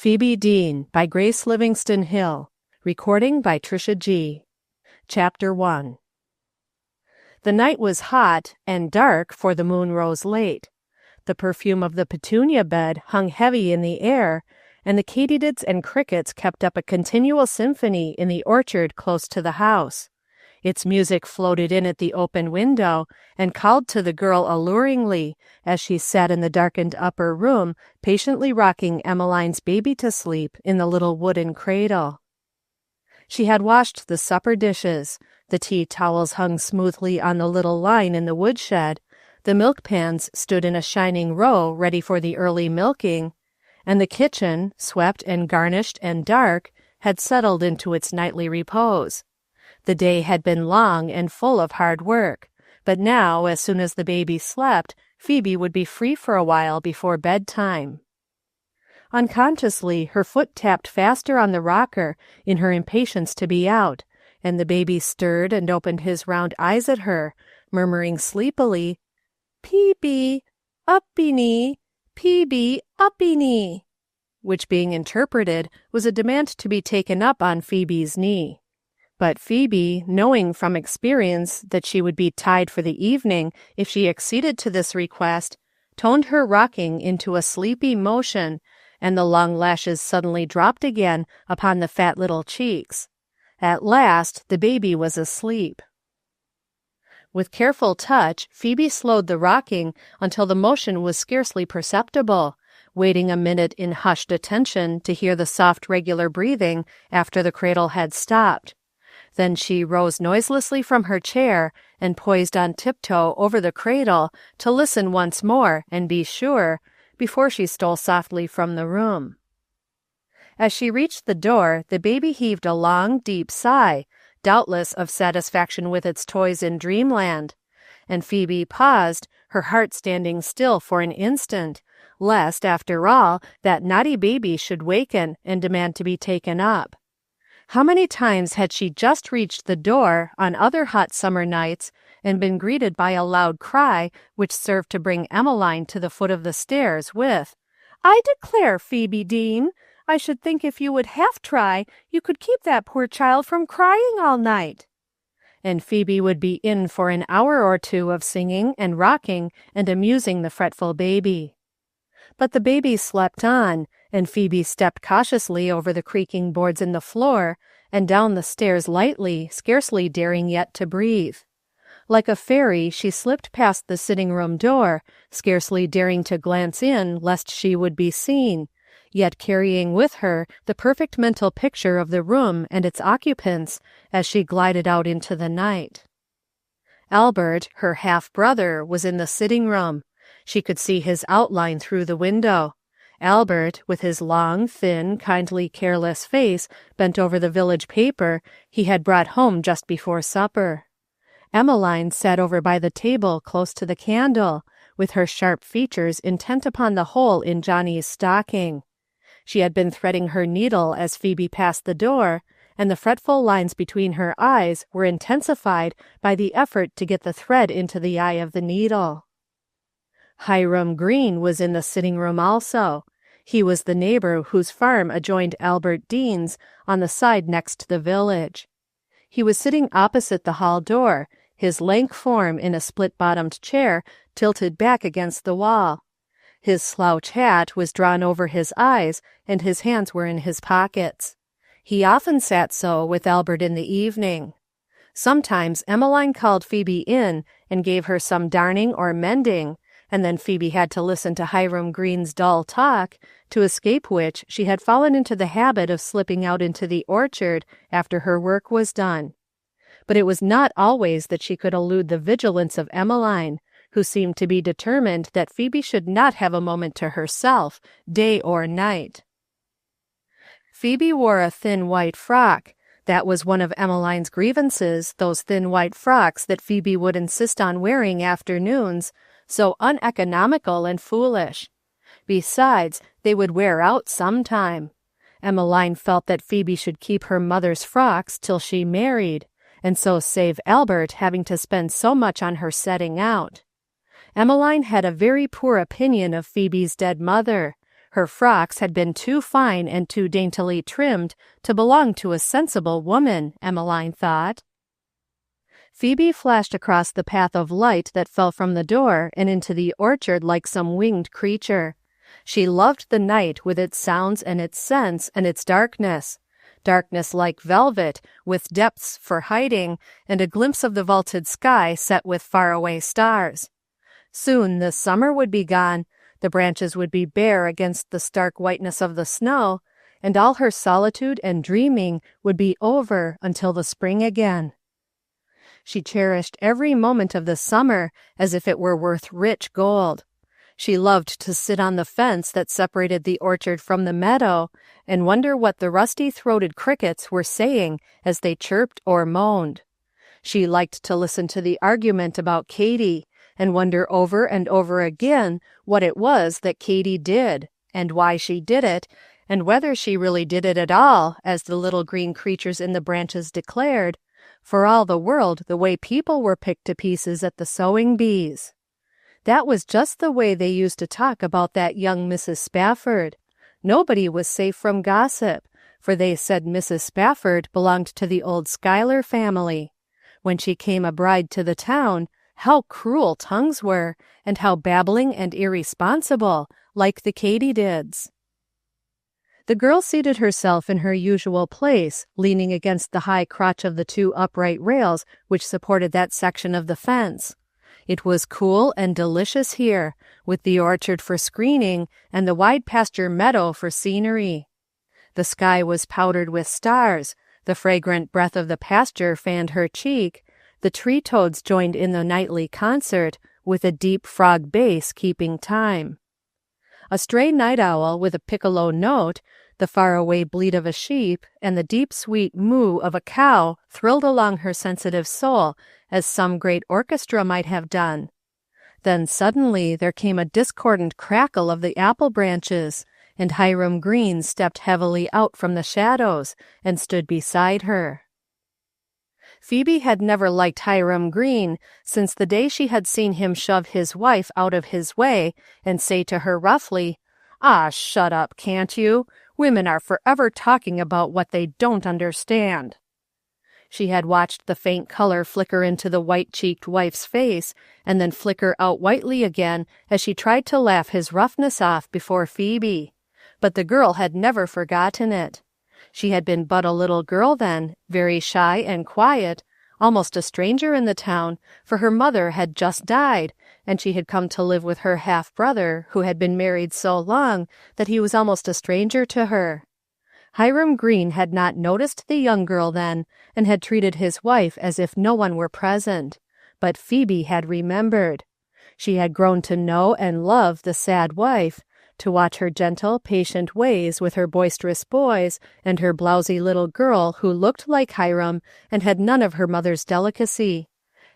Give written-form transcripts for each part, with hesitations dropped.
Phoebe Deane by Grace Livingston Hill. Recording by Trisha G. Chapter 1. The night was hot and dark, for the moon rose late. The perfume of the petunia bed hung heavy in the air, and the katydids and crickets kept up a continual symphony in the orchard close to the house. Its music floated in at the open window and called to the girl alluringly as she sat in the darkened upper room, patiently rocking Emmeline's baby to sleep in the little wooden cradle. She had washed the supper dishes. The tea towels hung smoothly on the little line in the woodshed. The milk pans stood in a shining row ready for the early milking, and the kitchen, swept and garnished and dark, had settled into its nightly repose. The day had been long and full of hard work, but now, as soon as the baby slept, Phoebe would be free for a while before bedtime. Unconsciously, her foot tapped faster on the rocker in her impatience to be out, and the baby stirred and opened his round eyes at her, murmuring sleepily, "Phoebe, uppity, Phoebe, uppity," which, being interpreted, was a demand to be taken up on Phoebe's knee. But Phoebe, knowing from experience that she would be tied for the evening if she acceded to this request, toned her rocking into a sleepy motion, and the long lashes suddenly dropped again upon the fat little cheeks. At last the baby was asleep. With careful touch, Phoebe slowed the rocking until the motion was scarcely perceptible, waiting a minute in hushed attention to hear the soft regular breathing after the cradle had stopped. Then she rose noiselessly from her chair and poised on tiptoe over the cradle to listen once more and be sure, before she stole softly from the room. As she reached the door, the baby heaved a long, deep sigh, doubtless of satisfaction with its toys in dreamland, and Phoebe paused, her heart standing still for an instant, lest, after all, that naughty baby should waken and demand to be taken up. How many times had she just reached the door on other hot summer nights and been greeted by a loud cry which served to bring Emmeline to the foot of the stairs with, "I declare, Phoebe Deane, I should think if you would half try, you could keep that poor child from crying all night." And Phoebe would be in for an hour or two of singing and rocking and amusing the fretful baby. But the baby slept on, and Phoebe stepped cautiously over the creaking boards in the floor and down the stairs lightly, scarcely daring yet to breathe. Like a fairy, she slipped past the sitting-room door, scarcely daring to glance in lest she would be seen, yet carrying with her the perfect mental picture of the room and its occupants as she glided out into the night. Albert, her half-brother, was in the sitting-room. She could see his outline through the window. Albert, with his long, thin, kindly, careless face bent over the village paper he had brought home just before supper. Emmeline sat over by the table close to the candle, with her sharp features intent upon the hole in Johnny's stocking. She had been threading her needle as Phoebe passed the door, and the fretful lines between her eyes were intensified by the effort to get the thread into the eye of the needle. Hiram Green was in the sitting-room also. He was the neighbor whose farm adjoined Albert Deane's on the side next the village. He was sitting opposite the hall door, his lank form in a split-bottomed chair tilted back against the wall. His slouch hat was drawn over his eyes, and his hands were in his pockets. He often sat so with Albert in the evening. Sometimes Emmeline called Phoebe in and gave her some darning or mending, and then Phoebe had to listen to Hiram Green's dull talk, to escape which she had fallen into the habit of slipping out into the orchard after her work was done. But it was not always that she could elude the vigilance of Emmeline, who seemed to be determined that Phoebe should not have a moment to herself, day or night. Phoebe wore a thin white frock. That was one of Emmeline's grievances, those thin white frocks that Phoebe would insist on wearing afternoons, so uneconomical and foolish. Besides, they would wear out sometime. Emmeline felt that Phoebe should keep her mother's frocks till she married, and so save Albert having to spend so much on her setting out. Emmeline had a very poor opinion of Phoebe's dead mother. Her frocks had been too fine and too daintily trimmed to belong to a sensible woman, Emmeline thought. Phoebe flashed across the path of light that fell from the door and into the orchard like some winged creature. She loved the night with its sounds and its scents and its darkness. Darkness like velvet, with depths for hiding, and a glimpse of the vaulted sky set with faraway stars. Soon the summer would be gone, the branches would be bare against the stark whiteness of the snow, and all her solitude and dreaming would be over until the spring again. She cherished every moment of the summer as if it were worth rich gold. She loved to sit on the fence that separated the orchard from the meadow and wonder what the rusty-throated crickets were saying as they chirped or moaned. She liked to listen to the argument about Katy and wonder over and over again what it was that Katy did, and why she did it, and whether she really did it at all, as the little green creatures in the branches declared, for all the world the way people were picked to pieces at the sewing bees. That was just the way they used to talk about that young Mrs. Spafford. Nobody was safe from gossip, for they said Mrs. Spafford belonged to the old Schuyler family. When she came a bride to the town, how cruel tongues were, and how babbling and irresponsible, like the katydids. The girl seated herself in her usual place, leaning against the high crotch of the two upright rails which supported that section of the fence. It was cool and delicious here, with the orchard for screening and the wide pasture meadow for scenery. The sky was powdered with stars, the fragrant breath of the pasture fanned her cheek, the tree toads joined in the nightly concert, with a deep frog bass keeping time. A stray night owl with a piccolo note, the far-away bleat of a sheep, and the deep sweet moo of a cow thrilled along her sensitive soul as some great orchestra might have done. Then suddenly there came a discordant crackle of the apple branches, and Hiram Green stepped heavily out from the shadows and stood beside her. Phoebe had never liked Hiram Green since the day she had seen him shove his wife out of his way and say to her roughly, "Ah, shut up, can't you? Women are forever talking about what they don't understand." She had watched the faint color flicker into the white-cheeked wife's face and then flicker out whitely again as she tried to laugh his roughness off before Phoebe. But the girl had never forgotten it. She had been but a little girl then, very shy and quiet, almost a stranger in the town, for her mother had just died, and she had come to live with her half-brother, who had been married so long that he was almost a stranger to her. Hiram Green had not noticed the young girl then, and had treated his wife as if no one were present. But Phoebe had remembered. She had grown to know and love the sad wife, to watch her gentle, patient ways with her boisterous boys and her blousy little girl who looked like Hiram and had none of her mother's delicacy.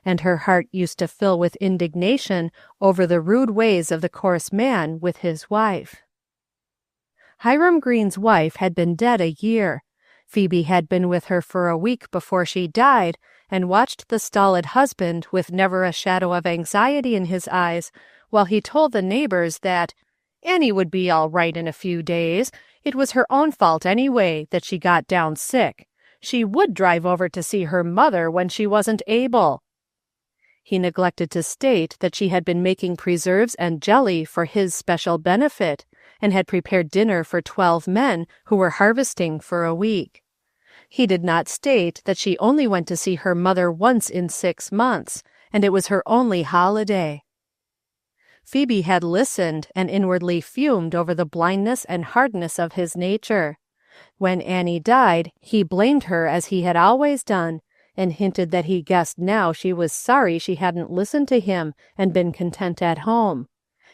And her heart used to fill with indignation over the rude ways of the coarse man with his wife. Hiram Green's wife had been dead a year. Phoebe had been with her for a week before she died, and watched the stolid husband with never a shadow of anxiety in his eyes, while he told the neighbors that Annie would be all right in a few days. It was her own fault anyway that she got down sick. She would drive over to see her mother when she wasn't able. He neglected to state that she had been making preserves and jelly for his special benefit, and had prepared dinner for 12 men who were harvesting for a week. He did not state that she only went to see her mother once in 6 months, and it was her only holiday. Phoebe had listened and inwardly fumed over the blindness and hardness of his nature. When Annie died, he blamed her as he had always done, and hinted that he guessed now she was sorry she hadn't listened to him and been content at home.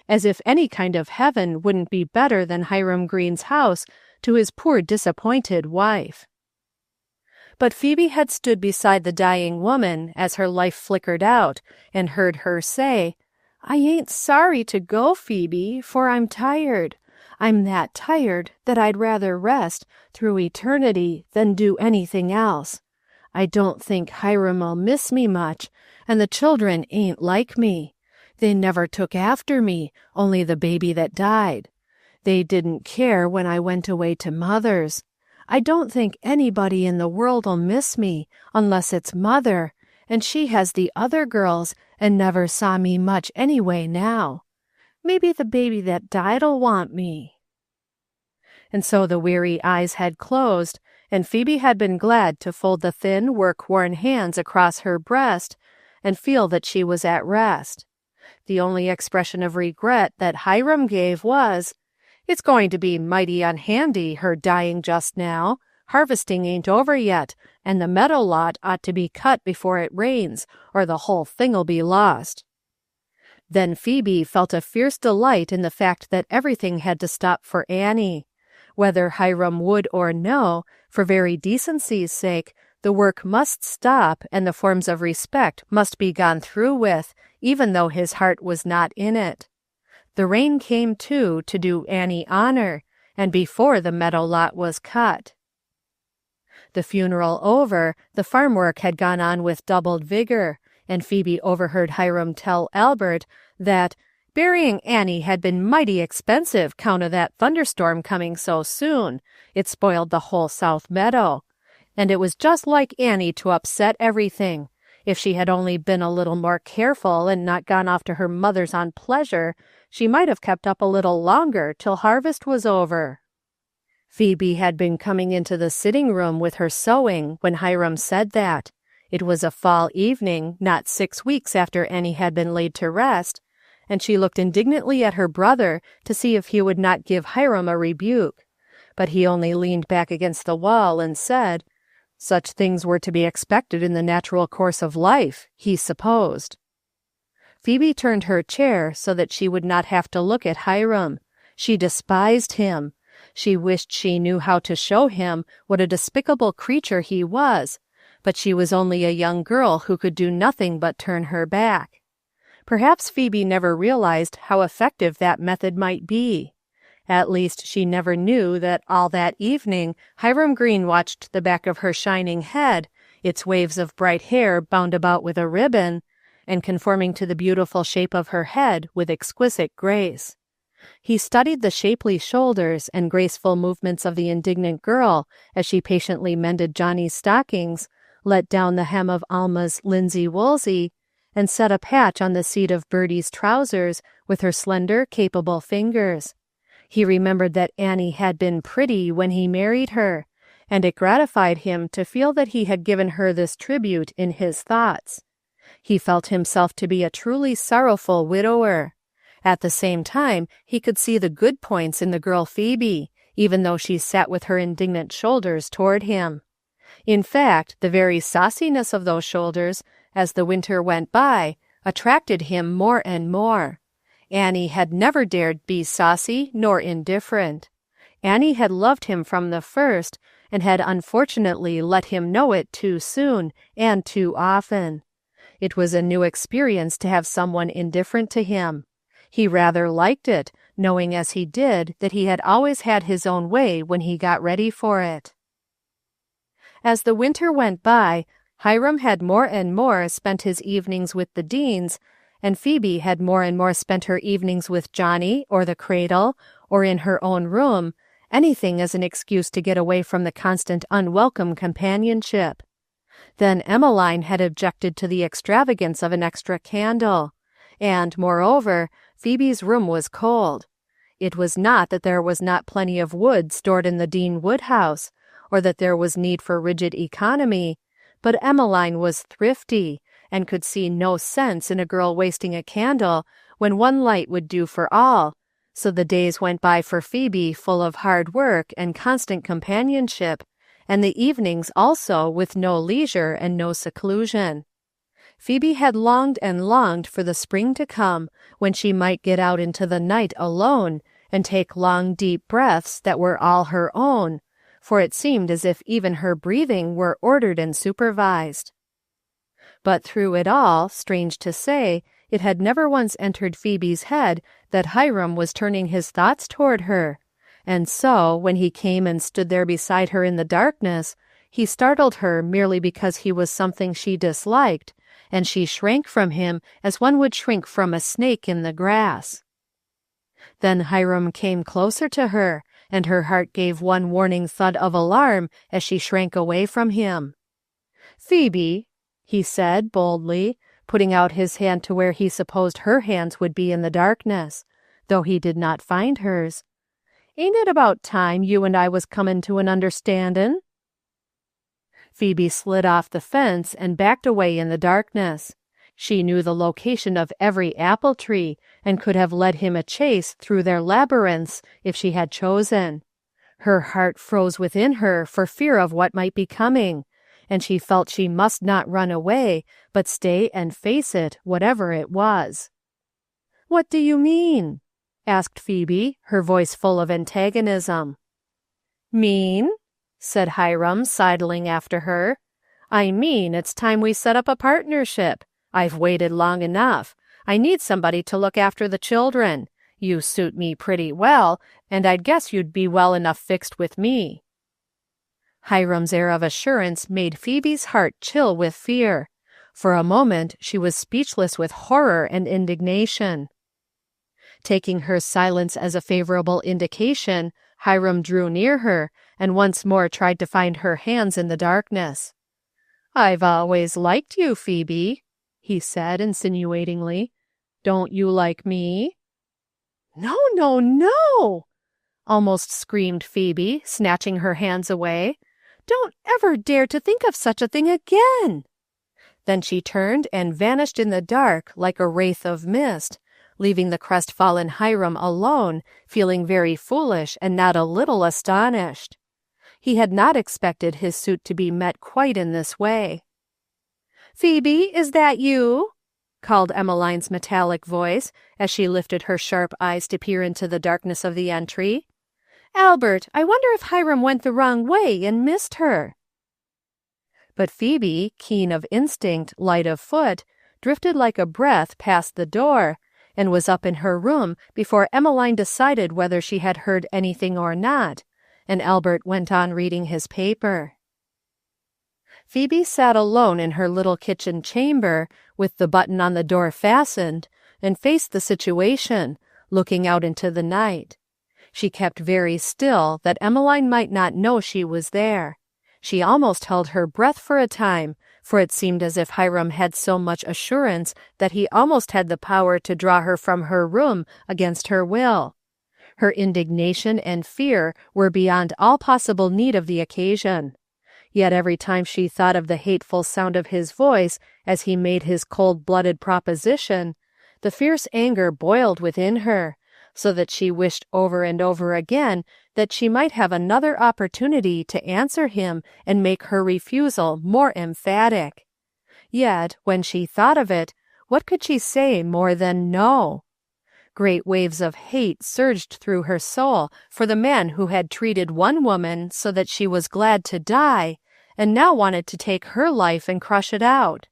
As if any kind of heaven wouldn't be better than Hiram Green's house to his poor disappointed wife. But Phoebe had stood beside the dying woman as her life flickered out, and heard her say, "I ain't sorry to go, Phoebe, for I'm tired. I'm that tired that I'd rather rest through eternity than do anything else. I don't think Hiram'll miss me much, and the children ain't like me. They never took after me, only the baby that died. They didn't care when I went away to Mother's. I don't think anybody in the world'll miss me, unless it's Mother, and she has the other girls and never saw me much anyway now. Maybe the baby that died'll want me." And so the weary eyes had closed, and Phoebe had been glad to fold the thin, work-worn hands across her breast and feel that she was at rest. The only expression of regret that Hiram gave was, "It's going to be mighty unhandy, her dying just now. Harvesting ain't over yet, and the meadow lot ought to be cut before it rains, or the whole thing'll be lost." Then Phoebe felt a fierce delight in the fact that everything had to stop for Annie. Whether Hiram would or no, for very decency's sake, the work must stop and the forms of respect must be gone through with, even though his heart was not in it. The rain came, too, to do Annie honor, and before the meadow lot was cut. The funeral over, the farm work had gone on with doubled vigor, and Phoebe overheard Hiram tell Albert that "burying Annie had been mighty expensive 'count of that thunderstorm coming so soon. It spoiled the whole south meadow. And it was just like Annie to upset everything. If she had only been a little more careful and not gone off to her mother's on pleasure, she might have kept up a little longer till harvest was over." Phoebe had been coming into the sitting-room with her sewing when Hiram said that. It was a fall evening, not 6 weeks after Annie had been laid to rest, and she looked indignantly at her brother to see if he would not give Hiram a rebuke. But he only leaned back against the wall and said, "Such things were to be expected in the natural course of life," he supposed. Phoebe turned her chair so that she would not have to look at Hiram. She despised him. She wished she knew how to show him what a despicable creature he was, but she was only a young girl who could do nothing but turn her back. Perhaps Phoebe never realized how effective that method might be. At least she never knew that all that evening Hiram Green watched the back of her shining head, its waves of bright hair bound about with a ribbon, and conforming to the beautiful shape of her head with exquisite grace. He studied the shapely shoulders and graceful movements of the indignant girl as she patiently mended Johnny's stockings, let down the hem of Alma's linsey-woolsey, and set a patch on the seat of Bertie's trousers with her slender, capable fingers. He remembered that Annie had been pretty when he married her, and it gratified him to feel that he had given her this tribute in his thoughts. He felt himself to be a truly sorrowful widower. At the same time, he could see the good points in the girl Phoebe, even though she sat with her indignant shoulders toward him. In fact, the very sauciness of those shoulders, as the winter went by, attracted him more and more. Annie had never dared be saucy nor indifferent. Annie had loved him from the first, and had unfortunately let him know it too soon and too often. It was a new experience to have someone indifferent to him. He rather liked it, knowing as he did that he had always had his own way when he got ready for it. As the winter went by, Hiram had more and more spent his evenings with the Deanes, and Phoebe had more and more spent her evenings with Johnny, or the cradle, or in her own room, anything as an excuse to get away from the constant unwelcome companionship. Then Emmeline had objected to the extravagance of an extra candle, and, moreover, Phoebe's room was cold. It was not that there was not plenty of wood stored in the Deane woodhouse, or that there was need for rigid economy, but Emmeline was thrifty, and could see no sense in a girl wasting a candle when one light would do for all, so the days went by for Phoebe full of hard work and constant companionship, and the evenings also with no leisure and no seclusion. Phoebe had longed and longed for the spring to come, when she might get out into the night alone, and take long deep breaths that were all her own, for it seemed as if even her breathing were ordered and supervised. But through it all, strange to say, it had never once entered Phoebe's head that Hiram was turning his thoughts toward her, and so, when he came and stood there beside her in the darkness, he startled her merely because he was something she disliked, and she shrank from him as one would shrink from a snake in the grass. Then Hiram came closer to her, and her heart gave one warning thud of alarm as she shrank away from him. "Phoebe," he said boldly, putting out his hand to where he supposed her hands would be in the darkness, though he did not find hers. "Ain't it about time you and I was comin' to an understandin'?" Phoebe slid off the fence and backed away in the darkness. She knew the location of every apple tree and could have led him a chase through their labyrinths if she had chosen. Her heart froze within her for fear of what might be coming, and she felt she must not run away, but stay and face it, whatever it was. "What do you mean?" asked Phoebe, her voice full of antagonism. "Mean?" said Hiram, sidling after her. "I mean it's time we set up a partnership. I've waited long enough. I need somebody to look after the children. You suit me pretty well, and I'd guess you'd be well enough fixed with me." Hiram's air of assurance made Phoebe's heart chill with fear. For a moment she was speechless with horror and indignation. Taking her silence as a favorable indication, Hiram drew near her and once more tried to find her hands in the darkness. "I've always liked you, Phoebe," he said insinuatingly. "Don't you like me?" "No, no, no!" almost screamed Phoebe, snatching her hands away. "Don't ever dare to think of such a thing again!" Then she turned and vanished in the dark like a wraith of mist, leaving the crestfallen Hiram alone, feeling very foolish and not a little astonished. He had not expected his suit to be met quite in this way. "Phoebe, is that you?" called Emmeline's metallic voice as she lifted her sharp eyes to peer into the darkness of the entry. "Albert, I wonder if Hiram went the wrong way and missed her." But Phoebe, keen of instinct, light of foot, drifted like a breath past the door, and was up in her room before Emmeline decided whether she had heard anything or not, and Albert went on reading his paper. Phoebe sat alone in her little kitchen chamber, with the button on the door fastened, and faced the situation, looking out into the night. She kept very still, that Emmeline might not know she was there. She almost held her breath for a time, for it seemed as if Hiram had so much assurance that he almost had the power to draw her from her room against her will. Her indignation and fear were beyond all possible need of the occasion. Yet every time she thought of the hateful sound of his voice as he made his cold-blooded proposition, the fierce anger boiled within her, so that she wished over and over again that she might have another opportunity to answer him and make her refusal more emphatic. Yet, when she thought of it, what could she say more than no? Great waves of hate surged through her soul for the man who had treated one woman so that she was glad to die, and now wanted to take her life and crush it out.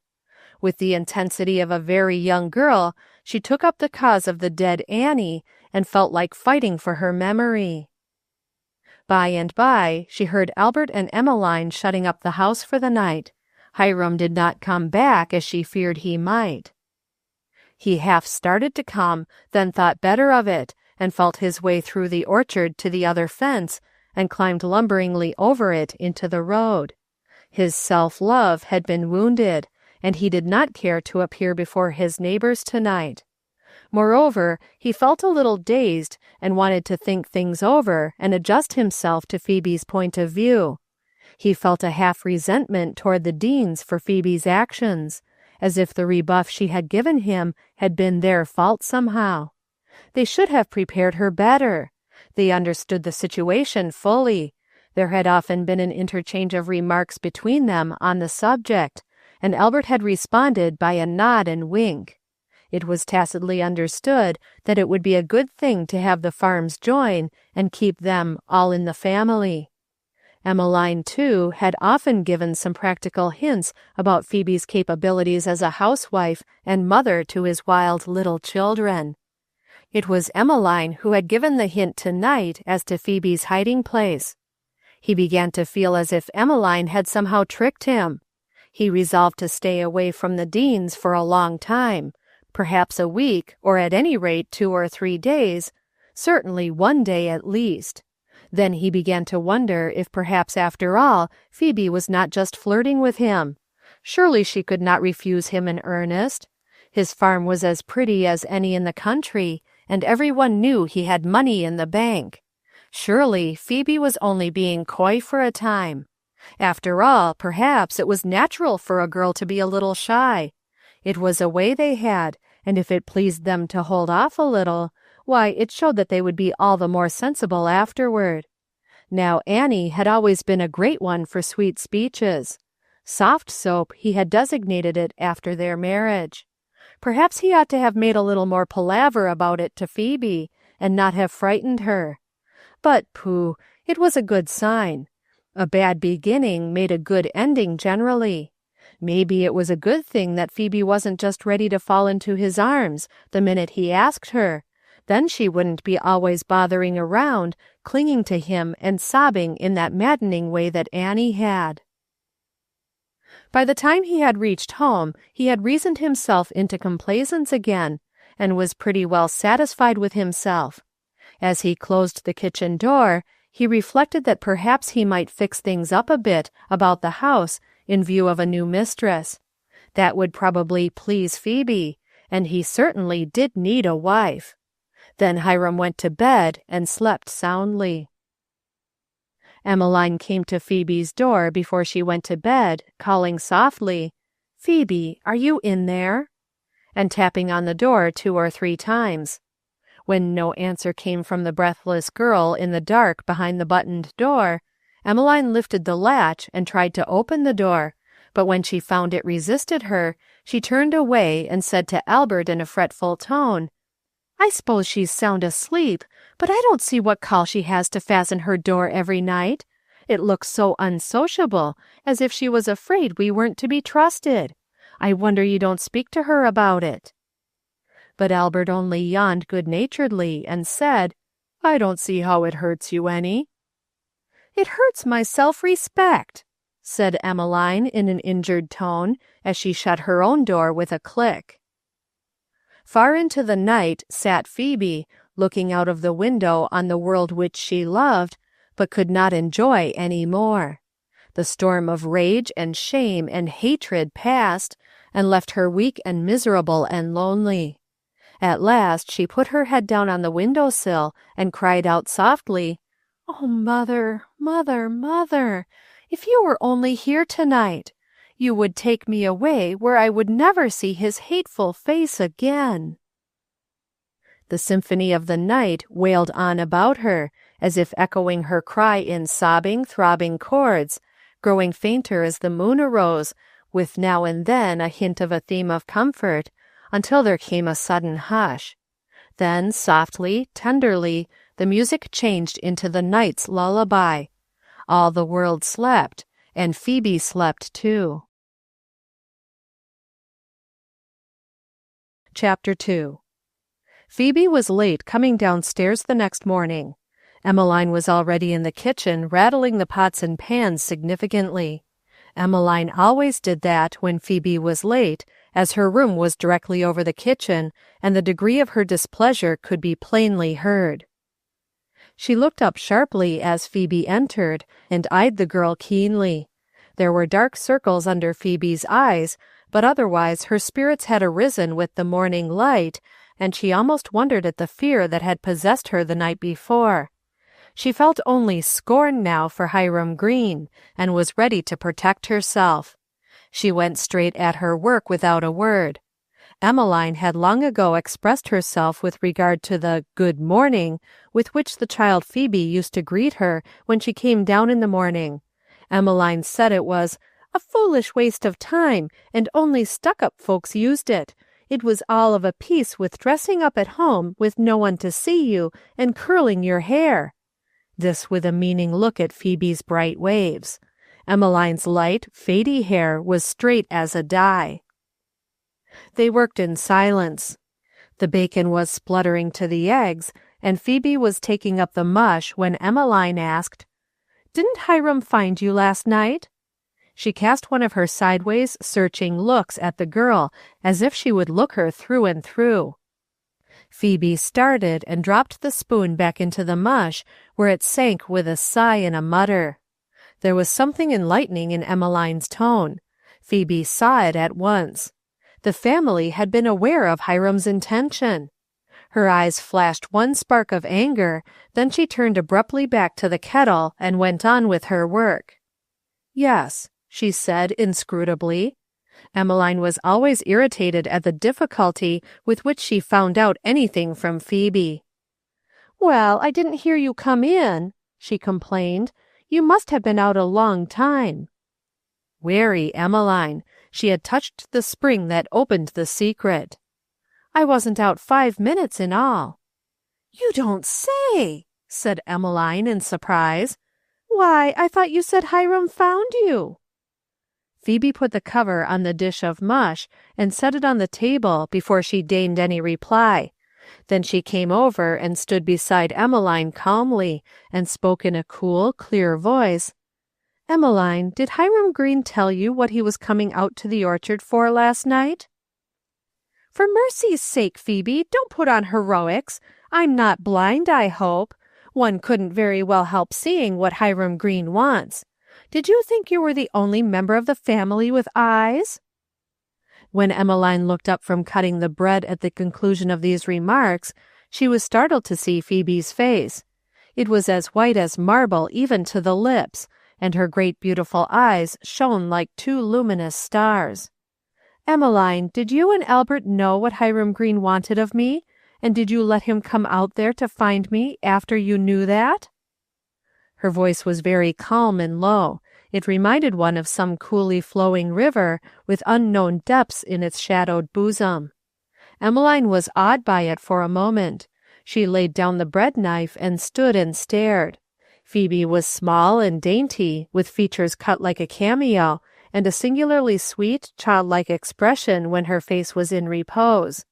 With the intensity of a very young girl, she took up the cause of the dead Annie, and felt like fighting for her memory. By and by, she heard Albert and Emmeline shutting up the house for the night. Hiram did not come back, as she feared he might. He half started to come, then thought better of it, and felt his way through the orchard to the other fence, and climbed lumberingly over it into the road. His self-love had been wounded, and he did not care to appear before his neighbors tonight. Moreover, he felt a little dazed and wanted to think things over and adjust himself to Phoebe's point of view. He felt a half-resentment toward the Deanes for Phoebe's actions, as if the rebuff she had given him had been their fault somehow. They should have prepared her better. They understood the situation fully. There had often been an interchange of remarks between them on the subject, and Albert had responded by a nod and wink. It was tacitly understood that it would be a good thing to have the Farms join and keep them all in the family. Emmeline, too, had often given some practical hints about Phoebe's capabilities as a housewife and mother to his wild little children. It was Emmeline who had given the hint tonight as to Phoebe's hiding place. He began to feel as if Emmeline had somehow tricked him. He resolved to stay away from the Deanes for a long time, perhaps a week, or at any rate 2 or 3 days, certainly one day at least. Then he began to wonder if perhaps after all Phoebe was not just flirting with him. Surely she could not refuse him in earnest. His farm was as pretty as any in the country, and everyone knew he had money in the bank. Surely Phoebe was only being coy for a time. After all, perhaps it was natural for a girl to be a little shy. It was a way they had, and if it pleased them to hold off a little, why, it showed that they would be all the more sensible afterward. Now Annie had always been a great one for sweet speeches. Soft soap, he had designated it after their marriage. Perhaps he ought to have made a little more palaver about it to Phoebe, and not have frightened her. But, pooh, it was a good sign. A bad beginning made a good ending generally. Maybe it was a good thing that Phoebe wasn't just ready to fall into his arms the minute he asked her. Then she wouldn't be always bothering around, clinging to him and sobbing in that maddening way that Annie had. By the time he had reached home, he had reasoned himself into complaisance again, and was pretty well satisfied with himself. As he closed the kitchen door, he reflected that perhaps he might fix things up a bit about the house in view of a new mistress. That would probably please Phoebe, and he certainly did need a wife. Then Hiram went to bed and slept soundly. Emmeline came to Phoebe's door before she went to bed, calling softly, "Phoebe, are you in there?" and tapping on the door 2 or 3 times. When no answer came from the breathless girl in the dark behind the buttoned door, Emmeline lifted the latch and tried to open the door, but when she found it resisted her, she turned away and said to Albert in a fretful tone, "I suppose she's sound asleep, but I don't see what call she has to fasten her door every night. It looks so unsociable, as if she was afraid we weren't to be trusted. I wonder you don't speak to her about it." But Albert only yawned good-naturedly and said, "I don't see how it hurts you any." "It hurts my self-respect," said Emmeline in an injured tone, as she shut her own door with a click. Far into the night sat Phoebe, looking out of the window on the world which she loved, but could not enjoy any more. The storm of rage and shame and hatred passed, and left her weak and miserable and lonely. At last she put her head down on the window-sill and cried out softly, "Oh, mother, mother, mother, if you were only here tonight! You would take me away where I would never see his hateful face again." The symphony of the night wailed on about her, as if echoing her cry in sobbing, throbbing chords, growing fainter as the moon arose, with now and then a hint of a theme of comfort, until there came a sudden hush. Then, softly, tenderly, the music changed into the night's lullaby. All the world slept, and Phoebe slept too. Chapter 2. Phoebe was late coming downstairs the next morning. Emmeline was already in the kitchen, rattling the pots and pans significantly. Emmeline always did that when Phoebe was late, as her room was directly over the kitchen, and the degree of her displeasure could be plainly heard. She looked up sharply as Phoebe entered, and eyed the girl keenly. There were dark circles under Phoebe's eyes, but otherwise her spirits had arisen with the morning light, and she almost wondered at the fear that had possessed her the night before. She felt only scorn now for Hiram Green, and was ready to protect herself. She went straight at her work without a word. Emmeline had long ago expressed herself with regard to the "good morning" with which the child Phoebe used to greet her when she came down in the morning. Emmeline said it was "a foolish waste of time, and only stuck-up folks used it. It was all of a piece with dressing up at home with no one to see you, and curling your hair." This with a meaning look at Phoebe's bright waves. Emmeline's light, fadey hair was straight as a die. They worked in silence. The bacon was spluttering to the eggs, and Phoebe was taking up the mush when Emmeline asked, "Didn't Hiram find you last night?" She cast one of her sideways, searching looks at the girl, as if she would look her through and through. Phoebe started and dropped the spoon back into the mush, where it sank with a sigh and a mutter. There was something enlightening in Emmeline's tone. Phoebe saw it at once. The family had been aware of Hiram's intention. Her eyes flashed one spark of anger, then she turned abruptly back to the kettle and went on with her work. "Yes," she said inscrutably. Emmeline was always irritated at the difficulty with which she found out anything from Phoebe. "Well, I didn't hear you come in," she complained. "You must have been out a long time." Wary Emmeline! She had touched the spring that opened the secret. "I wasn't out 5 minutes in all." "You don't say!" said Emmeline in surprise. "Why, I thought you said Hiram found you." Phoebe put the cover on the dish of mush and set it on the table before she deigned any reply. Then she came over and stood beside Emmeline calmly and spoke in a cool, clear voice. "Emmeline, did Hiram Green tell you what he was coming out to the orchard for last night?" "For mercy's sake, Phoebe, don't put on heroics. I'm not blind, I hope. One couldn't very well help seeing what Hiram Green wants. Did you think you were the only member of the family with eyes?" When Emmeline looked up from cutting the bread at the conclusion of these remarks, she was startled to see Phoebe's face. It was as white as marble even to the lips, and her great beautiful eyes shone like 2 luminous stars. "Emmeline, did you and Albert know what Hiram Green wanted of me, and did you let him come out there to find me after you knew that?" Her voice was very calm and low. It reminded one of some coolly flowing river with unknown depths in its shadowed bosom. Emmeline was awed by it for a moment. She laid down the bread knife and stood and stared. Phoebe was small and dainty, with features cut like a cameo, and a singularly sweet, childlike expression when her face was in repose.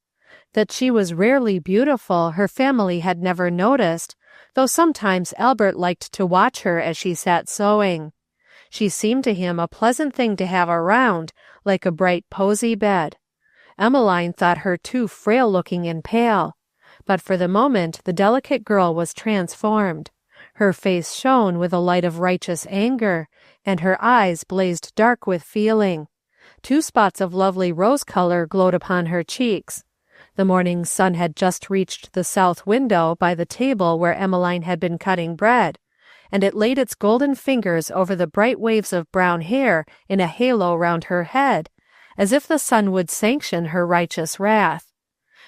That she was rarely beautiful her family had never noticed, though sometimes Albert liked to watch her as she sat sewing. She seemed to him a pleasant thing to have around, like a bright posy bed. Emmeline thought her too frail-looking and pale, but for the moment the delicate girl was transformed. Her face shone with a light of righteous anger, and her eyes blazed dark with feeling. 2 spots of lovely rose color glowed upon her cheeks. The morning sun had just reached the south window by the table where Emmeline had been cutting bread, and it laid its golden fingers over the bright waves of brown hair in a halo round her head, as if the sun would sanction her righteous wrath.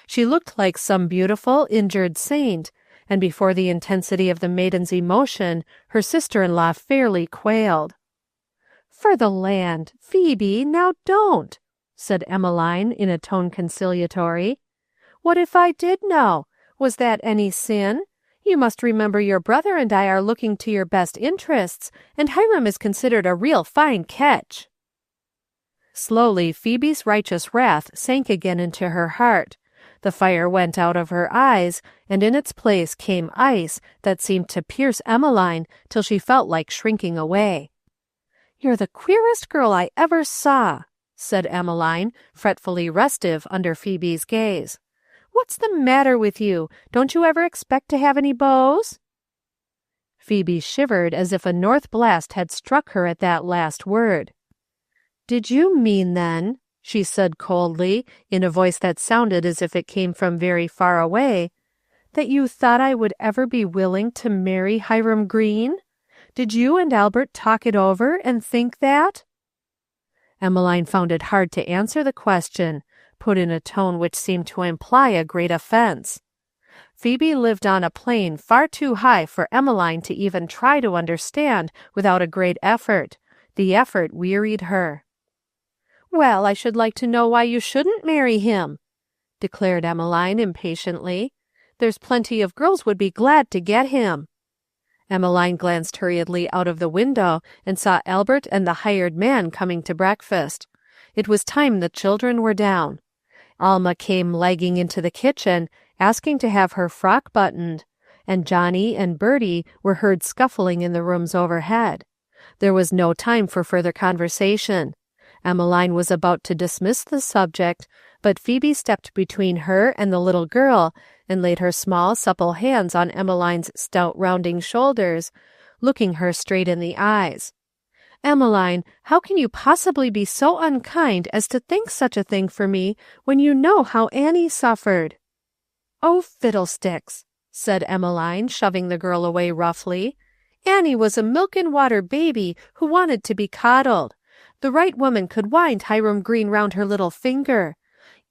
She looked like some beautiful, injured saint, and before the intensity of the maiden's emotion her sister-in-law fairly quailed. "For the land, Phoebe, now don't," said Emmeline in a tone conciliatory. "What if I did know? Was that any sin? You must remember your brother and I are looking to your best interests, and Hiram is considered a real fine catch." Slowly Phoebe's righteous wrath sank again into her heart. The fire went out of her eyes, and in its place came ice that seemed to pierce Emmeline till she felt like shrinking away. "You're the queerest girl I ever saw," said Emmeline, fretfully restive under Phoebe's gaze. "What's the matter with you? Don't you ever expect to have any beaux?" Phoebe shivered as if a north blast had struck her at that last word. "Did you mean, then," she said coldly, in a voice that sounded as if it came from very far away, "that you thought I would ever be willing to marry Hiram Green? Did you and Albert talk it over and think that?" Emmeline found it hard to answer the question, put in a tone which seemed to imply a great offence. Phoebe lived on a plane far too high for Emmeline to even try to understand without a great effort. The effort wearied her. "Well, I should like to know why you shouldn't marry him," declared Emmeline impatiently. "There's plenty of girls would be glad to get him." Emmeline glanced hurriedly out of the window and saw Albert and the hired man coming to breakfast. It was time the children were down. Alma came lagging into the kitchen, asking to have her frock buttoned, and Johnny and Bertie were heard scuffling in the rooms overhead. There was no time for further conversation. Emmeline was about to dismiss the subject, but Phoebe stepped between her and the little girl and laid her small, supple hands on Emmeline's stout, rounding shoulders, looking her straight in the eyes. "Emmeline, how can you possibly be so unkind as to think such a thing for me when you know how Annie suffered?" "Oh, fiddlesticks," said Emmeline, shoving the girl away roughly. "Annie was a milk-and-water baby who wanted to be coddled. The right woman could wind Hiram Green round her little finger.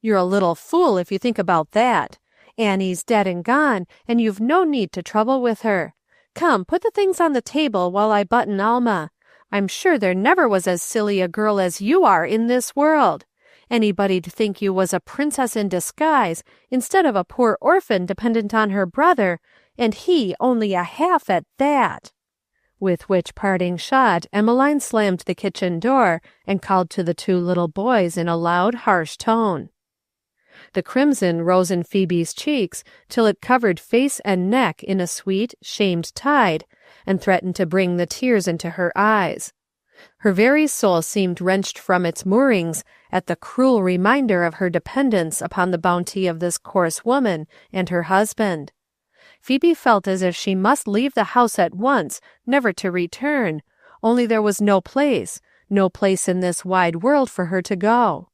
You're a little fool if you think about that. Annie's dead and gone, and you've no need to trouble with her. Come, put the things on the table while I button Alma. I'm sure there never was as silly a girl as you are in this world. Anybody'd think you was a princess in disguise instead of a poor orphan dependent on her brother, and he only a half at that." With which parting shot, Emmeline slammed the kitchen door and called to the two little boys in a loud, harsh tone. The crimson rose in Phoebe's cheeks till it covered face and neck in a sweet, shamed tide, and threatened to bring the tears into her eyes. Her very soul seemed wrenched from its moorings at the cruel reminder of her dependence upon the bounty of this coarse woman and her husband. Phoebe felt as if she must leave the house at once, never to return, only there was no place in this wide world for her to go.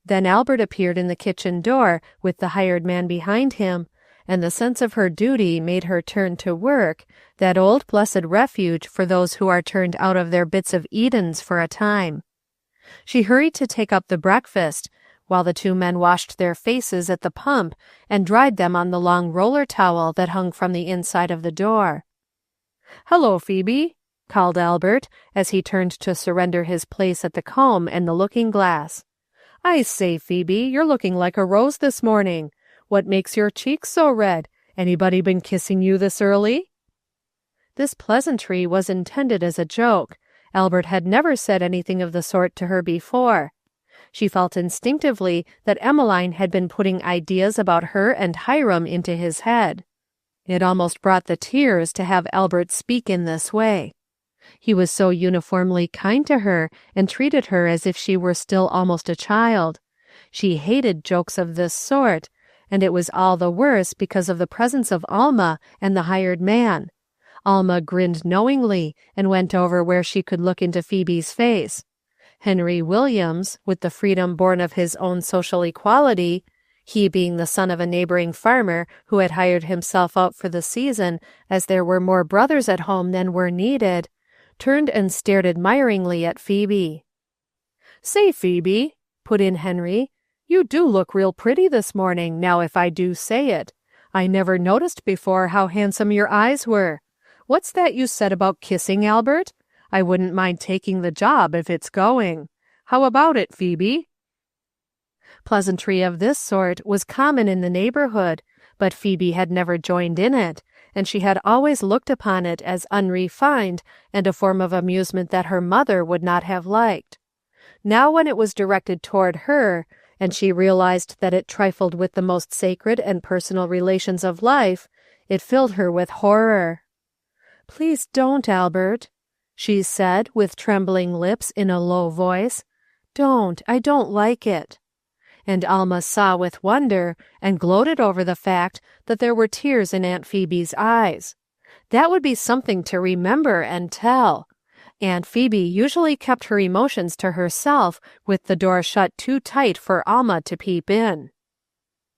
Then Albert appeared in the kitchen door with the hired man behind him, and the sense of her duty made her turn to work, that old blessed refuge for those who are turned out of their bits of Edens for a time. She hurried to take up the breakfast, while the two men washed their faces at the pump and dried them on the long roller towel that hung from the inside of the door. "Hello, Phoebe," called Albert, as he turned to surrender his place at the comb and the looking-glass. "I say, Phoebe, you're looking like a rose this morning. What makes your cheeks so red? Anybody been kissing you this early?" This pleasantry was intended as a joke. Albert had never said anything of the sort to her before. She felt instinctively that Emmeline had been putting ideas about her and Hiram into his head. It almost brought the tears to have Albert speak in this way. He was so uniformly kind to her and treated her as if she were still almost a child. She hated jokes of this sort, and it was all the worse because of the presence of Alma and the hired man. Alma grinned knowingly and went over where she could look into Phoebe's face. Henry Williams, with the freedom born of his own social equality, he being the son of a neighboring farmer who had hired himself out for the season as there were more brothers at home than were needed, turned and stared admiringly at Phoebe. "Say, Phoebe," put in Henry, "you do look real pretty this morning, now if I do say it. I never noticed before how handsome your eyes were. What's that you said about kissing, Albert? I wouldn't mind taking the job if it's going. How about it, Phoebe?" Pleasantry of this sort was common in the neighborhood, but Phoebe had never joined in it, and she had always looked upon it as unrefined and a form of amusement that her mother would not have liked. Now when it was directed toward her, and she realized that it trifled with the most sacred and personal relations of life, it filled her with horror. "Please don't, Albert," she said with trembling lips in a low voice. "Don't, I don't like it." And Alma saw with wonder and gloated over the fact that there were tears in Aunt Phoebe's eyes. That would be something to remember and tell. Aunt Phoebe usually kept her emotions to herself with the door shut too tight for Alma to peep in.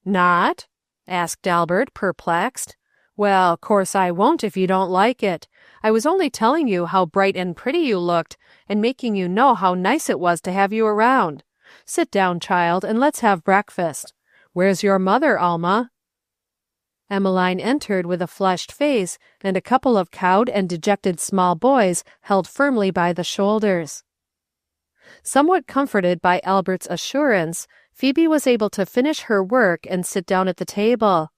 "Not?" asked Albert, perplexed. "Well, course I won't if you don't like it. I was only telling you how bright and pretty you looked, and making you know how nice it was to have you around. Sit down, child, and let's have breakfast. Where's your mother, Alma?" Emmeline entered with a flushed face and a couple of cowed and dejected small boys held firmly by the shoulders. Somewhat comforted by Albert's assurance, Phoebe was able to finish her work and sit down at the table.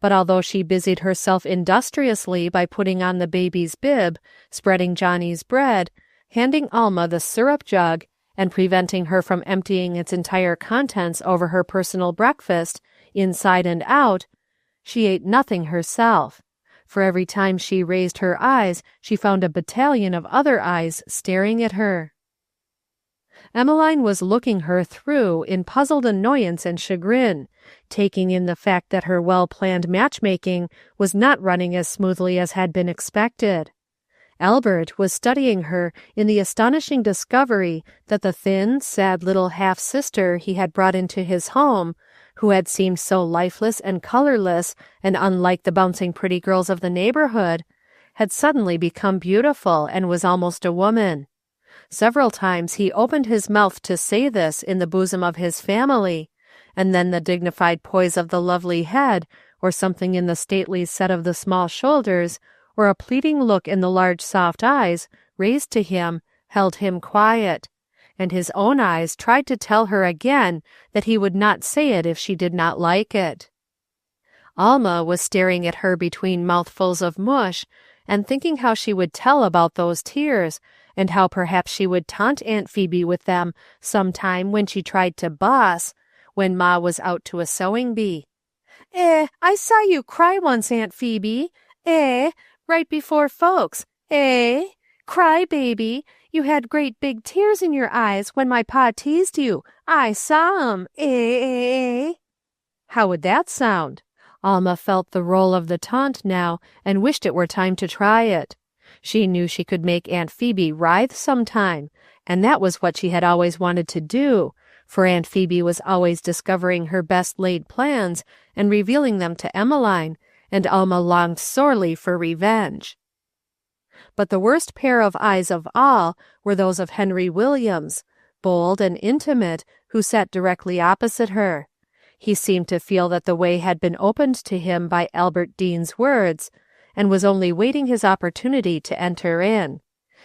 But although she busied herself industriously by putting on the baby's bib, spreading Johnny's bread, handing Alma the syrup jug, and preventing her from emptying its entire contents over her personal breakfast, inside and out, she ate nothing herself. For every time she raised her eyes, she found a battalion of other eyes staring at her. Emmeline was looking her through in puzzled annoyance and chagrin, taking in the fact that her well-planned matchmaking was not running as smoothly as had been expected. Albert was studying her in the astonishing discovery that the thin, sad little half-sister he had brought into his home, who had seemed so lifeless and colorless and unlike the bouncing pretty girls of the neighborhood, had suddenly become beautiful and was almost a woman. Several times he opened his mouth to say this in the bosom of his family, and then the dignified poise of the lovely head, or something in the stately set of the small shoulders, or a pleading look in the large soft eyes, raised to him, held him quiet, and his own eyes tried to tell her again that he would not say it if she did not like it. Alma was staring at her between mouthfuls of mush, and thinking how she would tell about those tears, and how perhaps she would taunt Aunt Phoebe with them some time when she tried to boss, when Ma was out to a sewing bee. I saw you cry once, Aunt Phoebe. Right before folks. Cry, baby. You had great big tears in your eyes when my pa teased you. I saw 'em. How would that sound? Alma felt the roll of the taunt now, and wished it were time to try it. She knew she could make Aunt Phoebe writhe sometime, and that was what she had always wanted to do, for Aunt Phoebe was always discovering her best laid plans and revealing them to Emmeline, and Alma longed sorely for revenge. But the worst pair of eyes of all were those of Henry Williams, bold and intimate, who sat directly opposite her. He seemed to feel that the way had been opened to him by Albert Deane's words, and was only waiting his opportunity to enter in.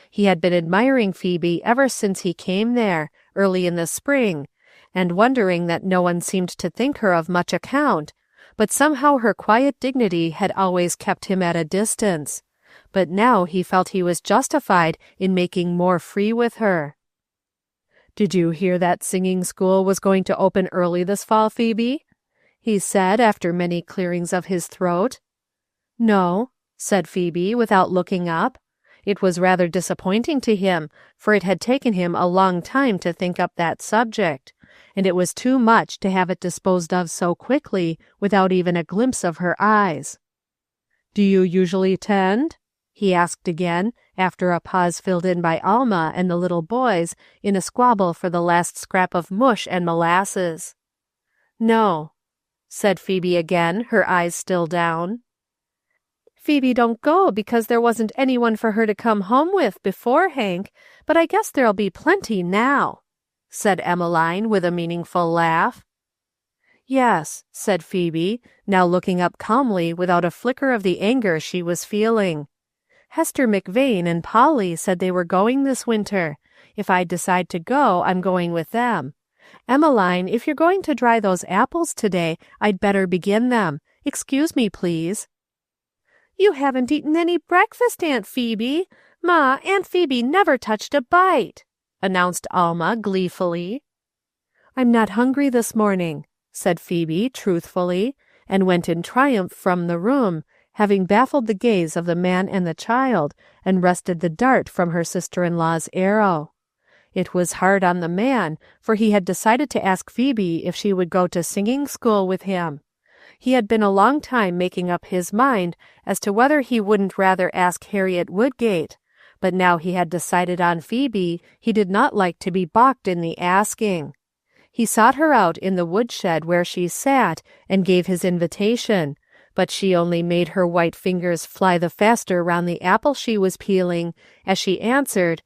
He had been admiring Phoebe ever since he came there, early in the spring, and wondering that no one seemed to think her of much account, but somehow her quiet dignity had always kept him at a distance. But now he felt he was justified in making more free with her. "Did you hear that singing school was going to open early this fall, Phoebe?" he said after many clearings of his throat. "No," said Phoebe without looking up. It was rather disappointing to him, for it had taken him a long time to think up that subject, and it was too much to have it disposed of so quickly without even a glimpse of her eyes. "Do you usually tend?" he asked again, after a pause filled in by Alma and the little boys in a squabble for the last scrap of mush and molasses. "No," said Phoebe again, her eyes still down. "Phoebe don't go because there wasn't anyone for her to come home with before, Hank, but I guess there'll be plenty now," said Emmeline with a meaningful laugh. "Yes," said Phoebe, now looking up calmly without a flicker of the anger she was feeling. "Hester McVane and Polly said they were going this winter. If I decide to go, I'm going with them. Emmeline, if you're going to dry those apples today, I'd better begin them. Excuse me, please." "You haven't eaten any breakfast, Aunt Phoebe. Ma, Aunt Phoebe never touched a bite," announced Alma gleefully. "I'm not hungry this morning," said Phoebe truthfully, and went in triumph from the room, having baffled the gaze of the man and the child, and wrested the dart from her sister-in-law's arrow. It was hard on the man, for he had decided to ask Phoebe if she would go to singing school with him. He had been a long time making up his mind as to whether he wouldn't rather ask Harriet Woodgate, but now he had decided on Phoebe, he did not like to be balked in the asking. He sought her out in the woodshed where she sat, and gave his invitation, but she only made her white fingers fly the faster round the apple she was peeling, as she answered,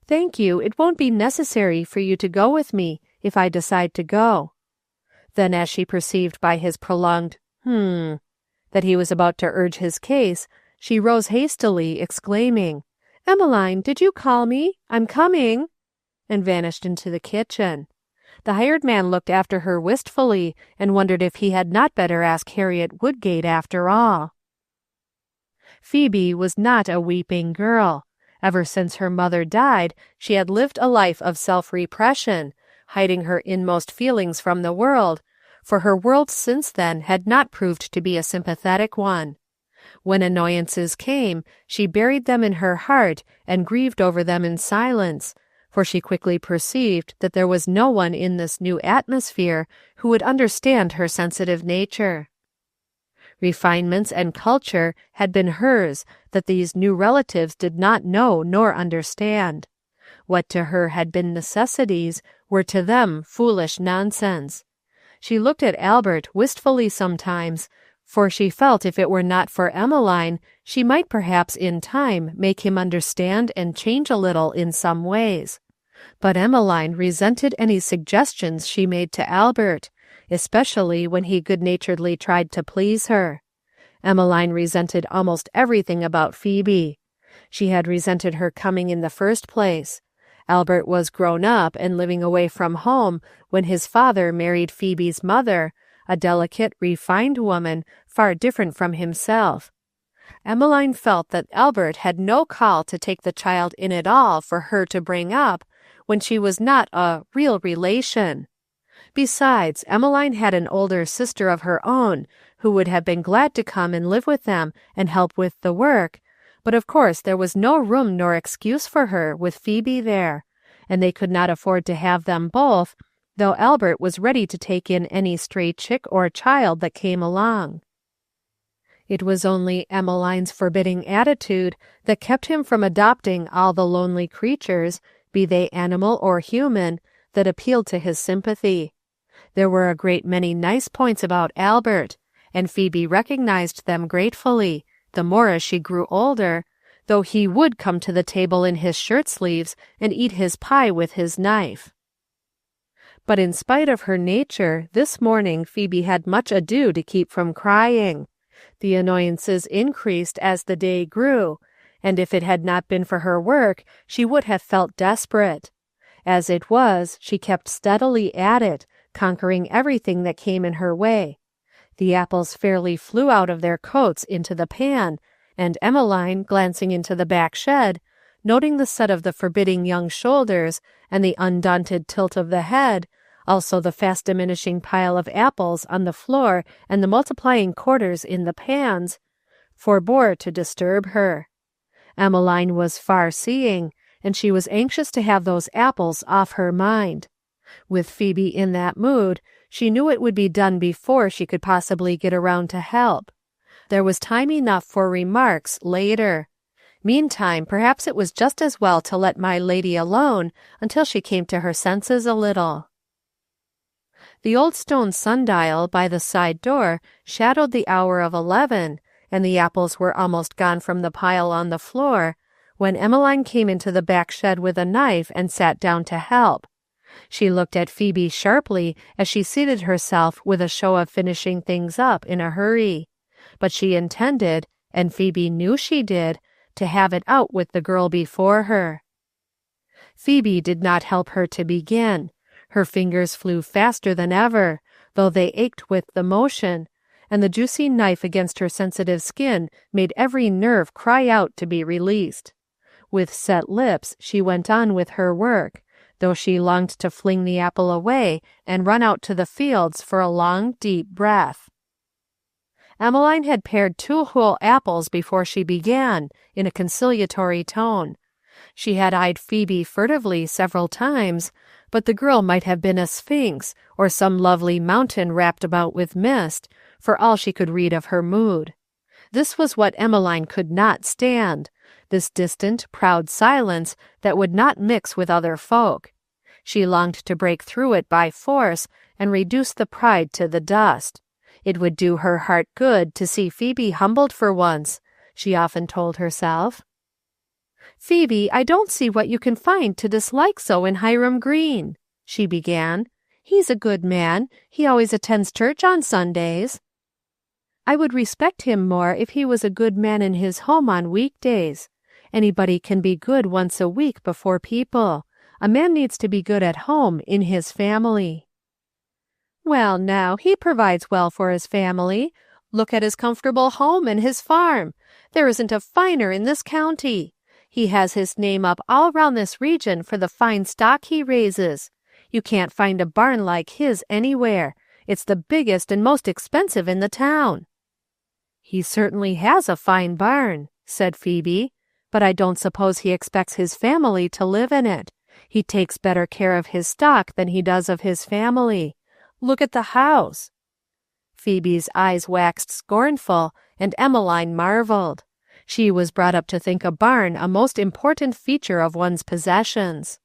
"Thank you, it won't be necessary for you to go with me, if I decide to go." Then, as she perceived by his prolonged that he was about to urge his case, she rose hastily, exclaiming, "Emmeline, did you call me? I'm coming," and vanished into the kitchen. The hired man looked after her wistfully, and wondered if he had not better ask Harriet Woodgate after all. Phoebe was not a weeping girl. Ever since her mother died, she had lived a life of self-repression, hiding her inmost feelings from the world, for her world since then had not proved to be a sympathetic one. When annoyances came, she buried them in her heart and grieved over them in silence, for she quickly perceived that there was no one in this new atmosphere who would understand her sensitive nature. Refinements and culture had been hers that these new relatives did not know nor understand. What to her had been necessities were to them foolish nonsense. She looked at Albert wistfully sometimes, for she felt if it were not for Emmeline, she might perhaps in time make him understand and change a little in some ways. But Emmeline resented any suggestions she made to Albert, especially when he good-naturedly tried to please her. Emmeline resented almost everything about Phoebe. She had resented her coming in the first place. Albert was grown up and living away from home when his father married Phoebe's mother, a delicate, refined woman, far different from himself. Emmeline felt that Albert had no call to take the child in at all for her to bring up, when she was not a real relation. Besides, Emmeline had an older sister of her own, who would have been glad to come and live with them and help with the work, but of course there was no room nor excuse for her with Phoebe there, and they could not afford to have them both, though Albert was ready to take in any stray chick or child that came along. It was only Emmeline's forbidding attitude that kept him from adopting all the lonely creatures, be they animal or human, that appealed to his sympathy. There were a great many nice points about Albert, and Phoebe recognized them gratefully, the more as she grew older, though he would come to the table in his shirt-sleeves and eat his pie with his knife. But in spite of her nature, this morning Phoebe had much ado to keep from crying. The annoyances increased as the day grew, and if it had not been for her work, she would have felt desperate. As it was, she kept steadily at it, conquering everything that came in her way. The apples fairly flew out of their coats into the pan, and Emmeline, glancing into the back shed, noting the set of the forbidding young shoulders and the undaunted tilt of the head, also the fast diminishing pile of apples on the floor and the multiplying quarters in the pans, forbore to disturb her. Emmeline was far-seeing, and she was anxious to have those apples off her mind. With Phoebe in that mood, she knew it would be done before she could possibly get around to help. There was time enough for remarks later. Meantime, perhaps it was just as well to let my lady alone until she came to her senses a little. The old stone sundial by the side door shadowed the hour of 11, and the apples were almost gone from the pile on the floor, when Emmeline came into the back shed with a knife and sat down to help. She looked at Phoebe sharply as she seated herself with a show of finishing things up in a hurry, but she intended, and Phoebe knew she did, to have it out with the girl before her. Phoebe did not help her to begin. Her fingers flew faster than ever, though they ached with the motion, and the juicy knife against her sensitive skin made every nerve cry out to be released. With set lips she went on with her work, though she longed to fling the apple away and run out to the fields for a long, deep breath. Emmeline had pared 2 whole apples before she began, in a conciliatory tone. She had eyed Phoebe furtively several times, but the girl might have been a sphinx, or some lovely mountain wrapped about with mist, for all she could read of her mood. This was what Emmeline could not stand, this distant, proud silence that would not mix with other folk. She longed to break through it by force and reduce the pride to the dust. It would do her heart good to see Phoebe humbled for once, she often told herself. "Phoebe, I don't see what you can find to dislike so in Hiram Green," she began. "He's a good man. He always attends church on Sundays." "I would respect him more if he was a good man in his home on weekdays. Anybody can be good once a week before people. A man needs to be good at home in his family." "Well, now, he provides well for his family. Look at his comfortable home and his farm. There isn't a finer in this county. He has his name up all round this region for the fine stock he raises. You can't find a barn like his anywhere. It's the biggest and most expensive in the town." "He certainly has a fine barn," said Phoebe, "but I don't suppose he expects his family to live in it. He takes better care of his stock than he does of his family. Look at the house." Phoebe's eyes waxed scornful, and Emmeline marveled. She was brought up to think a barn a most important feature of one's possessions.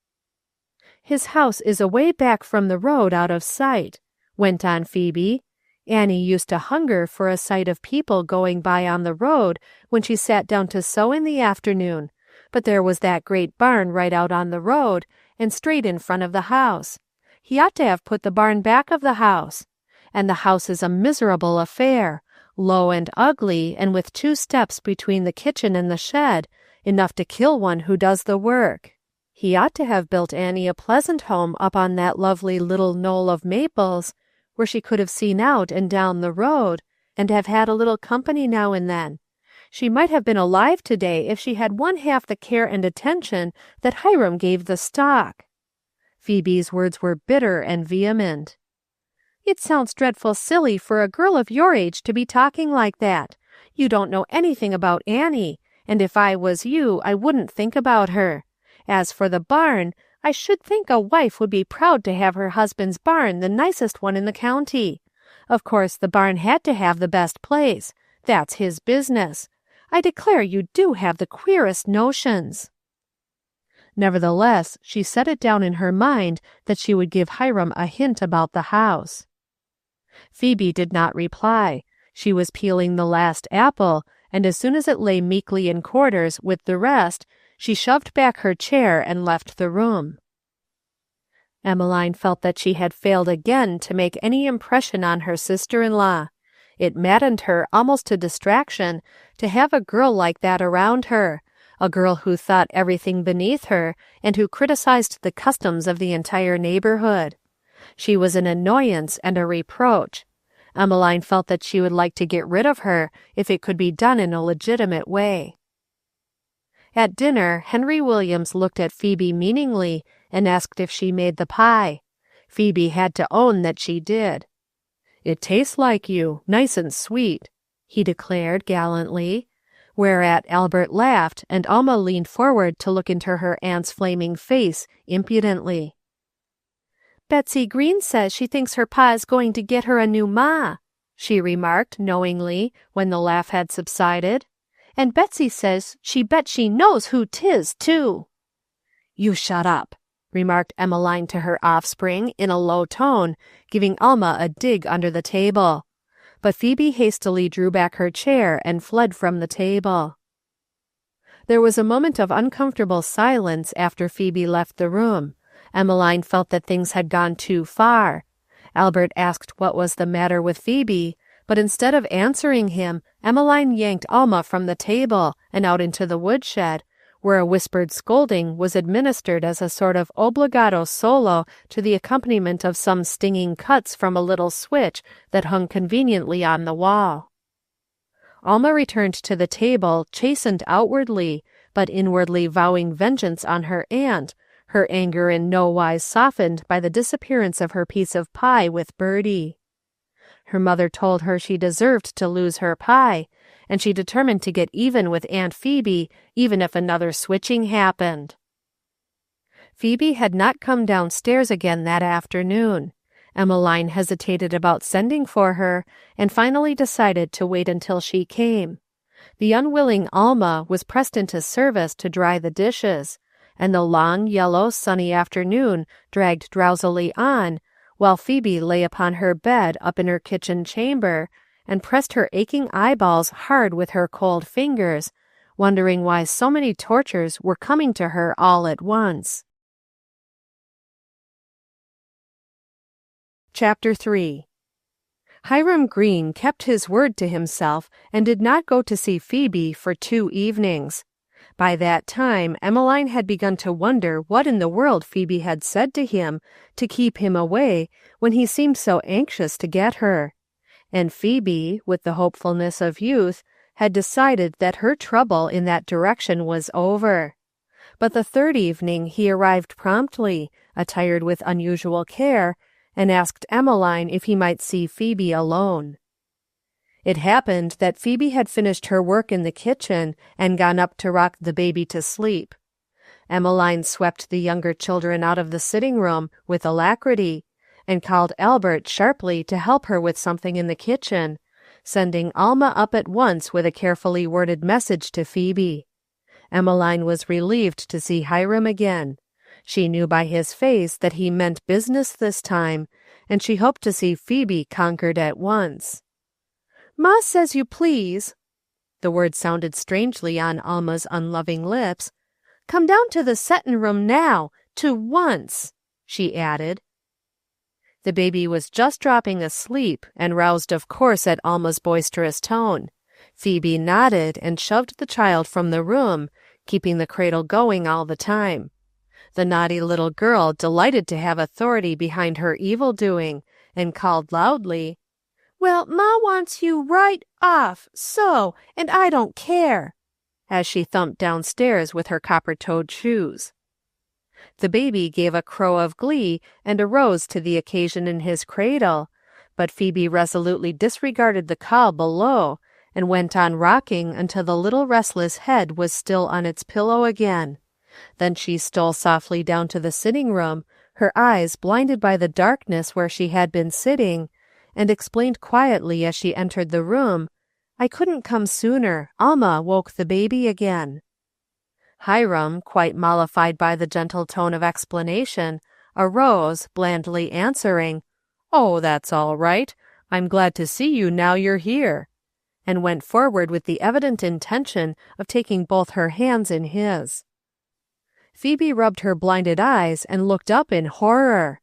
"His house is away back from the road out of sight," went on Phoebe. "Annie used to hunger for a sight of people going by on the road when she sat down to sew in the afternoon, but there was that great barn right out on the road and straight in front of the house. He ought to have put the barn back of the house. And the house is a miserable affair, low and ugly, and with 2 steps between the kitchen and the shed, enough to kill one who does the work. He ought to have built Annie a pleasant home up on that lovely little knoll of maples, where she could have seen out and down the road, and have had a little company now and then. She might have been alive today if she had one half the care and attention that Hiram gave the stock." Phoebe's words were bitter and vehement. "It sounds dreadful silly for a girl of your age to be talking like that. You don't know anything about Annie, and if I was you, I wouldn't think about her. As for the barn, I should think a wife would be proud to have her husband's barn the nicest one in the county. Of course, the barn had to have the best place. That's his business. I declare you do have the queerest notions." Nevertheless, she set it down in her mind that she would give Hiram a hint about the house. Phoebe did not reply. She was peeling the last apple, and as soon as it lay meekly in quarters with the rest, she shoved back her chair and left the room. Emmeline felt that she had failed again to make any impression on her sister-in-law. It maddened her almost to distraction to have a girl like that around her, a girl who thought everything beneath her and who criticized the customs of the entire neighborhood. She was an annoyance and a reproach. Emmeline felt that she would like to get rid of her if it could be done in a legitimate way. At dinner, Henry Williams looked at Phoebe meaningly and asked if she made the pie. Phoebe had to own that she did. "It tastes like you, nice and sweet," he declared gallantly, whereat Albert laughed and Alma leaned forward to look into her aunt's flaming face impudently. "Betsy Green says she thinks her pa is going to get her a new ma," she remarked knowingly when the laugh had subsided. "And Betsy says she bet she knows who 'tis, too." "You shut up," remarked Emmeline to her offspring in a low tone, giving Alma a dig under the table. But Phoebe hastily drew back her chair and fled from the table. There was a moment of uncomfortable silence after Phoebe left the room. Emmeline felt that things had gone too far. Albert asked what was the matter with Phoebe, but instead of answering him, Emmeline yanked Alma from the table and out into the woodshed, where a whispered scolding was administered as a sort of obligato solo to the accompaniment of some stinging cuts from a little switch that hung conveniently on the wall. Alma returned to the table, chastened outwardly, but inwardly vowing vengeance on her aunt, her anger in no wise softened by the disappearance of her piece of pie with Bertie. Her mother told her she deserved to lose her pie, and she determined to get even with Aunt Phoebe, even if another switching happened. Phoebe had not come downstairs again that afternoon. Emmeline hesitated about sending for her, and finally decided to wait until she came. The unwilling Alma was pressed into service to dry the dishes, and the long, yellow, sunny afternoon dragged drowsily on, while Phoebe lay upon her bed up in her kitchen chamber, and pressed her aching eyeballs hard with her cold fingers, wondering why so many tortures were coming to her all at once. Chapter 3. Hiram Green kept his word to himself and did not go to see Phoebe for 2 evenings. By that time, Emmeline had begun to wonder what in the world Phoebe had said to him to keep him away when he seemed so anxious to get her. And Phoebe, with the hopefulness of youth, had decided that her trouble in that direction was over. But the 3rd evening he arrived promptly, attired with unusual care, and asked Emmeline if he might see Phoebe alone. It happened that Phoebe had finished her work in the kitchen and gone up to rock the baby to sleep. Emmeline swept the younger children out of the sitting room with alacrity, and called Albert sharply to help her with something in the kitchen, sending Alma up at once with a carefully worded message to Phoebe. Emmeline was relieved to see Hiram again. She knew by his face that he meant business this time, and she hoped to see Phoebe conquered at once. "Ma says you please." The word sounded strangely on Alma's unloving lips. "Come down to the settin' room now, to once," she added. The baby was just dropping asleep, and roused of course at Alma's boisterous tone. Phoebe nodded and shoved the child from the room, keeping the cradle going all the time. The naughty little girl delighted to have authority behind her evil-doing, and called loudly, "Well, Ma wants you right off, so, and I don't care," as she thumped downstairs with her copper-toed shoes. The baby gave a crow of glee and arose to the occasion in his cradle, but Phoebe resolutely disregarded the call below, and went on rocking until the little restless head was still on its pillow again. Then she stole softly down to the sitting room, her eyes blinded by the darkness where she had been sitting, and explained quietly as she entered the room, "I couldn't come sooner. Alma woke the baby again." Hiram, quite mollified by the gentle tone of explanation, arose, blandly answering, "Oh, that's all right. I'm glad to see you now you're here," and went forward with the evident intention of taking both her hands in his. Phoebe rubbed her blinded eyes and looked up in horror,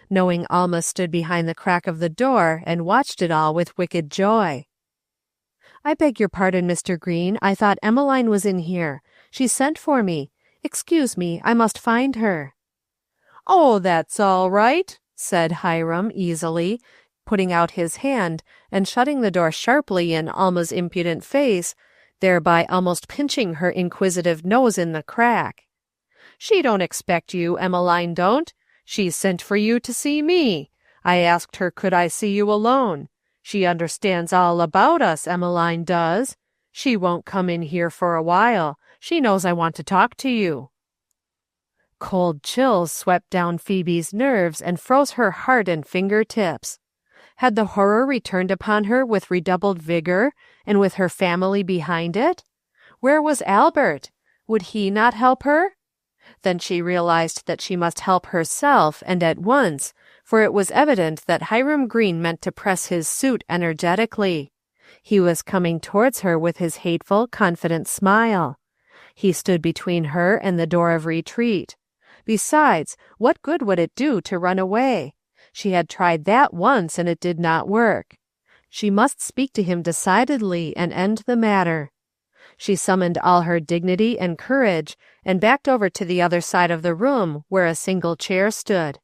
knowing Alma stood behind the crack of the door and watched it all with wicked joy. "I beg your pardon, Mr. Green. I thought Emmeline was in here. She sent for me. Excuse me, I must find her." "Oh, that's all right," said Hiram easily, putting out his hand and shutting the door sharply in Alma's impudent face, thereby almost pinching her inquisitive nose in the crack. "She don't expect you, Emmeline don't. She sent for you to see me. I asked her could I see you alone. She understands all about us, Emmeline does. She won't come in here for a while. She knows I want to talk to you." Cold chills swept down Phoebe's nerves and froze her heart and fingertips. Had the horror returned upon her with redoubled vigor, and with her family behind it? Where was Albert? Would he not help her? Then she realized that she must help herself, and at once, for it was evident that Hiram Green meant to press his suit energetically. He was coming towards her with his hateful, confident smile. He stood between her and the door of retreat. Besides, what good would it do to run away? She had tried that once, and it did not work. She must speak to him decidedly and end the matter. She summoned all her dignity and courage, and backed over to the other side of the room, where a single chair stood.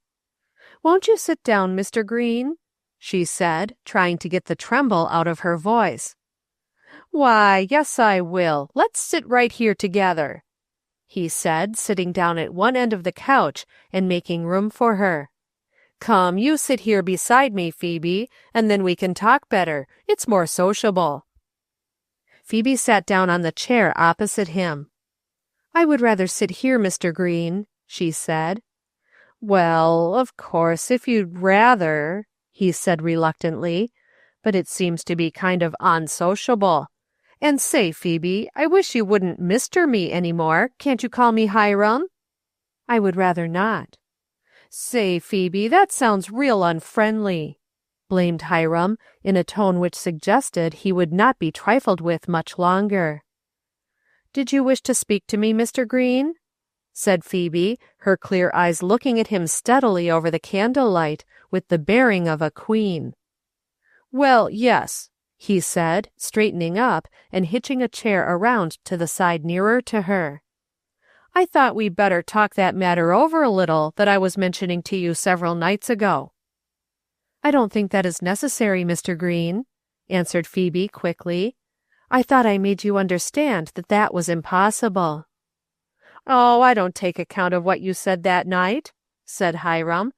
"Won't you sit down, Mr. Green?" she said, trying to get the tremble out of her voice. "Why, yes, I will. Let's sit right here together," he said, sitting down at one end of the couch and making room for her. "Come, you sit here beside me, Phoebe, and then we can talk better. It's more sociable." Phoebe sat down on the chair opposite him. "I would rather sit here, Mr. Green," she said. "Well, of course, if you'd rather," he said reluctantly, "but it seems to be kind of unsociable. And say, Phoebe, I wish you wouldn't Mr. me any more. Can't you call me Hiram?" "I would rather not." "Say, Phoebe, that sounds real unfriendly," blamed Hiram, in a tone which suggested he would not be trifled with much longer. "Did you wish to speak to me, Mr. Green?" said Phoebe, her clear eyes looking at him steadily over the candlelight, with the bearing of a queen. "Well, yes," he said, straightening up and hitching a chair around to the side nearer to her. "I thought we'd better talk that matter over a little that I was mentioning to you several nights ago." "I don't think that is necessary, Mr. Green," answered Phoebe quickly. "I thought I made you understand that that was impossible." "Oh, I don't take account of what you said that night," said Hiram.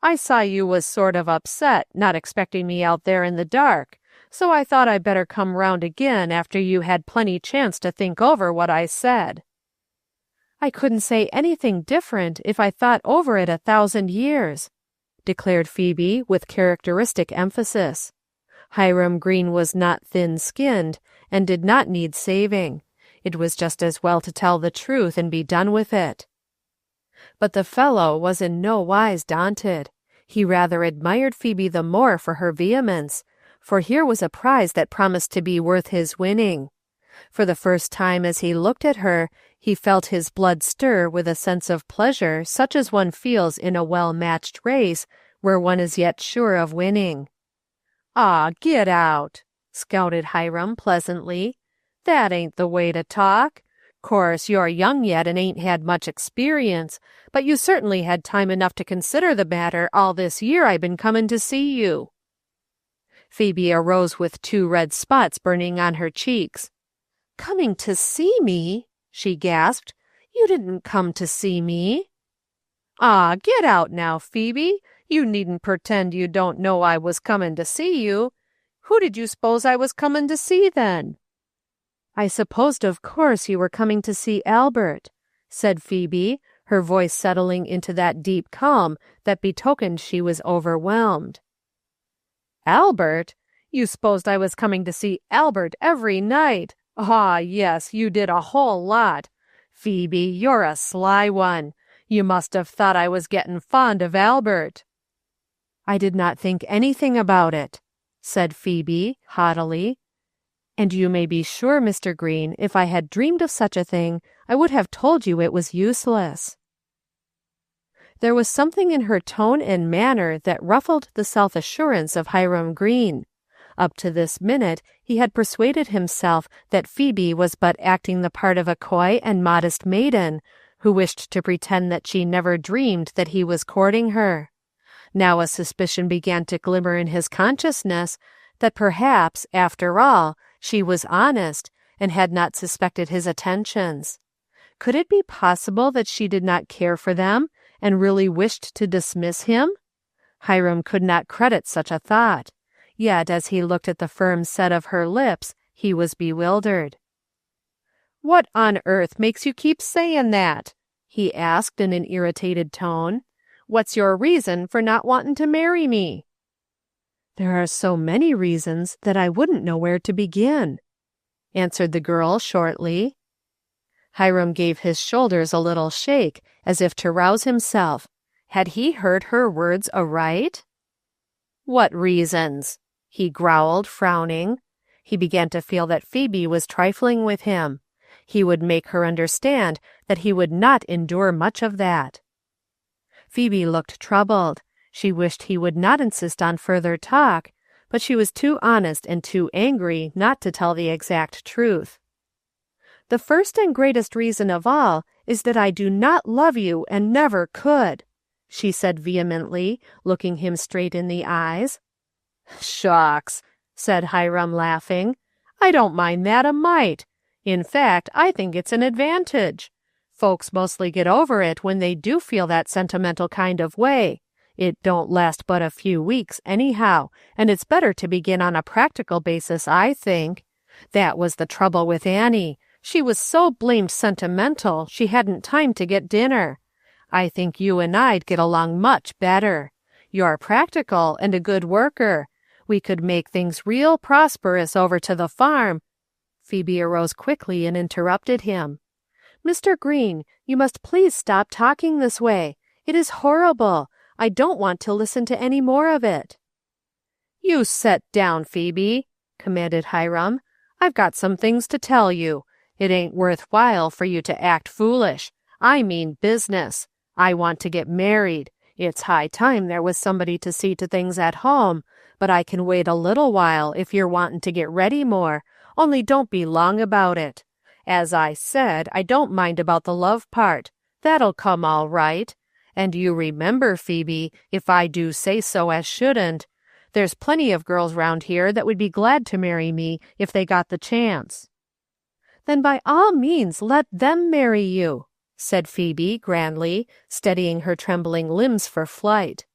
"I saw you was sort of upset, not expecting me out there in the dark, so I thought I'd better come round again after you had plenty chance to think over what I said." I couldn't say anything different if I thought over it 1,000 years, declared Phoebe with characteristic emphasis. Hiram Green was not thin-skinned and did not need saving. It was just as well to tell the truth and be done with it. But the fellow was in no wise daunted. He rather admired Phoebe the more for her vehemence, for here was a prize that promised to be worth his winning. For the first time as he looked at her, he felt his blood stir with a sense of pleasure such as one feels in a well-matched race where one is yet sure of winning. "Aw, get out," scouted Hiram pleasantly. "That ain't the way to talk. Course, you're young yet and ain't had much experience, but you certainly had time enough to consider the matter all this year I been comin' to see you." Phoebe arose with 2 red spots burning on her cheeks. "Coming to see me?" she gasped. "You didn't come to see me." "Aw, get out now, Phoebe. You needn't pretend you don't know I was comin' to see you. Who did you s'pose I was comin' to see then?" "I supposed of course you were coming to see Albert," said Phoebe, her voice settling into that deep calm that betokened she was overwhelmed. "Albert? You s'posed I was coming to see Albert every night. Ah, yes, you did a whole lot. Phoebe, you're a sly one. You must have thought I was getting fond of Albert." "I did not think anything about it," said Phoebe haughtily. "And you may be sure, Mr. Green, if I had dreamed of such a thing, I would have told you it was useless." There was something in her tone and manner that ruffled the self-assurance of Hiram Green. Up to this minute he had persuaded himself that Phoebe was but acting the part of a coy and modest maiden, who wished to pretend that she never dreamed that he was courting her. Now a suspicion began to glimmer in his consciousness that perhaps, after all, she was honest, and had not suspected his attentions. Could it be possible that she did not care for them, and really wished to dismiss him? Hiram could not credit such a thought. Yet, as he looked at the firm set of her lips, he was bewildered. "What on earth makes you keep saying that?" he asked in an irritated tone. "What's your reason for not wanting to marry me?" "There are so many reasons that I wouldn't know where to begin," answered the girl shortly. Hiram gave his shoulders a little shake, as if to rouse himself. Had he heard her words aright? "What reasons?" he growled, frowning. He began to feel that Phoebe was trifling with him. He would make her understand that he would not endure much of that. Phoebe looked troubled. She wished he would not insist on further talk, but she was too honest and too angry not to tell the exact truth. "The first and greatest reason of all is that I do not love you and never could," she said vehemently, looking him straight in the eyes. "Shucks," said Hiram, laughing. "I don't mind that a mite. In fact, I think it's an advantage. Folks mostly get over it when they do feel that sentimental kind of way. It don't last but a few weeks anyhow, and it's better to begin on a practical basis, I think. That was the trouble with Annie. She was so blamed sentimental she hadn't time to get dinner. I think you and I'd get along much better. You're practical and a good worker. We could make things real prosperous over to the farm." Phoebe arose quickly and interrupted him. "Mr. Green, you must please stop talking this way. It is horrible. I don't want to listen to any more of it." "You set down, Phoebe," commanded Hiram. "I've got some things to tell you. It ain't worthwhile for you to act foolish. I mean business. I want to get married. It's high time there was somebody to see to things at home, but I can wait a little while if you're wanting to get ready more, only don't be long about it. As I said, I don't mind about the love part. That'll come all right. And you remember, Phoebe, if I do say so as shouldn't, there's plenty of girls round here that would be glad to marry me if they got the chance." "Then by all means let them marry you," said Phoebe grandly, steadying her trembling limbs for flight.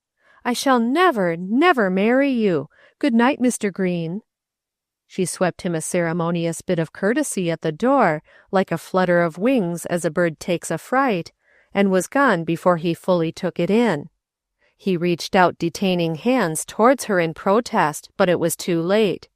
"I shall never, never marry you. Good night, Mr. Green." She swept him a ceremonious bit of courtesy at the door, like a flutter of wings as a bird takes a fright, and was gone before he fully took it in. He reached out detaining hands towards her in protest, but it was too late.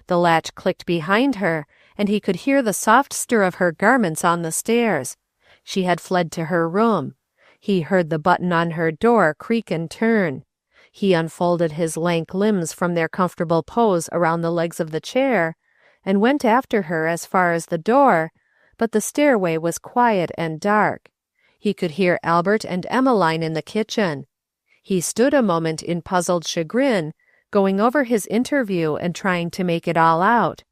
The latch clicked behind her, and he could hear the soft stir of her garments on the stairs. She had fled to her room. He heard the button on her door creak and turn. He unfolded his lank limbs from their comfortable pose around the legs of the chair, and went after her as far as the door, but the stairway was quiet and dark. He could hear Albert and Emmeline in the kitchen. He stood a moment in puzzled chagrin, going over his interview and trying to make it all out.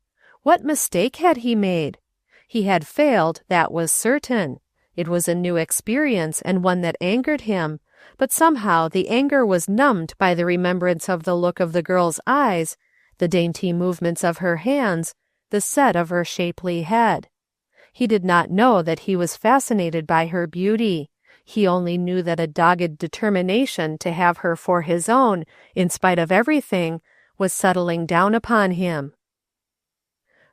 What mistake had he made? He had failed, that was certain. It was a new experience and one that angered him, but somehow the anger was numbed by the remembrance of the look of the girl's eyes, the dainty movements of her hands, the set of her shapely head. He did not know that he was fascinated by her beauty. He only knew that a dogged determination to have her for his own, in spite of everything, was settling down upon him.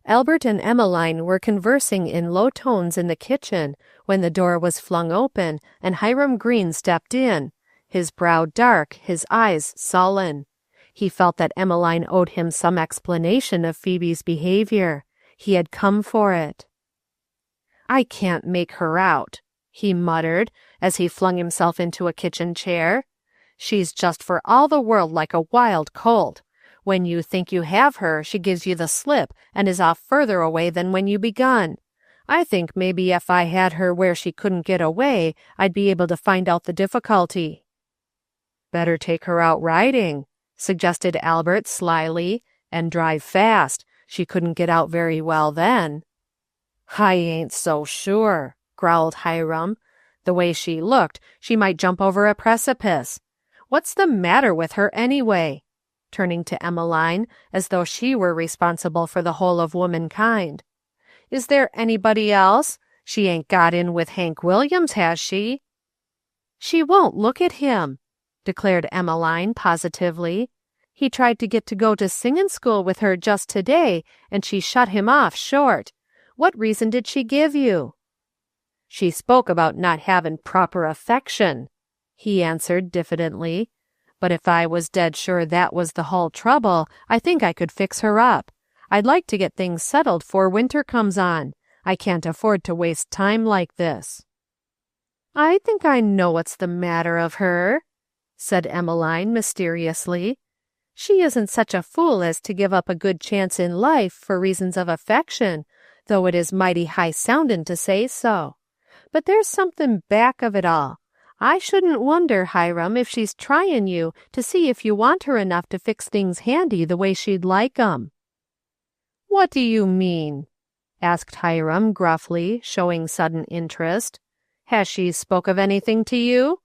Albert and Emmeline were conversing in low tones in the kitchen when the door was flung open and Hiram Green stepped in, his brow dark, his eyes sullen. He felt that Emmeline owed him some explanation of Phoebe's behavior. He had come for it. "I can't make her out," he muttered, as he flung himself into a kitchen chair. "She's just for all the world like a wild colt. When you think you have her, she gives you the slip and is off further away than when you begun. I think maybe if I had her where she couldn't get away, I'd be able to find out the difficulty." "Better take her out riding," suggested Albert slyly, "and drive fast. She couldn't get out very well then." "I ain't so sure," growled Hiram. "The way she looked, she might jump over a precipice. What's the matter with her anyway?" turning to Emmeline, as though she were responsible for the whole of womankind. "Is there anybody else? She ain't got in with Hank Williams, has she?" "She won't look at him," declared Emmeline positively. "He tried to get to go to singing school with her just today, and she shut him off short. What reason did she give you?" "She spoke about not having proper affection," he answered diffidently. "But if I was dead sure that was the whole trouble, I think I could fix her up. I'd like to get things settled 'fore winter comes on. I can't afford to waste time like this." "I think I know what's the matter of her," said Emmeline mysteriously. "She isn't such a fool as to give up a good chance in life for reasons of affection, though it is mighty high-soundin' to say so. But there's something back of it all. I shouldn't wonder, Hiram, if she's tryin' you to see if you want her enough to fix things handy the way she'd like 'em." "What do you mean?" asked Hiram gruffly, showing sudden interest. "Has she spoke of anything to you?"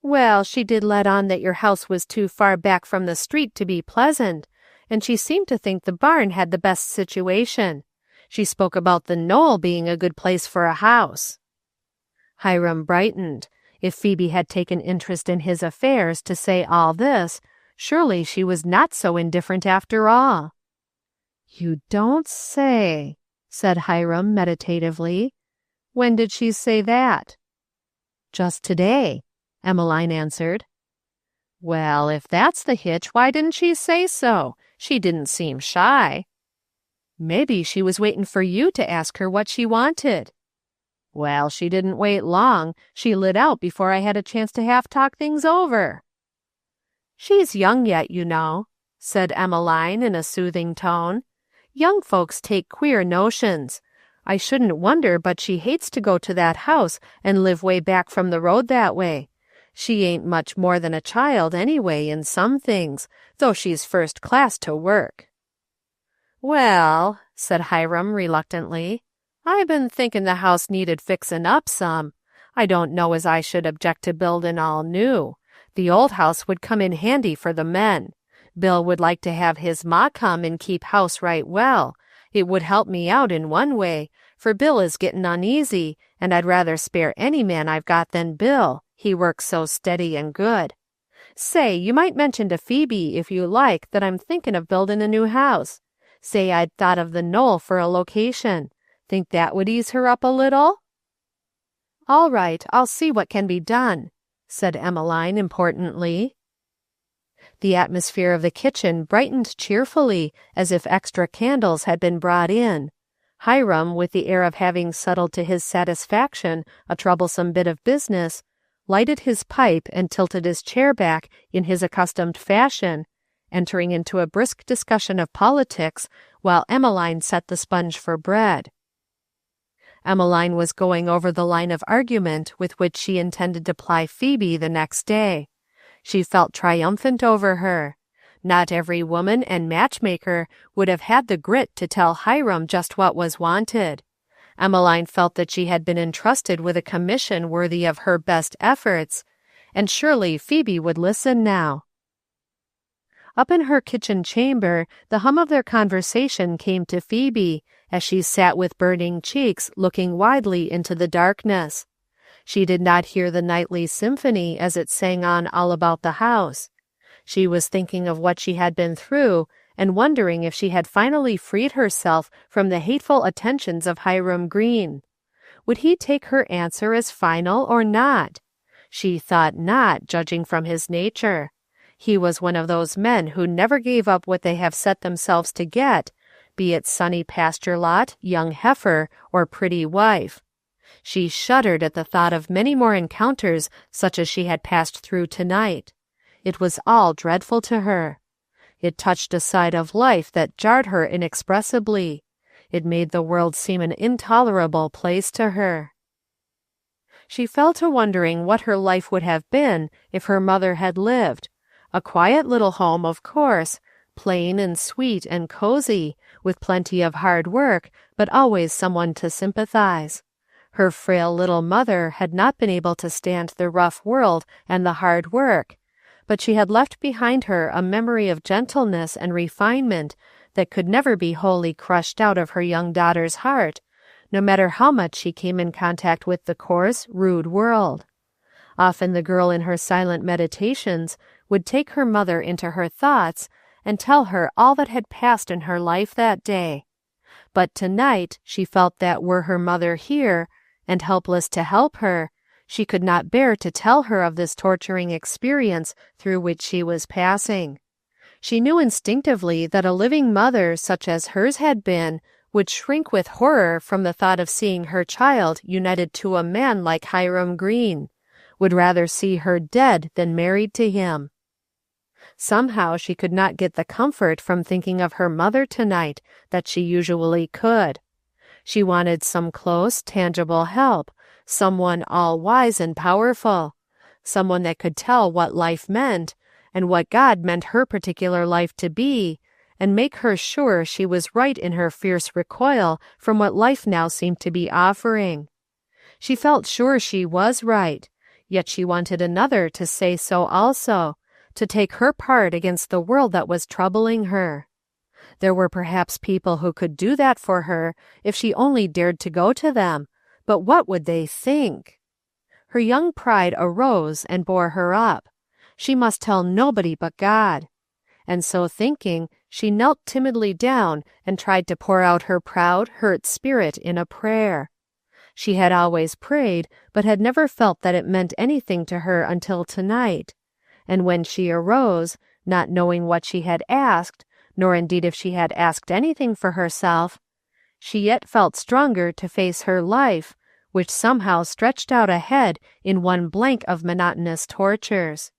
"Well, she did let on that your house was too far back from the street to be pleasant, and she seemed to think the barn had the best situation. She spoke about the knoll being a good place for a house." Hiram brightened. If Phoebe had taken interest in his affairs to say all this, surely she was not so indifferent after all. "You don't say," said Hiram meditatively. "When did she say that?" "Just today," Emmeline answered. "Well, if that's the hitch, why didn't she say so? She didn't seem shy." "Maybe she was waiting for you to ask her what she wanted." "Well, she didn't wait long. She lit out before I had a chance to half-talk things over." "She's young yet, you know," said Emmeline in a soothing tone. "Young folks take queer notions. I shouldn't wonder but she hates to go to that house and live way back from the road that way. She ain't much more than a child anyway in some things, though she's first class to work." "Well," said Hiram reluctantly, "I been thinking the house needed fixin' up some. I don't know as I should object to buildin' all new. The old house would come in handy for the men. Bill would like to have his ma come and keep house right well. It would help me out in one way, for Bill is gettin' uneasy, and I'd rather spare any man I've got than Bill. He works so steady and good. Say, you might mention to Phoebe, if you like, that I'm thinkin' of buildin' a new house. Say I'd thought of the knoll for a location. Think that would ease her up a little?" "All right, I'll see what can be done," said Emmeline importantly. The atmosphere of the kitchen brightened cheerfully, as if extra candles had been brought in. Hiram, with the air of having settled to his satisfaction a troublesome bit of business, lighted his pipe and tilted his chair back in his accustomed fashion, entering into a brisk discussion of politics while Emmeline set the sponge for bread. Emmeline was going over the line of argument with which she intended to ply Phoebe the next day. She felt triumphant over her. Not every woman and matchmaker would have had the grit to tell Hiram just what was wanted. Emmeline felt that she had been entrusted with a commission worthy of her best efforts, and surely Phoebe would listen now. Up in her kitchen chamber, the hum of their conversation came to Phoebe, as she sat with burning cheeks looking widely into the darkness. She did not hear the nightly symphony as it sang on all about the house. She was thinking of what she had been through, and wondering if she had finally freed herself from the hateful attentions of Hiram Green. Would he take her answer as final or not? She thought not, judging from his nature. He was one of those men who never gave up what they have set themselves to get, be it sunny pasture lot, young heifer, or pretty wife. She shuddered at the thought of many more encounters such as she had passed through tonight. It was all dreadful to her. It touched a side of life that jarred her inexpressibly. It made the world seem an intolerable place to her. She fell to wondering what her life would have been if her mother had lived. A quiet little home, of course, plain and sweet and cozy, with plenty of hard work, but always someone to sympathize. Her frail little mother had not been able to stand the rough world and the hard work, but she had left behind her a memory of gentleness and refinement that could never be wholly crushed out of her young daughter's heart, no matter how much she came in contact with the coarse, rude world. Often the girl in her silent meditations would take her mother into her thoughts and tell her all that had passed in her life that day. But tonight she felt that were her mother here, and helpless to help her, she could not bear to tell her of this torturing experience through which she was passing. She knew instinctively that a living mother such as hers had been would shrink with horror from the thought of seeing her child united to a man like Hiram Green, would rather see her dead than married to him. Somehow she could not get the comfort from thinking of her mother tonight that she usually could. She wanted some close, tangible help, someone all-wise and powerful, someone that could tell what life meant, and what God meant her particular life to be, and make her sure she was right in her fierce recoil from what life now seemed to be offering. She felt sure she was right, yet she wanted another to say so also, to take her part against the world that was troubling her. There were perhaps people who could do that for her if she only dared to go to them, but what would they think? Her young pride arose and bore her up. She must tell nobody but God. And so thinking, she knelt timidly down and tried to pour out her proud, hurt spirit in a prayer. She had always prayed, but had never felt that it meant anything to her until tonight. And when she arose, not knowing what she had asked, nor indeed if she had asked anything for herself, she yet felt stronger to face her life, which somehow stretched out ahead in one blank of monotonous tortures.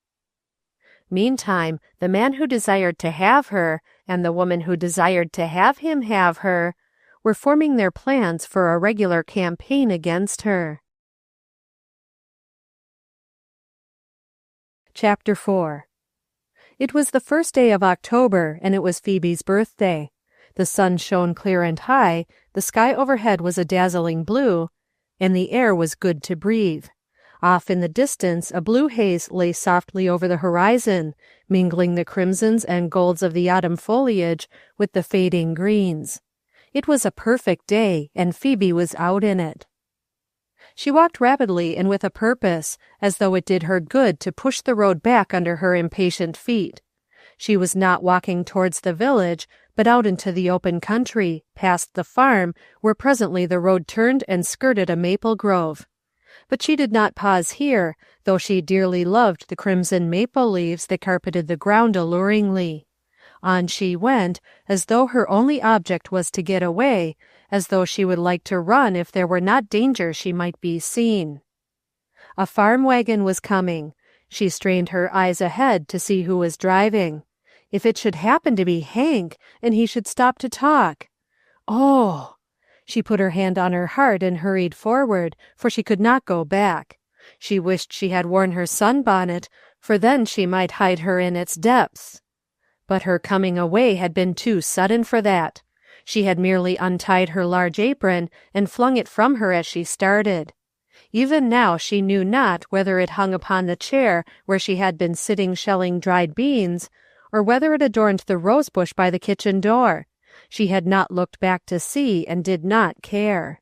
Meantime, the man who desired to have her, and the woman who desired to have him have her, were forming their plans for a regular campaign against her. Chapter 4. It was the first day of October, and it was Phoebe's birthday. The sun shone clear and high, the sky overhead was a dazzling blue, and the air was good to breathe. Off in the distance a blue haze lay softly over the horizon, mingling the crimsons and golds of the autumn foliage with the fading greens. It was a perfect day, and Phoebe was out in it. She walked rapidly and with a purpose, as though it did her good to push the road back under her impatient feet. She was not walking towards the village, but out into the open country, past the farm, where presently the road turned and skirted a maple grove. But she did not pause here, though she dearly loved the crimson maple leaves that carpeted the ground alluringly. On she went, as though her only object was to get away, as though she would like to run if there were not danger she might be seen. A farm wagon was coming. She strained her eyes ahead to see who was driving. If it should happen to be Hank, and he should stop to talk. Oh! She put her hand on her heart and hurried forward, for she could not go back. She wished she had worn her sunbonnet, for then she might hide her in its depths. But her coming away had been too sudden for that. She had merely untied her large apron and flung it from her as she started. Even now she knew not whether it hung upon the chair where she had been sitting shelling dried beans, or whether it adorned the rose bush by the kitchen door. She had not looked back to see, and did not care.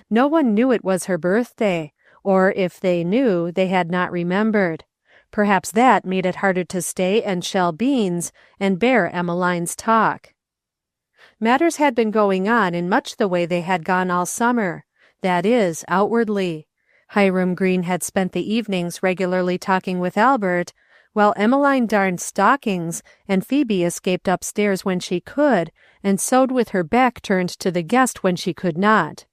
No one knew it was her birthday, or if they knew, they had not remembered. Perhaps that made it harder to stay and shell beans and bear Emmeline's talk. Matters had been going on in much the way they had gone all summer, that is, outwardly. Hiram Green had spent the evenings regularly talking with Albert, while Emmeline darned stockings, and Phoebe escaped upstairs when she could, and sewed with her back turned to the guest when she could not.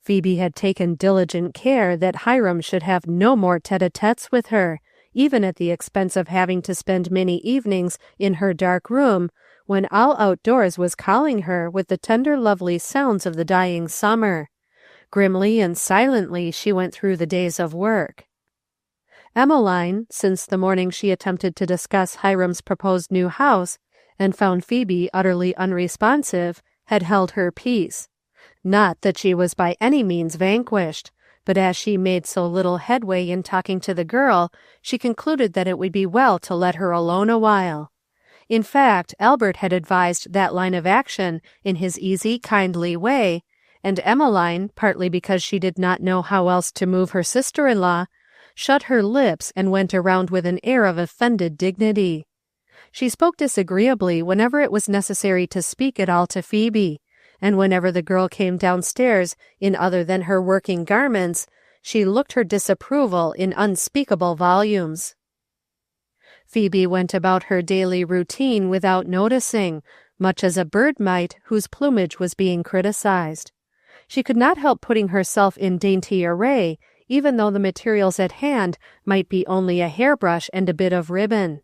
Phoebe had taken diligent care that Hiram should have no more tete-a-tetes with her, even at the expense of having to spend many evenings in her dark room, when all outdoors was calling her with the tender lovely sounds of the dying summer. Grimly and silently she went through the days of work. Emmeline, since the morning she attempted to discuss Hiram's proposed new house, and found Phoebe utterly unresponsive, had held her peace. Not that she was by any means vanquished, but as she made so little headway in talking to the girl, she concluded that it would be well to let her alone a while. In fact, Albert had advised that line of action in his easy, kindly way, and Emmeline, partly because she did not know how else to move her sister-in-law, shut her lips and went around with an air of offended dignity. She spoke disagreeably whenever it was necessary to speak at all to Phoebe, and whenever the girl came downstairs in other than her working garments, she looked her disapproval in unspeakable volumes. Phoebe went about her daily routine without noticing, much as a bird might whose plumage was being criticized. She could not help putting herself in dainty array, even though the materials at hand might be only a hairbrush and a bit of ribbon.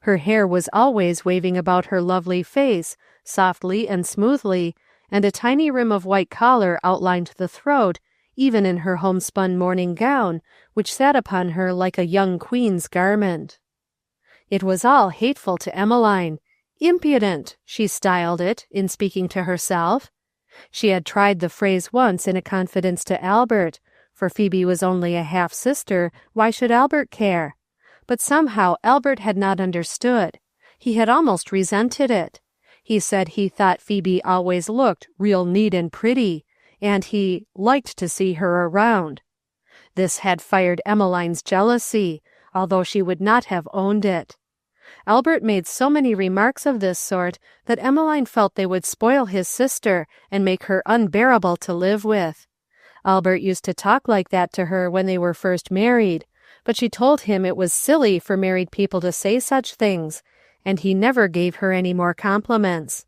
Her hair was always waving about her lovely face, softly and smoothly, and a tiny rim of white collar outlined the throat, even in her homespun morning gown, which sat upon her like a young queen's garment. It was all hateful to Emmeline. Impudent, she styled it, in speaking to herself. She had tried the phrase once in a confidence to Albert. For Phoebe was only a half-sister, why should Albert care? But somehow Albert had not understood. He had almost resented it. He said he thought Phoebe always looked real neat and pretty, and he liked to see her around. This had fired Emmeline's jealousy, although she would not have owned it. Albert made so many remarks of this sort that Emmeline felt they would spoil his sister and make her unbearable to live with. Albert used to talk like that to her when they were first married, but she told him it was silly for married people to say such things, and he never gave her any more compliments.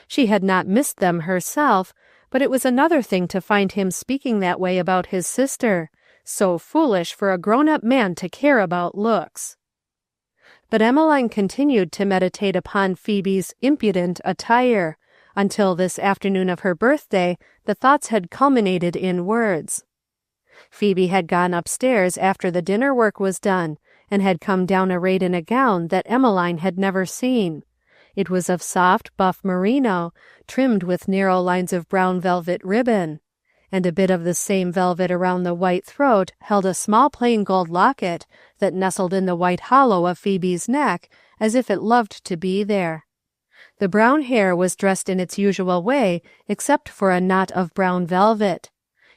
She had not missed them herself, but it was another thing to find him speaking that way about his sister, so foolish for a grown-up man to care about looks. But Emmeline continued to meditate upon Phoebe's impudent attire, until this afternoon of her birthday the thoughts had culminated in words. Phoebe had gone upstairs after the dinner work was done, and had come down arrayed in a gown that Emmeline had never seen. It was of soft buff merino, trimmed with narrow lines of brown velvet ribbon, and a bit of the same velvet around the white throat held a small plain gold locket that nestled in the white hollow of Phoebe's neck as if it loved to be there. The brown hair was dressed in its usual way, except for a knot of brown velvet.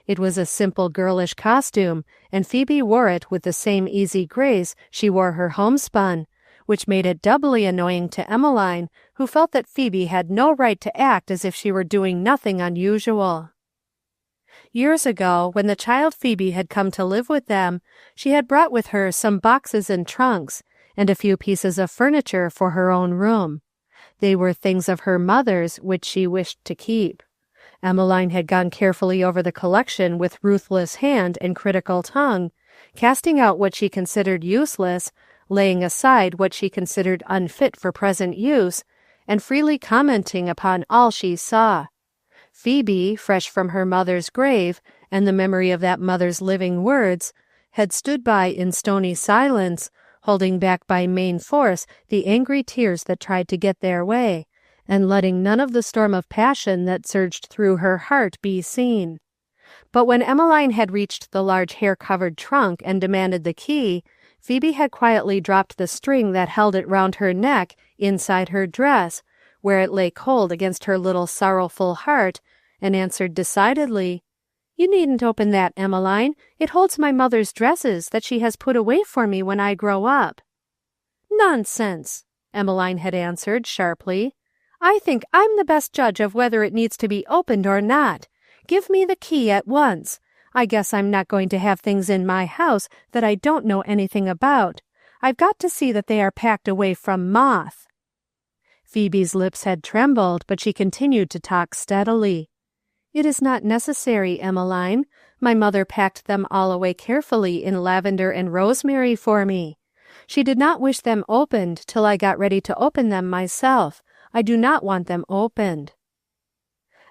It was a simple girlish costume, and Phoebe wore it with the same easy grace she wore her homespun, which made it doubly annoying to Emmeline, who felt that Phoebe had no right to act as if she were doing nothing unusual. Years ago, when the child Phoebe had come to live with them, she had brought with her some boxes and trunks, and a few pieces of furniture for her own room. They were things of her mother's which she wished to keep. Emmeline had gone carefully over the collection with ruthless hand and critical tongue, casting out what she considered useless, laying aside what she considered unfit for present use, and freely commenting upon all she saw. Phoebe, fresh from her mother's grave, and the memory of that mother's living words, had stood by in stony silence, holding back by main force the angry tears that tried to get their way, and letting none of the storm of passion that surged through her heart be seen. But when Emmeline had reached the large hair-covered trunk and demanded the key, Phoebe had quietly dropped the string that held it round her neck inside her dress, where it lay cold against her little sorrowful heart, and answered decidedly, "You needn't open that, Emmeline. It holds my mother's dresses that she has put away for me when I grow up." "Nonsense," Emmeline had answered sharply. "I think I'm the best judge of whether it needs to be opened or not. Give me the key at once. I guess I'm not going to have things in my house that I don't know anything about. I've got to see that they are packed away from moth." Phoebe's lips had trembled, but she continued to talk steadily. "It is not necessary, Emmeline. My mother packed them all away carefully in lavender and rosemary for me. She did not wish them opened till I got ready to open them myself. I do not want them opened."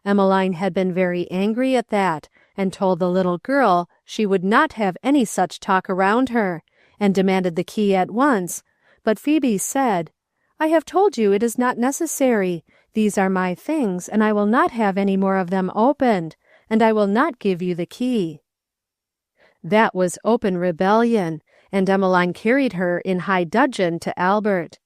Emmeline had been very angry at that, and told the little girl she would not have any such talk around her, and demanded the key at once, but Phoebe said, "I have told you it is not necessary. These are my things, and I will not have any more of them opened, and I will not give you the key." That was open rebellion, and Emmeline carried her in high dudgeon to Albert.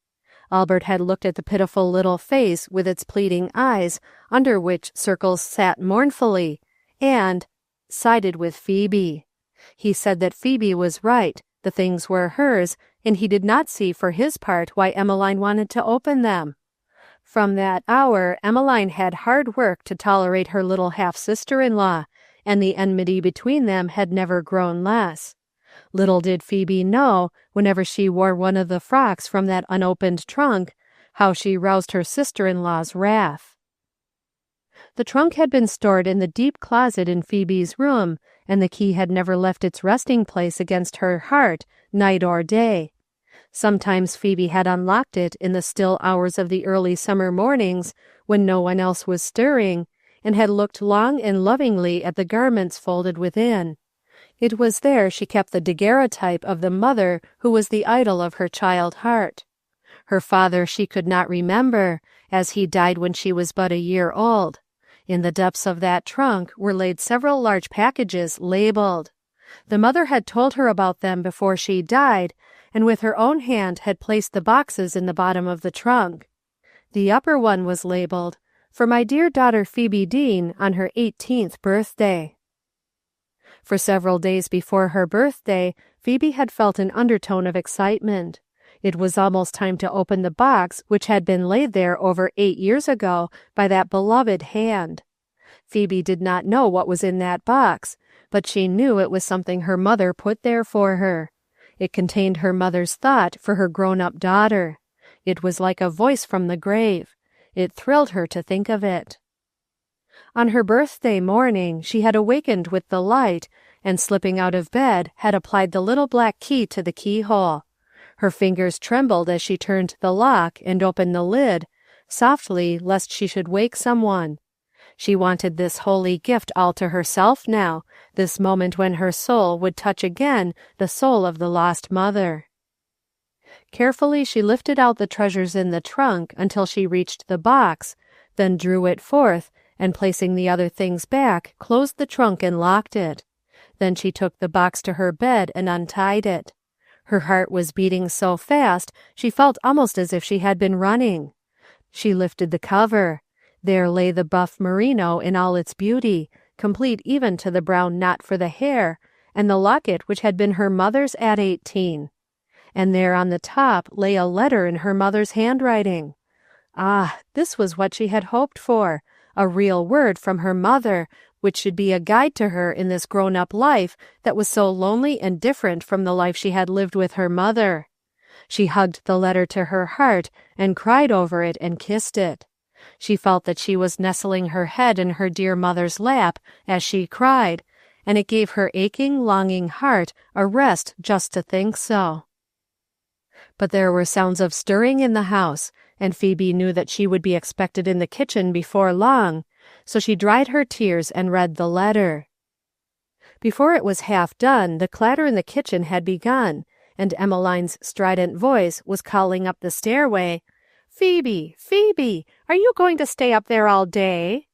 Albert had looked at the pitiful little face with its pleading eyes, under which circles sat mournfully, and sided with Phoebe. He said that Phoebe was right, the things were hers, and he did not see for his part why Emmeline wanted to open them. From that hour Emmeline had hard work to tolerate her little half-sister-in-law, and the enmity between them had never grown less. Little did Phoebe know, whenever she wore one of the frocks from that unopened trunk, how she roused her sister-in-law's wrath. The trunk had been stored in the deep closet in Phoebe's room, and the key had never left its resting place against her heart, night or day. Sometimes Phoebe had unlocked it in the still hours of the early summer mornings, when no one else was stirring, and had looked long and lovingly at the garments folded within. It was there she kept the daguerreotype of the mother who was the idol of her child heart. Her father she could not remember, as he died when she was but a year old. In the depths of that trunk were laid several large packages labeled. The mother had told her about them before she died, and with her own hand had placed the boxes in the bottom of the trunk. The upper one was labeled, "For my dear daughter Phoebe Deane on her 18th birthday." For several days before her birthday, Phoebe had felt an undertone of excitement. It was almost time to open the box which had been laid there over 8 years ago by that beloved hand. Phoebe did not know what was in that box, but she knew it was something her mother put there for her. It contained her mother's thought for her grown-up daughter. It was like a voice from the grave. It thrilled her to think of it. On her birthday morning she had awakened with the light, and slipping out of bed had applied the little black key to the keyhole. Her fingers trembled as she turned the lock and opened the lid, softly lest she should wake someone. She wanted this holy gift all to herself now, this moment when her soul would touch again the soul of the lost mother. Carefully she lifted out the treasures in the trunk until she reached the box, then drew it forth, and placing the other things back, closed the trunk and locked it. Then she took the box to her bed and untied it. Her heart was beating so fast she felt almost as if she had been running. She lifted the cover. There lay the buff merino in all its beauty, complete even to the brown knot for the hair, and the locket which had been her mother's at 18. and there on the top lay a letter in her mother's handwriting. Ah, this was what she had hoped for, a real word from her mother, which should be a guide to her in this grown-up life that was so lonely and different from the life she had lived with her mother. She hugged the letter to her heart and cried over it and kissed it. She felt that she was nestling her head in her dear mother's lap as she cried, and it gave her aching, longing heart a rest just to think so. But there were sounds of stirring in the house, and Phoebe knew that she would be expected in the kitchen before long, so she dried her tears and read the letter. Before it was half done, the clatter in the kitchen had begun, and Emmeline's strident voice was calling up the stairway, "Phoebe, Phoebe, are you going to stay up there all day?"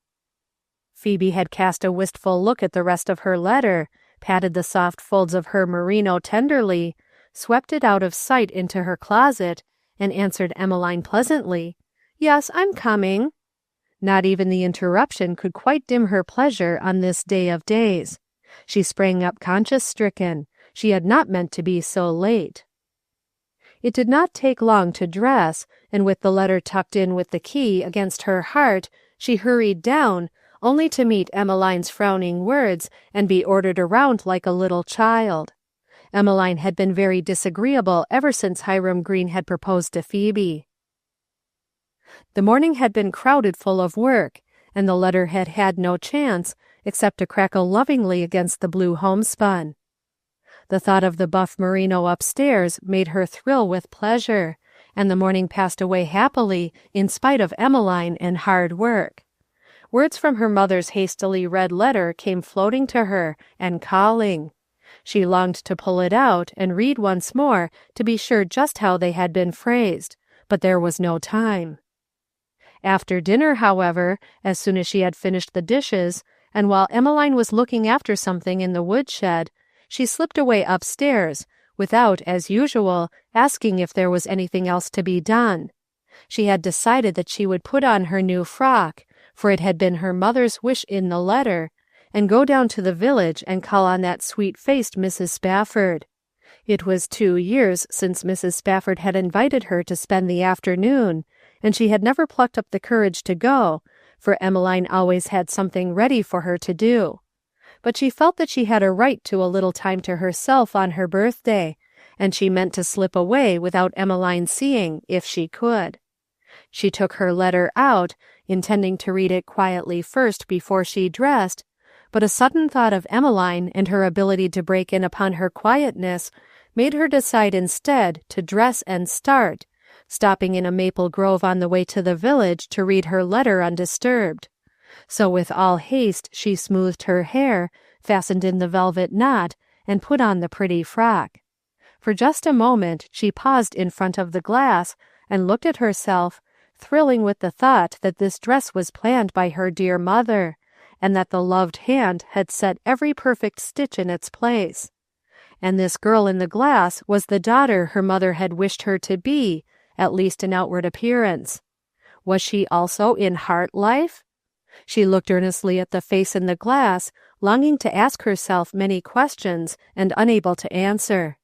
Phoebe had cast a wistful look at the rest of her letter, patted the soft folds of her merino tenderly, swept it out of sight into her closet, and answered Emmeline pleasantly, "Yes, I'm coming." Not even the interruption could quite dim her pleasure on this day of days. She sprang up conscience-stricken. She had not meant to be so late. It did not take long to dress, and with the letter tucked in with the key against her heart, she hurried down, only to meet Emmeline's frowning words and be ordered around like a little child. Emmeline had been very disagreeable ever since Hiram Green had proposed to Phoebe. The morning had been crowded full of work, and the letter had had no chance except to crackle lovingly against the blue homespun. The thought of the buff merino upstairs made her thrill with pleasure, and the morning passed away happily in spite of Emmeline and hard work. Words from her mother's hastily read letter came floating to her, and calling. She longed to pull it out and read once more to be sure just how they had been phrased, but there was no time. After dinner, however, as soon as she had finished the dishes, and while Emmeline was looking after something in the woodshed, she slipped away upstairs, without, as usual, asking if there was anything else to be done. She had decided that she would put on her new frock, for it had been her mother's wish in the letter, and go down to the village and call on that sweet-faced Mrs. Spafford. It was 2 years since Mrs. Spafford had invited her to spend the afternoon, and she had never plucked up the courage to go, for Emmeline always had something ready for her to do. But she felt that she had a right to a little time to herself on her birthday, and she meant to slip away without Emmeline seeing, if she could. She took her letter out, intending to read it quietly first before she dressed, but a sudden thought of Emmeline and her ability to break in upon her quietness made her decide instead to dress and start, stopping in a maple grove on the way to the village to read her letter undisturbed. So with all haste she smoothed her hair, fastened in the velvet knot, and put on the pretty frock. For just a moment she paused in front of the glass and looked at herself, thrilling with the thought that this dress was planned by her dear mother, and that the loved hand had set every perfect stitch in its place. And this girl in the glass was the daughter her mother had wished her to be, at least in outward appearance. Was she also in heart life? She looked earnestly at the face in the glass, longing to ask herself many questions and unable to answer.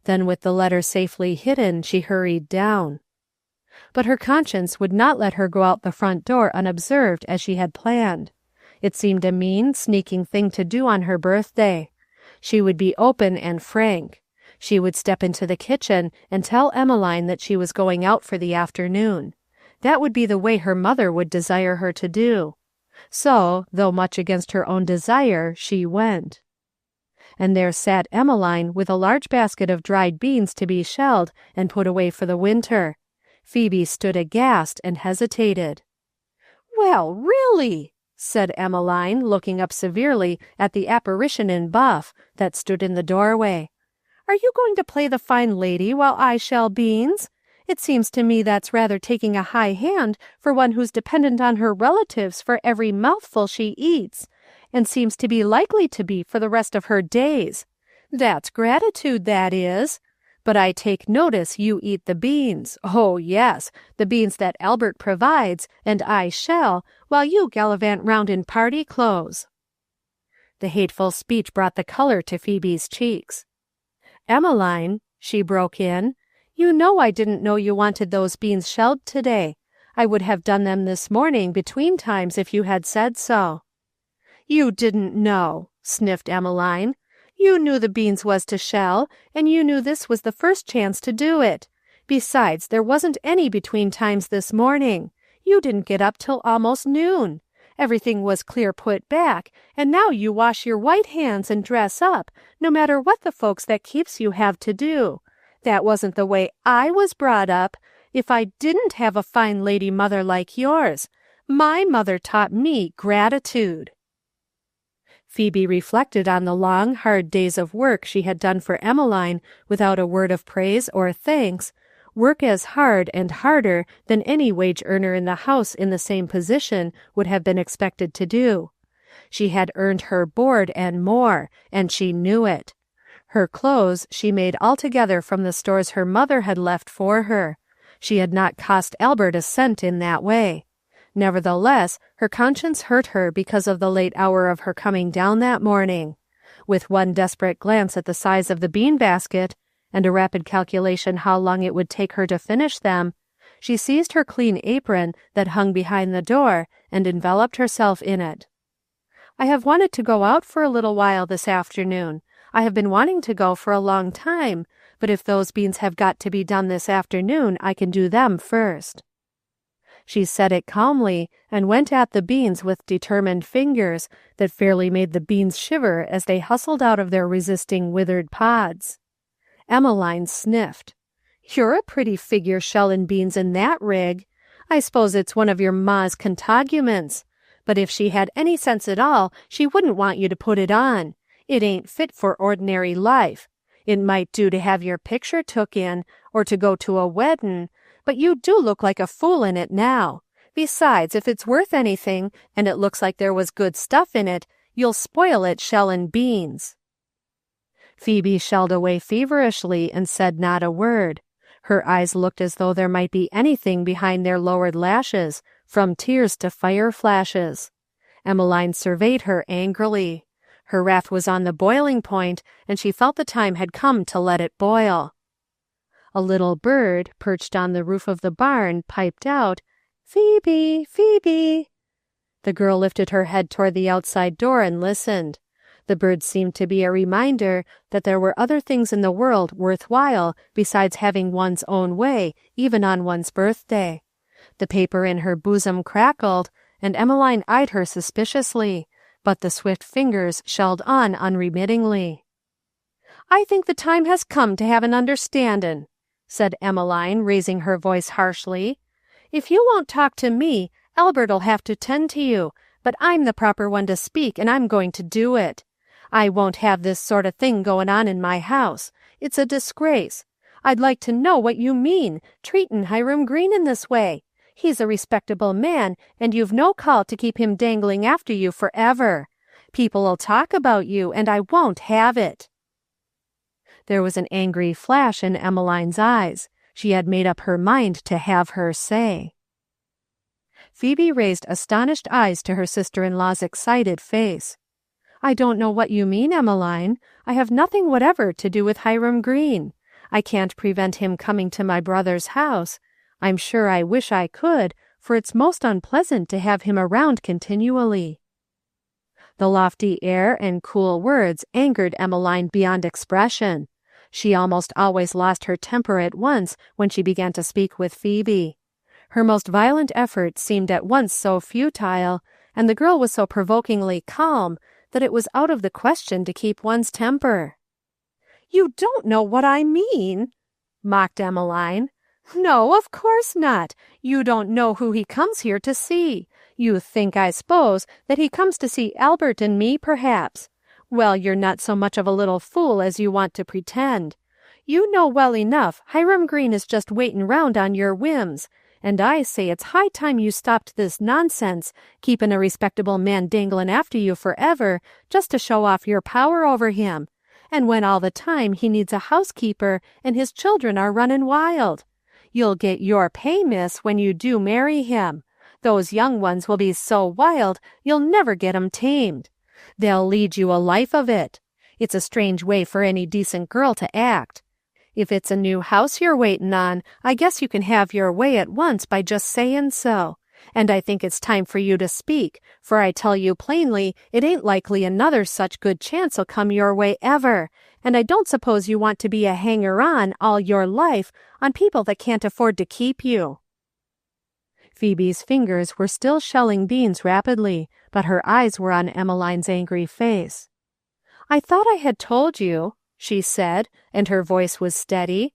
Then with the letter safely hidden, she hurried down. But her conscience would not let her go out the front door unobserved as she had planned. It seemed a mean, sneaking thing to do on her birthday. She would be open and frank. She would step into the kitchen and tell Emmeline that she was going out for the afternoon. That would be the way her mother would desire her to do. So, though much against her own desire, she went. And there sat Emmeline with a large basket of dried beans to be shelled and put away for the winter. Phoebe stood aghast and hesitated. "Well, really," said Emmeline, looking up severely at the apparition in buff that stood in the doorway. "Are you going to play the fine lady while I shell beans? It seems to me that's rather taking a high hand for one who's dependent on her relatives for every mouthful she eats, and seems to be likely to be for the rest of her days. That's gratitude, that is. But I take notice you eat the beans. Oh, yes, the beans that Albert provides, and I shell, while you gallivant round in party clothes." The hateful speech brought the color to Phoebe's cheeks. "Emmeline," she broke in, You know I didn't know you wanted those beans shelled today. I would have done them this morning between times if you had said so." "You didn't know," sniffed Emmeline. "You knew the beans was to shell, and you knew this was the first chance to do it. Besides, there wasn't any between times this morning. You didn't get up till almost noon. Everything was clear put back, and now you wash your white hands and dress up, no matter what the folks that keeps you have to do. That wasn't the way I was brought up. If I didn't have a fine lady mother like yours, my mother taught me gratitude." Phoebe reflected on the long, hard days of work she had done for Emmeline without a word of praise or thanks, work as hard and harder than any wage earner in the house in the same position would have been expected to do. She had earned her board and more, and she knew it. Her clothes she made altogether from the stores her mother had left for her. She had not cost Albert a cent in that way. Nevertheless, her conscience hurt her because of the late hour of her coming down that morning. With one desperate glance at the size of the bean basket, and a rapid calculation how long it would take her to finish them, she seized her clean apron that hung behind the door and enveloped herself in it. "I have wanted to go out for a little while this afternoon. I have been wanting to go for a long time, but if those beans have got to be done this afternoon, I can do them first." She said it calmly, and went at the beans with determined fingers that fairly made the beans shiver as they hustled out of their resisting withered pods. Emmeline sniffed. "You're a pretty figure shellin' beans in that rig. I s'pose it's one of your ma's contaguments. But if she had any sense at all, she wouldn't want you to put it on. It ain't fit for ordinary life. It might do to have your picture took in, or to go to a weddin', but you do look like a fool in it now. Besides, if it's worth anything, and it looks like there was good stuff in it, you'll spoil it shellin' beans." Phoebe shelled away feverishly and said not a word. Her eyes looked as though there might be anything behind their lowered lashes, from tears to fire flashes. Emmeline surveyed her angrily. Her wrath was on the boiling point, and she felt the time had come to let it boil. A little bird, perched on the roof of the barn, piped out, "Phoebe, Phoebe." The girl lifted her head toward the outside door and listened. The bird seemed to be a reminder that there were other things in the world worth while besides having one's own way, even on one's birthday. The paper in her bosom crackled, and Emmeline eyed her suspiciously, but the swift fingers shelled on unremittingly. "I think the time has come to have an understandin'," said Emmeline, raising her voice harshly. "If you won't talk to me, Albert'll have to tend to you, but I'm the proper one to speak, and I'm going to do it. I won't have this sort of thing goin' on in my house. It's a disgrace. I'd like to know what you mean, treatin' Hiram Green in this way. He's a respectable man, and you've no call to keep him dangling after you forever. People'll talk about you, and I won't have it." There was an angry flash in Emmeline's eyes. She had made up her mind to have her say. Phoebe raised astonished eyes to her sister-in-law's excited face. "I don't know what you mean, Emmeline. I have nothing whatever to do with Hiram Green. I can't prevent him coming to my brother's house. I'm sure I wish I could, for it's most unpleasant to have him around continually." The lofty air and cool words angered Emmeline beyond expression. She almost always lost her temper at once when she began to speak with Phoebe. Her most violent effort seemed at once so futile, and the girl was so provokingly calm, that it was out of the question to keep one's temper. "You don't know what I mean," mocked Emmeline. "No, of course not. You don't know who he comes here to see. You think, I suppose, that he comes to see Albert and me, perhaps. Well, you're not so much of a little fool as you want to pretend. You know well enough Hiram Green is just waitin' round on your whims, and I say it's high time you stopped this nonsense, keepin' a respectable man danglin' after you forever, just to show off your power over him, and when all the time he needs a housekeeper and his children are runnin' wild. You'll get your pay, miss, when you do marry him. Those young ones will be so wild you'll never get 'em tamed. They'll lead you a life of it. It's a strange way for any decent girl to act. If it's a new house you're waiting on, I guess you can have your way at once by just saying so. And I think it's time for you to speak, for I tell you plainly, it ain't likely another such good chance'll come your way ever, and I don't suppose you want to be a hanger-on all your life on people that can't afford to keep you." Phoebe's fingers were still shelling beans rapidly, but her eyes were on Emmeline's angry face. "I thought I had told you," she said, and her voice was steady,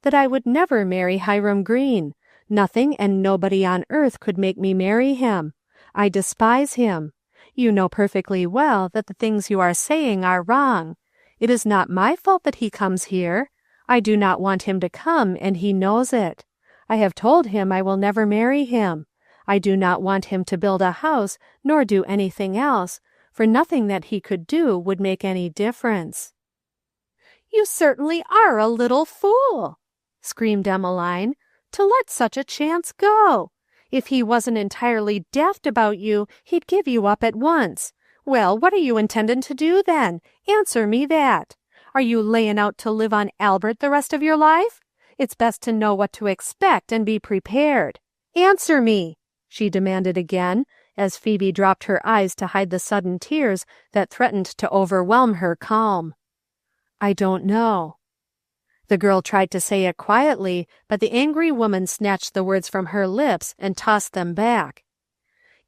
"that I would never marry Hiram Green. Nothing and nobody on earth could make me marry him. I despise him. You know perfectly well that the things you are saying are wrong. It is not my fault that he comes here. I do not want him to come, and he knows it. I have told him I will never marry him. I do not want him to build a house, nor do anything else, for nothing that he could do would make any difference." "You certainly are a little fool," screamed Emmeline, "to let such a chance go. If he wasn't entirely daft about you, he'd give you up at once. Well, what are you intending to do then? Answer me that. Are you laying out to live on Albert the rest of your life? It's best to know what to expect and be prepared. Answer me," she demanded again, as Phoebe dropped her eyes to hide the sudden tears that threatened to overwhelm her calm. "I don't know." The girl tried to say it quietly, but the angry woman snatched the words from her lips and tossed them back.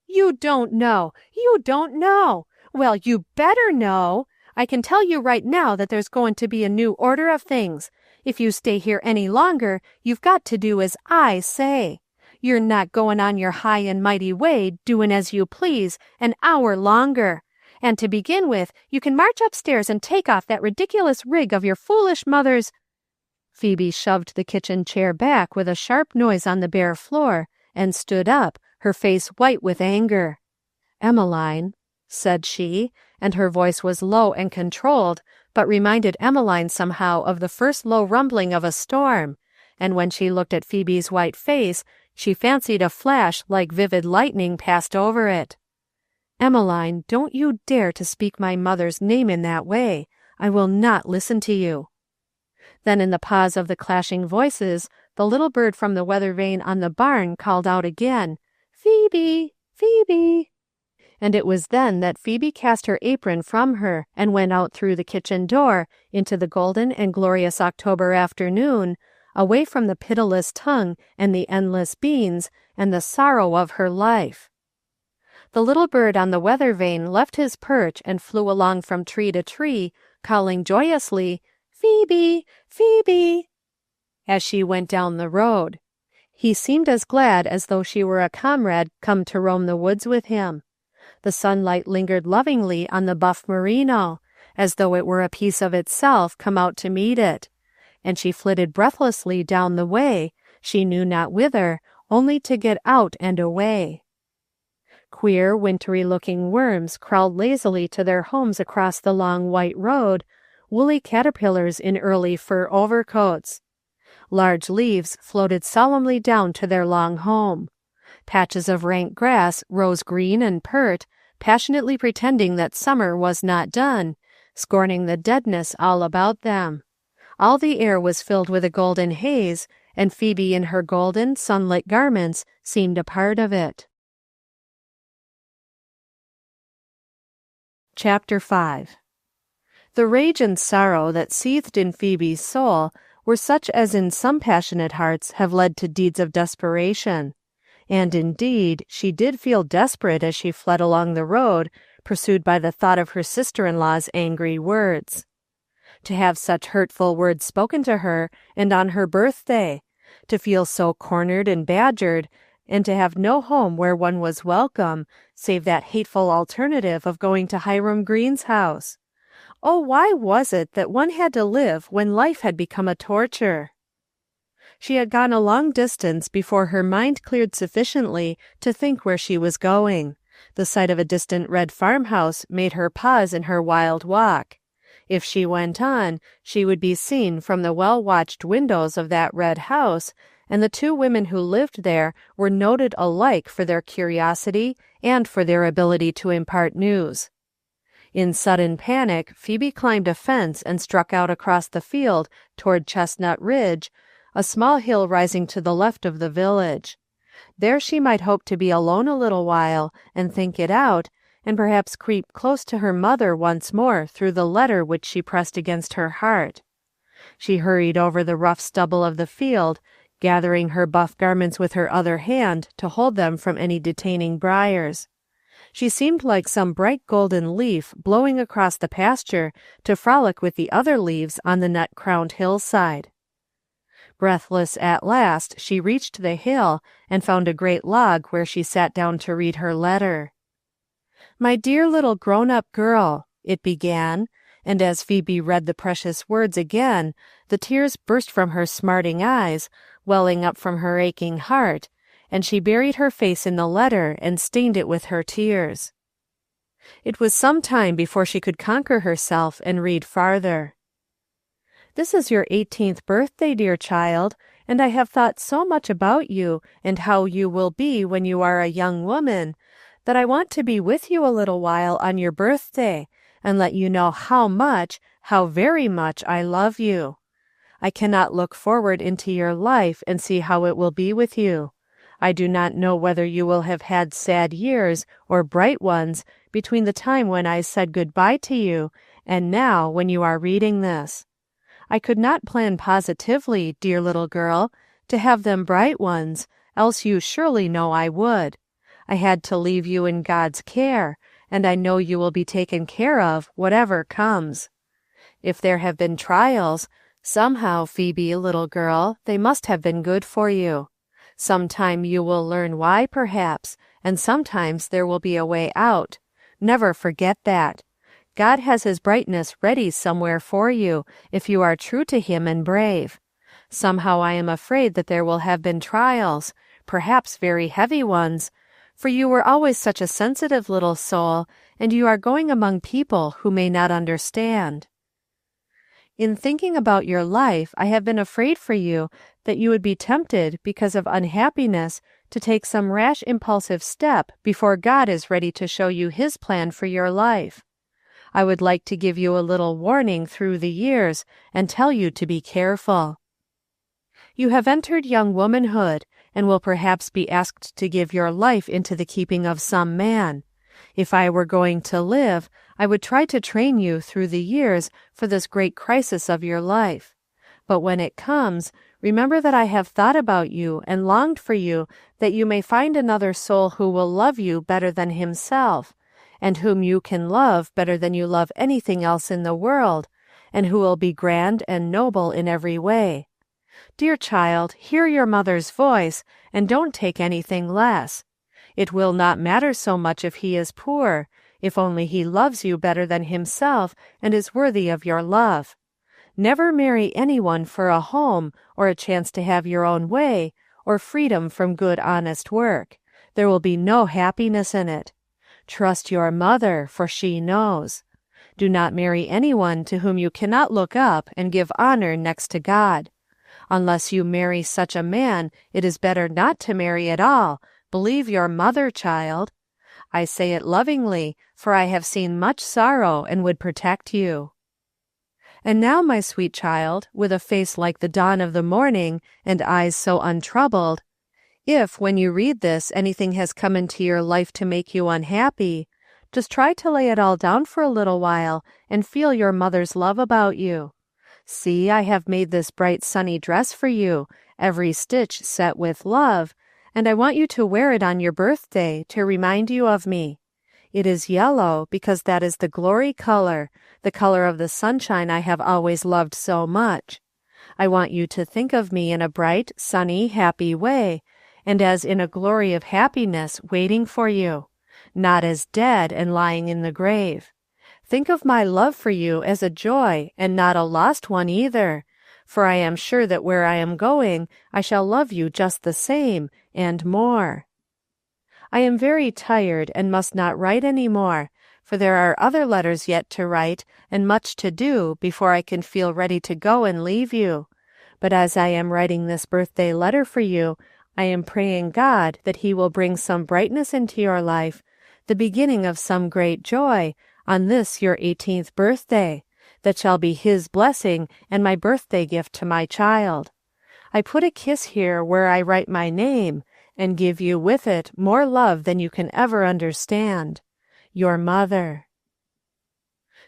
"You don't know! You don't know! Well, you better know! I can tell you right now that there's going to be a new order of things. If you stay here any longer, you've got to do as I say. You're not going on your high and mighty way, doing as you please, an hour longer. And to begin with, you can march upstairs and take off that ridiculous rig of your foolish mother's—" Phoebe shoved the kitchen chair back with a sharp noise on the bare floor, and stood up, her face white with anger. "Emmeline," said she, and her voice was low and controlled, but reminded Emmeline somehow of the first low rumbling of a storm, and when she looked at Phoebe's white face, she fancied a flash like vivid lightning passed over it. "Emmeline, don't you dare to speak my mother's name in that way. I will not listen to you." Then in the pause of the clashing voices, the little bird from the weather vane on the barn called out again, "Phoebe, Phoebe." And it was then that Phoebe cast her apron from her and went out through the kitchen door into the golden and glorious October afternoon, away from the pitiless tongue and the endless beans and the sorrow of her life. The little bird on the weather vane left his perch and flew along from tree to tree, calling joyously, "Phoebe, Phoebe," as she went down the road. He seemed as glad as though she were a comrade come to roam the woods with him. The sunlight lingered lovingly on the buff merino, as though it were a piece of itself come out to meet it, and she flitted breathlessly down the way, she knew not whither, only to get out and away. Queer, wintry-looking worms crawled lazily to their homes across the long white road, woolly caterpillars in early fur overcoats. Large leaves floated solemnly down to their long home. Patches of rank grass rose green and pert, passionately pretending that summer was not done, scorning the deadness all about them. All the air was filled with a golden haze, and Phoebe in her golden, sunlit garments seemed a part of it. Chapter 5. The rage and sorrow that seethed in Phoebe's soul were such as in some passionate hearts have led to deeds of desperation. And indeed, she did feel desperate as she fled along the road, pursued by the thought of her sister-in-law's angry words. To have such hurtful words spoken to her, and on her birthday, to feel so cornered and badgered, and to have no home where one was welcome, save that hateful alternative of going to Hiram Green's house. Oh, why was it that one had to live when life had become a torture? She had gone a long distance before her mind cleared sufficiently to think where she was going. The sight of a distant red farmhouse made her pause in her wild walk. If she went on, she would be seen from the well-watched windows of that red house, and the two women who lived there were noted alike for their curiosity and for their ability to impart news. In sudden panic, Phoebe climbed a fence and struck out across the field toward Chestnut Ridge, a small hill rising to the left of the village. There she might hope to be alone a little while and think it out, and perhaps creep close to her mother once more through the letter which she pressed against her heart. She hurried over the rough stubble of the field, gathering her buff garments with her other hand to hold them from any detaining briars. She seemed like some bright golden leaf blowing across the pasture to frolic with the other leaves on the nut-crowned hillside. Breathless at last, she reached the hill and found a great log where she sat down to read her letter. "My dear little grown-up girl," it began, and as Phoebe read the precious words again, the tears burst from her smarting eyes, welling up from her aching heart, and she buried her face in the letter and stained it with her tears. It was some time before she could conquer herself and read farther. "This is your 18th birthday, dear child, and I have thought so much about you and how you will be when you are a young woman, that I want to be with you a little while on your birthday, and let you know how very much I love you. I cannot look forward into your life and see how it will be with you. I do not know whether you will have had sad years or bright ones between the time when I said good-bye to you and now when you are reading this. I could not plan positively, dear little girl, to have them bright ones, else you surely know I would. I had to leave you in God's care, and I know you will be taken care of, whatever comes. If there have been trials, somehow, Phoebe, little girl, they must have been good for you. Sometime you will learn why, perhaps, and sometimes there will be a way out. Never forget that. God has his brightness ready somewhere for you, if you are true to him and brave. Somehow I am afraid that there will have been trials, perhaps very heavy ones, for you were always such a sensitive little soul, and you are going among people who may not understand. In thinking about your life, I have been afraid for you that you would be tempted, because of unhappiness, to take some rash impulsive step before God is ready to show you his plan for your life. I would like to give you a little warning through the years and tell you to be careful. You have entered young womanhood, and will perhaps be asked to give your life into the keeping of some man. If I were going to live, I would try to train you through the years for this great crisis of your life. But when it comes, remember that I have thought about you and longed for you, that you may find another soul who will love you better than himself, and whom you can love better than you love anything else in the world, and who will be grand and noble in every way. Dear child, hear your mother's voice, and don't take anything less. It will not matter so much if he is poor, if only he loves you better than himself and is worthy of your love. Never marry anyone for a home, or a chance to have your own way, or freedom from good honest work. There will be no happiness in it. Trust your mother, for she knows. Do not marry anyone to whom you cannot look up and give honor next to God. Unless you marry such a man, it is better not to marry at all. Believe your mother, child. I say it lovingly, for I have seen much sorrow and would protect you. And now, my sweet child, with a face like the dawn of the morning and eyes so untroubled, if, when you read this, anything has come into your life to make you unhappy, just try to lay it all down for a little while and feel your mother's love about you. See, I have made this bright sunny dress for you, every stitch set with love, and I want you to wear it on your birthday to remind you of me. It is yellow because that is the glory color, the color of the sunshine I have always loved so much. I want you to think of me in a bright, sunny, happy way, and as in a glory of happiness waiting for you, not as dead and lying in the grave. Think of my love for you as a joy and not a lost one either, for I am sure that where I am going I shall love you just the same, and more. I am very tired and must not write any more, for there are other letters yet to write and much to do before I can feel ready to go and leave you. But as I am writing this birthday letter for you, I am praying God that he will bring some brightness into your life, the beginning of some great joy, on this your 18th birthday, that shall be his blessing and my birthday gift to my child. I put a kiss here where I write my name, and give you with it more love than you can ever understand. Your mother.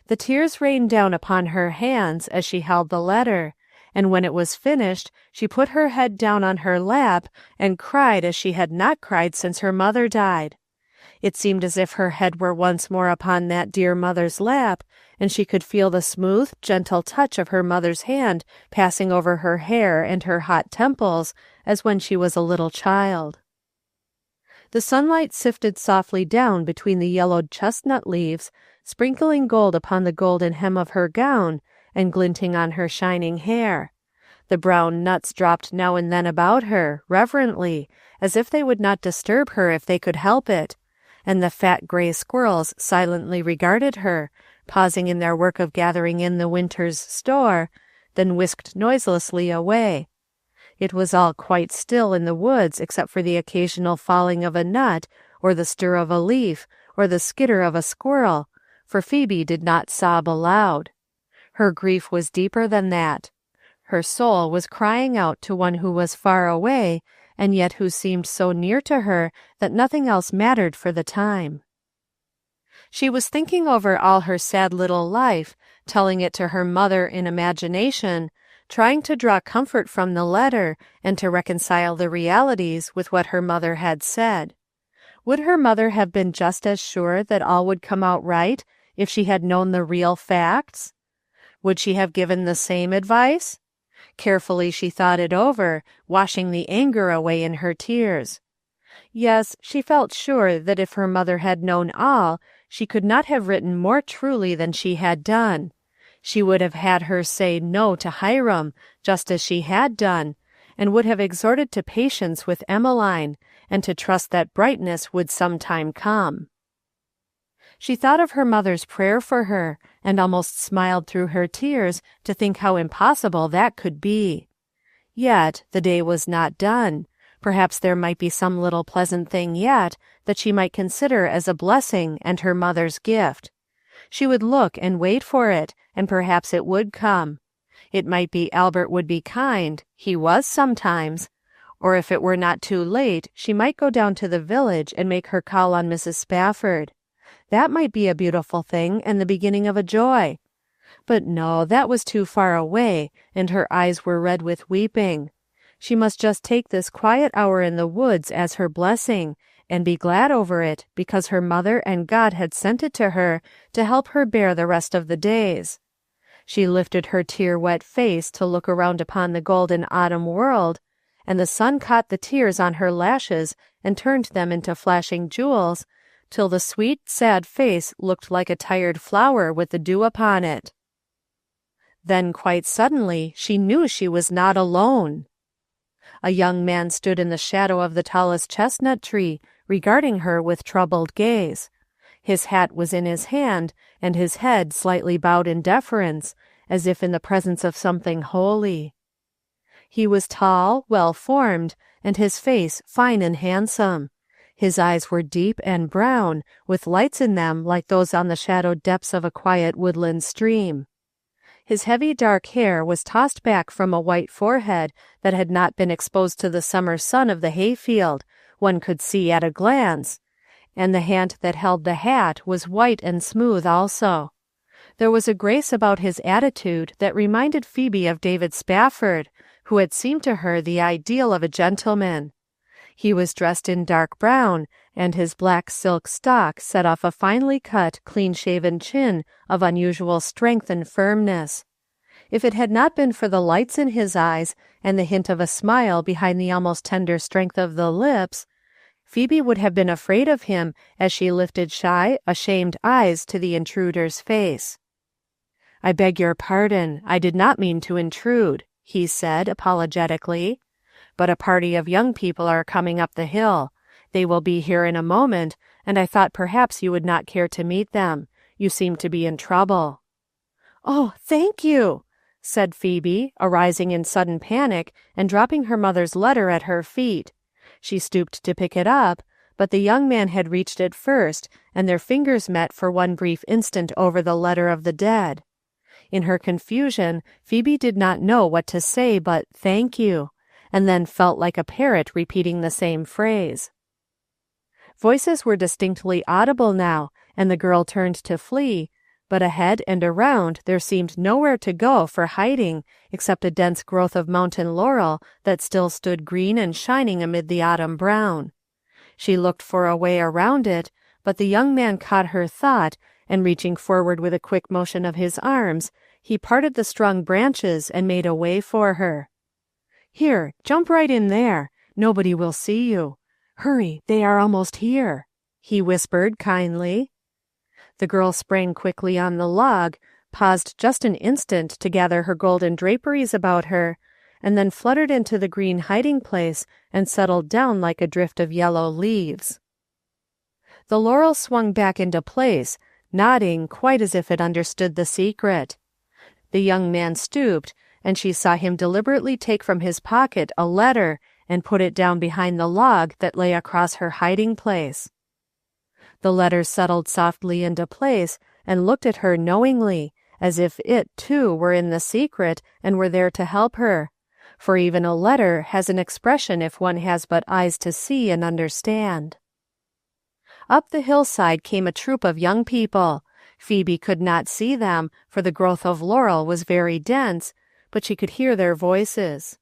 The tears rained down upon her hands as she held the letter, and when it was finished, she put her head down on her lap and cried as she had not cried since her mother died. It seemed as if her head were once more upon that dear mother's lap, and she could feel the smooth, gentle touch of her mother's hand passing over her hair and her hot temples as when she was a little child. The sunlight sifted softly down between the yellowed chestnut leaves, sprinkling gold upon the golden hem of her gown and glinting on her shining hair. The brown nuts dropped now and then about her, reverently, as if they would not disturb her if they could help it, and the fat gray squirrels silently regarded her, pausing in their work of gathering in the winter's store, then whisked noiselessly away. It was all quite still in the woods except for the occasional falling of a nut, or the stir of a leaf, or the skitter of a squirrel, for Phoebe did not sob aloud. Her grief was deeper than that. Her soul was crying out to one who was far away, and yet who seemed so near to her that nothing else mattered for the time. She was thinking over all her sad little life, telling it to her mother in imagination, trying to draw comfort from the letter and to reconcile the realities with what her mother had said. Would her mother have been just as sure that all would come out right if she had known the real facts? Would she have given the same advice? Carefully she thought it over, washing the anger away in her tears. Yes, she felt sure that if her mother had known all, she could not have written more truly than she had done. She would have had her say no to Hiram, just as she had done, and would have exhorted to patience with Emmeline, and to trust that brightness would sometime come. She thought of her mother's prayer for her, and almost smiled through her tears to think how impossible that could be. Yet the day was not done. Perhaps there might be some little pleasant thing yet that she might consider as a blessing and her mother's gift. She would look and wait for it, and perhaps it would come. It might be Albert would be kind, he was sometimes, or if it were not too late, she might go down to the village and make her call on Mrs. Spafford. That might be a beautiful thing and the beginning of a joy. But no, that was too far away, and her eyes were red with weeping. She must just take this quiet hour in the woods as her blessing, and be glad over it, because her mother and God had sent it to her to help her bear the rest of the days. She lifted her tear-wet face to look around upon the golden autumn world, and the sun caught the tears on her lashes and turned them into flashing jewels, till the sweet, sad face looked like a tired flower with the dew upon it. Then quite suddenly she knew she was not alone. A young man stood in the shadow of the tallest chestnut tree, regarding her with troubled gaze. His hat was in his hand, and his head slightly bowed in deference, as if in the presence of something holy. He was tall, well-formed, and his face fine and handsome. His eyes were deep and brown, with lights in them like those on the shadowed depths of a quiet woodland stream. His heavy dark hair was tossed back from a white forehead that had not been exposed to the summer sun of the hayfield, one could see at a glance, and the hand that held the hat was white and smooth also. There was a grace about his attitude that reminded Phoebe of David Spafford, who had seemed to her the ideal of a gentleman. He was dressed in dark brown, and his black silk stock set off a finely cut, clean-shaven chin of unusual strength and firmness. If it had not been for the lights in his eyes and the hint of a smile behind the almost tender strength of the lips, Phoebe would have been afraid of him as she lifted shy, ashamed eyes to the intruder's face. "I beg your pardon, I did not mean to intrude," he said apologetically. "But a party of young people are coming up the hill. They will be here in a moment, and I thought perhaps you would not care to meet them. You seem to be in trouble." "Oh, thank you," said Phoebe, arising in sudden panic and dropping her mother's letter at her feet. She stooped to pick it up, but the young man had reached it first, and their fingers met for one brief instant over the letter of the dead. In her confusion, Phoebe did not know what to say but "thank you," and then felt like a parrot repeating the same phrase. Voices were distinctly audible now, and the girl turned to flee, but ahead and around there seemed nowhere to go for hiding except a dense growth of mountain laurel that still stood green and shining amid the autumn brown. She looked for a way around it, but the young man caught her thought, and reaching forward with a quick motion of his arms, he parted the strong branches and made a way for her. "Here, jump right in there. Nobody will see you. Hurry, they are almost here," he whispered kindly. The girl sprang quickly on the log, paused just an instant to gather her golden draperies about her, and then fluttered into the green hiding place and settled down like a drift of yellow leaves. The laurel swung back into place, nodding quite as if it understood the secret. The young man stooped, and she saw him deliberately take from his pocket a letter and put it down behind the log that lay across her hiding place. The letter settled softly into place and looked at her knowingly, as if it, too, were in the secret and were there to help her, for even a letter has an expression if one has but eyes to see and understand. Up the hillside came a troop of young people. Phoebe could not see them, for the growth of laurel was very dense, but she could hear their voices.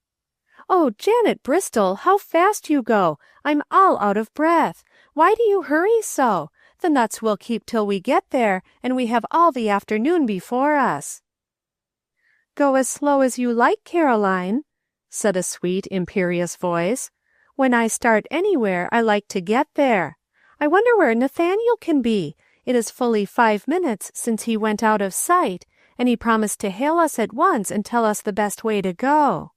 "Oh, Janet Bristol, how fast you go! I'm all out of breath. Why do you hurry so? The nuts will keep till we get there, and we have all the afternoon before us." "Go as slow as you like, Caroline," said a sweet, imperious voice. "When I start anywhere, I like to get there. I wonder where Nathaniel can be. It is fully 5 minutes since he went out of sight, and he promised to hail us at once and tell us the best way to go."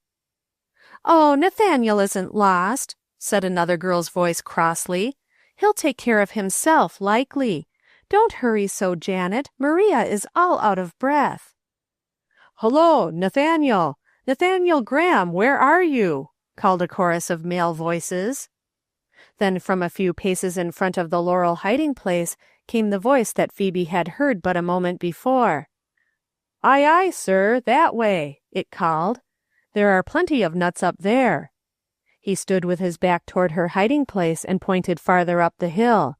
"Oh, Nathaniel isn't lost," said another girl's voice crossly. "He'll take care of himself, likely. Don't hurry so, Janet. Maria is all out of breath." "Hullo, Nathaniel! Nathaniel Graham, where are you?" called a chorus of male voices. Then from a few paces in front of the laurel hiding place came the voice that Phoebe had heard but a moment before. "Aye, aye, sir, that way," it called. "There are plenty of nuts up there." He stood with his back toward her hiding place and pointed farther up the hill.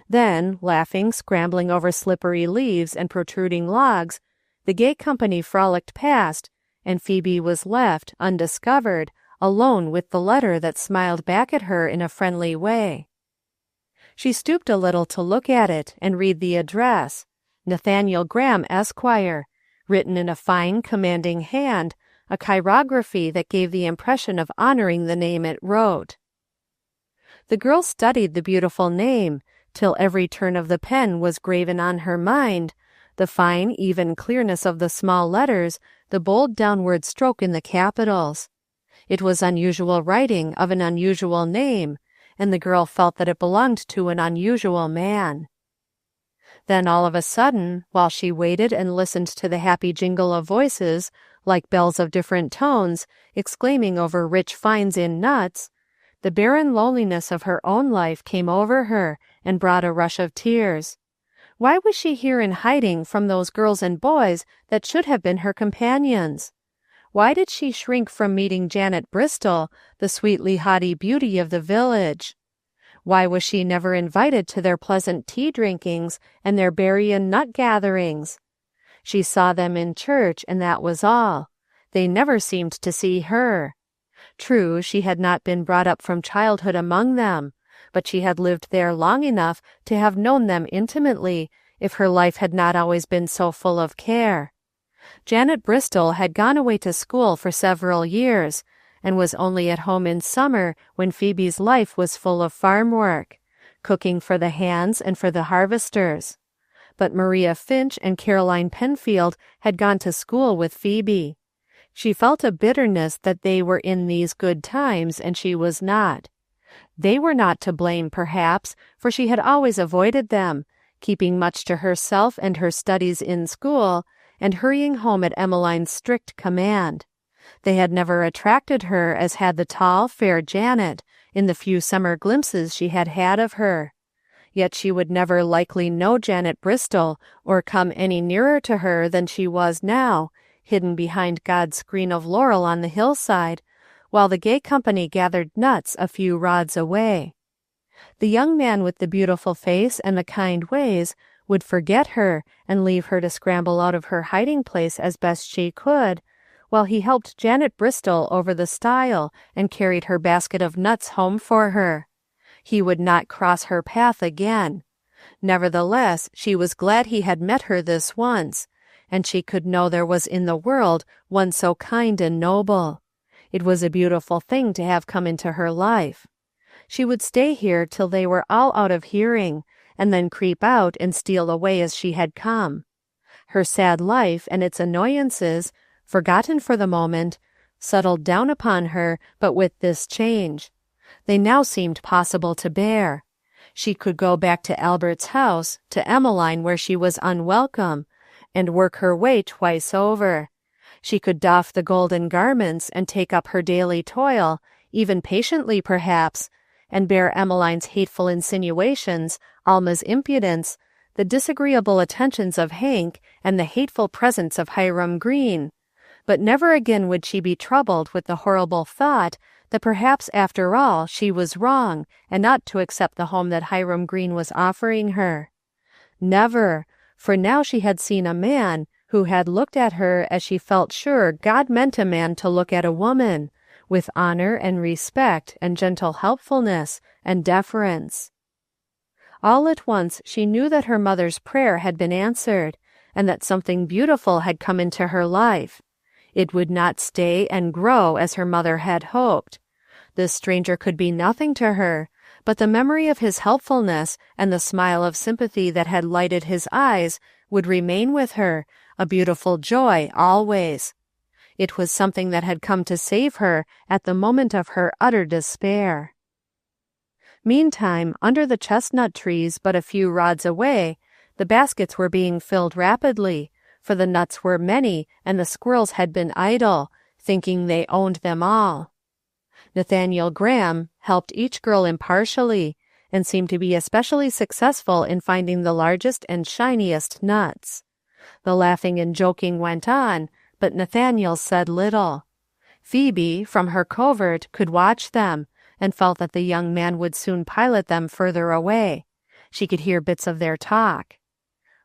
Then, laughing, scrambling over slippery leaves and protruding logs, the gay company frolicked past, and Phoebe was left, undiscovered, alone with the letter that smiled back at her in a friendly way. She stooped a little to look at it and read the address, Nathaniel Graham, Esquire, written in a fine, commanding hand, a chirography that gave the impression of honoring the name it wrote. The girl studied the beautiful name, till every turn of the pen was graven on her mind, the fine, even clearness of the small letters, the bold downward stroke in the capitals. It was unusual writing of an unusual name, and the girl felt that it belonged to an unusual man. Then all of a sudden, while she waited and listened to the happy jingle of voices, like bells of different tones, exclaiming over rich finds in nuts, the barren loneliness of her own life came over her and brought a rush of tears. Why was she here in hiding from those girls and boys that should have been her companions? Why did she shrink from meeting Janet Bristol, the sweetly haughty beauty of the village? Why was she never invited to their pleasant tea drinkings and their berry and nut gatherings? She saw them in church, and that was all. They never seemed to see her. True, she had not been brought up from childhood among them, but she had lived there long enough to have known them intimately, if her life had not always been so full of care. Janet Bristol had gone away to school for several years, and was only at home in summer when Phoebe's life was full of farm work, cooking for the hands and for the harvesters. But Maria Finch and Caroline Penfield had gone to school with Phoebe. She felt a bitterness that they were in these good times and she was not. They were not to blame, perhaps, for she had always avoided them, keeping much to herself and her studies in school, and hurrying home at Emmeline's strict command. They had never attracted her as had the tall, fair Janet, in the few summer glimpses she had had of her. Yet she would never likely know Janet Bristol or come any nearer to her than she was now, hidden behind God's screen of laurel on the hillside, while the gay company gathered nuts a few rods away. The young man with the beautiful face and the kind ways would forget her and leave her to scramble out of her hiding place as best she could, while he helped Janet Bristol over the stile and carried her basket of nuts home for her. He would not cross her path again. Nevertheless, she was glad he had met her this once, and she could know there was in the world one so kind and noble. It was a beautiful thing to have come into her life. She would stay here till they were all out of hearing, and then creep out and steal away as she had come. Her sad life and its annoyances, forgotten for the moment, settled down upon her, but with this change. They now seemed possible to bear. She could go back to Albert's house, to Emmeline where she was unwelcome, and work her way twice over. She could doff the golden garments and take up her daily toil, even patiently perhaps, and bear Emmeline's hateful insinuations, Alma's impudence, the disagreeable attentions of Hank, and the hateful presence of Hiram Green. But never again would she be troubled with the horrible thought that perhaps after all she was wrong and ought to accept the home that Hiram Green was offering her. Never, for now she had seen a man who had looked at her as she felt sure God meant a man to look at a woman, with honor and respect and gentle helpfulness and deference. All at once she knew that her mother's prayer had been answered, and that something beautiful had come into her life. It would not stay and grow as her mother had hoped. This stranger could be nothing to her, but the memory of his helpfulness and the smile of sympathy that had lighted his eyes would remain with her, a beautiful joy always. It was something that had come to save her at the moment of her utter despair. Meantime, under the chestnut trees but a few rods away, the baskets were being filled rapidly, for the nuts were many and the squirrels had been idle, thinking they owned them all. Nathaniel Graham helped each girl impartially, and seemed to be especially successful in finding the largest and shiniest nuts. The laughing and joking went on, but Nathaniel said little. Phoebe, from her covert, could watch them, and felt that the young man would soon pilot them further away. She could hear bits of their talk.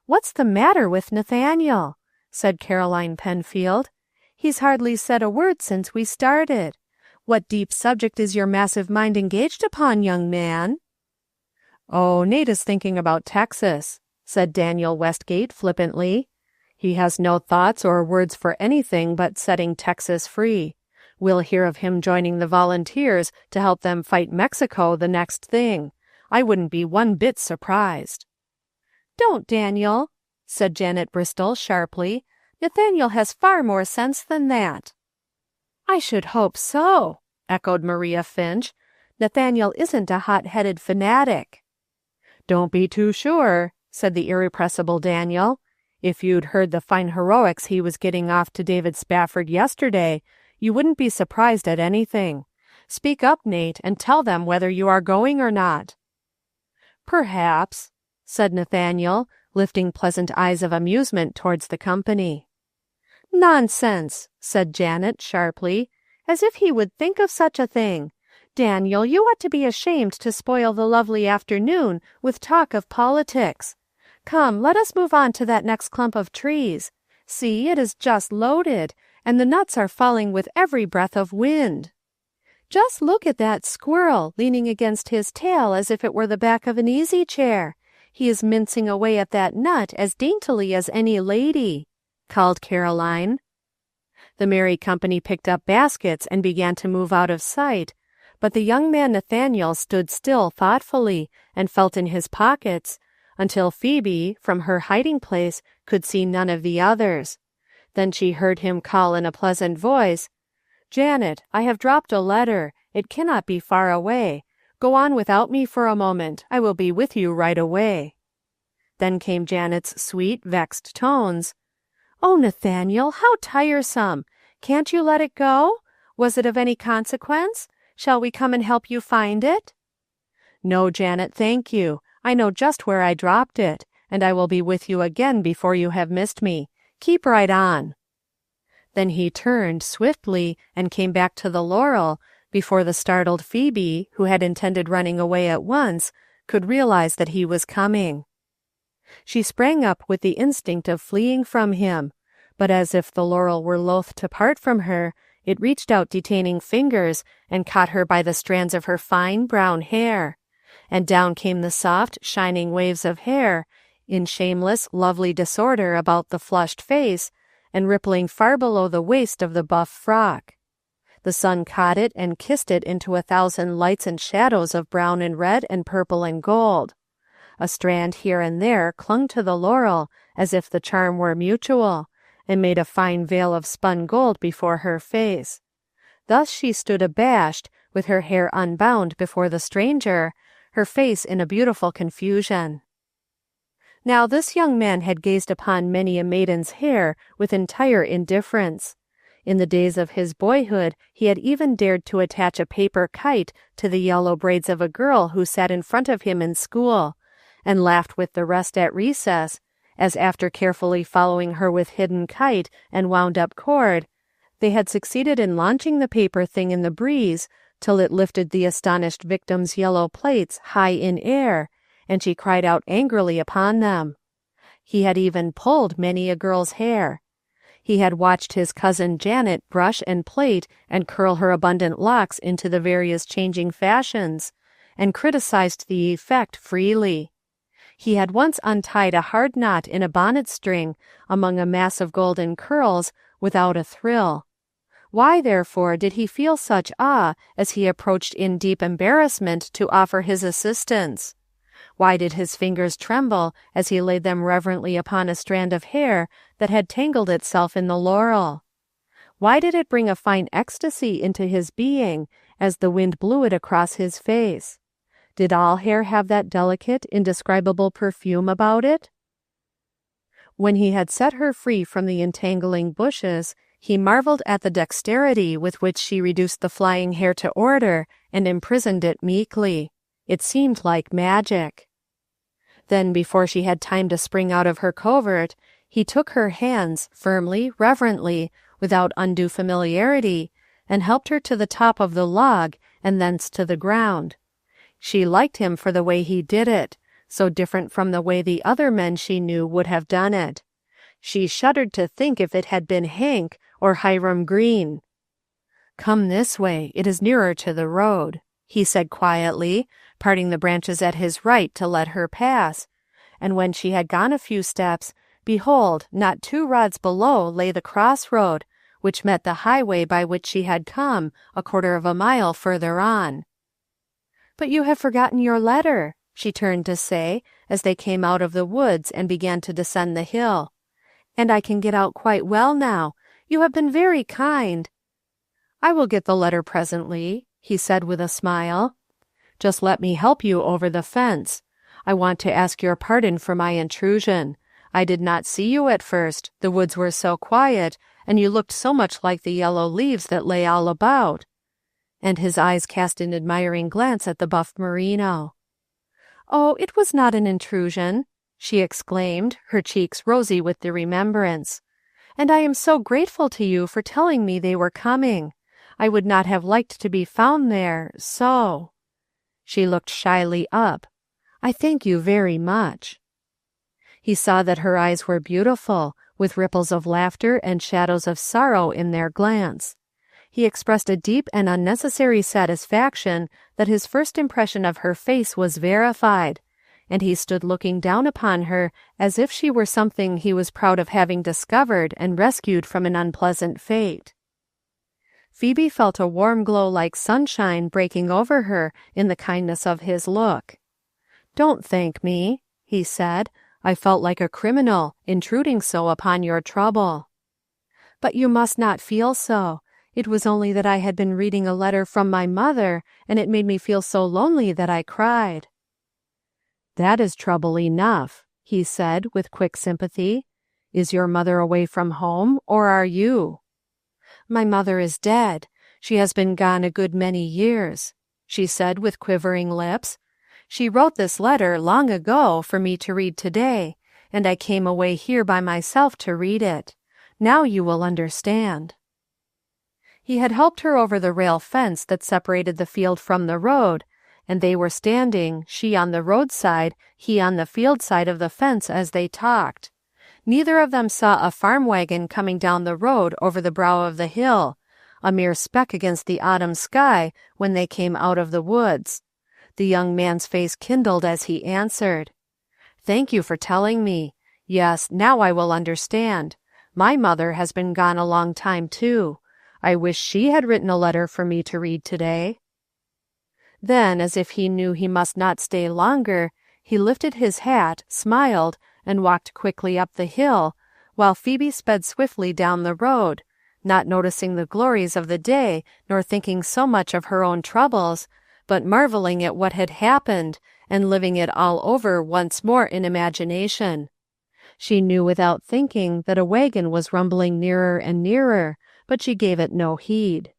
"What's the matter with Nathaniel?" said Caroline Penfield. "He's hardly said a word since we started. What deep subject is your massive mind engaged upon, young man?" "Oh, Nate is thinking about Texas," said Daniel Westgate flippantly. "He has no thoughts or words for anything but setting Texas free. We'll hear of him joining the volunteers to help them fight Mexico the next thing. I wouldn't be one bit surprised." "Don't, Daniel," said Janet Bristol sharply. "Nathaniel has far more sense than that." "I should hope so," echoed Maria Finch. "Nathaniel isn't a hot-headed fanatic." "Don't be too sure," said the irrepressible Daniel. "If you'd heard the fine heroics he was getting off to David Spafford yesterday, you wouldn't be surprised at anything. Speak up, Nate, and tell them whether you are going or not." "Perhaps," said Nathaniel, lifting pleasant eyes of amusement towards the company. "Nonsense," said Janet sharply. "As if he would think of such a thing. Daniel, you ought to be ashamed to spoil the lovely afternoon with talk of politics. Come, let us move on to that next clump of trees. See, it is just loaded, and the nuts are falling with every breath of wind. Just look at that squirrel, leaning against his tail as if it were the back of an easy-chair. He is mincing away at that nut as daintily as any lady," called Caroline. The merry company picked up baskets and began to move out of sight, but the young man Nathaniel stood still thoughtfully and felt in his pockets, until Phoebe, from her hiding place, could see none of the others. Then she heard him call in a pleasant voice, "Janet, I have dropped a letter. It cannot be far away. Go on without me for a moment. I will be with you right away." Then came Janet's sweet, vexed tones. "Oh, Nathaniel, how tiresome! Can't you let it go? Was it of any consequence? Shall we come and help you find it?" "No, Janet, thank you. I know just where I dropped it, and I will be with you again before you have missed me. Keep right on." Then he turned swiftly and came back to the laurel before the startled Phoebe, who had intended running away at once, could realize that he was coming. She sprang up with the instinct of fleeing from him, but as if the laurel were loath to part from her, it reached out detaining fingers and caught her by the strands of her fine brown hair, and down came the soft, shining waves of hair, in shameless, lovely disorder about the flushed face, and rippling far below the waist of the buff frock. The sun caught it and kissed it into 1,000 lights and shadows of brown and red and purple and gold. A strand here and there clung to the laurel as if the charm were mutual, and made a fine veil of spun gold before her face. Thus she stood abashed, with her hair unbound before the stranger, her face in a beautiful confusion. Now this young man had gazed upon many a maiden's hair with entire indifference. In the days of his boyhood he had even dared to attach a paper kite to the yellow braids of a girl who sat in front of him in school, and laughed with the rest at recess, as after carefully following her with hidden kite and wound-up cord, they had succeeded in launching the paper thing in the breeze till it lifted the astonished victim's yellow plaits high in air, and she cried out angrily upon them. He had even pulled many a girl's hair. He had watched his cousin Janet brush and plait and curl her abundant locks into the various changing fashions, and criticized the effect freely. He had once untied a hard knot in a bonnet string among a mass of golden curls without a thrill. Why, therefore, did he feel such awe as he approached in deep embarrassment to offer his assistance? Why did his fingers tremble as he laid them reverently upon a strand of hair that had tangled itself in the laurel? Why did it bring a fine ecstasy into his being as the wind blew it across his face? Did all hair have that delicate, indescribable perfume about it? When he had set her free from the entangling bushes, he marveled at the dexterity with which she reduced the flying hair to order and imprisoned it meekly. It seemed like magic. Then, before she had time to spring out of her covert, he took her hands firmly, reverently, without undue familiarity, and helped her to the top of the log and thence to the ground. She liked him for the way he did it, so different from the way the other men she knew would have done it. She shuddered to think if it had been Hank or Hiram Green. "Come this way, it is nearer to the road," he said quietly, parting the branches at his right to let her pass, and when she had gone a few steps, behold, not 2 rods below lay the crossroad, which met the highway by which she had come, 1/4 of a mile further on. "But you have forgotten your letter," she turned to say, as they came out of the woods and began to descend the hill. "And I can get out quite well now. You have been very kind." "I will get the letter presently," he said with a smile. "Just let me help you over the fence. I want to ask your pardon for my intrusion. I did not see you at first, the woods were so quiet, and you looked so much like the yellow leaves that lay all about." And his eyes cast an admiring glance at the buff merino. "Oh, it was not an intrusion," she exclaimed, her cheeks rosy with the remembrance. "And I am so grateful to you for telling me they were coming. I would not have liked to be found there, so." She looked shyly up. "I thank you very much." He saw that her eyes were beautiful, with ripples of laughter and shadows of sorrow in their glance. He expressed a deep and unnecessary satisfaction that his first impression of her face was verified, and he stood looking down upon her as if she were something he was proud of having discovered and rescued from an unpleasant fate. Phoebe felt a warm glow like sunshine breaking over her in the kindness of his look. "Don't thank me," he said. "I felt like a criminal, intruding so upon your trouble." "But you must not feel so. It was only that I had been reading a letter from my mother, and it made me feel so lonely that I cried." "That is trouble enough," he said with quick sympathy. "Is your mother away from home, or are you?" "My mother is dead. "She has been gone a good many years," she said with quivering lips. "She wrote this letter long ago for me to read today, and I came away here by myself to read it. Now you will understand." He had helped her over the rail fence that separated the field from the road, and they were standing, she on the roadside, he on the field side of the fence as they talked. Neither of them saw a farm wagon coming down the road over the brow of the hill, a mere speck against the autumn sky when they came out of the woods. The young man's face kindled as he answered, "Thank you for telling me. Yes, now I will understand. My mother has been gone a long time too. I wish she had written a letter for me to read today." Then, as if he knew he must not stay longer, he lifted his hat, smiled, and walked quickly up the hill, while Phoebe sped swiftly down the road, not noticing the glories of the day, nor thinking so much of her own troubles, but marveling at what had happened, and living it all over once more in imagination. She knew without thinking that a wagon was rumbling nearer and nearer, but she gave it no heed.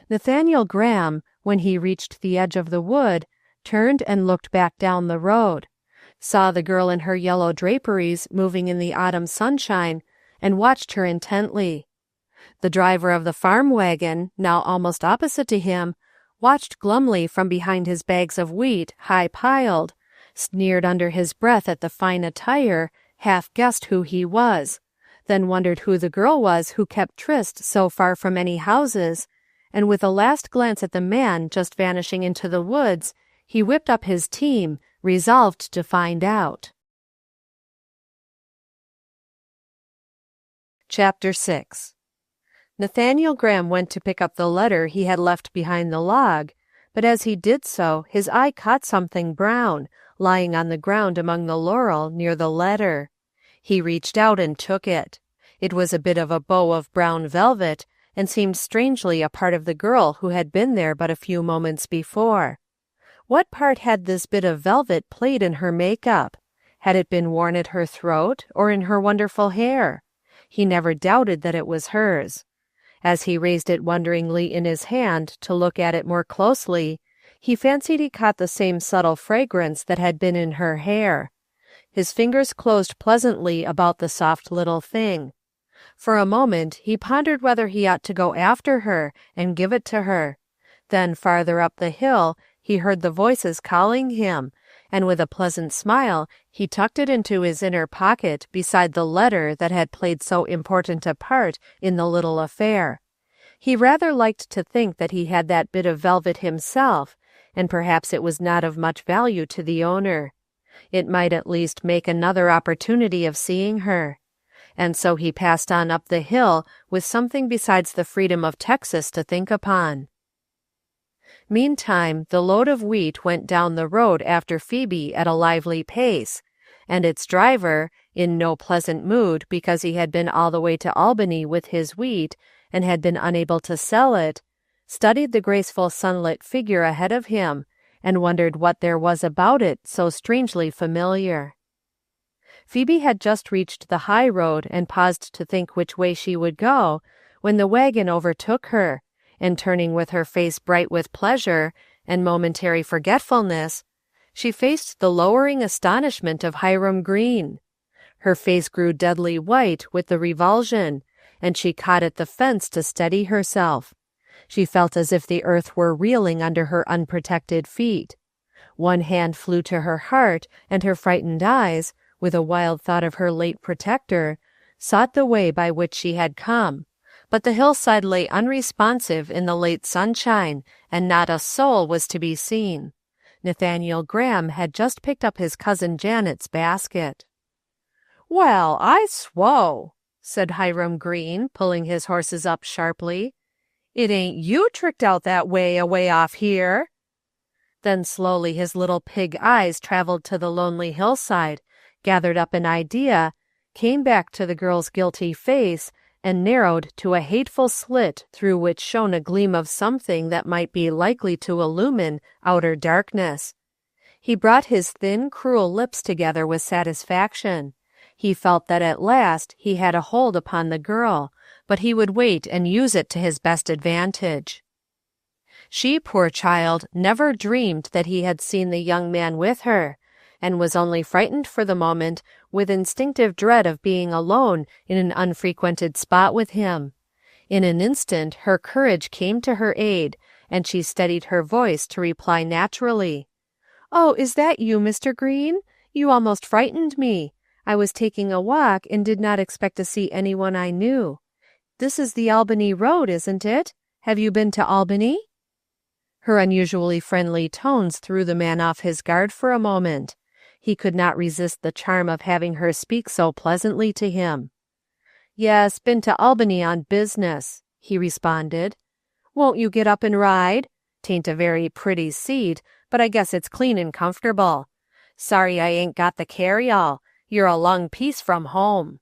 Nathaniel Graham, when he reached the edge of the wood, turned and looked back down the road, saw the girl in her yellow draperies moving in the autumn sunshine, and watched her intently. The driver of the farm wagon, now almost opposite to him, watched glumly from behind his bags of wheat, high piled, sneered under his breath at the fine attire, half guessed who he was, then wondered who the girl was who kept tryst so far from any houses, and with a last glance at the man just vanishing into the woods, he whipped up his team, resolved to find out. Chapter 6. Nathaniel Graham went to pick up the letter he had left behind the log, but as he did so his eye caught something brown, lying on the ground among the laurel near the letter. He reached out and took it. It was a bit of a bow of brown velvet, and seemed strangely a part of the girl who had been there but a few moments before. What part had this bit of velvet played in her make-up? Had it been worn at her throat, or in her wonderful hair? He never doubted that it was hers. As he raised it wonderingly in his hand to look at it more closely, he fancied he caught the same subtle fragrance that had been in her hair. His fingers closed pleasantly about the soft little thing. For a moment he pondered whether he ought to go after her and give it to her. Then farther up the hill he heard the voices calling him, and with a pleasant smile he tucked it into his inner pocket beside the letter that had played so important a part in the little affair. He rather liked to think that he had that bit of velvet himself, and perhaps it was not of much value to the owner. It might at least make another opportunity of seeing her. And so he passed on up the hill with something besides the freedom of Texas to think upon. Meantime, the load of wheat went down the road after Phoebe at a lively pace, and its driver, in no pleasant mood because he had been all the way to Albany with his wheat and had been unable to sell it, studied the graceful sunlit figure ahead of him, and wondered what there was about it so strangely familiar. Phoebe had just reached the high road and paused to think which way she would go, when the wagon overtook her, and turning with her face bright with pleasure and momentary forgetfulness, she faced the lowering astonishment of Hiram Greene. Her face grew deadly white with the revulsion, and she caught at the fence to steady herself. She felt as if the earth were reeling under her unprotected feet. One hand flew to her heart, and her frightened eyes, with a wild thought of her late protector, sought the way by which she had come. But the hillside lay unresponsive in the late sunshine, and not a soul was to be seen. Nathaniel Graham had just picked up his cousin Janet's basket. "Well, I swow," said Hiram Greene, pulling his horses up sharply. "It ain't you tricked out that way away off here." Then slowly his little pig eyes traveled to the lonely hillside, gathered up an idea, came back to the girl's guilty face, and narrowed to a hateful slit through which shone a gleam of something that might be likely to illumine outer darkness. He brought his thin, cruel lips together with satisfaction. He felt that at last he had a hold upon the girl, but he would wait and use it to his best advantage. She, poor child, never dreamed that he had seen the young man with her, and was only frightened for the moment with instinctive dread of being alone in an unfrequented spot with him. In an instant her courage came to her aid, and she steadied her voice to reply naturally. "Oh, is that you, Mr. Green? You almost frightened me. I was taking a walk and did not expect to see anyone I knew. This is the Albany Road, isn't it? Have you been to Albany?" Her unusually friendly tones threw the man off his guard for a moment. He could not resist the charm of having her speak so pleasantly to him. "Yes, been to Albany on business," he responded. "Won't you get up and ride? 'Tain't a very pretty seat, but I guess it's clean and comfortable. Sorry I ain't got the carryall. You're a long piece from home."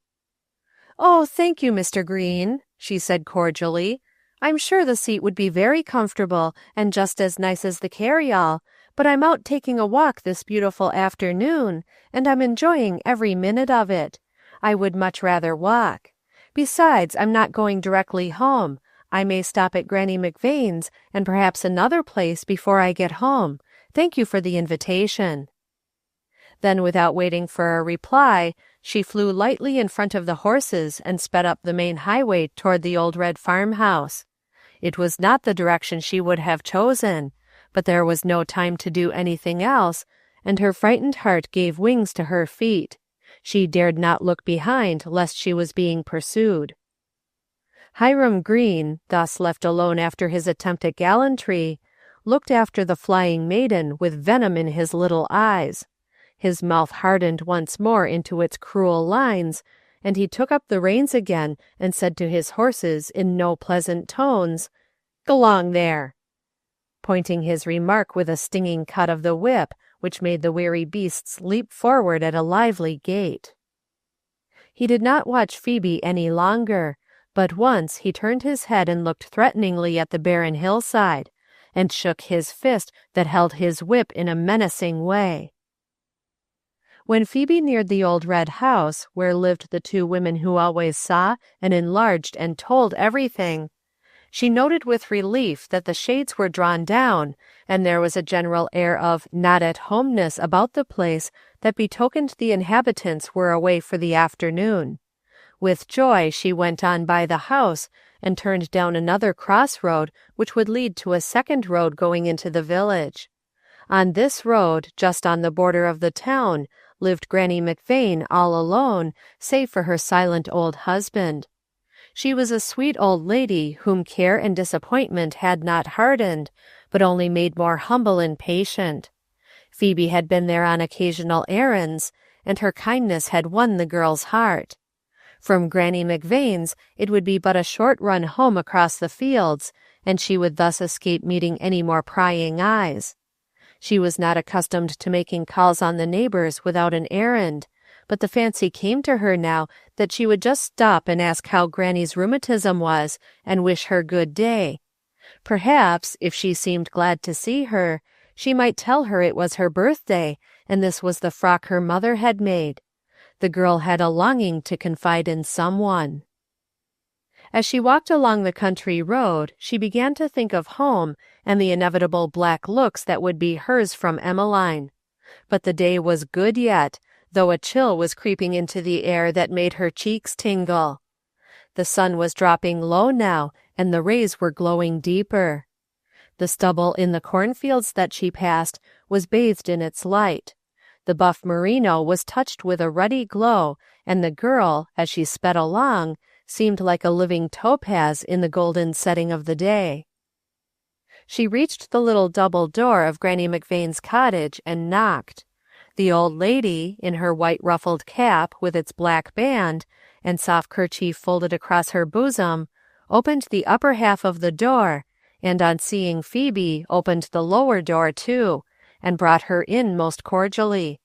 "Oh, thank you, Mr. Green," she said cordially. "I'm sure the seat would be very comfortable and just as nice as the carryall, but I'm out taking a walk this beautiful afternoon, and I'm enjoying every minute of it. I would much rather walk. Besides, I'm not going directly home. I may stop at Granny McVane's and perhaps another place before I get home. Thank you for the invitation." Then, without waiting for a reply, she flew lightly in front of the horses and sped up the main highway toward the old red farmhouse. It was not the direction she would have chosen, but there was no time to do anything else, and her frightened heart gave wings to her feet. She dared not look behind lest she was being pursued. Hiram Green, thus left alone after his attempt at gallantry, looked after the flying maiden with venom in his little eyes. His mouth hardened once more into its cruel lines, and he took up the reins again and said to his horses in no pleasant tones, "G'long there," pointing his remark with a stinging cut of the whip, which made the weary beasts leap forward at a lively gait. He did not watch Phoebe any longer, but once he turned his head and looked threateningly at the barren hillside, and shook his fist that held his whip in a menacing way. When Phoebe neared the old red house, where lived the two women who always saw and enlarged and told everything, she noted with relief that the shades were drawn down, and there was a general air of not-at-homeness about the place that betokened the inhabitants were away for the afternoon. With joy she went on by the house, and turned down another crossroad which would lead to a second road going into the village. On this road, just on the border of the town, lived Granny McVane all alone, save for her silent old husband. She was a sweet old lady whom care and disappointment had not hardened, but only made more humble and patient. Phoebe had been there on occasional errands, and her kindness had won the girl's heart. From Granny McVane's it would be but a short run home across the fields, and she would thus escape meeting any more prying eyes. She was not accustomed to making calls on the neighbors without an errand, but the fancy came to her now that she would just stop and ask how Granny's rheumatism was, and wish her good day. Perhaps, if she seemed glad to see her, she might tell her it was her birthday, and this was the frock her mother had made. The girl had a longing to confide in someone. As she walked along the country road, she began to think of home and the inevitable black looks that would be hers from Emmeline. But the day was good yet, though a chill was creeping into the air that made her cheeks tingle. The sun was dropping low now, and the rays were glowing deeper. The stubble in the cornfields that she passed was bathed in its light. The buff merino was touched with a ruddy glow, and the girl, as she sped along, seemed like a living topaz in the golden setting of the day. She reached the little double door of Granny McVane's cottage and knocked. The old lady, in her white ruffled cap with its black band, and soft kerchief folded across her bosom, opened the upper half of the door, and on seeing Phoebe opened the lower door too, and brought her in most cordially.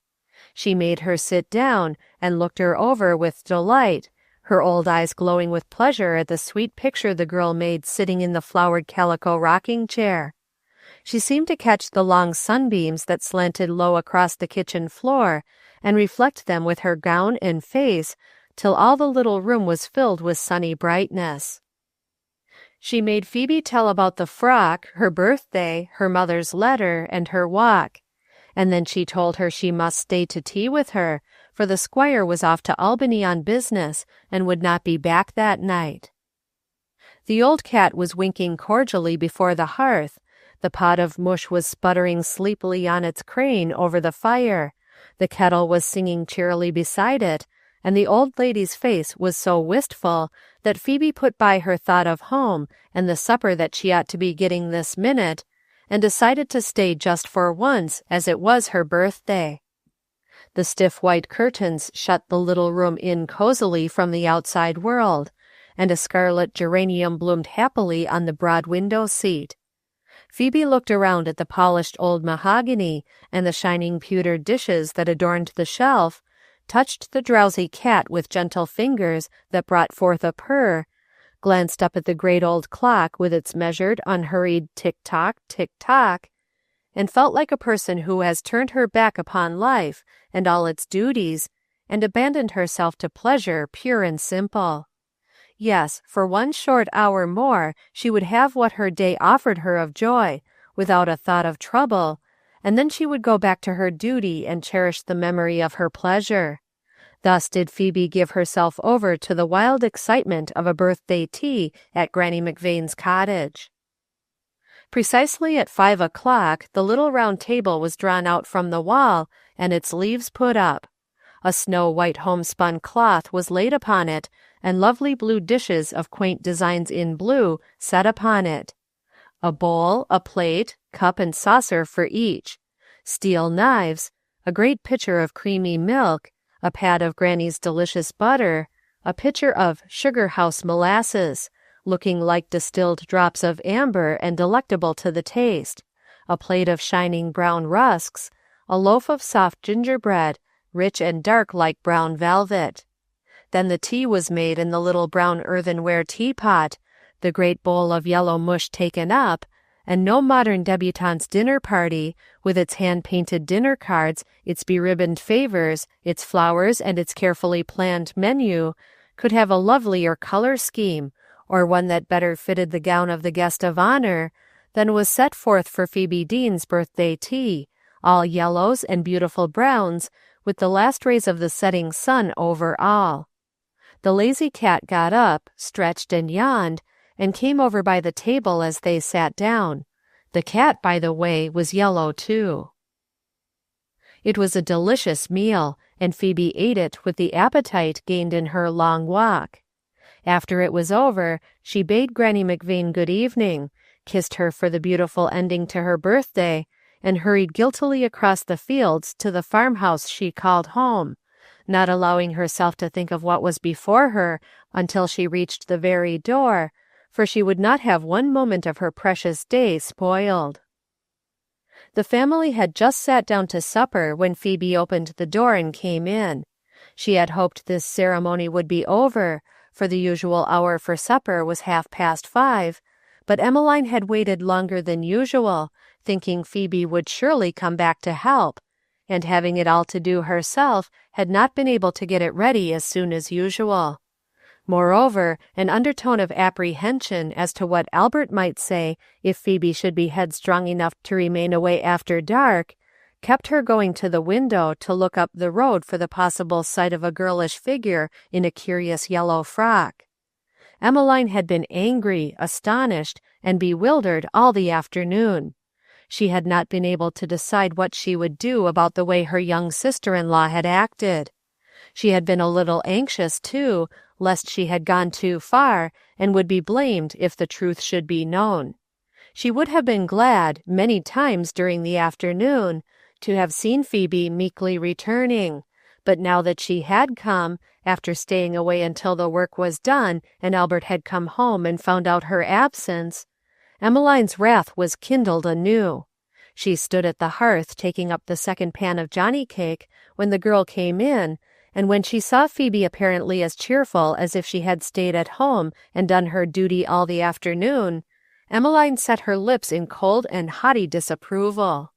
She made her sit down, and looked her over with delight, her old eyes glowing with pleasure at the sweet picture the girl made sitting in the flowered calico rocking-chair. She seemed to catch the long sunbeams that slanted low across the kitchen floor, and reflect them with her gown and face, till all the little room was filled with sunny brightness. She made Phoebe tell about the frock, her birthday, her mother's letter, and her walk, and then she told her she must stay to tea with her, for the squire was off to Albany on business and would not be back that night. The old cat was winking cordially before the hearth. The pot of mush was sputtering sleepily on its crane over the fire. The kettle was singing cheerily beside it, and the old lady's face was so wistful that Phoebe put by her thought of home and the supper that she ought to be getting this minute, and decided to stay just for once, as it was her birthday. The stiff white curtains shut the little room in cozily from the outside world, and a scarlet geranium bloomed happily on the broad window-seat. Phoebe looked around at the polished old mahogany and the shining pewter dishes that adorned the shelf, touched the drowsy cat with gentle fingers that brought forth a purr, glanced up at the great old clock with its measured, unhurried tick-tock, tick-tock, and felt like a person who has turned her back upon life and all its duties, and abandoned herself to pleasure pure and simple. Yes, for 1 short hour more she would have what her day offered her of joy, without a thought of trouble, and then she would go back to her duty and cherish the memory of her pleasure. Thus did Phoebe give herself over to the wild excitement of a birthday tea at Granny McVane's cottage. Precisely at 5 o'clock the little round table was drawn out from the wall, and its leaves put up. A snow-white homespun cloth was laid upon it, and lovely blue dishes of quaint designs in blue set upon it. A bowl, a plate, cup and saucer for each, steel knives, a great pitcher of creamy milk, a pat of Granny's delicious butter, a pitcher of sugar-house molasses, looking like distilled drops of amber and delectable to the taste, a plate of shining brown rusks, a loaf of soft gingerbread, rich and dark like brown velvet. Then the tea was made in the little brown earthenware teapot, the great bowl of yellow mush taken up, and no modern debutante's dinner party, with its hand-painted dinner cards, its beribboned favors, its flowers, and its carefully planned menu, could have a lovelier color scheme, or one that better fitted the gown of the guest of honor, than was set forth for Phoebe Deane's birthday tea, all yellows and beautiful browns, with the last rays of the setting sun over all. The lazy cat got up, stretched and yawned, and came over by the table as they sat down. The cat, by the way, was yellow too. It was a delicious meal, and Phoebe ate it with the appetite gained in her long walk. After it was over, she bade Granny McVane good evening, kissed her for the beautiful ending to her birthday, and hurried guiltily across the fields to the farmhouse she called home, not allowing herself to think of what was before her until she reached the very door, for she would not have 1 moment of her precious day spoiled. The family had just sat down to supper when Phoebe opened the door and came in. She had hoped this ceremony would be over, for the usual hour for supper was 5:30, but Emmeline had waited longer than usual, thinking Phoebe would surely come back to help, and having it all to do herself, had not been able to get it ready as soon as usual. Moreover, an undertone of apprehension as to what Albert might say if Phoebe should be headstrong enough to remain away after dark, kept her going to the window to look up the road for the possible sight of a girlish figure in a curious yellow frock. Emmeline had been angry, astonished, and bewildered all the afternoon. She had not been able to decide what she would do about the way her young sister-in-law had acted. She had been a little anxious, too, lest she had gone too far, and would be blamed if the truth should be known. She would have been glad, many times during the afternoon, to have seen Phoebe meekly returning, but now that she had come, after staying away until the work was done and Albert had come home and found out her absence, Emmeline's wrath was kindled anew. She stood at the hearth taking up the second pan of Johnny cake when the girl came in, and when she saw Phoebe apparently as cheerful as if she had stayed at home and done her duty all the afternoon, Emmeline set her lips in cold and haughty disapproval.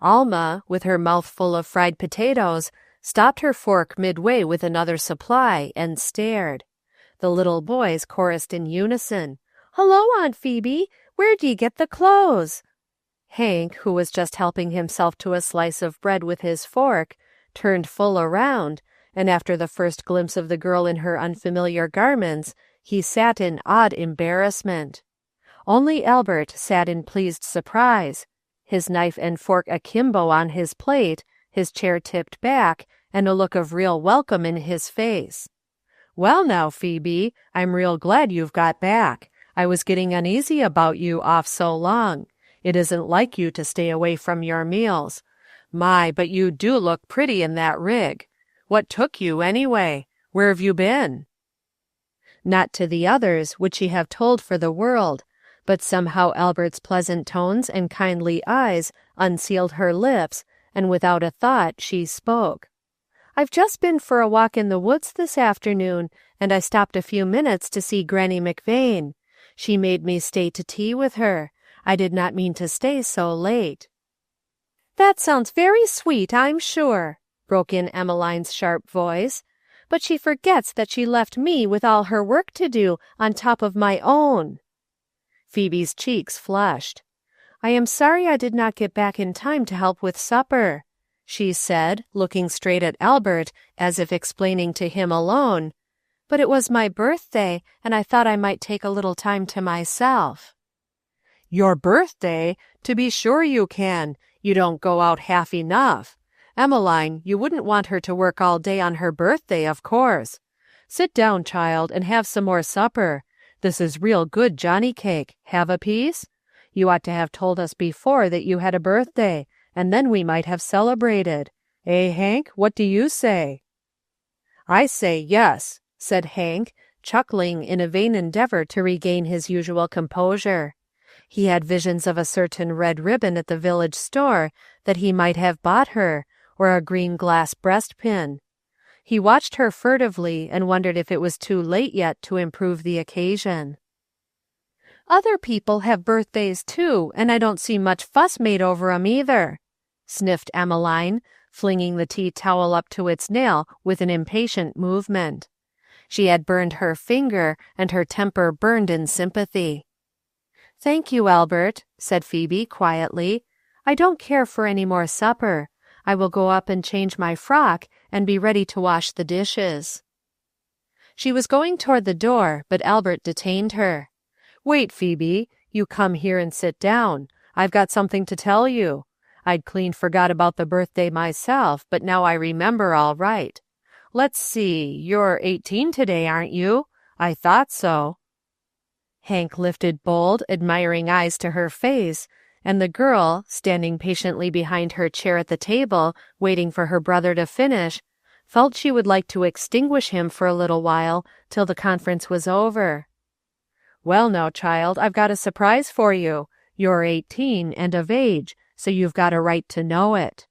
Alma, with her mouth full of fried potatoes, stopped her fork midway with another supply, and stared. The little boys chorused in unison, "Hello, Aunt Phoebe! Where'd ye get the clothes?" Hank, who was just helping himself to a slice of bread with his fork, turned full around, and after the first glimpse of the girl in her unfamiliar garments, he sat in odd embarrassment. Only Albert sat in pleased surprise, his knife and fork akimbo on his plate, his chair tipped back, and a look of real welcome in his face. "Well now, Phoebe, I'm real glad you've got back. I was getting uneasy about you off so long. It isn't like you to stay away from your meals. My, but you do look pretty in that rig. What took you, anyway? Where have you been?" Not to the others would she have told for the world, but somehow Albert's pleasant tones and kindly eyes unsealed her lips, and without a thought she spoke. "I've just been for a walk in the woods this afternoon, and I stopped a few minutes to see Granny McVane. She made me stay to tea with her. I did not mean to stay so late." "That sounds very sweet, I'm sure," broke in Emmeline's sharp voice. "But she forgets that she left me with all her work to do on top of my own." Phoebe's cheeks flushed. "I am sorry I did not get back in time to help with supper," she said, looking straight at Albert as if explaining to him alone. "But it was my birthday, and I thought I might take a little time to myself." "Your birthday? To be sure you can. You don't go out half enough. Emmeline, you wouldn't want her to work all day on her birthday, of course. Sit down, child, and have some more supper. This is real good Johnny cake. Have a piece? You ought to have told us before that you had a birthday, and then we might have celebrated. Eh, Hank, what do you say?" "I say yes," said Hank, chuckling in a vain endeavor to regain his usual composure. He had visions of a certain red ribbon at the village store that he might have bought her, or a green glass breastpin. He watched her furtively and wondered if it was too late yet to improve the occasion. "Other people have birthdays too, and I don't see much fuss made over 'em either," sniffed Emmeline, flinging the tea towel up to its nail with an impatient movement. She had burned her finger, and her temper burned in sympathy. "Thank you, Albert," said Phoebe quietly. "I don't care for any more supper. I will go up and change my frock and be ready to wash the dishes." She was going toward the door, but Albert detained her. "Wait, Phoebe. You come here and sit down. I've got something to tell you. I'd clean forgot about the birthday myself, but now I remember all right. Let's see, you're 18 today, aren't you? I thought so." Hank lifted bold, admiring eyes to her face, and the girl, standing patiently behind her chair at the table, waiting for her brother to finish, felt she would like to extinguish him for a little while till the conference was over. "Well now, child, I've got a surprise for you. You're 18 and of age, so you've got a right to know it."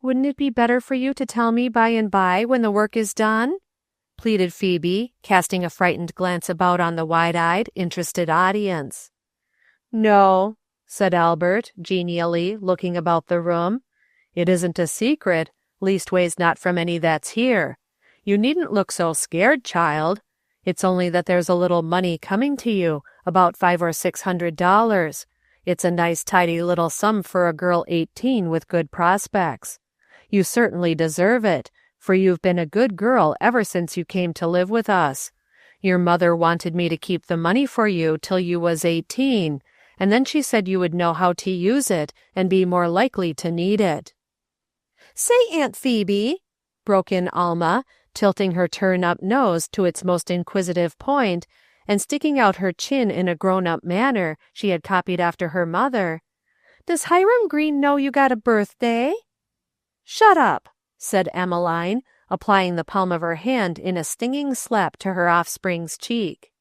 "Wouldn't it be better for you to tell me by and by when the work is done?" pleaded Phoebe, casting a frightened glance about on the wide-eyed, interested audience. "No," said Albert, genially, looking about the room. "It isn't a secret, leastways not from any that's here. You needn't look so scared, child. It's only that there's a little money coming to you, about $500 or $600. It's a nice tidy little sum for a girl 18 with good prospects. You certainly deserve it, for you've been a good girl ever since you came to live with us. Your mother wanted me to keep the money for you till you was 18, and then she said you would know how to use it and be more likely to need it." "Say, Aunt Phoebe," broke in Alma, tilting her turn-up nose to its most inquisitive point, and sticking out her chin in a grown-up manner she had copied after her mother, "does Hiram Green know you got a birthday?" "Shut up," said Emmeline, applying the palm of her hand in a stinging slap to her offspring's cheek.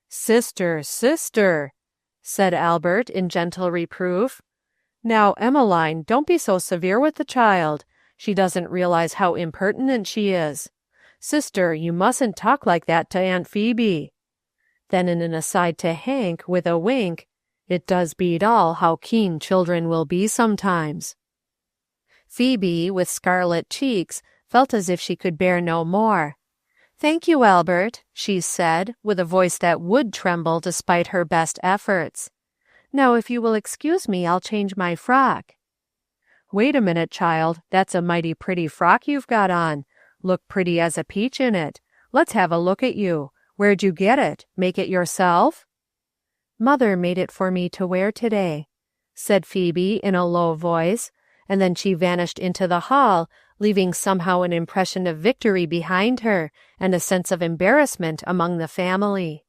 "Sister, sister," said Albert in gentle reproof. "Now, Emmeline, don't be so severe with the child. She doesn't realize how impertinent she is. Sister, you mustn't talk like that to Aunt Phoebe." Then in an aside to Hank, with a wink, "It does beat all how keen children will be sometimes." Phoebe, with scarlet cheeks, felt as if she could bear no more. "Thank you, Albert," she said, with a voice that would tremble despite her best efforts. "Now, if you will excuse me, I'll change my frock." "Wait a minute, child. That's a mighty pretty frock you've got on. Look pretty as a peach in it. Let's have a look at you. Where'd you get it? Make it yourself?" "Mother made it for me to wear today," said Phoebe in a low voice, and then she vanished into the hall, leaving somehow an impression of victory behind her and a sense of embarrassment among the family.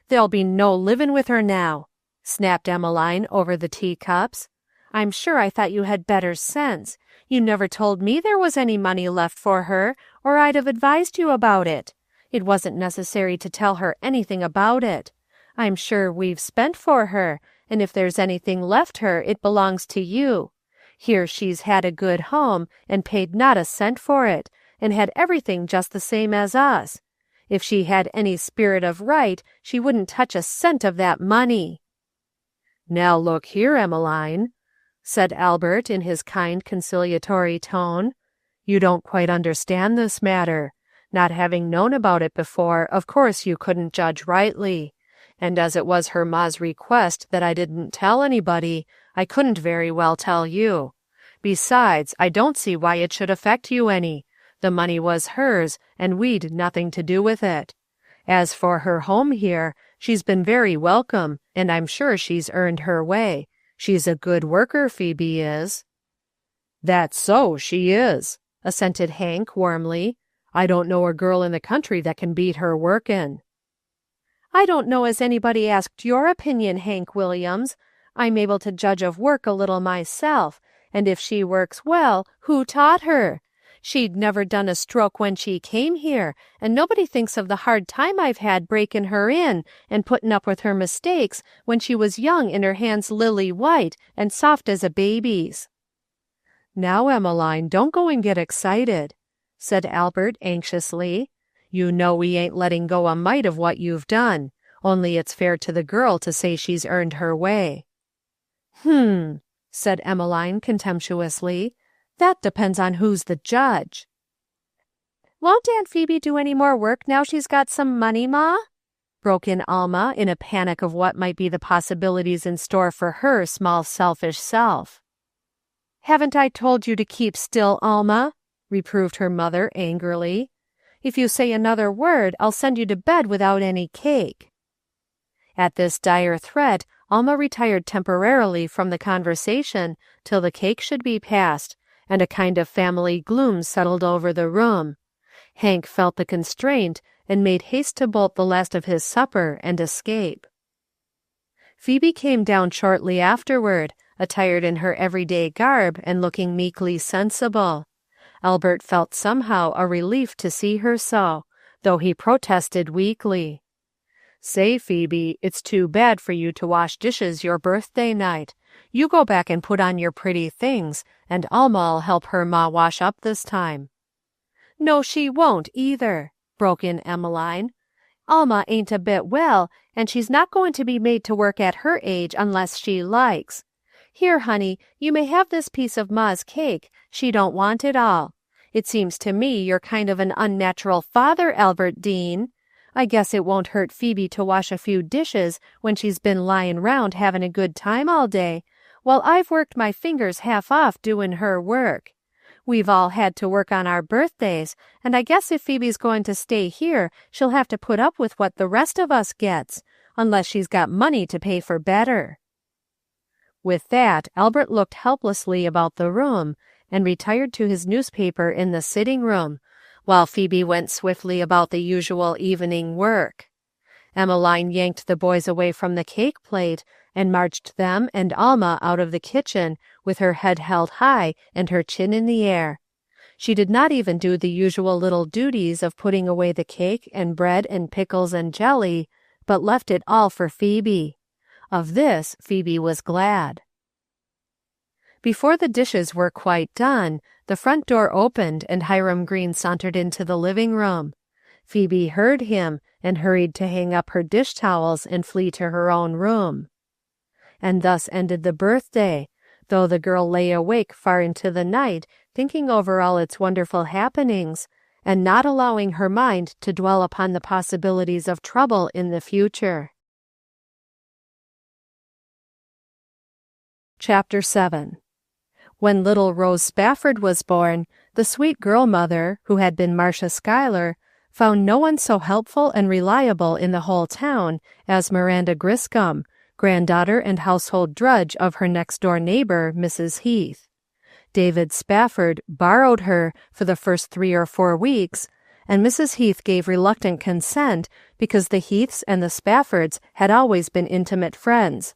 "There'll be no livin' with her now," snapped Emmeline over the teacups. "I'm sure I thought you had better sense. You never told me there was any money left for her, or I'd have advised you about it. It wasn't necessary to tell her anything about it. I'm sure we've spent for her, and if there's anything left her, it belongs to you. Here she's had a good home, and paid not a cent for it, and had everything just the same as us. If she had any spirit of right, she wouldn't touch a cent of that money." "Now look here, Emmeline," said Albert in his kind conciliatory tone. "You don't quite understand this matter. Not having known about it before, of course you couldn't judge rightly. And as it was her ma's request that I didn't tell anybody, I couldn't very well tell you. Besides, I don't see why it should affect you any. The money was hers, and we'd nothing to do with it. As for her home here, she's been very welcome, and I'm sure she's earned her way. She's a good worker, Phoebe is." "That's so, she is," assented Hank warmly. "I don't know a girl in the country that can beat her workin'." "I don't know as anybody asked your opinion, Hank Williams. I'm able to judge of work a little myself, and if she works well, who taught her? She'd never done a stroke when she came here, and nobody thinks of the hard time I've had breaking her in and putting up with her mistakes when she was young and her hands lily white and soft as a baby's." "Now, Emmeline, don't go and get excited," said Albert anxiously. "You know we ain't letting go a mite of what you've done, only it's fair to the girl to say she's earned her way." Said Emmeline contemptuously. "That depends on who's the judge." "Won't Aunt Phoebe do any more work now she's got some money, Ma?" broke in Alma in a panic of what might be the possibilities in store for her small selfish self. "Haven't I told you to keep still, Alma?" reproved her mother angrily. "If you say another word, I'll send you to bed without any cake." At this dire threat, Alma retired temporarily from the conversation till the cake should be passed, and a kind of family gloom settled over the room. Hank felt the constraint, and made haste to bolt the last of his supper and escape. Phoebe came down shortly afterward, attired in her everyday garb and looking meekly sensible. Albert felt somehow a relief to see her so, though he protested weakly. "Say, Phoebe, it's too bad for you to wash dishes your birthday night. You go back and put on your pretty things, and Alma'll help her ma wash up this time." "No, she won't either," broke in Emmeline. "Alma ain't a bit well, and she's not going to be made to work at her age unless she likes. Here, honey, you may have this piece of ma's cake. She don't want it all. It seems to me you're kind of an unnatural father, Albert Deane. I guess it won't hurt Phoebe to wash a few dishes when she's been lying round having a good time all day, while I've worked my fingers half off doing her work. We've all had to work on our birthdays, and I guess if Phoebe's going to stay here, she'll have to put up with what the rest of us gets, unless she's got money to pay for better." With that, Albert looked helplessly about the room, and retired to his newspaper in the sitting-room, while Phoebe went swiftly about the usual evening work. Emmeline yanked the boys away from the cake plate, and marched them and Alma out of the kitchen with her head held high and her chin in the air. She did not even do the usual little duties of putting away the cake and bread and pickles and jelly, but left it all for Phoebe. Of this Phoebe was glad. Before the dishes were quite done, the front door opened and Hiram Green sauntered into the living room. Phoebe heard him and hurried to hang up her dish towels and flee to her own room. And thus ended the birthday, though the girl lay awake far into the night, thinking over all its wonderful happenings, and not allowing her mind to dwell upon the possibilities of trouble in the future. Chapter 7. When little Rose Spafford was born, the sweet girl-mother, who had been Marcia Schuyler, found no one so helpful and reliable in the whole town as Miranda Griscom, granddaughter and household drudge of her next-door neighbor, Mrs. Heath. David Spafford borrowed her for the first 3 or 4 weeks, and Mrs. Heath gave reluctant consent because the Heaths and the Spaffords had always been intimate friends.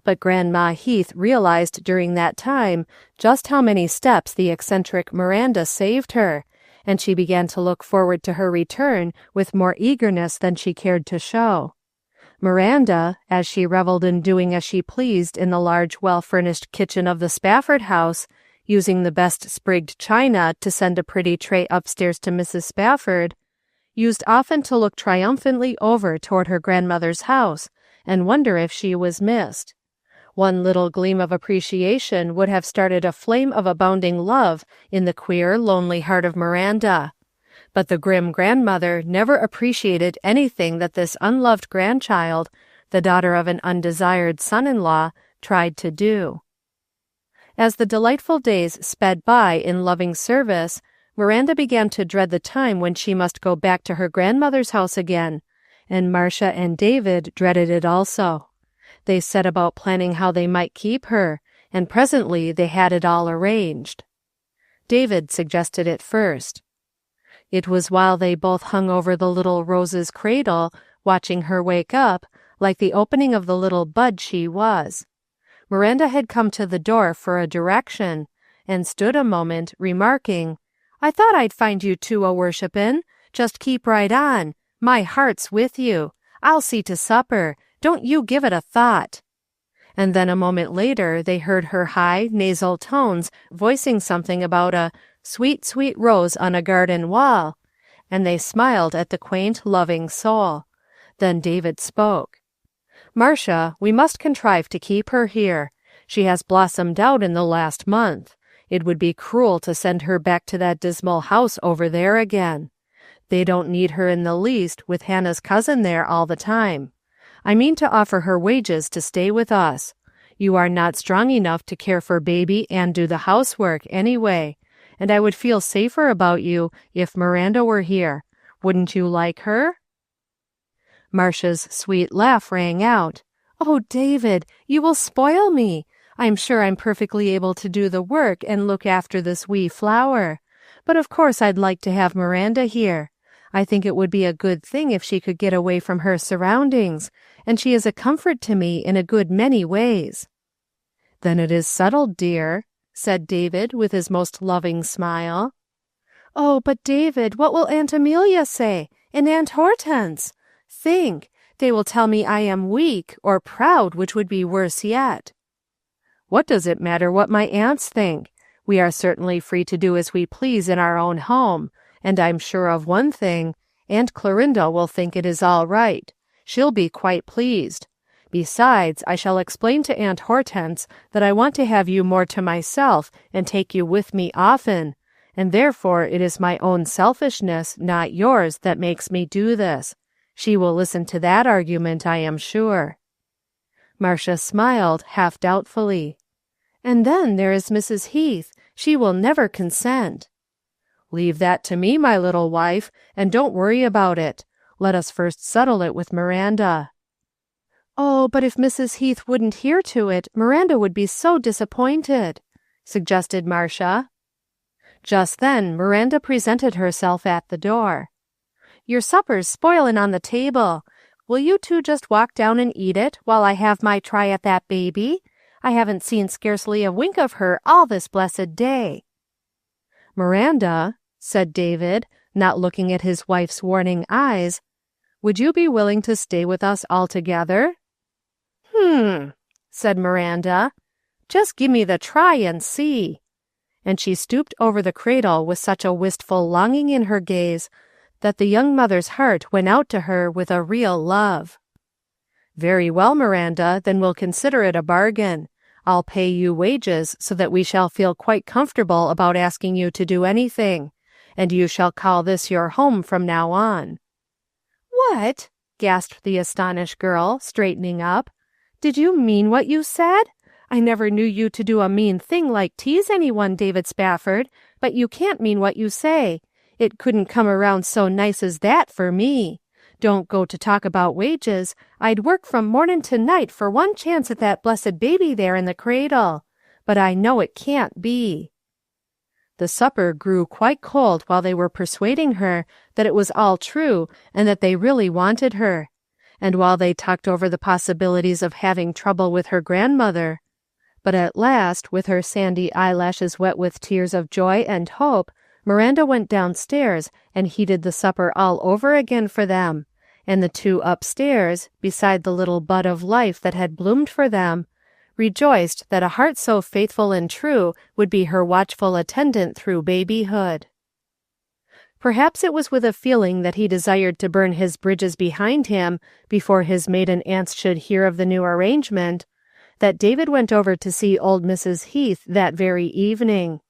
But Grandma Heath realized during that time just how many steps the eccentric Miranda saved her, and she began to look forward to her return with more eagerness than she cared to show. Miranda, as she reveled in doing as she pleased in the large, well-furnished kitchen of the Spafford house, using the best sprigged china to send a pretty tray upstairs to Mrs. Spafford, used often to look triumphantly over toward her grandmother's house and wonder if she was missed. One little gleam of appreciation would have started a flame of abounding love in the queer, lonely heart of Miranda. But the grim grandmother never appreciated anything that this unloved grandchild, the daughter of an undesired son-in-law, tried to do. As the delightful days sped by in loving service, Miranda began to dread the time when she must go back to her grandmother's house again, and Marcia and David dreaded it also. They set about planning how they might keep her, and presently they had it all arranged. David suggested it first. It was while they both hung over the little Rose's cradle, watching her wake up, like the opening of the little bud she was. Miranda had come to the door for a direction, and stood a moment, remarking, "I thought I'd find you two a-worshippin'. Just keep right on. My heart's with you. I'll see to supper. Don't you give it a thought." And then a moment later they heard her high, nasal tones voicing something about a sweet, sweet rose on a garden wall, and they smiled at the quaint, loving soul. Then David spoke. "Marcia, we must contrive to keep her here. She has blossomed out in the last month. It would be cruel to send her back to that dismal house over there again. They don't need her in the least, with Hannah's cousin there all the time. I mean to offer her wages to stay with us. You are not strong enough to care for baby and do the housework anyway, and I would feel safer about you if Miranda were here. Wouldn't you like her?" Marcia's sweet laugh rang out. "Oh, David, you will spoil me. I'm sure I'm perfectly able to do the work and look after this wee flower. But of course I'd like to have Miranda here. I think it would be a good thing if she could get away from her surroundings, and she is a comfort to me in a good many ways." "Then it is settled, dear," said David with his most loving smile. "Oh, but David, what will Aunt Amelia say, and Aunt Hortense? Think, they will tell me I am weak, or proud, which would be worse yet." "What does it matter what my aunts think? We are certainly free to do as we please in our own home, and I'm sure of one thing, Aunt Clorinda will think it is all right. She'll be quite pleased. Besides, I shall explain to Aunt Hortense that I want to have you more to myself and take you with me often, and therefore it is my own selfishness, not yours, that makes me do this. She will listen to that argument, I am sure." Marcia smiled, half doubtfully. "And then there is Mrs. Heath. She will never consent." "Leave that to me, my little wife, and don't worry about it. Let us first settle it with Miranda." "Oh, but if Mrs. Heath wouldn't hear to it, Miranda would be so disappointed," suggested Marcia. Just then Miranda presented herself at the door. "Your supper's spoilin' on the table. Will you two just walk down and eat it while I have my try at that baby? I haven't seen scarcely a wink of her all this blessed day." "Miranda," said David, not looking at his wife's warning eyes, "would you be willing to stay with us altogether?" Said Miranda. "Just give me the try and see." And she stooped over the cradle with such a wistful longing in her gaze that the young mother's heart went out to her with a real love. "Very well, Miranda, then we'll consider it a bargain. I'll pay you wages so that we shall feel quite comfortable about asking you to do anything, and you shall call this your home from now on." "What?" gasped the astonished girl, straightening up. "Did you mean what you said? I never knew you to do a mean thing like tease anyone, David Spafford, but you can't mean what you say. It couldn't come around so nice as that for me. Don't go to talk about wages. I'd work from morning to night for one chance at that blessed baby there in the cradle. But I know it can't be." The supper grew quite cold while they were persuading her that it was all true and that they really wanted her, and while they talked over the possibilities of having trouble with her grandmother. But at last, with her sandy eyelashes wet with tears of joy and hope, Miranda went downstairs and heated the supper all over again for them, and the two upstairs, beside the little bud of life that had bloomed for them, rejoiced that a heart so faithful and true would be her watchful attendant through babyhood. Perhaps it was with a feeling that he desired to burn his bridges behind him before his maiden aunts should hear of the new arrangement, that David went over to see old Mrs. Heath that very evening.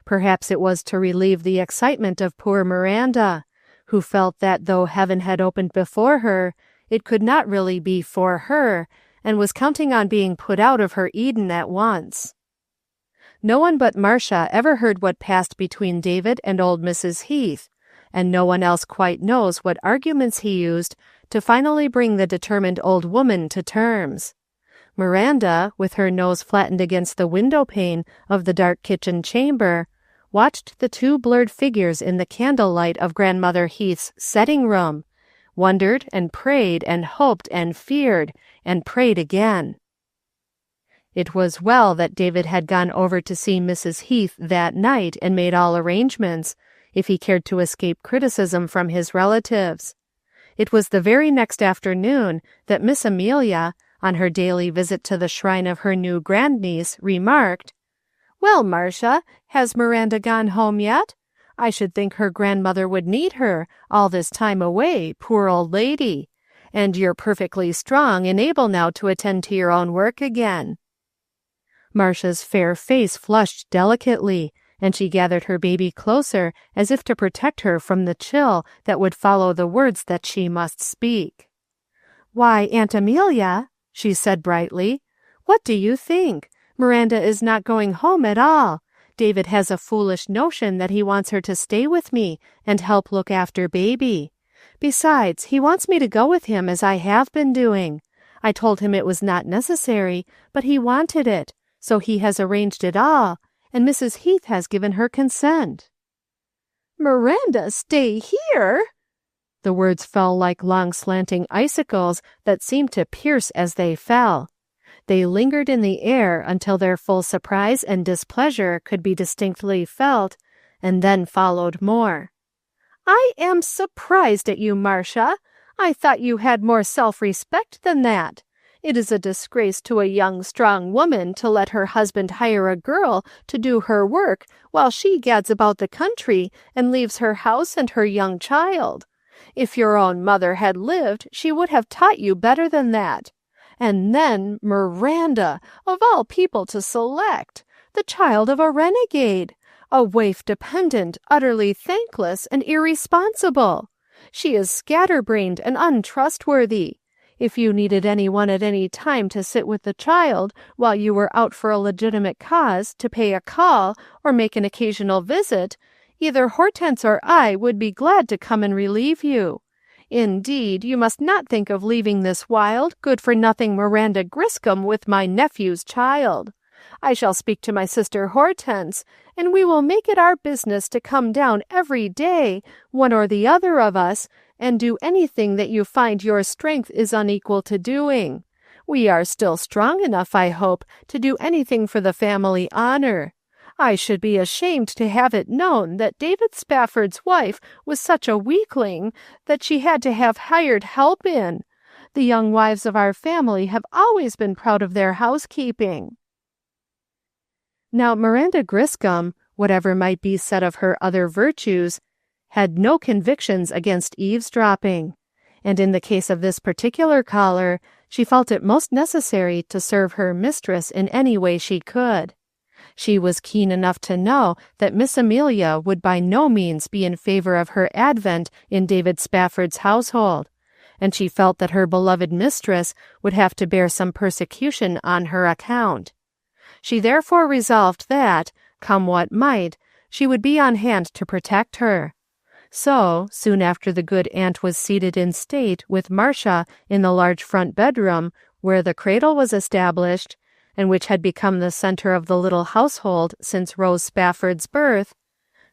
Perhaps it was to relieve the excitement of poor Miranda, who felt that though heaven had opened before her, it could not really be for her, and was counting on being put out of her Eden at once. No one but Marcia ever heard what passed between David and old Mrs. Heath, and no one else quite knows what arguments he used to finally bring the determined old woman to terms. Miranda, with her nose flattened against the window pane of the dark kitchen chamber, watched the two blurred figures in the candlelight of Grandmother Heath's setting-room, wondered and prayed and hoped and feared and prayed again. It was well that David had gone over to see Mrs. Heath that night and made all arrangements, if he cared to escape criticism from his relatives. It was the very next afternoon that Miss Amelia, on her daily visit to the shrine of her new grandniece, remarked, "Well, Marcia, has Miranda gone home yet? I should think her grandmother would need her, all this time away, poor old lady. And you're perfectly strong and able now to attend to your own work again." Marcia's fair face flushed delicately, and she gathered her baby closer as if to protect her from the chill that would follow the words that she must speak. "Why, Aunt Amelia," she said brightly, "what do you think? Miranda is not going home at all. David has a foolish notion that he wants her to stay with me and help look after baby. Besides, he wants me to go with him as I have been doing. I told him it was not necessary, but he wanted it, so he has arranged it all, and Mrs. Heath has given her consent." "Miranda, stay here?" The words fell like long slanting icicles that seemed to pierce as they fell. They lingered in the air until their full surprise and displeasure could be distinctly felt, and then followed more. "I am surprised at you, Marcia. I thought you had more self-respect than that. It is a disgrace to a young, strong woman to let her husband hire a girl to do her work while she gads about the country and leaves her house and her young child. If your own mother had lived, she would have taught you better than that. And then Miranda, of all people to select, the child of a renegade, a waif dependent, utterly thankless and irresponsible. She is scatterbrained and untrustworthy. If you needed anyone at any time to sit with the child while you were out for a legitimate cause, to pay a call or make an occasional visit, either Hortense or I would be glad to come and relieve you. Indeed, you must not think of leaving this wild, good-for-nothing Miranda Griscom with my nephew's child. I shall speak to my sister Hortense, and we will make it our business to come down every day, one or the other of us, and do anything that you find your strength is unequal to doing. We are still strong enough, I hope, to do anything for the family honor. I should be ashamed to have it known that David Spafford's wife was such a weakling that she had to have hired help in. The young wives of our family have always been proud of their housekeeping." Now Miranda Griscom, whatever might be said of her other virtues, had no convictions against eavesdropping, and in the case of this particular caller, She felt it most necessary to serve her mistress in any way she could. She was keen enough to know that Miss Amelia would by no means be in favor of her advent in David Spafford's household, and she felt that her beloved mistress would have to bear some persecution on her account. She therefore resolved that, come what might, she would be on hand to protect her. So, soon after the good aunt was seated in state with Marcia in the large front bedroom where the cradle was established, and which had become the center of the little household since Rose Spafford's birth,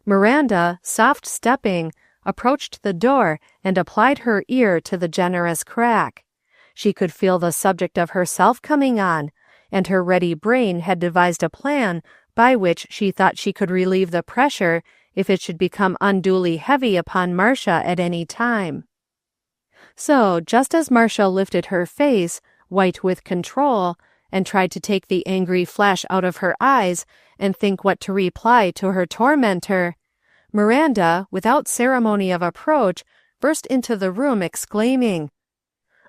Miranda, soft-stepping, approached the door and applied her ear to the generous crack. She could feel the subject of herself coming on, and her ready brain had devised a plan by which she thought she could relieve the pressure if it should become unduly heavy upon Marcia at any time. So, just as Marcia lifted her face, white with control, and tried to take the angry flash out of her eyes and think what to reply to her tormentor, Miranda, without ceremony of approach, burst into the room exclaiming,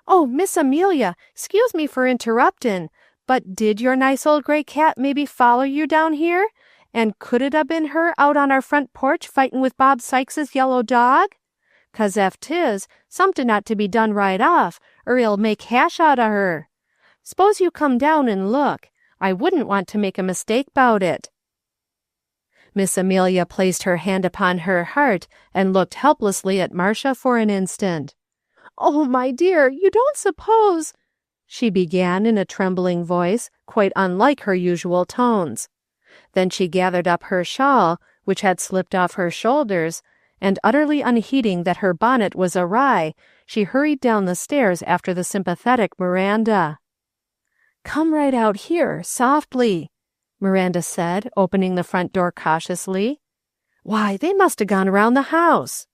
"Oh, Miss Amelia, 'scuse me for interruptin', but did your nice old gray cat maybe follow you down here? And could it 'a' been her out on our front porch fightin' with Bob Sykes's yellow dog? 'Cause ef 'tis, somethin' ought to be done right off, or he'll make hash out o' her. S'pose you come down and look. I wouldn't want to make a mistake 'bout it." Miss Amelia placed her hand upon her heart and looked helplessly at Marcia for an instant. "Oh, my dear, you don't suppose—" she began in a trembling voice, quite unlike her usual tones. Then she gathered up her shawl, which had slipped off her shoulders, and utterly unheeding that her bonnet was awry, she hurried down the stairs after the sympathetic Miranda. "Come right out here, softly," Miranda said, opening the front door cautiously. "Why, they must have gone around the house."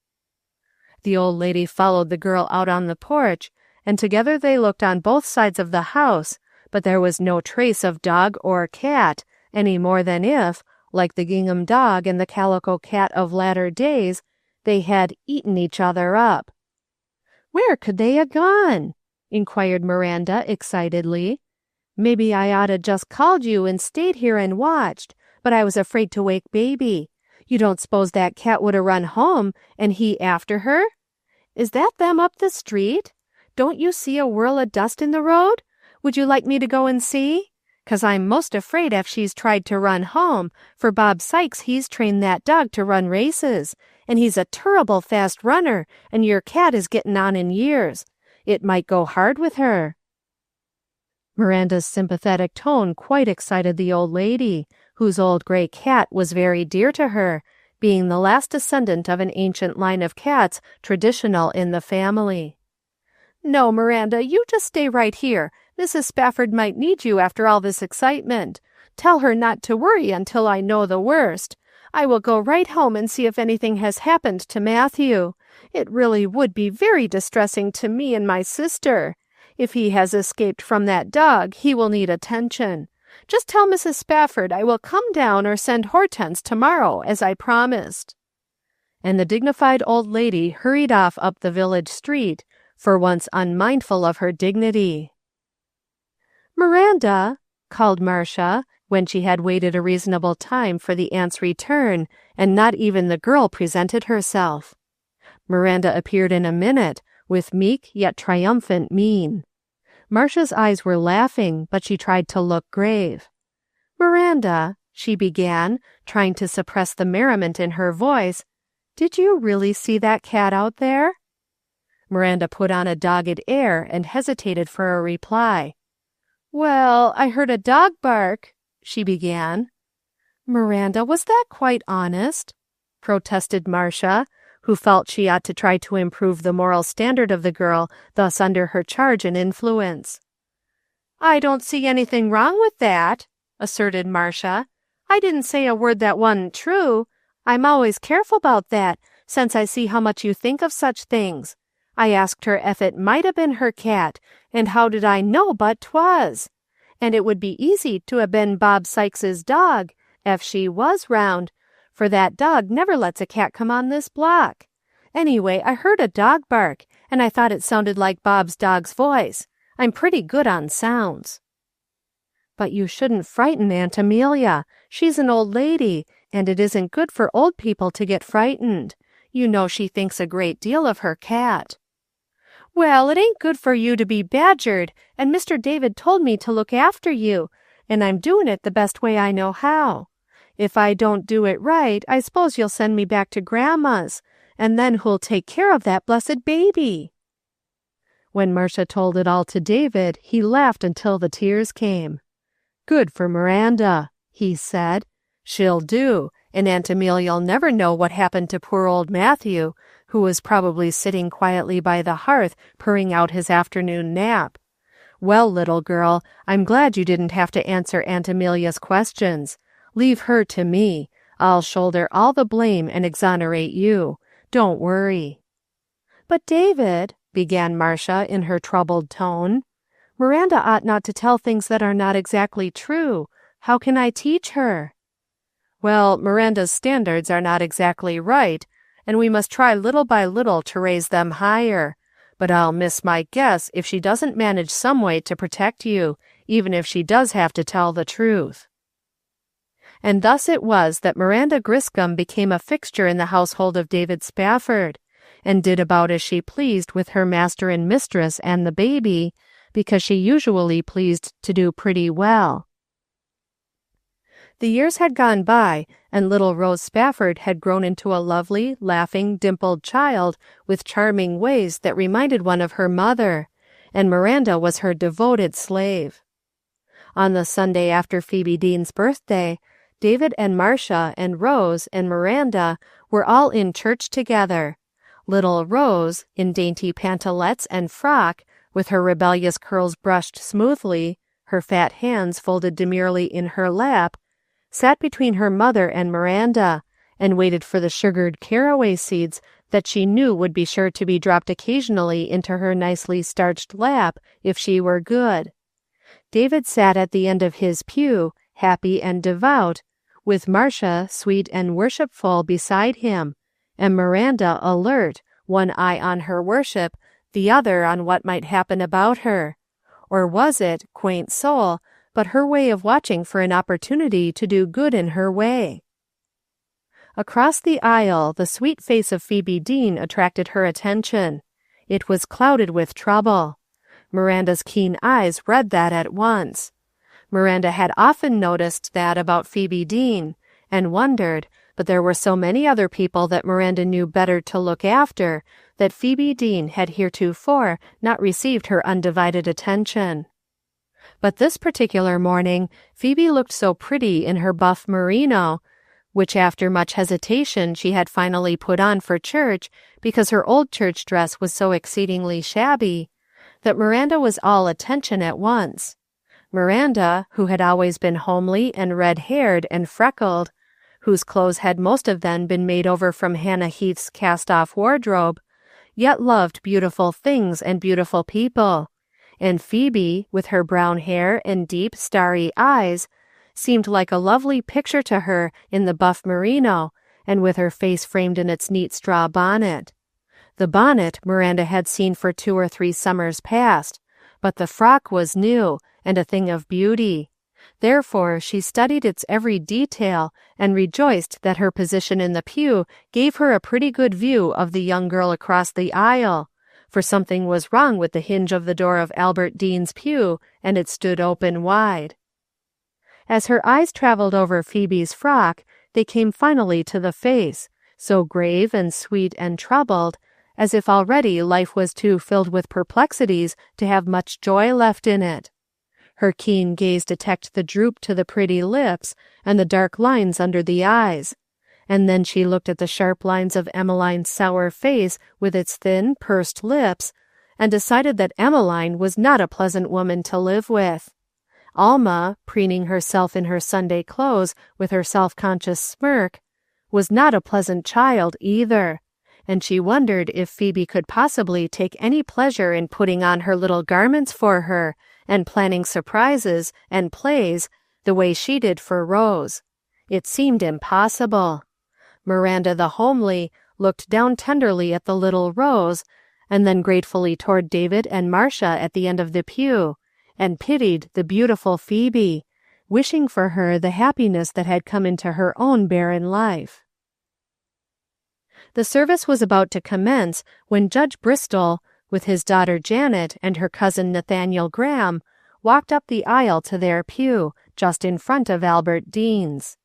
The old lady followed the girl out on the porch, and together they looked on both sides of the house, but there was no trace of dog or cat, any more than if, like the gingham dog and the calico cat of latter days, they had eaten each other up. "Where could they ha' gone?" inquired Miranda excitedly. "Maybe I oughta just called you and stayed here and watched, but I was afraid to wake baby. You don't s'pose that cat would 'a' run home, and he after her? Is that them up the street? Don't you see a whirl of dust in the road? Would you like me to go and see? 'Cause I'm most afraid if she's tried to run home, for Bob Sykes he's trained that dog to run races, and he's a turrible fast runner, and your cat is gettin' on in years. It might go hard with her." Miranda's sympathetic tone quite excited the old lady, whose old gray cat was very dear to her, being the last descendant of an ancient line of cats traditional in the family. "No, Miranda, you just stay right here. Mrs. Spafford might need you after all this excitement. Tell her not to worry until I know the worst. I will go right home and see if anything has happened to Matthew. It really would be very distressing to me and my sister. If he has escaped from that dog, he will need attention. Just tell Mrs. Spafford I will come down or send Hortense tomorrow, as I promised." And the dignified old lady hurried off up the village street, for once unmindful of her dignity. "Miranda," called Marcia, when she had waited a reasonable time for the aunt's return, and not even the girl presented herself. Miranda appeared in a minute, with meek yet triumphant mien. Marcia's eyes were laughing, but she tried to look grave. "Miranda," she began, trying to suppress the merriment in her voice, "did you really see that cat out there?" Miranda put on a dogged air and hesitated for a reply. "Well, I heard a dog bark," she began. "Miranda, was that quite honest?" protested Marcia, who felt she ought to try to improve the moral standard of the girl thus under her charge and influence. "I don't see anything wrong with that," asserted Marcia. "I didn't say a word that wa'n't true. I'm always careful about that, since I see how much you think of such things. I asked her if it might have been her cat, and how did I know but 'twas? And it would be easy to have been Bob Sykes's dog, if she was round, for that dog never lets a cat come on this block. Anyway, I heard a dog bark, and I thought it sounded like Bob's dog's voice. I'm pretty good on sounds." "But you shouldn't frighten Aunt Amelia. She's an old lady, and it isn't good for old people to get frightened. You know she thinks a great deal of her cat." "Well, it ain't good for you to be badgered, and Mr. David told me to look after you, and I'm doing it the best way I know how. If I don't do it right, I suppose you'll send me back to Grandma's, and then who'll take care of that blessed baby?" When Marcia told it all to David, he laughed until the tears came. "Good for Miranda," he said. "She'll do, and Aunt Amelia'll never know what happened to poor old Matthew, who was probably sitting quietly by the hearth purring out his afternoon nap. Well, little girl, I'm glad you didn't have to answer Aunt Amelia's questions. Leave her to me. I'll shoulder all the blame and exonerate you. Don't worry." "But David," began Marcia in her troubled tone, "Miranda ought not to tell things that are not exactly true. How can I teach her?" "Well, Miranda's standards are not exactly right, and we must try little by little to raise them higher. But I'll miss my guess if she doesn't manage some way to protect you, even if she does have to tell the truth." And thus it was that Miranda Griscom became a fixture in the household of David Spafford, and did about as she pleased with her master and mistress and the baby, because she usually pleased to do pretty well. The years had gone by, and little Rose Spafford had grown into a lovely, laughing, dimpled child with charming ways that reminded one of her mother, and Miranda was her devoted slave. On the Sunday after Phoebe Deane's birthday, David and Marcia and Rose and Miranda were all in church together. Little Rose, in dainty pantalettes and frock, with her rebellious curls brushed smoothly, her fat hands folded demurely in her lap, sat between her mother and Miranda, and waited for the sugared caraway seeds that she knew would be sure to be dropped occasionally into her nicely starched lap if she were good. David sat at the end of his pew, happy and devout, with Marcia, sweet and worshipful, beside him, and Miranda alert, one eye on her worship, the other on what might happen about her. Or was it, quaint soul, but her way of watching for an opportunity to do good in her way? Across the aisle, the sweet face of Phoebe Deane attracted her attention. It was clouded with trouble. Miranda's keen eyes read that at once. Miranda had often noticed that about Phoebe Deane, and wondered, but there were so many other people that Miranda knew better to look after, that Phoebe Deane had heretofore not received her undivided attention. But this particular morning, Phoebe looked so pretty in her buff merino, which after much hesitation she had finally put on for church because her old church dress was so exceedingly shabby, that Miranda was all attention at once. Miranda, who had always been homely and red-haired and freckled, whose clothes had most of them been made over from Hannah Heath's cast-off wardrobe, yet loved beautiful things and beautiful people, and Phoebe, with her brown hair and deep, starry eyes, seemed like a lovely picture to her in the buff merino, and with her face framed in its neat straw bonnet. The bonnet Miranda had seen for 2 or 3 summers past, but the frock was new, and a thing of beauty. Therefore she studied its every detail, and rejoiced that her position in the pew gave her a pretty good view of the young girl across the aisle, for something was wrong with the hinge of the door of Albert Deane's pew, and it stood open wide. As her eyes traveled over Phoebe's frock, they came finally to the face, so grave and sweet and troubled, as if already life was too filled with perplexities to have much joy left in it. Her keen gaze detected the droop to the pretty lips and the dark lines under the eyes, and then she looked at the sharp lines of Emmeline's sour face with its thin, pursed lips, and decided that Emmeline was not a pleasant woman to live with. Alma, preening herself in her Sunday clothes with her self-conscious smirk, was not a pleasant child either, and she wondered if Phoebe could possibly take any pleasure in putting on her little garments for her, and planning surprises and plays the way she did for Rose. It seemed impossible. Miranda the homely looked down tenderly at the little Rose, and then gratefully toward David and Marcia at the end of the pew, and pitied the beautiful Phoebe, wishing for her the happiness that had come into her own barren life. The service was about to commence when Judge Bristol, with his daughter Janet and her cousin Nathaniel Graham, walked up the aisle to their pew, just in front of Albert Deane's.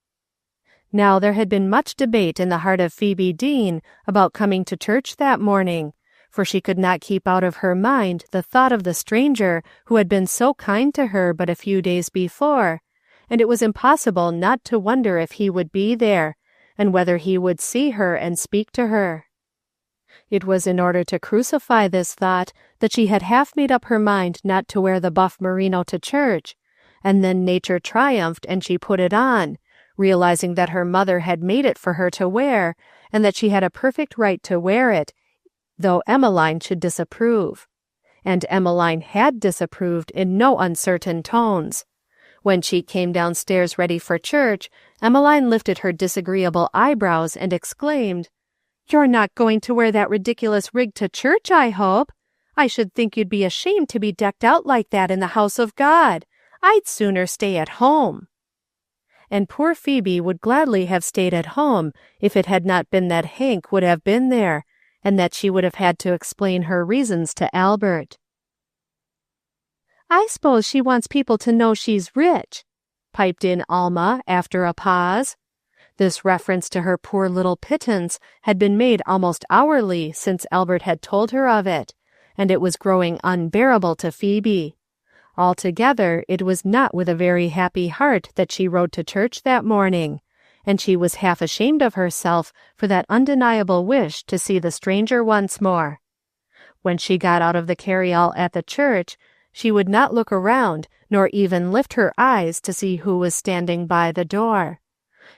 Now there had been much debate in the heart of Phoebe Deane about coming to church that morning, for she could not keep out of her mind the thought of the stranger who had been so kind to her but a few days before, and it was impossible not to wonder if he would be there, and whether he would see her and speak to her. It was in order to crucify this thought that she had half made up her mind not to wear the buff merino to church, and then nature triumphed and she put it on, realizing that her mother had made it for her to wear, and that she had a perfect right to wear it, though Emmeline should disapprove. And Emmeline had disapproved in no uncertain tones. When she came downstairs ready for church, Emmeline lifted her disagreeable eyebrows and exclaimed, "You're not going to wear that ridiculous rig to church, I hope? I should think you'd be ashamed to be decked out like that in the house of God. I'd sooner stay at home." And poor Phoebe would gladly have stayed at home if it had not been that Hank would have been there, and that she would have had to explain her reasons to Albert. "I suppose she wants people to know she's rich," piped in Alma after a pause. This reference to her poor little pittance had been made almost hourly since Albert had told her of it, and it was growing unbearable to Phoebe. Altogether, it was not with a very happy heart that she rode to church that morning, and she was half ashamed of herself for that undeniable wish to see the stranger once more. When she got out of the carryall at the church, she would not look around, nor even lift her eyes to see who was standing by the door.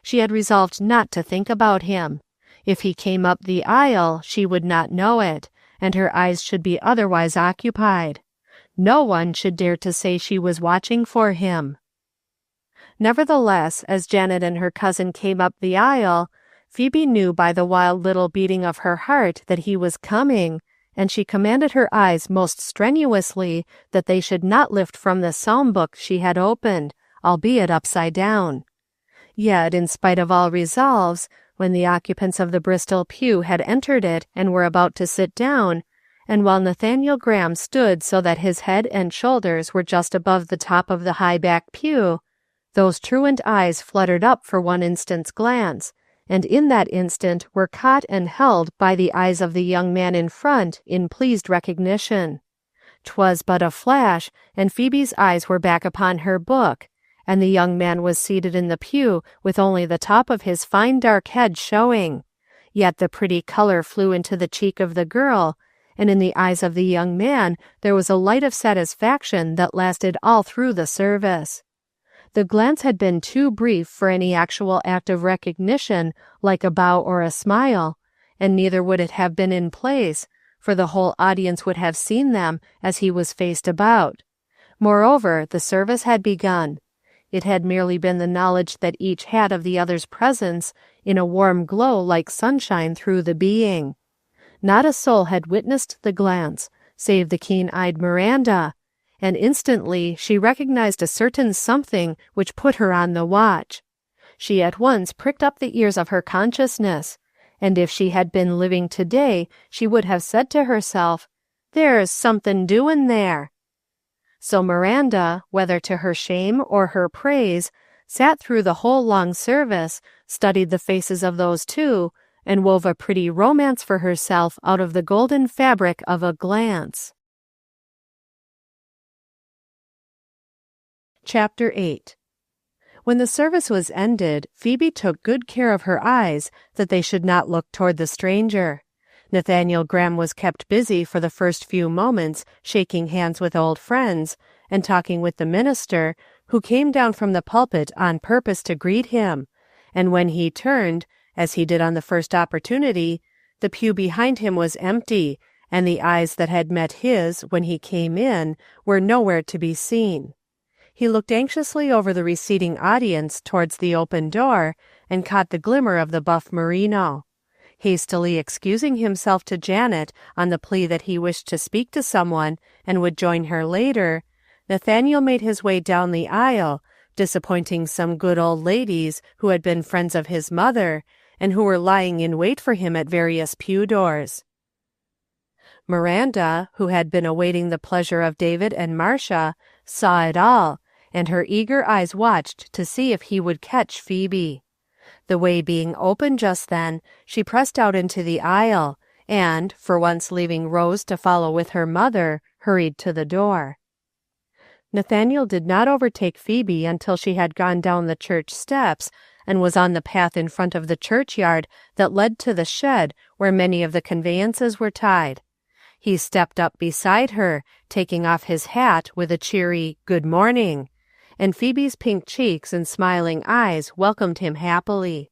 She had resolved not to think about him. If he came up the aisle, she would not know it, and her eyes should be otherwise occupied. No one should dare to say she was watching for him. Nevertheless, as Janet and her cousin came up the aisle, Phoebe knew by the wild little beating of her heart that he was coming, and she commanded her eyes most strenuously that they should not lift from the psalm book she had opened, albeit upside down. Yet, in spite of all resolves, when the occupants of the Bristol pew had entered it and were about to sit down, and while Nathaniel Graham stood so that his head and shoulders were just above the top of the high-back pew, those truant eyes fluttered up for one instant's glance, and in that instant were caught and held by the eyes of the young man in front in pleased recognition. 'Twas but a flash, and Phoebe's eyes were back upon her book, and the young man was seated in the pew with only the top of his fine dark head showing. Yet the pretty color flew into the cheek of the girl, and in the eyes of the young man there was a light of satisfaction that lasted all through the service. The glance had been too brief for any actual act of recognition like a bow or a smile, and neither would it have been in place, for the whole audience would have seen them as he was faced about. Moreover, the service had begun. It had merely been the knowledge that each had of the other's presence in a warm glow like sunshine through the being. Not a soul had witnessed the glance, save the keen-eyed Miranda, and instantly she recognized a certain something which put her on the watch. She at once pricked up the ears of her consciousness, and if she had been living today, she would have said to herself, "There's somethin' doin' there." So Miranda, whether to her shame or her praise, sat through the whole long service, studied the faces of those two, and wove a pretty romance for herself out of the golden fabric of a glance. Chapter 8. When the service was ended, Phoebe took good care of her eyes that they should not look toward the stranger. Nathaniel Graham was kept busy for the first few moments shaking hands with old friends, and talking with the minister, who came down from the pulpit on purpose to greet him, and when he turned, as he did on the first opportunity, the pew behind him was empty, and the eyes that had met his when he came in were nowhere to be seen. He looked anxiously over the receding audience towards the open door, and caught the glimmer of the buff merino. Hastily excusing himself to Janet on the plea that he wished to speak to someone and would join her later, Nathaniel made his way down the aisle, disappointing some good old ladies who had been friends of his mother and who were lying in wait for him at various pew doors. Miranda, who had been awaiting the pleasure of David and Marcia, saw it all, and her eager eyes watched to see if he would catch Phoebe. The way being open just then, she pressed out into the aisle, and, for once leaving Rose to follow with her mother, hurried to the door. Nathaniel did not overtake Phoebe until she had gone down the church steps and was on the path in front of the churchyard that led to the shed where many of the conveyances were tied. He stepped up beside her, taking off his hat with a cheery "Good morning," and Phoebe's pink cheeks and smiling eyes welcomed him happily.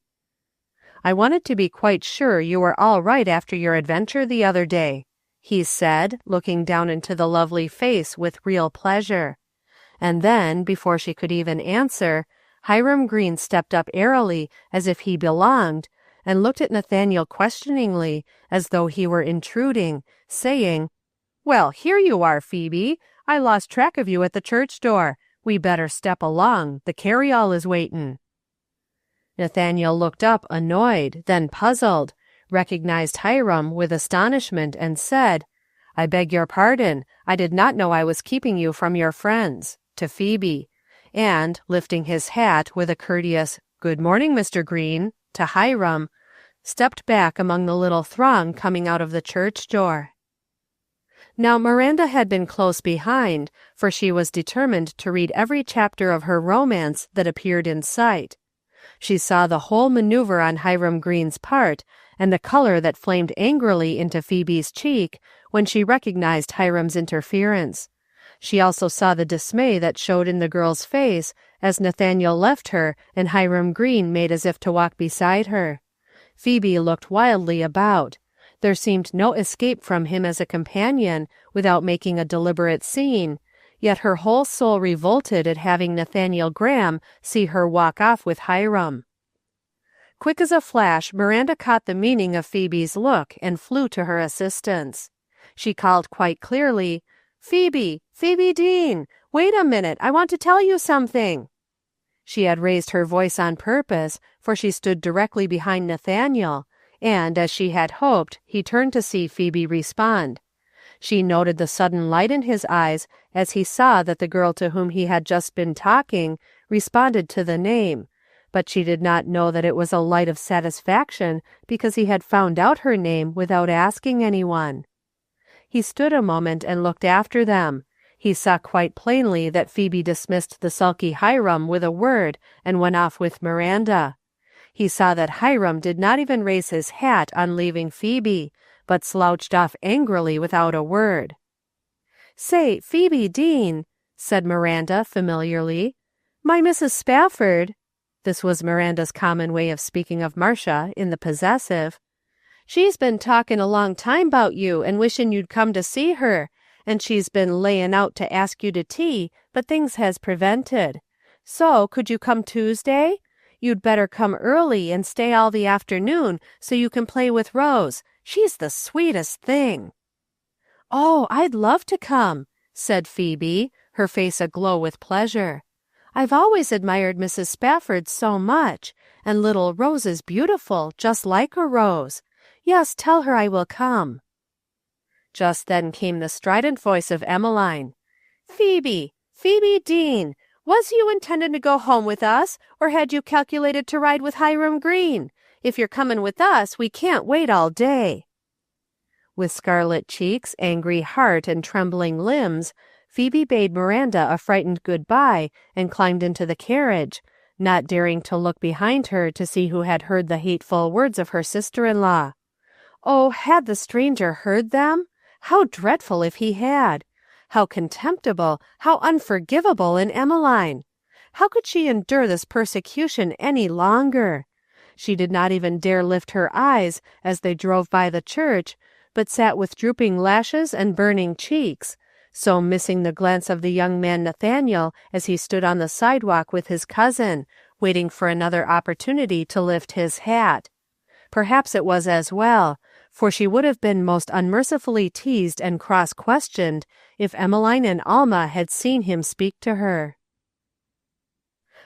"I wanted to be quite sure you were all right after your adventure the other day," he said, looking down into the lovely face with real pleasure. And then, before she could even answer, Hiram Green stepped up airily as if he belonged, and looked at Nathaniel questioningly as though he were intruding, saying, "Well, here you are, Phoebe. I lost track of you at the church door. We better step along. The carryall is waitin'." Nathaniel looked up annoyed, then puzzled, recognized Hiram with astonishment, and said, "I beg your pardon. I did not know I was keeping you from your friends," to Phoebe, and, lifting his hat with a courteous "Good morning, Mr. Green," to Hiram, stepped back among the little throng coming out of the church door. Now Miranda had been close behind, for she was determined to read every chapter of her romance that appeared in sight. She saw the whole maneuver on Hiram Green's part, and the color that flamed angrily into Phoebe's cheek when she recognized Hiram's interference. She also saw the dismay that showed in the girl's face as Nathaniel left her and Hiram Green made as if to walk beside her. Phoebe looked wildly about. There seemed no escape from him as a companion without making a deliberate scene, yet her whole soul revolted at having Nathaniel Graham see her walk off with Hiram. Quick as a flash, Miranda caught the meaning of Phoebe's look and flew to her assistance. She called quite clearly, "Phoebe, Phoebe Deane, wait a minute, I want to tell you something." She had raised her voice on purpose, for she stood directly behind Nathaniel, and, as she had hoped, he turned to see Phoebe respond. She noted the sudden light in his eyes as he saw that the girl to whom he had just been talking responded to the name, but she did not know that it was a light of satisfaction because he had found out her name without asking anyone. He stood a moment and looked after them. He saw quite plainly that Phoebe dismissed the sulky Hiram with a word and went off with Miranda. He saw that Hiram did not even raise his hat on leaving Phoebe, but slouched off angrily without a word. "Say, Phoebe Deane," said Miranda familiarly, "my Mrs. Spafford," this was Miranda's common way of speaking of Marcia in the possessive, "she's been talking a long time 'bout you and wishing you'd come to see her, and she's been layin' out to ask you to tea, but things has prevented. So, could you come Tuesday? You'd better come early and stay all the afternoon so you can play with Rose. She's the sweetest thing." "Oh, I'd love to come," said Phoebe, her face aglow with pleasure. "I've always admired Mrs. Spafford so much, and little Rose is beautiful, just like a rose. Yes, tell her I will come." Just then came the strident voice of Emmeline. "Phoebe, Phoebe Deane, was you intending to go home with us, or had you calculated to ride with Hiram Green? If you're coming with us, we can't wait all day." With scarlet cheeks, angry heart, and trembling limbs, Phoebe bade Miranda a frightened good-bye and climbed into the carriage, not daring to look behind her to see who had heard the hateful words of her sister-in-law. Oh, had the stranger heard them? How dreadful if he had! How contemptible, how unforgivable in Emmeline! How could she endure this persecution any longer? She did not even dare lift her eyes as they drove by the church, but sat with drooping lashes and burning cheeks, so missing the glance of the young man Nathaniel as he stood on the sidewalk with his cousin, waiting for another opportunity to lift his hat. Perhaps it was as well, for she would have been most unmercifully teased and cross-questioned if Emmeline and Alma had seen him speak to her.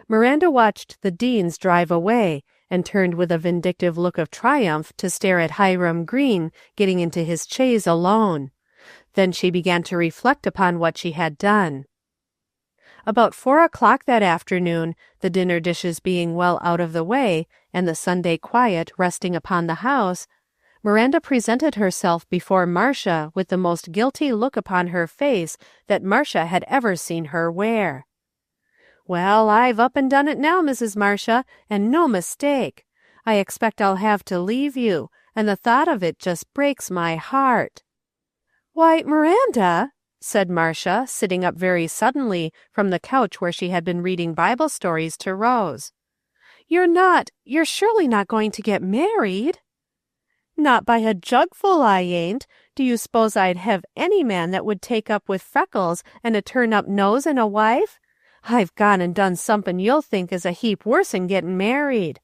Miranda watched the Deanes drive away, and turned with a vindictive look of triumph to stare at Hiram Green getting into his chaise alone. Then she began to reflect upon what she had done. About 4 o'clock that afternoon, the dinner dishes being well out of the way, and the Sunday quiet resting upon the house, Miranda presented herself before Marcia with the most guilty look upon her face that Marcia had ever seen her wear. "Well, I've up and done it now, Mrs. Marcia, and no mistake. I expect I'll have to leave you, and the thought of it just breaks my heart." "Why, Miranda," said Marcia, sitting up very suddenly from the couch where she had been reading Bible stories to Rose. You're surely not going to get married?" "Not by a jugful I ain't. Do you s'pose I'd have any man that would take up with freckles and a turn-up nose and a wife? I've gone and done somepin you'll think is a heap worse'n gettin' married.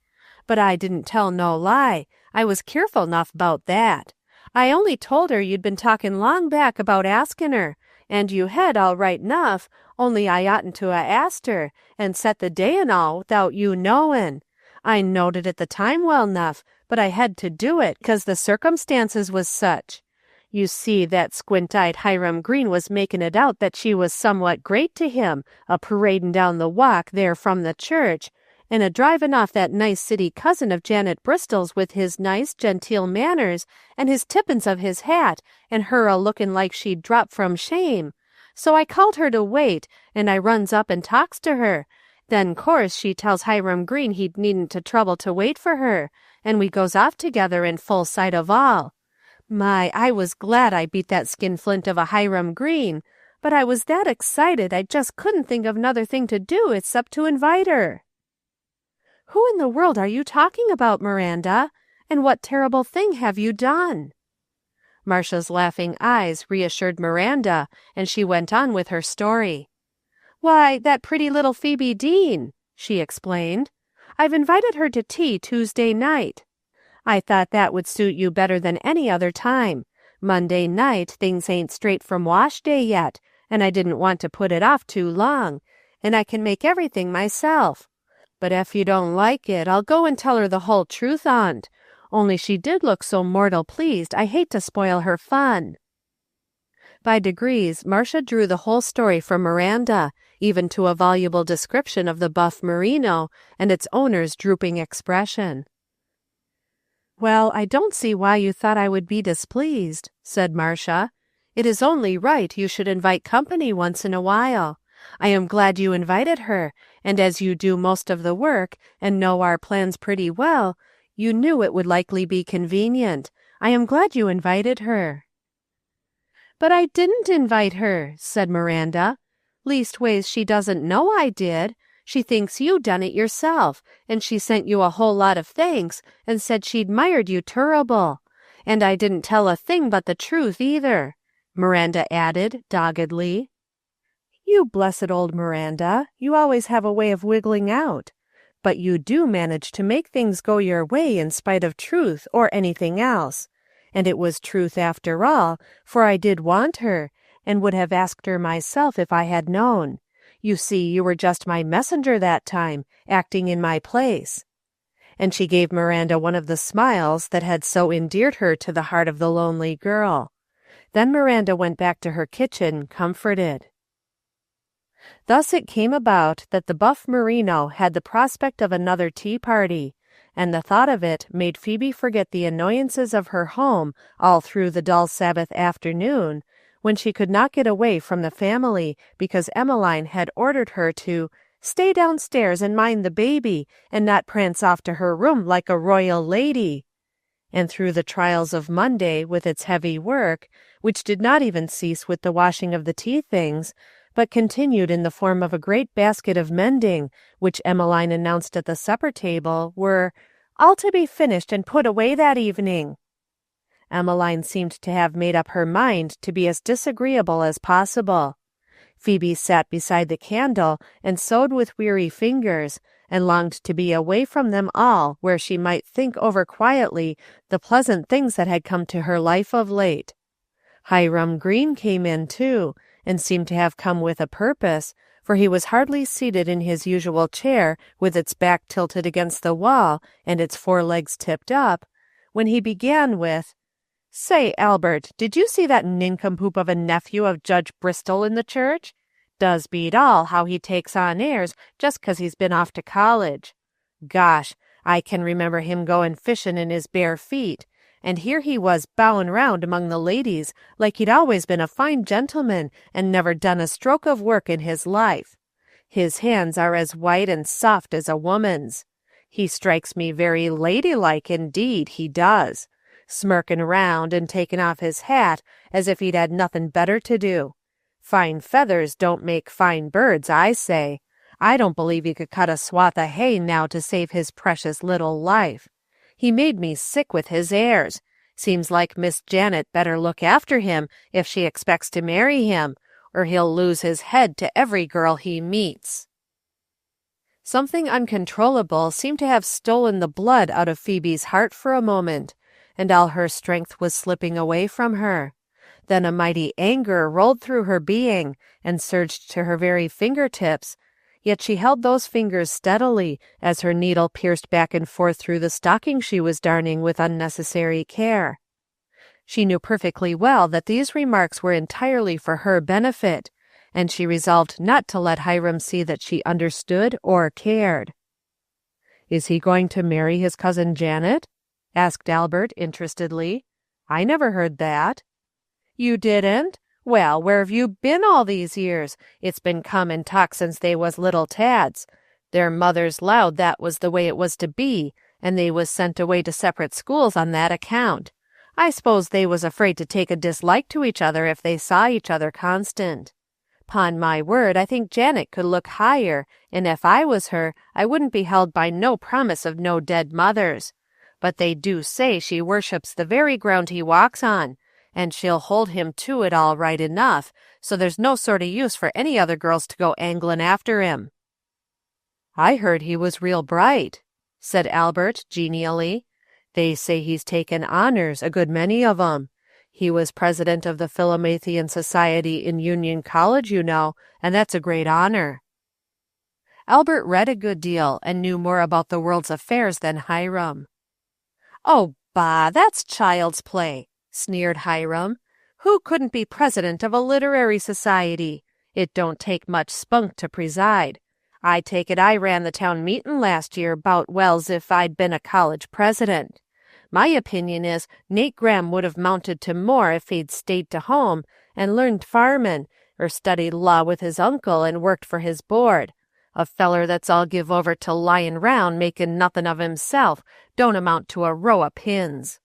But I didn't tell no lie. I was keerful 'nough 'bout that. I only told her you'd been talking long back about asking her, and you had all right 'nough, only I oughtn't to 'a' asked her, and set the day and all without you knowin'. I knowed it at the time well 'nough, but I had to do it 'cause the circumstances was such. You see, that squint-eyed Hiram Green was making it out that she was somewhat great to him, a parading down the walk there from the church, and a driving off that nice city cousin of Janet Bristol's with his nice, genteel manners, and his tippins of his hat, and her a-looking like she'd drop from shame. So I called her to wait, and I runs up and talks to her. Then, course, she tells Hiram Green he needn't to trouble to wait for her, and we goes off together in full sight of all. My, I was glad I beat that skinflint of a Hiram Green, but I was that excited I just couldn't think of another thing to do except to invite her." "Who in the world are you talking about, Miranda? And what terrible thing have you done?" Marcia's laughing eyes reassured Miranda, and she went on with her story. "Why, that pretty little Phoebe Deane," she explained. "I've invited her to tea Tuesday night. I thought that would suit you better than any other time. Monday night things ain't straight from wash day yet, and I didn't want to put it off too long, and I can make everything myself. But ef you don't like it, I'll go and tell her the whole truth on't. Only she did look so mortal pleased, I hate to spoil her fun." By degrees, Marcia drew the whole story from Miranda, even to a voluble description of the buff merino and its owner's drooping expression. "Well, I don't see why you thought I would be displeased," said Marcia. "It is only right you should invite company once in a while. I am glad you invited her, and as you do most of the work, and know our plans pretty well, you knew it would likely be convenient. I am glad you invited her." "But I didn't invite her," said Miranda. "Leastways, she doesn't know I did. She thinks you done it yourself, and she sent you a whole lot of thanks, and said she'd 'mired you turrible. And I didn't tell a thing but the truth either," Miranda added, doggedly. "You blessed old Miranda, you always have a way of wiggling out. But you do manage to make things go your way in spite of truth or anything else. And it was truth after all, for I did want her, and would have asked her myself if I had known. You see, you were just my messenger that time, acting in my place." And she gave Miranda one of the smiles that had so endeared her to the heart of the lonely girl. Then Miranda went back to her kitchen, comforted. Thus it came about that the buff merino had the prospect of another tea party, and the thought of it made Phoebe forget the annoyances of her home all through the dull Sabbath afternoon, when she could not get away from the family because Emmeline had ordered her to "stay downstairs and mind the baby, and not prance off to her room like a royal lady," and through the trials of Monday with its heavy work, which did not even cease with the washing of the tea things, but continued in the form of a great basket of mending, which Emmeline announced at the supper table were "all to be finished and put away that evening." Emmeline seemed to have made up her mind to be as disagreeable as possible. Phoebe sat beside the candle and sewed with weary fingers, and longed to be away from them all, where she might think over quietly the pleasant things that had come to her life of late. Hiram Green came in, too, and seemed to have come with a purpose, for he was hardly seated in his usual chair, with its back tilted against the wall and its forelegs tipped up, when he began with, "Say, Albert, did you see that nincompoop of a nephew of Judge Bristol in the church? Does beat all how he takes on airs just 'cause he's been off to college. Gosh, I can remember him goin' fishin' in his bare feet, and here he was bowin' round among the ladies like he'd always been a fine gentleman and never done a stroke of work in his life. His hands are as white and soft as a woman's. He strikes me very ladylike indeed, he does, smirkin' round and takin' off his hat as if he'd had nothin' better to do. Fine feathers don't make fine birds, I say. I don't believe he could cut a swath of hay now to save his precious little life. He made me sick with his airs. Seems like Miss Janet better look after him if she expects to marry him, or he'll lose his head to every girl he meets." Something uncontrollable seemed to have stolen the blood out of Phoebe's heart for a moment, and all her strength was slipping away from her. Then a mighty anger rolled through her being and surged to her very fingertips, yet she held those fingers steadily as her needle pierced back and forth through the stocking she was darning with unnecessary care. She knew perfectly well that these remarks were entirely for her benefit, and she resolved not to let Hiram see that she understood or cared. "Is he going to marry his cousin Janet?" asked Albert interestedly. "I never heard that." "You didn't? Well, where have you been all these years? It's been common talk since they was little tads. Their mothers 'lowed that was the way it was to be, and they was sent away to separate schools on that account. I s'pose they was afraid to take a dislike to each other if they saw each other constant. 'Pon my word, I think Janet could look higher, and if I was her, I wouldn't be held by no promise of no dead mothers. But they do say she worships the very ground he walks on, and she'll hold him to it all right enough, so there's no sort of use for any other girls to go anglin' after him." "I heard he was real bright," said Albert genially. "They say he's taken honors, a good many of 'em. He was president of the Philomathian Society in Union College, you know, and that's a great honor." Albert read a good deal and knew more about the world's affairs than Hiram. "Oh, bah, that's child's play," sneered Hiram. "Who couldn't be president of a literary society? It don't take much spunk to preside. I take it I ran the town meetin' last year 'bout well's if I'd been a college president. My opinion is Nate Graham would have mounted to more if he'd stayed to home and learned farmin', or studied law with his uncle and worked for his board. A feller that's all give over to lyin' round makin' nothin' of himself don't amount to a row of pins."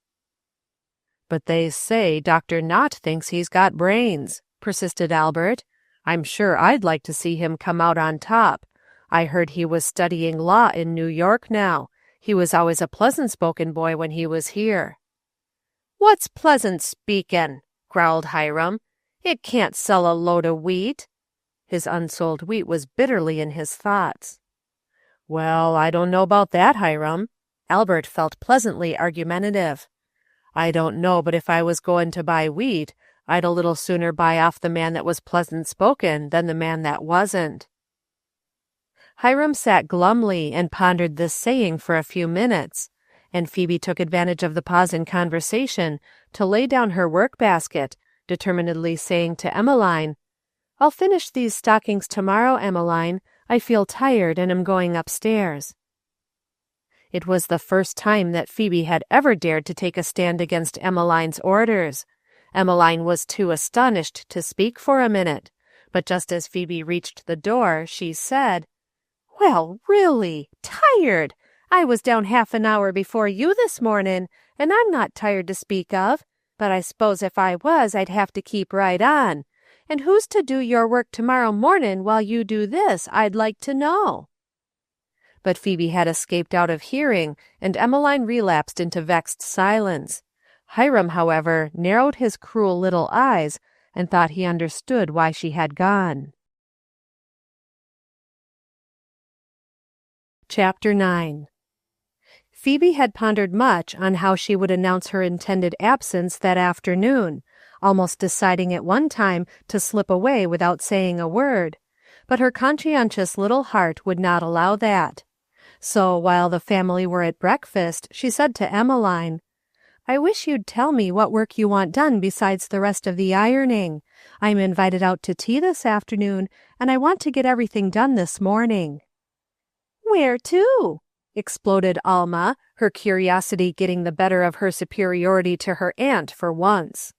"But they say Dr. Knott thinks he's got brains," persisted Albert. "I'm sure I'd like to see him come out on top. I heard he was studying law in New York now. He was always a pleasant-spoken boy when he was here." "What's pleasant speakin'?" growled Hiram. "It can't sell a load of wheat." His unsold wheat was bitterly in his thoughts. "Well, I don't know about that, Hiram." Albert felt pleasantly argumentative. "I don't know but if I was goin' to buy wheat, I'd a little sooner buy off the man that was pleasant-spoken than the man that wasn't." Hiram sat glumly and pondered this saying for a few minutes, and Phoebe took advantage of the pause in conversation to lay down her work-basket, determinedly saying to Emmeline, "I'll finish these stockings tomorrow, Emmeline. I feel tired and am going upstairs." It was the first time that Phoebe had ever dared to take a stand against Emmeline's orders. Emmeline was too astonished to speak for a minute, but just as Phoebe reached the door, she said, "Well, really, tired! I was down half an hour before you this morning, and I'm not tired to speak of, but I s'pose if I was, I'd have to keep right on. And who's to do your work tomorrow morning while you do this, I'd like to know?" But Phoebe had escaped out of hearing, and Emmeline relapsed into vexed silence. Hiram, however, narrowed his cruel little eyes and thought he understood why she had gone. Chapter 9. Phoebe had pondered much on how she would announce her intended absence that afternoon, almost deciding at one time to slip away without saying a word, but her conscientious little heart would not allow that. So while the family were at breakfast, she said to Emmeline, "I wish you'd tell me what work you want done besides the rest of the ironing. I'm invited out to tea this afternoon, and I want to get everything done this morning." "Where to?" exploded Alma, her curiosity getting the better of her superiority to her aunt for once.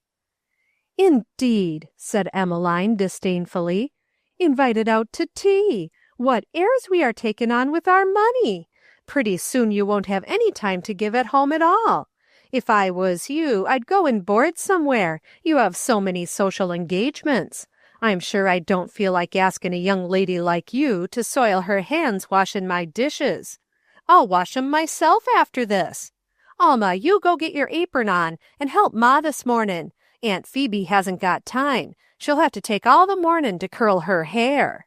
"Indeed," said Emmeline disdainfully. "Invited out to tea! What airs we are taking on with our money! Pretty soon you won't have any time to give at home at all. If I was you, I'd go and board somewhere. You have so many social engagements. I'm sure I don't feel like asking a young lady like you to soil her hands washing my dishes. I'll wash 'em myself after this. Alma, you go get your apron on and help Ma this morning. Aunt Phoebe hasn't got time. She'll have to take all the morning to curl her hair."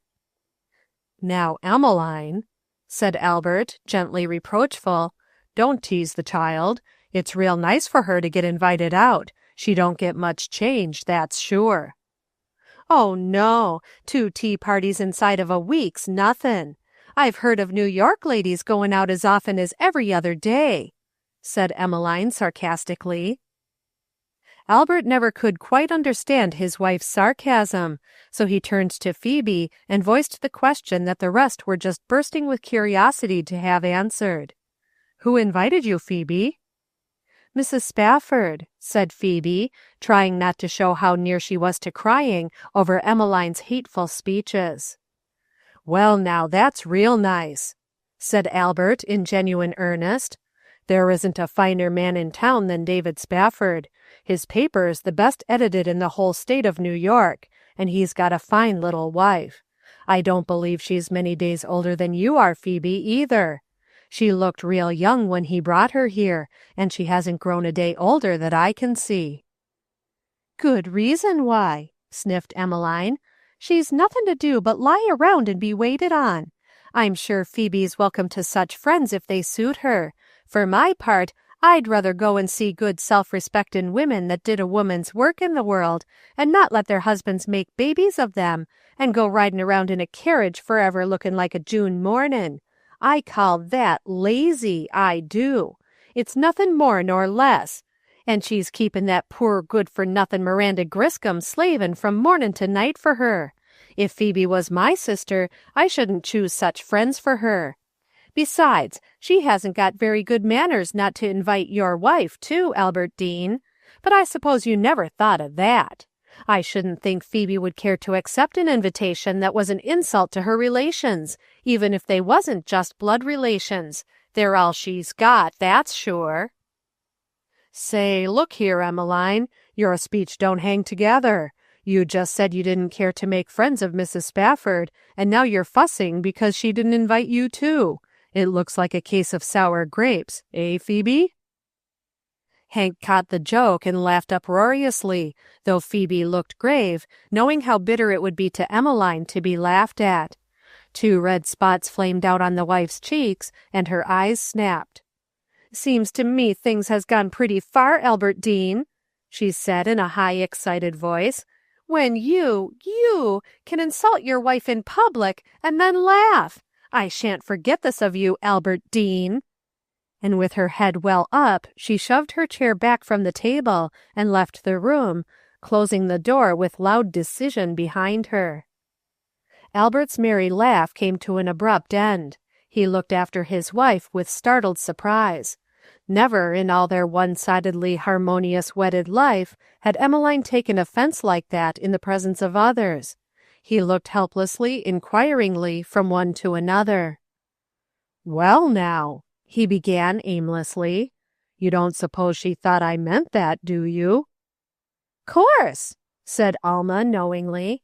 "Now, Emmeline," said Albert, gently reproachful, "don't tease the child. It's real nice for her to get invited out. She don't get much change, that's sure." "Oh, no. 2 tea parties inside of a week's nothing. I've heard of New York ladies going out as often as every other day," said Emmeline sarcastically. Albert never could quite understand his wife's sarcasm, so he turned to Phoebe and voiced the question that the rest were just bursting with curiosity to have answered. "Who invited you, Phoebe?" "Mrs. Spafford," said Phoebe, trying not to show how near she was to crying over Emmeline's hateful speeches. "Well, now, that's real nice," said Albert in genuine earnest. "There isn't a finer man in town than David Spafford. His paper's the best edited in the whole state of New York, and he's got a fine little wife. I don't believe she's many days older than you are, Phoebe, either. She looked real young when he brought her here, and she hasn't grown a day older that I can see." "Good reason why," sniffed Emmeline. "She's nothing to do but lie around and be waited on. I'm sure Phoebe's welcome to such friends if they suit her. For my part, I'd rather go and see good self-respectin' women that did a woman's work in the world, and not let their husbands make babies of them, and go riding around in a carriage forever looking like a June mornin'. I call that lazy, I do. It's nothing more nor less. And she's keeping that poor good-for-nothing Miranda Griscom slavin' from mornin' to night for her. If Phoebe was my sister, I shouldn't choose such friends for her. Besides, she hasn't got very good manners not to invite your wife, too, Albert Deane. But I suppose you never thought of that. I shouldn't think Phoebe would care to accept an invitation that was an insult to her relations, even if they wasn't just blood relations. They're all she's got, that's sure." "Say, look here, Emmeline, your speech don't hang together. You just said you didn't care to make friends of Mrs. Spafford, and now you're fussing because she didn't invite you too. It looks like a case of sour grapes, eh, Phoebe?" Hank caught the joke and laughed uproariously, though Phoebe looked grave, knowing how bitter it would be to Emmeline to be laughed at. 2 red spots flamed out on the wife's cheeks, and her eyes snapped. "Seems to me things has gone pretty far, Albert Deane," she said in a high, excited voice, "when you can insult your wife in public and then laugh. I shan't forget this of you, Albert Deane." And with her head well up, she shoved her chair back from the table and left the room, closing the door with loud decision behind her. Albert's merry laugh came to an abrupt end. He looked after his wife with startled surprise. Never in all their one-sidedly harmonious wedded life had Emmeline taken offence like that in the presence of others. He looked helplessly, inquiringly from one to another. "Well, now," he began aimlessly, "you don't suppose she thought I meant that, do you?" "Course," said Alma knowingly.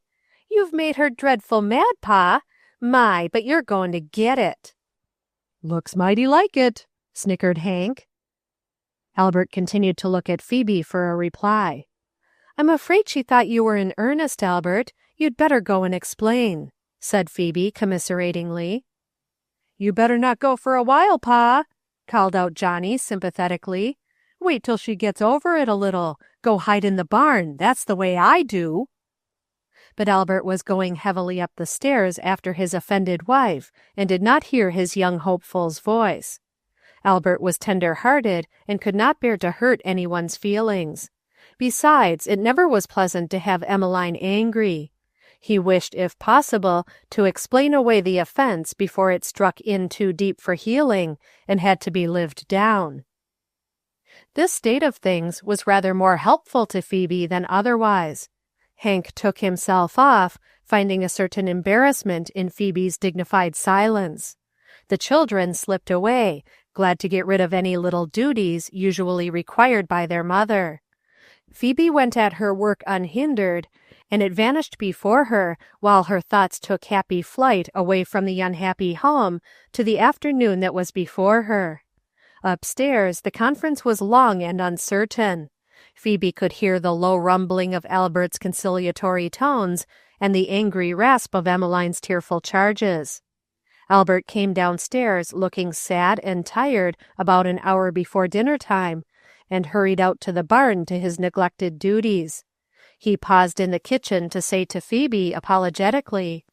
"You've made her dreadful mad, Pa. My, but you're going to get it." "Looks mighty like it," snickered Hank. Albert continued to look at Phoebe for a reply. "I'm afraid she thought you were in earnest, Albert. You'd better go and explain," said Phoebe commiseratingly. "You better not go for a while, Pa," called out Johnny sympathetically. "Wait till she gets over it a little. Go hide in the barn. That's the way I do." But Albert was going heavily up the stairs after his offended wife, and did not hear his young hopeful's voice. Albert was tender-hearted and could not bear to hurt anyone's feelings. Besides, it never was pleasant to have Emmeline angry. He wished, if possible, to explain away the offense before it struck in too deep for healing and had to be lived down. This state of things was rather more helpful to Phoebe than otherwise. Hank took himself off, finding a certain embarrassment in Phoebe's dignified silence. The children slipped away, glad to get rid of any little duties usually required by their mother. Phoebe went at her work unhindered, and it vanished before her while her thoughts took happy flight away from the unhappy home to the afternoon that was before her. Upstairs, the conference was long and uncertain. Phoebe could hear the low rumbling of Albert's conciliatory tones and the angry rasp of Emmeline's tearful charges. Albert came downstairs looking sad and tired about an hour before dinner-time, and hurried out to the barn to his neglected duties. He paused in the kitchen to say to Phoebe apologetically,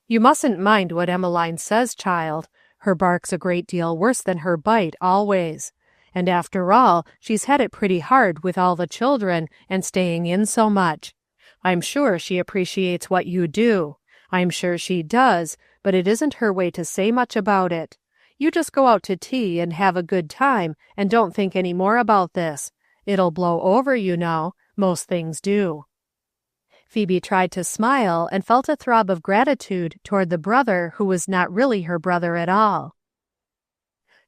"You mustn't mind what Emmeline says, child. Her bark's a great deal worse than her bite, always. And after all, she's had it pretty hard with all the children and staying in so much. I'm sure she appreciates what you do. I'm sure she does, but it isn't her way to say much about it. You just go out to tea and have a good time, and don't think any more about this. It'll blow over, you know. Most things do." Phoebe tried to smile and felt a throb of gratitude toward the brother who was not really her brother at all.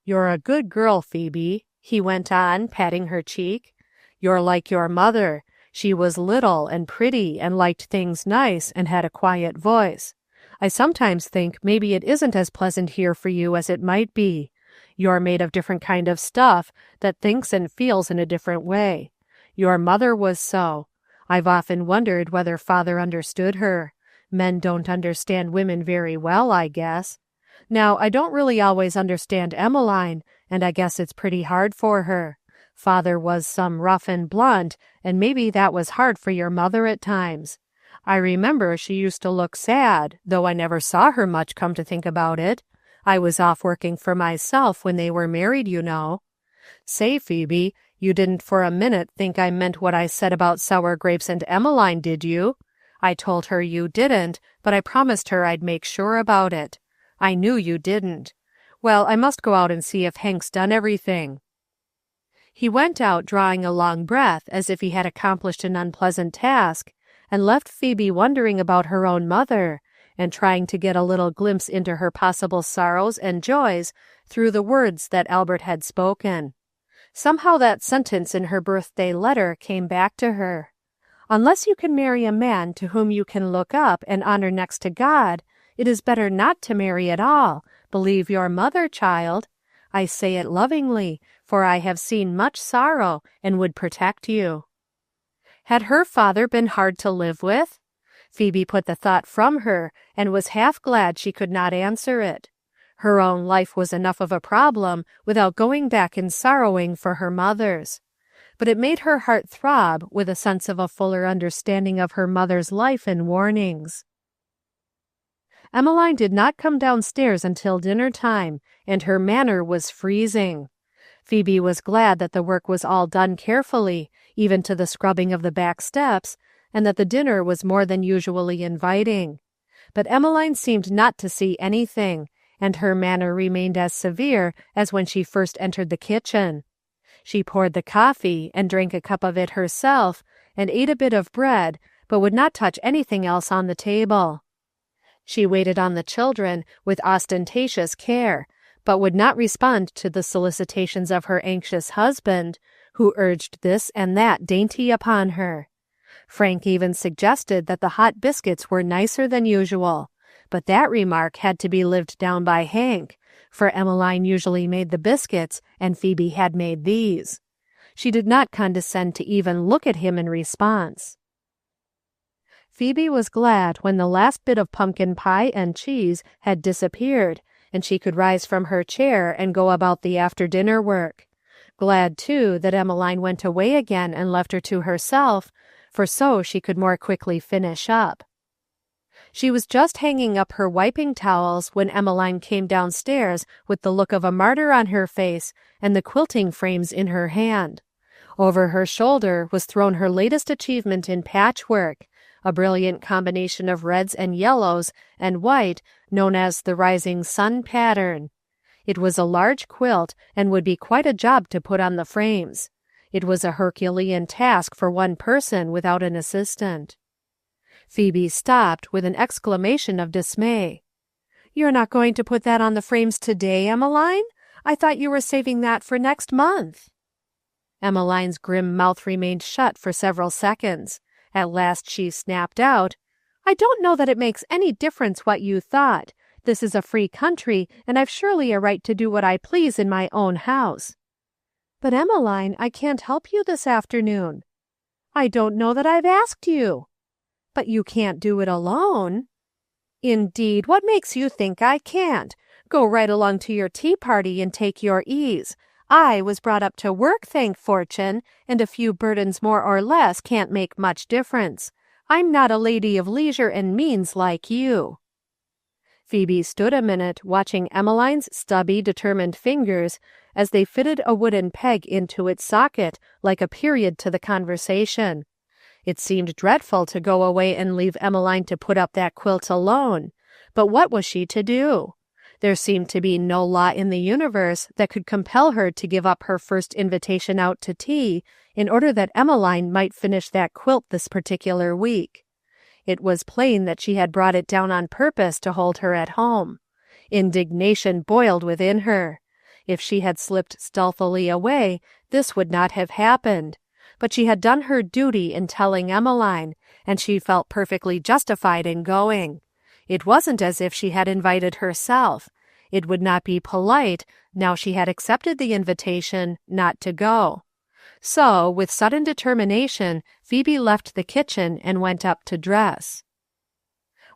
"You're a good girl, Phoebe," he went on, patting her cheek. "You're like your mother. She was little and pretty and liked things nice and had a quiet voice. I sometimes think maybe it isn't as pleasant here for you as it might be. You're made of different kind of stuff that thinks and feels in a different way. Your mother was so. I've often wondered whether Father understood her. Men don't understand women very well, I guess. Now, I don't really always understand Emmeline, and I guess it's pretty hard for her. Father was some rough and blunt, and maybe that was hard for your mother at times. I remember she used to look sad, though I never saw her much, come to think about it. I was off working for myself when they were married, you know. Say, Phoebe, you didn't for a minute think I meant what I said about sour grapes and Emmeline, did you? I told her you didn't, but I promised her I'd make sure about it. I knew you didn't. Well, I must go out and see if Hank's done everything." He went out, drawing a long breath as if he had accomplished an unpleasant task, and left Phoebe wondering about her own mother, and trying to get a little glimpse into her possible sorrows and joys through the words that Albert had spoken. Somehow that sentence in her birthday letter came back to her. "Unless you can marry a man to whom you can look up and honor next to God, it is better not to marry at all. Believe your mother, child. I say it lovingly, for I have seen much sorrow and would protect you." Had her father been hard to live with? Phoebe put the thought from her and was half glad she could not answer it. Her own life was enough of a problem without going back and sorrowing for her mother's. But it made her heart throb with a sense of a fuller understanding of her mother's life and warnings. Emmeline did not come downstairs until dinner-time, and her manner was freezing. Phoebe was glad that the work was all done carefully, even to the scrubbing of the back steps, and that the dinner was more than usually inviting. But Emmeline seemed not to see anything, and her manner remained as severe as when she first entered the kitchen. She poured the coffee and drank a cup of it herself, and ate a bit of bread, but would not touch anything else on the table. She waited on the children with ostentatious care, but would not respond to the solicitations of her anxious husband, who urged this and that dainty upon her. Frank even suggested that the hot biscuits were nicer than usual, but that remark had to be lived down by Hank, for Emmeline usually made the biscuits, and Phoebe had made these. She did not condescend to even look at him in response. Phoebe was glad when the last bit of pumpkin pie and cheese had disappeared, and she could rise from her chair and go about the after-dinner work. Glad, too, that Emmeline went away again and left her to herself, for so she could more quickly finish up. She was just hanging up her wiping towels when Emmeline came downstairs with the look of a martyr on her face and the quilting frames in her hand. Over her shoulder was thrown her latest achievement in patchwork, a brilliant combination of reds and yellows and white known as the Rising Sun pattern. It was a large quilt and would be quite a job to put on the frames. It was a Herculean task for one person without an assistant. Phoebe stopped with an exclamation of dismay. "You're not going to put that on the frames today, Emmeline? I thought you were saving that for next month." Emmeline's grim mouth remained shut for several seconds. At last she snapped out, "I don't know that it makes any difference what you thought. This is a free country, and I've surely a right to do what I please in my own house." "But, Emmeline, I can't help you this afternoon." "I don't know that I've asked you." "But you can't do it alone." "Indeed, what makes you think I can't? Go right along to your tea party and take your ease. I was brought up to work, thank fortune, and a few burdens more or less can't make much difference. I'm not a lady of leisure and means like you." Phoebe stood a minute watching Emmeline's stubby, determined fingers as they fitted a wooden peg into its socket like a period to the conversation. It seemed dreadful to go away and leave Emmeline to put up that quilt alone. But what was she to do? There seemed to be no law in the universe that could compel her to give up her first invitation out to tea in order that Emmeline might finish that quilt this particular week. It was plain that she had brought it down on purpose to hold her at home. Indignation boiled within her. If she had slipped stealthily away, this would not have happened. But she had done her duty in telling Emmeline, and she felt perfectly justified in going. It wasn't as if she had invited herself. It would not be polite, now she had accepted the invitation, not to go. So, with sudden determination, Phoebe left the kitchen and went up to dress.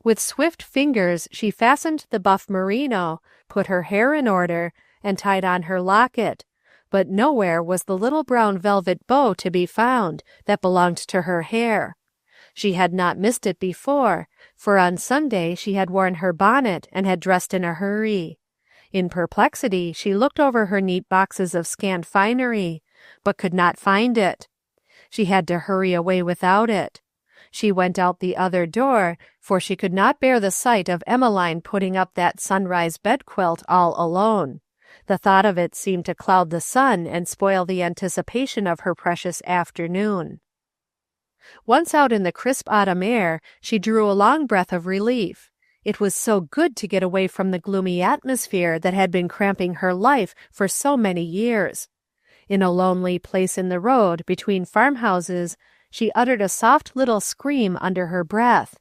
With swift fingers she fastened the buff merino, put her hair in order, and tied on her locket, but nowhere was the little brown velvet bow to be found that belonged to her hair. She had not missed it before, for on Sunday she had worn her bonnet and had dressed in a hurry. In perplexity she looked over her neat boxes of scant finery, but could not find it. She had to hurry away without it. She went out the other door, for she could not bear the sight of Emmeline putting up that sunrise bedquilt all alone. The thought of it seemed to cloud the sun and spoil the anticipation of her precious afternoon. Once out in the crisp autumn air, she drew a long breath of relief. It was so good to get away from the gloomy atmosphere that had been cramping her life for so many years. In a lonely place in the road between farmhouses, she uttered a soft little scream under her breath.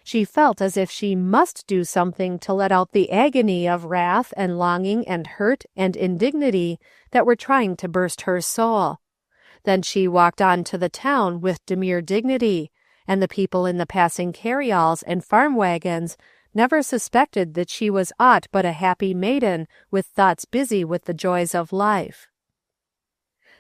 She felt as if she must do something to let out the agony of wrath and longing and hurt and indignity that were trying to burst her soul. Then she walked on to the town with demure dignity, and the people in the passing carryalls and farm wagons never suspected that she was aught but a happy maiden with thoughts busy with the joys of life.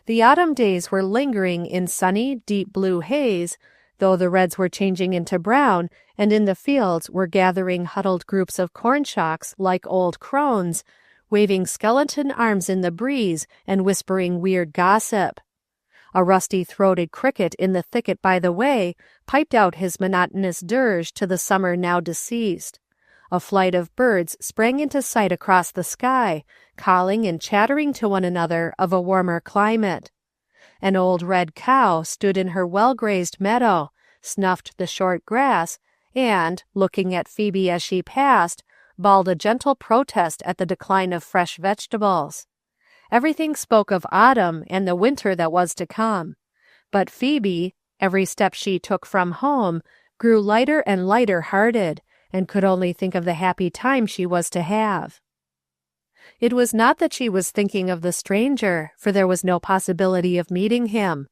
The autumn days were lingering in sunny, deep blue haze, though the reds were changing into brown, and in the fields were gathering huddled groups of corn shocks like old crones, waving skeleton arms in the breeze and whispering weird gossip. A rusty-throated cricket in the thicket by the way piped out his monotonous dirge to the summer now deceased. A flight of birds sprang into sight across the sky, calling and chattering to one another of a warmer climate. An old red cow stood in her well-grazed meadow, snuffed the short grass, and, looking at Phoebe as she passed, bawled a gentle protest at the decline of fresh vegetables. Everything spoke of autumn and the winter that was to come. But Phoebe, every step she took from home, grew lighter and lighter-hearted, and could only think of the happy time she was to have. It was not that she was thinking of the stranger, for there was no possibility of meeting him.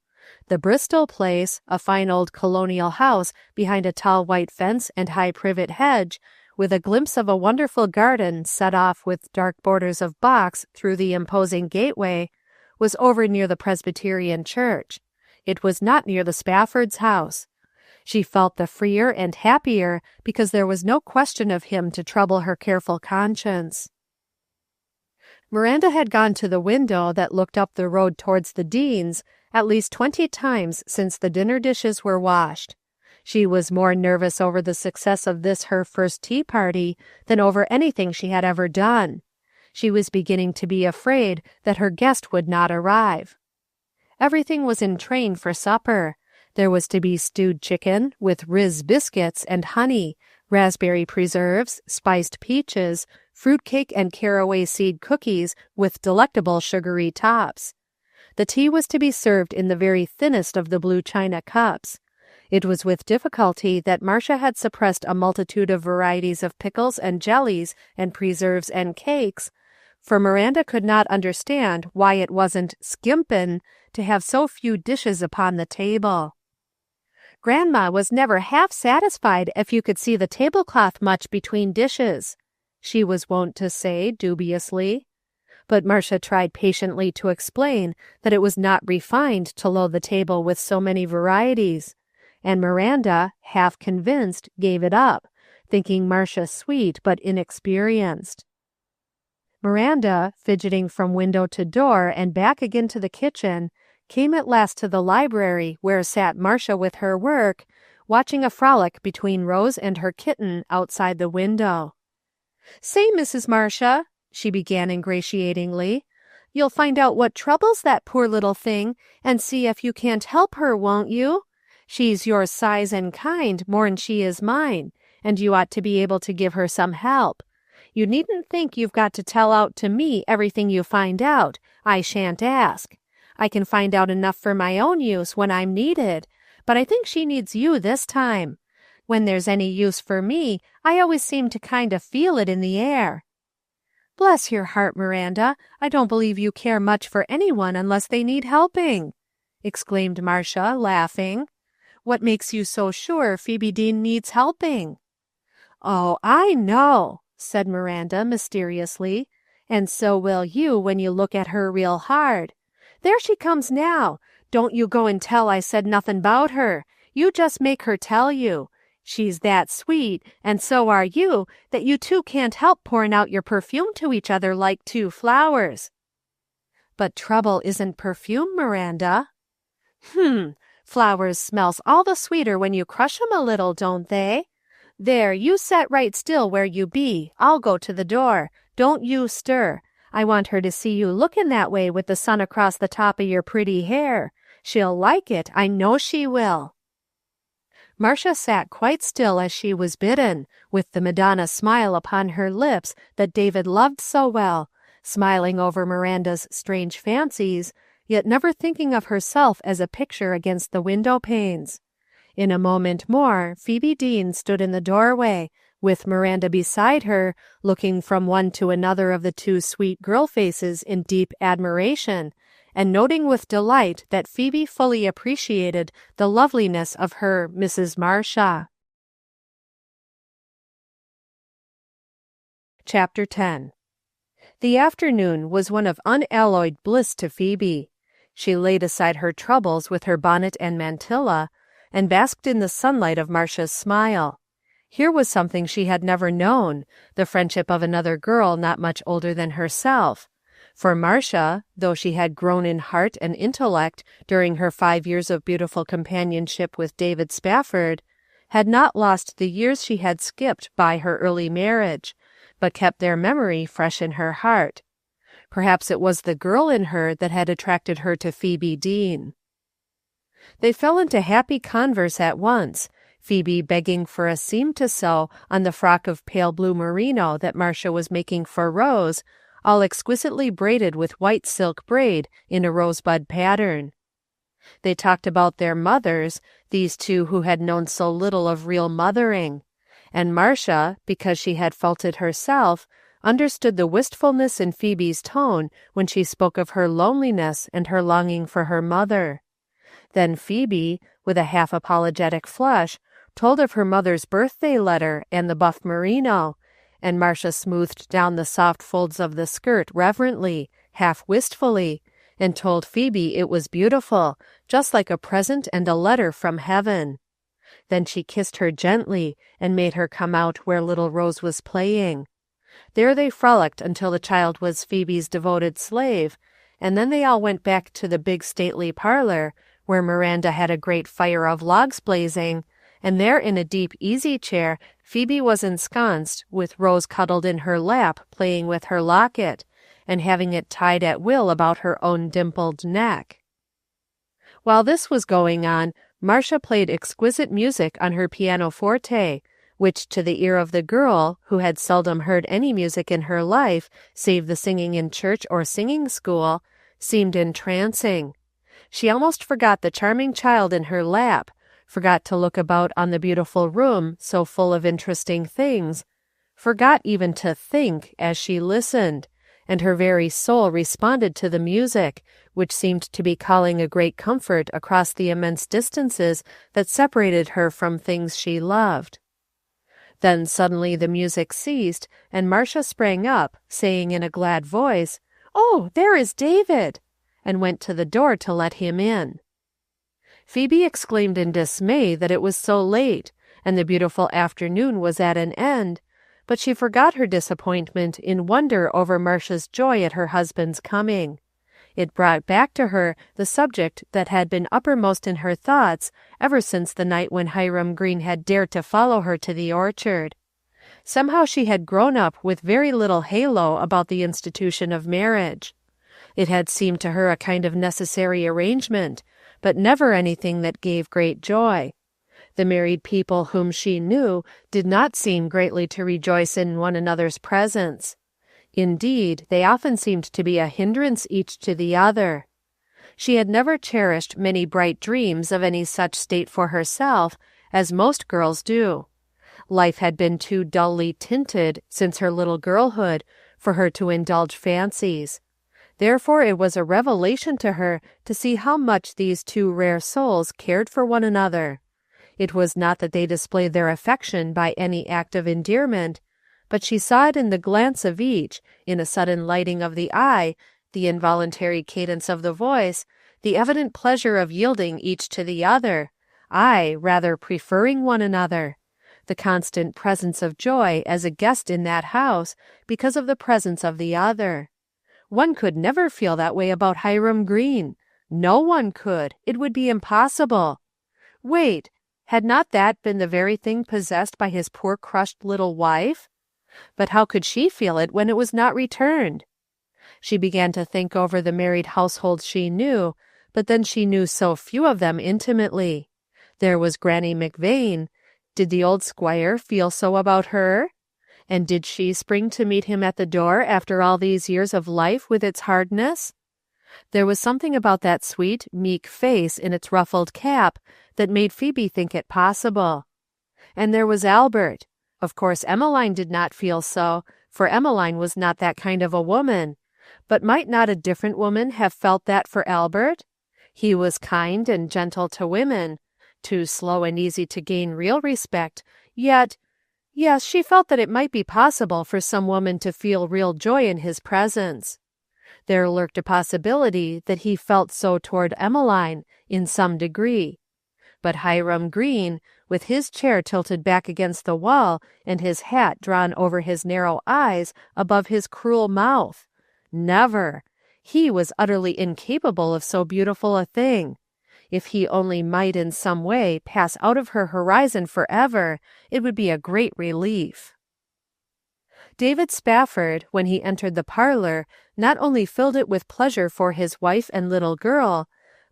The Bristol place, a fine old colonial house behind a tall white fence and high privet hedge, with a glimpse of a wonderful garden set off with dark borders of box through the imposing gateway, was over near the Presbyterian church. It was not near the Spaffords' house. She felt the freer and happier because there was no question of him to trouble her careful conscience. Miranda had gone to the window that looked up the road towards the Deanes at least 20 times since the dinner dishes were washed. She was more nervous over the success of this her first tea party than over anything she had ever done. She was beginning to be afraid that her guest would not arrive. Everything was in train for supper. There was to be stewed chicken with Riz biscuits and honey, raspberry preserves, spiced peaches, fruitcake and caraway seed cookies with delectable sugary tops. The tea was to be served in the very thinnest of the blue china cups. It was with difficulty that Marcia had suppressed a multitude of varieties of pickles and jellies and preserves and cakes, for Miranda could not understand why it wasn't skimpin' to have so few dishes upon the table. Grandma was never half satisfied if you could see the tablecloth much between dishes, she was wont to say dubiously. But Marcia tried patiently to explain that it was not refined to load the table with so many varieties, and Miranda, half convinced, gave it up, thinking Marcia sweet but inexperienced. Miranda, fidgeting from window to door and back again to the kitchen, came at last to the library where sat Marcia with her work, watching a frolic between Rose and her kitten outside the window. "Say, Mrs. Marcia," she began ingratiatingly, "you'll find out what troubles that poor little thing, and see if you can't help her, won't you? She's your size and kind more'n she is mine, and you ought to be able to give her some help. You needn't think you've got to tell out to me everything you find out. I shan't ask. I can find out enough for my own use when I'm needed, but I think she needs you this time. When there's any use for me, I always seem to kind of feel it in the air." "Bless your heart, Miranda, I don't believe you care much for anyone unless they need helping," exclaimed Marcia, laughing. "What makes you so sure Phoebe Deane needs helping?" "Oh, I know," said Miranda mysteriously, "and so will you when you look at her real hard. There she comes now. Don't you go and tell I said nothin' 'bout her. You just make her tell you. She's that sweet, and so are you, that you two can't help pouring out your perfume to each other like two flowers." "But trouble isn't perfume, Miranda." "Flowers smells all the sweeter when you crush 'em a little, don't they? There, you set right still where you be. I'll go to the door. Don't you stir. I want her to see you looking that way with the sun across the top of your pretty hair. She'll like it, I know she will." Marcia sat quite still as she was bidden, with the Madonna smile upon her lips that David loved so well, smiling over Miranda's strange fancies, yet never thinking of herself as a picture against the window panes. In a moment more, Phoebe Deane stood in the doorway, with Miranda beside her, looking from one to another of the two sweet girl faces in deep admiration, and noting with delight that Phoebe fully appreciated the loveliness of her Mrs. Marcia. Chapter 10. The afternoon was one of unalloyed bliss to Phoebe. She laid aside her troubles with her bonnet and mantilla, and basked in the sunlight of Marcia's smile. Here was something she had never known, the friendship of another girl not much older than herself. For Marcia, though she had grown in heart and intellect during her 5 years of beautiful companionship with David Spafford, had not lost the years she had skipped by her early marriage, but kept their memory fresh in her heart. Perhaps it was the girl in her that had attracted her to Phoebe Deane. They fell into happy converse at once, Phoebe begging for a seam to sew on the frock of pale blue merino that Marcia was making for Rose, all exquisitely braided with white silk braid in a rosebud pattern. They talked about their mothers, these two who had known so little of real mothering, and Marcia, because she had felt it herself, understood the wistfulness in Phoebe's tone when she spoke of her loneliness and her longing for her mother. Then Phoebe, with a half-apologetic flush, told of her mother's birthday letter and the buff merino, and Marcia smoothed down the soft folds of the skirt reverently, half wistfully, and told Phoebe it was beautiful, just like a present and a letter from heaven. Then she kissed her gently and made her come out where little Rose was playing. There they frolicked until the child was Phoebe's devoted slave, and then they all went back to the big stately parlor, where Miranda had a great fire of logs blazing, and there in a deep easy-chair Phoebe was ensconced, with Rose cuddled in her lap playing with her locket, and having it tied at will about her own dimpled neck. While this was going on, Marcia played exquisite music on her pianoforte, which to the ear of the girl, who had seldom heard any music in her life save the singing in church or singing school, seemed entrancing. She almost forgot the charming child in her lap, forgot to look about on the beautiful room so full of interesting things, forgot even to think as she listened, and her very soul responded to the music, which seemed to be calling a great comfort across the immense distances that separated her from things she loved. Then suddenly the music ceased, and Marcia sprang up, saying in a glad voice, "Oh, there is David!" and went to the door to let him in. Phoebe exclaimed in dismay that it was so late, and the beautiful afternoon was at an end, but she forgot her disappointment in wonder over Marcia's joy at her husband's coming. It brought back to her the subject that had been uppermost in her thoughts ever since the night when Hiram Green had dared to follow her to the orchard. Somehow she had grown up with very little halo about the institution of marriage. It had seemed to her a kind of necessary arrangement, but never anything that gave great joy. The married people whom she knew did not seem greatly to rejoice in one another's presence. Indeed, they often seemed to be a hindrance each to the other. She had never cherished many bright dreams of any such state for herself, as most girls do. Life had been too dully tinted since her little girlhood for her to indulge fancies. Therefore it was a revelation to her to see how much these two rare souls cared for one another. It was not that they displayed their affection by any act of endearment, but she saw it in the glance of each, in a sudden lighting of the eye, the involuntary cadence of the voice, the evident pleasure of yielding each to the other, ay, rather preferring one another, the constant presence of joy as a guest in that house because of the presence of the other. One could never feel that way about Hiram Green. No one could. It would be impossible. Wait, had not that been the very thing possessed by his poor crushed little wife? But how could she feel it when it was not returned? She began to think over the married households she knew, but then she knew so few of them intimately. There was Granny McVane. Did the old squire feel so about her? And did she spring to meet him at the door after all these years of life with its hardness? There was something about that sweet, meek face in its ruffled cap that made Phoebe think it possible. And there was Albert. Of course Emmeline did not feel so, for Emmeline was not that kind of a woman. But might not a different woman have felt that for Albert? He was kind and gentle to women, too slow and easy to gain real respect, yet, yes, she felt that it might be possible for some woman to feel real joy in his presence. There lurked a possibility that he felt so toward Emmeline, in some degree. But Hiram Green, with his chair tilted back against the wall and his hat drawn over his narrow eyes above his cruel mouth, never! He was utterly incapable of so beautiful a thing. If he only might in some way pass out of her horizon forever, it would be a great relief. David Spafford, when he entered the parlor, not only filled it with pleasure for his wife and little girl,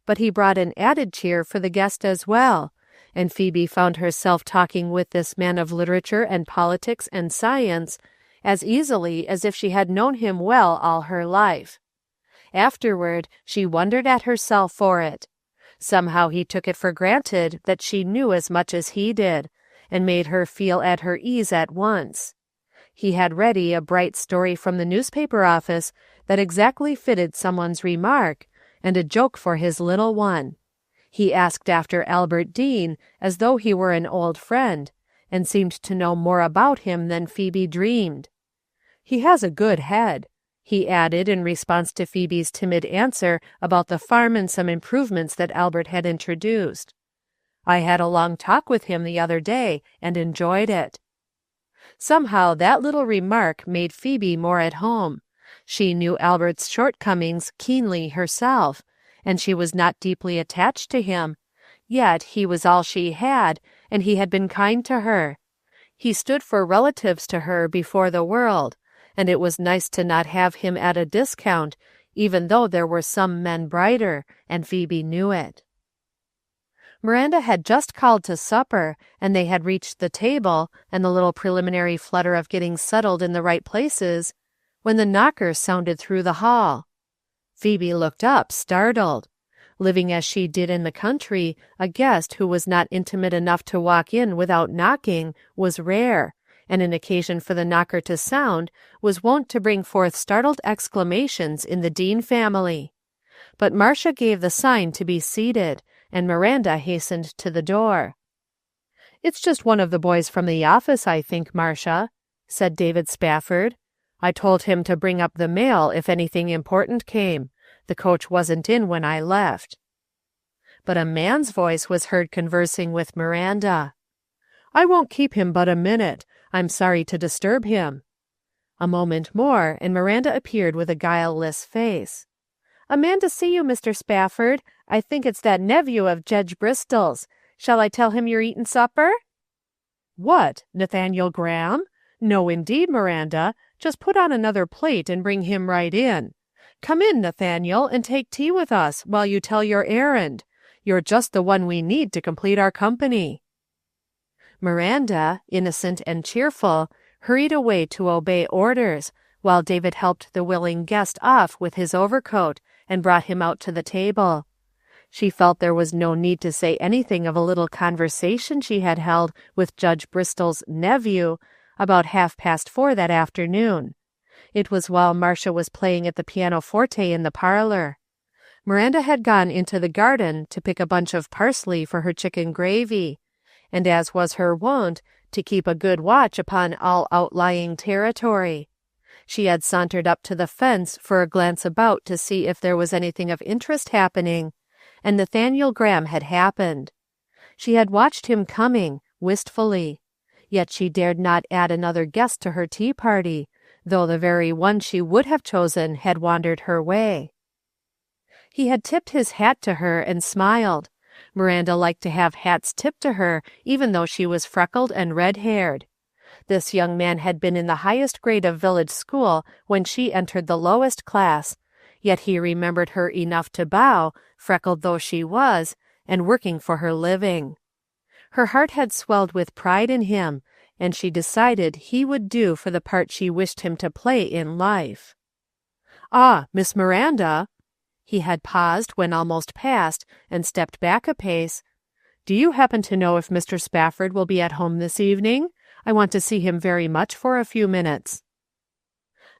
but he brought an added cheer for the guest as well, and Phoebe found herself talking with this man of literature and politics and science as easily as if she had known him well all her life. Afterward, she wondered at herself for it. Somehow he took it for granted that she knew as much as he did, and made her feel at her ease at once. He had ready a bright story from the newspaper office that exactly fitted someone's remark, and a joke for his little one. He asked after Albert Deane as though he were an old friend, and seemed to know more about him than Phoebe dreamed. "He has a good head," he added in response to Phoebe's timid answer about the farm and some improvements that Albert had introduced. "I had a long talk with him the other day and enjoyed it." Somehow that little remark made Phoebe more at home. She knew Albert's shortcomings keenly herself, and she was not deeply attached to him, yet he was all she had, and he had been kind to her. He stood for relatives to her before the world, and it was nice to not have him at a discount, even though there were some men brighter, and Phoebe knew it. Miranda had just called to supper, and they had reached the table, and the little preliminary flutter of getting settled in the right places, when the knocker sounded through the hall. Phoebe looked up, startled. Living as she did in the country, a guest who was not intimate enough to walk in without knocking was rare, and an occasion for the knocker to sound was wont to bring forth startled exclamations in the Deane family. But Marcia gave the sign to be seated, and Miranda hastened to the door. "It's just one of the boys from the office, I think, Marcia," said David Spafford. "I told him to bring up the mail if anything important came. The coach wasn't in when I left." But a man's voice was heard conversing with Miranda. "I won't keep him but a minute. I'm sorry to disturb him." A moment more, and Miranda appeared with a guileless face. "A man to see you, Mr. Spafford. I think it's that nephew of Jedge Bristol's. Shall I tell him you're eatin' supper?" "What, Nathaniel Graham? No, indeed, Miranda. Just put on another plate and bring him right in. Come in, Nathaniel, and take tea with us while you tell your errand. You're just the one we need to complete our company." Miranda, innocent and cheerful, hurried away to obey orders, while David helped the willing guest off with his overcoat and brought him out to the table. She felt there was no need to say anything of a little conversation she had held with Judge Bristol's nephew about 4:30 that afternoon. It was while Marcia was playing at the pianoforte in the parlor. Miranda had gone into the garden to pick a bunch of parsley for her chicken gravy, and as was her wont, to keep a good watch upon all outlying territory. She had sauntered up to the fence for a glance about to see if there was anything of interest happening, and Nathaniel Graham had happened. She had watched him coming, wistfully, yet she dared not add another guest to her tea party, though the very one she would have chosen had wandered her way. He had tipped his hat to her and smiled. Miranda liked to have hats tipped to her, even though she was freckled and red-haired. This young man had been in the highest grade of village school when she entered the lowest class, yet he remembered her enough to bow, freckled though she was, and working for her living. Her heart had swelled with pride in him, and she decided he would do for the part she wished him to play in life. "Ah, Miss Miranda," he had paused when almost past, and stepped back a pace. "Do you happen to know if Mr. Spafford will be at home this evening? I want to see him very much for a few minutes."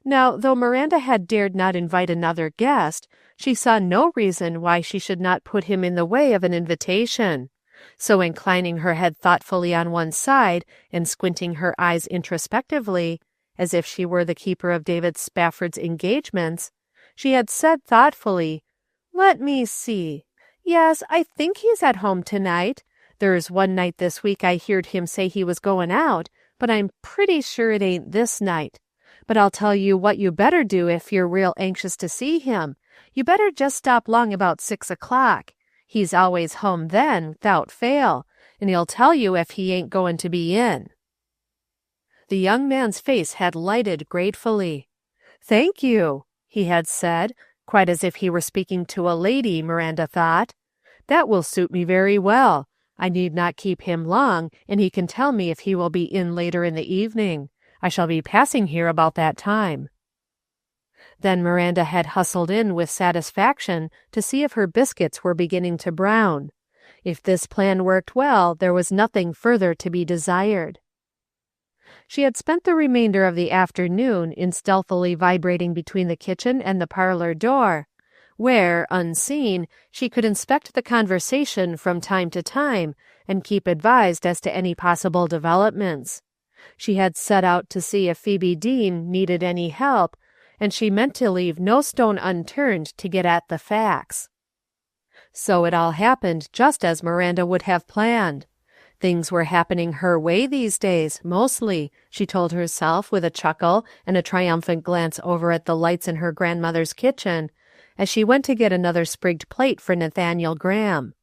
Now, though Miranda had dared not invite another guest, she saw no reason why she should not put him in the way of an invitation. So inclining her head thoughtfully on one side and squinting her eyes introspectively, as if she were the keeper of David Spafford's engagements, she had said thoughtfully, "Let me see. Yes, I think he's at home tonight. There's one night this week I heard him say he was going out, but I'm pretty sure it ain't this night. But I'll tell you what you better do if you're real anxious to see him. You better just stop long about 6 o'clock. He's always home then, 'thout fail, and he'll tell you if he ain't going to be in." The young man's face had lighted gratefully. "Thank you," he had said, quite as if he were speaking to a lady, Miranda thought. "That will suit me very well. I need not keep him long, and he can tell me if he will be in later in the evening. I shall be passing here about that time." Then Miranda had hustled in with satisfaction to see if her biscuits were beginning to brown. If this plan worked well, there was nothing further to be desired. She had spent the remainder of the afternoon in stealthily vibrating between the kitchen and the parlor door, where, unseen, she could inspect the conversation from time to time and keep advised as to any possible developments. She had set out to see if Phoebe Deane needed any help, and she meant to leave no stone unturned to get at the facts. So it all happened just as Miranda would have planned. Things were happening her way these days, mostly, she told herself with a chuckle and a triumphant glance over at the lights in her grandmother's kitchen, as she went to get another sprigged plate for Nathaniel Graham.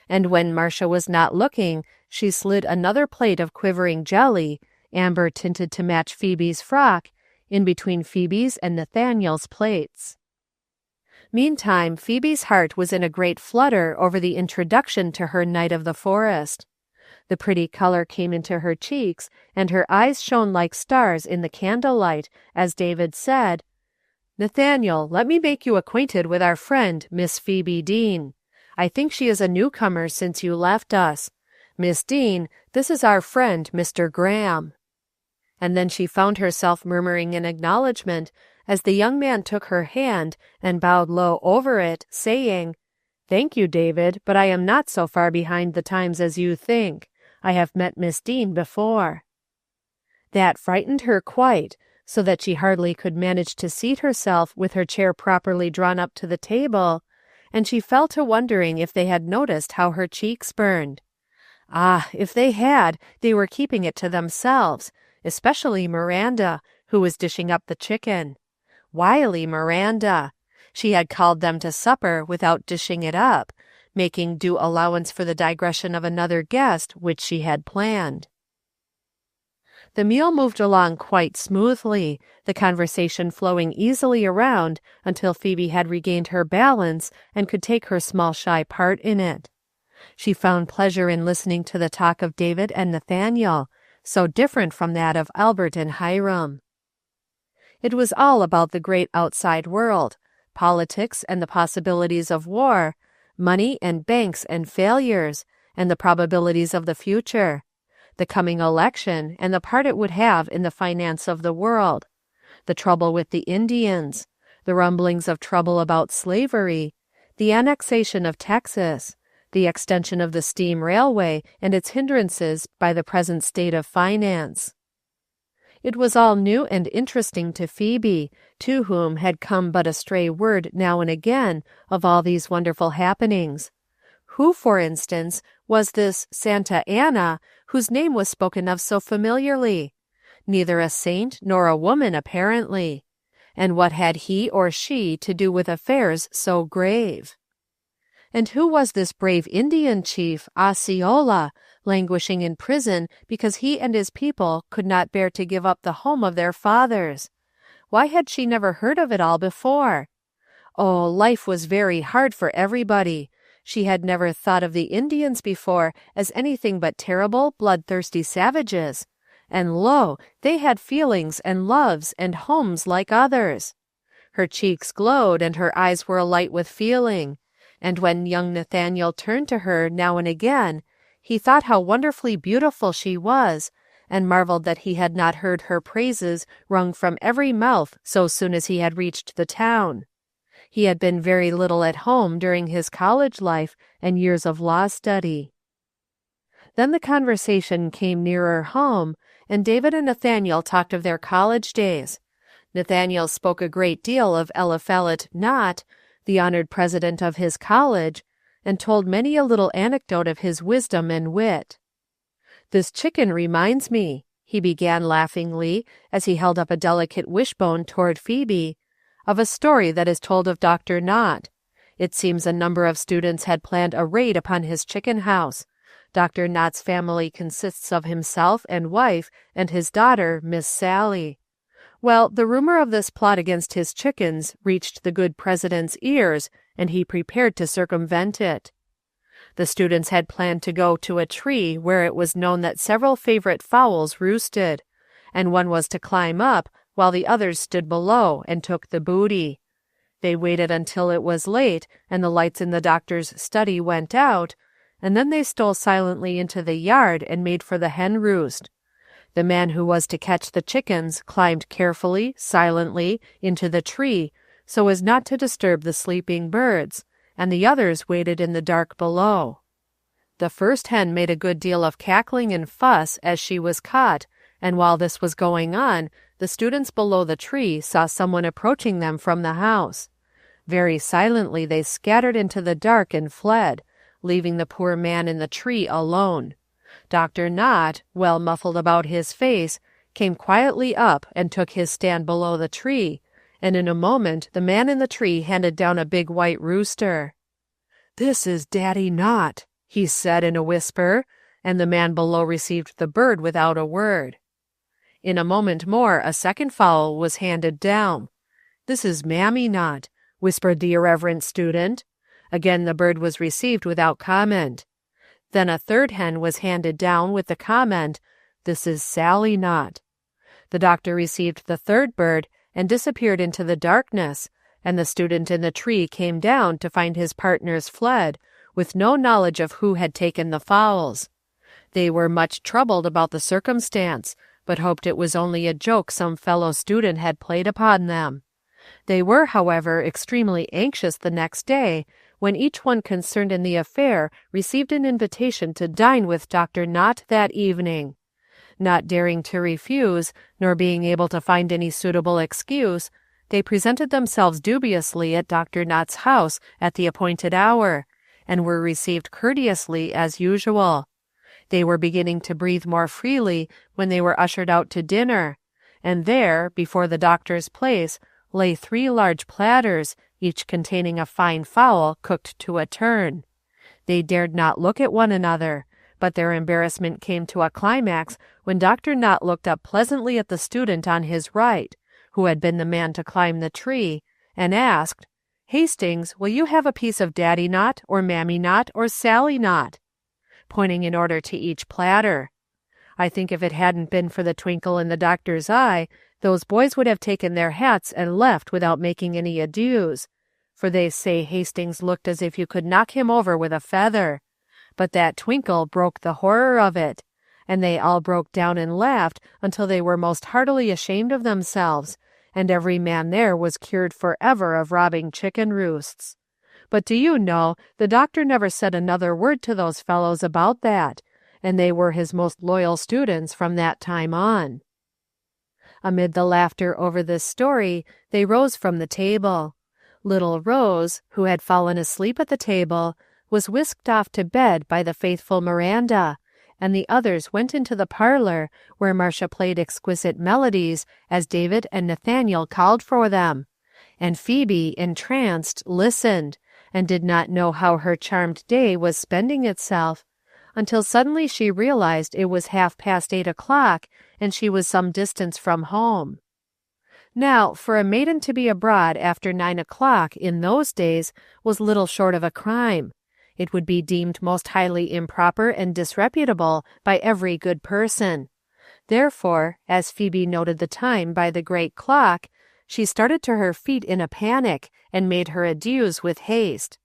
And when Marcia was not looking, she slid another plate of quivering jelly, amber tinted to match Phoebe's frock, in between Phoebe's and Nathaniel's plates. Meantime, Phoebe's heart was in a great flutter over the introduction to her knight of the forest. The pretty color came into her cheeks, and her eyes shone like stars in the candlelight, as David said, "Nathaniel, let me make you acquainted with our friend, Miss Phoebe Deane. I think she is a newcomer since you left us. Miss Deane, this is our friend, Mr. Graham." And then she found herself murmuring an acknowledgment as the young man took her hand and bowed low over it, saying, "Thank you, David, but I am not so far behind the times as you think. I have met Miss Deane before." That frightened her quite, so that she hardly could manage to seat herself with her chair properly drawn up to the table, and she fell to wondering if they had noticed how her cheeks burned. Ah, if they had, they were keeping it to themselves, especially Miranda, who was dishing up the chicken. Wily Miranda! She had called them to supper without dishing it up, making due allowance for the digression of another guest which she had planned. The meal moved along quite smoothly, the conversation flowing easily around until Phoebe had regained her balance and could take her small shy part in it. She found pleasure in listening to the talk of David and Nathaniel, so different from that of Albert and Hiram. It was all about the great outside world, politics and the possibilities of war, money and banks and failures, and the probabilities of the future, the coming election and the part it would have in the finance of the world, the trouble with the Indians, the rumblings of trouble about slavery, the annexation of Texas, the extension of the steam railway and its hindrances by the present state of finance. It was all new and interesting to Phoebe, to whom had come but a stray word now and again of all these wonderful happenings. Who, for instance, was this Santa Anna, whose name was spoken of so familiarly? Neither a saint nor a woman, apparently. And what had he or she to do with affairs so grave? And who was this brave Indian chief, Osceola, languishing in prison because he and his people could not bear to give up the home of their fathers? Why had she never heard of it all before? Oh, life was very hard for everybody. She had never thought of the Indians before as anything but terrible, bloodthirsty savages. And lo, they had feelings and loves and homes like others. Her cheeks glowed and her eyes were alight with feeling. And when young Nathaniel turned to her now and again, he thought how wonderfully beautiful she was, and marveled that he had not heard her praises wrung from every mouth so soon as he had reached the town. He had been very little at home during his college life and years of law study. Then the conversation came nearer home, and David and Nathaniel talked of their college days. Nathaniel spoke a great deal of Eliphalet Nott, the honored president of his college, and told many a little anecdote of his wisdom and wit. "This chicken reminds me," he began laughingly, as he held up a delicate wishbone toward Phoebe, "of a story that is told of Dr. Nott. It seems a number of students had planned a raid upon his chicken house. Dr. Nott's family consists of himself and wife and his daughter, Miss Sally. Well, the rumor of this plot against his chickens reached the good president's ears, and he prepared to circumvent it. The students had planned to go to a tree where it was known that several favorite fowls roosted, and one was to climb up while the others stood below and took the booty. They waited until it was late and the lights in the doctor's study went out, and then they stole silently into the yard and made for the hen roost. The man who was to catch the chickens climbed carefully, silently, into the tree, so as not to disturb the sleeping birds, and the others waited in the dark below. The first hen made a good deal of cackling and fuss as she was caught, and while this was going on, the students below the tree saw someone approaching them from the house. Very silently they scattered into the dark and fled, leaving the poor man in the tree alone. Dr. Knott, well muffled about his face, came quietly up and took his stand below the tree, and in a moment the man in the tree handed down a big white rooster. "This is Daddy Knott," he said in a whisper, and the man below received the bird without a word. In a moment more a second fowl was handed down. "This is Mammy Knott," whispered the irreverent student. Again the bird was received without comment. Then a third hen was handed down with the comment, "This is Sally Knott." The doctor received the third bird and disappeared into the darkness, and the student in the tree came down to find his partners fled, with no knowledge of who had taken the fowls. They were much troubled about the circumstance, but hoped it was only a joke some fellow student had played upon them. They were, however, extremely anxious the next day, when each one concerned in the affair received an invitation to dine with Dr. Knott that evening. Not daring to refuse, nor being able to find any suitable excuse, they presented themselves dubiously at Dr. Knott's house at the appointed hour, and were received courteously as usual. They were beginning to breathe more freely when they were ushered out to dinner, and there, before the doctor's place, lay 3 large platters, each containing a fine fowl cooked to a turn. They dared not look at one another, but their embarrassment came to a climax when Dr. Knott looked up pleasantly at the student on his right, who had been the man to climb the tree, and asked, "Hastings, will you have a piece of Daddy Knott, or Mammy Knott, or Sally Knott?" pointing in order to each platter. I think if it hadn't been for the twinkle in the doctor's eye, those boys would have taken their hats and left without making any adieus, for they say Hastings looked as if you could knock him over with a feather. But that twinkle broke the horror of it, and they all broke down and laughed until they were most heartily ashamed of themselves, and every man there was cured forever of robbing chicken roosts. But do you know, the doctor never said another word to those fellows about that, and they were his most loyal students from that time on. Amid the laughter over this story, they rose from the table. Little Rose, who had fallen asleep at the table, was whisked off to bed by the faithful Miranda, and the others went into the parlor, where Marcia played exquisite melodies as David and Nathaniel called for them, and Phoebe, entranced, listened, and did not know how her charmed day was spending itself, until suddenly she realized it was 8:30 o'clock, and she was some distance from home. Now, for a maiden to be abroad after 9 o'clock in those days was little short of a crime. It would be deemed most highly improper and disreputable by every good person. Therefore, as Phoebe noted the time by the great clock, she started to her feet in a panic and made her adieus with haste.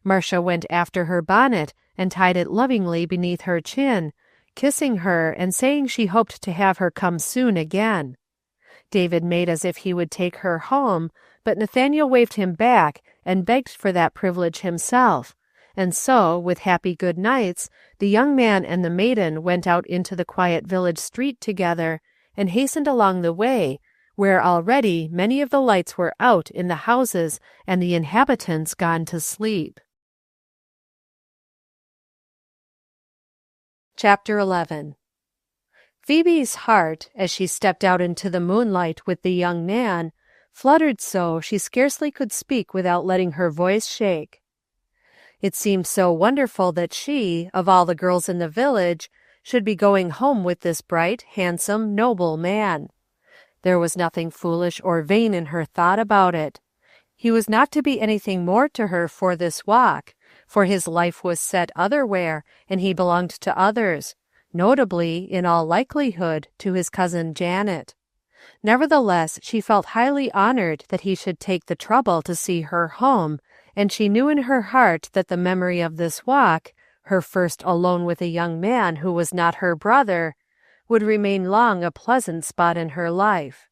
Marcia went after her bonnet and tied it lovingly beneath her chin, kissing her and saying she hoped to have her come soon again. David made as if he would take her home, but Nathaniel waved him back and begged for that privilege himself, and so, with happy good nights, the young man and the maiden went out into the quiet village street together and hastened along the way, where already many of the lights were out in the houses and the inhabitants gone to sleep. Chapter 11. Phoebe's heart, as she stepped out into the moonlight with the young man, fluttered so she scarcely could speak without letting her voice shake. It seemed so wonderful that she, of all the girls in the village, should be going home with this bright, handsome, noble man. There was nothing foolish or vain in her thought about it. He was not to be anything more to her for this walk, for his life was set otherwhere, and he belonged to others, notably, in all likelihood, to his cousin Janet. Nevertheless, she felt highly honored that he should take the trouble to see her home, and she knew in her heart that the memory of this walk, her first alone with a young man who was not her brother, would remain long a pleasant spot in her life.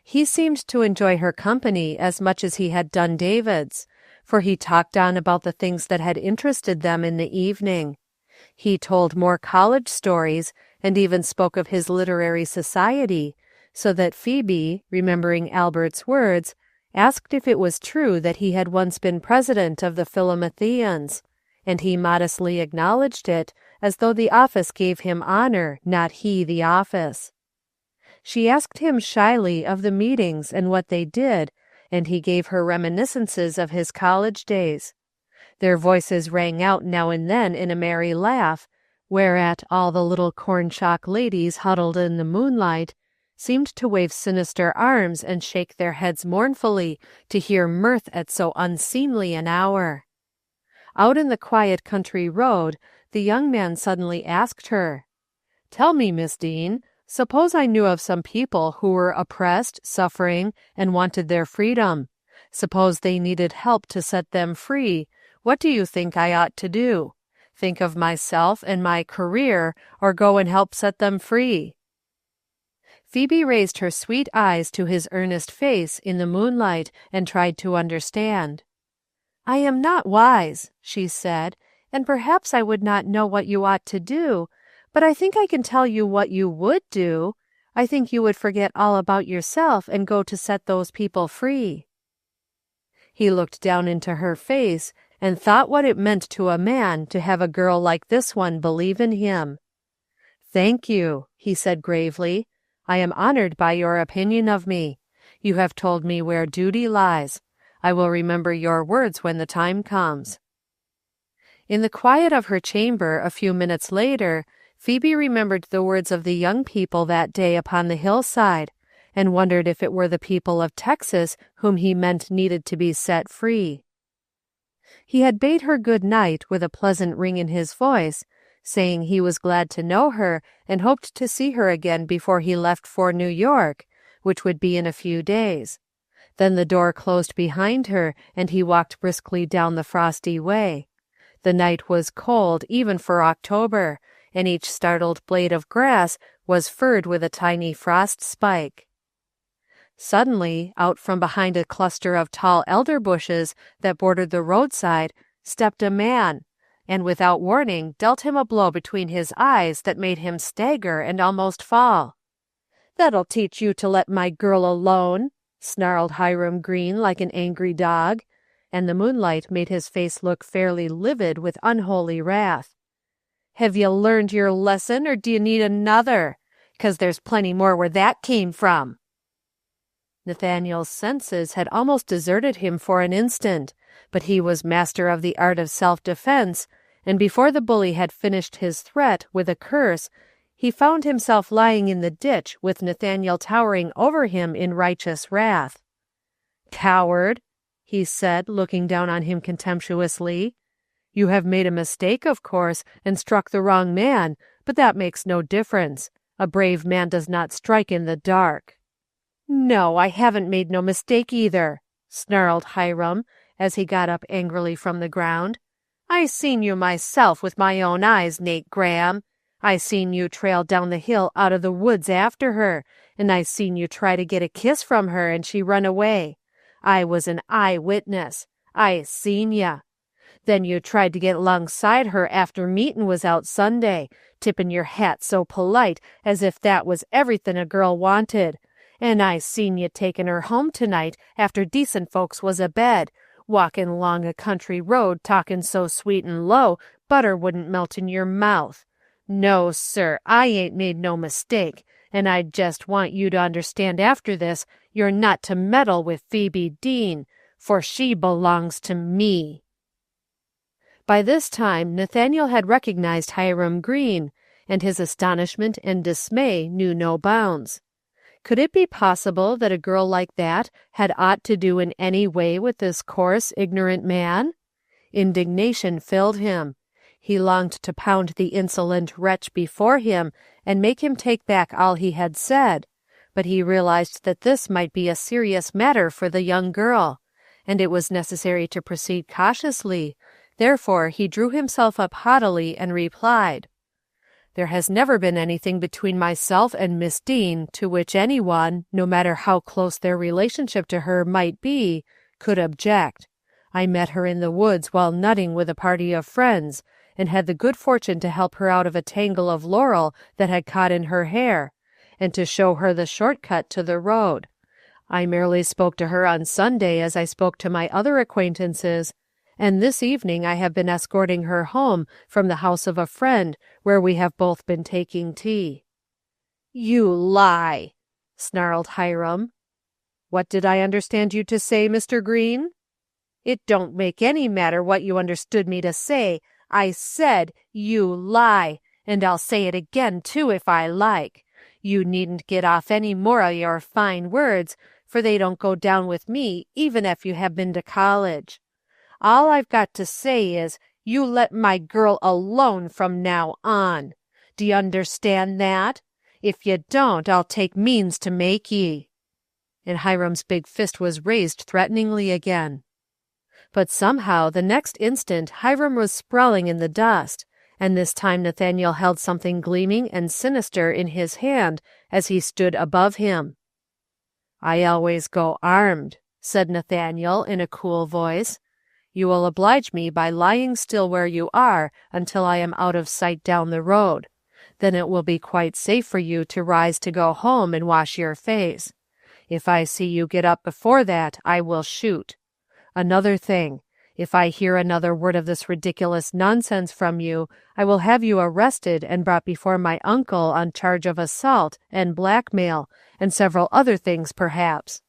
He seemed to enjoy her company as much as he had done David's, for he talked on about the things that had interested them in the evening. He told more college stories, and even spoke of his literary society, so that Phoebe, remembering Albert's words, asked if it was true that he had once been president of the Philomatheans, and he modestly acknowledged it, as though the office gave him honor, not he the office. She asked him shyly of the meetings and what they did, and he gave her reminiscences of his college days. Their voices rang out now and then in a merry laugh, whereat all the little corn-shock ladies huddled in the moonlight seemed to wave sinister arms and shake their heads mournfully to hear mirth at so unseemly an hour. Out in the quiet country road, the young man suddenly asked her, "Tell me, Miss Deane, suppose I knew of some people who were oppressed, suffering, and wanted their freedom. Suppose they needed help to set them free. What do you think I ought to do? Think of myself and my career, or go and help set them free?" Phoebe raised her sweet eyes to his earnest face in the moonlight and tried to understand. "I am not wise," she said, "and perhaps I would not know what you ought to do, but I think I can tell you what you would do. I think you would forget all about yourself and go to set those people free." He looked down into her face and thought what it meant to a man to have a girl like this one believe in him. "Thank you," he said gravely. "I am honored by your opinion of me. You have told me where duty lies. I will remember your words when the time comes." In the quiet of her chamber a few minutes later, Phoebe remembered the words of the young people that day upon the hillside, and wondered if it were the people of Texas whom he meant needed to be set free. He had bade her good night with a pleasant ring in his voice, saying he was glad to know her and hoped to see her again before he left for New York, which would be in a few days. Then the door closed behind her, and he walked briskly down the frosty way. The night was cold even for October, and each startled blade of grass was furred with a tiny frost spike. Suddenly, out from behind a cluster of tall elder bushes that bordered the roadside, stepped a man, and without warning dealt him a blow between his eyes that made him stagger and almost fall. "That'll teach you to let my girl alone," snarled Hiram Green like an angry dog, and the moonlight made his face look fairly livid with unholy wrath. "Have you learned your lesson, or do you need another? 'Cause there's plenty more where that came from." Nathaniel's senses had almost deserted him for an instant, but he was master of the art of self-defense, and before the bully had finished his threat with a curse, he found himself lying in the ditch with Nathaniel towering over him in righteous wrath. "Coward," he said, looking down on him contemptuously. "You have made a mistake, of course, and struck the wrong man, but that makes no difference. A brave man does not strike in the dark." "No, I haven't made no mistake either," snarled Hiram, as he got up angrily from the ground. "I seen you myself with my own eyes, Nate Graham. I seen you trail down the hill out of the woods after her, and I seen you try to get a kiss from her and she run away. I was an eyewitness. I seen ya. Then you tried to get alongside her after meetin' was out Sunday, tippin' your hat so polite as if that was everything a girl wanted. And I seen you takin' her home tonight after decent folks was abed, walkin' along a country road talkin' so sweet and low butter wouldn't melt in your mouth. No, sir, I ain't made no mistake, and I jest want you to understand after this you're not to meddle with Phoebe Deane, for she belongs to me." By this time Nathaniel had recognized Hiram Green, and his astonishment and dismay knew no bounds. Could it be possible that a girl like that had aught to do in any way with this coarse, ignorant man? Indignation filled him. He longed to pound the insolent wretch before him and make him take back all he had said, but he realized that this might be a serious matter for the young girl, and it was necessary to proceed cautiously. Therefore he drew himself up haughtily and replied, There has never been anything between myself and Miss Deane to which anyone, no matter how close their relationship to her might be, could object. I met her in the woods while nutting with a party of friends, and had the good fortune to help her out of a tangle of laurel that had caught in her hair, and to show her the short cut to the road. I merely spoke to her on Sunday as I spoke to my other acquaintances, and this evening I have been escorting her home from the house of a friend where we have both been taking tea." "You lie!" snarled Hiram. "What did I understand you to say, Mr. Green?" "It don't make any matter what you understood me to say. I said you lie, and I'll say it again, too, if I like. You needn't get off any more o' your fine words, for they don't go down with me, even if you have been to college. All I've got to say is, you let my girl alone from now on. Do you understand that? If you don't, I'll take means to make ye." And Hiram's big fist was raised threateningly again. But somehow, the next instant, Hiram was sprawling in the dust, and this time Nathaniel held something gleaming and sinister in his hand as he stood above him. "I always go armed," said Nathaniel in a cool voice. "You will oblige me by lying still where you are until I am out of sight down the road. Then it will be quite safe for you to rise to go home and wash your face. If I see you get up before that, I will shoot. Another thing, if I hear another word of this ridiculous nonsense from you, I will have you arrested and brought before my uncle on charge of assault and blackmail, and several other things perhaps.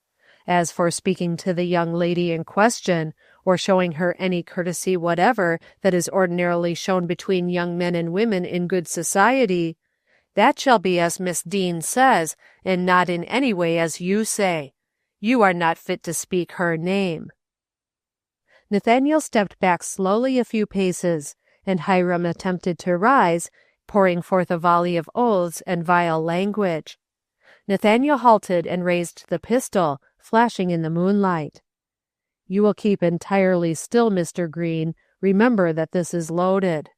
As for speaking to the young lady in question, or showing her any courtesy whatever that is ordinarily shown between young men and women in good society, that shall be as Miss Deane says, and not in any way as you say. You are not fit to speak her name." Nathaniel stepped back slowly a few paces, and Hiram attempted to rise, pouring forth a volley of oaths and vile language. Nathaniel halted and raised the pistol, flashing in the moonlight. "You will keep entirely still, Mr. Green. Remember that this is loaded."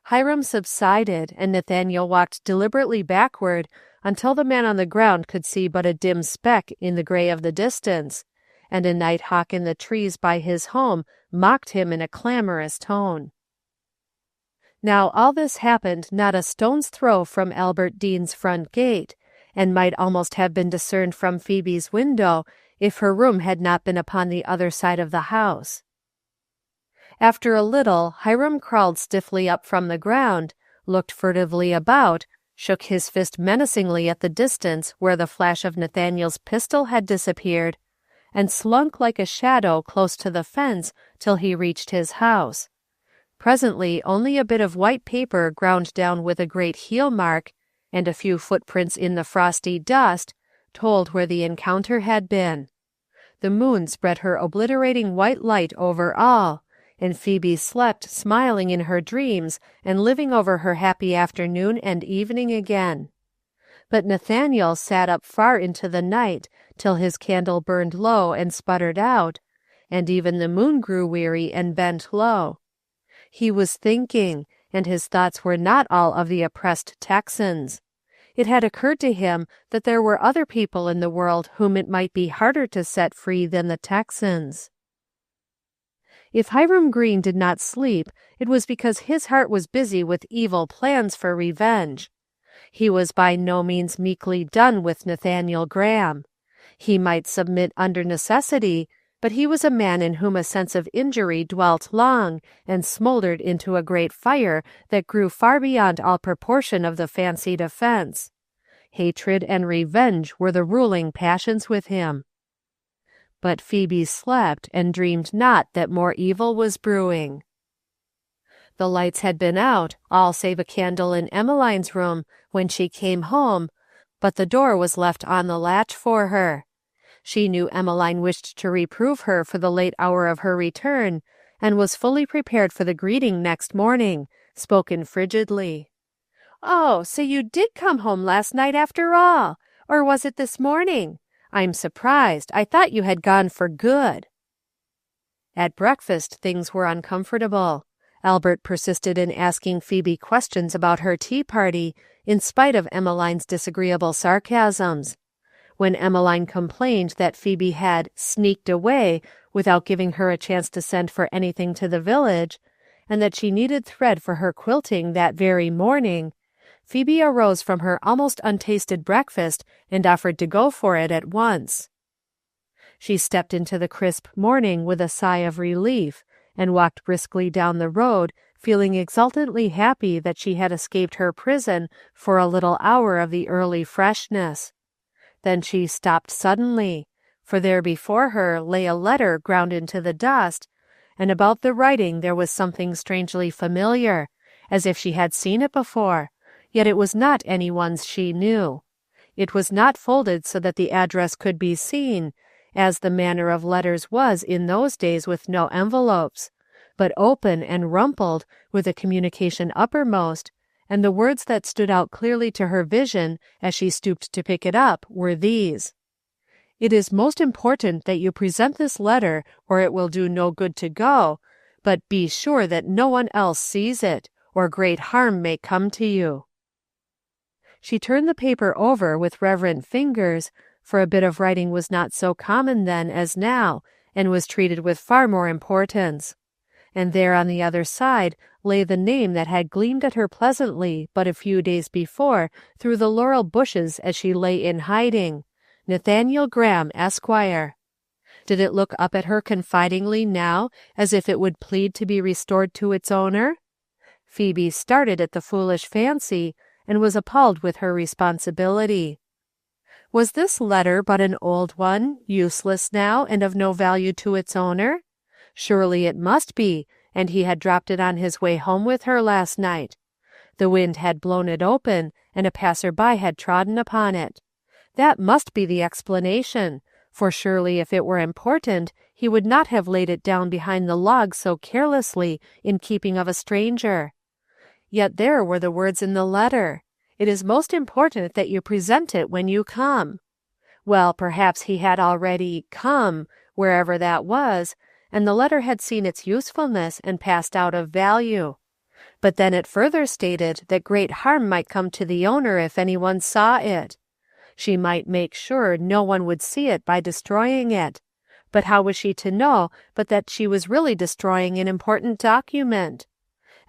Hiram subsided, and Nathaniel walked deliberately backward until the man on the ground could see but a dim speck in the gray of the distance, and a night hawk in the trees by his home mocked him in a clamorous tone. Now all this happened not a stone's throw from Albert Deane's front gate, and might almost have been discerned from Phoebe's window if her room had not been upon the other side of the house. After a little, Hiram crawled stiffly up from the ground, looked furtively about, shook his fist menacingly at the distance where the flash of Nathaniel's pistol had disappeared, and slunk like a shadow close to the fence till he reached his house. Presently only a bit of white paper ground down with a great heel mark, and a few footprints in the frosty dust, told where the encounter had been. The moon spread her obliterating white light over all, and Phoebe slept smiling in her dreams and living over her happy afternoon and evening again. But Nathaniel sat up far into the night till his candle burned low and sputtered out, and even the moon grew weary and bent low. He was thinking, and his thoughts were not all of the oppressed Texans. It had occurred to him that there were other people in the world whom it might be harder to set free than the Texans. If Hiram Green did not sleep, it was because his heart was busy with evil plans for revenge. He was by no means meekly done with Nathaniel Graham. He might submit under necessity, but he was a man in whom a sense of injury dwelt long, and smoldered into a great fire that grew far beyond all proportion of the fancied offense. Hatred and revenge were the ruling passions with him. But Phoebe slept, and dreamed not that more evil was brewing. The lights had been out, all save a candle in Emmeline's room, when she came home, but the door was left on the latch for her. She knew Emmeline wished to reprove her for the late hour of her return, and was fully prepared for the greeting next morning, spoken frigidly. "Oh, so you did come home last night after all! Or was it this morning? I'm surprised. I thought you had gone for good." At breakfast things were uncomfortable. Albert persisted in asking Phoebe questions about her tea party, in spite of Emmeline's disagreeable sarcasms. When Emmeline complained that Phoebe had sneaked away without giving her a chance to send for anything to the village, and that she needed thread for her quilting that very morning, Phoebe arose from her almost untasted breakfast and offered to go for it at once. She stepped into the crisp morning with a sigh of relief, and walked briskly down the road, feeling exultantly happy that she had escaped her prison for a little hour of the early freshness. Then she stopped suddenly, for there before her lay a letter ground into the dust, and about the writing there was something strangely familiar, as if she had seen it before, yet it was not anyone's she knew. It was not folded so that the address could be seen, as the manner of letters was in those days with no envelopes, but open and rumpled with a communication uppermost, and the words that stood out clearly to her vision as she stooped to pick it up were these: "It is most important that you present this letter, or it will do no good to go, but be sure that no one else sees it, or great harm may come to you." She turned the paper over with reverent fingers, for a bit of writing was not so common then as now, and was treated with far more importance. And there on the other side lay the name that had gleamed at her pleasantly but a few days before through the laurel bushes as she lay in hiding: Nathaniel Graham, Esquire. Did it look up at her confidingly now, as if it would plead to be restored to its owner? Phoebe started at the foolish fancy, and was appalled with her responsibility. Was this letter but an old one, useless now, and of no value to its owner? Surely it must be, and he had dropped it on his way home with her last night. The wind had blown it open, and a passer-by had trodden upon it. That must be the explanation, for surely if it were important, he would not have laid it down behind the log so carelessly in keeping of a stranger. Yet there were the words in the letter: "It is most important that you present it when you come." Well, perhaps he had already come, wherever that was, and the letter had seen its usefulness and passed out of value. But then it further stated that great harm might come to the owner if anyone saw it. She might make sure no one would see it by destroying it. But how was she to know but that she was really destroying an important document?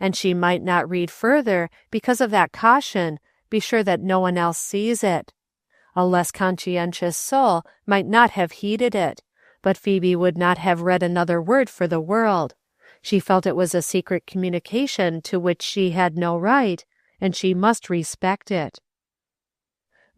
And she might not read further because of that caution: be sure that no one else sees it. A less conscientious soul might not have heeded it, but Phoebe would not have read another word for the world. She felt it was a secret communication to which she had no right, and she must respect it.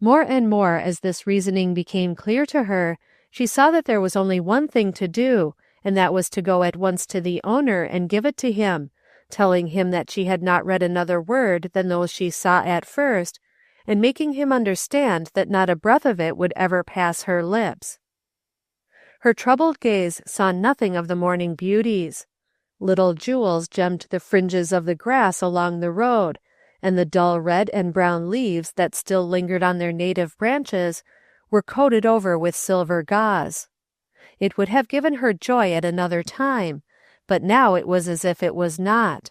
More and more as this reasoning became clear to her, she saw that there was only one thing to do, and that was to go at once to the owner and give it to him, telling him that she had not read another word than those she saw at first, and making him understand that not a breath of it would ever pass her lips. Her troubled gaze saw nothing of the morning beauties. Little jewels gemmed the fringes of the grass along the road, and the dull red and brown leaves that still lingered on their native branches were coated over with silver gauze. It would have given her joy at another time, but now it was as if it was not.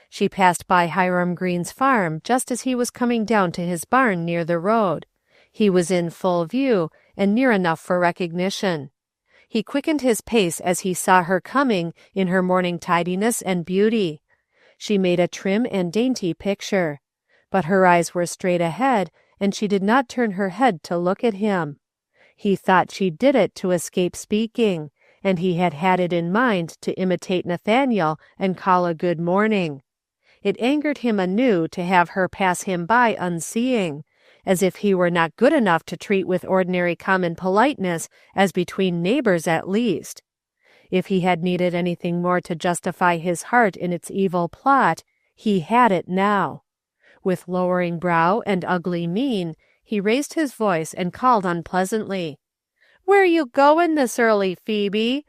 She passed by Hiram Green's farm just as he was coming down to his barn near the road. He was in full view, and near enough for recognition. He quickened his pace as he saw her coming in her morning tidiness and beauty. She made a trim and dainty picture, but her eyes were straight ahead, and she did not turn her head to look at him. He thought she did it to escape speaking, and he had had it in mind to imitate Nathaniel and call a good morning. It angered him anew to have her pass him by unseeing, as if he were not good enough to treat with ordinary common politeness as between neighbors at least. If he had needed anything more to justify his heart in its evil plot, he had it now. With lowering brow and ugly mien, he raised his voice and called unpleasantly, "Where you goin' this early, Phoebe?"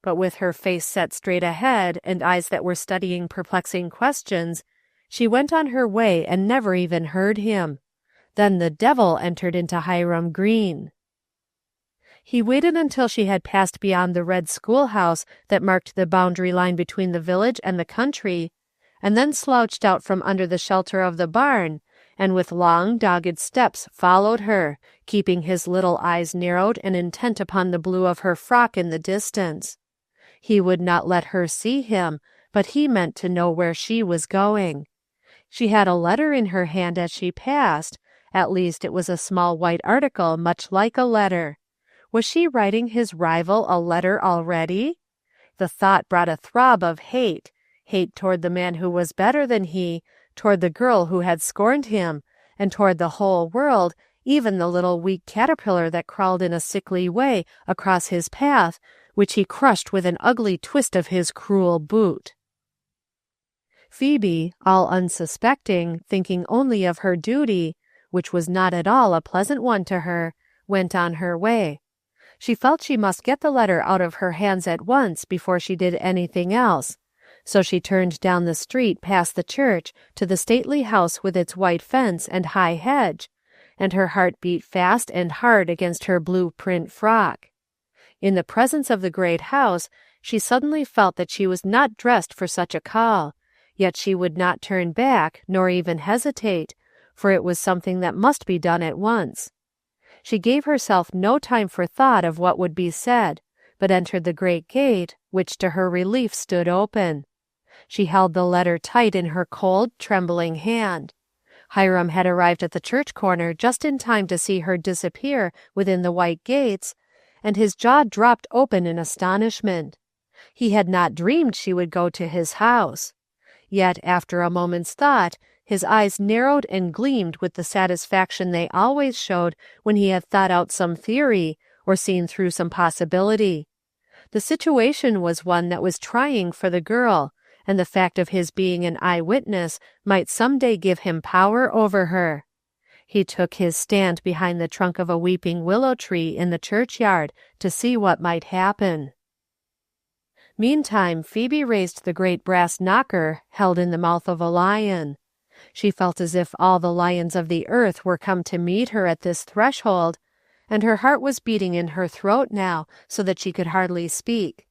But with her face set straight ahead and eyes that were studying perplexing questions, she went on her way and never even heard him. Then the devil entered into Hiram Green. He waited until she had passed beyond the red schoolhouse that marked the boundary line between the village and the country, and then slouched out from under the shelter of the barn, and with long, dogged steps followed her, keeping his little eyes narrowed and intent upon the blue of her frock in the distance. He would not let her see him, but he meant to know where she was going. She had a letter in her hand as she passed, at least it was a small white article much like a letter. Was she writing his rival a letter already? The thought brought a throb of hate toward the man who was better than he, toward the girl who had scorned him, and toward the whole world, even the little weak caterpillar that crawled in a sickly way across his path, which he crushed with an ugly twist of his cruel boot. Phoebe, all unsuspecting, thinking only of her duty, which was not at all a pleasant one to her, went on her way. She felt she must get the letter out of her hands at once before she did anything else, so she turned down the street past the church to the stately house with its white fence and high hedge, and her heart beat fast and hard against her blue print frock. In the presence of the great house, she suddenly felt that she was not dressed for such a call, yet she would not turn back, nor even hesitate, for it was something that must be done at once. She gave herself no time for thought of what would be said, but entered the great gate, which to her relief stood open. She held the letter tight in her cold, trembling hand. Hiram had arrived at the church corner just in time to see her disappear within the white gates, and his jaw dropped open in astonishment. He had not dreamed she would go to his house. Yet, after a moment's thought, his eyes narrowed and gleamed with the satisfaction they always showed when he had thought out some theory or seen through some possibility. The situation was one that was trying for the girl, and the fact of his being an eyewitness might some day give him power over her. He took his stand behind the trunk of a weeping willow tree in the churchyard to see what might happen. Meantime, Phoebe raised the great brass knocker held in the mouth of a lion. She felt as if all the lions of the earth were come to meet her at this threshold, and her heart was beating in her throat now so that she could hardly speak.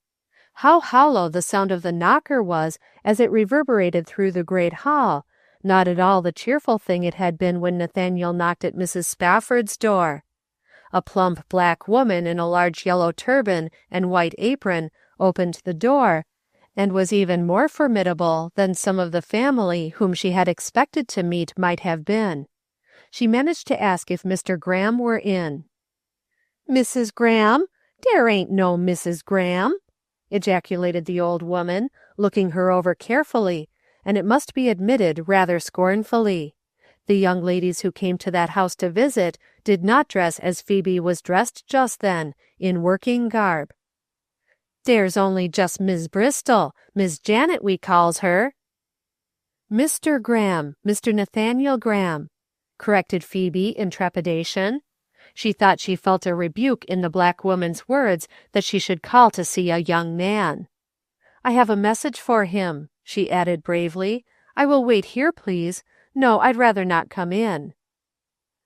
How hollow the sound of the knocker was as it reverberated through the great hall, not at all the cheerful thing it had been when Nathaniel knocked at Mrs. Spafford's door. A plump black woman in a large yellow turban and white apron opened the door, and was even more formidable than some of the family whom she had expected to meet might have been. She managed to ask if Mr. Graham were in. "Mrs. Graham? Dere ain't no Mrs. Graham," ejaculated the old woman, looking her over carefully, and it must be admitted rather scornfully. The young ladies who came to that house to visit did not dress as Phoebe was dressed just then, in working garb. "Dere's only just Mis' Bristol, Miss Janet we calls her." "Mr. Graham, Mr. Nathaniel Graham," corrected Phoebe in trepidation. She thought she felt a rebuke in the black woman's words that she should call to see a young man. "I have a message for him," she added bravely. "I will wait here, please. No, I'd rather not come in."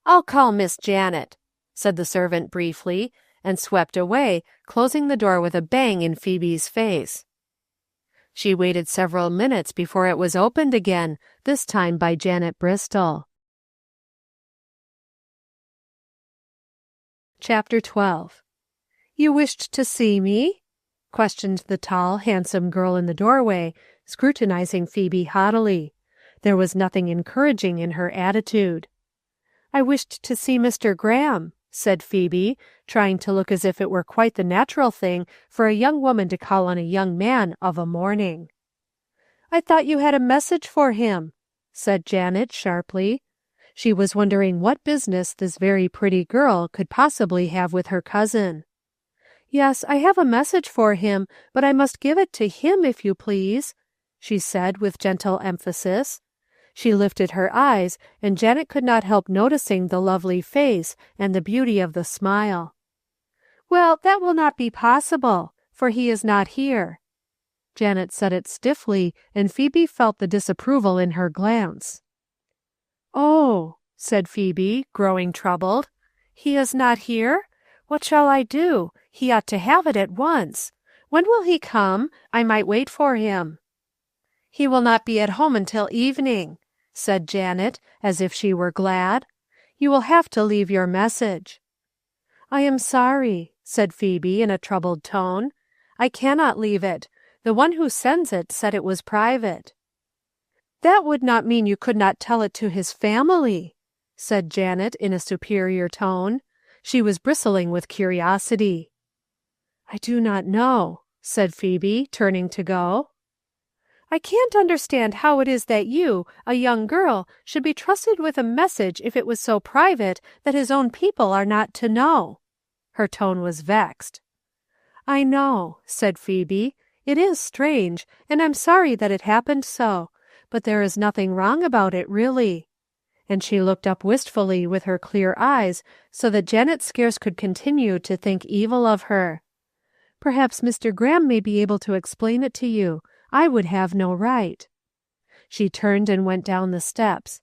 "I'll call Miss Janet," said the servant briefly, and swept away, closing the door with a bang in Phoebe's face. She waited several minutes before it was opened again, this time by Janet Bristol. Chapter 12. "You wished to see me?" questioned the tall, handsome girl in the doorway, scrutinizing Phoebe haughtily. There was nothing encouraging in her attitude. "I wished to see Mr. Graham," said Phoebe, trying to look as if it were quite the natural thing for a young woman to call on a young man of a morning. "I thought you had a message for him," said Janet sharply. She was wondering what business this very pretty girl could possibly have with her cousin. "Yes, I have a message for him, but I must give it to him, if you please," she said with gentle emphasis. She lifted her eyes, and Janet could not help noticing the lovely face and the beauty of the smile. "Well, that will not be possible, for he is not here." Janet said it stiffly, and Phoebe felt the disapproval in her glance. "Oh," said Phoebe, growing troubled. "He is not here? What shall I do? He ought to have it at once. When will he come? I might wait for him." "He will not be at home until evening," said Janet, as if she were glad. "You will have to leave your message." "I am sorry," said Phoebe in a troubled tone. "I cannot leave it. The one who sends it said it was private." "That would not mean you could not tell it to his family," said Janet in a superior tone. She was bristling with curiosity. "I do not know," said Phoebe, turning to go. "I can't understand how it is that you, a young girl, should be trusted with a message if it was so private that his own people are not to know." Her tone was vexed. "I know," said Phoebe. "It is strange, and I'm sorry that it happened so, but there is nothing wrong about it, really." And she looked up wistfully with her clear eyes, so that Janet scarce could continue to think evil of her. "Perhaps Mr. Graham may be able to explain it to you. I would have no right." She turned and went down the steps.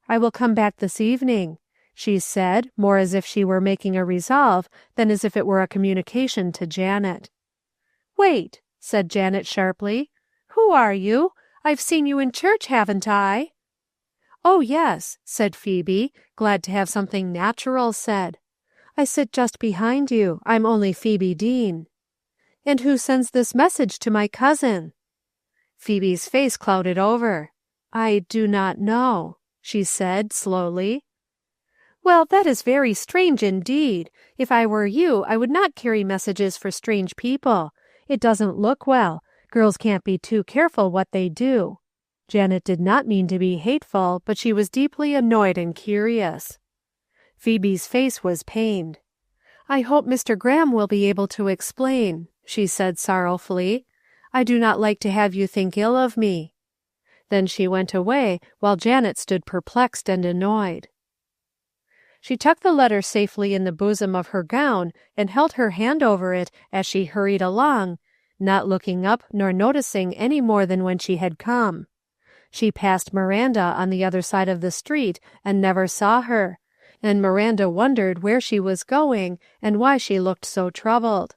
"I will come back this evening," she said, more as if she were making a resolve than as if it were a communication to Janet. "Wait," said Janet sharply. "Who are you? I've seen you in church, haven't I?" "Oh, yes," said Phoebe, glad to have something natural said. "I sit just behind you. I'm only Phoebe Deane." "And who sends this message to my cousin?" Phoebe's face clouded over. "I do not know," she said slowly. "Well, that is very strange indeed. If I were you, I would not carry messages for strange people. It doesn't look well. Girls can't be too careful what they do." Janet did not mean to be hateful, but she was deeply annoyed and curious. Phoebe's face was pained. "I hope Mr. Graham will be able to explain," she said sorrowfully. "I do not like to have you think ill of me." Then she went away, while Janet stood perplexed and annoyed. She tucked the letter safely in the bosom of her gown and held her hand over it as she hurried along, not looking up nor noticing any more than when she had come. She passed Miranda on the other side of the street and never saw her, and Miranda wondered where she was going and why she looked so troubled.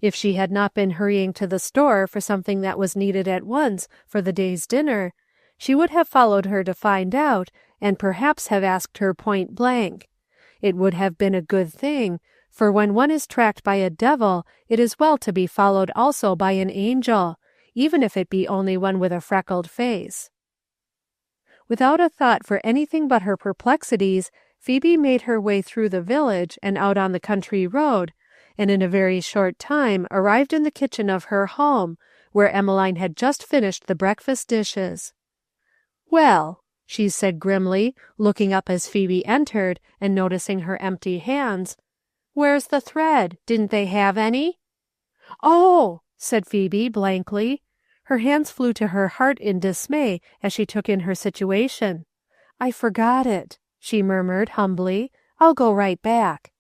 If she had not been hurrying to the store for something that was needed at once for the day's dinner, she would have followed her to find out, and perhaps have asked her point blank. It would have been a good thing, for when one is tracked by a devil, it is well to be followed also by an angel, even if it be only one with a freckled face. Without a thought for anything but her perplexities, Phoebe made her way through the village and out on the country road, and in a very short time arrived in the kitchen of her home, where Emmeline had just finished the breakfast dishes. "Well," she said grimly, looking up as Phoebe entered and noticing her empty hands, "where's the thread? Didn't they have any?" "Oh!" said Phoebe blankly. Her hands flew to her heart in dismay as she took in her situation. "I forgot it," she murmured humbly. "I'll go right back."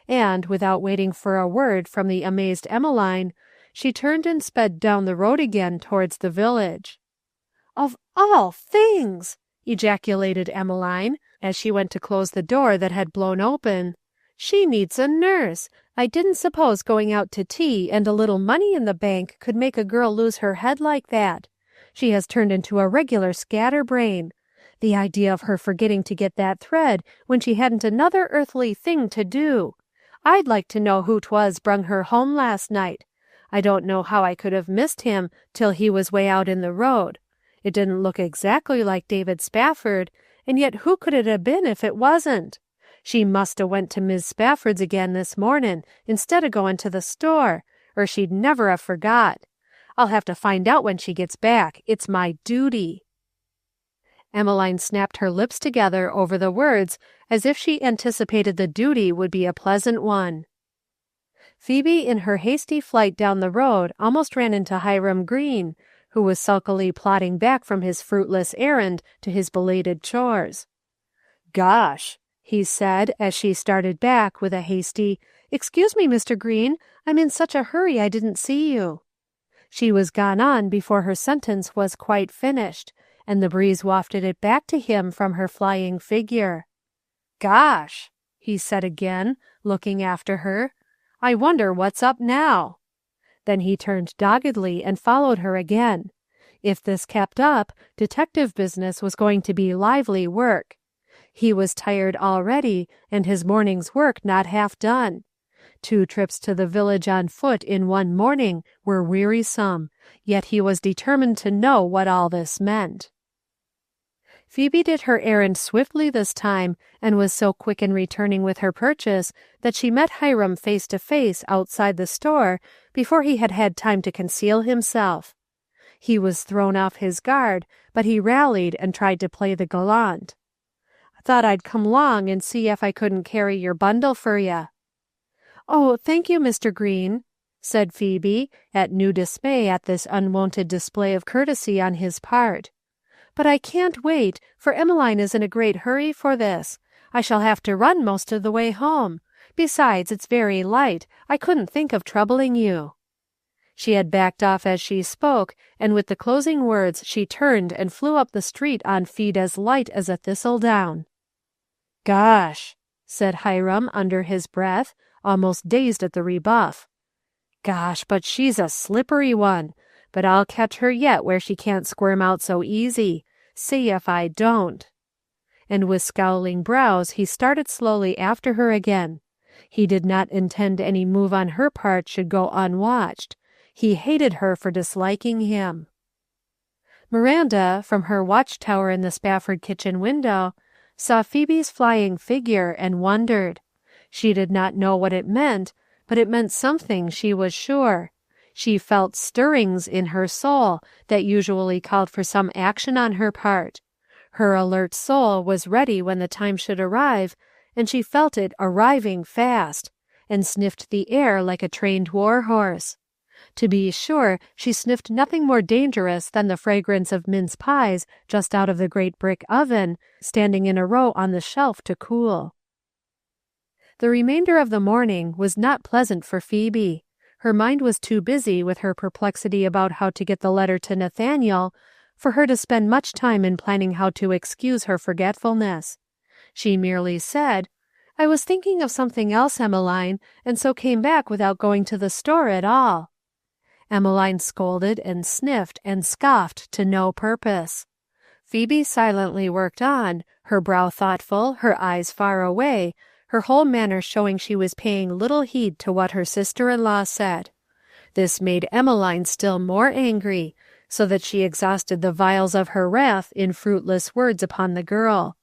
And, without waiting for a word from the amazed Emmeline, she turned and sped down the road again towards the village. "Of all things!" ejaculated Emmeline, as she went to close the door that had blown open. "She needs a nurse. I didn't suppose going out to tea and a little money in the bank could make a girl lose her head like that. She has turned into a regular scatterbrain. The idea of her forgetting to get that thread when she hadn't another earthly thing to do. I'd like to know who 'twas brung her home last night. I don't know how I could have missed him till he was way out in the road. It didn't look exactly like David Spafford, and yet who could it have been if it wasn't? She must 'a' went to Mis' Spafford's again this morning instead of going to the store, or she'd never 'a' forgot. I'll have to find out when she gets back. It's my duty." Emmeline snapped her lips together over the words as if she anticipated the duty would be a pleasant one. Phoebe, in her hasty flight down the road, almost ran into Hiram Green, who was sulkily plodding back from his fruitless errand to his belated chores. "Gosh!" he said, as she started back with a hasty, "Excuse me, Mr. Green, I'm in such a hurry I didn't see you." She was gone on before her sentence was quite finished, and the breeze wafted it back to him from her flying figure. "Gosh!" he said again, looking after her. I wonder what's up now." Then he turned doggedly and followed her again. If this kept up, detective business was going to be lively work. He was tired already, and his morning's work not half done. 2 trips to the village on foot in one morning were wearisome, yet he was determined to know what all this meant. Phoebe did her errand swiftly this time, and was so quick in returning with her purchase that she met Hiram face to face outside the store before he had had time to conceal himself. He was thrown off his guard, but he rallied and tried to play the gallant. "Thought I'd come 'long and see if I couldn't carry your bundle for you." "Oh, thank you, Mr. Green," said Phoebe, at new dismay at this unwonted display of courtesy on his part. "But I can't wait, for Emmeline is in a great hurry for this. I shall have to run most of the way home. Besides, it's very light. I couldn't think of troubling you." She had backed off as she spoke, and with the closing words she turned and flew up the street on feet as light as a thistledown. "Gosh," said Hiram under his breath, almost dazed at the rebuff. "Gosh, but she's a slippery one. But I'll catch her yet where she can't squirm out so easy. See if I don't." And with scowling brows he started slowly after her again. He did not intend any move on her part should go unwatched. He hated her for disliking him. Miranda, from her watchtower in the Spafford kitchen window, saw Phoebe's flying figure and wondered. She did not know what it meant, but it meant something, she was sure. She felt stirrings in her soul that usually called for some action on her part. Her alert soul was ready when the time should arrive, and she felt it arriving fast, and sniffed the air like a trained war horse. To be sure, she sniffed nothing more dangerous than the fragrance of mince pies just out of the great brick oven, standing in a row on the shelf to cool. The remainder of the morning was not pleasant for Phoebe. Her mind was too busy with her perplexity about how to get the letter to Nathaniel for her to spend much time in planning how to excuse her forgetfulness. She merely said, "I was thinking of something else, Emmeline, and so came back without going to the store at all." Emmeline scolded and sniffed and scoffed to no purpose. Phoebe silently worked on, her brow thoughtful, her eyes far away, her whole manner showing she was paying little heed to what her sister-in-law said. This made Emmeline still more angry, so that she exhausted the vials of her wrath in fruitless words upon the girl.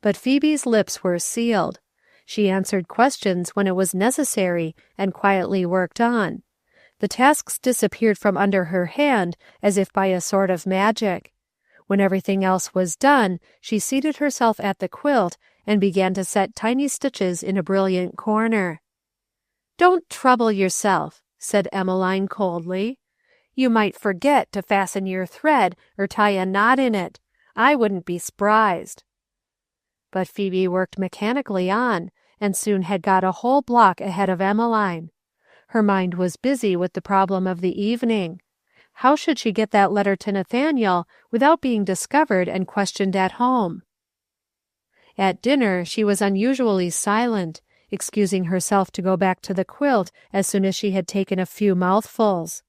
But Phoebe's lips were sealed. She answered questions when it was necessary, and quietly worked on. The tasks disappeared from under her hand as if by a sort of magic. When everything else was done, she seated herself at the quilt and began to set tiny stitches in a brilliant corner. "Don't trouble yourself," said Emmeline coldly. "You might forget to fasten your thread or tie a knot in it. I wouldn't be surprised." But Phoebe worked mechanically on, and soon had got a whole block ahead of Emmeline. Her mind was busy with the problem of the evening. How should she get that letter to Nathaniel without being discovered and questioned at home? At dinner she was unusually silent, excusing herself to go back to the quilt as soon as she had taken a few mouthfuls.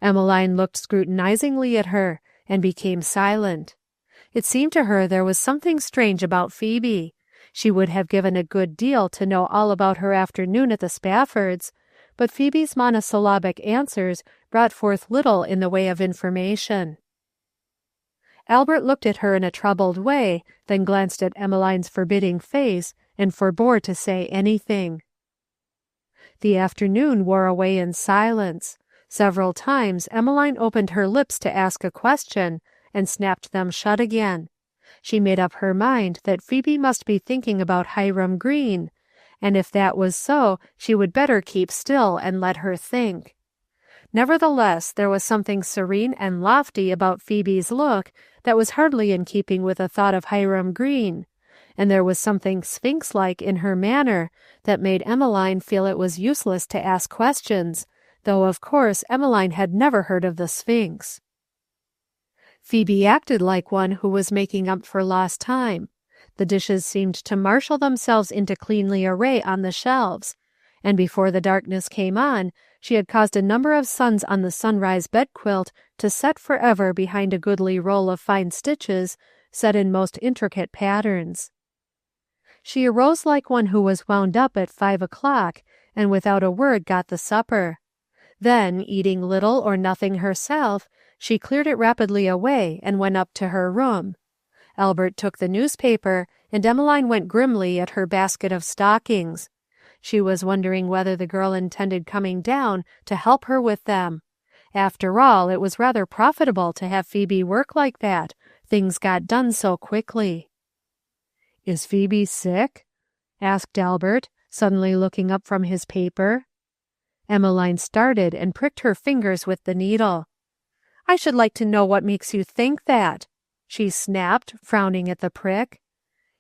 Emmeline looked scrutinizingly at her, and became silent. It seemed to her there was something strange about Phoebe. She would have given a good deal to know all about her afternoon at the Spaffords, but Phoebe's monosyllabic answers brought forth little in the way of information. Albert looked at her in a troubled way, then glanced at Emmeline's forbidding face, and forbore to say anything. The afternoon wore away in silence. Several times Emmeline opened her lips to ask a question, and snapped them shut again. She made up her mind that Phoebe must be thinking about Hiram Green, and if that was so, she would better keep still and let her think. Nevertheless, there was something serene and lofty about Phoebe's look that was hardly in keeping with the thought of Hiram Green, and there was something sphinx-like in her manner that made Emmeline feel it was useless to ask questions, though of course Emmeline had never heard of the Sphinx. Phoebe acted like one who was making up for lost time. The dishes seemed to marshal themselves into cleanly array on the shelves, and before the darkness came on, she had caused a number of suns on the sunrise bedquilt to set forever behind a goodly roll of fine stitches set in most intricate patterns. She arose like one who was wound up at 5 o'clock, and without a word got the supper. Then, eating little or nothing herself, she cleared it rapidly away and went up to her room. Albert took the newspaper, and Emmeline went grimly at her basket of stockings. She was wondering whether the girl intended coming down to help her with them. After all, it was rather profitable to have Phoebe work like that. Things got done so quickly. "Is Phoebe sick?" asked Albert, suddenly looking up from his paper. Emmeline started and pricked her fingers with the needle. "I should like to know what makes you think that," she snapped, frowning at the prick.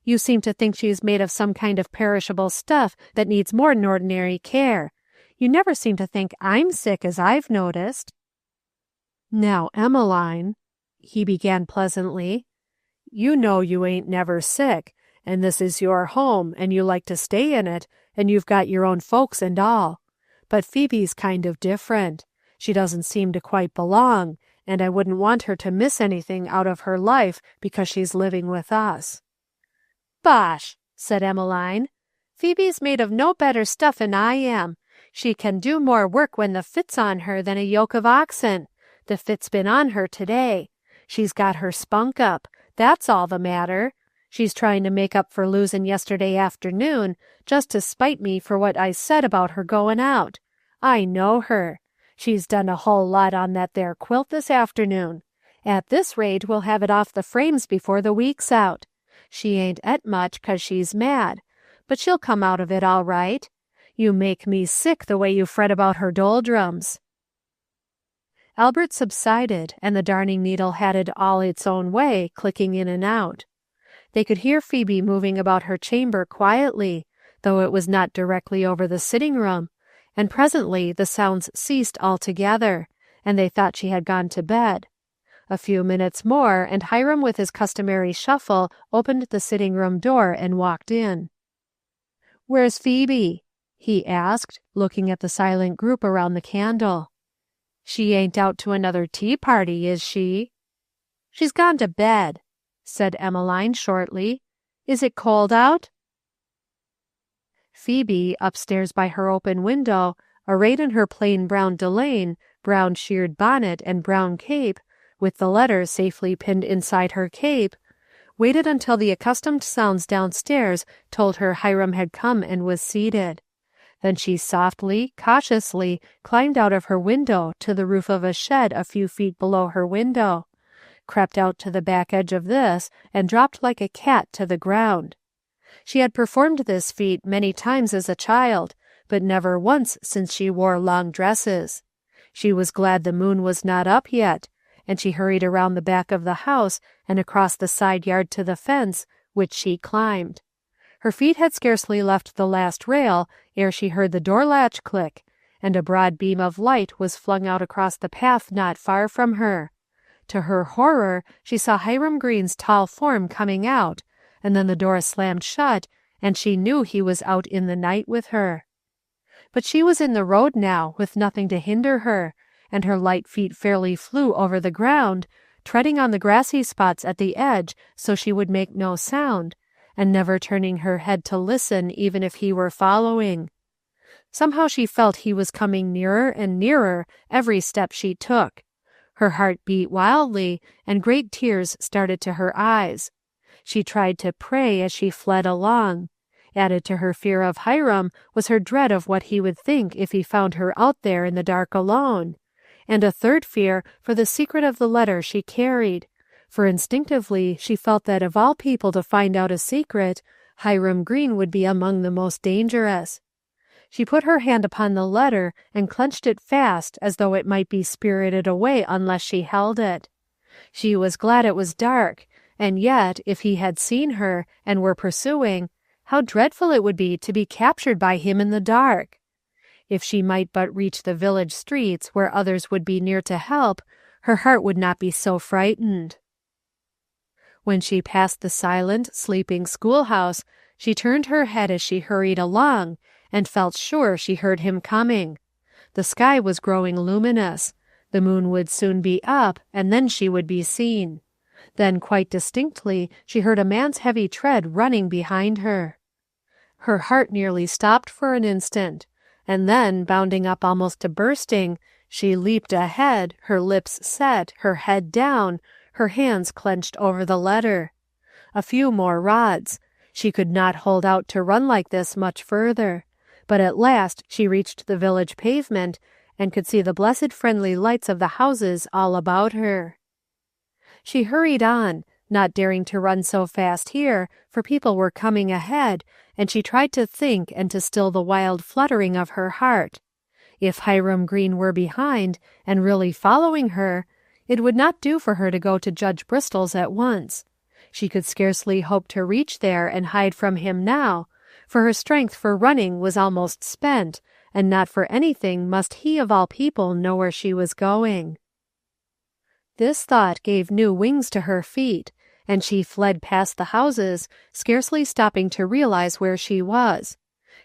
"You seem to think she is made of some kind of perishable stuff that needs more than ordinary care. You never seem to think I'm sick, as I've noticed." "Now, Emmeline," he began pleasantly, "you know you ain't never sick, and this is your home, and you like to stay in it, and you've got your own folks and all. But Phoebe's kind of different. She doesn't seem to quite belong, and I wouldn't want her to miss anything out of her life because she's living with us." "Bosh!" said Emmeline. "Phoebe's made of no better stuff than I am. She can do more work when the fit's on her than a yoke of oxen. The fit's been on her today. She's got her spunk up. That's all the matter. She's trying to make up for losing yesterday afternoon, just to spite me for what I said about her going out. I know her. She's done a whole lot on that there quilt this afternoon. At this rate, we'll have it off the frames before the week's out. She ain't et much 'cause she's mad, but she'll come out of it all right. You make me sick the way you fret about her doldrums." Albert subsided, and the darning needle had it all its own way, clicking in and out. They could hear Phoebe moving about her chamber quietly, though it was not directly over the sitting-room, and presently the sounds ceased altogether, and they thought she had gone to bed. A few minutes more, and Hiram with his customary shuffle opened the sitting-room door and walked in. "Where's Phoebe?" he asked, looking at the silent group around the candle. "She ain't out to another tea-party, is she?" "She's gone to bed," said Emmeline shortly. "Is it cold out?" Phoebe, upstairs by her open window, arrayed in her plain brown delaine, brown shirred bonnet, and brown cape, with the letter safely pinned inside her cape, waited until the accustomed sounds downstairs told her Hiram had come and was seated. Then she softly, cautiously climbed out of her window to the roof of a shed a few feet below her window, crept out to the back edge of this, and dropped like a cat to the ground. She had performed this feat many times as a child, but never once since she wore long dresses. She was glad the moon was not up yet, and she hurried around the back of the house and across the side yard to the fence, which she climbed. Her feet had scarcely left the last rail ere she heard the door latch click, and a broad beam of light was flung out across the path not far from her. To her horror, she saw Hiram Green's tall form coming out, and then the door slammed shut, and she knew he was out in the night with her. But she was in the road now, with nothing to hinder her, and her light feet fairly flew over the ground, treading on the grassy spots at the edge so she would make no sound, and never turning her head to listen even if he were following. Somehow she felt he was coming nearer and nearer every step she took. Her heart beat wildly, and great tears started to her eyes. She tried to pray as she fled along. Added to her fear of Hiram was her dread of what he would think if he found her out there in the dark alone, and a third fear for the secret of the letter she carried, for instinctively she felt that of all people to find out a secret, Hiram Green would be among the most dangerous. She put her hand upon the letter and clenched it fast as though it might be spirited away unless she held it. She was glad it was dark, and yet, if he had seen her and were pursuing, how dreadful it would be to be captured by him in the dark. If she might but reach the village streets where others would be near to help, her heart would not be so frightened. When she passed the silent, sleeping schoolhouse, she turned her head as she hurried along, and felt sure she heard him coming. The sky was growing luminous. The moon would soon be up, and then she would be seen. Then quite distinctly she heard a man's heavy tread running behind her. Her heart nearly stopped for an instant, and then, bounding up almost to bursting, she leaped ahead, her lips set, her head down, her hands clenched over the letter. A few more rods. She could not hold out to run like this much further. But at last she reached the village pavement and could see the blessed friendly lights of the houses all about her. She hurried on, not daring to run so fast here, for people were coming ahead, and she tried to think and to still the wild fluttering of her heart. If Hiram Green were behind, and really following her, it would not do for her to go to Judge Bristol's at once. She could scarcely hope to reach there and hide from him now, for her strength for running was almost spent, and not for anything must he of all people know where she was going. This thought gave new wings to her feet, and she fled past the houses, scarcely stopping to realize where she was.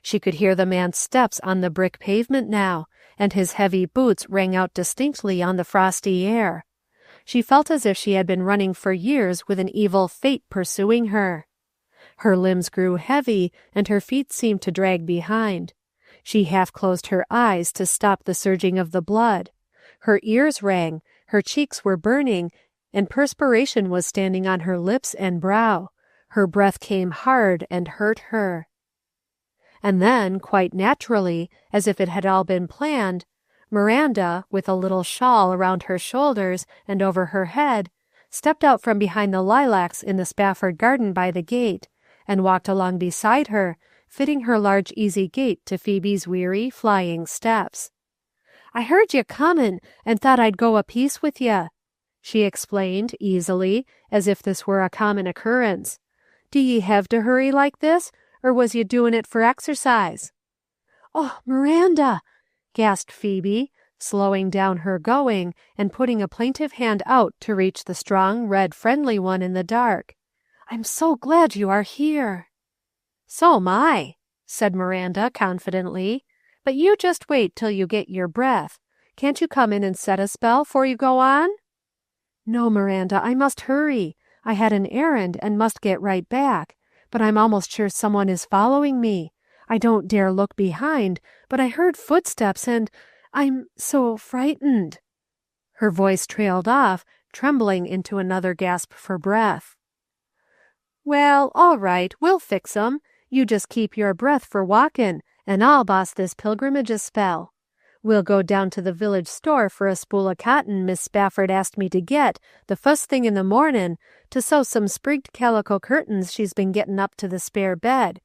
She could hear the man's steps on the brick pavement now, and his heavy boots rang out distinctly on the frosty air. She felt as if she had been running for years with an evil fate pursuing her. Her limbs grew heavy, and her feet seemed to drag behind. She half closed her eyes to stop the surging of the blood. Her ears rang, her cheeks were burning, and perspiration was standing on her lips and brow. Her breath came hard and hurt her. And then, quite naturally, as if it had all been planned, Miranda, with a little shawl around her shoulders and over her head, stepped out from behind the lilacs in the Spafford garden by the gate, and walked along beside her, fitting her large easy gait to Phoebe's weary, flying steps. "I heard you comin', and thought I'd go a piece with you," she explained easily, as if this were a common occurrence. "Do ye hev to hurry like this, or was ye doin' it for exercise?" "Oh, Miranda!" gasped Phoebe, slowing down her going and putting a plaintive hand out to reach the strong, red, friendly one in the dark. "I'm so glad you are here." "So'm I," said Miranda confidently. "But you just wait till you get your breath. Can't you come in and set a spell 'fore you go on?" "No, Miranda, I must hurry. I had an errand and must get right back. But I'm almost sure someone is following me. I don't dare look behind, but I heard footsteps and I'm so frightened." Her voice trailed off, trembling into another gasp for breath. "Well, all right, we'll fix 'em. You just keep your breath for walkin', and I'll boss this pilgrimage a spell. We'll go down to the village store for a spool of cotton Miss Spafford asked me to get the fust thing in the mornin' to sew some sprigged calico curtains she's been gettin' up to the spare bed.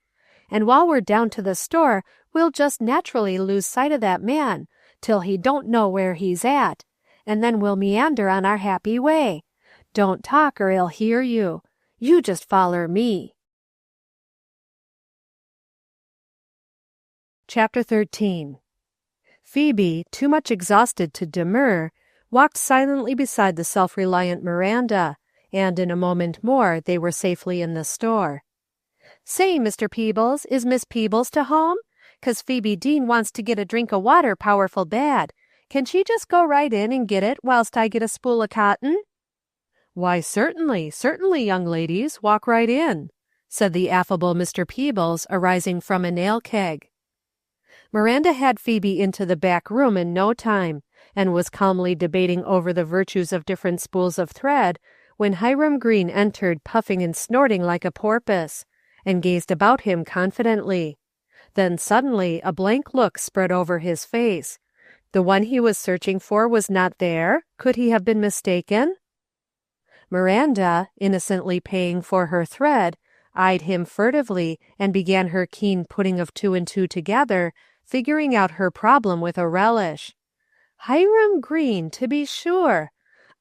And while we're down to the store, we'll just naturally lose sight of that man till he don't know where he's at, and then we'll meander on our happy way. Don't talk or he'll hear you. You just foller me." Chapter 13. Phoebe, too much exhausted to demur, walked silently beside the self-reliant Miranda, and in a moment more they were safely in the store. "Say, Mr. Peebles, is Miss Peebles to home? 'Cause Phoebe Deane wants to get a drink of water powerful bad. Can she just go right in and get it whilst I get a spool of cotton?" "Why, certainly, certainly, young ladies, walk right in," said the affable Mr. Peebles, arising from a nail keg. Miranda had Phoebe into the back room in no time, and was calmly debating over the virtues of different spools of thread, when Hiram Green entered puffing and snorting like a porpoise, and gazed about him confidently. Then suddenly a blank look spread over his face. The one he was searching for was not there? Could he have been mistaken? Miranda, innocently paying for her thread, eyed him furtively and began her keen putting of two and two together, figuring out her problem with a relish. Hiram Green, to be sure.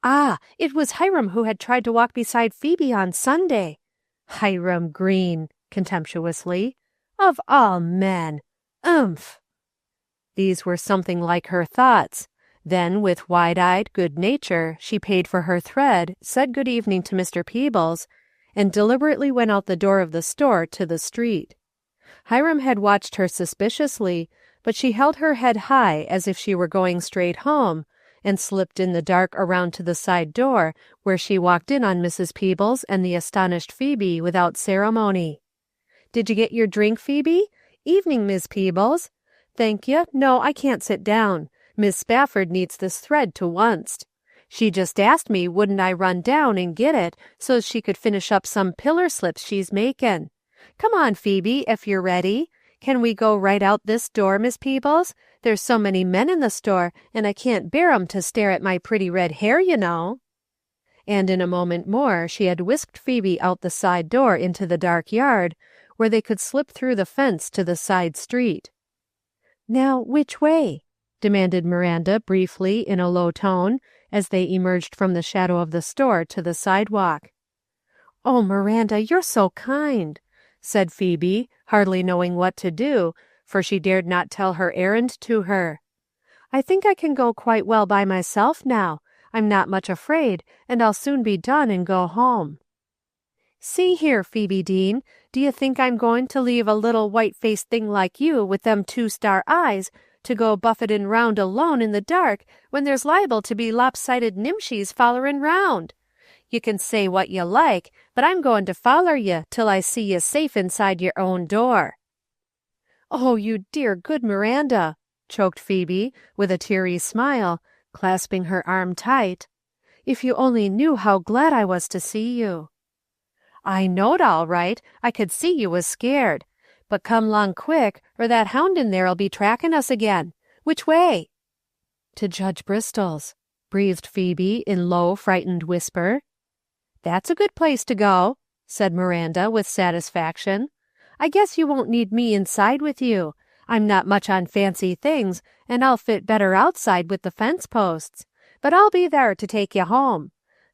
Ah, it was Hiram who had tried to walk beside Phoebe on Sunday. Hiram Green, contemptuously. Of all men. Umph. These were something like her thoughts. Then, with wide-eyed good nature, she paid for her thread, said good evening to Mr. Peebles, and deliberately went out the door of the store to the street. Hiram had watched her suspiciously, but she held her head high as if she were going straight home, and slipped in the dark around to the side door, where she walked in on Mrs. Peebles and the astonished Phoebe without ceremony. "Did you get your drink, Phoebe? Evening, Miss Peebles. Thank you. No, I can't sit down. Miss Spafford needs this thread to onct. She just asked me wouldn't I run down and get it so's she could finish up some pillar slips she's makin'. Come on, Phoebe, if you're ready. Can we go right out this door, Miss Peebles? There's so many men in the store, and I can't bear 'em to stare at my pretty red hair, you know." And in a moment more she had whisked Phoebe out the side door into the dark yard, where they could slip through the fence to the side street. "Now, which way?" demanded Miranda briefly in a low tone, as they emerged from the shadow of the store to the sidewalk. "Oh, Miranda, you're so kind," said Phoebe, hardly knowing what to do, for she dared not tell her errand to her. "I think I can go quite well by myself now. I'm not much afraid, and I'll soon be done and go home." "See here, Phoebe Deane, do you think I'm going to leave a little white-faced thing like you with them 2-star eyes to go buffetin' round alone in the dark when there's liable to be lopsided nimshies follerin' round? You can say what you like, but I'm going to foller you till I see you safe inside your own door." "Oh, you dear good Miranda," choked Phoebe, with a teary smile, clasping her arm tight. "If you only knew how glad I was to see you." "I knowed all right. I could see you was scared. But come 'long quick, or that hound in there'll be tracking us again. Which way?" "To Judge Bristol's," breathed Phoebe in low, frightened whisper. "That's a good place to go," said Miranda with satisfaction. "I guess you won't need me inside with you. I'm not much on fancy things, and I'll fit better outside with the fence posts. But I'll be there to take you home.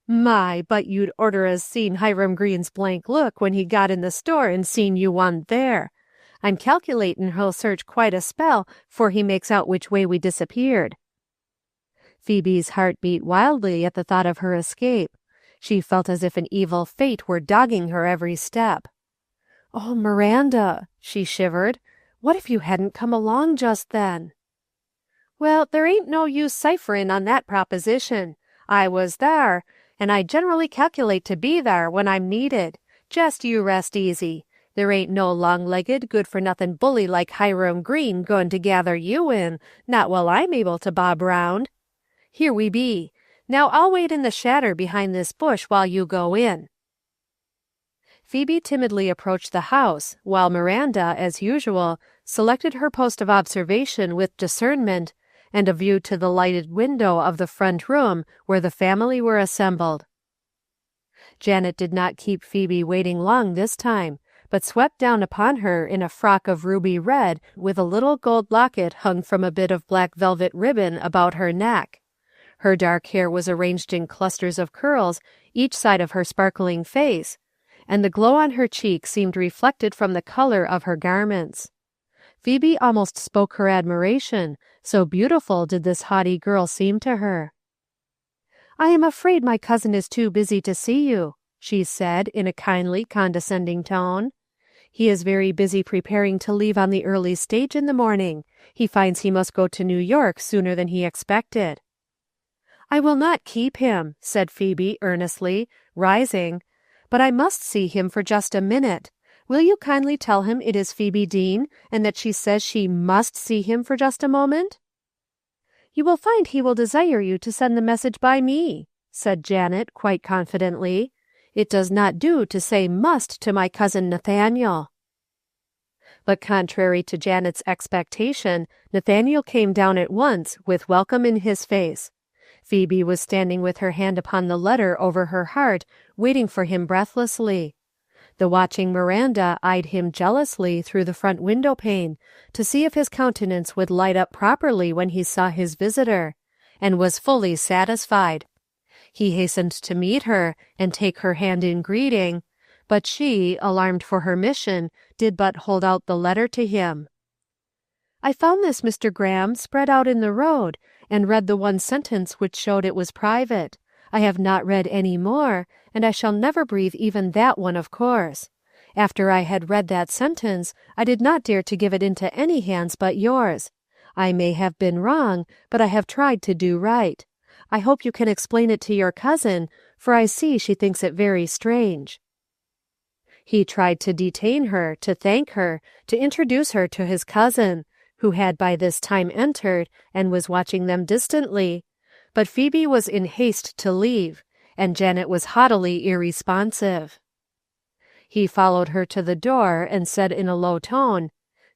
My, but you'd orter 'a seen Hiram Green's blank look when he got in the store and seen you wa'n't there. I'm calculatin' he'll search quite a spell 'fore he makes out which way we disappeared." Phoebe's heart beat wildly at the thought of her escape. She felt as if an evil fate were dogging her every step. "Oh, Miranda," she shivered, "what if you hadn't come along just then?" "Well, there ain't no use cipherin' on that proposition. I was thar, and I generally calculate to be thar when I'm needed. Jest you rest easy. There ain't no long-legged, good-for-nothin' bully like Hiram Green goin' to gather you in, not while I'm able to bob round. Here we be. Now I'll wait in the shadder behind this bush while you go in." Phoebe timidly approached the house, while Miranda, as usual, selected her post of observation with discernment and a view to the lighted window of the front room where the family were assembled. Janet did not keep Phoebe waiting long this time, but swept down upon her in a frock of ruby red with a little gold locket hung from a bit of black velvet ribbon about her neck. Her dark hair was arranged in clusters of curls each side of her sparkling face, and the glow on her cheek seemed reflected from the color of her garments. Phoebe almost spoke her admiration, so beautiful did this haughty girl seem to her. "I am afraid my cousin is too busy to see you," she said in a kindly, condescending tone. "He is very busy preparing to leave on the early stage in the morning. He finds he must go to New York sooner than he expected." "I will not keep him," said Phoebe earnestly, rising, "but I must see him for just a minute. Will you kindly tell him it is Phoebe Deane, and that she says she must see him for just a moment?" "You will find he will desire you to send the message by me," said Janet quite confidently. "It does not do to say must to my cousin Nathaniel." But contrary to Janet's expectation, Nathaniel came down at once with welcome in his face. Phoebe was standing with her hand upon the letter over her heart, waiting for him breathlessly. The watching Miranda eyed him jealously through the front window pane to see if his countenance would light up properly when he saw his visitor, and was fully satisfied. He hastened to meet her and take her hand in greeting, but she, alarmed for her mission, did but hold out the letter to him. "I found this, Mr. Graham, spread out in the road, and read the one sentence which showed it was private. I have not read any more, and I shall never breathe even that one, of course. After I had read that sentence, I did not dare to give it into any hands but yours. I may have been wrong, but I have tried to do right. I hope you can explain it to your cousin, for I see she thinks it very strange." He tried to detain her, to thank her, to introduce her to his cousin, who had by this time entered and was watching them distantly, but Phoebe was in haste to leave, and Janet was haughtily irresponsive. He followed her to the door and said in a low tone,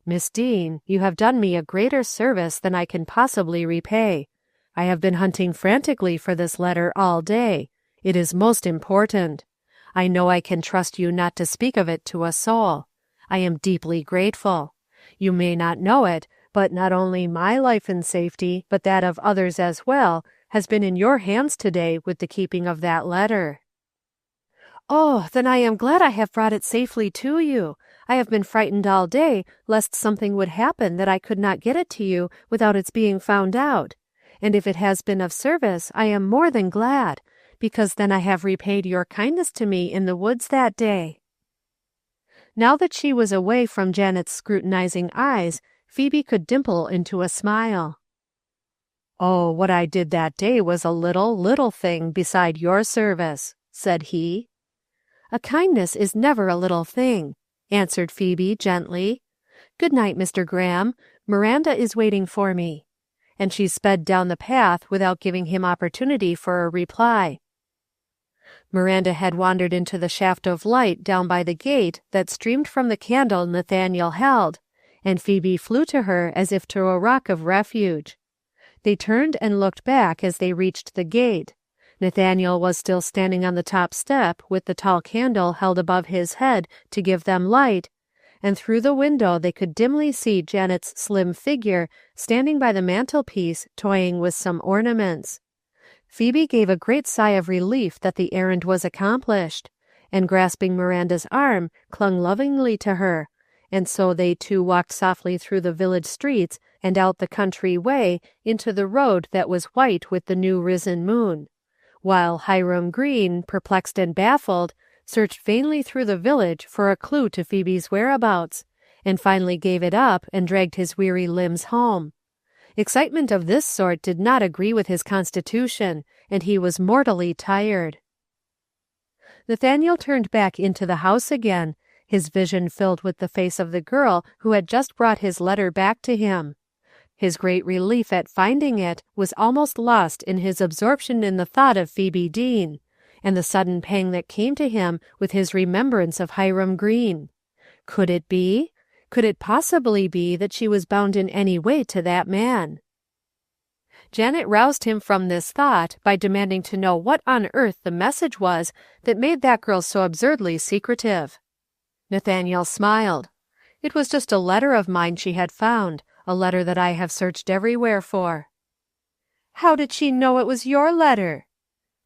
"Miss Deane, you have done me a greater service than I can possibly repay. I have been hunting frantically for this letter all day. It is most important. I know I can trust you not to speak of it to a soul. I am deeply grateful. You may not know it, but not only my life and safety, but that of others as well, has been in your hands today with the keeping of that letter." "Oh, then I am glad I have brought it safely to you. I have been frightened all day lest something would happen that I could not get it to you without its being found out. And if it has been of service, I am more than glad, because then I have repaid your kindness to me in the woods that day." Now that she was away from Janet's scrutinizing eyes, Phoebe could dimple into a smile. "Oh, what I did that day was a little thing beside your service," said he. "A kindness is never a little thing," answered Phoebe gently. "Good night, Mr. Graham. Miranda is waiting for me." And she sped down the path without giving him opportunity for a reply. Miranda had wandered into the shaft of light down by the gate that streamed from the candle Nathaniel held, and Phoebe flew to her as if to a rock of refuge. They turned and looked back as they reached the gate. Nathaniel was still standing on the top step with the tall candle held above his head to give them light, and through the window they could dimly see Janet's slim figure standing by the mantelpiece toying with some ornaments. Phoebe gave a great sigh of relief that the errand was accomplished, and grasping Miranda's arm, clung lovingly to her, and so they two walked softly through the village streets and out the country way into the road that was white with the new risen moon, while Hiram Green, perplexed and baffled, searched vainly through the village for a clue to Phoebe's whereabouts, and finally gave it up and dragged his weary limbs home. Excitement of this sort did not agree with his constitution, and he was mortally tired. Nathaniel turned back into the house again, his vision filled with the face of the girl who had just brought his letter back to him. His great relief at finding it was almost lost in his absorption in the thought of Phoebe Deane, and the sudden pang that came to him with his remembrance of Hiram Green. Could it be? Could it possibly be that she was bound in any way to that man? Janet roused him from this thought by demanding to know what on earth the message was that made that girl so absurdly secretive. Nathaniel smiled. It was just a letter of mine she had found, a letter that I have searched everywhere for. How did she know it was your letter?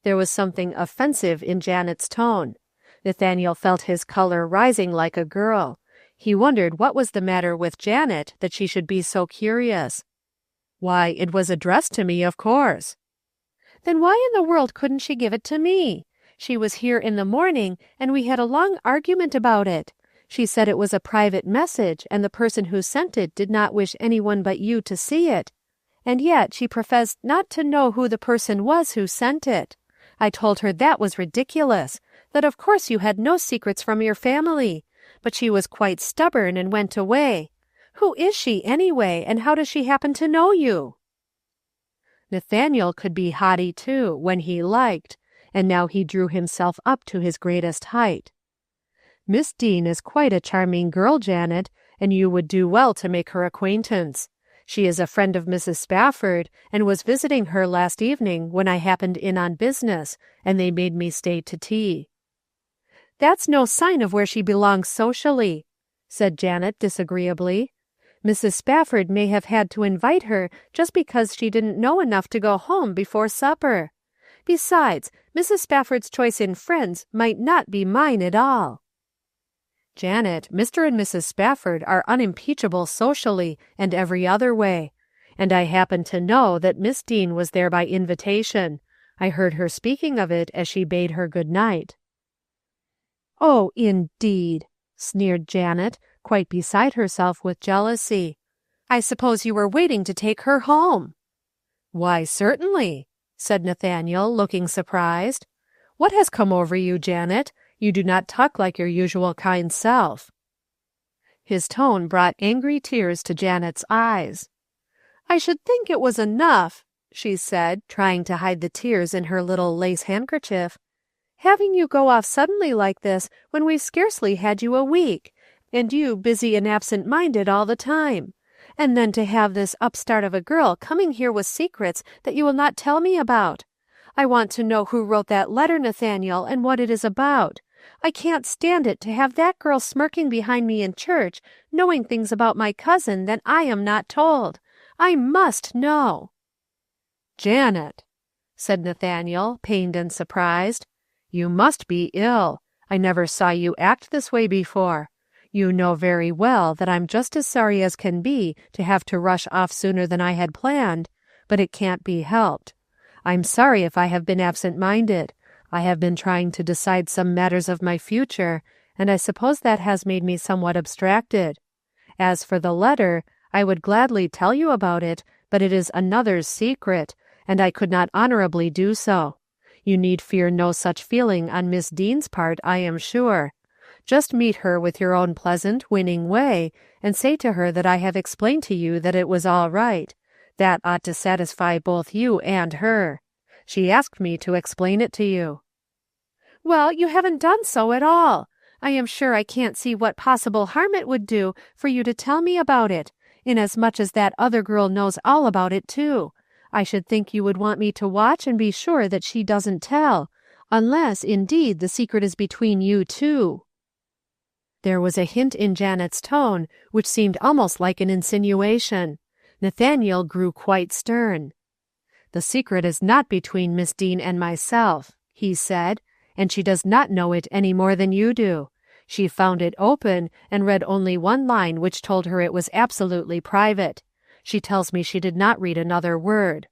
There was something offensive in Janet's tone. Nathaniel felt his color rising like a girl. He wondered what was the matter with Janet that she should be so curious. Why, it was addressed to me, of course. Then why in the world couldn't she give it to me? She was here in the morning, and we had a long argument about it. She said it was a private message, and the person who sent it did not wish anyone but you to see it. And yet she professed not to know who the person was who sent it. I told her that was ridiculous, that of course you had no secrets from your family, but she was quite stubborn and went away. Who is she, anyway, and how does she happen to know you? Nathaniel could be haughty, too, when he liked, and now he drew himself up to his greatest height. Miss Deane is quite a charming girl, Janet, and you would do well to make her acquaintance. She is a friend of Mrs. Spafford, and was visiting her last evening when I happened in on business, and they made me stay to tea. That's no sign of where she belongs socially, said Janet disagreeably. Mrs. Spafford may have had to invite her just because she didn't know enough to go home before supper. Besides, Mrs. Spafford's choice in friends might not be mine at all. Janet, Mr. and Mrs. Spafford are unimpeachable socially and every other way, and I happen to know that Miss Deane was there by invitation. I heard her speaking of it as she bade her good night. Oh, indeed, sneered Janet, quite beside herself with jealousy. "I suppose you were waiting to take her home." "Why, certainly," said Nathaniel, looking surprised. "What has come over you, Janet? You do not talk like your usual kind self." His tone brought angry tears to Janet's eyes. "I should think it was enough," she said, trying to hide the tears in her little lace handkerchief, "having you go off suddenly like this when we've scarcely had you a week, and you busy and absent-minded all the time. And then to have this upstart of a girl coming here with secrets that you will not tell me about. I want to know who wrote that letter, Nathaniel, and what it is about. I can't stand it to have that girl smirking behind me in church, knowing things about my cousin that I am not told. I must know." "Janet," said Nathaniel, pained and surprised, "you must be ill. I never saw you act this way before. You know very well that I'm just as sorry as can be to have to rush off sooner than I had planned, but it can't be helped. I'm sorry if I have been absent-minded. I have been trying to decide some matters of my future, and I suppose that has made me somewhat abstracted. As for the letter, I would gladly tell you about it, but it is another's secret, and I could not honorably do so. You need fear no such feeling on Miss Deane's part, I am sure. Just meet her with your own pleasant, winning way, and say to her that I have explained to you that it was all right. That ought to satisfy both you and her. She asked me to explain it to you." "Well, you haven't done so at all. I am sure I can't see what possible harm it would do for you to tell me about it, inasmuch as that other girl knows all about it too. I should think you would want me to watch and be sure that she doesn't tell, unless, indeed, the secret is between you two." There was a hint in Janet's tone which seemed almost like an insinuation. Nathaniel grew quite stern. "The secret is not between Miss Deane and myself," he said, "and she does not know it any more than you do. She found it open, and read only one line which told her it was absolutely private. She tells me she did not read another word."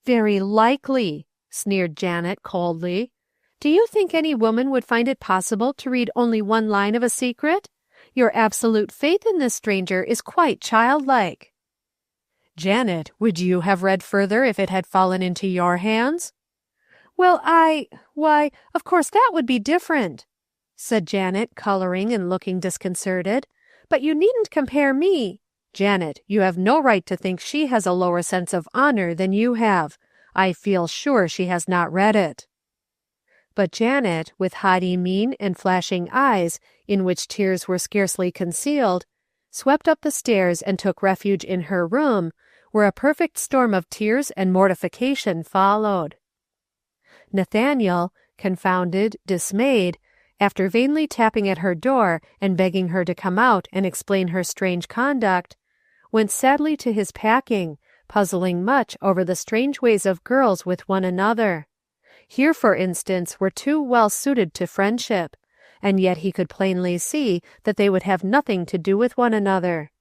"Very likely," sneered Janet coldly. "Do you think any woman would find it possible to read only one line of a secret? Your absolute faith in this stranger is quite childlike." "Janet, would you have read further if it had fallen into your hands?" "Well, why, of course that would be different," said Janet, coloring and looking disconcerted. "But you needn't compare me—" "Janet, you have no right to think she has a lower sense of honor than you have. I feel sure she has not read it." But Janet, with haughty mien and flashing eyes, in which tears were scarcely concealed, swept up the stairs and took refuge in her room, where a perfect storm of tears and mortification followed. Nathaniel, confounded, dismayed, after vainly tapping at her door and begging her to come out and explain her strange conduct, went sadly to his packing, puzzling much over the strange ways of girls with one another. Here, for instance, were two well suited to friendship, and yet he could plainly see that they would have nothing to do with one another.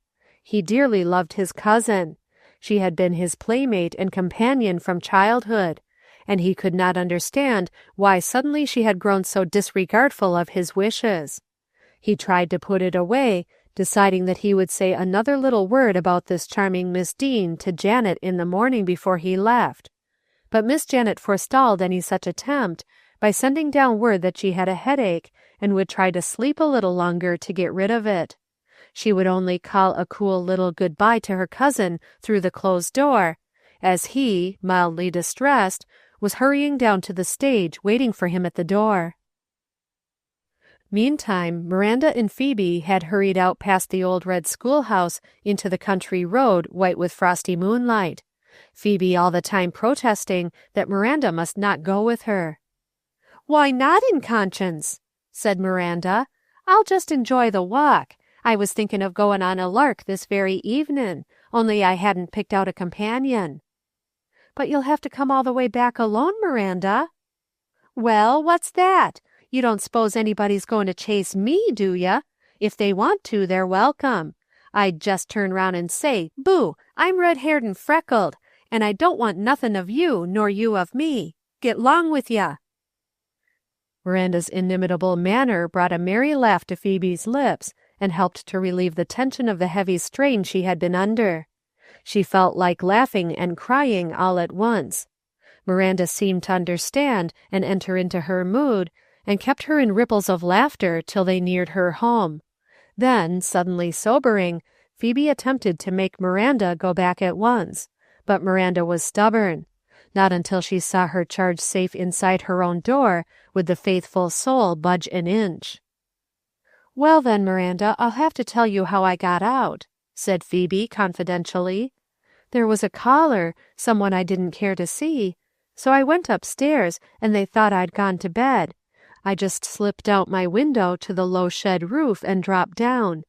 He dearly loved his cousin. She had been his playmate and companion from childhood, and he could not understand why suddenly she had grown so disregardful of his wishes. He tried to put it away, deciding that he would say another little word about this charming Miss Deane to Janet in the morning before he left. But Miss Janet forestalled any such attempt by sending down word that she had a headache and would try to sleep a little longer to get rid of it. She would only call a cool little good-bye to her cousin through the closed door, as he, mildly distressed, was hurrying down to the stage waiting for him at the door. Meantime, Miranda and Phoebe had hurried out past the old red schoolhouse into the country road white with frosty moonlight, Phoebe all the time protesting that Miranda must not go with her. "Why not, in conscience?" said Miranda. "I'll just enjoy the walk. I was thinking of going on a lark this very evening, only I hadn't picked out a companion." "But you'll have to come all the way back alone, Miranda." "Well, what's that? You don't s'pose anybody's going to chase me, do ya? If they want to, they're welcome. I'd just turn round and say, 'Boo, I'm red-haired and freckled, and I don't want nothing of you, nor you of me. Get 'long with ya.'" Miranda's inimitable manner brought a merry laugh to Phoebe's lips and helped to relieve the tension of the heavy strain she had been under. She felt like laughing and crying all at once. Miranda seemed to understand and enter into her mood, and kept her in ripples of laughter till they neared her home. Then, suddenly sobering, Phoebe attempted to make Miranda go back at once, but Miranda was stubborn. Not until she saw her charge safe inside her own door would the faithful soul budge an inch. "Well then, Miranda, I'll have to tell you how I got out," said Phoebe confidentially. "There was a caller, someone I didn't care to see, so I went upstairs, and they thought I'd gone to bed. I just slipped out my window to the low shed roof and dropped down.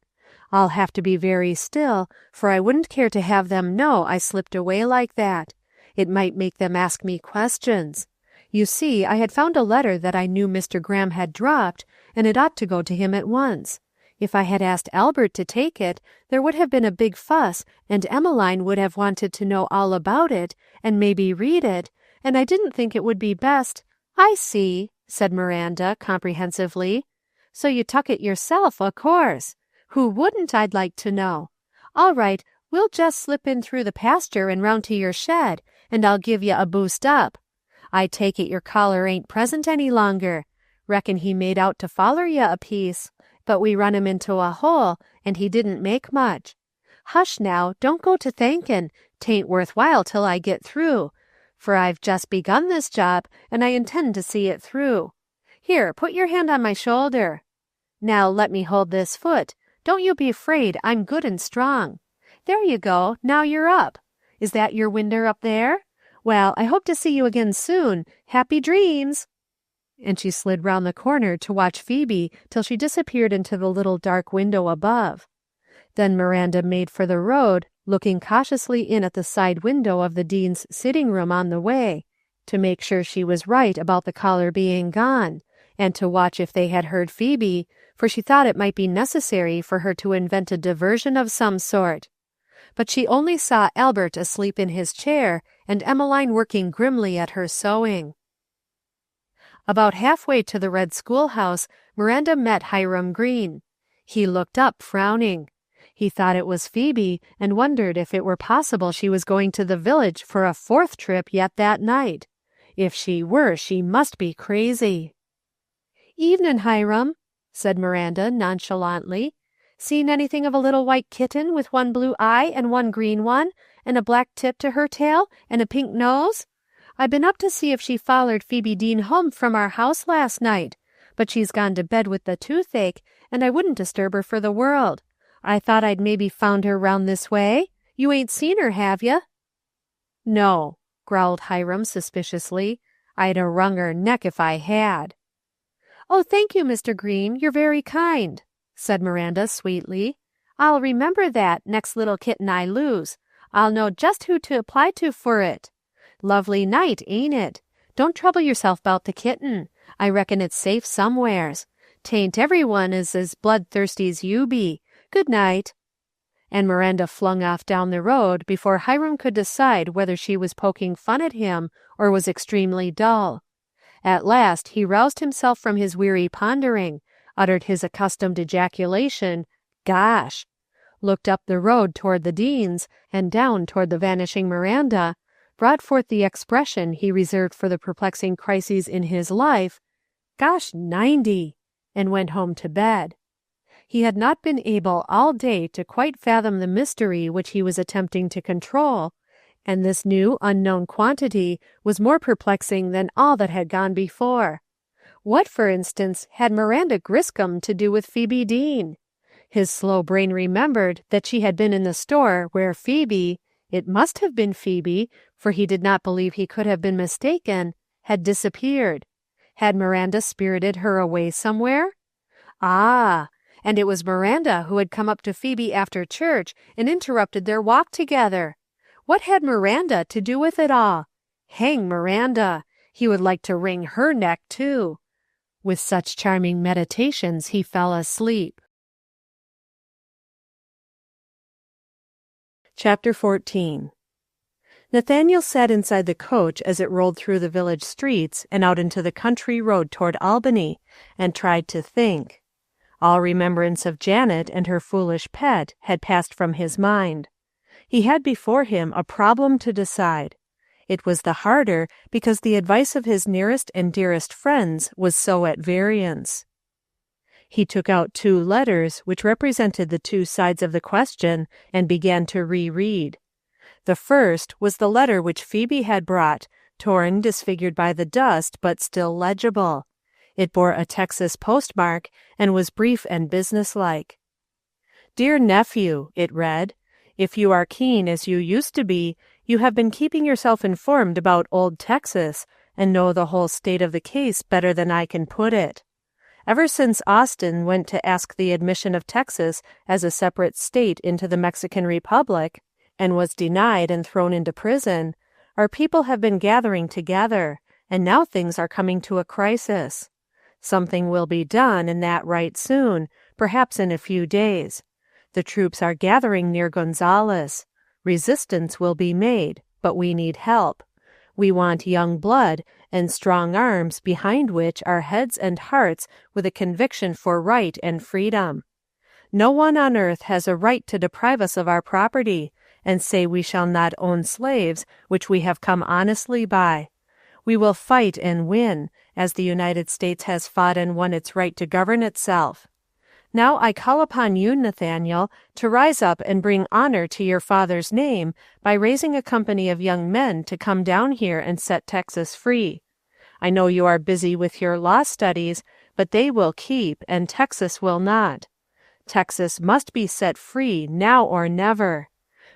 I'll have to be very still, for I wouldn't care to have them know I slipped away like that. It might make them ask me questions. You see, I had found a letter that I knew Mr. Graham had dropped, and it ought to go to him at once. If I had asked Albert to take it, there would have been a big fuss, and Emmeline would have wanted to know all about it, and maybe read it, and I didn't think it would be best—" "I see," said Miranda comprehensively. "So you tuck it yourself, o' course. Who wouldn't, I'd like to know? All right, we'll just slip in through the pasture and round to your shed, and I'll give you a boost up. I take it your caller ain't present any longer. Reckon he made out to foller you a piece, but we run him into a hole, and he didn't make much. Hush now, don't go to thankin', 'tain't worthwhile till I get through, for I've just begun this job, and I intend to see it through. Here, put your hand on my shoulder. Now let me hold this foot. Don't you be afraid, I'm good and strong. There you go, now you're up. Is that your winder up there? Well, I hope to see you again soon. Happy dreams!" And she slid round the corner to watch Phoebe till she disappeared into the little dark window above. Then Miranda made for the road, looking cautiously in at the side window of the Deanes' sitting-room on the way, to make sure she was right about the caller being gone, and to watch if they had heard Phoebe, for she thought it might be necessary for her to invent a diversion of some sort. But she only saw Albert asleep in his chair, and Emmeline working grimly at her sewing. About halfway to the red schoolhouse, Miranda met Hiram Green. He looked up, frowning. He thought it was Phoebe, and wondered if it were possible she was going to the village for a fourth trip yet that night. If she were, she must be crazy. "Evenin', Hiram," said Miranda nonchalantly. "Seen anything of a little white kitten with one blue eye and one green one, and a black tip to her tail, and a pink nose? I been up to see if she follered Phoebe Deane home from our house last night, but she's gone to bed with the toothache, and I wouldn't disturb her for the world. I thought I'd maybe found her round this way. You ain't seen her, have you?" "No," growled Hiram suspiciously. "I'd a wrung her neck if I had." "Oh, thank you, Mr. Green, you're very kind," said Miranda sweetly. "I'll remember that, next little kitten I lose. I'll know just who to apply to for it. Lovely night, ain't it? Don't trouble yourself about the kitten. I reckon it's safe somewheres. 'Tain't everyone is as bloodthirsty as you be. Good night." And Miranda flung off down the road before Hiram could decide whether she was poking fun at him or was extremely dull. At last he roused himself from his weary pondering, uttered his accustomed ejaculation, "Gosh!" looked up the road toward the Deanes and down toward the vanishing Miranda, brought forth the expression he reserved for the perplexing crises in his life, "Gosh 90!" and went home to bed. He had not been able all day to quite fathom the mystery which he was attempting to control, and this new unknown quantity was more perplexing than all that had gone before. What, for instance, had Miranda Griscom to do with Phoebe Deane? His slow brain remembered that she had been in the store where Phoebe, it must have been Phoebe, for he did not believe he could have been mistaken, had disappeared. Had Miranda spirited her away somewhere? Ah! And it was Miranda who had come up to Phoebe after church and interrupted their walk together. What had Miranda to do with it all? Hang Miranda! He would like to wring her neck, too. With such charming meditations he fell asleep. Chapter 14. Nathaniel sat inside the coach as it rolled through the village streets and out into the country road toward Albany, and tried to think. All remembrance of Janet and her foolish pet had passed from his mind. He had before him a problem to decide. It was the harder because the advice of his nearest and dearest friends was so at variance. He took out 2 letters which represented the 2 sides of the question and began to reread. The first was the letter which Phoebe had brought, torn, disfigured by the dust, but still legible. It bore a Texas postmark and was brief and businesslike. "Dear nephew," it read, "if you are keen as you used to be, you have been keeping yourself informed about old Texas and know the whole state of the case better than I can put it. Ever since Austin went to ask the admission of Texas as a separate state into the Mexican Republic, and was denied and thrown into prison, our people have been gathering together, and now things are coming to a crisis. Something will be done, and that right soon, perhaps in a few days. The troops are gathering near Gonzales. Resistance will be made, but we need help. We want young blood and strong arms behind which are heads and hearts with a conviction for right and freedom. No one on earth has a right to deprive us of our property, and say we shall not own slaves which we have come honestly by. We will fight and win, as the United States has fought and won its right to govern itself. Now I call upon you, Nathaniel, to rise up and bring honor to your father's name by raising a company of young men to come down here and set Texas free. I know you are busy with your law studies, but they will keep, and Texas will not. Texas must be set free now or never.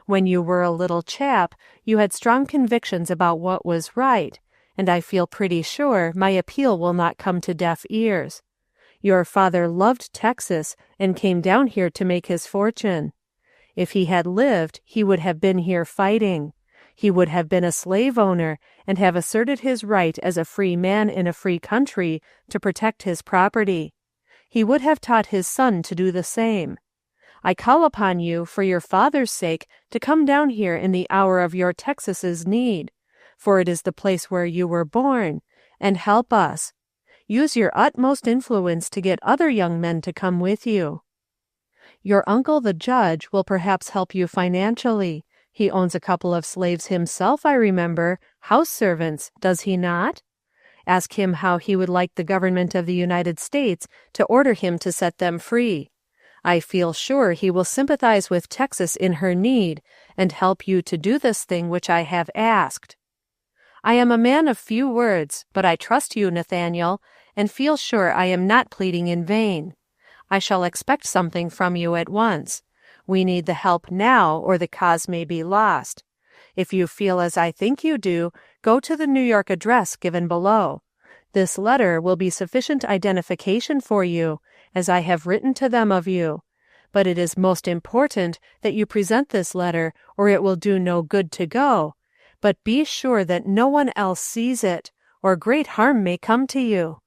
When you were a little chap, you had strong convictions about what was right, and I feel pretty sure my appeal will not come to deaf ears. Your father loved Texas and came down here to make his fortune. If he had lived, he would have been here fighting. He would have been a slave owner and have asserted his right as a free man in a free country to protect his property. He would have taught his son to do the same. I call upon you, for your father's sake, to come down here in the hour of your Texas's need, for it is the place where you were born, and help us. Use your utmost influence to get other young men to come with you. Your uncle the judge will perhaps help you financially. He owns a couple of slaves himself, I remember, house servants, does he not? Ask him how he would like the government of the United States to order him to set them free. I feel sure he will sympathize with Texas in her need and help you to do this thing which I have asked. I am a man of few words, but I trust you, Nathaniel, and feel sure I am not pleading in vain. I shall expect something from you at once. We need the help now, or the cause may be lost. If you feel as I think you do, go to the New York address given below. This letter will be sufficient identification for you, as I have written to them of you. But it is most important that you present this letter, or it will do no good to go. But be sure that no one else sees it, or great harm may come to you.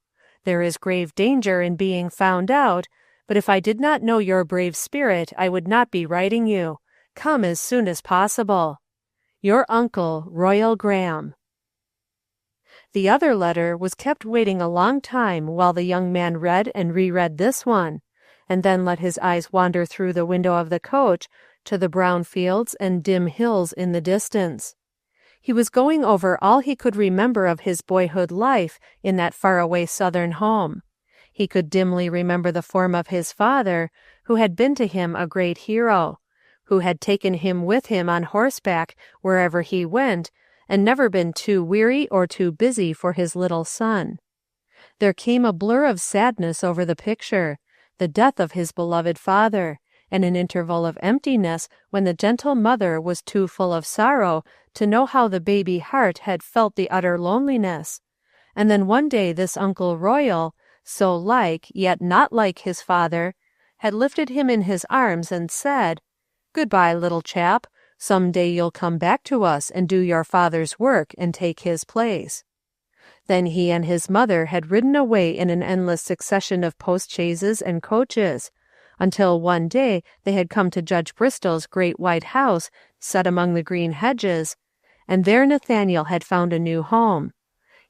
There is grave danger in being found out, but if I did not know your brave spirit, I would not be writing you. Come as soon as possible. Your uncle, Royal Graham. The other letter was kept waiting a long time while the young man read and reread this one, and then let his eyes wander through the window of the coach to the brown fields and dim hills in the distance. He was going over all he could remember of his boyhood life in that faraway Southern home. He could dimly remember the form of his father, who had been to him a great hero, who had taken him with him on horseback wherever he went, and never been too weary or too busy for his little son. There came a blur of sadness over the picture, the death of his beloved father, and an interval of emptiness when the gentle mother was too full of sorrow to know how the baby heart had felt the utter loneliness. And then one day this Uncle Royal, so like, yet not like his father, had lifted him in his arms and said, "Goodbye, little chap. Some day you'll come back to us and do your father's work and take his place." Then he and his mother had ridden away in an endless succession of post-chaises and coaches, until one day they had come to Judge Bristol's great white house set among the green hedges, and there Nathaniel had found a new home.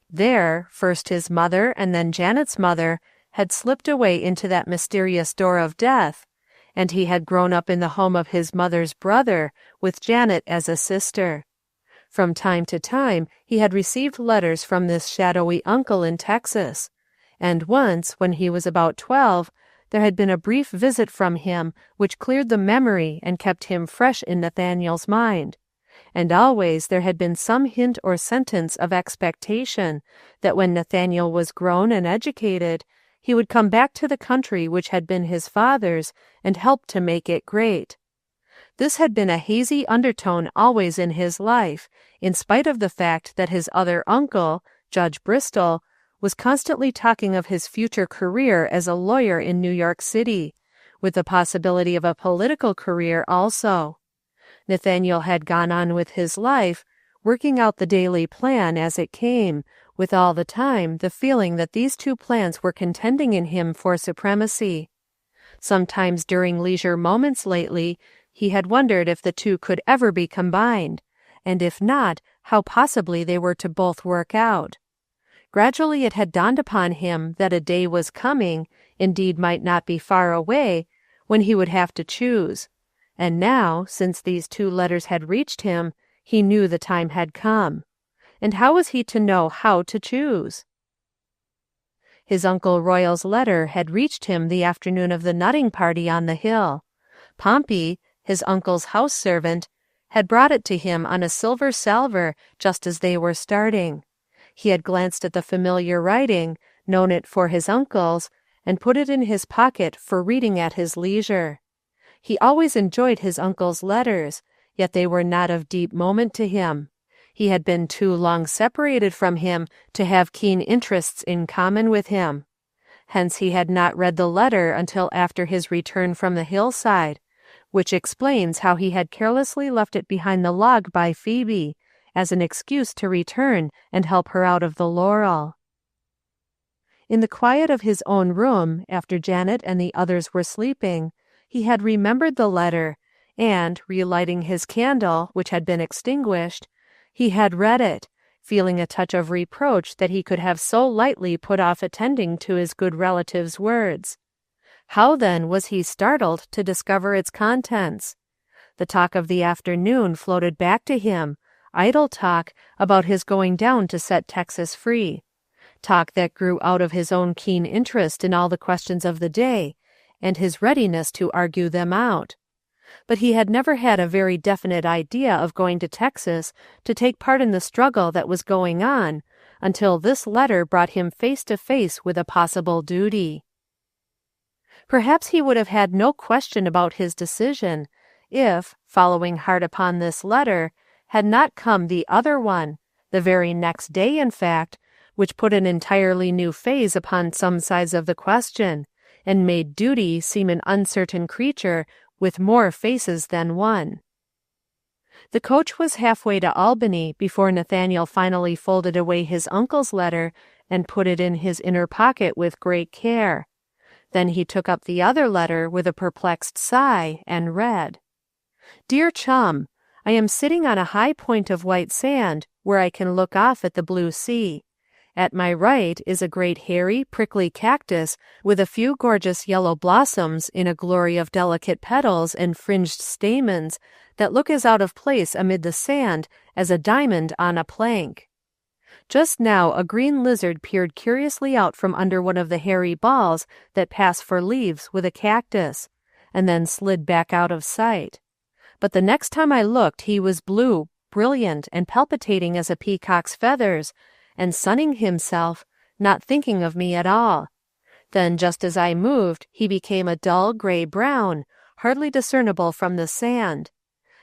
There, first his mother and then Janet's mother had slipped away into that mysterious door of death, and he had grown up in the home of his mother's brother, with Janet as a sister. From time to time he had received letters from this shadowy uncle in Texas, and once, when he was about 12, there had been a brief visit from him which cleared the memory and kept him fresh in Nathaniel's mind. And always there had been some hint or sentence of expectation that when Nathaniel was grown and educated, he would come back to the country which had been his father's and help to make it great. This had been a hazy undertone always in his life, in spite of the fact that his other uncle, Judge Bristol, was constantly talking of his future career as a lawyer in New York City, with the possibility of a political career also. Nathaniel had gone on with his life, working out the daily plan as it came, with all the time the feeling that these two plans were contending in him for supremacy. Sometimes during leisure moments lately, he had wondered if the two could ever be combined, and if not, how possibly they were to both work out. Gradually it had dawned upon him that a day was coming, indeed might not be far away, when he would have to choose. And now, since these two letters had reached him, he knew the time had come. And how was he to know how to choose? His Uncle Royal's letter had reached him the afternoon of the nutting party on the hill. Pompey, his uncle's house servant, had brought it to him on a silver salver just as they were starting. He had glanced at the familiar writing, known it for his uncle's, and put it in his pocket for reading at his leisure. He always enjoyed his uncle's letters, yet they were not of deep moment to him. He had been too long separated from him to have keen interests in common with him. Hence he had not read the letter until after his return from the hillside, which explains how he had carelessly left it behind the log by Phoebe, as an excuse to return and help her out of the laurel. In the quiet of his own room, after Janet and the others were sleeping, he had remembered the letter, and, relighting his candle, which had been extinguished, he had read it, feeling a touch of reproach that he could have so lightly put off attending to his good relative's words. How, then, was he startled to discover its contents? The talk of the afternoon floated back to him, idle talk about his going down to set Texas free, talk that grew out of his own keen interest in all the questions of the day, and his readiness to argue them out. But he had never had a very definite idea of going to Texas to take part in the struggle that was going on, until this letter brought him face to face with a possible duty. Perhaps he would have had no question about his decision, if, following hard upon this letter, had not come the other one, the very next day, in fact, which put an entirely new phase upon some sides of the question, and made duty seem an uncertain creature with more faces than one. The coach was halfway to Albany before Nathaniel finally folded away his uncle's letter and put it in his inner pocket with great care. Then he took up the other letter with a perplexed sigh and read, "Dear Chum, I am sitting on a high point of white sand where I can look off at the blue sea. At my right is a great hairy, prickly cactus with a few gorgeous yellow blossoms in a glory of delicate petals and fringed stamens that look as out of place amid the sand as a diamond on a plank. Just now a green lizard peered curiously out from under one of the hairy balls that pass for leaves with a cactus, and then slid back out of sight. But the next time I looked he was blue, brilliant, and palpitating as a peacock's feathers, and sunning himself, not thinking of me at all. Then just as I moved he became a dull gray-brown, hardly discernible from the sand.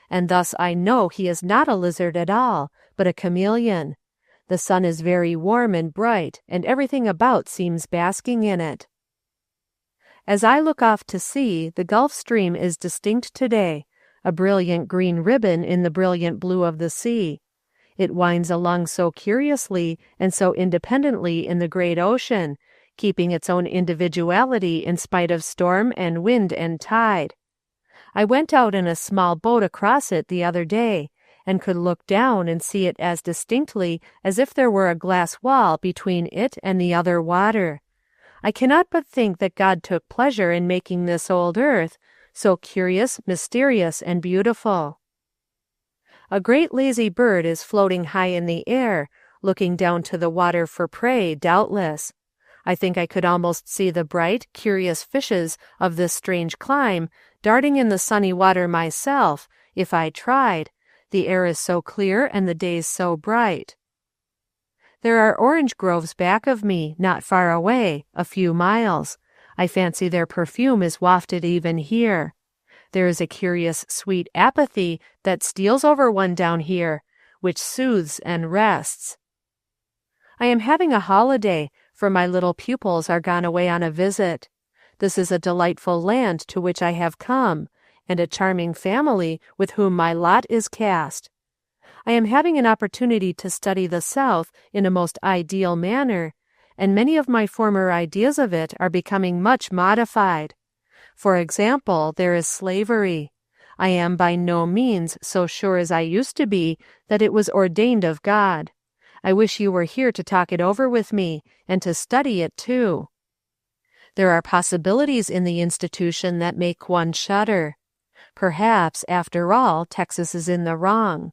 And thus I know he is not a lizard at all, but a chameleon. The sun is very warm and bright, and everything about seems basking in it. As I look off to sea, the Gulf Stream is distinct today, a brilliant green ribbon in the brilliant blue of the sea. It winds along so curiously and so independently in the great ocean, keeping its own individuality in spite of storm and wind and tide. I went out in a small boat across it the other day, and could look down and see it as distinctly as if there were a glass wall between it and the other water. I cannot but think that God took pleasure in making this old earth, so curious, mysterious, and beautiful. A great lazy bird is floating high in the air, looking down to the water for prey, doubtless. I think I could almost see the bright, curious fishes of this strange clime darting in the sunny water myself, if I tried. The air is so clear and the days so bright. There are orange groves back of me, not far away, a few miles. I fancy their perfume is wafted even here. There is a curious sweet apathy that steals over one down here, which soothes and rests. I am having a holiday, for my little pupils are gone away on a visit. This is a delightful land to which I have come, and a charming family with whom my lot is cast. I am having an opportunity to study the South in a most ideal manner, and many of my former ideas of it are becoming much modified. For example, there is slavery. I am by no means so sure as I used to be that it was ordained of God. I wish you were here to talk it over with me, and to study it too. There are possibilities in the institution that make one shudder. Perhaps, after all, Texas is in the wrong.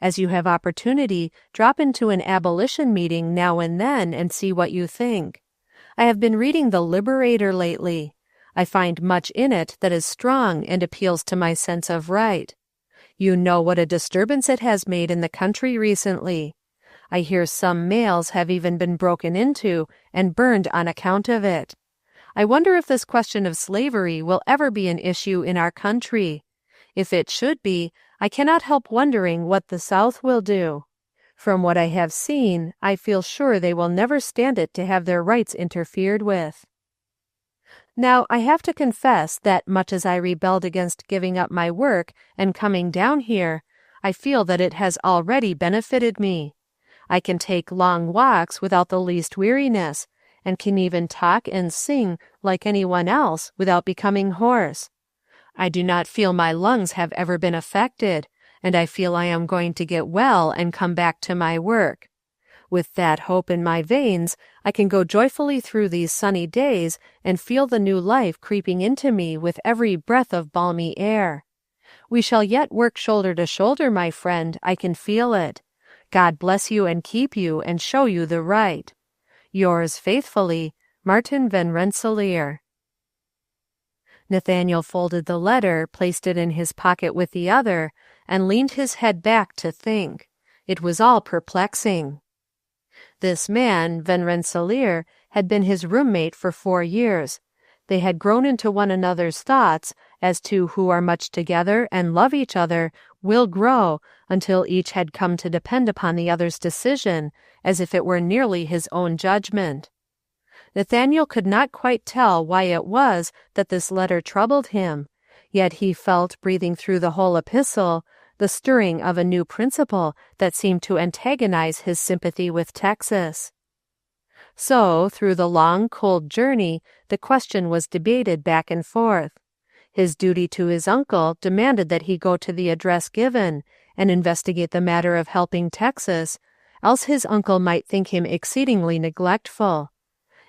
As you have opportunity, drop into an abolition meeting now and then and see what you think. I have been reading The Liberator lately. I find much in it that is strong and appeals to my sense of right. You know what a disturbance it has made in the country recently. I hear some mails have even been broken into and burned on account of it. I wonder if this question of slavery will ever be an issue in our country. If it should be, I cannot help wondering what the South will do. From what I have seen, I feel sure they will never stand it to have their rights interfered with. Now, I have to confess that much as I rebelled against giving up my work and coming down here, I feel that it has already benefited me. I can take long walks without the least weariness, and can even talk and sing like anyone else without becoming hoarse. I do not feel my lungs have ever been affected, and I feel I am going to get well and come back to my work. With that hope in my veins, I can go joyfully through these sunny days and feel the new life creeping into me with every breath of balmy air. We shall yet work shoulder to shoulder, my friend, I can feel it. God bless you and keep you and show you the right. Yours faithfully, Martin Van Rensselaer. Nathaniel folded the letter, placed it in his pocket with the other, and leaned his head back to think. It was all perplexing. This man, Van Rensselaer, had been his roommate for 4 years. They had grown into one another's thoughts, as two who are much together and love each other will grow until each had come to depend upon the other's decision, as if it were nearly his own judgment. Nathaniel could not quite tell why it was that this letter troubled him, yet he felt, breathing through the whole epistle, the stirring of a new principle that seemed to antagonize his sympathy with Texas. So, through the long, cold journey, the question was debated back and forth. His duty to his uncle demanded that he go to the address given and investigate the matter of helping Texas, else his uncle might think him exceedingly neglectful.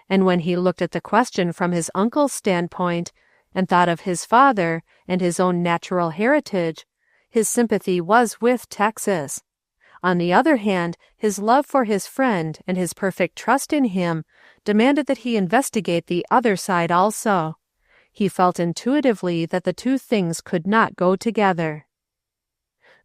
And when he looked at the question from his uncle's standpoint, and thought of his father and his own natural heritage, his sympathy was with Texas. On the other hand, his love for his friend and his perfect trust in him demanded that he investigate the other side also. He felt intuitively that the two things could not go together.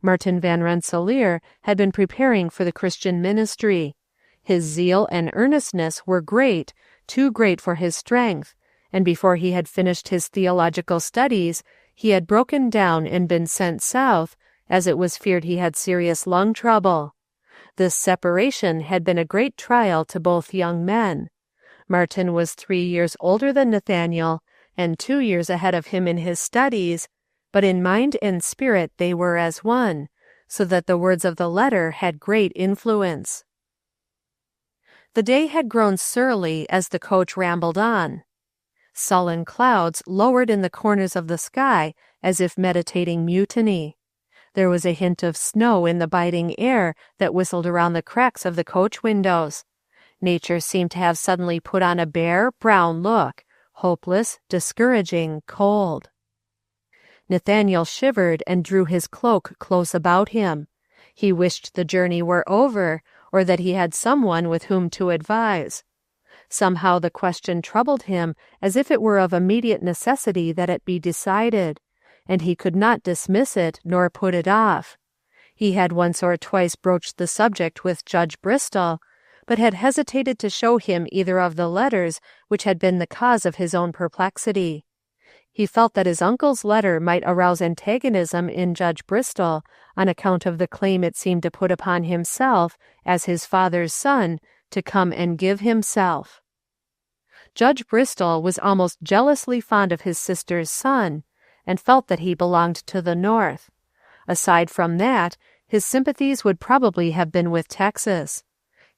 Martin Van Rensselaer had been preparing for the Christian ministry. His zeal and earnestness were great, too great for his strength, and before he had finished his theological studies, he had broken down and been sent south, as it was feared he had serious lung trouble. This separation had been a great trial to both young men. Martin was 3 years older than Nathaniel, and 2 years ahead of him in his studies, but in mind and spirit they were as one, so that the words of the letter had great influence. The day had grown surly as the coach rambled on. Sullen clouds lowered in the corners of the sky as if meditating mutiny. There was a hint of snow in the biting air that whistled around the cracks of the coach windows. Nature seemed to have suddenly put on a bare, brown look, hopeless, discouraging, cold. Nathaniel shivered and drew his cloak close about him. He wished the journey were over, or that he had someone with whom to advise. Somehow the question troubled him as if it were of immediate necessity that it be decided, and he could not dismiss it nor put it off. He had once or twice broached the subject with Judge Bristol, but had hesitated to show him either of the letters which had been the cause of his own perplexity. He felt that his uncle's letter might arouse antagonism in Judge Bristol on account of the claim it seemed to put upon himself, as his father's son, to come and give himself. Judge Bristol was almost jealously fond of his sister's son, and felt that he belonged to the North. Aside from that, his sympathies would probably have been with Texas.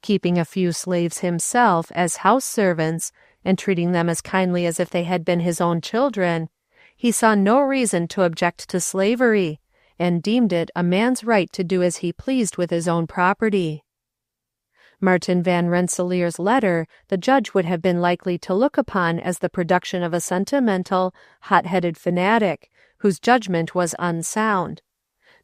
Keeping a few slaves himself as house servants, and treating them as kindly as if they had been his own children, he saw no reason to object to slavery, and deemed it a man's right to do as he pleased with his own property. Martin Van Rensselaer's letter the judge would have been likely to look upon as the production of a sentimental, hot-headed fanatic, whose judgment was unsound.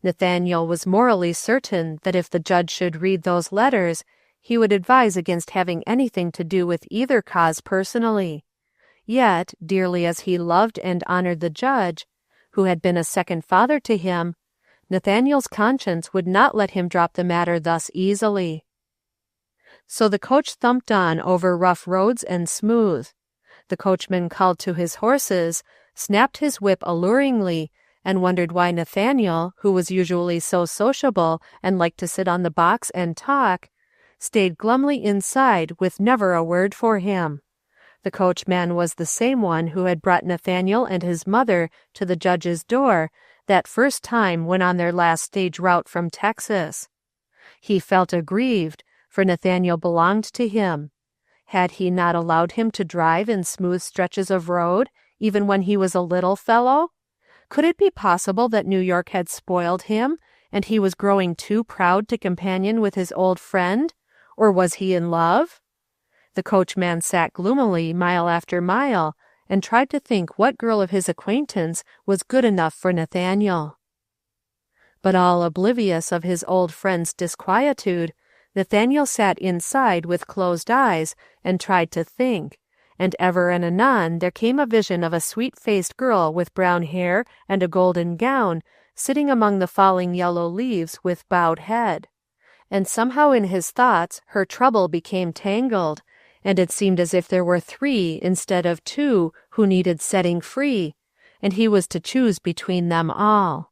Nathaniel was morally certain that if the judge should read those letters, he would advise against having anything to do with either cause personally. Yet, dearly as he loved and honored the judge, who had been a second father to him, Nathaniel's conscience would not let him drop the matter thus easily. So the coach thumped on over rough roads and smooth. The coachman called to his horses, snapped his whip alluringly, and wondered why Nathaniel, who was usually so sociable and liked to sit on the box and talk, stayed glumly inside with never a word for him. The coachman was the same one who had brought Nathaniel and his mother to the judge's door that first time when on their last stage route from Texas. He felt aggrieved, for Nathaniel belonged to him. Had he not allowed him to drive in smooth stretches of road, even when he was a little fellow? Could it be possible that New York had spoiled him, and he was growing too proud to companion with his old friend? Or was he in love? The coachman sat gloomily mile after mile, and tried to think what girl of his acquaintance was good enough for Nathaniel. But all oblivious of his old friend's disquietude, Nathaniel sat inside with closed eyes and tried to think, and ever and anon there came a vision of a sweet-faced girl with brown hair and a golden gown, sitting among the falling yellow leaves with bowed head. And somehow in his thoughts her trouble became tangled, and it seemed as if there were 3 instead of 2 who needed setting free, and he was to choose between them all.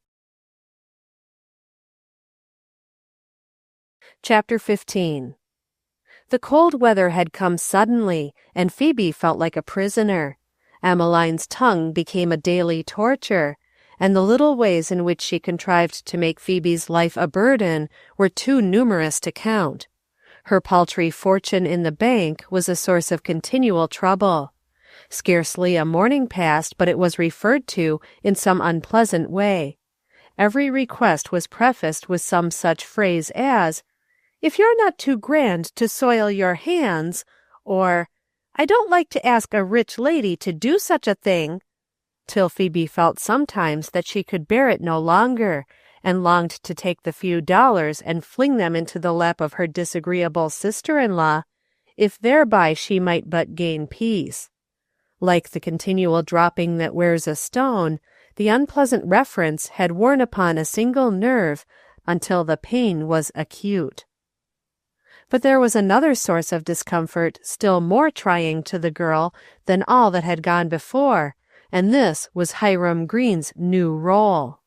Chapter 15. The cold weather had come suddenly, and Phoebe felt like a prisoner. Emmeline's tongue became a daily torture, and the little ways in which she contrived to make Phoebe's life a burden were too numerous to count. Her paltry fortune in the bank was a source of continual trouble. Scarcely a morning passed but it was referred to in some unpleasant way. Every request was prefaced with some such phrase as, "If you're not too grand to soil your hands," or, "I don't like to ask a rich lady to do such a thing," till Phoebe felt sometimes that she could bear it no longer, and longed to take the few dollars and fling them into the lap of her disagreeable sister-in-law, if thereby she might but gain peace. Like the continual dropping that wears a stone, the unpleasant reference had worn upon a single nerve until the pain was acute. But there was another source of discomfort still more trying to the girl than all that had gone before, and this was Hiram Greene's new role.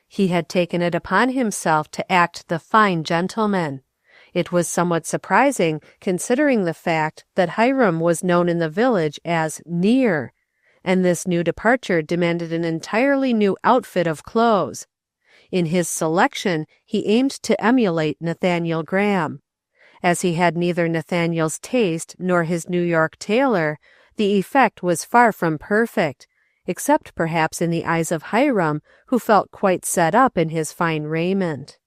He had taken it upon himself to act the fine gentleman. It was somewhat surprising, considering the fact that Hiram was known in the village as Near, and this new departure demanded an entirely new outfit of clothes. In his selection he aimed to emulate Nathaniel Graham. As he had neither Nathaniel's taste nor his New York tailor, the effect was far from perfect. except perhaps in the eyes of Hiram, who felt quite set up in his fine raiment.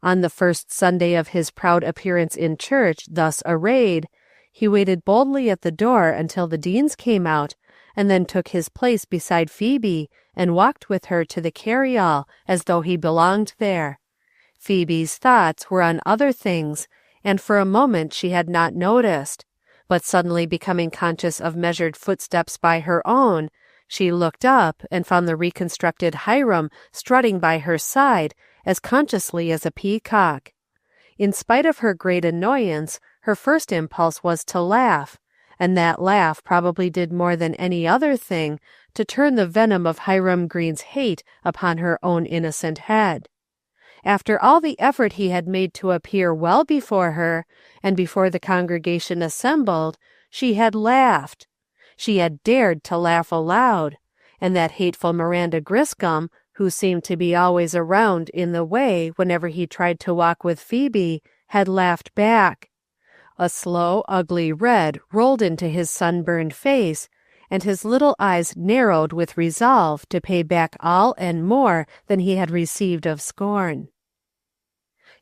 On the first Sunday of his proud appearance in church, thus arrayed, he waited boldly at the door until the Deanes came out, and then took his place beside Phoebe and walked with her to the carryall as though he belonged there. Phoebe's thoughts were on other things, and for a moment she had not noticed, but suddenly becoming conscious of measured footsteps by her own, she looked up and found the reconstructed Hiram strutting by her side as consciously as a peacock. In spite of her great annoyance, her first impulse was to laugh, and that laugh probably did more than any other thing to turn the venom of Hiram Green's hate upon her own innocent head. After all the effort he had made to appear well before her, and before the congregation assembled, she had laughed. She had dared to laugh aloud, and that hateful Miranda Griscom, who seemed to be always around in the way whenever he tried to walk with Phoebe, had laughed back. A slow, ugly red rolled into his sunburned face, and his little eyes narrowed with resolve to pay back all and more than he had received of scorn.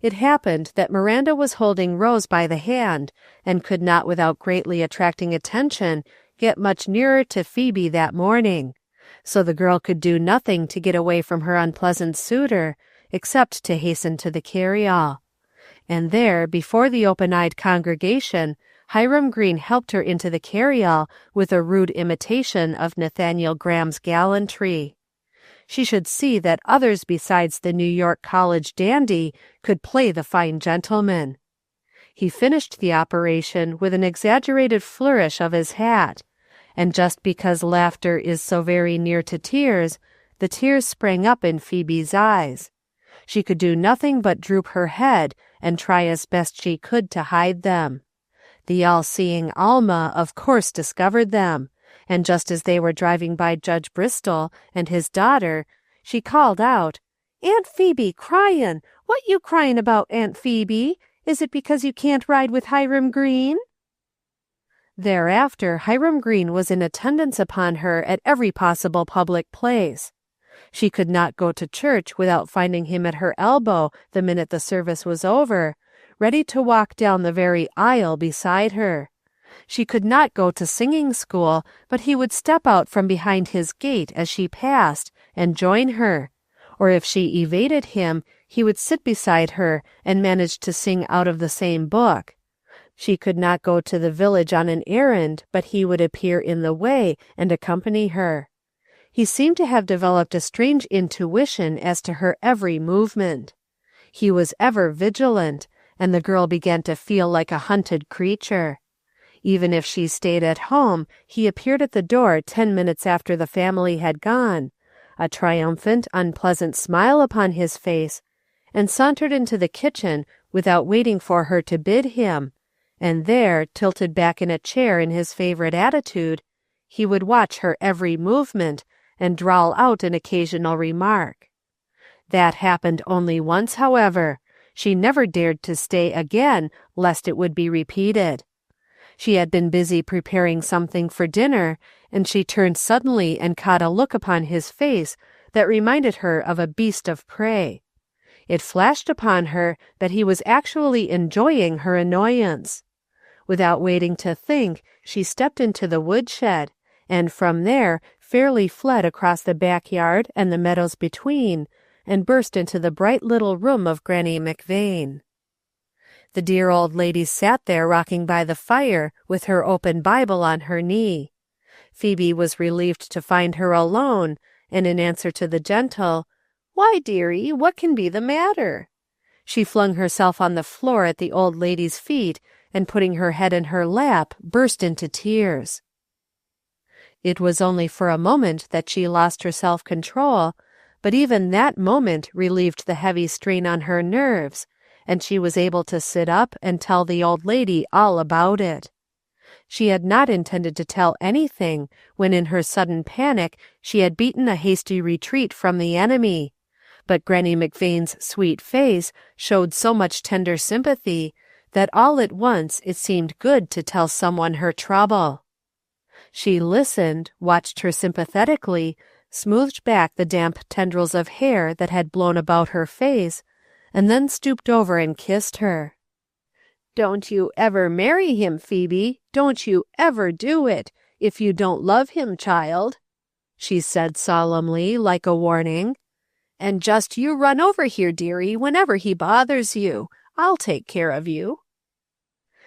It happened that Miranda was holding Rose by the hand, and could not without greatly attracting attention get much nearer to Phoebe that morning, so the girl could do nothing to get away from her unpleasant suitor, except to hasten to the carryall. And there, before the open-eyed congregation, Hiram Green helped her into the carryall with a rude imitation of Nathaniel Graham's gallantry. She should see that others besides the New York college dandy could play the fine gentleman. He finished the operation with an exaggerated flourish of his hat, and just because laughter is so very near to tears, the tears sprang up in Phoebe's eyes. She could do nothing but droop her head and try as best she could to hide them. The all-seeing Alma of course discovered them, and just as they were driving by Judge Bristol and his daughter, she called out, "Aunt Phoebe, cryin'! What you cryin' about, Aunt Phoebe? Is it because you can't ride with Hiram Green?" Thereafter Hiram Green was in attendance upon her at every possible public place. She could not go to church without finding him at her elbow the minute the service was over, ready to walk down the very aisle beside her. She could not go to singing school, but he would step out from behind his gate as she passed and join her, or if she evaded him, he would sit beside her and manage to sing out of the same book. She could not go to the village on an errand, but he would appear in the way and accompany her. He seemed to have developed a strange intuition as to her every movement. He was ever vigilant, and the girl began to feel like a hunted creature. Even if she stayed at home, he appeared at the door 10 minutes after the family had gone, a triumphant, unpleasant smile upon his face, and sauntered into the kitchen without waiting for her to bid him, and there, tilted back in a chair in his favorite attitude, he would watch her every movement and drawl out an occasional remark. That happened only once, however. She never dared to stay again, lest it would be repeated. She had been busy preparing something for dinner, and she turned suddenly and caught a look upon his face that reminded her of a beast of prey. It flashed upon her that he was actually enjoying her annoyance. Without waiting to think, she stepped into the woodshed, and from there fairly fled across the backyard and the meadows between, and burst into the bright little room of Granny McVane. The dear old lady sat there rocking by the fire with her open Bible on her knee. Phoebe was relieved to find her alone, and in answer to the gentle, "Why, dearie, what can be the matter?" she flung herself on the floor at the old lady's feet, and putting her head in her lap, burst into tears. It was only for a moment that she lost her self-control, but even that moment relieved the heavy strain on her nerves, and she was able to sit up and tell the old lady all about it. She had not intended to tell anything when in her sudden panic she had beaten a hasty retreat from the enemy, but Granny McVane's sweet face showed so much tender sympathy that all at once it seemed good to tell someone her trouble. She listened, watched her sympathetically, smoothed back the damp tendrils of hair that had blown about her face, and then stooped over and kissed her. "Don't you ever marry him, Phoebe. Don't you ever do it, if you don't love him, child," she said solemnly, like a warning. "And just you run over here, dearie, whenever he bothers you. I'll take care of you."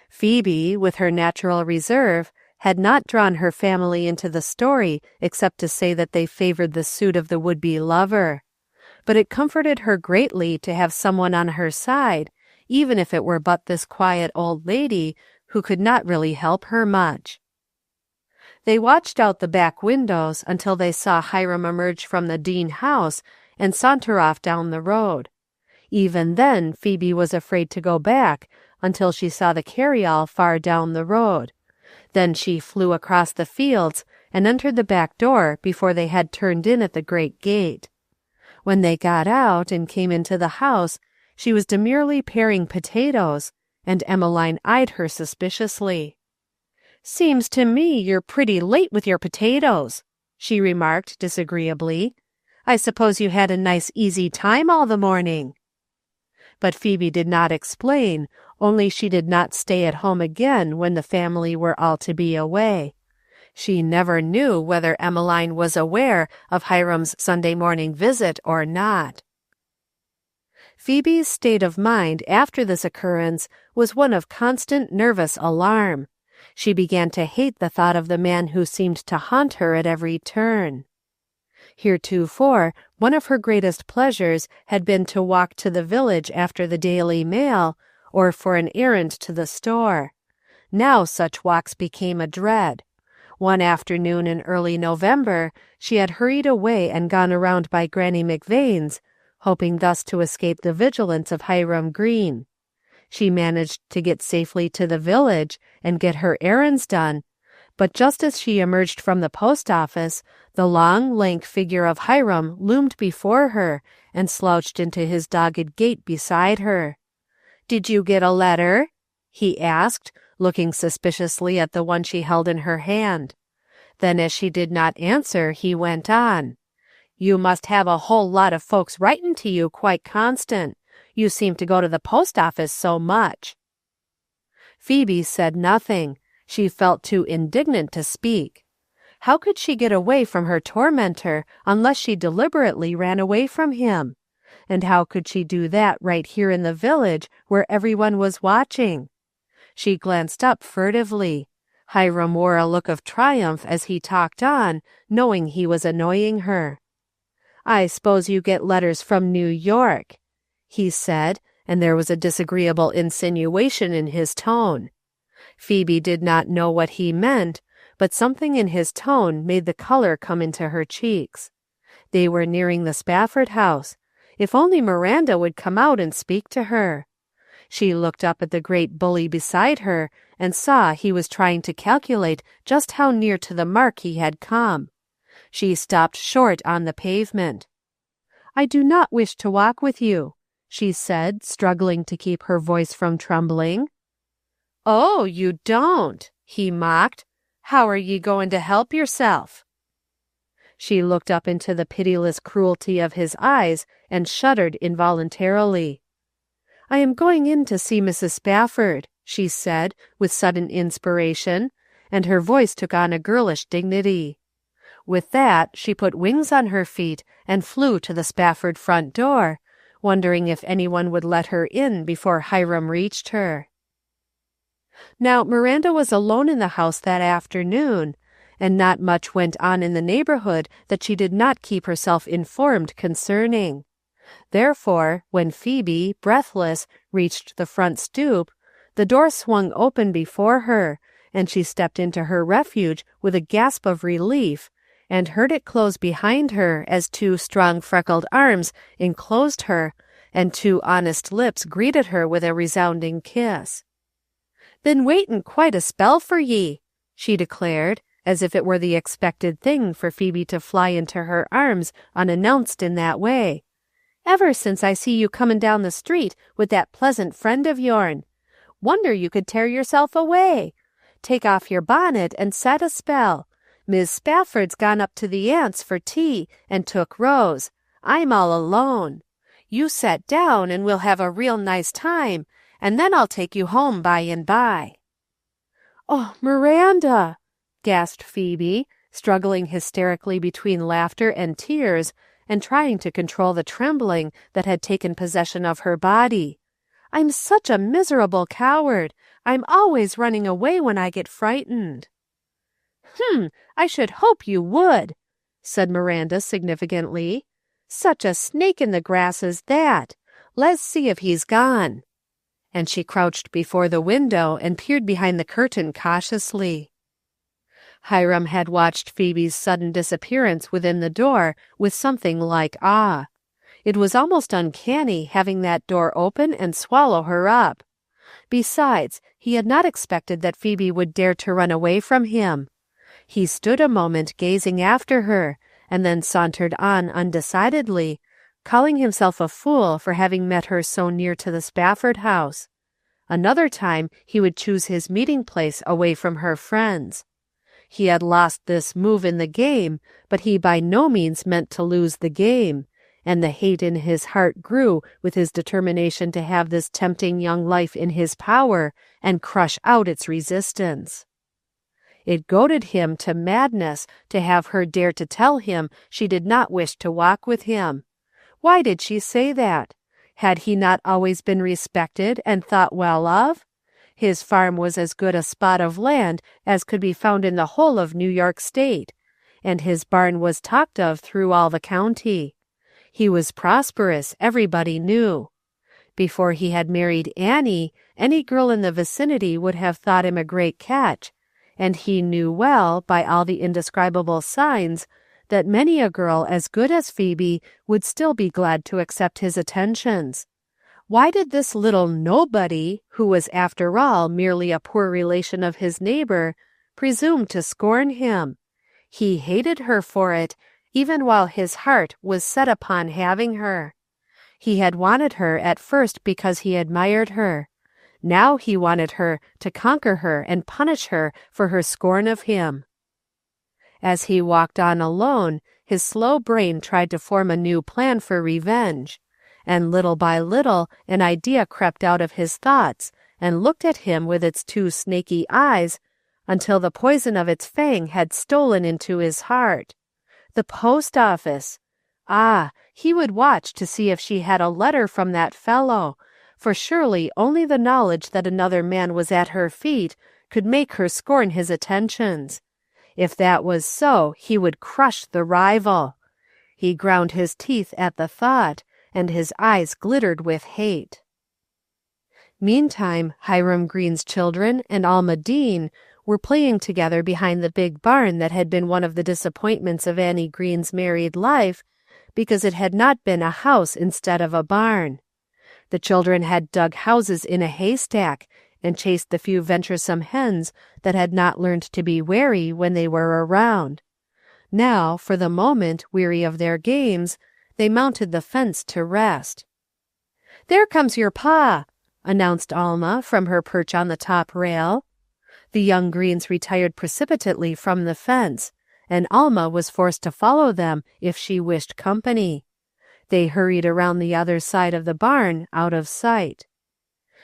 Phoebe, with her natural reserve, had not drawn her family into the story except to say that they favored the suit of the would-be lover. But it comforted her greatly to have someone on her side, even if it were but this quiet old lady who could not really help her much. They watched out the back windows until they saw Hiram emerge from the Deane house and saunter off down the road. Even then Phoebe was afraid to go back until she saw the carryall far down the road. Then she flew across the fields and entered the back door before they had turned in at the great gate. When they got out and came into the house, she was demurely paring potatoes, and Emmeline eyed her suspiciously. "Seems to me you're pretty late with your potatoes," she remarked disagreeably. "I suppose you had a nice easy time all the morning." But Phoebe did not explain, only she did not stay at home again when the family were all to be away. She never knew whether Emmeline was aware of Hiram's Sunday morning visit or not. Phoebe's state of mind after this occurrence was one of constant nervous alarm. She began to hate the thought of the man who seemed to haunt her at every turn. Heretofore, one of her greatest pleasures had been to walk to the village after the daily mail, or for an errand to the store. Now such walks became a dread. One afternoon in early November, she had hurried away and gone around by Granny McVane's, hoping thus to escape the vigilance of Hiram Green. She managed to get safely to the village and get her errands done, but just as she emerged from the post office, the long, lank figure of Hiram loomed before her and slouched into his dogged gait beside her. "Did you get a letter?" he asked, looking suspiciously at the one she held in her hand. Then, as she did not answer, he went on. "You must have a whole lot of folks writing to you quite constant. You seem to go to the post office so much." Phoebe said nothing. She felt too indignant to speak. How could she get away from her tormentor unless she deliberately ran away from him? And how could she do that right here in the village where everyone was watching? She glanced up furtively. Hiram wore a look of triumph as he talked on, knowing he was annoying her. "I suppose you get letters from New York," he said, and there was a disagreeable insinuation in his tone. Phoebe did not know what he meant, but something in his tone made the color come into her cheeks. They were nearing the Spafford house. If only Miranda would come out and speak to her. She looked up at the great bully beside her and saw he was trying to calculate just how near to the mark he had come. She stopped short on the pavement. "I do not wish to walk with you," she said, struggling to keep her voice from trembling. "Oh, you don't," he mocked. "How are ye going to help yourself?" She looked up into the pitiless cruelty of his eyes and shuddered involuntarily. "I am going in to see Mrs. Spafford," she said, with sudden inspiration, and her voice took on a girlish dignity. With that, she put wings on her feet and flew to the Spafford front door, wondering if anyone would let her in before Hiram reached her. Now, Miranda was alone in the house that afternoon, and not much went on in the neighborhood that she did not keep herself informed concerning. Therefore, when Phoebe, breathless, reached the front stoop, the door swung open before her, and she stepped into her refuge with a gasp of relief, and heard it close behind her as two strong freckled arms enclosed her, and two honest lips greeted her with a resounding kiss. "Been waitin' quite a spell for ye," she declared, as if it were the expected thing for Phoebe to fly into her arms unannounced in that way. "Ever since I see you comin' down the street with that pleasant friend of yourn. Wonder you could tear yourself away. Take off your bonnet and set a spell. Miss Spafford's gone up to the aunt's for tea and took Rose. I'm all alone. You set down and we'll have a real nice time, and then I'll take you home by and by." "Oh, Miranda," gasped Phoebe, struggling hysterically between laughter and tears, and trying to control the trembling that had taken possession of her body. "I'm such a miserable coward. I'm always running away when I get frightened." I should hope you would," said Miranda significantly. "Such a snake in the grass as that. Let's see if he's gone." And she crouched before the window and peered behind the curtain cautiously. Hiram had watched Phoebe's sudden disappearance within the door with something like awe. It was almost uncanny having that door open and swallow her up. Besides, he had not expected that Phoebe would dare to run away from him. He stood a moment gazing after her, and then sauntered on undecidedly, calling himself a fool for having met her so near to the Spafford house. Another time he would choose his meeting place away from her friends. He had lost this move in the game, but he by no means meant to lose the game, and the hate in his heart grew with his determination to have this tempting young life in his power and crush out its resistance. It goaded him to madness to have her dare to tell him she did not wish to walk with him. Why did she say that? Had he not always been respected and thought well of? His farm was as good a spot of land as could be found in the whole of New York State, and his barn was talked of through all the county. He was prosperous, everybody knew. Before he had married Annie, any girl in the vicinity would have thought him a great catch, and he knew well, by all the indescribable signs, that many a girl as good as Phoebe would still be glad to accept his attentions. Why did this little nobody, who was after all merely a poor relation of his neighbor, presume to scorn him? He hated her for it, even while his heart was set upon having her. He had wanted her at first because he admired her. Now he wanted her to conquer her and punish her for her scorn of him. As he walked on alone, his slow brain tried to form a new plan for revenge, and little by little an idea crept out of his thoughts and looked at him with its two snaky eyes until the poison of its fang had stolen into his heart. The post office! Ah, he would watch to see if she had a letter from that fellow, for surely only the knowledge that another man was at her feet could make her scorn his attentions. If that was so, he would crush the rival. He ground his teeth at the thought, and his eyes glittered with hate. Meantime, Hiram Greene's children and Alma Deane were playing together behind the big barn that had been one of the disappointments of Annie Greene's married life, because it had not been a house instead of a barn. The children had dug houses in a haystack and chased the few venturesome hens that had not learned to be wary when they were around. Now, for the moment, weary of their games, they mounted the fence to rest. "There comes your pa," announced Alma from her perch on the top rail. The young Greenes retired precipitately from the fence, and Alma was forced to follow them if she wished company. They hurried around the other side of the barn, out of sight.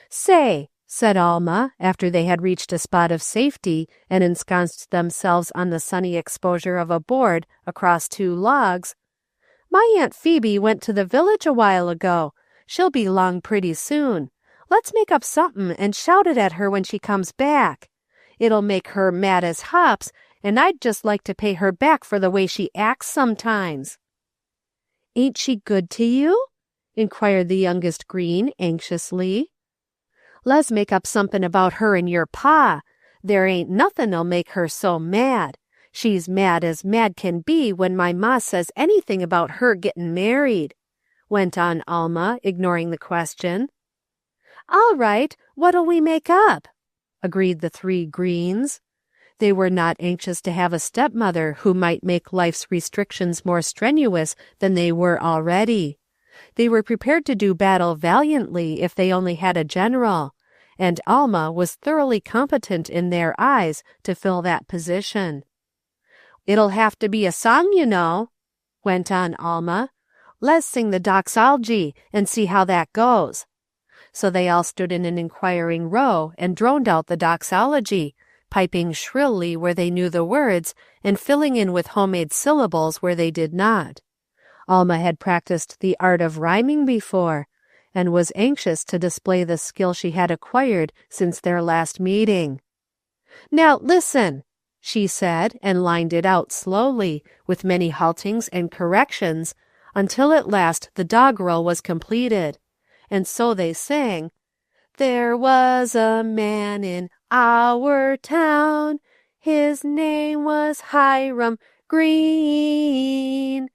"Say," said Alma, after they had reached a spot of safety and ensconced themselves on the sunny exposure of a board across two logs, "my Aunt Phoebe went to the village a while ago. She'll be long pretty soon. Let's make up something and shout it at her when she comes back. It'll make her mad as hops, and I'd just like to pay her back for the way she acts sometimes." "Ain't she good to you?" inquired the youngest Greene anxiously. "Le's make up something about her and your pa. There ain't nothin'll make her so mad. She's mad as mad can be when my ma says anything about her gettin' married," went on Alma, ignoring the question. "All right, what'll we make up?" agreed the three Greenes. They were not anxious to have a stepmother who might make life's restrictions more strenuous than they were already. They were prepared to do battle valiantly if they only had a general, and Alma was thoroughly competent in their eyes to fill that position. "It'll have to be a song, you know," went on Alma. "Let's sing the doxology and see how that goes." So they all stood in an inquiring row and droned out the doxology, piping shrilly where they knew the words and filling in with homemade syllables where they did not. Alma had practiced the art of rhyming before, and was anxious to display the skill she had acquired since their last meeting. "Now listen," she said, and lined it out slowly, with many haltings and corrections, until at last the doggerel was completed. And so they sang, "There was a man in our town, his name was Hiram Green,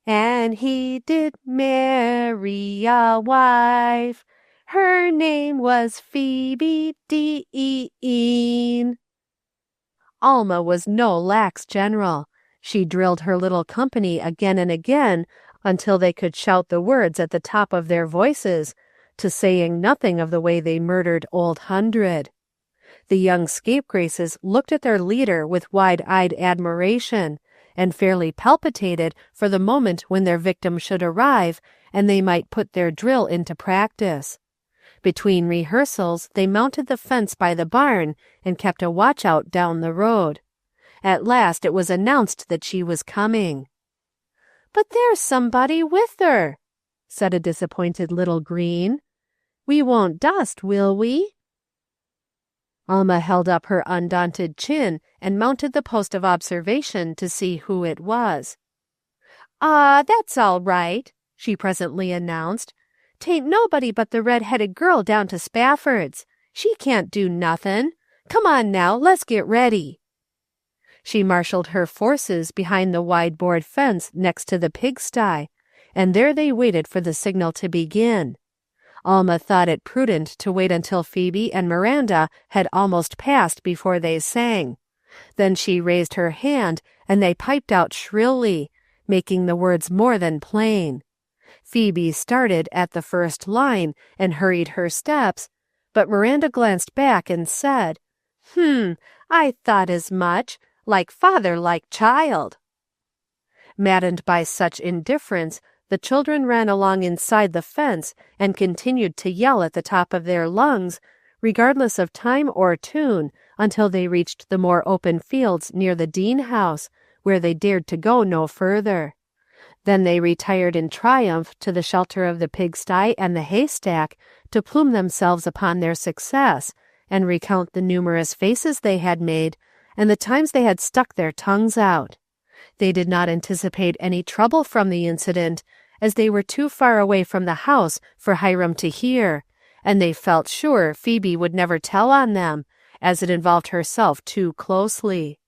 and he did marry a wife, her name was Phoebe Deane." Alma was no lax general. She drilled her little company again and again until they could shout the words at the top of their voices, to saying nothing of the way they murdered Old Hundred. The young scapegraces looked at their leader with wide-eyed admiration, and fairly palpitated for the moment when their victim should arrive, and they might put their drill into practice. Between rehearsals they mounted the fence by the barn and kept a watch-out down the road. At last it was announced that she was coming. "But there's somebody with her," said a disappointed little green. "We won't dust, will we?" Alma held up her undaunted chin and mounted the post of observation to see who it was. "Ah, that's all right," she presently announced. "'Tain't nobody but the red-headed girl down to Spafford's. She can't do nothin'. Come on now, let's get ready." She marshaled her forces behind the wide board fence next to the pigsty, and there they waited for the signal to begin. Alma thought it prudent to wait until Phoebe and Miranda had almost passed before they sang. Then she raised her hand, and they piped out shrilly, making the words more than plain. Phoebe started at the first line and hurried her steps, but Miranda glanced back and said, "I thought as much. Like father, like child." Maddened by such indifference, the children ran along inside the fence and continued to yell at the top of their lungs, regardless of time or tune, until they reached the more open fields near the Deane house, where they dared to go no further. Then they retired in triumph to the shelter of the pigsty and the haystack to plume themselves upon their success and recount the numerous faces they had made and the times they had stuck their tongues out. They did not anticipate any trouble from the incident, as they were too far away from the house for Hiram to hear, and they felt sure Phoebe would never tell on them, as it involved herself too closely.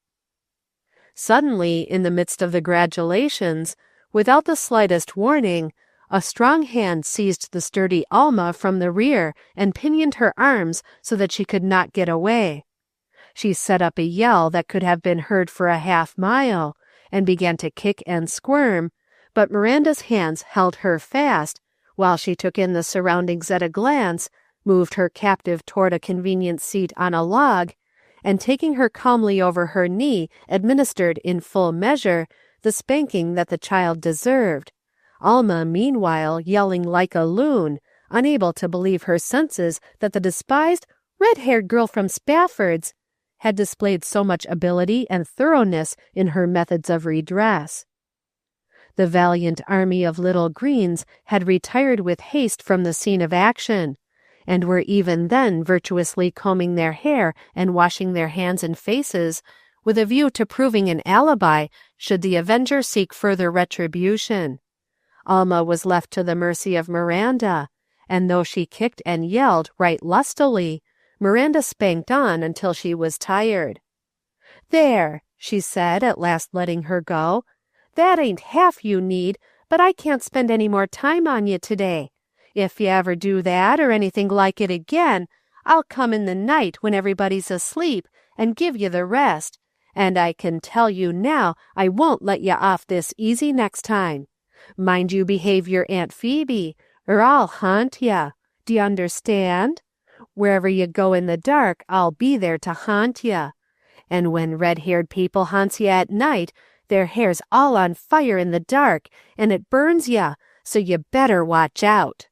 Suddenly, in the midst of the gratulations, without the slightest warning, a strong hand seized the sturdy Alma from the rear and pinioned her arms so that she could not get away. She set up a yell that could have been heard for a half-mile, and began to kick and squirm, but Miranda's hands held her fast, while she took in the surroundings at a glance, moved her captive toward a convenient seat on a log, and taking her calmly over her knee, administered in full measure the spanking that the child deserved, Alma meanwhile yelling like a loon, unable to believe her senses that the despised red-haired girl from Spafford's had displayed so much ability and thoroughness in her methods of redress. The valiant army of little greens had retired with haste from the scene of action, and were even then virtuously combing their hair and washing their hands and faces, with a view to proving an alibi should the avenger seek further retribution. Alma was left to the mercy of Miranda, and though she kicked and yelled right lustily, Miranda spanked on until she was tired. "There," she said, at last letting her go, "that ain't half you need, but I can't spend any more time on you today. If you ever do that or anything like it again, I'll come in the night when everybody's asleep and give you the rest, and I can tell you now I won't let you off this easy next time. Mind you behave your Aunt Phoebe, or I'll haunt you. Do you understand? Wherever you go in the dark, I'll be there to haunt you. And when red-haired people haunts you at night, their hair's all on fire in the dark, and it burns ya, so you better watch out."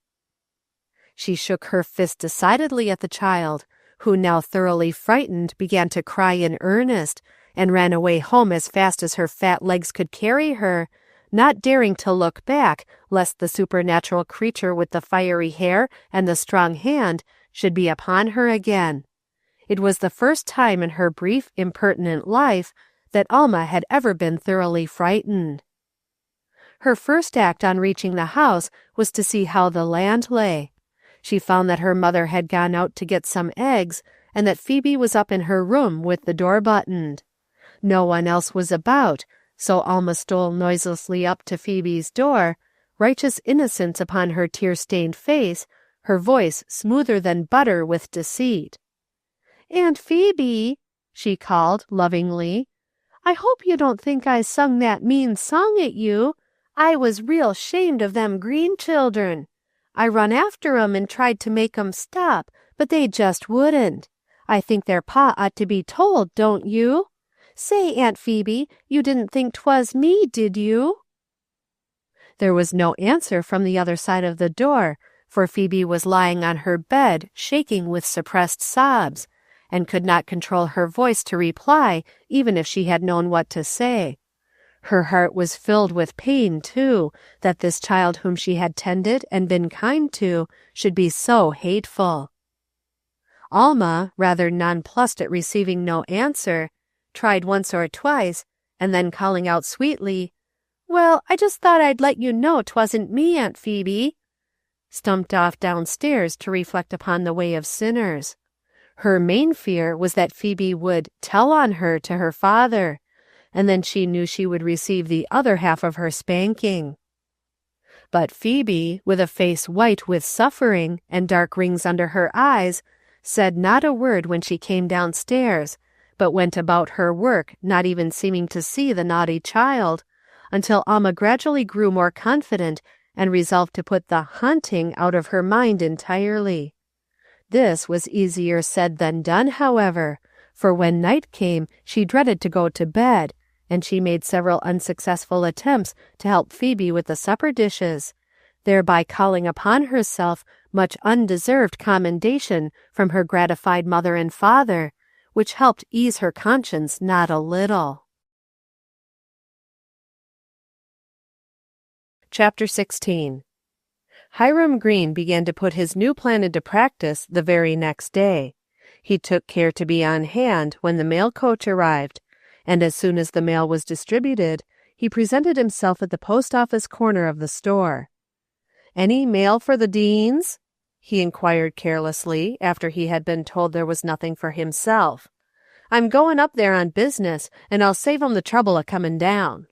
She shook her fist decidedly at the child, who, now thoroughly frightened, began to cry in earnest, and ran away home as fast as her fat legs could carry her, not daring to look back, lest the supernatural creature with the fiery hair and the strong hand should be upon her again. It was the first time in her brief, impertinent life that Alma had ever been thoroughly frightened. Her first act on reaching the house was to see how the land lay. She found that her mother had gone out to get some eggs, and that Phoebe was up in her room with the door buttoned. No one else was about, so Alma stole noiselessly up to Phoebe's door, righteous innocence upon her tear-stained face, her voice smoother than butter with deceit. "Aunt Phoebe," she called lovingly, "I hope you don't think I sung that mean song at you. I was real 'shamed of them green children. I run after 'em and tried to make 'em stop, but they just wouldn't. I think their pa ought to be told, don't you? Say, Aunt Phoebe, you didn't think 'twas me, did you?" There was no answer from the other side of the door, for Phoebe was lying on her bed, shaking with suppressed sobs, and could not control her voice to reply, even if she had known what to say. Her heart was filled with pain, too, that this child whom she had tended and been kind to should be so hateful. Alma, rather nonplussed at receiving no answer, tried once or twice, and then calling out sweetly, "Well, I just thought I'd let you know 'twasn't me, Aunt Phoebe," stumped off downstairs to reflect upon the way of sinners. Her main fear was that Phoebe would "tell on her" to her father, and then she knew she would receive the other half of her spanking. But Phoebe, with a face white with suffering and dark rings under her eyes, said not a word when she came downstairs, but went about her work, not even seeming to see the naughty child, until Alma gradually grew more confident and resolved to put the "haunting" out of her mind entirely. This was easier said than done, however, for when night came she dreaded to go to bed, and she made several unsuccessful attempts to help Phoebe with the supper dishes, thereby calling upon herself much undeserved commendation from her gratified mother and father, which helped ease her conscience not a little. Chapter 16. Hiram Green began to put his new plan into practice the very next day. He took care to be on hand when the mail coach arrived, and as soon as the mail was distributed, he presented himself at the post office corner of the store. "Any mail for the Deanes?" he inquired carelessly, after he had been told there was nothing for himself. "I'm going up there on business, and I'll save 'em the trouble of coming down."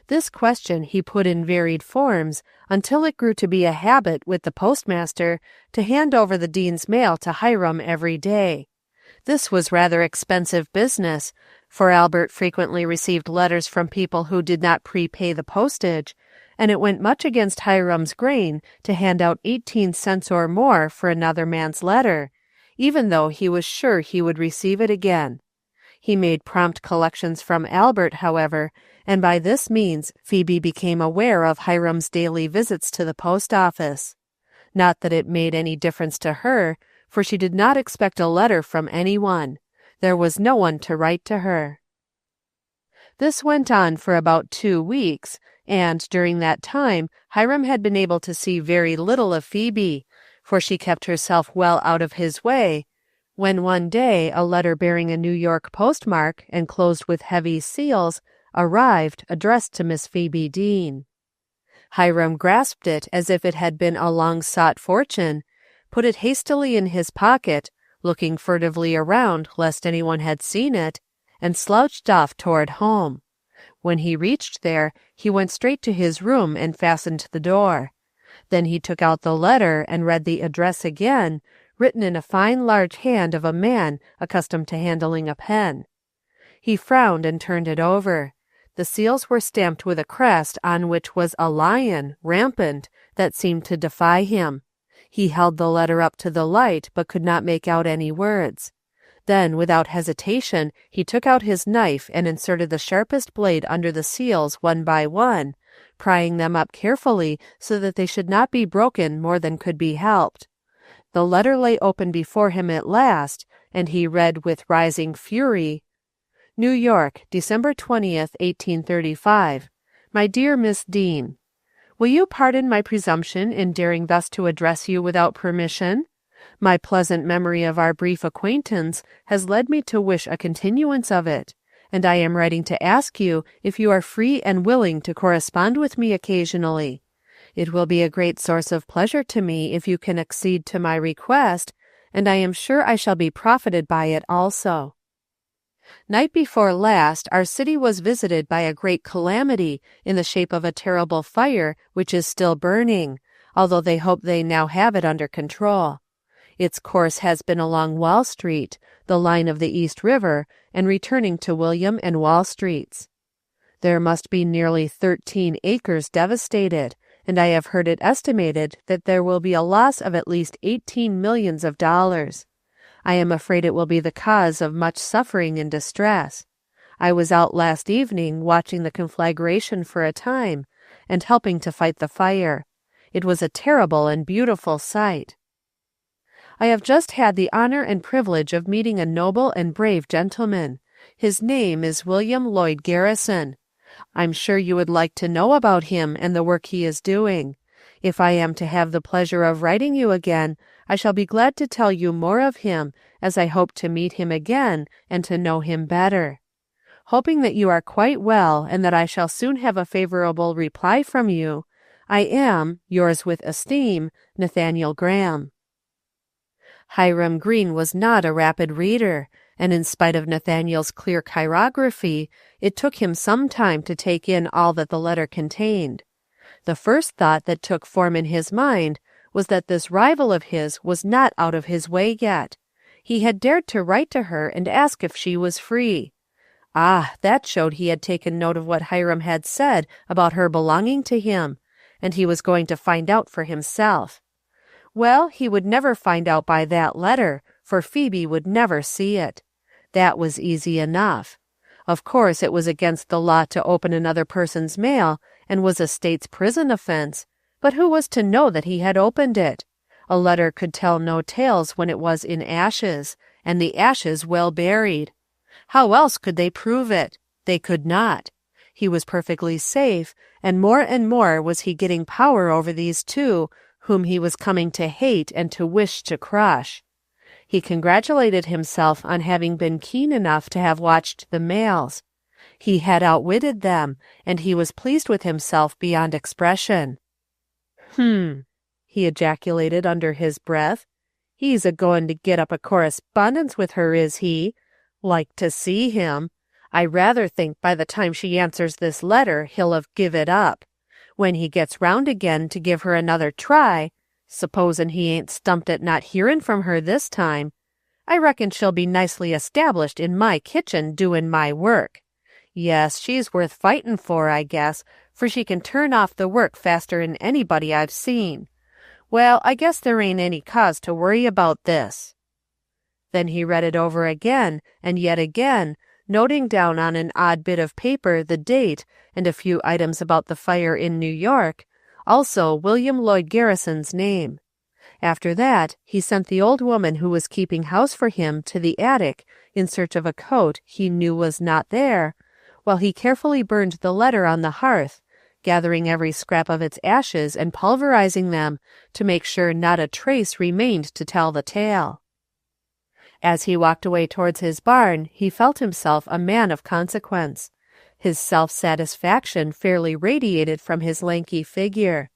This question he put in varied forms until it grew to be a habit with the postmaster to hand over the Dean's mail to Hiram every day. This was rather expensive business, for Albert frequently received letters from people who did not prepay the postage, and it went much against Hiram's grain to hand out 18 cents or more for another man's letter, even though he was sure he would receive it again. He made prompt collections from Albert, however, and by this means Phoebe became aware of Hiram's daily visits to the post office. Not that it made any difference to her, for she did not expect a letter from anyone. There was no one to write to her. This went on for about 2 weeks, and during that time Hiram had been able to see very little of Phoebe, for she kept herself well out of his way, when one day a letter bearing a New York postmark and closed with heavy seals arrived, addressed to Miss Phoebe Deane. Hiram grasped it as if it had been a long-sought fortune, put it hastily in his pocket, looking furtively around lest anyone had seen it, and slouched off toward home. When he reached there, he went straight to his room and fastened the door. Then he took out the letter and read the address again, written in a fine large hand of a man accustomed to handling a pen. He frowned and turned it over. The seals were stamped with a crest on which was a lion, rampant, that seemed to defy him. He held the letter up to the light, but could not make out any words. Then, without hesitation, he took out his knife and inserted the sharpest blade under the seals one by one, prying them up carefully so that they should not be broken more than could be helped. The letter lay open before him at last, and he read with rising fury, New York, December 20th, 1835. My dear Miss Deane, will you pardon my presumption in daring thus to address you without permission? My pleasant memory of our brief acquaintance has led me to wish a continuance of it, and I am writing to ask you if you are free and willing to correspond with me occasionally. It will be a great source of pleasure to me if you can accede to my request, and I am sure I shall be profited by it also. Night before last, our city was visited by a great calamity in the shape of a terrible fire which is still burning, although they hope they now have it under control. Its course has been along Wall Street, the line of the East River, and returning to William and Wall Streets. There must be nearly 13 acres devastated, and I have heard it estimated that there will be a loss of at least $18 millions. I am afraid it will be the cause of much suffering and distress. I was out last evening watching the conflagration for a time, and helping to fight the fire. It was a terrible and beautiful sight. I have just had the honor and privilege of meeting a noble and brave gentleman. His name is William Lloyd Garrison. I'm sure you would like to know about him and the work he is doing. If I am to have the pleasure of writing you again, I shall be glad to tell you more of him, as I hope to meet him again and to know him better. Hoping that you are quite well and that I shall soon have a favorable reply from you, I am, yours with esteem, Nathaniel Graham. Hiram Greene was not a rapid reader, and in spite of Nathaniel's clear chirography, it took him some time to take in all that the letter contained. The first thought that took form in his mind was that this rival of his was not out of his way yet. He had dared to write to her and ask if she was free. Ah, that showed he had taken note of what Hiram had said about her belonging to him, and he was going to find out for himself. Well, he would never find out by that letter, for Phoebe would never see it. That was easy enough. Of course, it was against the law to open another person's mail, and was a state's prison offense, but who was to know that he had opened it? A letter could tell no tales when it was in ashes, and the ashes well buried. How else could they prove it? They could not. He was perfectly safe, and more was he getting power over these two, whom he was coming to hate and to wish to crush. He congratulated himself on having been keen enough to have watched the mails. He had outwitted them, and he was pleased with himself beyond expression. He ejaculated under his breath. He's a-goin' to get up a correspondence with her, is he? Like to see him. I rather think by the time she answers this letter he'll have give it up. When he gets round again to give her another try, supposin' he ain't stumped at not hearin' from her this time, I reckon she'll be nicely established in my kitchen doin' my work. Yes, she's worth fightin' for, I guess, for she can turn off the work faster'n anybody I've seen. Well, I guess there ain't any cause to worry about this. Then he read it over again, and yet again, noting down on an odd bit of paper the date and a few items about the fire in New York, also William Lloyd Garrison's name. After that, he sent the old woman who was keeping house for him to the attic in search of a coat he knew was not there, while he carefully burned the letter on the hearth, gathering every scrap of its ashes and pulverizing them to make sure not a trace remained to tell the tale. As he walked away towards his barn, he felt himself a man of consequence. His self-satisfaction fairly radiated from his lanky figure.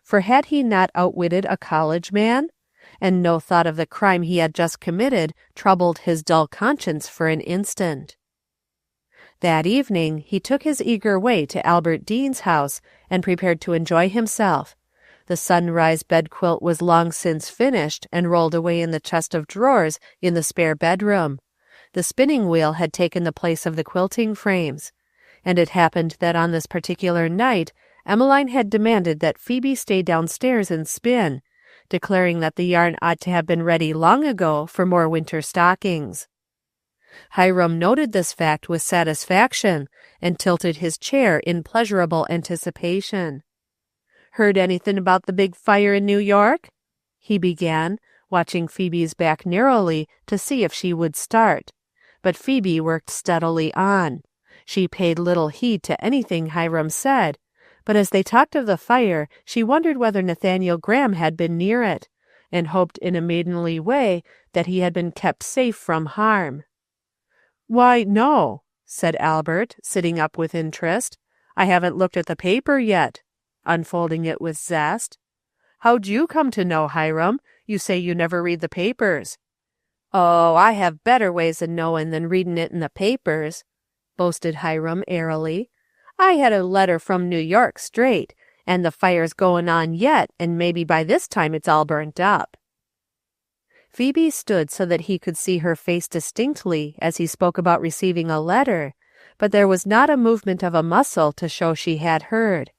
For had he not outwitted a college man? And no thought of the crime he had just committed troubled his dull conscience for an instant. That evening he took his eager way to Albert Deane's house and prepared to enjoy himself. The sunrise bedquilt was long since finished and rolled away in the chest of drawers in the spare bedroom. The spinning wheel had taken the place of the quilting frames. And it happened that on this particular night Emmeline had demanded that Phoebe stay downstairs and spin, declaring that the yarn ought to have been ready long ago for more winter stockings. Hiram noted this fact with satisfaction and tilted his chair in pleasurable anticipation. "Heard anything about the big fire in New York?" he began, watching Phoebe's back narrowly to see if she would start. But Phoebe worked steadily on. She paid little heed to anything Hiram said, but as they talked of the fire, she wondered whether Nathaniel Graham had been near it, and hoped in a maidenly way that he had been kept safe from harm. "Why, no," said Albert, sitting up with interest. "I haven't looked at the paper yet," unfolding it with zest. "How'd you come to know, Hiram? You say you never read the papers." "Oh, I have better ways of knowing than reading it in the papers," boasted Hiram airily. "I had a letter from New York straight, and the fire's going on yet, and maybe by this time it's all burnt up." Phoebe stood so that he could see her face distinctly as he spoke about receiving a letter, but there was not a movement of a muscle to show she had heard.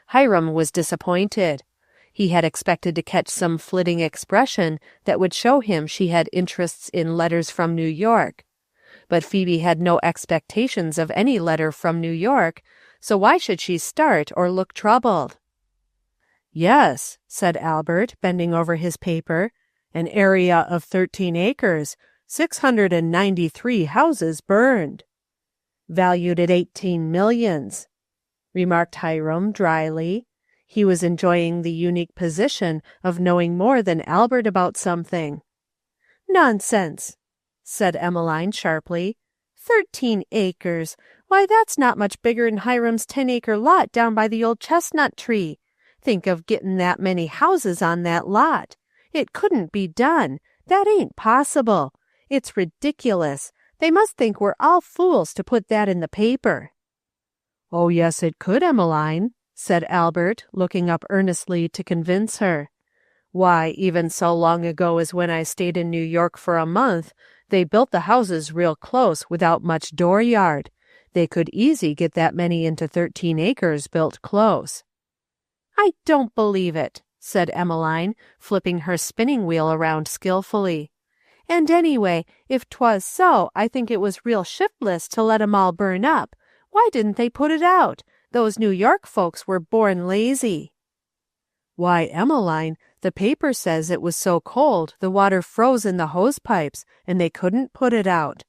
Hiram was disappointed. He had expected to catch some flitting expression that would show him she had interests in letters from New York. But Phoebe had no expectations of any letter from New York, so why should she start or look troubled? "Yes," said Albert, bending over his paper, "an area of 13 acres, 693 houses burned." "Valued at 18 millions," remarked Hiram dryly. He was enjoying the unique position of knowing more than Albert about something. "Nonsense," said Emmeline sharply. 13 acres. Why, that's not much bigger'n Hiram's 10-acre lot down by the old chestnut tree. Think of getting that many houses on that lot. It couldn't be done. That ain't possible. It's ridiculous. They must think we're all fools to put that in the paper." "Oh, yes, it could, Emmeline," said Albert, looking up earnestly to convince her. "Why, even so long ago as when I stayed in New York for a month, they built the houses real close without much dooryard. They could easy get that many into 13 acres built close." "I don't believe it," said Emmeline, flipping her spinning wheel around skillfully. "And anyway, if 'twas so, I think it was real shiftless to let 'em all burn up. Why didn't they put it out? Those New York folks were born lazy." "Why, Emmeline, the paper says it was so cold the water froze in the hose pipes, and they couldn't put it out."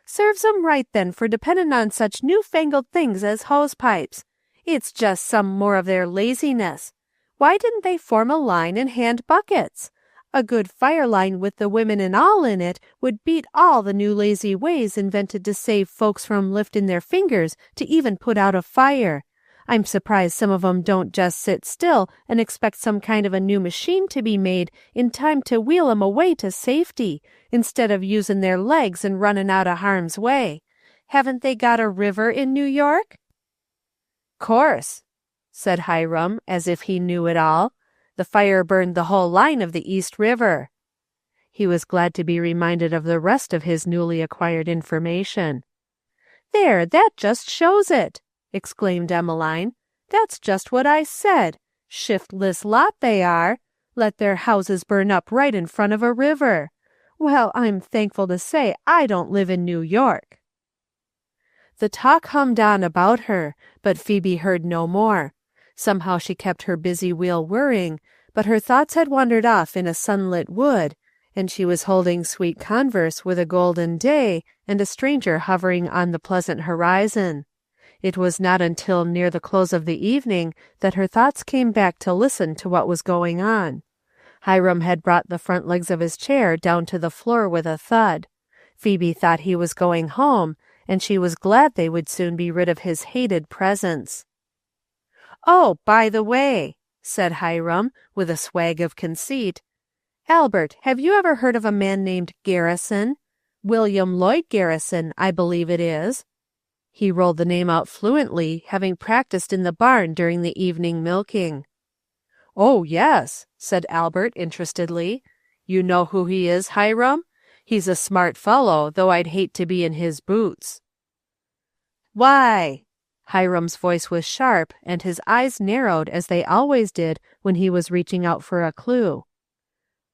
"Serves 'em right then for dependin' on such new-fangled things as hose pipes. It's just some more of their laziness. Why didn't they form a line and hand buckets? A good fire line with the women and all in it would beat all the new lazy ways invented to save folks from lifting their fingers to even put out a fire. I'm surprised some of 'em don't just sit still and expect some kind of a new machine to be made in time to wheel 'em away to safety, instead of using their legs and running out of harm's way. Haven't they got a river in New York?" "Course," said Hiram, as if he knew it all. "The fire burned the whole line of the East River." He was glad to be reminded of the rest of his newly acquired information. "There, that just shows it," exclaimed Emmeline. "That's just what I said. Shiftless lot they are. Let their houses burn up right in front of a river. Well, I'm thankful to say I don't live in New York." The talk hummed on about her, but Phoebe heard no more. Somehow she kept her busy wheel whirring, but her thoughts had wandered off in a sunlit wood, and she was holding sweet converse with a golden day and a stranger hovering on the pleasant horizon. It was not until near the close of the evening that her thoughts came back to listen to what was going on. Hiram had brought the front legs of his chair down to the floor with a thud. Phoebe thought he was going home, and she was glad they would soon be rid of his hated presence. "Oh, by the way," said Hiram, with a swag of conceit, "Albert, have you ever heard of a man named Garrison? William Lloyd Garrison, I believe it is." He rolled the name out fluently, having practiced in the barn during the evening milking. "Oh, yes," said Albert interestedly. "You know who he is, Hiram? He's a smart fellow, though I'd hate to be in his boots." "Why?" Hiram's voice was sharp, and his eyes narrowed as they always did when he was reaching out for a clue.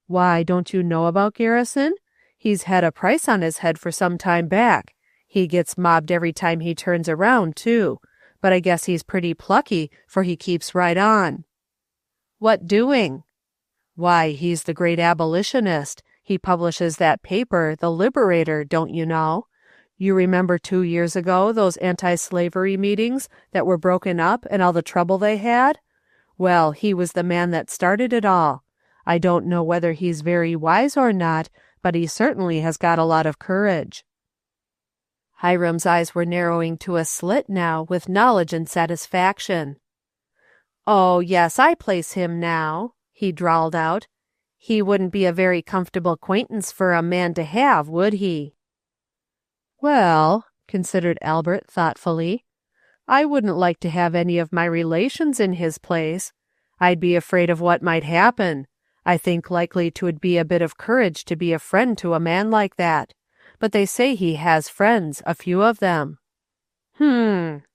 "Why, don't you know about Garrison? He's had a price on his head for some time back. He gets mobbed every time he turns around, too. But I guess he's pretty plucky, for he keeps right on." "What doing?" "Why, he's the great abolitionist. He publishes that paper, The Liberator, don't you know? You remember 2 years ago those anti-slavery meetings that were broken up and all the trouble they had? Well, he was the man that started it all. I don't know whether he's very wise or not, but he certainly has got a lot of courage." Hiram's eyes were narrowing to a slit now with knowledge and satisfaction. "Oh, yes, I place him now," he drawled out. "He wouldn't be a very comfortable acquaintance for a man to have, would he?" "Well," considered Albert thoughtfully, "I wouldn't like to have any of my relations in his place. I'd be afraid of what might happen. I think likely 'twould be a bit of courage to be a friend to a man like that. But they say he has friends, a few of them."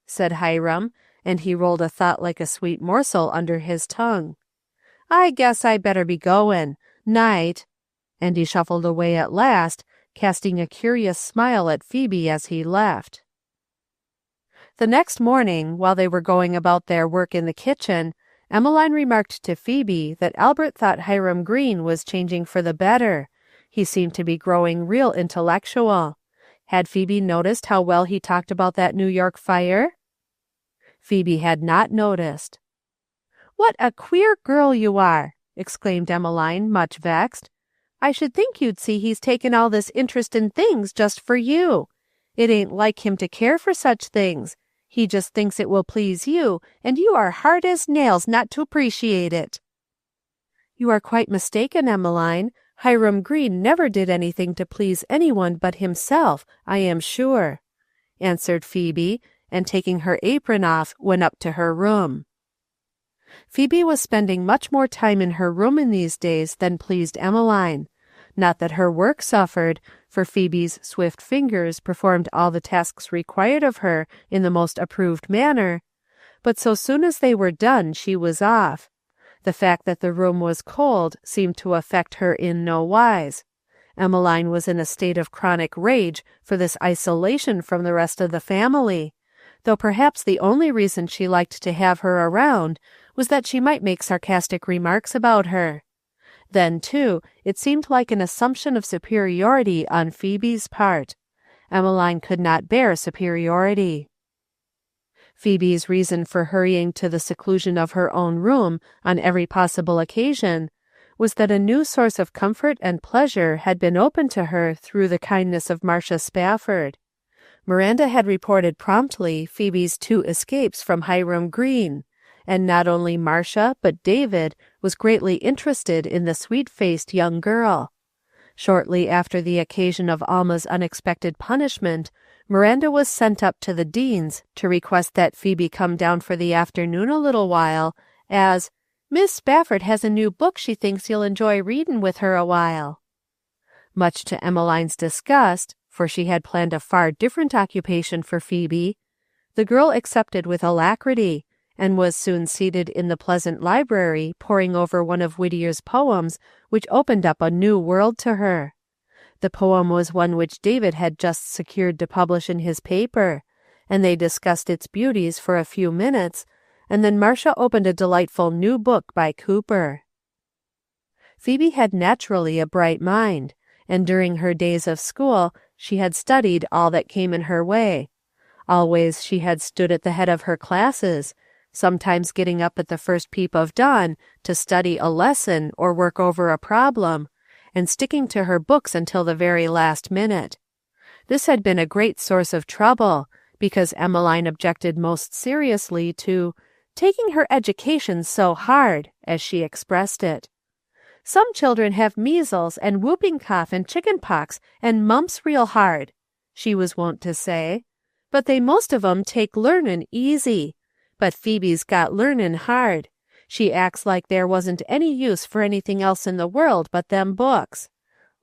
Said Hiram, and he rolled a thought like a sweet morsel under his tongue. "I guess I better be goin'. Night." And he shuffled away at last, casting a curious smile at Phoebe as he left. The next morning, while they were going about their work in the kitchen, Emmeline remarked to Phoebe that Albert thought Hiram Green was changing for the better. He seemed to be growing real intellectual. Had Phoebe noticed how well he talked about that New York fire? Phoebe had not noticed. "What a queer girl you are!" exclaimed Emmeline, much vexed. "I should think you'd see he's taken all this interest in things just for you. It ain't like him to care for such things. He just thinks it will please you, and you are hard as nails not to appreciate it." "You are quite mistaken, Emmeline. Hiram Green never did anything to please anyone but himself, I am sure," answered Phoebe, and taking her apron off, went up to her room. Phoebe was spending much more time in her room in these days than pleased Emmeline. Not that her work suffered, for Phoebe's swift fingers performed all the tasks required of her in the most approved manner, but so soon as they were done she was off. The fact that the room was cold seemed to affect her in no wise. Emmeline was in a state of chronic rage for this isolation from the rest of the family, though perhaps the only reason she liked to have her around was that she might make sarcastic remarks about her. Then, too, it seemed like an assumption of superiority on Phoebe's part. Emmeline could not bear superiority. Phoebe's reason for hurrying to the seclusion of her own room on every possible occasion was that a new source of comfort and pleasure had been opened to her through the kindness of Marcia Spafford. Miranda had reported promptly Phoebe's 2 escapes from Hiram Green, and not only Marcia but David was greatly interested in the sweet-faced young girl. Shortly after the occasion of Alma's unexpected punishment, Miranda was sent up to the Deanes to request that Phoebe come down for the afternoon a little while, as "Miss Spafford has a new book she thinks you'll enjoy readin' with her a while." Much to Emmeline's disgust, for she had planned a far different occupation for Phoebe, the girl accepted with alacrity, and was soon seated in the pleasant library poring over one of Whittier's poems, which opened up a new world to her. The poem was one which David had just secured to publish in his paper, and they discussed its beauties for a few minutes, and then Marcia opened a delightful new book by Cooper. Phoebe had naturally a bright mind, and during her days of school she had studied all that came in her way. Always she had stood at the head of her classes, sometimes getting up at the first peep of dawn to study a lesson or work over a problem, and sticking to her books until the very last minute. This had been a great source of trouble, because Emmeline objected most seriously to taking her education so hard, as she expressed it. "Some children have measles and whooping cough and chicken pox and mumps real hard," she was wont to say, "but they most of 'em take learnin' easy. But Phoebe's got learnin' hard. She acts like there wasn't any use for anything else in the world but them books.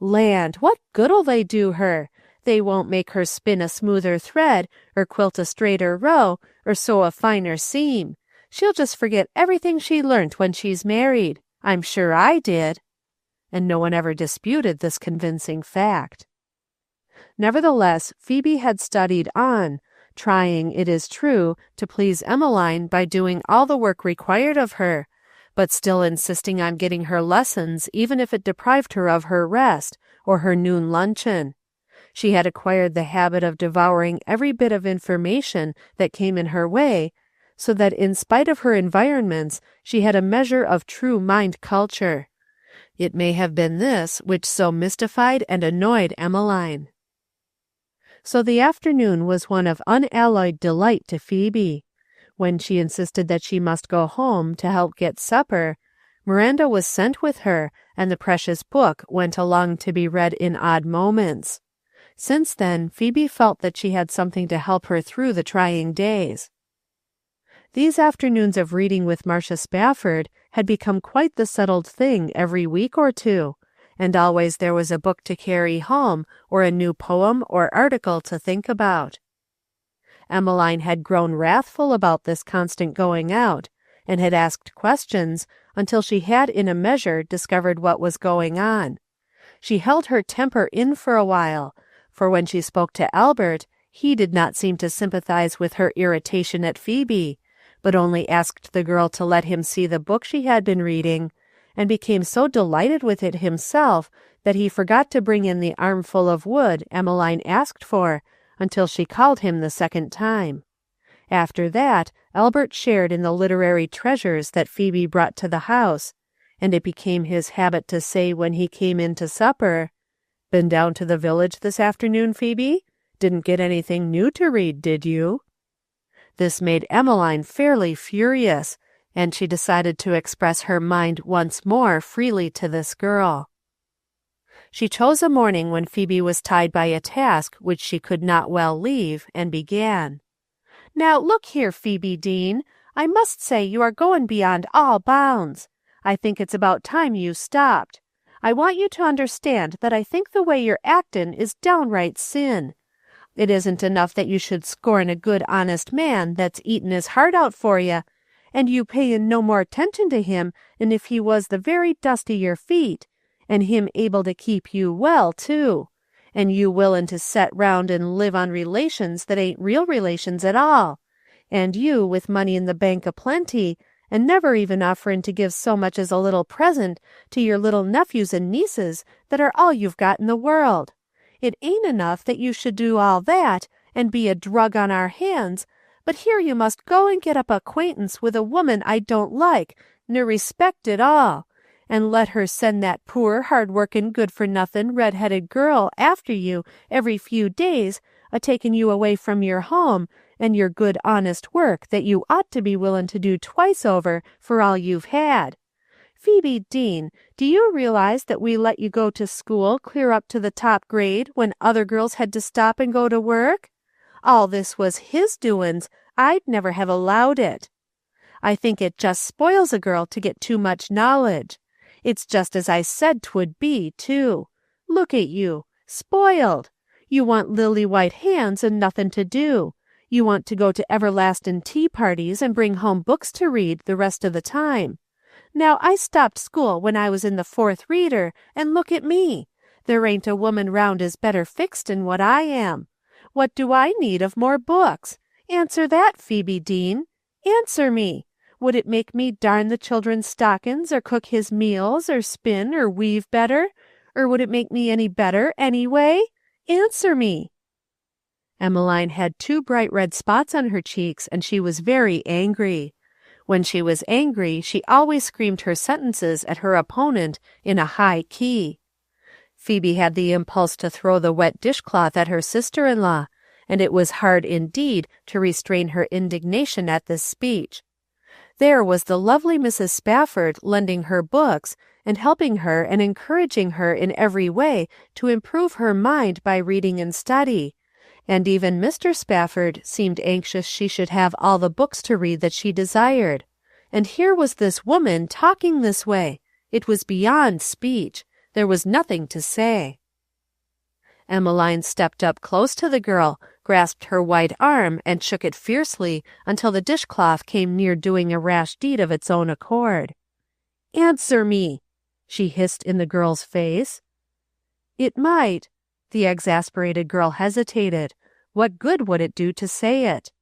Land, what good'll they do her? They won't make her spin a smoother thread, or quilt a straighter row, or sew a finer seam. She'll just forget everything she learnt when she's married. I'm sure I did." and no one ever disputed this convincing fact. Nevertheless, Phoebe had studied on, trying, it is true, to please Emmeline by doing all the work required of her, but still insisting on getting her lessons even if it deprived her of her rest or her noon luncheon. She had acquired the habit of devouring every bit of information that came in her way, so that in spite of her environments, she had a measure of true mind culture. It may have been this which so mystified and annoyed Emmeline. So the afternoon was one of unalloyed delight to Phoebe. When she insisted that she must go home to help get supper, Miranda was sent with her, and the precious book went along to be read in odd moments. Since then, Phoebe felt that she had something to help her through the trying days. These afternoons of reading with Marcia Spafford had become quite the settled thing every week or two, and always there was a book to carry home or a new poem or article to think about. Emmeline had grown wrathful about this constant going out, and had asked questions until she had in a measure discovered what was going on. She held her temper in for a while, for when she spoke to Albert, he did not seem to sympathize with her irritation at Phoebe, but only asked the girl to let him see the book she had been reading, and became so delighted with it himself that he forgot to bring in the armful of wood Emmeline asked for until she called him the second time. After that, Albert shared in the literary treasures that Phoebe brought to the house, and it became his habit to say when he came in to supper, "Been down to the village this afternoon, Phoebe? Didn't get anything new to read, did you?" This made Emmeline fairly furious, and she decided to express her mind once more freely to this girl. She chose a morning when Phoebe was tied by a task which she could not well leave, and began. "Now look here, Phoebe Deane, I must say you are going beyond all bounds. I think it's about time you stopped. I want you to understand that I think the way you're actin' is downright sin. It isn't enough that you should scorn a good honest man that's eatin' his heart out for you, and you payin' no more attention to him than if he was the very dust of your feet, and him able to keep you well, too, and you willin' to set round and live on relations that ain't real relations at all, and you with money in the bank a-plenty, and never even offerin' to give so much as a little present to your little nephews and nieces that are all you've got in the world. It ain't enough that you should do all that, and be a drug on our hands, but here you must go and get up acquaintance with a woman I don't like, nor respect at all, and let her send that poor, hard-workin', good-for-nothin', red-headed girl after you every few days, a-taking you away from your home, and your good honest work that you ought to be willin' to do twice over for all you've had. Phoebe Deane, do you realize that we let you go to school clear up to the top grade when other girls had to stop and go to work? All this was his doin's. I'd never have allowed it. I think it just spoils a girl to get too much knowledge. It's just as I said 'twould be, too. Look at you, spoiled. You want lily-white hands and nothin' to do. You want to go to everlastin' tea parties and bring home books to read the rest of the time. Now, I stopped school when I was in the 4th reader, and look at me. There ain't a woman round is better fixed than what I am. What do I need of more books? Answer that, Phoebe Deane. Answer me. Would it make me darn the children's stockings, or cook his meals, or spin, or weave better? Or would it make me any better, anyway? Answer me." Emmeline had 2 bright red spots on her cheeks, and she was very angry. When she was angry, she always screamed her sentences at her opponent in a high key. Phoebe had the impulse to throw the wet dishcloth at her sister-in-law, and it was hard indeed to restrain her indignation at this speech. There was the lovely Mrs. Spafford lending her books, and helping her and encouraging her in every way to improve her mind by reading and study, and even Mr. Spafford seemed anxious she should have all the books to read that she desired. And here was this woman talking this way. It was beyond speech. There was nothing to say. Emmeline stepped up close to the girl, grasped her white arm, and shook it fiercely until the dishcloth came near doing a rash deed of its own accord. "Answer me," she hissed in the girl's face. It might. The exasperated girl hesitated. What good would it do to say it?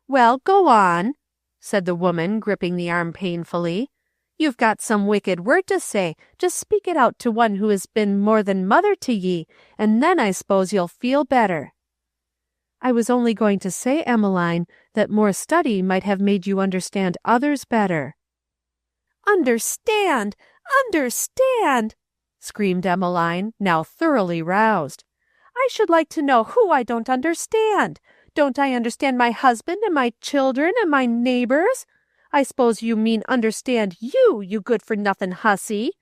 Well, go on, said the woman, gripping the arm painfully. You've got some wicked word to say. Just speak it out to one who has been more than mother to ye, and then I suppose you'll feel better. I was only going to say, Emmeline, that more study might have made you understand others better. Understand! Understand! Screamed Emmeline, now thoroughly roused. I should like to know who I don't understand. Don't I understand my husband and my children and my neighbors? I suppose you mean understand you good-for-nothing hussy.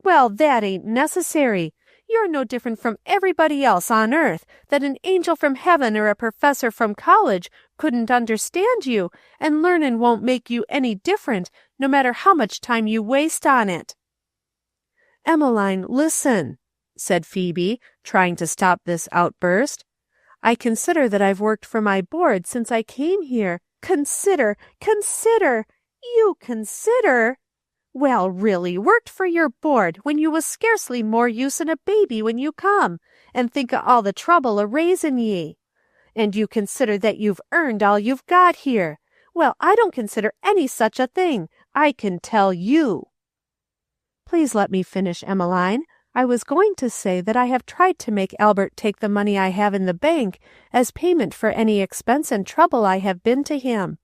Well, that ain't necessary. You're no different from everybody else on earth, that an angel from heaven or a professor from college couldn't understand you, and learnin' won't make you any different, no matter how much time you waste on it. Emmeline, listen, said Phoebe, trying to stop this outburst. I consider that I've worked for my board since I came here. Consider! You consider! Well, really, worked for your board when you was scarcely more use than a baby when you come, and think of all the trouble a raisin' ye. And you consider that you've earned all you've got here. Well, I don't consider any such a thing, I can tell you. Please let me finish, Emmeline. I was going to say that I have tried to make Albert take the money I have in the bank as payment for any expense and trouble I have been to him.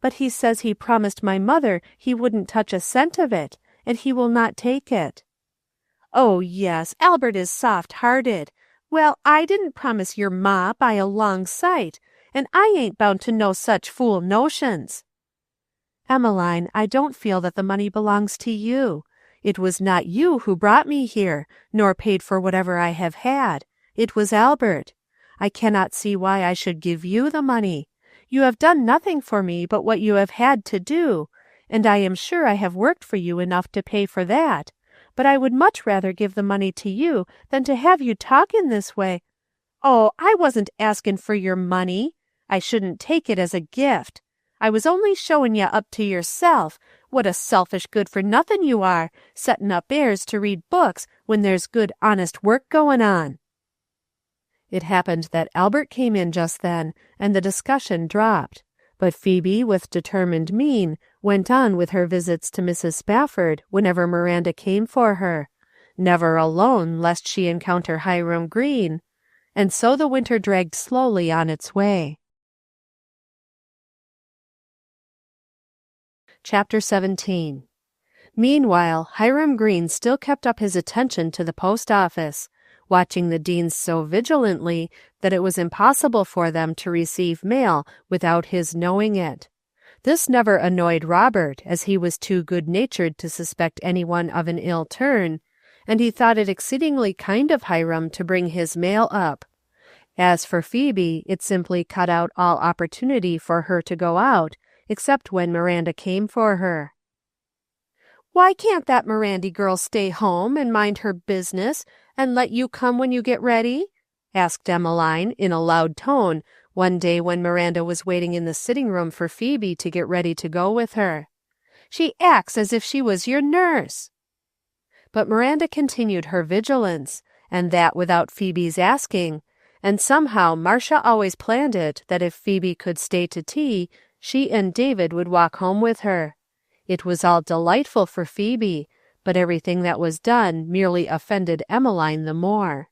But he says he promised my mother he wouldn't touch a cent of it, and he will not take it. Oh, yes, Albert is soft-hearted. Well, I didn't promise your ma by a long sight, and I ain't bound to no such fool notions. Emmeline, I don't feel that the money belongs to you. It was not you who brought me here, nor paid for whatever I have had. It was Albert. I cannot see why I should give you the money. You have done nothing for me but what you have had to do, and I am sure I have worked for you enough to pay for that. But I would much rather give the money to you than to have you talk in this way. Oh, I wasn't asking for your money. I shouldn't take it as a gift. I was only showing you up to yourself. What a selfish good-for-nothing you are, setting up heirs to read books when there's good honest work going on. It happened that Albert came in just then, and the discussion dropped. But Phoebe, with determined mien, went on with her visits to Mrs. Spafford whenever Miranda came for her, never alone lest she encounter Hiram Green, and so the winter dragged slowly on its way. Chapter 17. Meanwhile, Hiram Green still kept up his attention to the post office, watching the Deanes so vigilantly that it was impossible for them to receive mail without his knowing it. This never annoyed Robert, as he was too good-natured to suspect anyone of an ill turn, and he thought it exceedingly kind of Hiram to bring his mail up. As for Phoebe, it simply cut out all opportunity for her to go out, except when Miranda came for her. Why can't that Mirandy girl stay home and mind her business, and let you come when you get ready? Asked Emmeline, in a loud tone, one day when Miranda was waiting in the sitting-room for Phoebe to get ready to go with her. She acts as if she was your nurse. But Miranda continued her vigilance, and that without Phoebe's asking, and somehow Marcia always planned it that if Phoebe could stay to tea, she and David would walk home with her. It was all delightful for Phoebe, but everything that was done merely offended Emmeline the more.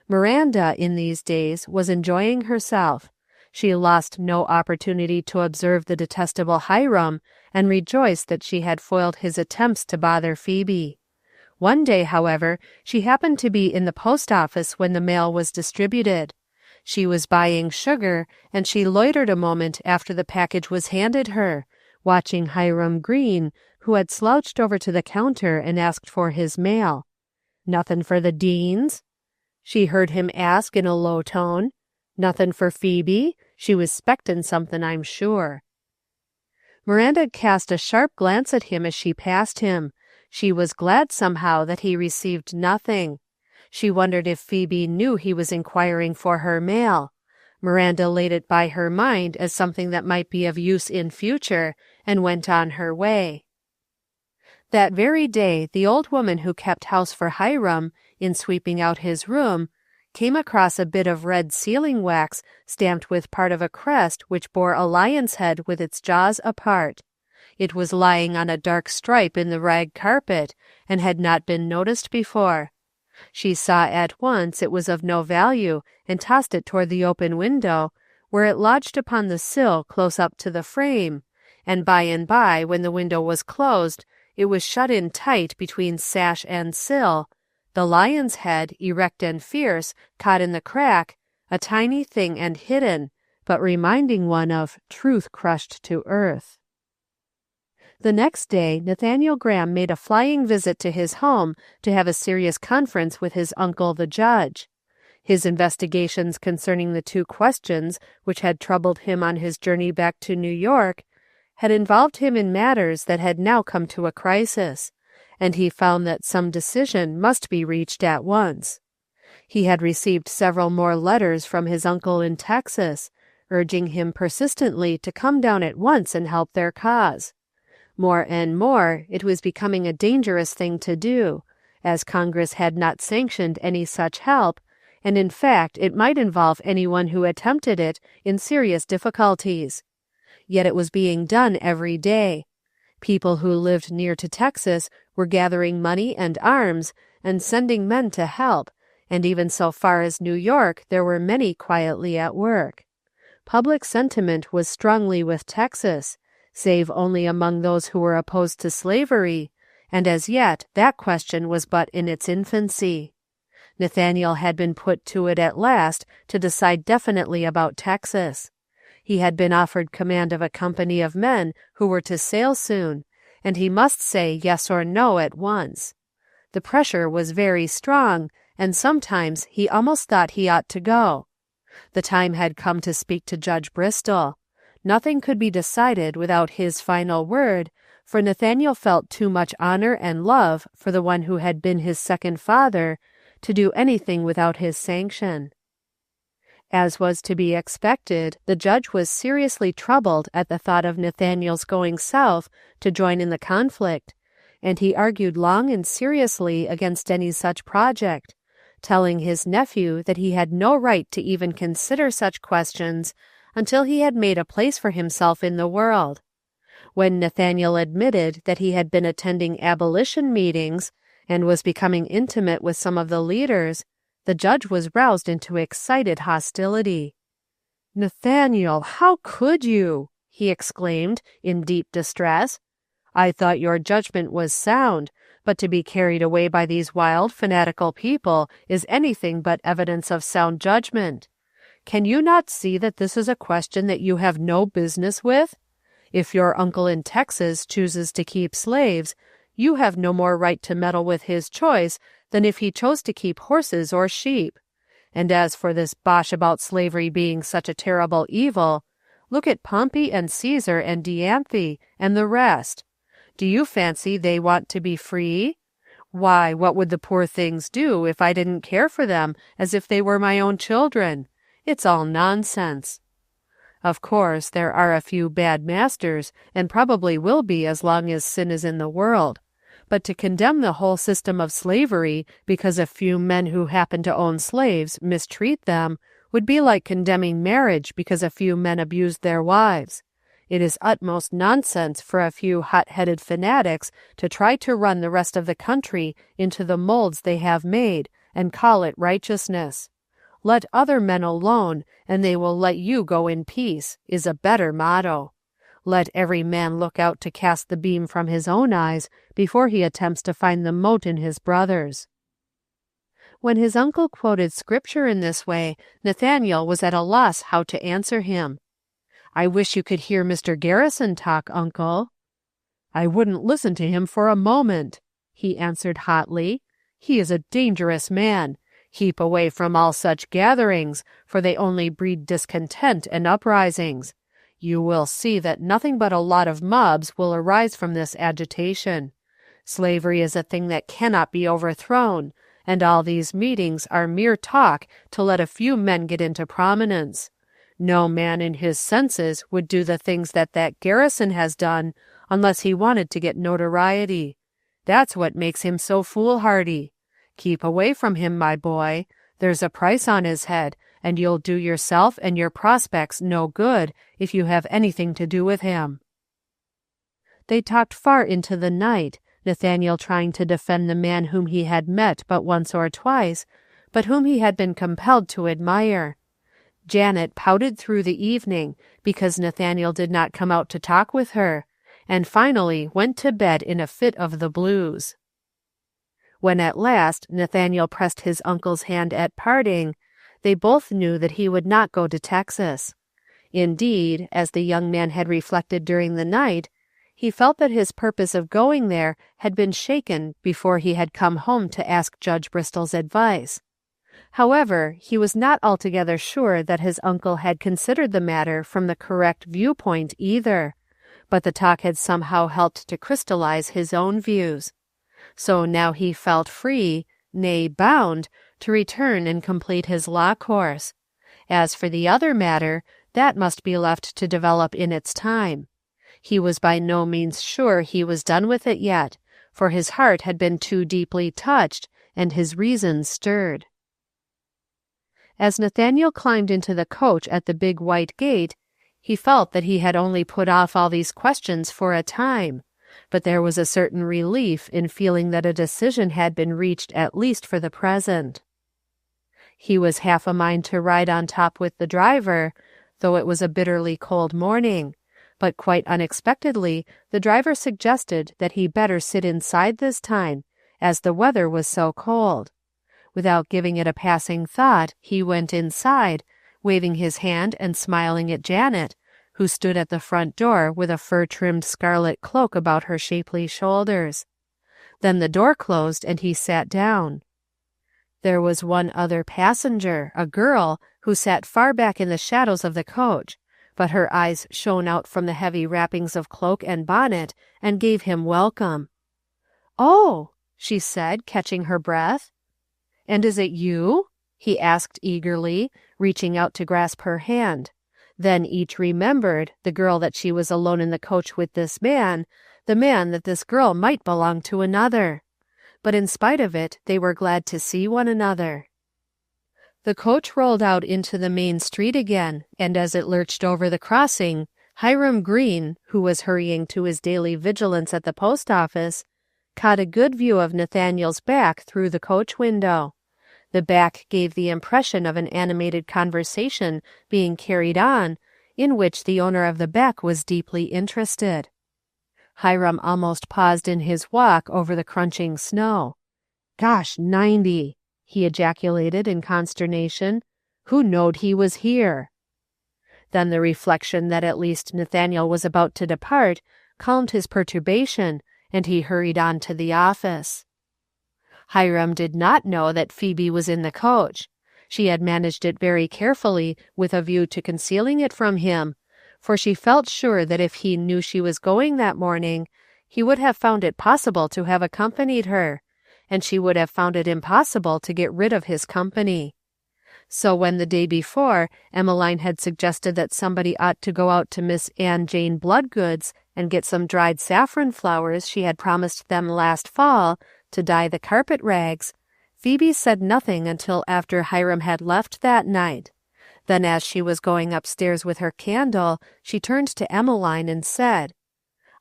Miranda, in these days, was enjoying herself. She lost no opportunity to observe the detestable Hiram, and rejoiced that she had foiled his attempts to bother Phoebe. One day, however, she happened to be in the post office when the mail was distributed. She was buying sugar, and she loitered a moment after the package was handed her, watching Hiram Green, who had slouched over to the counter and asked for his mail. "Nothin' for the Deanes?" she heard him ask in a low tone. "Nothin' for Phoebe? She was 'spectin' somethin', I'm sure." Miranda cast a sharp glance at him as she passed him. She was glad somehow that he received nothing. She wondered if Phoebe knew he was inquiring for her mail. Miranda laid it by her mind as something that might be of use in future, and went on her way. That very day the old woman who kept house for Hiram, in sweeping out his room, came across a bit of red sealing wax stamped with part of a crest which bore a lion's head with its jaws apart. It was lying on a dark stripe in the rag carpet, and had not been noticed before. She saw at once it was of no value, and tossed it toward the open window, where it lodged upon the sill close up to the frame, and by, when the window was closed, it was shut in tight between sash and sill, the lion's head, erect and fierce, caught in the crack, a tiny thing and hidden, but reminding one of truth crushed to earth. The next day Nathaniel Graham made a flying visit to his home to have a serious conference with his uncle the judge. His investigations concerning the two questions which had troubled him on his journey back to New York had involved him in matters that had now come to a crisis, and he found that some decision must be reached at once. He had received several more letters from his uncle in Texas, urging him persistently to come down at once and help their cause. More and more it was becoming a dangerous thing to do, as Congress had not sanctioned any such help, and in fact it might involve anyone who attempted it in serious difficulties. Yet it was being done every day. People who lived near to Texas were gathering money and arms and sending men to help, and even so far as New York there were many quietly at work. Public sentiment was strongly with Texas, save only among those who were opposed to slavery, and as yet that question was but in its infancy. Nathaniel had been put to it at last to decide definitely about Texas. He had been offered command of a company of men who were to sail soon, and he must say yes or no at once. The pressure was very strong, and sometimes he almost thought he ought to go. The time had come to speak to Judge Bristol. Nothing could be decided without his final word, for Nathaniel felt too much honor and love for the one who had been his second father to do anything without his sanction. As was to be expected, the judge was seriously troubled at the thought of Nathaniel's going south to join in the conflict, and he argued long and seriously against any such project, telling his nephew that he had no right to even consider such questions until he had made a place for himself in the world. When Nathaniel admitted that he had been attending abolition meetings and was becoming intimate with some of the leaders, the judge was roused into excited hostility. "Nathaniel, how could you?" he exclaimed, in deep distress. "I thought your judgment was sound, but to be carried away by these wild, fanatical people is anything but evidence of sound judgment. Can you not see that this is a question that you have no business with? If your uncle in Texas chooses to keep slaves, you have no more right to meddle with his choice than if he chose to keep horses or sheep. And as for this bosh about slavery being such a terrible evil, look at Pompey and Caesar and Dianthe and the rest. Do you fancy they want to be free? Why, what would the poor things do if I didn't care for them as if they were my own children? It's all nonsense. Of course, there are a few bad masters, and probably will be as long as sin is in the world. But to condemn the whole system of slavery because a few men who happen to own slaves mistreat them would be like condemning marriage because a few men abuse their wives. It is utmost nonsense for a few hot-headed fanatics to try to run the rest of the country into the molds they have made and call it righteousness. Let other men alone, and they will let you go in peace, is a better motto. Let every man look out to cast the beam from his own eyes before he attempts to find the mote in his brother's. When his uncle quoted Scripture in this way, Nathaniel was at a loss how to answer him. "I wish you could hear Mr. Garrison talk, uncle." "I wouldn't listen to him for a moment," he answered hotly. "He is a dangerous man. Keep away from all such gatherings, for they only breed discontent and uprisings. You will see that nothing but a lot of mobs will arise from this agitation. Slavery is a thing that cannot be overthrown, and all these meetings are mere talk to let a few men get into prominence. No man in his senses would do the things that Garrison has done unless he wanted to get notoriety. That's what makes him so foolhardy. Keep away from him, my boy. There's a price on his head, and you'll do yourself and your prospects no good if you have anything to do with him." They talked far into the night, Nathaniel trying to defend the man whom he had met but once or twice, but whom he had been compelled to admire. Janet pouted through the evening because Nathaniel did not come out to talk with her, and finally went to bed in a fit of the blues. When at last Nathaniel pressed his uncle's hand at parting, they both knew that he would not go to Texas. Indeed, as the young man had reflected during the night, he felt that his purpose of going there had been shaken before he had come home to ask Judge Bristol's advice. However, he was not altogether sure that his uncle had considered the matter from the correct viewpoint either, but the talk had somehow helped to crystallize his own views. So now he felt free, nay bound, to return and complete his law course. As for the other matter, that must be left to develop in its time. He was by no means sure he was done with it yet, for his heart had been too deeply touched, and his reason stirred. As Nathaniel climbed into the coach at the big white gate, he felt that he had only put off all these questions for a time, but there was a certain relief in feeling that a decision had been reached at least for the present. He was half a mind to ride on top with the driver, though it was a bitterly cold morning, but quite unexpectedly the driver suggested that he better sit inside this time, as the weather was so cold. Without giving it a passing thought, he went inside, waving his hand and smiling at Janet, who stood at the front door with a fur-trimmed scarlet cloak about her shapely shoulders. Then the door closed and he sat down. There was one other passenger, a girl, who sat far back in the shadows of the coach, but her eyes shone out from the heavy wrappings of cloak and bonnet and gave him welcome. "Oh," she said, catching her breath. "And is it you?" he asked eagerly, reaching out to grasp her hand. Then each remembered, the girl that she was alone in the coach with this man, the man that this girl might belong to another. But in spite of it, they were glad to see one another. The coach rolled out into the main street again, and as it lurched over the crossing, Hiram Green, who was hurrying to his daily vigilance at the post office, caught a good view of Nathaniel's back through the coach window. The back gave the impression of an animated conversation being carried on, in which the owner of the back was deeply interested. Hiram almost paused in his walk over the crunching snow. "Gosh, 90!" he ejaculated in consternation. "Who knowed he was here?" Then the reflection that at least Nathaniel was about to depart calmed his perturbation, and he hurried on to the office. Hiram did not know that Phoebe was in the coach. She had managed it very carefully with a view to concealing it from him, for she felt sure that if he knew she was going that morning, he would have found it possible to have accompanied her, and she would have found it impossible to get rid of his company. So when the day before Emmeline had suggested that somebody ought to go out to Miss Anne Jane Bloodgood's and get some dried saffron flowers she had promised them last fall to dye the carpet rags, Phoebe said nothing until after Hiram had left that night. Then as she was going upstairs with her candle, she turned to Emmeline and said,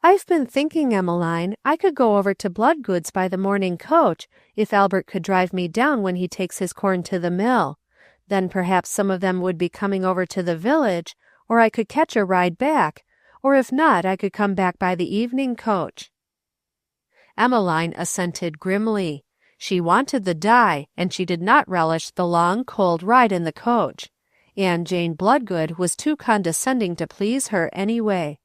"I've been thinking, Emmeline, I could go over to Bloodgood's by the morning coach if Albert could drive me down when he takes his corn to the mill. Then perhaps some of them would be coming over to the village, or I could catch a ride back, or if not, I could come back by the evening coach." Emmeline assented grimly. She wanted the dye, and she did not relish the long, cold ride in the coach. Anne Jane Bloodgood was too condescending to please her anyway.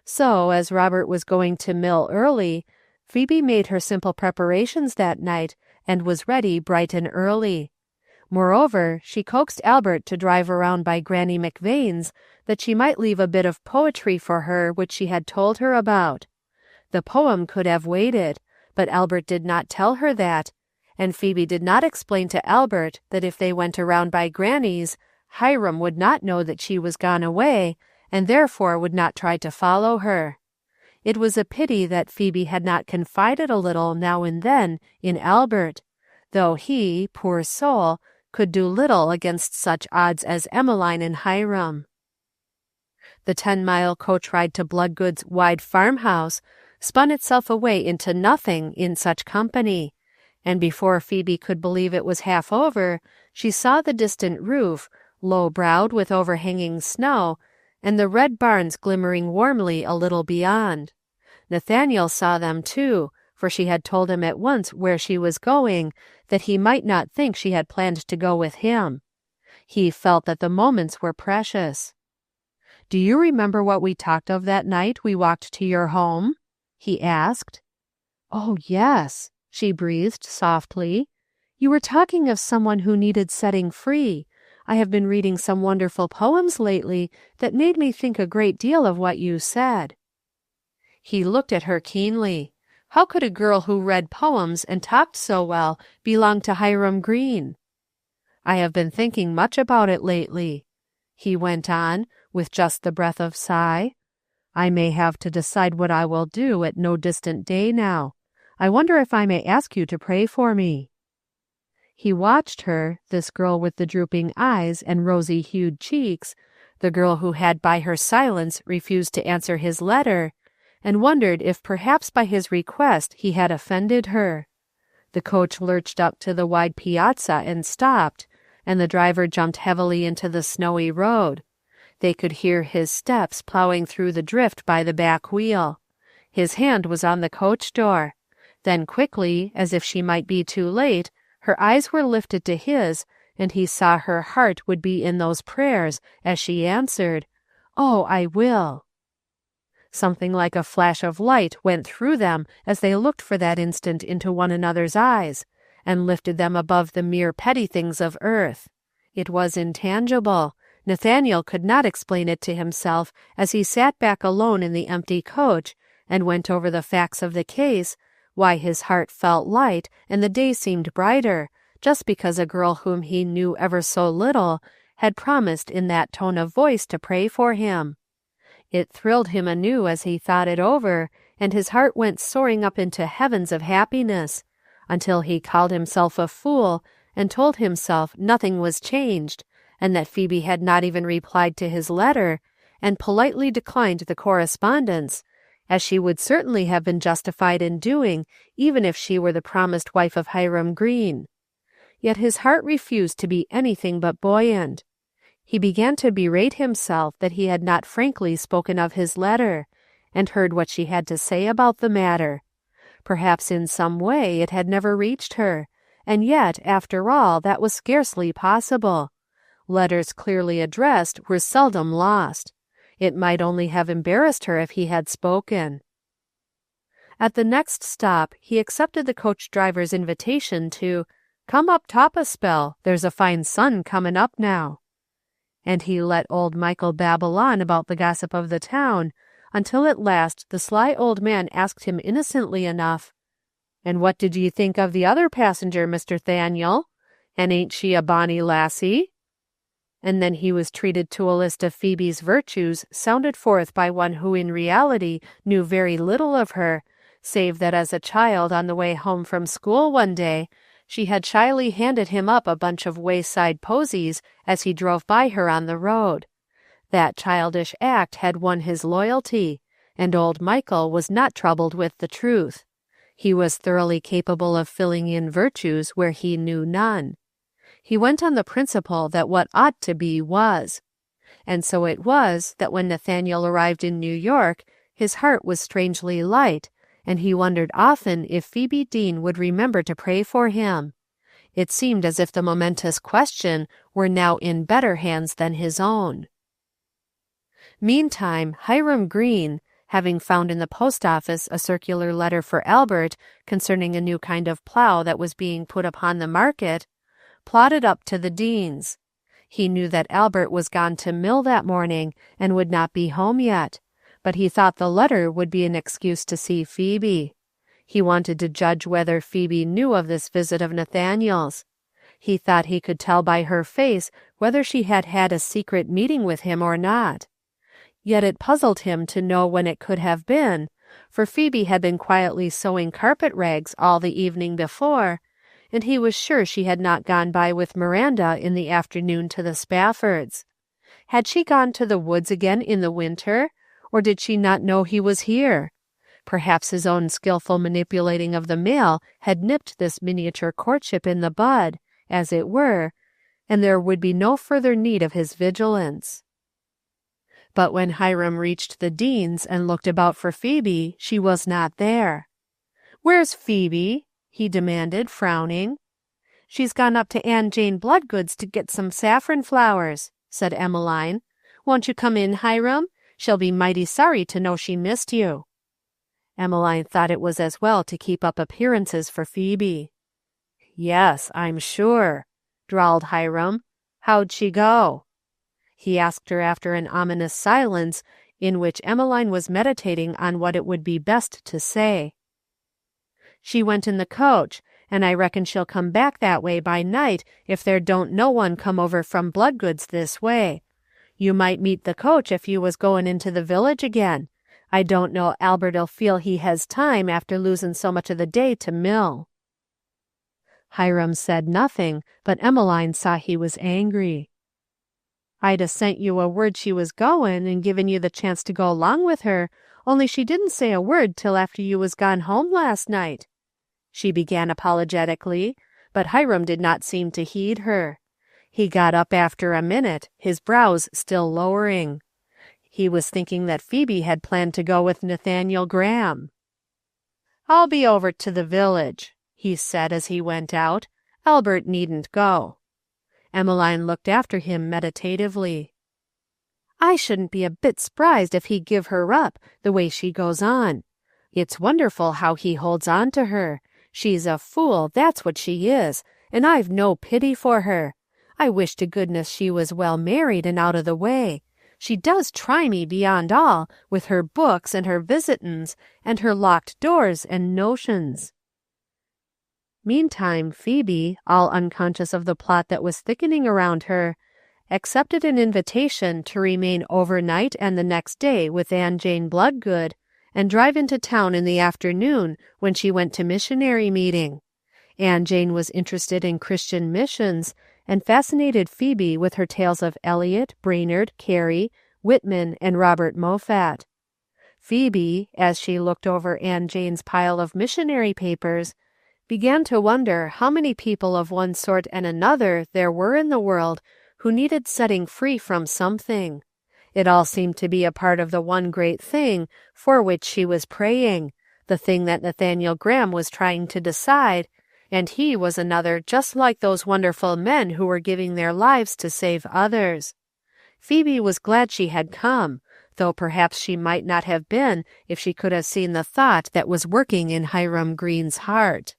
So, as Robert was going to mill early, Phoebe made her simple preparations that night, and was ready bright and early. Moreover, she coaxed Albert to drive around by Granny McVane's, that she might leave a bit of poetry for her which she had told her about. The poem could have waited, but Albert did not tell her that, and Phoebe did not explain to Albert that if they went around by Granny's, Hiram would not know that she was gone away, and therefore would not try to follow her. It was a pity that Phoebe had not confided a little now and then in Albert, though he, poor soul, could do little against such odds as Emmeline and Hiram. The 10-mile coach ride to Bloodgood's wide farmhouse spun itself away into nothing in such company, and before Phoebe could believe it was half over, she saw the distant roof, low-browed with overhanging snow, and the red barns glimmering warmly a little beyond. Nathaniel saw them too, for she had told him at once where she was going, that he might not think she had planned to go with him. He felt that the moments were precious. "Do you remember what we talked of that night we walked to your home?" he asked. "Oh, yes," she breathed softly. "You were talking of someone who needed setting free. I have been reading some wonderful poems lately that made me think a great deal of what you said." He looked at her keenly. How could a girl who read poems and talked so well belong to Hiram Green? "I have been thinking much about it lately," he went on, with just the breath of sigh. "I may have to decide what I will do at no distant day now. I wonder if I may ask you to pray for me." He watched her, this girl with the drooping eyes and rosy-hued cheeks, the girl who had by her silence refused to answer his letter, and wondered if perhaps by his request he had offended her. The coach lurched up to the wide piazza and stopped, and the driver jumped heavily into the snowy road. They could hear his steps plowing through the drift by the back wheel. His hand was on the coach door. Then quickly, as if she might be too late, her eyes were lifted to his, and he saw her heart would be in those prayers as she answered, "Oh, I will." Something like a flash of light went through them as they looked for that instant into one another's eyes, and lifted them above the mere petty things of earth. It was intangible. Nathaniel could not explain it to himself as he sat back alone in the empty coach and went over the facts of the case, why his heart felt light and the day seemed brighter, just because a girl whom he knew ever so little had promised in that tone of voice to pray for him. It thrilled him anew as he thought it over, and his heart went soaring up into heavens of happiness, until he called himself a fool and told himself nothing was changed, and that Phoebe had not even replied to his letter, and politely declined the correspondence, as she would certainly have been justified in doing, even if she were the promised wife of Hiram Green. Yet his heart refused to be anything but buoyant. He began to berate himself that he had not frankly spoken of his letter, and heard what she had to say about the matter. Perhaps in some way it had never reached her, and yet, after all, that was scarcely possible. Letters clearly addressed were seldom lost. It might only have embarrassed her if he had spoken. At the next stop he accepted the coach-driver's invitation to "come up top a spell, there's a fine sun comin' up now." And he let old Michael babble on about the gossip of the town, until at last the sly old man asked him innocently enough, "And what did ye think of the other passenger, Mr. Thaniel? And ain't she a bonny lassie?" And then he was treated to a list of Phoebe's virtues sounded forth by one who in reality knew very little of her, save that as a child on the way home from school one day, she had shyly handed him up a bunch of wayside posies as he drove by her on the road. That childish act had won his loyalty, and old Michael was not troubled with the truth. He was thoroughly capable of filling in virtues where he knew none. He went on the principle that what ought to be was. And so it was that when Nathaniel arrived in New York, his heart was strangely light, and he wondered often if Phoebe Deane would remember to pray for him. It seemed as if the momentous question were now in better hands than his own. Meantime, Hiram Green, having found in the post office a circular letter for Albert concerning a new kind of plough that was being put upon the market, plodded up to the Deanes. He knew that Albert was gone to mill that morning and would not be home yet, but he thought the letter would be an excuse to see Phoebe. He wanted to judge whether Phoebe knew of this visit of Nathaniel's. He thought he could tell by her face whether she had had a secret meeting with him or not. Yet it puzzled him to know when it could have been, for Phoebe had been quietly sewing carpet rags all the evening before, and he was sure she had not gone by with Miranda in the afternoon to the Spaffords. Had she gone to the woods again in the winter, or did she not know he was here? Perhaps his own skillful manipulating of the mail had nipped this miniature courtship in the bud, as it were, and there would be no further need of his vigilance. But when Hiram reached the Deanes and looked about for Phoebe, she was not there. "Where's Phoebe?" he demanded, frowning. "She's gone up to Aunt Jane Bloodgood's to get some saffron flowers," said Emmeline. "Won't you come in, Hiram? She'll be mighty sorry to know she missed you." Emmeline thought it was as well to keep up appearances for Phoebe. "Yes, I'm sure," drawled Hiram. "How'd she go?" He asked her after an ominous silence in which Emmeline was meditating on what it would be best to say. "She went in the coach, and I reckon she'll come back that way by night if there don't no one come over from Bloodgood's this way. You might meet the coach if you was going into the village again. I don't know Albert'll feel he has time after losing so much of the day to mill." Hiram said nothing, but Emmeline saw he was angry. "I'd a sent you a word she was goin' and given you the chance to go along with her, only she didn't say a word till after you was gone home last night," she began apologetically, but Hiram did not seem to heed her. He got up after a minute, his brows still lowering. He was thinking that Phoebe had planned to go with Nathaniel Graham. "I'll be over to the village," he said as he went out. "Albert needn't go." Emmeline looked after him meditatively. "I shouldn't be a bit s'prised if he give her up, the way she goes on. It's wonderful how he holds on to her. She's a fool, that's what she is, and I've no pity for her. I wish to goodness she was well married and out of the way. She does try me beyond all, with her books and her visitin's, and her locked doors and notions." Meantime, Phoebe, all unconscious of the plot that was thickening around her, accepted an invitation to remain overnight and the next day with Aunt Jane Bloodgood, and drive into town in the afternoon when she went to missionary meeting. Aunt Jane was interested in Christian missions, and fascinated Phoebe with her tales of Eliot, Brainerd, Carey, Whitman, and Robert Moffat. Phoebe, as she looked over Aunt Jane's pile of missionary papers, began to wonder how many people of one sort and another there were in the world who needed setting free from something. It all seemed to be a part of the one great thing for which she was praying, the thing that Nathaniel Graham was trying to decide, and he was another just like those wonderful men who were giving their lives to save others. Phoebe was glad she had come, though perhaps she might not have been if she could have seen the thought that was working in Hiram Green's heart.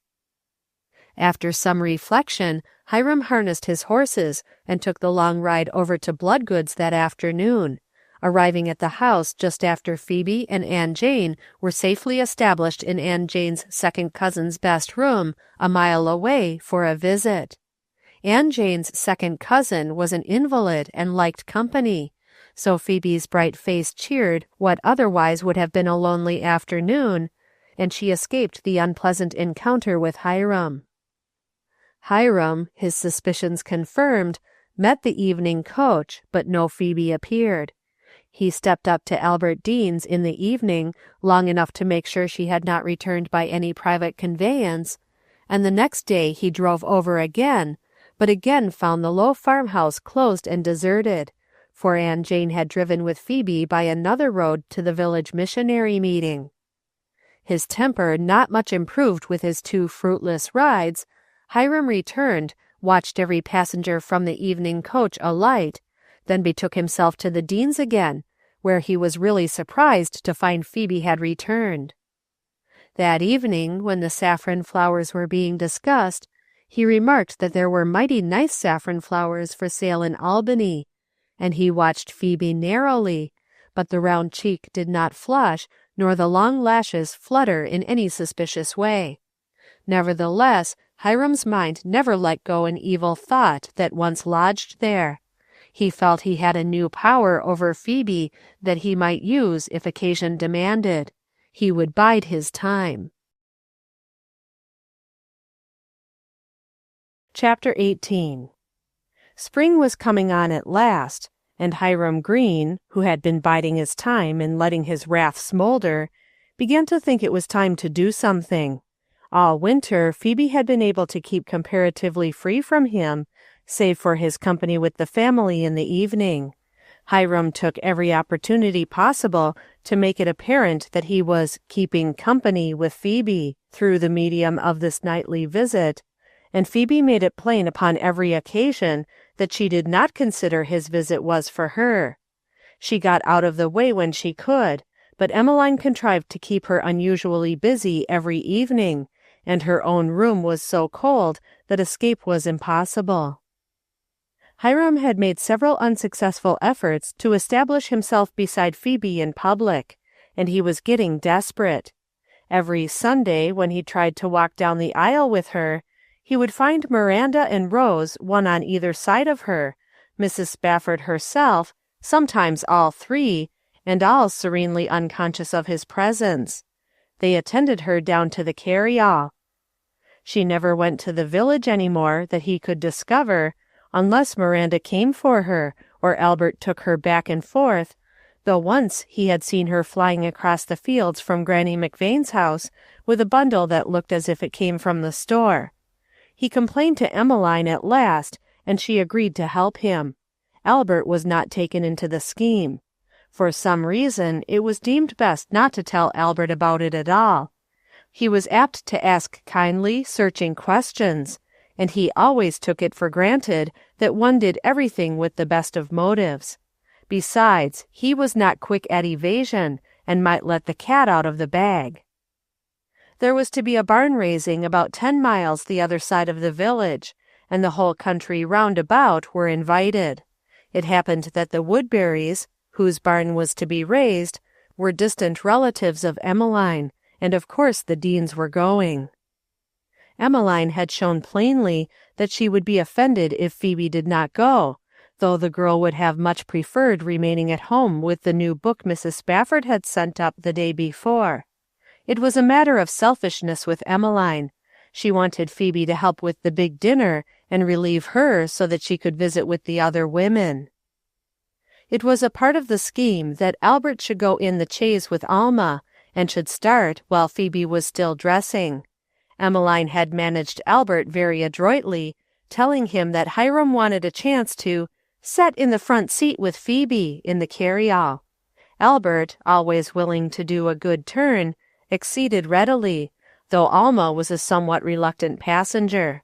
After some reflection, Hiram harnessed his horses and took the long ride over to Bloodgood's that afternoon, arriving at the house just after Phoebe and Aunt Jane were safely established in Aunt Jane's second cousin's best room, a mile away, for a visit. Aunt Jane's second cousin was an invalid and liked company, so Phoebe's bright face cheered what otherwise would have been a lonely afternoon, and she escaped the unpleasant encounter with Hiram. Hiram, his suspicions confirmed, met the evening coach, but no Phoebe appeared. He stepped up to Albert Deane's in the evening, long enough to make sure she had not returned by any private conveyance, and the next day he drove over again, but again found the low farmhouse closed and deserted, for Aunt Jane had driven with Phoebe by another road to the village missionary meeting. His temper not much improved with his 2 fruitless rides, Hiram returned, watched every passenger from the evening coach alight, then betook himself to the Deanes again, where he was really surprised to find Phoebe had returned. That evening, when the saffron flowers were being discussed, he remarked that there were mighty nice saffron flowers for sale in Albany, and he watched Phoebe narrowly, but the round cheek did not flush, nor the long lashes flutter in any suspicious way. Nevertheless, Hiram's mind never let go an evil thought that once lodged there. He felt he had a new power over Phoebe that he might use if occasion demanded. He would bide his time. Chapter 18. Spring was coming on at last, and Hiram Green, who had been biding his time and letting his wrath smolder, began to think it was time to do something. All winter, Phoebe had been able to keep comparatively free from him, save for his company with the family in the evening. Hiram took every opportunity possible to make it apparent that he was keeping company with Phoebe through the medium of this nightly visit, and Phoebe made it plain upon every occasion that she did not consider his visit was for her. She got out of the way when she could, but Emmeline contrived to keep her unusually busy every evening, and her own room was so cold that escape was impossible. Hiram had made several unsuccessful efforts to establish himself beside Phoebe in public, and he was getting desperate. Every Sunday, when he tried to walk down the aisle with her, he would find Miranda and Rose, one on either side of her, Mrs. Spafford herself, sometimes all three, and all serenely unconscious of his presence. They attended her down to the carryall. She never went to the village any more that he could discover, unless Miranda came for her, or Albert took her back and forth, though once he had seen her flying across the fields from Granny McVane's house with a bundle that looked as if it came from the store. He complained to Emmeline at last, and she agreed to help him. Albert was not taken into the scheme. For some reason, it was deemed best not to tell Albert about it at all. He was apt to ask kindly, searching questions, and he always took it for granted that one did everything with the best of motives. Besides, he was not quick at evasion, and might let the cat out of the bag. There was to be a barn raising about 10 miles the other side of the village, and the whole country round about were invited. It happened that the Woodburys, whose barn was to be raised, were distant relatives of Emmeline, and of course the Deanes were going. Emmeline had shown plainly that she would be offended if Phoebe did not go, though the girl would have much preferred remaining at home with the new book Mrs. Spafford had sent up the day before. It was a matter of selfishness with Emmeline. She wanted Phoebe to help with the big dinner and relieve her so that she could visit with the other women. It was a part of the scheme that Albert should go in the chaise with Alma, and should start while Phoebe was still dressing. Emmeline had managed Albert very adroitly, telling him that Hiram wanted a chance to "set in the front seat with Phoebe" in the carryall. Albert, always willing to do a good turn, acceded readily, though Alma was a somewhat reluctant passenger.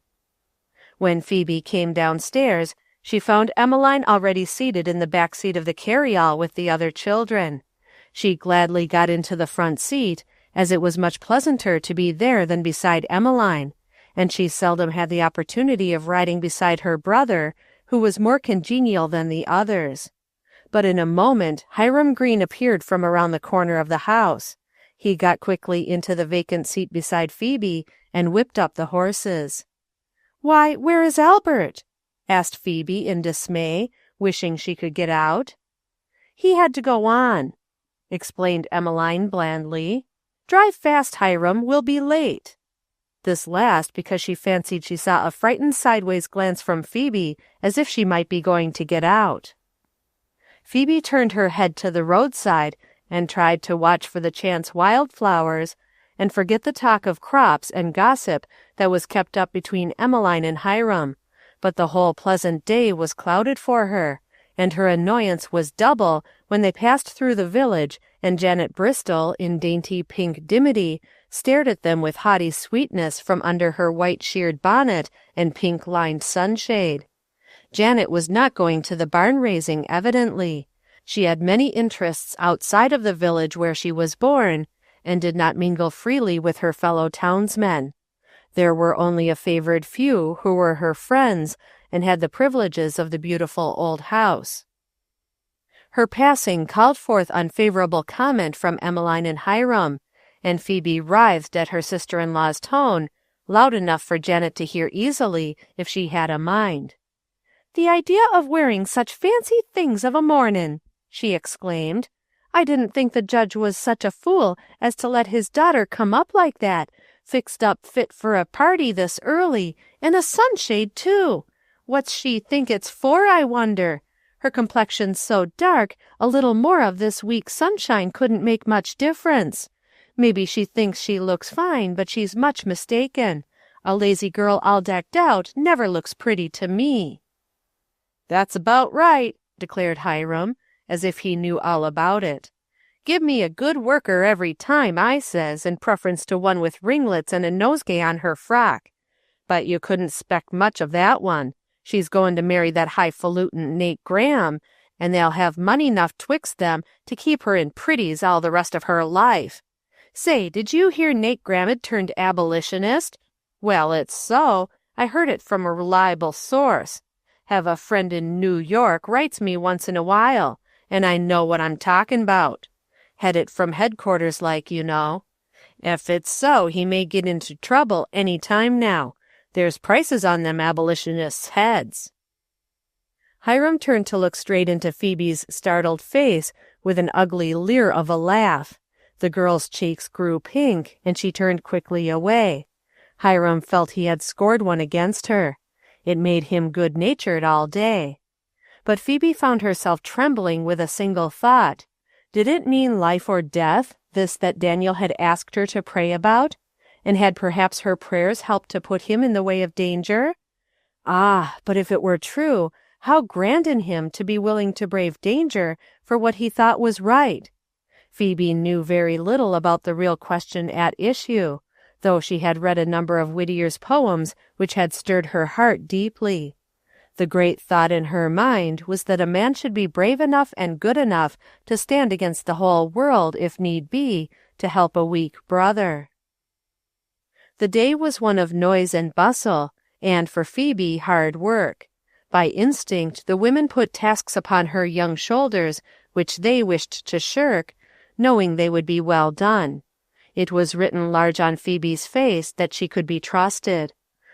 When Phoebe came downstairs, she found Emmeline already seated in the back seat of the carryall with the other children. She gladly got into the front seat, as it was much pleasanter to be there than beside Emmeline, and she seldom had the opportunity of riding beside her brother, who was more congenial than the others. But in a moment Hiram Green appeared from around the corner of the house. He got quickly into the vacant seat beside Phoebe, and whipped up the horses. "Why, where is Albert?" asked Phoebe in dismay, wishing she could get out. "He had to go on," explained Emmeline blandly. "Drive fast, Hiram, we'll be late." This last because she fancied she saw a frightened sideways glance from Phoebe, as if she might be going to get out. Phoebe turned her head to the roadside, and tried to watch for the chance wildflowers, and forget the talk of crops and gossip that was kept up between Emmeline and Hiram, but the whole pleasant day was clouded for her, and her annoyance was double when they passed through the village, and Janet Bristol, in dainty pink dimity, stared at them with haughty sweetness from under her white shirred bonnet and pink-lined sunshade. Janet was not going to the barn raising, evidently. She had many interests outside of the village where she was born, and did not mingle freely with her fellow townsmen. There were only a favored few who were her friends, and had the privileges of the beautiful old house. Her passing called forth unfavorable comment from Emmeline and Hiram, and Phoebe writhed at her sister-in-law's tone, loud enough for Janet to hear easily if she had a mind. "The idea of wearing such fancy things of a mornin'!" she exclaimed. I didn't think the judge was such a fool as to let his daughter come up like that, fixed up fit for a party this early, and a sunshade, too. What's she think it's for, I wonder? Her complexion's so dark, a little more of this week sunshine couldn't make much difference. Maybe she thinks she looks fine, but she's much mistaken. A lazy girl all decked out never looks pretty to me." "That's about right," declared Hiram, as if he knew all about it. "Give me a good worker every time, I says, in preference to one with ringlets and a nosegay on her frock. But you couldn't 'spect much of that one. She's going to marry that highfalutin Nate Graham, and they'll have money enough twixt them to keep her in pretties all the rest of her life. Say, did you hear Nate Graham had turned abolitionist? Well, it's so. I heard it from a reliable source. Have a friend in New York writes me once in a while, and I know what I'm talking about. Had it from headquarters like, you know. If it's so, he may get into trouble any time now. There's prices on them abolitionists' heads." Hiram turned to look straight into Phoebe's startled face with an ugly leer of a laugh. The girl's cheeks grew pink, and she turned quickly away. Hiram felt he had scored one against her. It made him good-natured all day. But Phoebe found herself trembling with a single thought. Did it mean life or death, this that Daniel had asked her to pray about? And had perhaps her prayers helped to put him in the way of danger? Ah, but if it were true, how grand in him to be willing to brave danger for what he thought was right. Phoebe knew very little about the real question at issue, though she had read a number of Whittier's poems which had stirred her heart deeply. The great thought in her mind was that a man should be brave enough and good enough to stand against the whole world, if need be, to help a weak brother. The day was one of noise and bustle, and for Phoebe hard work. By instinct the women put tasks upon her young shoulders which they wished to shirk, knowing they would be well done. It was written large on Phoebe's face that she could be trusted.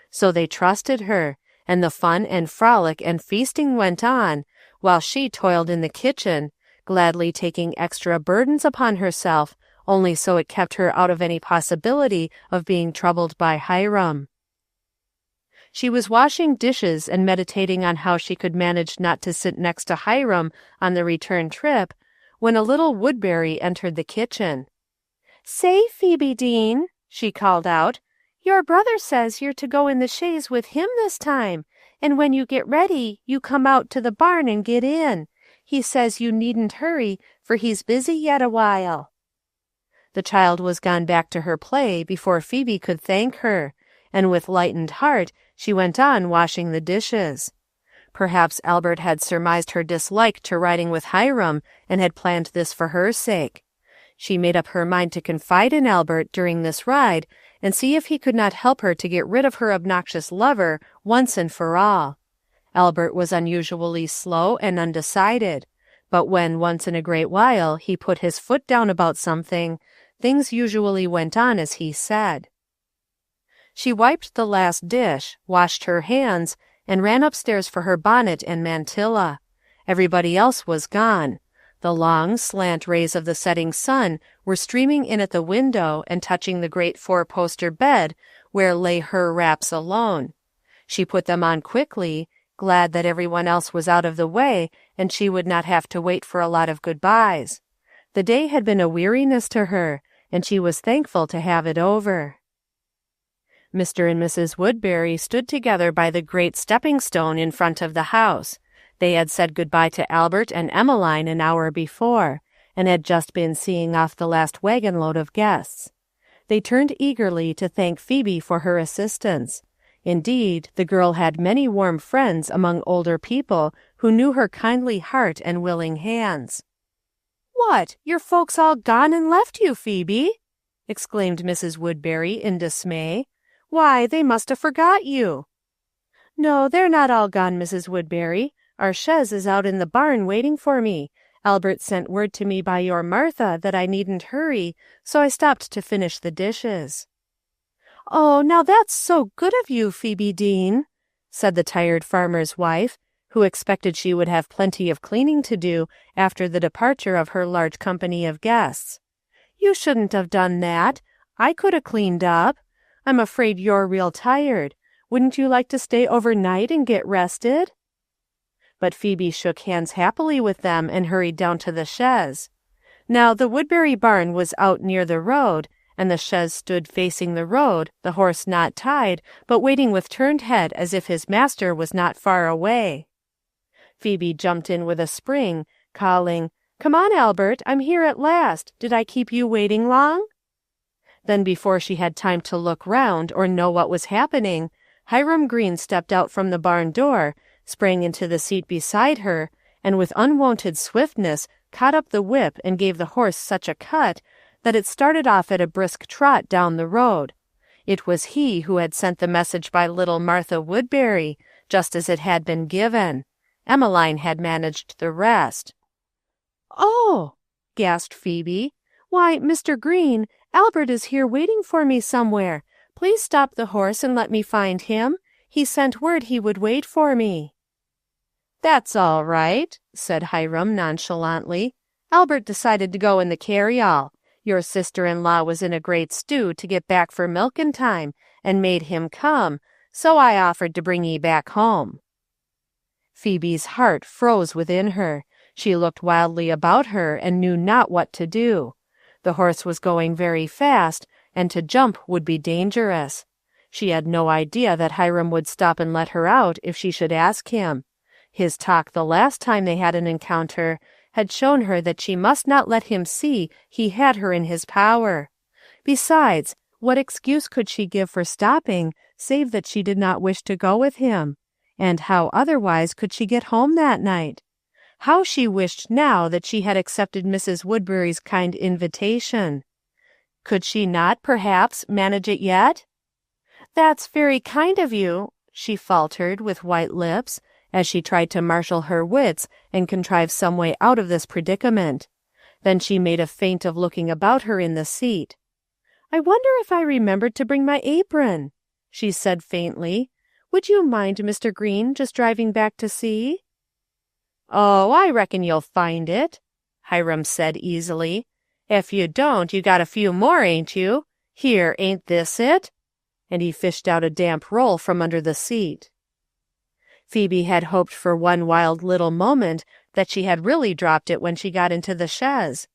So they trusted her, and the fun and frolic and feasting went on, while she toiled in the kitchen, gladly taking extra burdens upon herself, only so it kept her out of any possibility of being troubled by Hiram. She was washing dishes and meditating on how she could manage not to sit next to Hiram on the return trip, when a little Woodbury entered the kitchen. "Say, Phoebe Deane," she called out, "your brother says you're to go in the chaise with him this time, and when you get ready, you come out to the barn and get in. He says you needn't hurry, for he's busy yet a while." The child was gone back to her play before Phoebe could thank her, and with lightened heart she went on washing the dishes. Perhaps Albert had surmised her dislike to riding with Hiram and had planned this for her sake. She made up her mind to confide in Albert during this ride and see if he could not help her to get rid of her obnoxious lover once and for all. Albert was unusually slow and undecided, but when once in a great while he put his foot down about something, things usually went on as he said. She wiped the last dish, washed her hands, and ran upstairs for her bonnet and mantilla. Everybody else was gone. The long, slant rays of the setting sun were streaming in at the window and touching the great four-poster bed where lay her wraps alone. She put them on quickly, glad that everyone else was out of the way and she would not have to wait for a lot of goodbyes. The day had been a weariness to her, and she was thankful to have it over. Mr. and Mrs. Woodbury stood together by the great stepping-stone in front of the house. They had said good-bye to Albert and Emmeline an hour before, and had just been seeing off the last wagon-load of guests. They turned eagerly to thank Phoebe for her assistance. Indeed, the girl had many warm friends among older people who knew her kindly heart and willing hands. "What, your folks all gone and left you, Phoebe?" exclaimed Mrs. Woodbury in dismay. "Why, they must have forgot you." "No, they're not all gone, Mrs. Woodbury. Our chaise is out in the barn waiting for me. Albert sent word to me by your Martha that I needn't hurry, so I stopped to finish the dishes." "Oh, now that's so good of you, Phoebe Deane," said the tired farmer's wife, who expected she would have plenty of cleaning to do after the departure of her large company of guests. "You shouldn't have done that. I could have cleaned up. I'm afraid you're real tired. Wouldn't you like to stay overnight and get rested?" But Phoebe shook hands happily with them and hurried down to the chaise. Now the Woodbury barn was out near the road, and the chaise stood facing the road, the horse not tied, but waiting with turned head as if his master was not far away. Phoebe jumped in with a spring, calling, "Come on, Albert, I'm here at last. Did I keep you waiting long?" Then before she had time to look round or know what was happening, Hiram Green stepped out from the barn door, sprang into the seat beside her, and with unwonted swiftness caught up the whip and gave the horse such a cut that it started off at a brisk trot down the road. It was he who had sent the message by little Martha Woodbury, just as it had been given. Emmeline had managed the rest. "Oh!" gasped Phoebe. "Why, Mr. Green, Albert is here waiting for me somewhere. Please stop the horse and let me find him. He sent word he would wait for me." "That's all right," said Hiram nonchalantly. "Albert decided to go in the carryall. Your sister-in-law was in a great stew to get back for milk in time, and made him come, so I offered to bring ye back home." Phoebe's heart froze within her. She looked wildly about her and knew not what to do. The horse was going very fast, and to jump would be dangerous. She had no idea that Hiram would stop and let her out if she should ask him. His talk the last time they had an encounter had shown her that she must not let him see he had her in his power. Besides, what excuse could she give for stopping, save that she did not wish to go with him? And how otherwise could she get home that night? How she wished now that she had accepted Mrs. Woodbury's kind invitation. Could she not, perhaps, manage it yet? "That's very kind of you," she faltered with white lips, as she tried to marshal her wits and contrive some way out of this predicament. Then she made a feint of looking about her in the seat. "I wonder if I remembered to bring my apron," she said faintly. "Would you mind, Mr. Green, just driving back to see?" "Oh, I reckon you'll find it," Hiram said easily. "If you don't, you got a few more, ain't you? Here, ain't this it?" And he fished out a damp roll from under the seat. Phoebe had hoped for one wild little moment that she had really dropped it when she got into the chaise,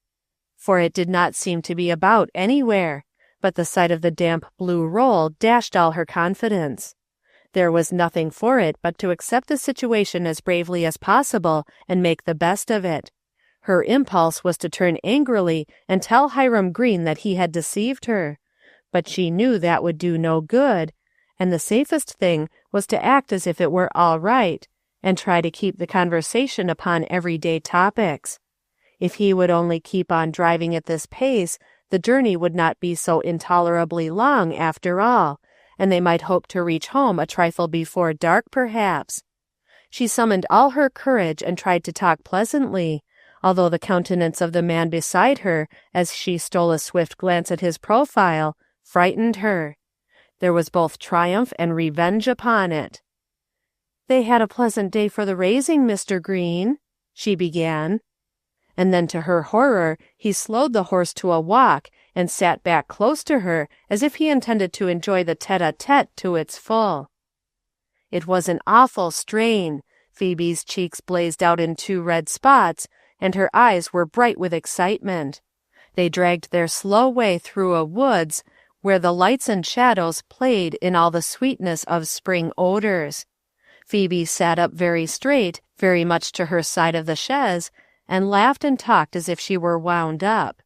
for it did not seem to be about anywhere, but the sight of the damp blue roll dashed all her confidence. There was nothing for it but to accept the situation as bravely as possible and make the best of it. Her impulse was to turn angrily and tell Hiram Green that he had deceived her, but she knew that would do no good, and the safest thing was to act as if it were all right, and try to keep the conversation upon everyday topics. If he would only keep on driving at this pace, the journey would not be so intolerably long after all, and they might hope to reach home a trifle before dark, perhaps. She summoned all her courage and tried to talk pleasantly, although the countenance of the man beside her, as she stole a swift glance at his profile, frightened her. There was both triumph and revenge upon it. "They had a pleasant day for the raising, Mr. Green," she began. And then to her horror he slowed the horse to a walk and sat back close to her as if he intended to enjoy the tete-a-tete to its full. It was an awful strain. Phoebe's cheeks blazed out in 2 red spots, and her eyes were bright with excitement. They dragged their slow way through a woods where the lights and shadows played in all the sweetness of spring odors. Phoebe sat up very straight, very much to her side of the chaise, and laughed and talked as if she were wound up.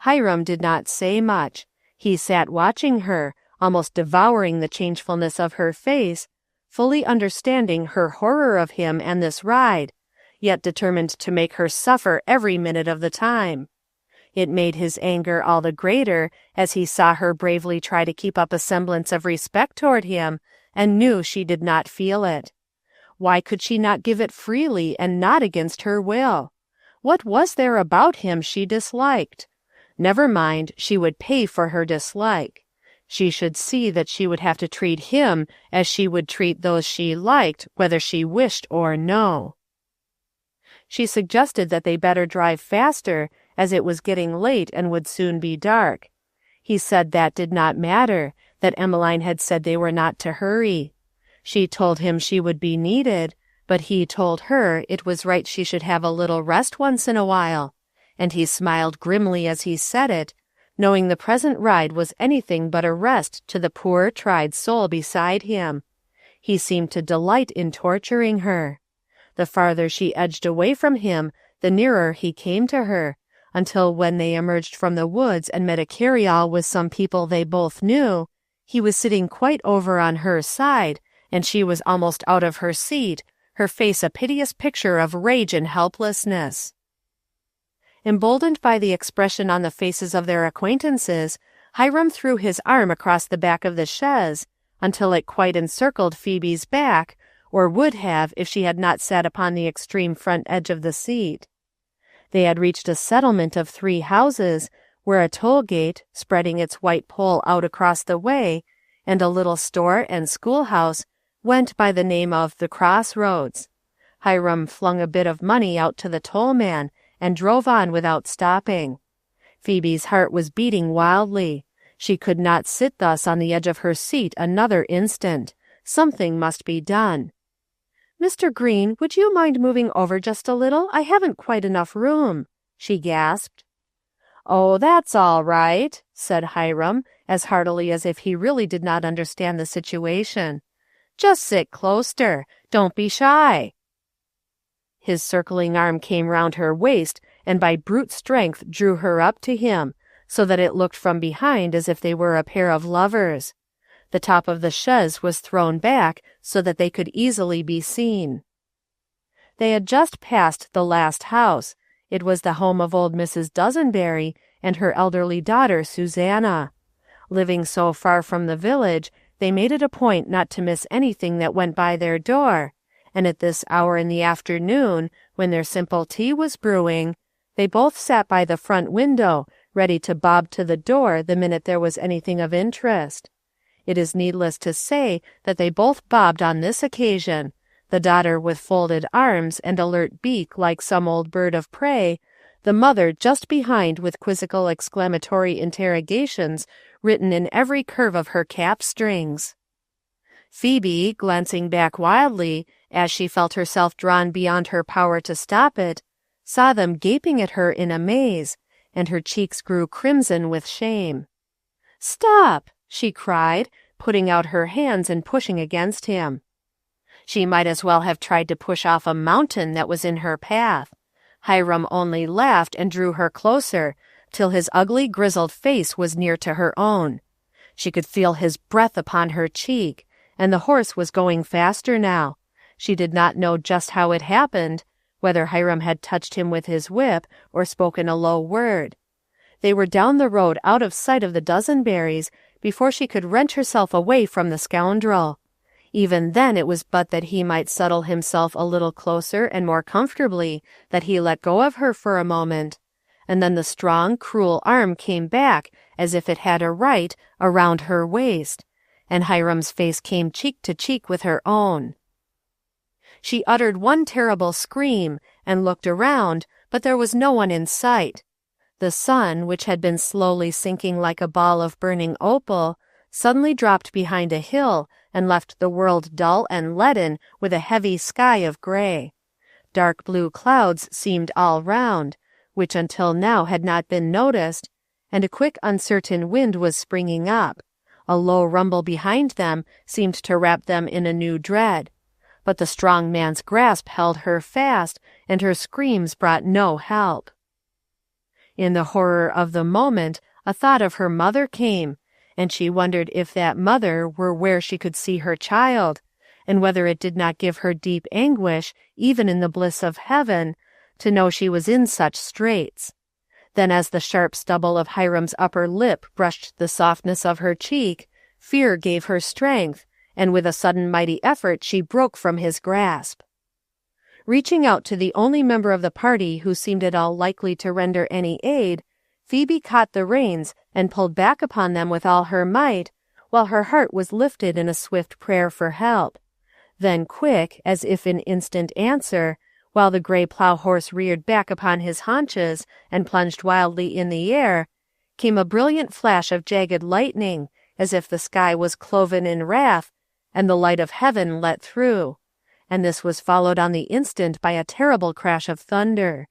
Hiram did not say much. He sat watching her, almost devouring the changefulness of her face, fully understanding her horror of him and this ride, yet determined to make her suffer every minute of the time. It made his anger all the greater as he saw her bravely try to keep up a semblance of respect toward him, and knew she did not feel it. Why could she not give it freely and not against her will? What was there about him she disliked? Never mind, she would pay for her dislike. She should see that she would have to treat him as she would treat those she liked, whether she wished or no. She suggested that they better drive faster, as it was getting late and would soon be dark. He said that did not matter, that Emmeline had said they were not to hurry. She told him she would be needed, but he told her it was right she should have a little rest once in a while, and he smiled grimly as he said it, knowing the present ride was anything but a rest to the poor, tried soul beside him. He seemed to delight in torturing her. The farther she edged away from him, the nearer he came to her, until when they emerged from the woods and met a carryall with some people they both knew, he was sitting quite over on her side, and she was almost out of her seat, her face a piteous picture of rage and helplessness. Emboldened by the expression on the faces of their acquaintances, Hiram threw his arm across the back of the chaise, until it quite encircled Phoebe's back, or would have if she had not sat upon the extreme front edge of the seat. They had reached a settlement of 3 houses, where a toll gate, spreading its white pole out across the way, and a little store and schoolhouse, went by the name of the Crossroads. Hiram flung a bit of money out to the tollman, and drove on without stopping. Phoebe's heart was beating wildly. She could not sit thus on the edge of her seat another instant. Something must be done. "Mr. Green, would you mind moving over just a little? I haven't quite enough room," she gasped. "Oh, that's all right," said Hiram, as heartily as if he really did not understand the situation. "Just sit closter. Don't be shy." His circling arm came round her waist, and by brute strength drew her up to him, so that it looked from behind as if they were a pair of lovers. The top of the chaise was thrown back so that they could easily be seen. They had just passed the last house. It was the home of old Mrs. Dozenberry and her elderly daughter Susanna. Living so far from the village, they made it a point not to miss anything that went by their door, and at this hour in the afternoon, when their simple tea was brewing, they both sat by the front window, ready to bob to the door the minute there was anything of interest. It is needless to say that they both bobbed on this occasion, the daughter with folded arms and alert beak like some old bird of prey, the mother just behind with quizzical exclamatory interrogations written in every curve of her cap strings. Phoebe, glancing back wildly, as she felt herself drawn beyond her power to stop it, saw them gaping at her in amaze, and her cheeks grew crimson with shame. "Stop!" she cried, putting out her hands and pushing against him. She might as well have tried to push off a mountain that was in her path. Hiram only laughed and drew her closer, till his ugly grizzled face was near to her own. She could feel his breath upon her cheek, and the horse was going faster now. She did not know just how it happened, whether Hiram had touched him with his whip or spoken a low word. They were down the road out of sight of the Dozenberrys before she could wrench herself away from the scoundrel. Even then it was but that he might settle himself a little closer and more comfortably that he let go of her for a moment, and then the strong, cruel arm came back as if it had a right around her waist, and Hiram's face came cheek to cheek with her own. She uttered one terrible scream and looked around, but there was no one in sight. The sun, which had been slowly sinking like a ball of burning opal, suddenly dropped behind a hill and left the world dull and leaden with a heavy sky of gray. Dark blue clouds seemed all round, which until now had not been noticed, and a quick uncertain wind was springing up. A low rumble behind them seemed to wrap them in a new dread. But the strong man's grasp held her fast, and her screams brought no help. In the horror of the moment, a thought of her mother came, and she wondered if that mother were where she could see her child, and whether it did not give her deep anguish, even in the bliss of heaven, to know she was in such straits. Then as the sharp stubble of Hiram's upper lip brushed the softness of her cheek, fear gave her strength, and with a sudden mighty effort she broke from his grasp. Reaching out to the only member of the party who seemed at all likely to render any aid, Phoebe caught the reins and pulled back upon them with all her might, while her heart was lifted in a swift prayer for help. Then quick, as if in instant answer, while the gray plow horse reared back upon his haunches and plunged wildly in the air, came a brilliant flash of jagged lightning, as if the sky was cloven in wrath, and the light of heaven let through, and this was followed on the instant by a terrible crash of thunder.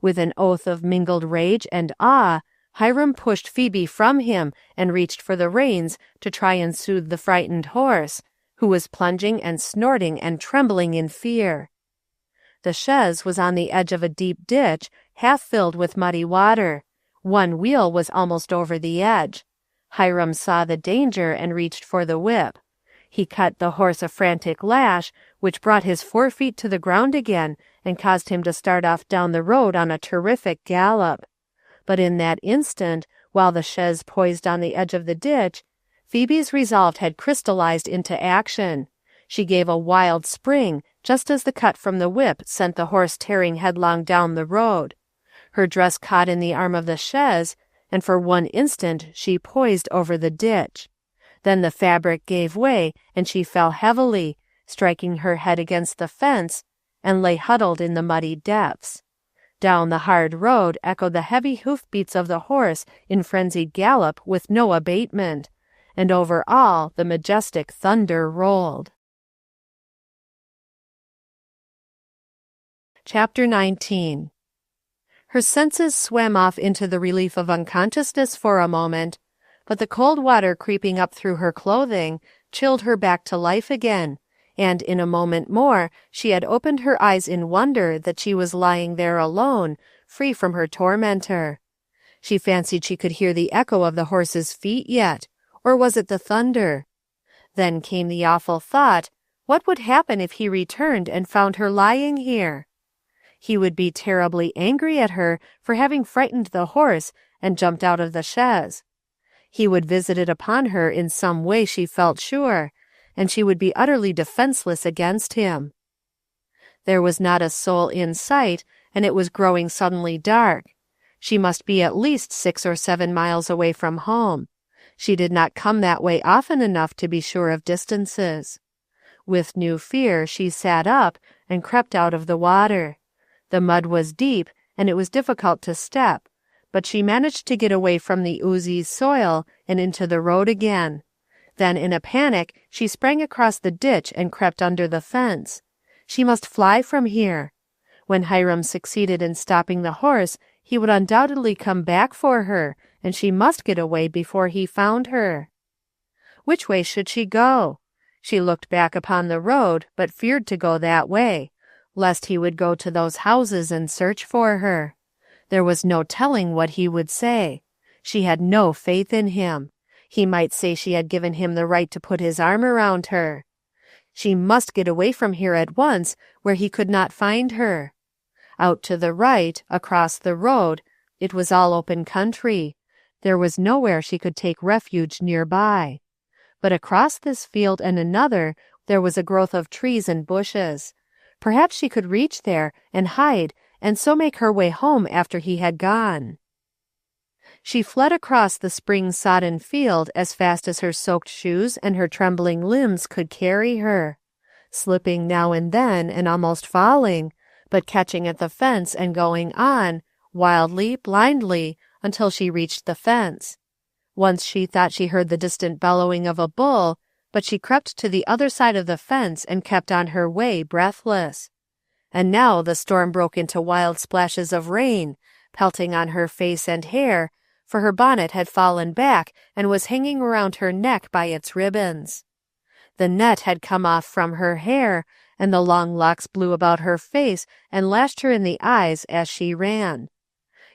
With an oath of mingled rage and awe, Hiram pushed Phoebe from him and reached for the reins to try and soothe the frightened horse, who was plunging and snorting and trembling in fear. The chaise was on the edge of a deep ditch, half filled with muddy water. One wheel was almost over the edge. Hiram saw the danger and reached for the whip. He cut the horse a frantic lash, which brought his forefeet to the ground again and caused him to start off down the road on a terrific gallop. But in that instant, while the chaise poised on the edge of the ditch, Phoebe's resolve had crystallized into action. She gave a wild spring, just as the cut from the whip sent the horse tearing headlong down the road. Her dress caught in the arm of the chaise, and for one instant she poised over the ditch. Then the fabric gave way, and she fell heavily, striking her head against the fence, and lay huddled in the muddy depths. Down the hard road echoed the heavy hoofbeats of the horse in frenzied gallop with no abatement, and over all the majestic thunder rolled. Chapter 19. Her senses swam off into the relief of unconsciousness for a moment, but the cold water creeping up through her clothing chilled her back to life again, and in a moment more she had opened her eyes in wonder that she was lying there alone, free from her tormentor. She fancied she could hear the echo of the horse's feet yet, or was it the thunder? Then came the awful thought, what would happen if he returned and found her lying here? He would be terribly angry at her for having frightened the horse and jumped out of the chaise. He would visit it upon her in some way, she felt sure, and she would be utterly defenseless against him. There was not a soul in sight, and it was growing suddenly dark. She must be at least 6 or 7 miles away from home. She did not come that way often enough to be sure of distances. With new fear she sat up and crept out of the water. The mud was deep, and it was difficult to step, but she managed to get away from the oozy soil and into the road again. Then in a panic she sprang across the ditch and crept under the fence. She must fly from here. When Hiram succeeded in stopping the horse, he would undoubtedly come back for her, and she must get away before he found her. Which way should she go? She looked back upon the road, but feared to go that way, lest he would go to those houses and search for her. There was no telling what he would say. She had no faith in him. He might say she had given him the right to put his arm around her. She must get away from here at once, where he could not find her. Out to the right, across the road, it was all open country. There was nowhere she could take refuge nearby. But across this field and another there was a growth of trees and bushes. Perhaps she could reach there and hide and so make her way home after he had gone. She fled across the spring-sodden field as fast as her soaked shoes and her trembling limbs could carry her, slipping now and then and almost falling, but catching at the fence and going on, wildly, blindly, until she reached the fence. Once she thought she heard the distant bellowing of a bull, but she crept to the other side of the fence and kept on her way, breathless. And now the storm broke into wild splashes of rain, pelting on her face and hair, for her bonnet had fallen back and was hanging around her neck by its ribbons. The net had come off from her hair, and the long locks blew about her face and lashed her in the eyes as she ran.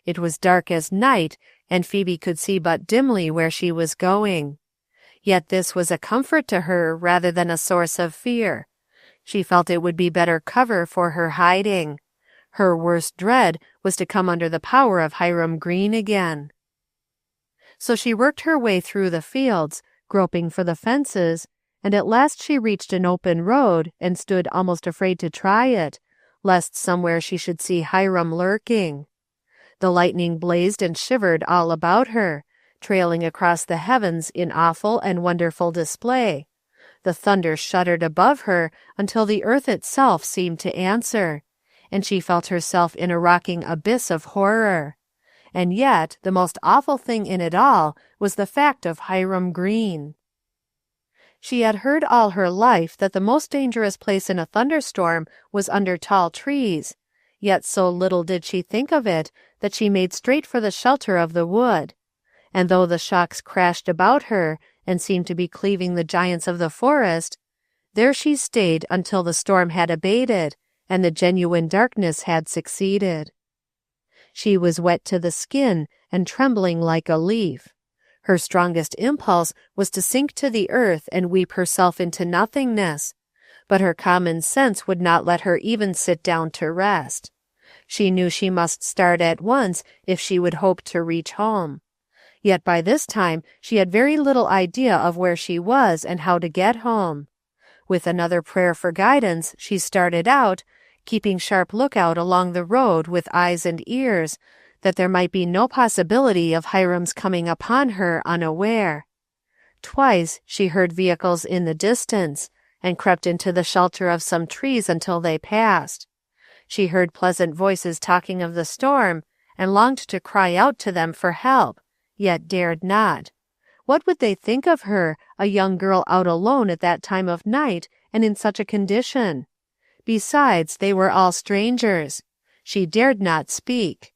It was dark as night, and Phoebe could see but dimly where she was going. Yet this was a comfort to her rather than a source of fear. She felt it would be better cover for her hiding. Her worst dread was to come under the power of Hiram Green again. So she worked her way through the fields, groping for the fences, and at last she reached an open road and stood almost afraid to try it, lest somewhere she should see Hiram lurking. The lightning blazed and shivered all about her, trailing across the heavens in awful and wonderful display. The thunder shuddered above her until the earth itself seemed to answer, and she felt herself in a rocking abyss of horror. And yet the most awful thing in it all was the fact of Hiram Green. She had heard all her life that the most dangerous place in a thunderstorm was under tall trees, yet so little did she think of it that she made straight for the shelter of the wood. And though the shocks crashed about her and seemed to be cleaving the giants of the forest, there she stayed until the storm had abated and the genuine darkness had succeeded. She was wet to the skin and trembling like a leaf. Her strongest impulse was to sink to the earth and weep herself into nothingness, but her common sense would not let her even sit down to rest. She knew she must start at once if she would hope to reach home. Yet by this time she had very little idea of where she was and how to get home. With another prayer for guidance, she started out, keeping sharp lookout along the road with eyes and ears, that there might be no possibility of Hiram's coming upon her unaware. Twice she heard vehicles in the distance, and crept into the shelter of some trees until they passed. She heard pleasant voices talking of the storm, and longed to cry out to them for help, yet dared not. What would they think of her, a young girl out alone at that time of night, and in such a condition? Besides, they were all strangers. She dared not speak.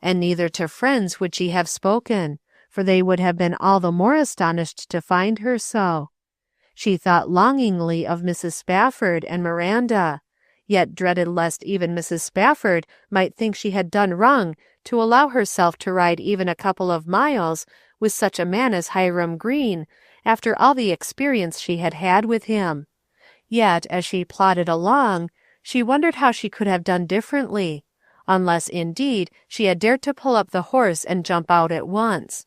And neither to friends would she have spoken, for they would have been all the more astonished to find her so. She thought longingly of Mrs. Spafford and Miranda, yet dreaded lest even Mrs. Spafford might think she had done wrong to allow herself to ride even a couple of miles with such a man as Hiram Green, after all the experience she had had with him. Yet, as she plodded along, she wondered how she could have done differently, unless, indeed, she had dared to pull up the horse and jump out at once.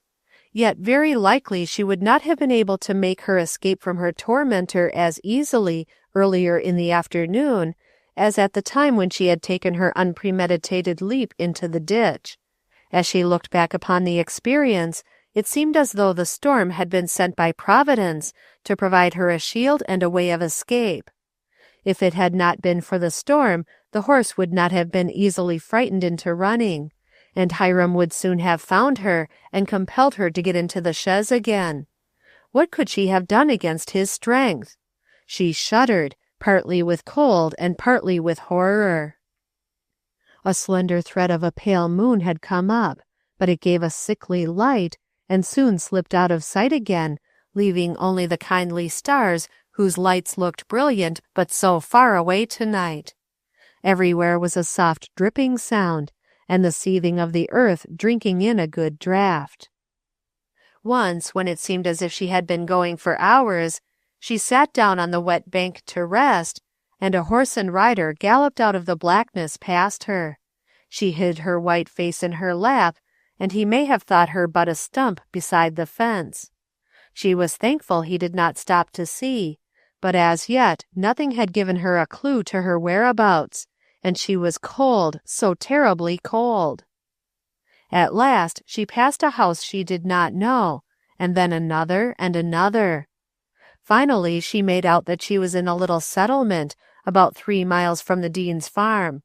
Yet very likely she would not have been able to make her escape from her tormentor as easily earlier in the afternoon as at the time when she had taken her unpremeditated leap into the ditch. As she looked back upon the experience, it seemed as though the storm had been sent by Providence to provide her a shield and a way of escape. If it had not been for the storm, the horse would not have been easily frightened into running, and Hiram would soon have found her and compelled her to get into the chaise again. What could she have done against his strength? She shuddered, partly with cold and partly with horror. A slender thread of a pale moon had come up, but it gave a sickly light, and soon slipped out of sight again, leaving only the kindly stars whose lights looked brilliant but so far away tonight. Everywhere was a soft dripping sound, and the seething of the earth drinking in a good draught. Once, when it seemed as if she had been going for hours, she sat down on the wet bank to rest, and a horse and rider galloped out of the blackness past her. She hid her white face in her lap, and he may have thought her but a stump beside the fence. She was thankful he did not stop to see, but as yet nothing had given her a clue to her whereabouts, and she was cold, so terribly cold. At last she passed a house she did not know, and then another and another. Finally she made out that she was in a little settlement about 3 miles from the Deane's farm.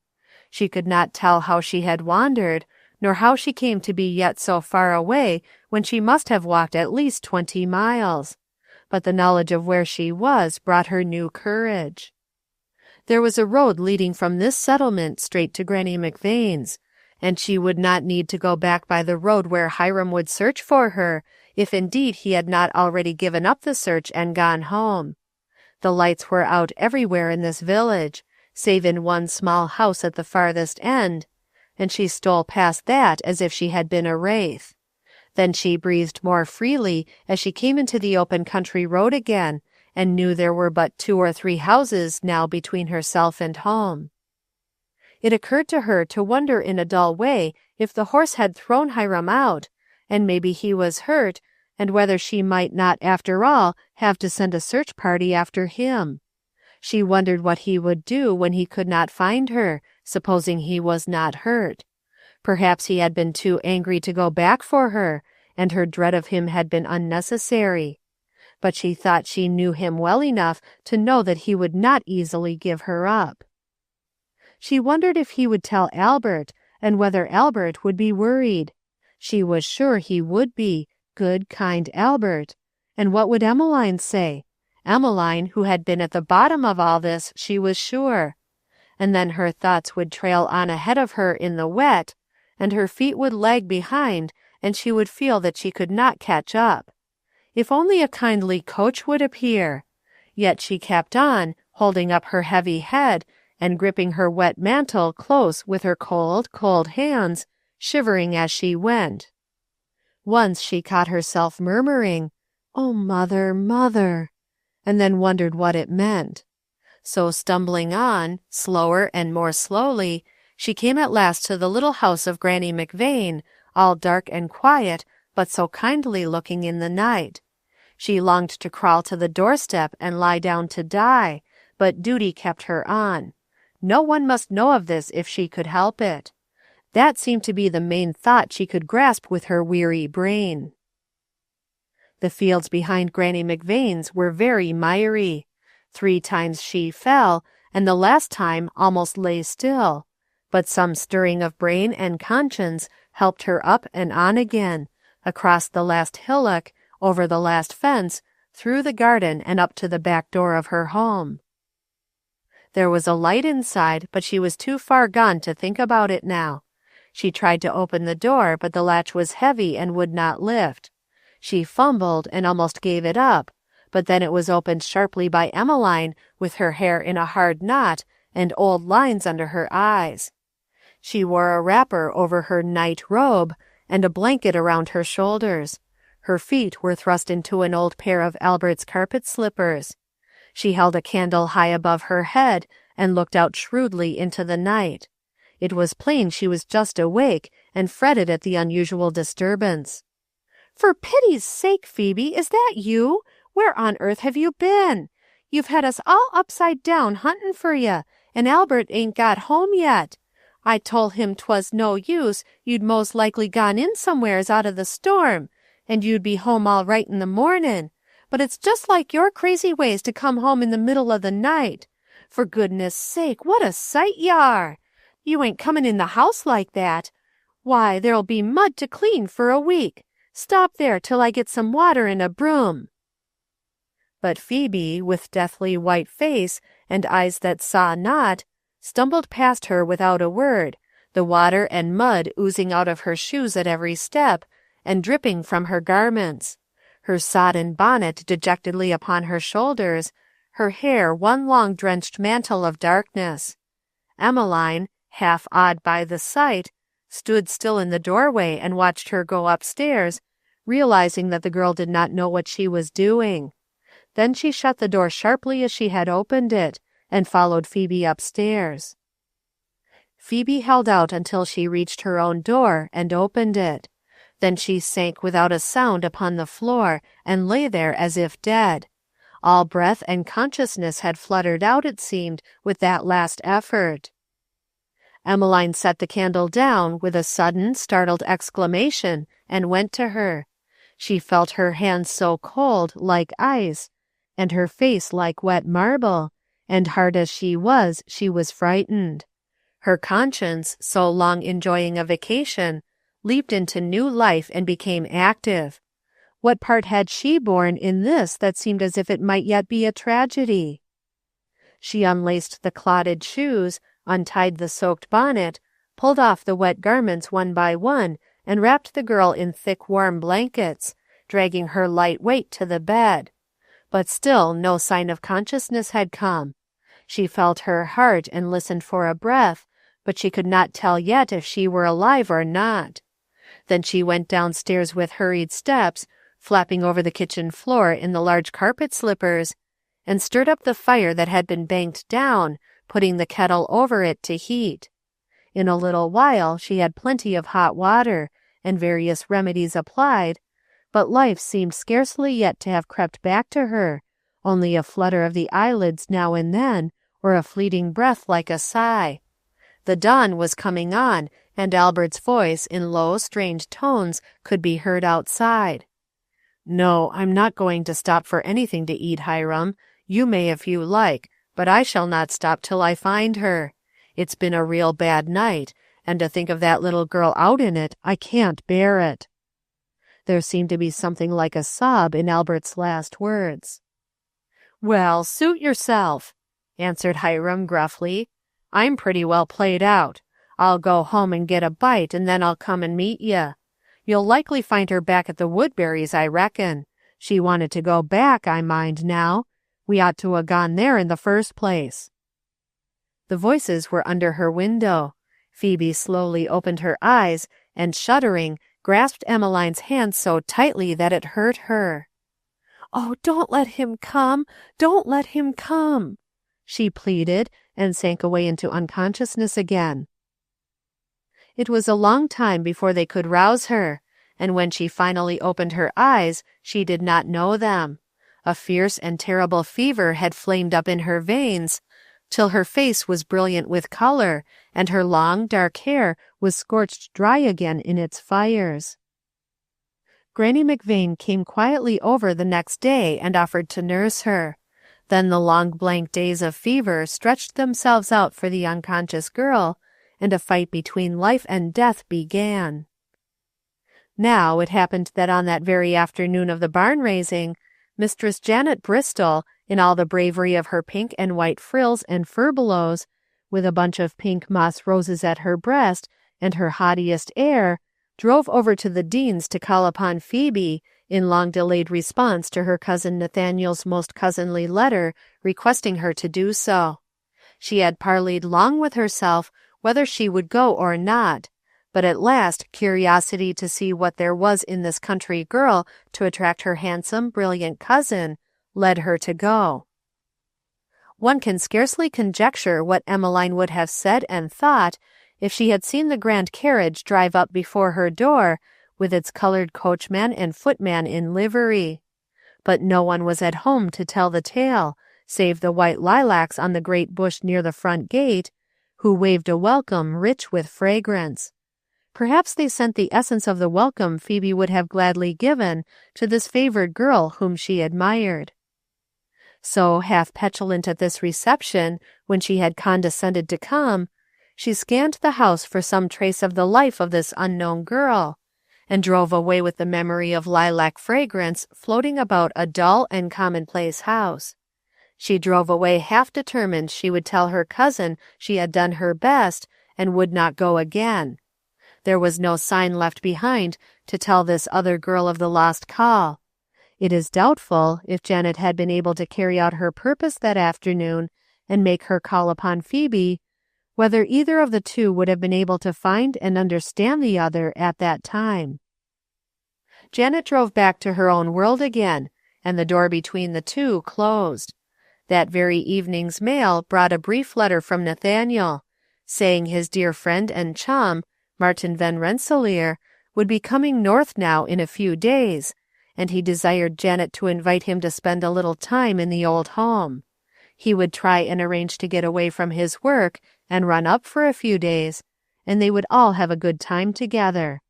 She could not tell how she had wandered, nor how she came to be yet so far away when she must have walked at least 20 miles. But the knowledge of where she was brought her new courage. There was a road leading from this settlement straight to Granny McVane's, and she would not need to go back by the road where Hiram would search for her, if indeed he had not already given up the search and gone home. The lights were out everywhere in this village, save in one small house at the farthest end, and she stole past that as if she had been a wraith. Then she breathed more freely as she came into the open country road again, and knew there were but 2 or 3 houses now between herself and home. It occurred to her to wonder in a dull way if the horse had thrown Hiram out, and maybe he was hurt, and whether she might not after all have to send a search party after him. She wondered what he would do when he could not find her, supposing he was not hurt. Perhaps he had been too angry to go back for her, and her dread of him had been unnecessary. But she thought she knew him well enough to know that he would not easily give her up. She wondered if he would tell Albert, and whether Albert would be worried. She was sure he would be, good, kind Albert. And what would Emmeline say? Emmeline, who had been at the bottom of all this, she was sure. And then her thoughts would trail on ahead of her in the wet, and her feet would lag behind, and she would feel that she could not catch up. If only a kindly coach would appear! Yet she kept on, holding up her heavy head, and gripping her wet mantle close with her cold, cold hands, shivering as she went. Once she caught herself murmuring, "Oh, mother, mother," and then wondered what it meant. So stumbling on, slower and more slowly, she came at last to the little house of Granny McVane, all dark and quiet, but so kindly looking in the night. She longed to crawl to the doorstep and lie down to die, but duty kept her on. No one must know of this if she could help it. That seemed to be the main thought she could grasp with her weary brain. The fields behind Granny McVane's were very miry. 3 times she fell, and the last time almost lay still, but some stirring of brain and conscience helped her up and on again, across the last hillock, over the last fence, through the garden and up to the back door of her home. There was a light inside, but she was too far gone to think about it now. She tried to open the door, but the latch was heavy and would not lift. She fumbled and almost gave it up, but then it was opened sharply by Emmeline, with her hair in a hard knot and old lines under her eyes. She wore a wrapper over her night robe and a blanket around her shoulders. Her feet were thrust into an old pair of Albert's carpet slippers. She held a candle high above her head and looked out shrewdly into the night. It was plain she was just awake and fretted at the unusual disturbance. "For pity's sake, Phoebe, is that you? Where on earth have you been? You've had us all upside down huntin' for you, and Albert ain't got home yet. I told him 'twas no use, you'd most likely gone in somewheres out of the storm, and you'd be home all right in the mornin'. But it's just like your crazy ways to come home in the middle of the night. For goodness sake, what a sight you are! You ain't comin' in the house like that. Why, there'll be mud to clean for a week. Stop there till I get some water and a broom." But Phoebe, with deathly white face and eyes that saw not, stumbled past her without a word, the water and mud oozing out of her shoes at every step, and dripping from her garments. Her sodden bonnet dejectedly upon her shoulders, her hair one long drenched mantle of darkness. Emmeline, half awed by the sight, stood still in the doorway and watched her go upstairs, realizing that the girl did not know what she was doing. Then she shut the door sharply as she had opened it, and followed Phoebe upstairs. Phoebe held out until she reached her own door, and opened it. Then she sank without a sound upon the floor, and lay there as if dead. All breath and consciousness had fluttered out, it seemed, with that last effort. Emmeline set the candle down with a sudden, startled exclamation, and went to her. She felt her hands so cold, like ice, and her face like wet marble, and hard as she was frightened. Her conscience, so long enjoying a vacation, leaped into new life and became active. What part had she borne in this that seemed as if it might yet be a tragedy? She unlaced the clotted shoes, untied the soaked bonnet, pulled off the wet garments one by one, and wrapped the girl in thick warm blankets, dragging her light weight to the bed. But still no sign of consciousness had come. She felt her heart and listened for a breath, but she could not tell yet if she were alive or not. Then she went downstairs with hurried steps, flapping over the kitchen floor in the large carpet slippers, and stirred up the fire that had been banked down, putting the kettle over it to heat. In a little while she had plenty of hot water, and various remedies applied, but life seemed scarcely yet to have crept back to her, only a flutter of the eyelids now and then, or a fleeting breath like a sigh. The dawn was coming on, and Albert's voice in low, strange tones could be heard outside. "No, I'm not going to stop for anything to eat, Hiram. You may if you like, but I shall not stop till I find her. It's been a real bad night, and to think of that little girl out in it, I can't bear it." There seemed to be something like a sob in Albert's last words. "Well, suit yourself," answered Hiram gruffly. "I'm pretty well played out. I'll go home and get a bite, and then I'll come and meet ye. You'll likely find her back at the Woodberrys, I reckon. She wanted to go back, I mind now. We ought to 'a' gone there in the first place." The voices were under her window. Phoebe slowly opened her eyes, and shuddering, grasped Emmeline's hand so tightly that it hurt her. "Oh, don't let him come! Don't let him come!" she pleaded, and sank away into unconsciousness again. It was a long time before they could rouse her, and when she finally opened her eyes, she did not know them. A fierce and terrible fever had flamed up in her veins, till her face was brilliant with color, and her long, dark hair was scorched dry again in its fires. Granny McVane came quietly over the next day and offered to nurse her. Then the long blank days of fever stretched themselves out for the unconscious girl, and a fight between life and death began. Now it happened that on that very afternoon of the barn-raising, Mistress Janet Bristol, in all the bravery of her pink and white frills and furbelows, with a bunch of pink moss roses at her breast, and her haughtiest air, drove over to the Deanes to call upon Phoebe, in long-delayed response to her cousin Nathaniel's most cousinly letter requesting her to do so. She had parleyed long with herself whether she would go or not, but at last curiosity to see what there was in this country girl to attract her handsome, brilliant cousin led her to go. One can scarcely conjecture what Emmeline would have said and thought if she had seen the grand carriage drive up before her door, with its colored coachman and footman in livery. But no one was at home to tell the tale, save the white lilacs on the great bush near the front gate, who waved a welcome rich with fragrance. Perhaps they sent the essence of the welcome Phoebe would have gladly given to this favored girl whom she admired. So, half petulant at this reception, when she had condescended to come, she scanned the house for some trace of the life of this unknown girl, and drove away with the memory of lilac fragrance floating about a dull and commonplace house. She drove away half determined she would tell her cousin she had done her best and would not go again. There was no sign left behind to tell this other girl of the lost call. It is doubtful if Janet had been able to carry out her purpose that afternoon and make her call upon Phoebe, whether either of the two would have been able to find and understand the other at that time. Janet drove back to her own world again, and the door between the two closed. That very evening's mail brought a brief letter from Nathaniel, saying his dear friend and chum, Martin Van Rensselaer, would be coming north now in a few days, and he desired Janet to invite him to spend a little time in the old home. He would try and arrange to get away from his work and run up for a few days, and they would all have a good time together.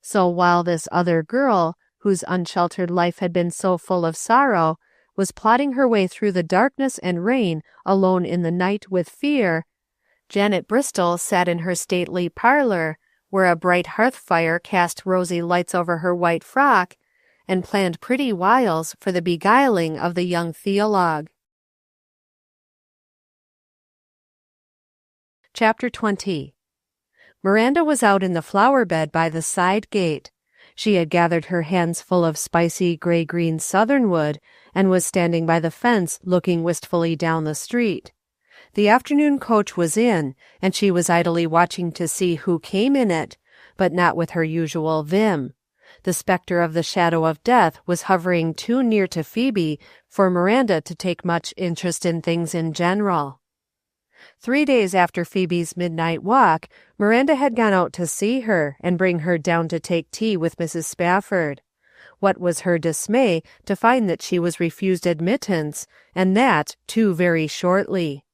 So while this other girl, whose unsheltered life had been so full of sorrow, was plodding her way through the darkness and rain alone in the night with fear, Janet Bristol sat in her stately parlor, where a bright hearth fire cast rosy lights over her white frock, and planned pretty wiles for the beguiling of the young theologue. Chapter 20. Miranda was out in the flower bed by the side gate. She had gathered her hands full of spicy gray-green southernwood, and was standing by the fence looking wistfully down the street. The afternoon coach was in, and she was idly watching to see who came in it, but not with her usual vim. The spectre of the shadow of death was hovering too near to Phoebe for Miranda to take much interest in things in general. 3 days after Phoebe's midnight walk, Miranda had gone out to see her and bring her down to take tea with Mrs. Spafford. What was her dismay to find that she was refused admittance, and that too very shortly.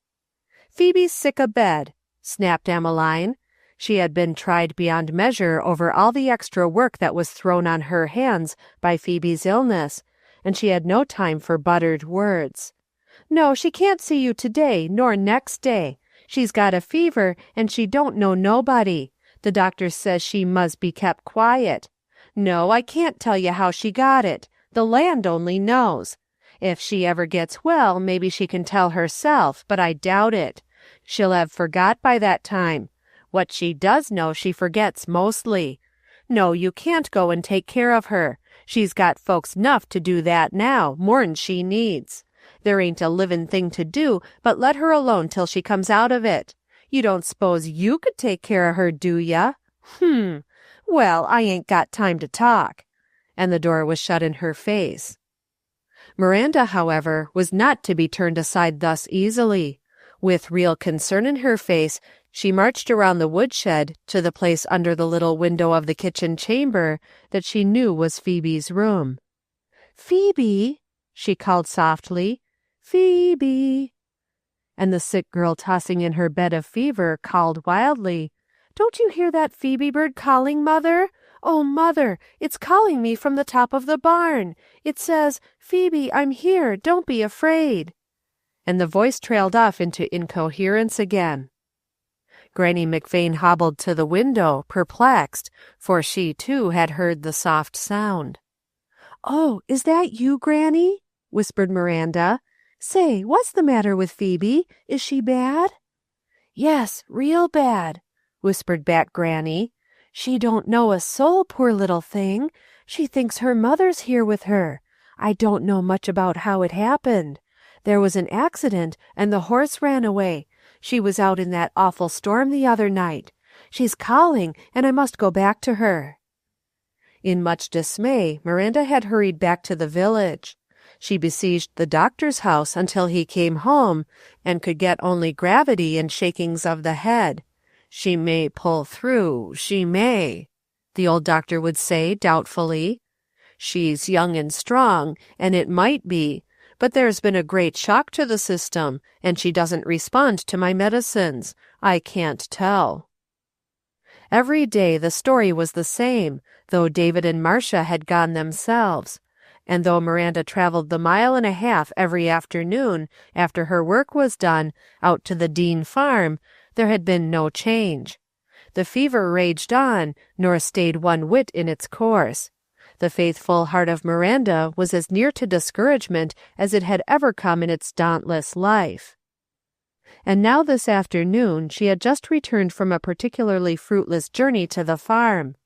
"Phoebe's sick abed," snapped Emmeline. She had been tried beyond measure over all the extra work that was thrown on her hands by Phoebe's illness, and she had no time for buttered words. "No, she can't see you today, nor next day. She's got a fever, and she don't know nobody. The doctor says she must be kept quiet. No, I can't tell you how she got it. The land only knows. If she ever gets well, maybe she can tell herself, but I doubt it. She'll have forgot by that time. What she does know she forgets mostly. No, you can't go and take care of her. She's got folks 'nough to do that now, more'n she needs. There ain't a livin' thing to do but let her alone till she comes out of it. You don't s'pose you could take care of her, do ya? Well, I ain't got time to talk." And the door was shut in her face. Miranda, however, was not to be turned aside thus easily. With real concern in her face, she marched around the woodshed to the place under the little window of the kitchen chamber that she knew was Phoebe's room. "Phoebe," she called softly, "Phoebe." And the sick girl tossing in her bed of fever called wildly, "Don't you hear that Phoebe bird calling, Mother? Oh, Mother, it's calling me from the top of the barn. It says, 'Phoebe, I'm here, don't be afraid.'" And the voice trailed off into incoherence again. Granny McVane hobbled to the window, perplexed, for she too had heard the soft sound. "Oh, is that you, Granny?" whispered Miranda. "Say, what's the matter with Phoebe? Is she bad?" "Yes, real bad," whispered back Granny. "She don't know a soul, poor little thing. She thinks her mother's here with her. I don't know much about how it happened. There was an accident, and the horse ran away. She was out in that awful storm the other night. She's calling, and I must go back to her." In much dismay, Miranda had hurried back to the village. She besieged the doctor's house until he came home, and could get only gravity and shakings of the head. "She may pull through, she may," the old doctor would say doubtfully. "She's young and strong, and it might be, but there's been a great shock to the system, and she doesn't respond to my medicines. I can't tell." Every day the story was the same, though David and Marcia had gone themselves. And though Miranda traveled the 1.5 miles every afternoon, after her work was done, out to the Deane farm, there had been no change. The fever raged on, nor stayed one whit in its course. The faithful heart of Miranda was as near to discouragement as it had ever come in its dauntless life. And now this afternoon she had just returned from a particularly fruitless journey to the farm.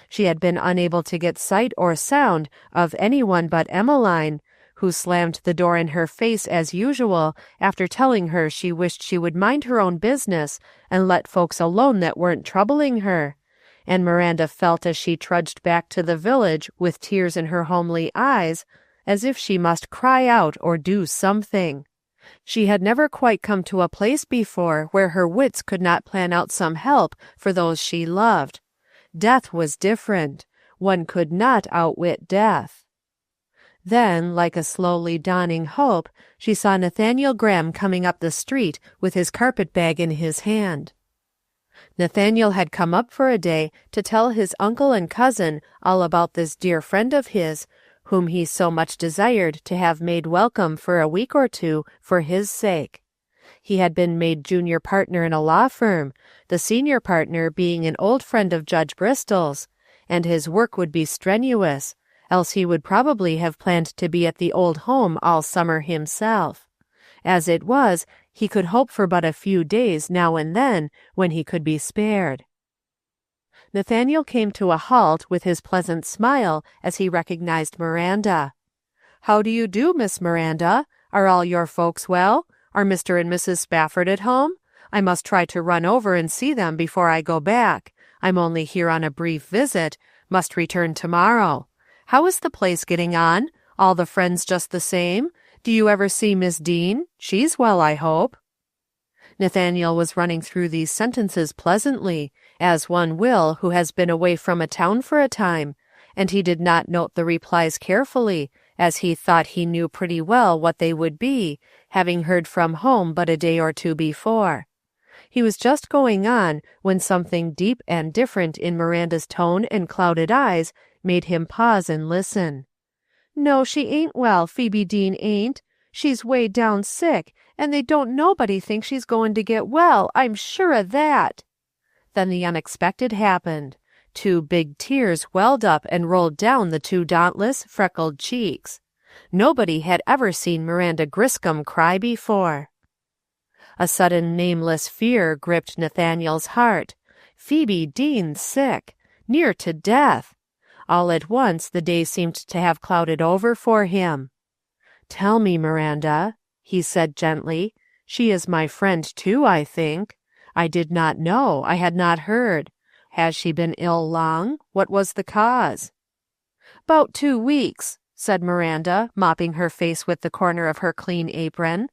She had been unable to get sight or sound of any one but Emmeline, who slammed the door in her face as usual after telling her she wished she would mind her own business and let folks alone that weren't troubling her, and Miranda felt as she trudged back to the village with tears in her homely eyes, as if she must cry out or do something. She had never quite come to a place before where her wits could not plan out some help for those she loved. Death was different. One could not outwit death. Then, like a slowly dawning hope, she saw Nathaniel Graham coming up the street with his carpet-bag in his hand. Nathaniel had come up for a day to tell his uncle and cousin all about this dear friend of his, whom he so much desired to have made welcome for a week or two for his sake. He had been made junior partner in a law firm, the senior partner being an old friend of Judge Bristol's, and his work would be strenuous, else he would probably have planned to be at the old home all summer himself. As it was, he could hope for but a few days now and then when he could be spared. Nathaniel came to a halt with his pleasant smile as he recognized Miranda. "How do you do, Miss Miranda? Are all your folks well? Are Mr. and Mrs. Spafford at home? I must try to run over and see them before I go back. I'm only here on a brief visit, must return tomorrow. How is the place getting on? All the friends just the same? Do you ever see Miss Deane? She's well, I hope." Nathaniel was running through these sentences pleasantly, as one will who has been away from a town for a time, and he did not note the replies carefully, as he thought he knew pretty well what they would be, having heard from home but a day or two before. He was just going on when something deep and different in Miranda's tone and clouded eyes made him pause and listen. "No, she ain't well, Phoebe Deane ain't. She's way down sick, and they don't nobody think she's going to get well, I'm sure of that." Then the unexpected happened. 2 big tears welled up and rolled down the 2 dauntless, freckled cheeks. Nobody had ever seen Miranda Griscom cry before. A sudden nameless fear gripped Nathaniel's heart. Phoebe Deane sick, near to death. All at once the day seemed to have clouded over for him. "Tell me, Miranda," he said gently. "She is my friend too, I think. I did not know, I had not heard. Has she been ill long? What was the cause?" "'Bout 2 weeks," said Miranda, mopping her face with the corner of her clean apron.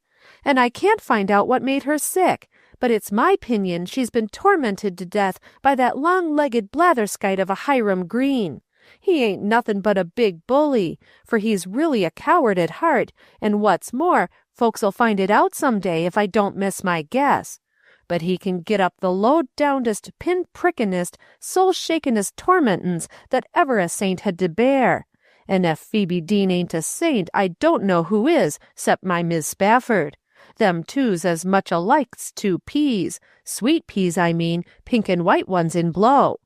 "And I can't find out what made her sick, but it's my 'pinion she's been tormented to death by that long-legged blatherskite of a Hiram Green. He ain't nothing but a big bully, for he's really a coward at heart, and what's more, folks'll find it out some day if I don't miss my guess. But he can get up the low-downest, pin-prickinest, soul-shakinest tormentin's that ever a saint had to bear. And if Phoebe Deane ain't a saint, I don't know who is, 'cept my Mis' Spafford. Them two's as much alike's 2 peas, sweet peas, I mean, pink and white ones in blow."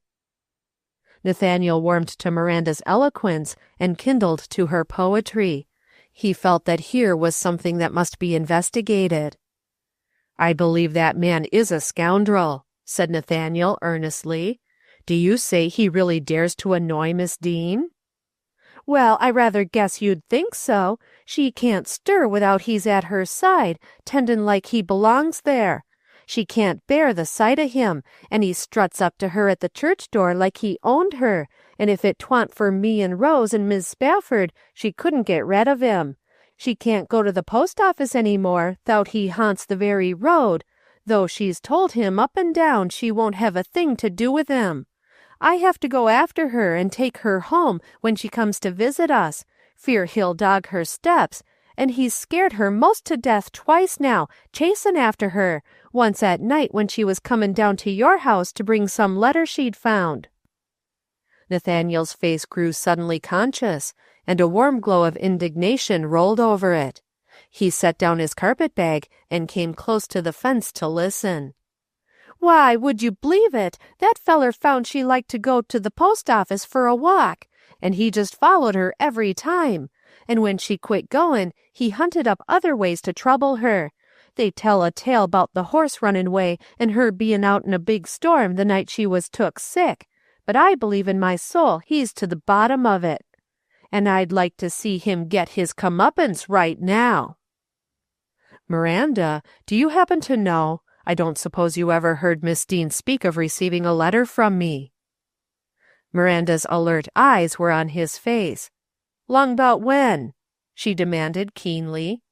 Nathaniel warmed to Miranda's eloquence and kindled to her poetry. He felt that here was something that must be investigated. "I believe that man is a scoundrel," said Nathaniel earnestly. "Do you say he really dares to annoy Miss Deane?" "Well, I rather guess you'd think so. She can't stir without he's at her side, tendin' like he belongs there. She can't bear the sight of him, and he struts up to her at the church door like he owned her, and if it twa'n't for me and Rose and Mis' Spafford, she couldn't get rid of him. She can't go to the post office any more, thout he haunts the very road, though she's told him up and down she won't have a thing to do with him. I have to go after her and take her home when she comes to visit us, fear he'll dog her steps, and he's scared her most to death twice now, chasin' after her, once at night when she was comin' down to your house to bring some letter she'd found." Nathaniel's face grew suddenly conscious, and a warm glow of indignation rolled over it. He set down his carpet-bag and came close to the fence to listen. "Why, would you believe it, that feller found she liked to go to the post office for a walk, and he just followed her every time, and when she quit goin', he hunted up other ways to trouble her. They tell a tale 'bout the horse runnin' away and her bein' out in a big storm the night she was took sick, but I believe in my soul he's to the bottom of it. And I'd like to see him get his comeuppance right now." "Miranda, do you happen to know, I don't suppose you ever heard Miss Deane speak of receiving a letter from me?" Miranda's alert eyes were on his face. "Long 'bout when?" she demanded keenly.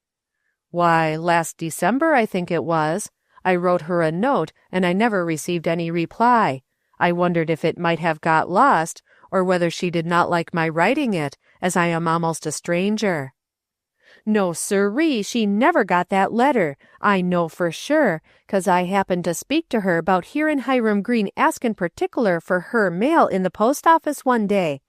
"Why, last December, I think it was. I wrote her a note, and I never received any reply. I wondered if it might have got lost, or whether she did not like my writing it, as I am almost a stranger." "No, sirree, she never got that letter, I know for sure, 'cause I happened to speak to her about hearin' Hiram Green askin' particular for her mail in the post office one day,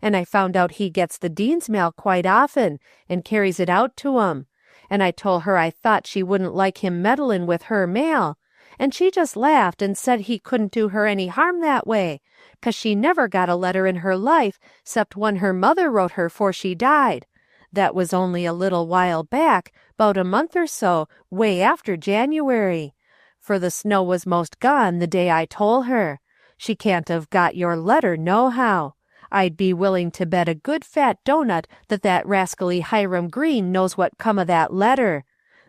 and I found out he gets the Dean's mail quite often, and carries it out to 'em, and I told her I thought she wouldn't like him meddlin' with her mail, and she just laughed and said he couldn't do her any harm that way, 'cause she never got a letter in her life, 'cept one her mother wrote her 'fore she died. That was only a little while back, 'bout a month or so, way after January, for the snow was most gone the day I told her. She can't have got your letter nohow. I'd be willing to bet a good fat doughnut that that rascally Hiram Green knows what come of that letter.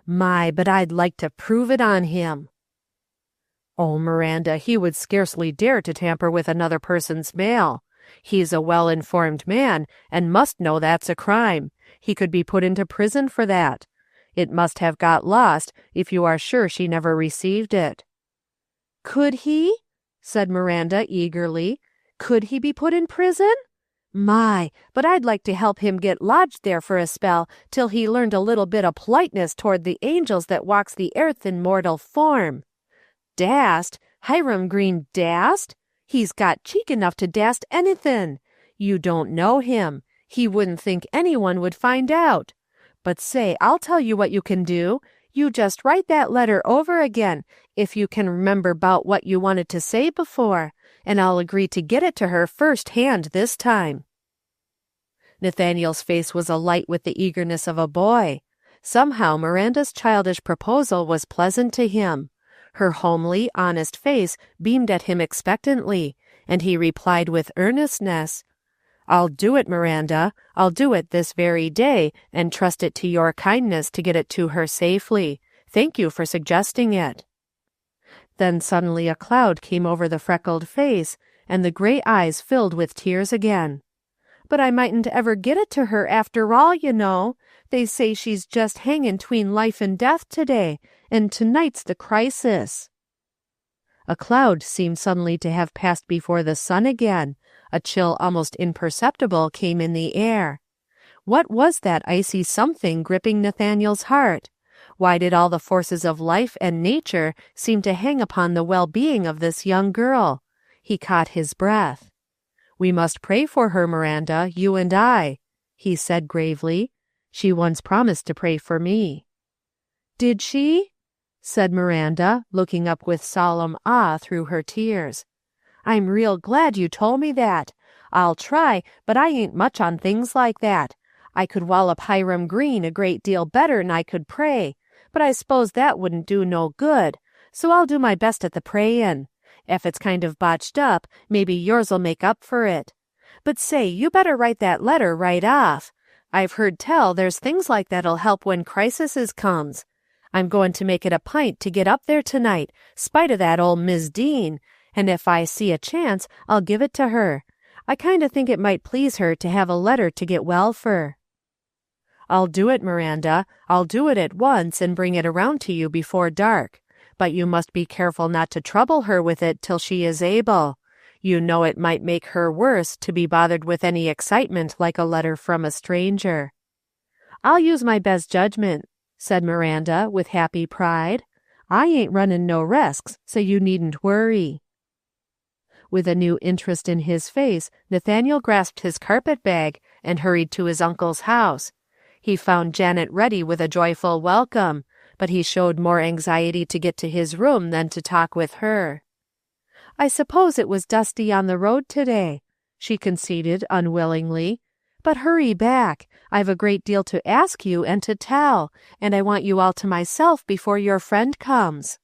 My, but I'd like to prove it on him." "Oh, Miranda, he would scarcely dare to tamper with another person's mail. He's a well-informed man, and must know that's a crime. He could be put into prison for that. It must have got lost, if you are sure she never received it." "Could he?" said Miranda eagerly. "Could he be put in prison? My, but I'd like to help him get lodged there for a spell till he learned a little bit of politeness toward the angels that walks the earth in mortal form." Dast? Hiram Green dast? He's got cheek enough to dast anythin'. You don't know him. He wouldn't think anyone would find out. But say, I'll tell you what you can do. You just write that letter over again, if you can remember 'bout what you wanted to say before, and I'll agree to get it to her first hand this time." Nathaniel's face was alight with the eagerness of a boy. Somehow Miranda's childish proposal was pleasant to him. Her homely, honest face beamed at him expectantly, and he replied with earnestness, "I'll do it, Miranda. I'll do it this very day, and trust it to your kindness to get it to her safely. Thank you for suggesting it." Then suddenly a cloud came over the freckled face, and the gray eyes filled with tears again. "But I mightn't ever get it to her after all, you know. They say she's just hangin' 'tween life and death today, and tonight's the crisis." A cloud seemed suddenly to have passed before the sun again. A chill almost imperceptible came in the air. What was that icy something gripping Nathaniel's heart? Why did all the forces of life and nature seem to hang upon the well-being of this young girl? He caught his breath. "We must pray for her, Miranda, you and I," he said gravely. "She once promised to pray for me." "Did she?" said Miranda, looking up with solemn awe through her tears. "I'm real glad you told me that. I'll try, but I ain't much on things like that. I could wallop Hiram Green a great deal better'n I could pray, but I s'pose that wouldn't do no good, so I'll do my best at the prayin'. Ef it's kind of botched up, maybe yours'll make up for it. But say, you better write that letter right off. I've heard tell there's things like that'll help when crisises comes. I'm goin' to make it a pint to get up there tonight, spite of that old Mis' Deane, and if I see a chance, I'll give it to her. I kind of think it might please her to have a letter to get well fur." "I'll do it, Miranda. I'll do it at once and bring it around to you before dark. But you must be careful not to trouble her with it till she is able. You know it might make her worse to be bothered with any excitement like a letter from a stranger." "I'll use my best judgment," said Miranda with happy pride. "I ain't running no risks, so you needn't worry." With a new interest in his face, Nathaniel grasped his carpet-bag and hurried to his uncle's house. He found Janet ready with a joyful welcome, but he showed more anxiety to get to his room than to talk with her. "I suppose it was dusty on the road today," she conceded unwillingly. "But hurry back. I've a great deal to ask you and to tell, and I want you all to myself before your friend comes."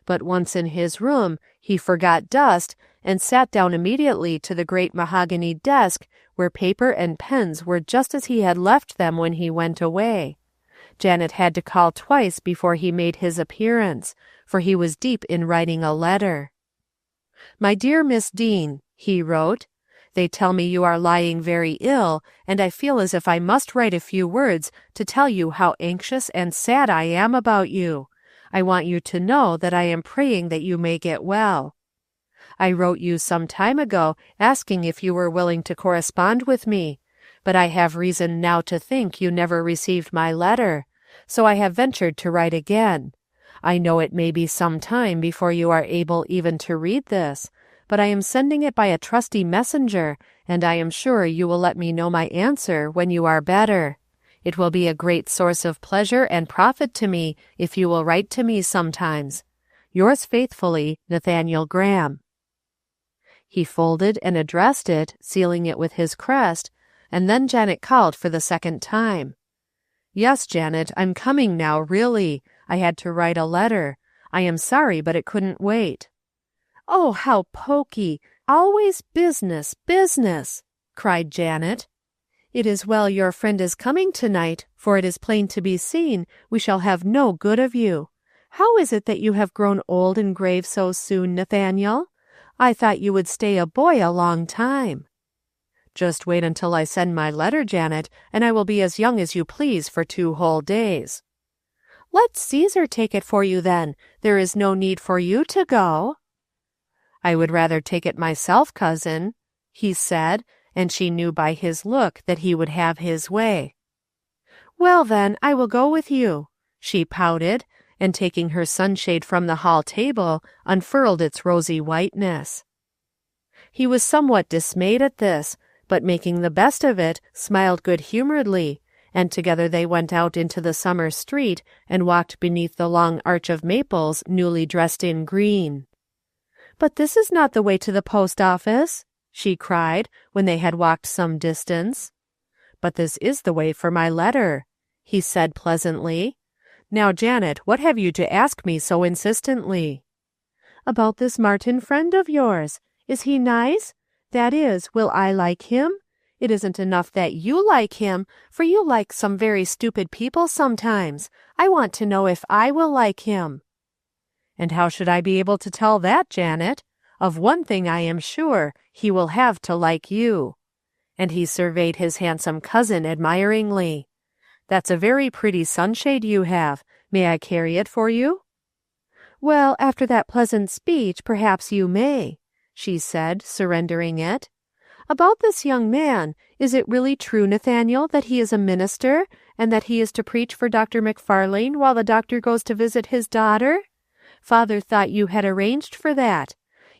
But once in his room, he forgot dust and sat down immediately to the great mahogany desk where paper and pens were just as he had left them when he went away. Janet had to call twice before he made his appearance, for he was deep in writing a letter. "My dear Miss Deane," he wrote, "they tell me you are lying very ill, and I feel as if I must write a few words to tell you how anxious and sad I am about you. I want you to know that I am praying that you may get well. I wrote you some time ago asking if you were willing to correspond with me, but I have reason now to think you never received my letter, so I have ventured to write again. I know it may be some time before you are able even to read this, but I am sending it by a trusty messenger, and I am sure you will let me know my answer when you are better. It will be a great source of pleasure and profit to me if you will write to me sometimes. Yours faithfully, Nathaniel Graham." He folded and addressed it, sealing it with his crest, and then Janet called for the second time. "Yes, Janet, I'm coming now, really. I had to write a letter. I am sorry, but it couldn't wait." "Oh, how poky! Always business, business!" cried Janet. "It is well your friend is coming tonight, for it is plain to be seen we shall have no good of you. How is it that you have grown old and grave so soon, Nathaniel? I thought you would stay a boy a long time." "Just wait until I send my letter, Janet, and I will be as young as you please for 2 whole days." "Let Caesar take it for you then. There is no need for you to go." "I would rather take it myself, cousin," he said, and she knew by his look that he would have his way. "Well, then, I will go with you," she pouted, and taking her sunshade from the hall table, unfurled its rosy whiteness. He was somewhat dismayed at this, but making the best of it, smiled good-humoredly, and together they went out into the summer street and walked beneath the long arch of maples newly dressed in green. "But this is not the way to the post office," she cried, when they had walked some distance. "But this is the way for my letter," he said pleasantly. "Now, Janet, what have you to ask me so insistently?" "About this Martin friend of yours. Is he nice? That is, will I like him? It isn't enough that you like him, for you like some very stupid people sometimes. I want to know if I will like him." "And how should I be able to tell that, Janet? Of one thing I am sure, he will have to like you." And he surveyed his handsome cousin admiringly. "That's a very pretty sunshade you have. May I carry it for you?" "Well, after that pleasant speech, perhaps you may," she said, surrendering it. "About this young man, is it really true, Nathaniel, that he is a minister, and that he is to preach for Dr. McFarlane while the doctor goes to visit his daughter? Father thought you had arranged for that.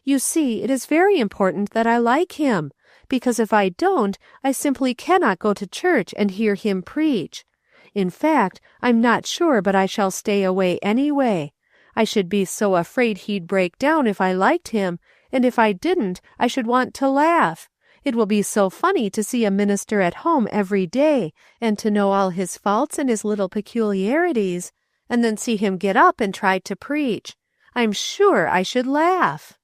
You see, it is very important that I like him, because if I don't, I simply cannot go to church and hear him preach. In fact, I'm not sure but I shall stay away anyway. I should be so afraid he'd break down if I liked him, and if I didn't, I should want to laugh. It will be so funny to see a minister at home every day, and to know all his faults and his little peculiarities, and then see him get up and try to preach. I'm sure I should laugh."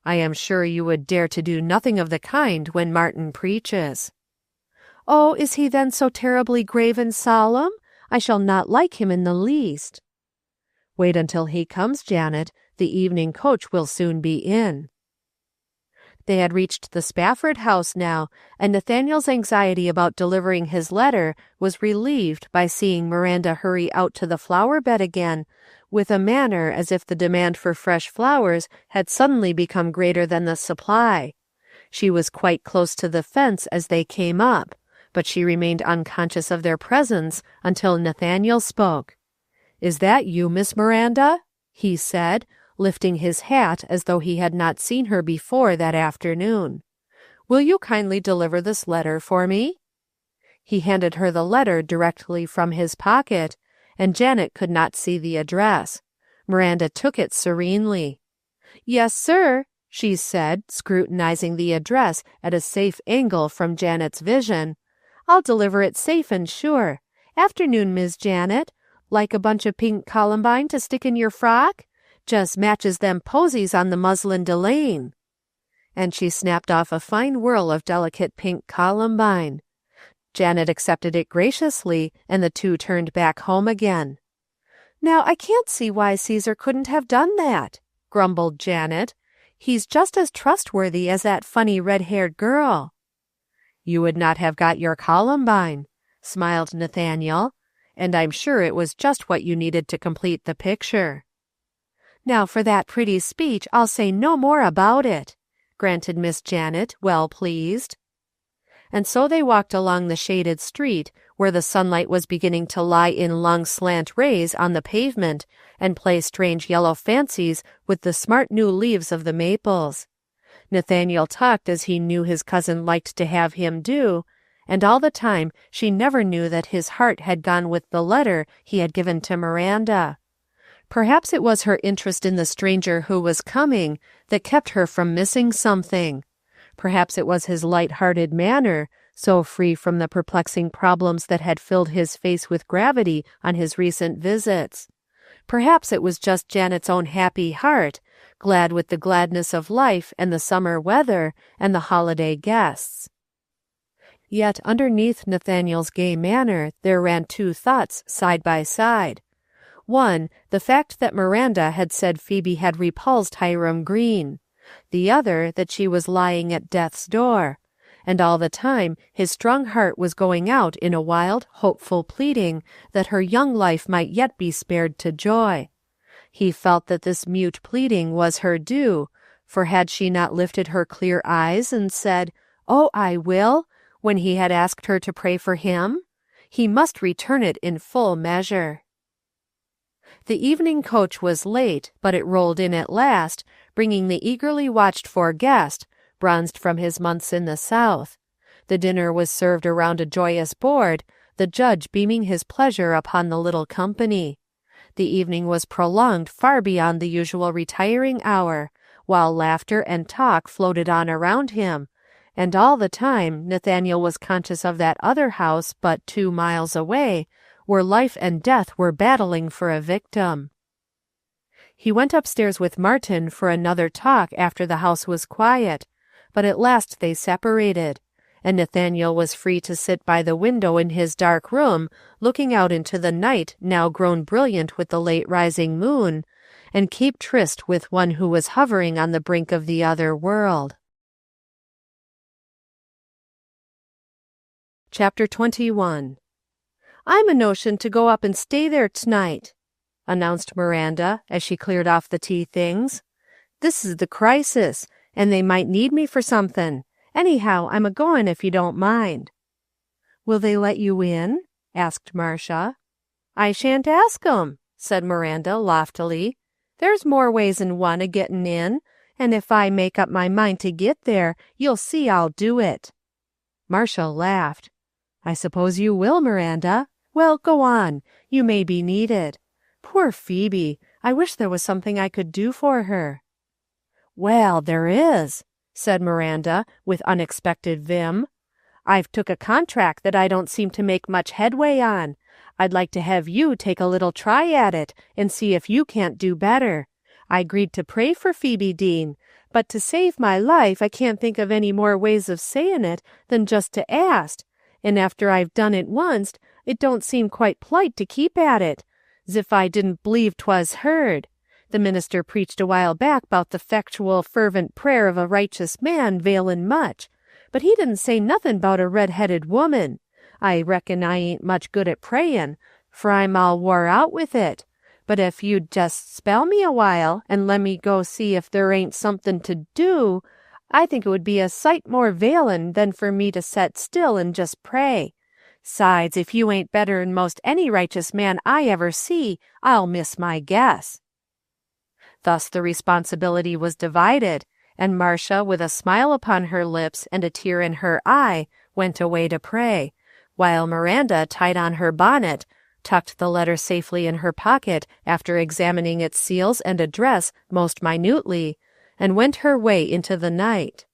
"I am sure you would dare to do nothing of the kind when Martin preaches." "Oh, is he then so terribly grave and solemn? I shall not like him in the least." "Wait until he comes, Janet. The evening coach will soon be in." They had reached the Spafford house now, and Nathaniel's anxiety about delivering his letter was relieved by seeing Miranda hurry out to the flower bed again, with a manner as if the demand for fresh flowers had suddenly become greater than the supply. She was quite close to the fence as they came up, but she remained unconscious of their presence until Nathaniel spoke. "Is that you, Miss Miranda?" he said, lifting his hat as though he had not seen her before that afternoon. "Will you kindly deliver this letter for me?" He handed her the letter directly from his pocket, and Janet could not see the address. Miranda took it serenely. "Yes, sir," she said, scrutinizing the address at a safe angle from Janet's vision. "I'll deliver it safe and sure. Afternoon, Miss Janet. Like a bunch of pink columbine to stick in your frock? Just matches them posies on the muslin delaine." And she snapped off a fine whirl of delicate pink columbine. Janet accepted it graciously, and the two turned back home again. "Now, I can't see why Caesar couldn't have done that," grumbled Janet. "He's just as trustworthy as that funny red-haired girl." "You would not have got your columbine," smiled Nathaniel, "and I'm sure it was just what you needed to complete the picture." "Now for that pretty speech I'll say no more about it," granted Miss Janet, well pleased. And so they walked along the shaded street, where the sunlight was beginning to lie in long slant rays on the pavement and play strange yellow fancies with the smart new leaves of the maples. Nathaniel talked as he knew his cousin liked to have him do, and all the time she never knew that his heart had gone with the letter he had given to Miranda. Perhaps it was her interest in the stranger who was coming that kept her from missing something. Perhaps it was his light-hearted manner, so free from the perplexing problems that had filled his face with gravity on his recent visits. Perhaps it was just Janet's own happy heart, glad with the gladness of life and the summer weather and the holiday guests. Yet underneath Nathaniel's gay manner there ran two thoughts side by side. One, the fact that Miranda had said Phoebe had repulsed Hiram Green. The other, that she was lying at death's door. And all the time his strong heart was going out in a wild, hopeful pleading that her young life might yet be spared to joy. He felt that this mute pleading was her due, for had she not lifted her clear eyes and said, "Oh, I will," when he had asked her to pray for him? He must return it in full measure. The evening coach was late, but it rolled in at last, bringing the eagerly watched-for guest, bronzed from his months in the South. The dinner was served around a joyous board, the judge beaming his pleasure upon the little company. The evening was prolonged far beyond the usual retiring hour, while laughter and talk floated on around him, and all the time Nathaniel was conscious of that other house but 2 miles away, where life and death were battling for a victim. He went upstairs with Martin for another talk after the house was quiet, but at last they separated, and Nathaniel was free to sit by the window in his dark room, looking out into the night now grown brilliant with the late rising moon, and keep tryst with one who was hovering on the brink of the other world. Chapter 21. "I'm a notion to go up and stay there t'night," announced Miranda as she cleared off the tea things. "This is the crisis, and they might need me for something. Anyhow, I'm a-goin' if you don't mind." "Will they let you in?" asked Marcia. "I shan't ask 'em," said Miranda loftily. "There's more ways 'n one o' gettin' in, and if I make up my mind to git there, you'll see I'll do it." Marcia laughed. "I suppose you will, Miranda. Well, go on. You may be needed. Poor Phoebe. I wish there was something I could do for her." "Well, there is," said Miranda, with unexpected vim. "I've took a contract that I don't seem to make much headway on. I'd like to have you take a little try at it, and see if you can't do better. I agreed to pray for Phoebe Deane, but to save my life I can't think of any more ways of sayin' it than just to ast, and after I've done it onct, it don't seem quite polite to keep at it, 's if I didn't believe 'twas heard. The minister preached a while back 'bout the 'fectual fervent prayer of a righteous man 'vailin' much, but he didn't say nothin' 'bout a red-headed woman. I reckon I ain't much good at prayin', for I'm all wore out with it, but if you'd jest spell me a while, and lemme go see if there ain't somethin' to do, I think it would be a sight more 'vailin' than for me to set still and just pray. 'Sides, if you ain't better'n most any righteous man I ever see, I'll miss my guess." Thus the responsibility was divided, and Marcia, with a smile upon her lips and a tear in her eye, went away to pray, while Miranda tied on her bonnet, tucked the letter safely in her pocket after examining its seals and address most minutely, and went her way into the night.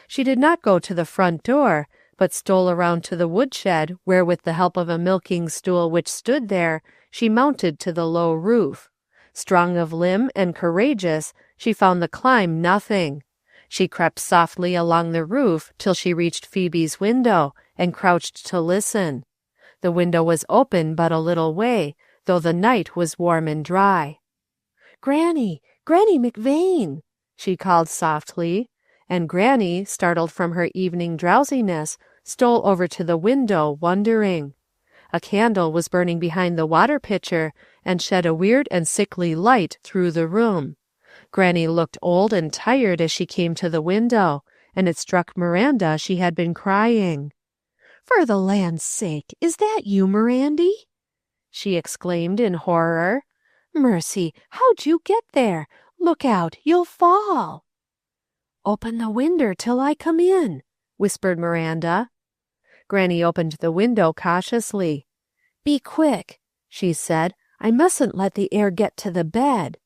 She did not go to the front door, but stole around to the woodshed, where with the help of a milking stool which stood there, she mounted to the low roof. Strong of limb and courageous, she found the climb nothing. She crept softly along the roof till she reached Phoebe's window, and crouched to listen. The window was open but a little way, though the night was warm and dry. "Granny, Granny McVane," she called softly, and Granny, startled from her evening drowsiness, stole over to the window, wondering. A candle was burning behind the water pitcher, and shed a weird and sickly light through the room. Granny looked old and tired as she came to the window, and it struck Miranda she had been crying. "For the land's sake, is that you, Mirandy?" she exclaimed in horror. "Mercy, how'd you get there? Look out, you'll fall." "Open the winder till I come in," whispered Miranda. Granny opened the window cautiously. "Be quick," she said. "I mustn't let the air get to the bed."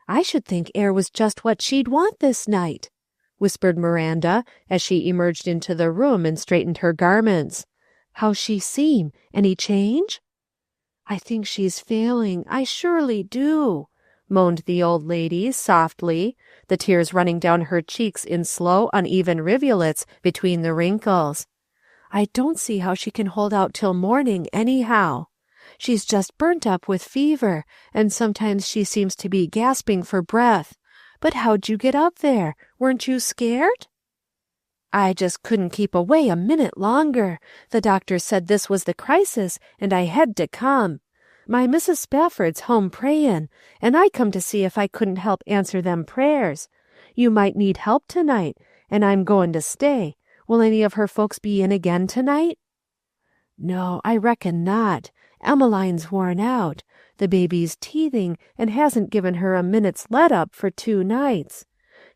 "I should think air was just what she'd want this night," whispered Miranda as she emerged into the room and straightened her garments. "How's she seem? Any change?" "I think she's failing, I surely do," moaned the old lady softly, the tears running down her cheeks in slow, uneven rivulets between the wrinkles. "I don't see how she can hold out till morning, anyhow. She's just burnt up with fever, and sometimes she seems to be gasping for breath. But how'd you get up there? Weren't you scared?" "I just couldn't keep away a minute longer. The doctor said this was the crisis, and I had to come. My Mrs. Spafford's home prayin', and I come to see if I couldn't help answer them prayers. You might need help tonight, and I'm goin' to stay. Will any of her folks be in again tonight?" No, I reckon not. Emmeline's worn out. The baby's teething and hasn't given her a minute's let-up for 2 nights.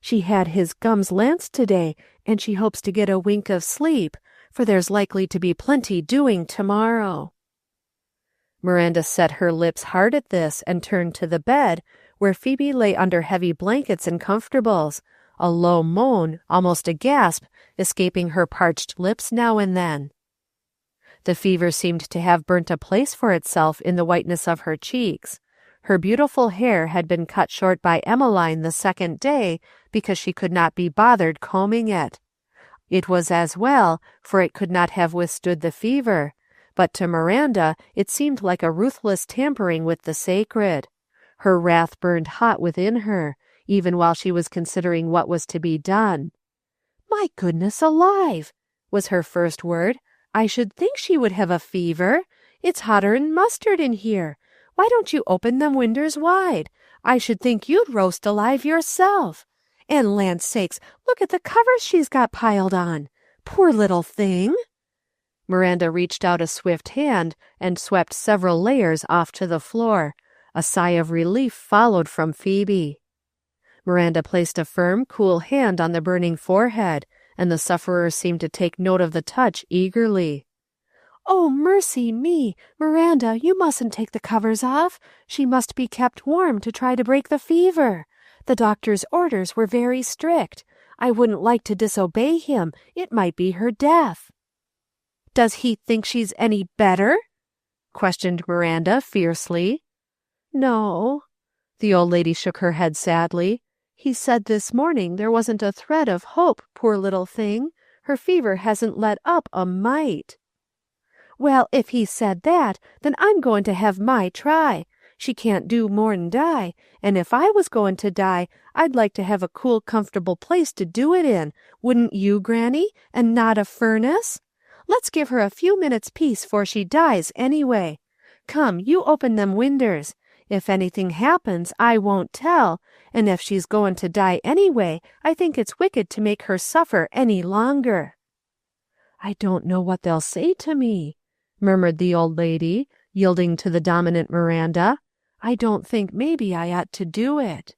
She had his gums lanced today, and she hopes to get a wink of sleep, for there's likely to be plenty doing tomorrow." Miranda set her lips hard at this and turned to the bed, where Phoebe lay under heavy blankets and comfortables, a low moan, almost a gasp, escaping her parched lips now and then. The fever seemed to have burnt a place for itself in the whiteness of her cheeks. Her beautiful hair had been cut short by Emmeline the 2nd day because she could not be bothered combing it. It was as well, for it could not have withstood the fever, but to Miranda it seemed like a ruthless tampering with the sacred. Her wrath burned hot within her, even while she was considering what was to be done. "My goodness alive!" was her first word. "I should think she would have a fever. It's hotter'n mustard in here. Why don't you open them winders wide? I should think you'd roast alive yourself. And land sakes, look at the covers she's got piled on. Poor little thing." Miranda reached out a swift hand and swept several layers off to the floor. A sigh of relief followed from Phoebe. Miranda placed a firm, cool hand on the burning forehead, and the sufferer seemed to take note of the touch eagerly. "Oh, mercy me! Miranda, you mustn't take the covers off. She must be kept warm to try to break the fever. The doctor's orders were very strict. I wouldn't like to disobey him. It might be her death." "Does he think she's any better?" questioned Miranda fiercely. "No." The old lady shook her head sadly. "He said this morning there wasn't a thread of hope, poor little thing. Her fever hasn't let up a mite." "Well, if he said that, then I'm going to have my try. She can't do more'n die, and if I was going to die, I'd like to have a cool, comfortable place to do it in, wouldn't you, Granny, and not a furnace? Let's give her a few minutes' peace 'fore she dies, anyway. Come, you open them winders. If anything happens, I won't tell, and if she's going to die anyway, I think it's wicked to make her suffer any longer." "I don't know what they'll say to me," murmured the old lady, yielding to the dominant Miranda. "I don't think maybe I ought to do it."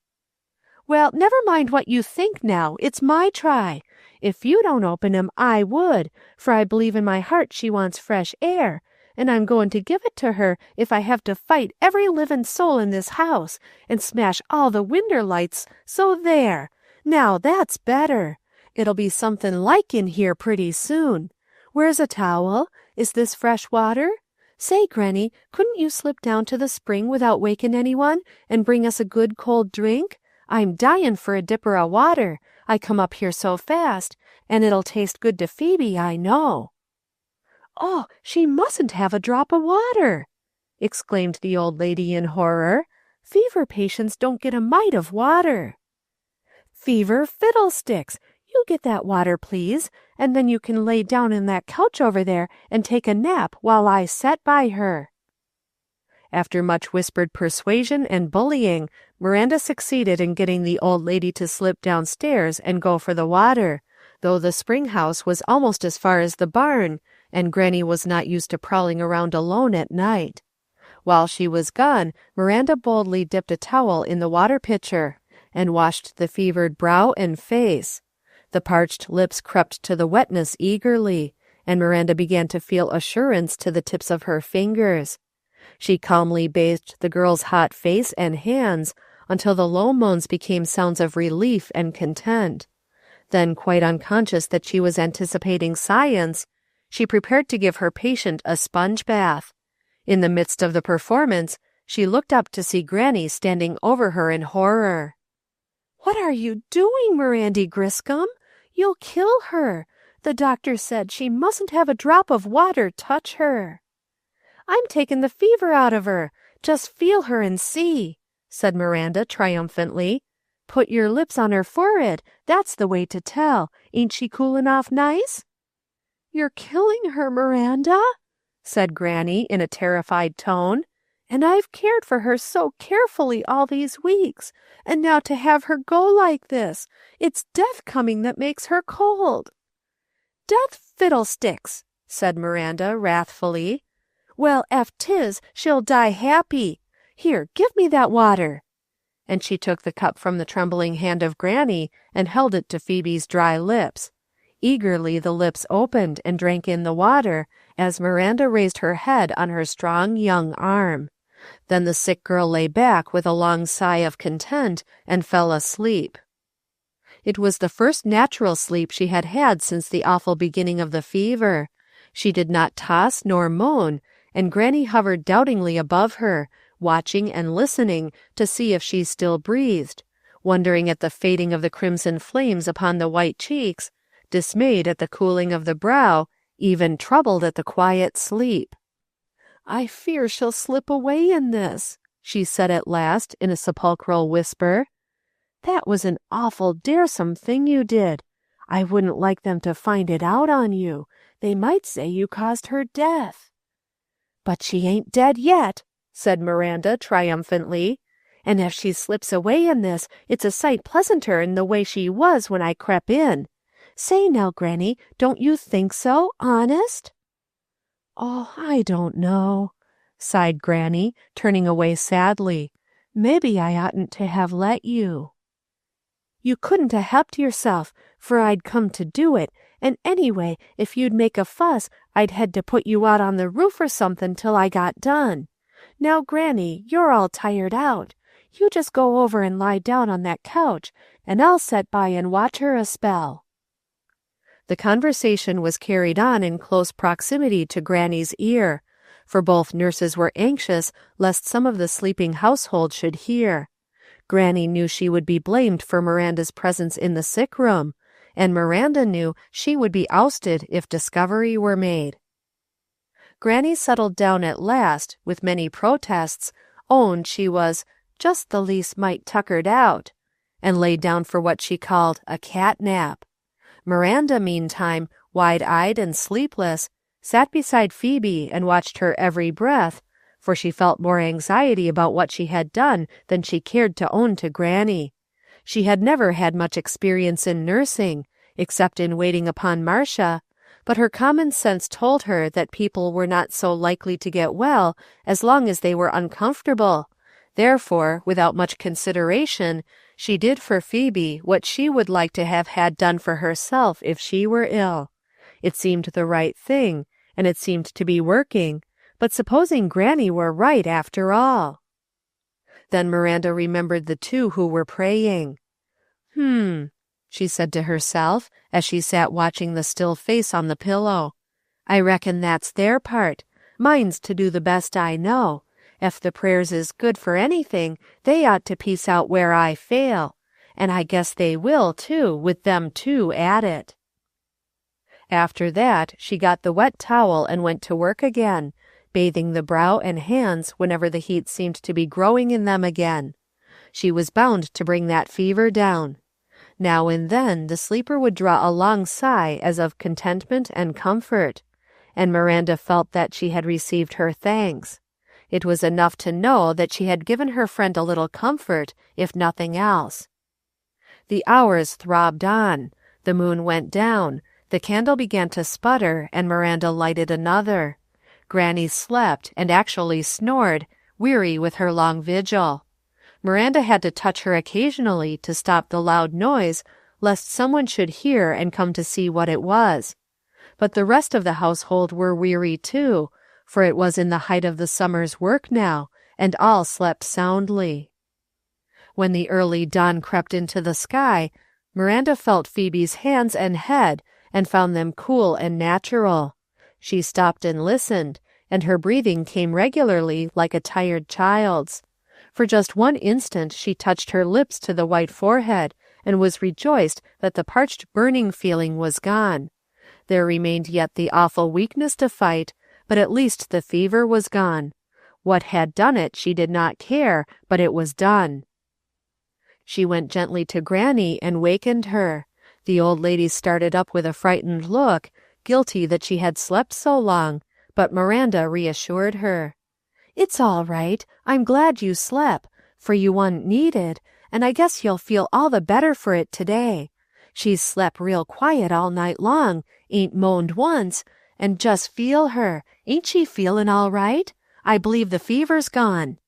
"Well, never mind what you think now. It's my try. If you don't open 'em, I would, for I believe in my heart she wants fresh air, and I'm going to give it to her if I have to fight every living soul in this house and smash all the winder lights, so there. Now that's better. It'll be something like in here pretty soon. Where's a towel? Is this fresh water? Say, Granny, couldn't you slip down to the spring without waking anyone and bring us a good cold drink? I'm dying for a dipper of water. I come up here so fast, and it'll taste good to Phoebe, I know." "Oh, she mustn't have a drop of water!" exclaimed the old lady in horror. "Fever patients don't get a mite of water." "Fever fiddlesticks! You get that water, please, and then you can lay down in that couch over there and take a nap while I set by her." After much whispered persuasion and bullying, Miranda succeeded in getting the old lady to slip downstairs and go for the water, though the spring house was almost as far as the barn, and Granny was not used to prowling around alone at night. While she was gone, Miranda boldly dipped a towel in the water pitcher, and washed the fevered brow and face. The parched lips crept to the wetness eagerly, and Miranda began to feel assurance to the tips of her fingers. She calmly bathed the girl's hot face and hands until the low moans became sounds of relief and content. Then, quite unconscious that she was anticipating science, she prepared to give her patient a sponge bath. In the midst of the performance, she looked up to see Granny standing over her in horror. "What are you doing, Mirandy Griscom? You'll kill her. The doctor said she mustn't have a drop of water touch her." "I'm taking the fever out of her. Just feel her and see," said Miranda triumphantly. "Put your lips on her forehead. That's the way to tell. Ain't she cooling off nice?" "You're killing her, Miranda," said Granny in a terrified tone. "And I've cared for her so carefully all these weeks, and now to have her go like this, it's death coming that makes her cold." "Death fiddlesticks," said Miranda wrathfully. "Well, ef 'tis, she'll die happy. Here, give me that water." And she took the cup from the trembling hand of Granny and held it to Phoebe's dry lips. Eagerly the lips opened and drank in the water as Miranda raised her head on her strong young arm. Then the sick girl lay back with a long sigh of content and fell asleep. It was the first natural sleep she had had since the awful beginning of the fever. She did not toss nor moan, and Granny hovered doubtingly above her, watching and listening to see if she still breathed, wondering at the fading of the crimson flames upon the white cheeks, dismayed at the cooling of the brow, even troubled at the quiet sleep. "I fear she'll slip away in this," she said at last in a sepulchral whisper. "That was an awful daresome thing you did. I wouldn't like them to find it out on you. They might say you caused her death." "But she ain't dead yet," said Miranda triumphantly. "And if she slips away in this, it's a sight pleasanter 'n the way she was when I crep in. Say now, Granny, don't you think so, honest?" "Oh, I don't know," sighed Granny, turning away sadly. "Maybe I oughtn't to have let you." "You couldn't 'a' helped yourself, for I'd come to do it, and anyway, if you'd make a fuss, I'd had to put you out on the roof or something till I got done. Now, Granny, you're all tired out. You just go over and lie down on that couch, and I'll set by and watch her a spell." The conversation was carried on in close proximity to Granny's ear, for both nurses were anxious lest some of the sleeping household should hear. Granny knew she would be blamed for Miranda's presence in the sick room, and Miranda knew she would be ousted if discovery were made. Granny settled down at last, with many protests, owned she was "just the least mite tuckered out," and lay down for what she called a cat nap. Miranda, meantime, wide-eyed and sleepless, sat beside Phoebe and watched her every breath, for she felt more anxiety about what she had done than she cared to own to Granny. She had never had much experience in nursing, except in waiting upon Marcia, but her common sense told her that people were not so likely to get well as long as they were uncomfortable. Therefore, without much consideration, she did for Phoebe what she would like to have had done for herself if she were ill. It seemed the right thing, and it seemed to be working, but supposing Granny were right after all? Then Miranda remembered the two who were praying. She said to herself, as she sat watching the still face on the pillow. "I reckon that's their part. Mine's to do the best I know. Ef the prayers is good for anything, they ought to piece out where I fail. And I guess they will, too, with them two at it." After that, she got the wet towel and went to work again, bathing the brow and hands whenever the heat seemed to be growing in them again. She was bound to bring that fever down. Now and then the sleeper would draw a long sigh as of contentment and comfort, and Miranda felt that she had received her thanks. It was enough to know that she had given her friend a little comfort, if nothing else. The hours throbbed on. The moon went down. The candle began to sputter, and Miranda lighted another. Granny slept, and actually snored, weary with her long vigil. Miranda had to touch her occasionally to stop the loud noise, lest someone should hear and come to see what it was. But the rest of the household were weary too, for it was in the height of the summer's work now, and all slept soundly. When the early dawn crept into the sky, Miranda felt Phoebe's hands and head, and found them cool and natural. She stopped and listened, and her breathing came regularly like a tired child's. For just one instant she touched her lips to the white forehead, and was rejoiced that the parched burning feeling was gone. There remained yet the awful weakness to fight, but at least the fever was gone. What had done it she did not care, but it was done. She went gently to Granny and wakened her. The old lady started up with a frightened look, guilty that she had slept so long, but Miranda reassured her. "It's all right. I'm glad you slep, for you wa'n't needed, and I guess you'll feel all the better for it today. She's slep real quiet all night long, ain't moaned once, and just feel her. Ain't she feelin' all right? I believe the fever's gone."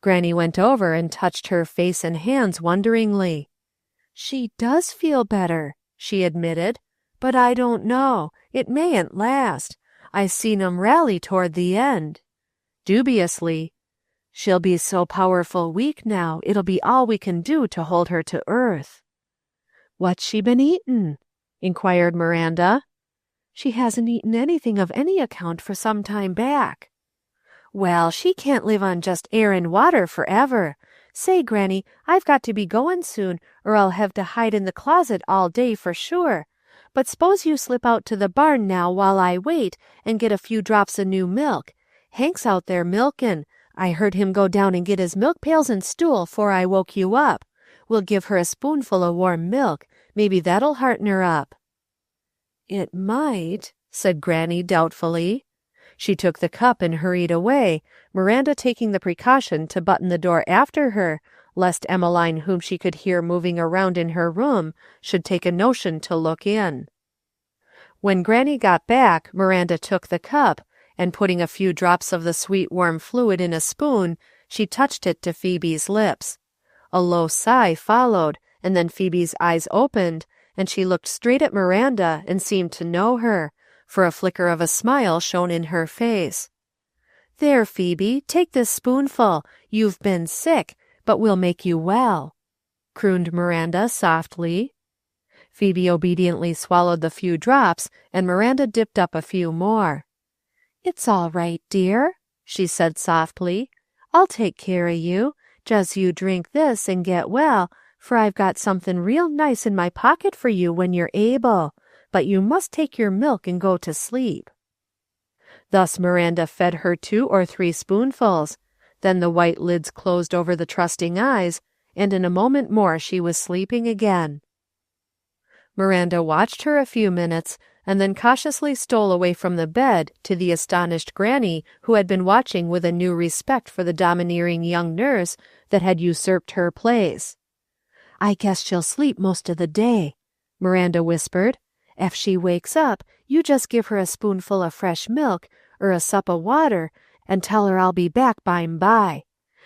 Granny went over and touched her face and hands wonderingly. "She does feel better," she admitted, "but I don't know. It mayn't last. I seen 'em rally toward the end." Dubiously, "She'll be so powerful weak now, it'll be all we can do to hold her to earth." "What's she been eatin'?" inquired Miranda. "She hasn't eaten anything of any account for some time back." "Well, she can't live on just air and water forever. Say, Granny, I've got to be goin' soon, or I'll have to hide in the closet all day for sure. But s'pose you slip out to the barn now while I wait, and get a few drops of new milk. Hank's out there milkin'. I heard him go down and get his milk pails and stool 'fore I woke you up. We'll give her a spoonful of warm milk. Maybe that'll hearten her up." "It might," said Granny doubtfully. She took the cup and hurried away, Miranda taking the precaution to button the door after her, lest Emmeline, whom she could hear moving around in her room, should take a notion to look in. When Granny got back, Miranda took the cup, and putting a few drops of the sweet warm fluid in a spoon, she touched it to Phoebe's lips. A low sigh followed, and then Phoebe's eyes opened, and she looked straight at Miranda and seemed to know her, for a flicker of a smile shone in her face. "There, Phoebe, take this spoonful. You've been sick, but we'll make you well," crooned Miranda softly. Phoebe obediently swallowed the few drops, and Miranda dipped up a few more. "It's all right, dear," she said softly. "I'll take care of you. Just you drink this and get well, for I've got something real nice in my pocket for you when you're able. But you must take your milk and go to sleep." Thus Miranda fed her 2 or 3 spoonfuls. Then the white lids closed over the trusting eyes, and in a moment more she was sleeping again. Miranda watched her a few minutes, and then cautiously stole away from the bed to the astonished Granny, who had been watching with a new respect for the domineering young nurse that had usurped her place. "I guess she'll sleep most of the day," Miranda whispered. "Ef she wakes up, you just give her a spoonful of fresh milk, or a sup of water, and tell her I'll be back by'm by.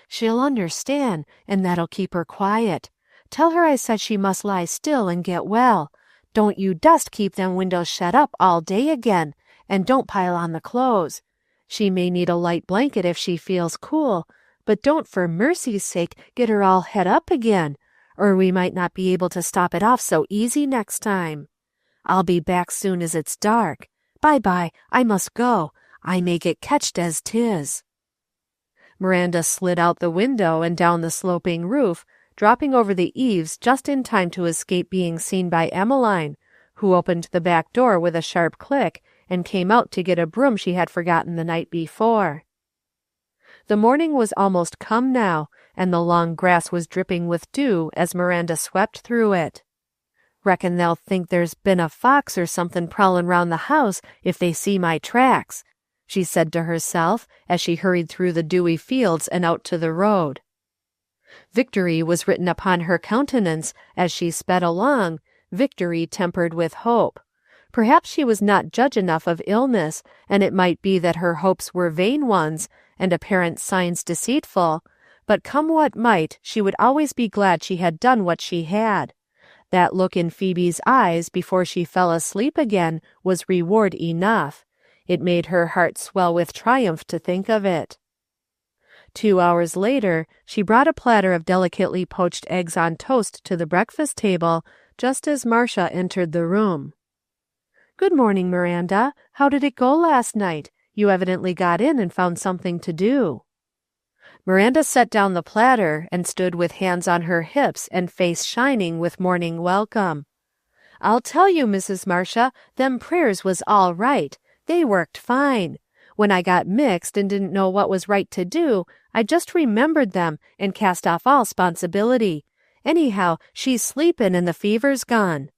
She'll understand, and that'll keep her quiet. Tell her I said she must lie still and get well. Don't you dust keep them windows shut up all day again, and don't pile on the clothes. She may need a light blanket if she feels cool, but don't for mercy's sake get her all het up again, or we might not be able to stop it off so easy next time. I'll be back soon as it's dark. Bye-bye, I must go. I may get ketched as 'tis." Miranda slid out the window and down the sloping roof, dropping over the eaves just in time to escape being seen by Emmeline, who opened the back door with a sharp click and came out to get a broom she had forgotten the night before. The morning was almost come now, and the long grass was dripping with dew as Miranda swept through it. "Reckon they'll think there's been a fox or something prowlin' round the house if they see my tracks," she said to herself as she hurried through the dewy fields and out to the road. Victory was written upon her countenance as she sped along, victory tempered with hope. Perhaps she was not judge enough of illness, and it might be that her hopes were vain ones, and apparent signs deceitful, but come what might, she would always be glad she had done what she had. That look in Phoebe's eyes before she fell asleep again was reward enough. It made her heart swell with triumph to think of it. 2 hours later, she brought a platter of delicately poached eggs on toast to the breakfast table, just as Marcia entered the room. "Good morning, Miranda. How did it go last night? You evidently got in and found something to do." Miranda set down the platter and stood with hands on her hips and face shining with morning welcome. "I'll tell you, Mrs. Marcia, them prayers was all right. They worked fine. When I got mixed and didn't know what was right to do, I just remembered them and cast off all 'sponsibility. Anyhow, she's sleepin' and the fever's gone."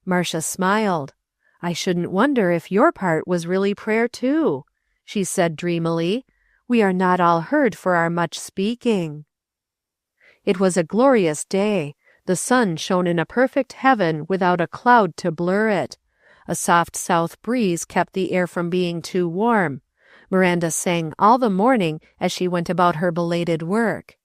Marcia smiled. "I shouldn't wonder if your part was really prayer too," she said dreamily. "We are not all heard for our much speaking." It was a glorious day. The sun shone in a perfect heaven without a cloud to blur it. A soft south breeze kept the air from being too warm. Miranda sang all the morning as she went about her belated work.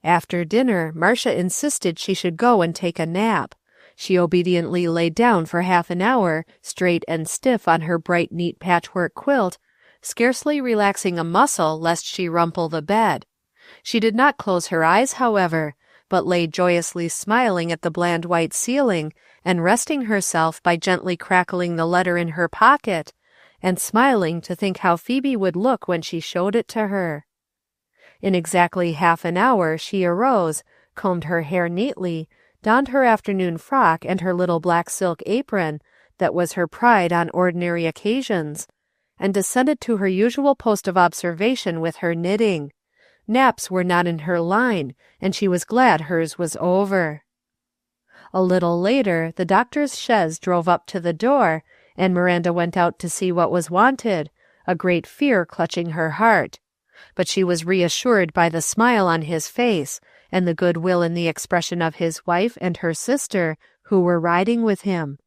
After dinner, Marcia insisted she should go and take a nap. She obediently lay down for half an hour, straight and stiff on her bright, neat patchwork quilt, scarcely relaxing a muscle lest she rumple the bed. She did not close her eyes, however, but lay joyously smiling at the bland white ceiling, and resting herself by gently crackling the letter in her pocket, and smiling to think how Phoebe would look when she showed it to her. In exactly half an hour she arose, combed her hair neatly, donned her afternoon frock and her little black silk apron, that was her pride on ordinary occasions, and descended to her usual post of observation with her knitting. Naps were not in her line, and she was glad hers was over. A little later the doctor's chaise drove up to the door, and Miranda went out to see what was wanted, a great fear clutching her heart. But she was reassured by the smile on his face, and the good will in the expression of his wife and her sister, who were riding with him.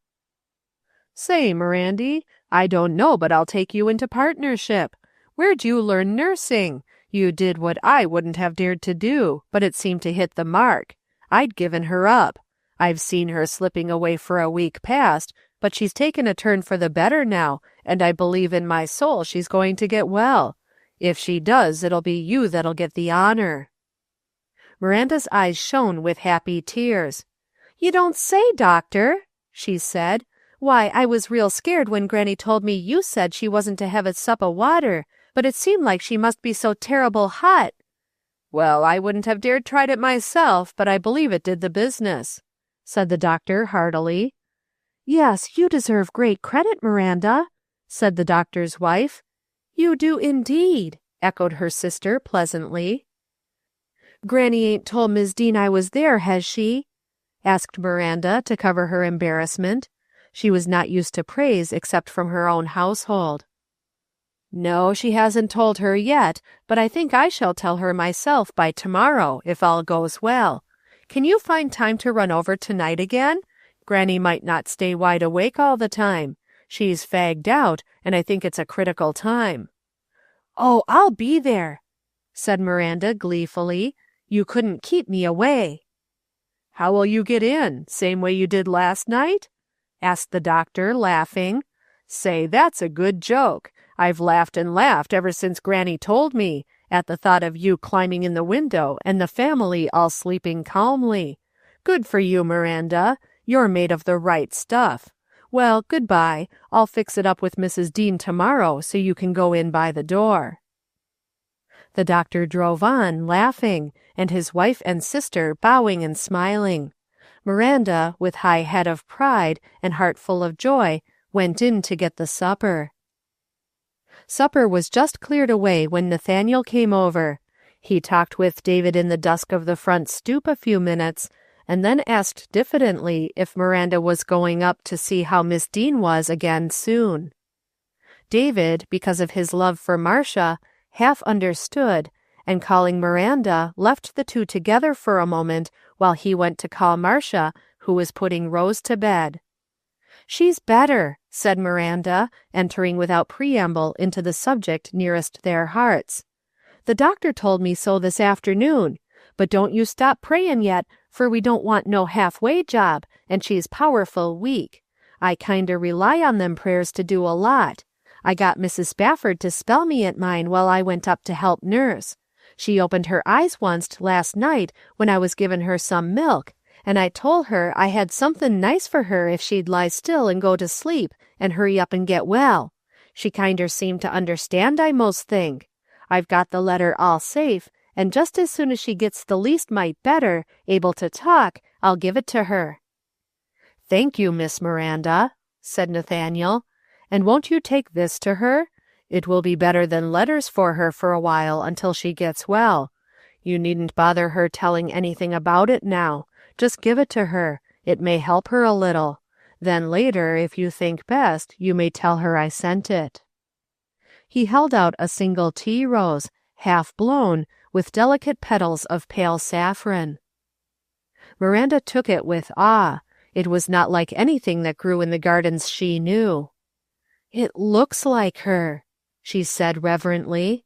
"Say, Mirandy, I don't know but I'll take you into partnership. Where'd you learn nursing? You did what I wouldn't have dared to do, but it seemed to hit the mark. I'd given her up. I've seen her slipping away for a week past, but she's taken a turn for the better now, and I believe in my soul she's going to get well. If she does, it'll be you that'll get the honor." Miranda's eyes shone with happy tears. "You don't say, doctor," she said. "Why, I was real scared when Granny told me you said she wasn't to have a sup of water, but it seemed like she must be so terrible hot." "Well, I wouldn't have dared tried it myself, but I believe it did the business," said the doctor heartily. "Yes, you deserve great credit, Miranda," said the doctor's wife. "You do indeed," echoed her sister pleasantly. "Granny ain't told Miss Deane I was there, has she?" asked Miranda to cover her embarrassment. She was not used to praise except from her own household. "No, she hasn't told her yet, but I think I shall tell her myself by tomorrow, if all goes well. Can you find time to run over tonight again? Granny might not stay wide awake all the time. She's fagged out, and I think it's a critical time." "Oh, I'll be there," said Miranda gleefully. "You couldn't keep me away." "How will you get in? Same way you did last night?" asked the doctor, laughing. "Say, that's a good joke. I've laughed and laughed ever since Granny told me, at the thought of you climbing in the window and the family all sleeping calmly. Good for you, Miranda. You're made of the right stuff. Well, goodbye. I'll fix it up with Mrs. Deane tomorrow so you can go in by the door." The doctor drove on, laughing, and his wife and sister bowing and smiling. Miranda, with high head of pride and heart full of joy, went in to get the supper. Supper was just cleared away when Nathaniel came over. He talked with David in the dusk of the front stoop a few minutes, and then asked diffidently if Miranda was going up to see how Miss Deane was again soon. David, because of his love for Marcia, half understood, and calling Miranda, left the two together for a moment while he went to call Marcia, who was putting Rose to bed. "She's better," said Miranda, entering without preamble into the subject nearest their hearts. "The doctor told me so this afternoon. But don't you stop prayin' yet, for we don't want no halfway job, and she's powerful weak. I kinder rely on them prayers to do a lot. I got Mrs. Spafford to spell me at mine while I went up to help nurse. She opened her eyes onct last night when I was givin' her some milk, and I told her I had somethin' nice for her if she'd lie still and go to sleep and hurry up and get well. She kinder seemed to understand, I most think. I've got the letter all safe, and just as soon as she gets the least mite better, able to talk, I'll give it to her." "Thank you, Miss Miranda," said Nathaniel. "And won't you take this to her? It will be better than letters for her for a while until she gets well. You needn't bother her telling anything about it now. Just give it to her. It may help her a little. Then later, if you think best, you may tell her I sent it." He held out a single tea rose, half blown, with delicate petals of pale saffron. Miranda took it with awe. It was not like anything that grew in the gardens she knew. "It looks like her," she said reverently.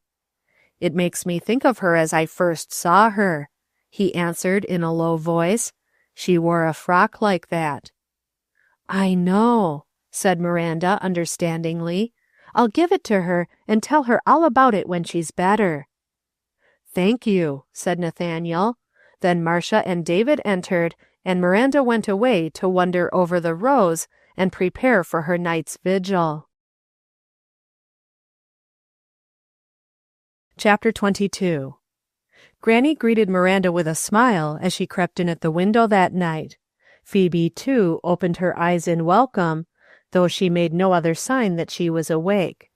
"It makes me think of her as I first saw her," he answered in a low voice. "She wore a frock like that." "I know," said Miranda understandingly. "I'll give it to her and tell her all about it when she's better." "Thank you," said Nathaniel. Then Marcia and David entered, and Miranda went away to wonder over the rose and prepare for her night's vigil. Chapter 22. Granny greeted Miranda with a smile as she crept in at the window that night. Phoebe, too, opened her eyes in welcome, though she made no other sign that she was awake.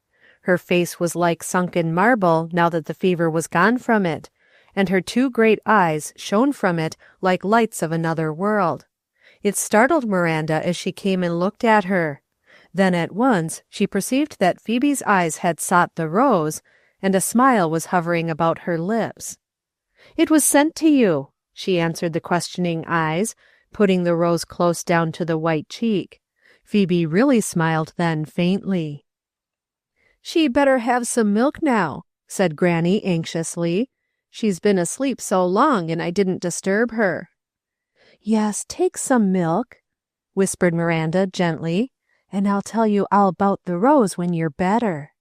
Her face was like sunken marble now that the fever was gone from it, and her two great eyes shone from it like lights of another world. It startled Miranda as she came and looked at her. Then at once she perceived that Phoebe's eyes had sought the rose, and a smile was hovering about her lips. "It was sent to you," she answered the questioning eyes, putting the rose close down to the white cheek. Phoebe really smiled then faintly. "She better have some milk now," said Granny anxiously. "She's been asleep so long, and I didn't disturb her." "Yes, take some milk," whispered Miranda gently, "and I'll tell you all about the rose when you're better."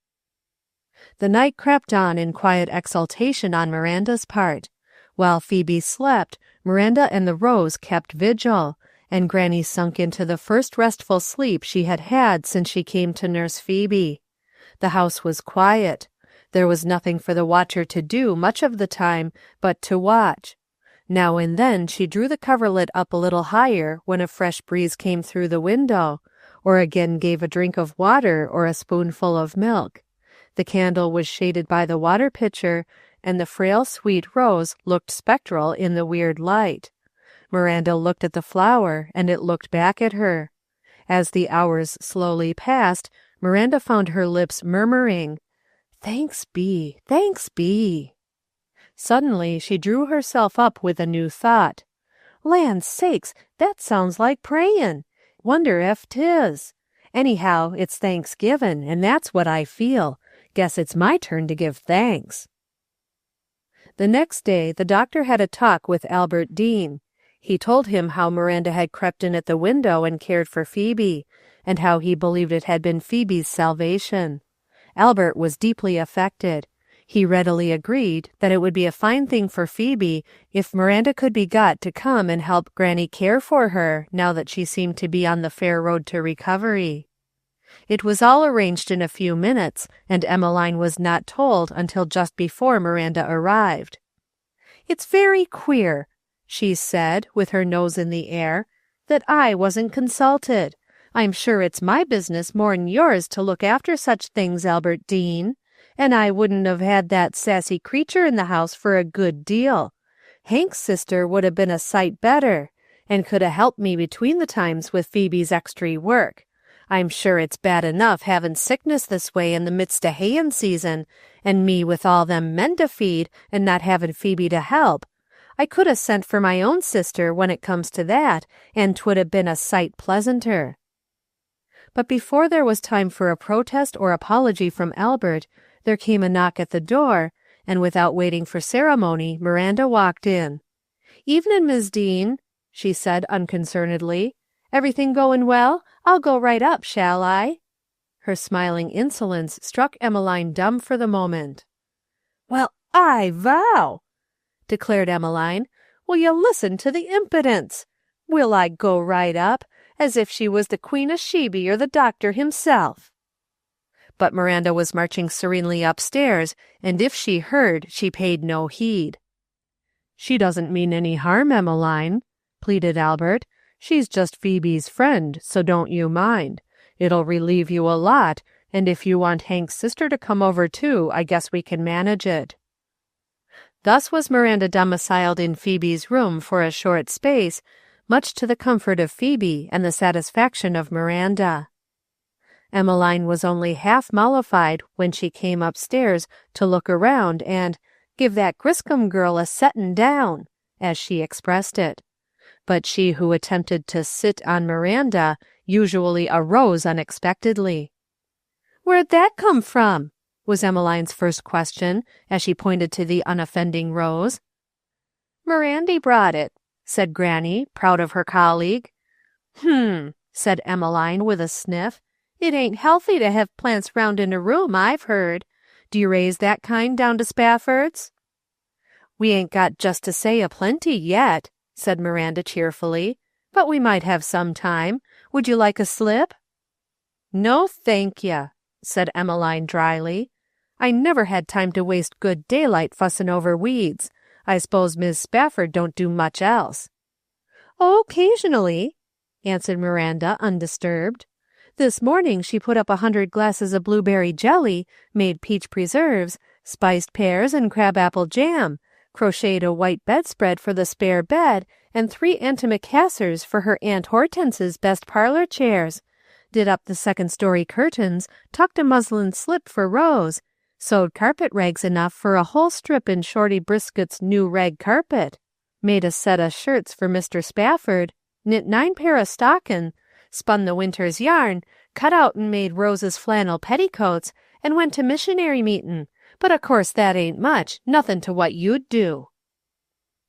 The night crept on in quiet exultation on Miranda's part. While Phoebe slept, Miranda and the rose kept vigil, and Granny sunk into the first restful sleep she had had since she came to nurse Phoebe. The house was quiet. There was nothing for the watcher to do much of the time but to watch. Now and then she drew the coverlet up a little higher when a fresh breeze came through the window, or again gave a drink of water or a spoonful of milk. The candle was shaded by the water pitcher, and the frail sweet rose looked spectral in the weird light. Miranda looked at the flower, and it looked back at her. As the hours slowly passed, Miranda found her lips murmuring, "Thanks be, thanks be." Suddenly she drew herself up with a new thought. "Land sakes, that sounds like prayin'. Wonder ef 'tis. Anyhow, it's Thanksgivin', and that's what I feel. Guess it's my turn to give thanks." The next day the doctor had a talk with Albert Deane. He told him how Miranda had crept in at the window and cared for Phoebe, and how he believed it had been Phoebe's salvation. Albert was deeply affected. He readily agreed that it would be a fine thing for Phoebe if Miranda could be got to come and help Granny care for her now that she seemed to be on the fair road to recovery. It was all arranged in a few minutes, and Emmeline was not told until just before Miranda arrived. "It's very queer," she said, with her nose in the air, "that I wasn't consulted. I'm sure it's my business more'n yours to look after such things, Albert Deane. And I wouldn't have had that sassy creature in the house for a good deal. Hank's sister would have been a sight better, and could have helped me between the times with Phoebe's extry work. I'm sure it's bad enough having sickness this way in the midst of hayin' season, and me with all them men to feed, and not having Phoebe to help. I could have sent for my own sister when it comes to that, and 'twould have been a sight pleasanter." But before there was time for a protest or apology from Albert, there came a knock at the door, and without waiting for ceremony, Miranda walked in. "Evenin', Mis' Deane," she said unconcernedly. "Everything goin' well? I'll go right up, shall I?" Her smiling insolence struck Emmeline dumb for the moment. "Well, I vow!" declared Emmeline. "Will you listen to the impudence? Will I go right up? As if she was the Queen of Sheby or the doctor himself." But Miranda was marching serenely upstairs, and if she heard, she paid no heed. "She doesn't mean any harm, Emmeline," pleaded Albert. "She's just Phoebe's friend, so don't you mind. It'll relieve you a lot, and if you want Hank's sister to come over too, I guess we can manage it." Thus was Miranda domiciled in Phoebe's room for a short space, much to the comfort of Phoebe and the satisfaction of Miranda. Emmeline was only half mollified when she came upstairs to look around and "give that Griscom girl a settin' down," as she expressed it. but she who attempted to sit on Miranda usually arose unexpectedly. "Where'd that come from?" was Emmeline's first question, as she pointed to the unoffending rose. "Mirandy brought it," said Granny, proud of her colleague. Said Emmeline with a sniff. "It ain't healthy to have plants round in a room, I've heard. Do you raise that kind down to Spafford's?" "We ain't got just to say a plenty yet," said Miranda cheerfully, "but we might have some time. Would you like a slip?" "No, thank ye," said Emmeline dryly. "I never had time to waste good daylight fussin' over weeds. I s'pose Mis' Spafford don't do much else." "Oh, occasionally," answered Miranda, undisturbed. "This morning she put up 100 glasses of blueberry jelly, made peach preserves, spiced pears and crabapple jam, crocheted a white bedspread for the spare bed, and 3 antimacassars for her Aunt Hortense's best parlor chairs, did up the second-story curtains, tucked a muslin slip for Rose, sewed carpet rags enough for a whole strip in Shorty Briskett's new rag carpet, made a set of shirts for Mr. Spafford, knit 9 pair of stockin', spun the winter's yarn, cut out and made Rose's flannel petticoats, and went to missionary meetin'. But of course that ain't much, nothin' to what you'd do."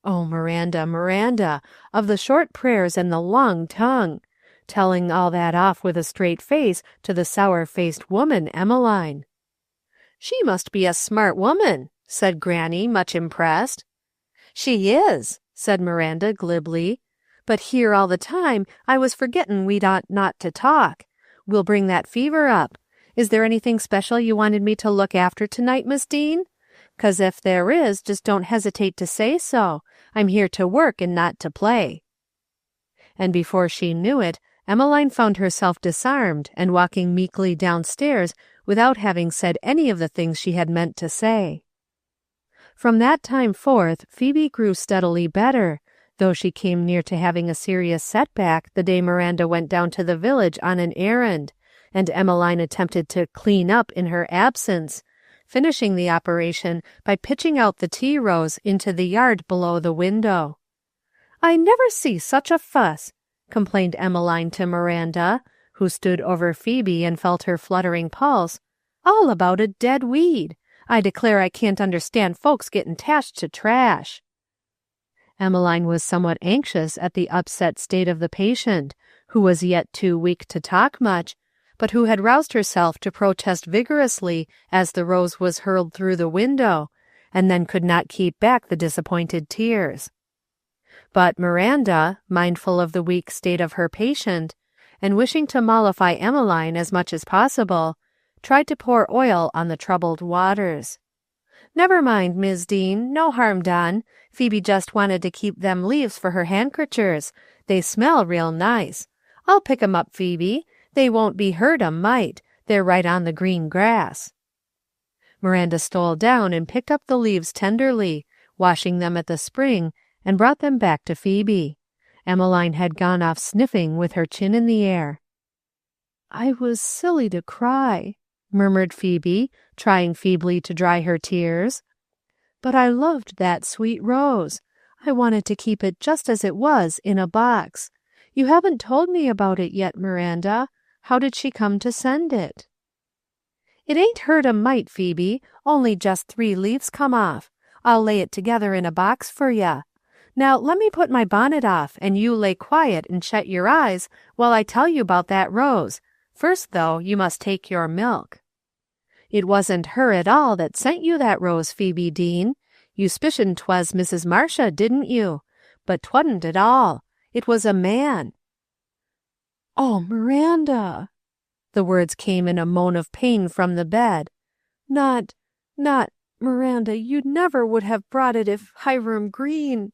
Oh, Miranda, Miranda, of the short prayers and the long tongue, telling all that off with a straight face to the sour-faced woman, Emmeline. "She must be a smart woman," said Granny, much impressed. "She is," said Miranda glibly. "But here all the time I was forgettin' we'd ought not to talk. We'll bring that fever up. Is there anything special you wanted me to look after tonight, Miss Deane? 'Cause if there is, just don't hesitate to say so. I'm here to work and not to play." And before she knew it, Emmeline found herself disarmed and walking meekly downstairs without having said any of the things she had meant to say. From that time forth, Phoebe grew steadily better, though she came near to having a serious setback the day Miranda went down to the village on an errand, and Emmeline attempted to clean up in her absence, finishing the operation by pitching out the tea rose into the yard below the window. "I never see such a fuss," complained Emmeline to Miranda, who stood over Phoebe and felt her fluttering pulse. "All about a dead weed. I declare I can't understand folks getting attached to trash." Emmeline was somewhat anxious at the upset state of the patient, who was yet too weak to talk much, but who had roused herself to protest vigorously as the rose was hurled through the window, and then could not keep back the disappointed tears. But Miranda, mindful of the weak state of her patient, and wishing to mollify Emmeline as much as possible, tried to pour oil on the troubled waters. "Never mind, Mis' Deane, no harm done. Phoebe just wanted to keep them leaves for her handkerchers. They smell real nice. I'll pick 'em up, Phoebe. They won't be hurt a mite. They're right on the green grass." Miranda stole down and picked up the leaves tenderly, washing them at the spring, and brought them back to Phoebe. Emmeline had gone off sniffing with her chin in the air. "I was silly to cry," murmured Phoebe, trying feebly to dry her tears. "But I loved that sweet rose. I wanted to keep it just as it was in a box. You haven't told me about it yet, Miranda. How did she come to send it?" "It ain't hurt a mite, Phoebe, only just 3 leaves come off. I'll lay it together in a box for ya. Now let me put my bonnet off, and you lay quiet and shut your eyes while I tell you about that rose. First, though, you must take your milk. It wasn't her at all that sent you that rose, Phoebe Deane. You s'picioned 'twas Mrs. Marcia, didn't you? But 'twa'n't at all. It was a man." "Oh, Miranda!" The words came in a moan of pain from the bed. Not, Miranda, you never would have brought it if Hiram Green—"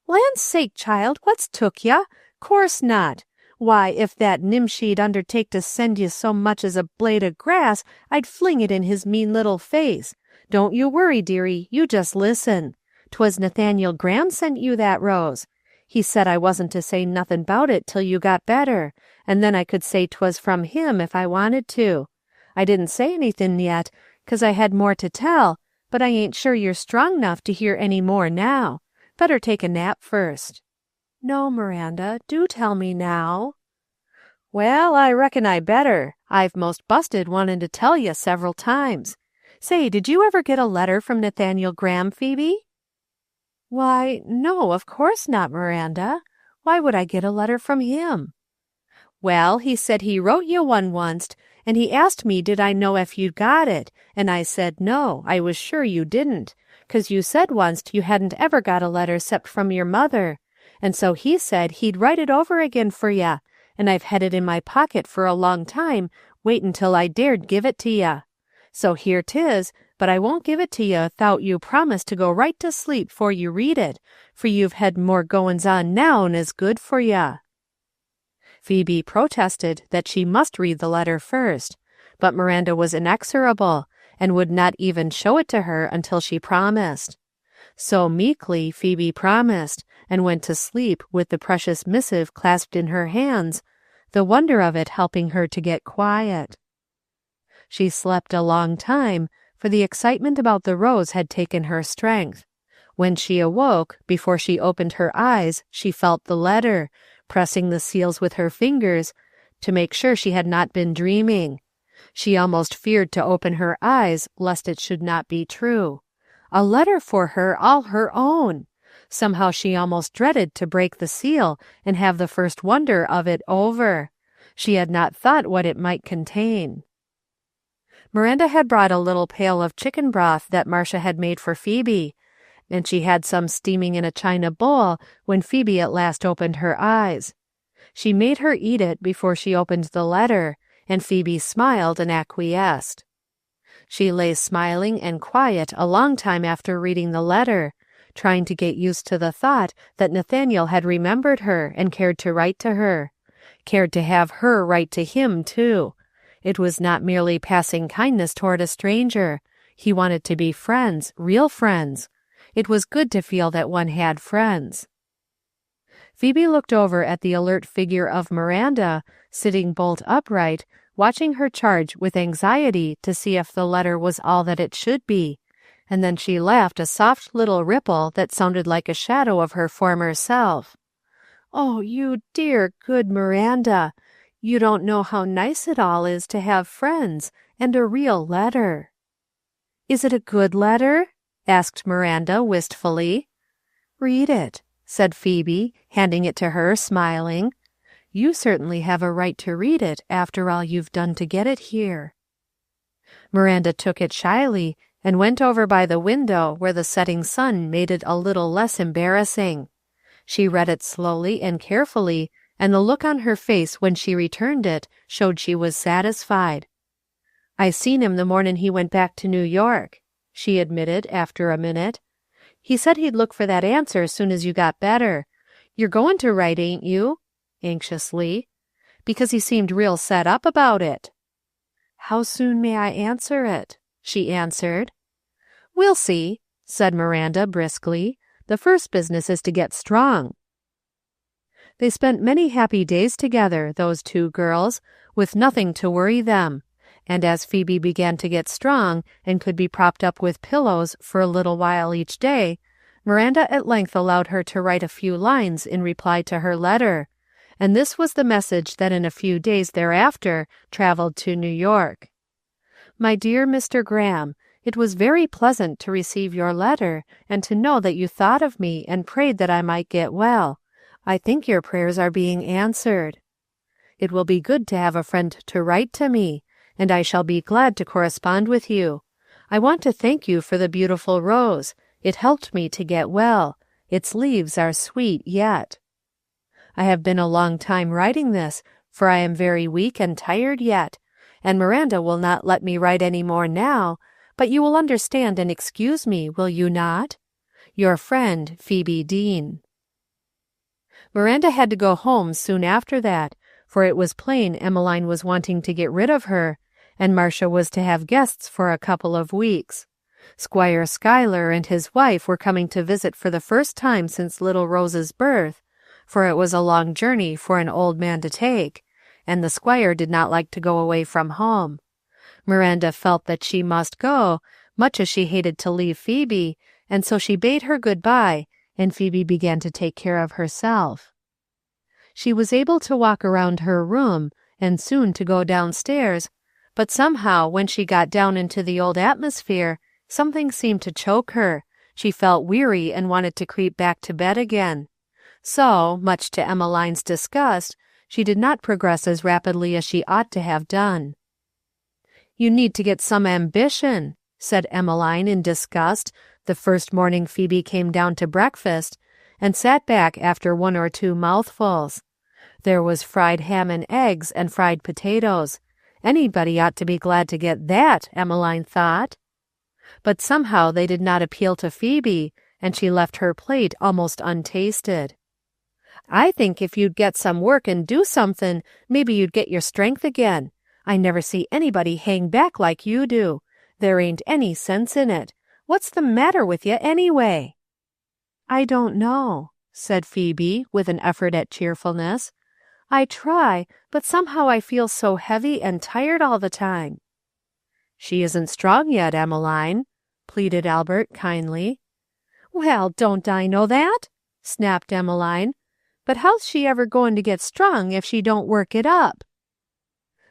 "Land's sake, child, what's took ya? Course not. Why, if that nimshe'd undertake to send you so much as a blade of grass, I'd fling it in his mean little face. Don't you worry, dearie, you just listen. 'Twas Nathaniel Graham sent you that rose. He said I wasn't to say nothin' 'bout it till you got better, and then I could say 'twas from him if I wanted to. I didn't say anythin' yet, 'cause I had more to tell, but I ain't sure you're strong 'nough to hear any more now. Better take a nap first." No, Miranda, do tell me now. Well, I reckon I better. I've most busted wanting to tell you several times. Say, did you ever get a letter from Nathaniel Graham, Phoebe? Why, no, of course not, Miranda. Why would I get a letter from him? Well, he said he wrote you one onct, and he asked me did I know if you'd got it, and I said no, I was sure you didn't, 'cause you said onct you hadn't ever got a letter 'cept from your mother, and so he said he'd write it over again for ya, and I've had it in my pocket for a long time, waitin' till I dared give it to ya. So here 'tis, but I won't give it to you 'thout you promise to go right to sleep 'fore you read it, for you've had more goin's on now'n is good for ya. Phoebe protested that she must read the letter first, but Miranda was inexorable, and would not even show it to her until she promised. So meekly Phoebe promised, and went to sleep with the precious missive clasped in her hands, the wonder of it helping her to get quiet. She slept a long time, for the excitement about the rose had taken her strength. When she awoke, before she opened her eyes, she felt the letter, pressing the seals with her fingers, to make sure she had not been dreaming. She almost feared to open her eyes, lest it should not be true. A letter for her, all her own! Somehow she almost dreaded to break the seal and have the first wonder of it over. She had not thought what it might contain. Miranda had brought a little pail of chicken broth that Marcia had made for Phoebe, and she had some steaming in a china bowl when Phoebe at last opened her eyes. She made her eat it before she opened the letter, and Phoebe smiled and acquiesced. She lay smiling and quiet a long time after reading the letter, trying to get used to the thought that Nathaniel had remembered her and cared to write to her, cared to have her write to him too. It was not merely passing kindness toward a stranger. He wanted to be friends, real friends. It was good to feel that one had friends. Phoebe looked over at the alert figure of Miranda, sitting bolt upright, watching her charge with anxiety to see if the letter was all that it should be, and then she laughed a soft little ripple that sounded like a shadow of her former self. "Oh, you dear, good Miranda! You don't know how nice it all is to have friends, and a real letter." "Is it a good letter?" asked Miranda wistfully. "Read it," said Phoebe, handing it to her, smiling. "You certainly have a right to read it after all you've done to get it here." Miranda took it shyly and went over by the window where the setting sun made it a little less embarrassing. She read it slowly and carefully, and the look on her face when she returned it showed she was satisfied. "I seen him the mornin' he went back to New York," she admitted after a minute. "He said he'd look for that answer soon as you got better. You're goin' to write, ain't you?" anxiously. "Because he seemed real set up about it." "How soon may I answer it?" she answered. "We'll see," said Miranda briskly. "The first business is to get strong." They spent many happy days together, those two girls, with nothing to worry them, and as Phoebe began to get strong and could be propped up with pillows for a little while each day, Miranda at length allowed her to write a few lines in reply to her letter, and this was the message that in a few days thereafter traveled to New York. "My dear Mr. Graham, it was very pleasant to receive your letter and to know that you thought of me and prayed that I might get well. I think your prayers are being answered. It will be good to have a friend to write to me, and I shall be glad to correspond with you. I want to thank you for the beautiful rose. It helped me to get well. Its leaves are sweet yet. I have been a long time writing this, for I am very weak and tired yet, and Miranda will not let me write any more now, but you will understand and excuse me, will you not? Your friend, Phoebe Deane." Miranda had to go home soon after that, for it was plain Emmeline was wanting to get rid of her, and Marcia was to have guests for a couple of weeks. Squire Schuyler and his wife were coming to visit for the first time since little Rose's birth, for it was a long journey for an old man to take, and the squire did not like to go away from home. Miranda felt that she must go, much as she hated to leave Phoebe, and so she bade her good-bye, and Phoebe began to take care of herself. She was able to walk around her room, and soon to go downstairs, but somehow when she got down into the old atmosphere, something seemed to choke her. She felt weary and wanted to creep back to bed again. So, much to Emmeline's disgust, she did not progress as rapidly as she ought to have done. "You need to get some ambition," said Emmeline in disgust the first morning Phoebe came down to breakfast, and sat back after 1 or 2 mouthfuls. There was fried ham and eggs and fried potatoes. Anybody ought to be glad to get that, Emmeline thought. But somehow they did not appeal to Phoebe, and she left her plate almost untasted. "I think if you'd get some work and do something, maybe you'd get your strength again. I never see anybody hang back like you do. There ain't any sense in it. What's the matter with you anyway?" "I don't know," said Phoebe with an effort at cheerfulness. "I try, but somehow I feel so heavy and tired all the time." "She isn't strong yet, Emmeline," pleaded Albert kindly. "Well, don't I know that?" snapped Emmeline. "But how's she ever going to get strong if she don't work it up?"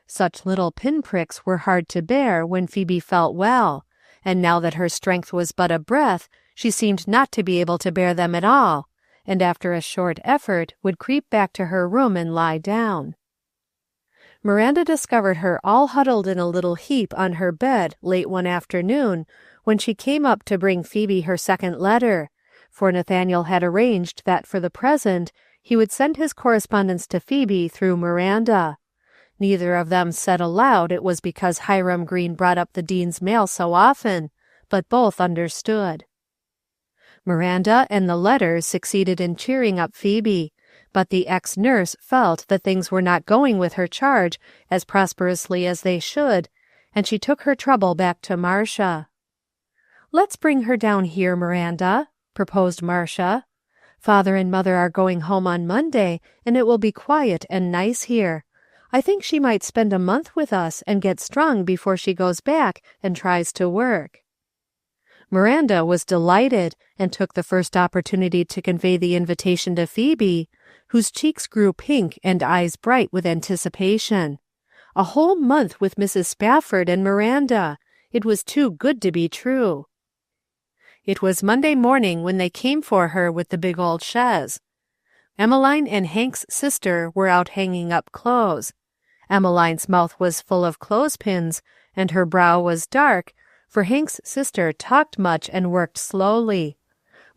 Such little pinpricks were hard to bear when Phoebe felt well, and now that her strength was but a breath, she seemed not to be able to bear them at all, and after a short effort would creep back to her room and lie down. Miranda discovered her all huddled in a little heap on her bed late one afternoon when she came up to bring Phoebe her second letter, for Nathaniel had arranged that for the present he would send his correspondence to Phoebe through Miranda. Neither of them said aloud it was because Hiram Green brought up the Deane's mail so often, but both understood. Miranda and the letters succeeded in cheering up Phoebe, but the ex-nurse felt that things were not going with her charge as prosperously as they should, and she took her trouble back to Marcia. "Let's bring her down here, Miranda," proposed Marcia. "Father and Mother are going home on Monday, and it will be quiet and nice here. I think she might spend a month with us and get strong before she goes back and tries to work." Miranda was delighted, and took the first opportunity to convey the invitation to Phoebe, whose cheeks grew pink and eyes bright with anticipation. A whole month with Mrs. Spafford and Miranda! It was too good to be true. It was Monday morning when they came for her with the big old chaise. Emmeline and Hank's sister were out hanging up clothes. Emmeline's mouth was full of clothespins, and her brow was dark, for Hank's sister talked much and worked slowly.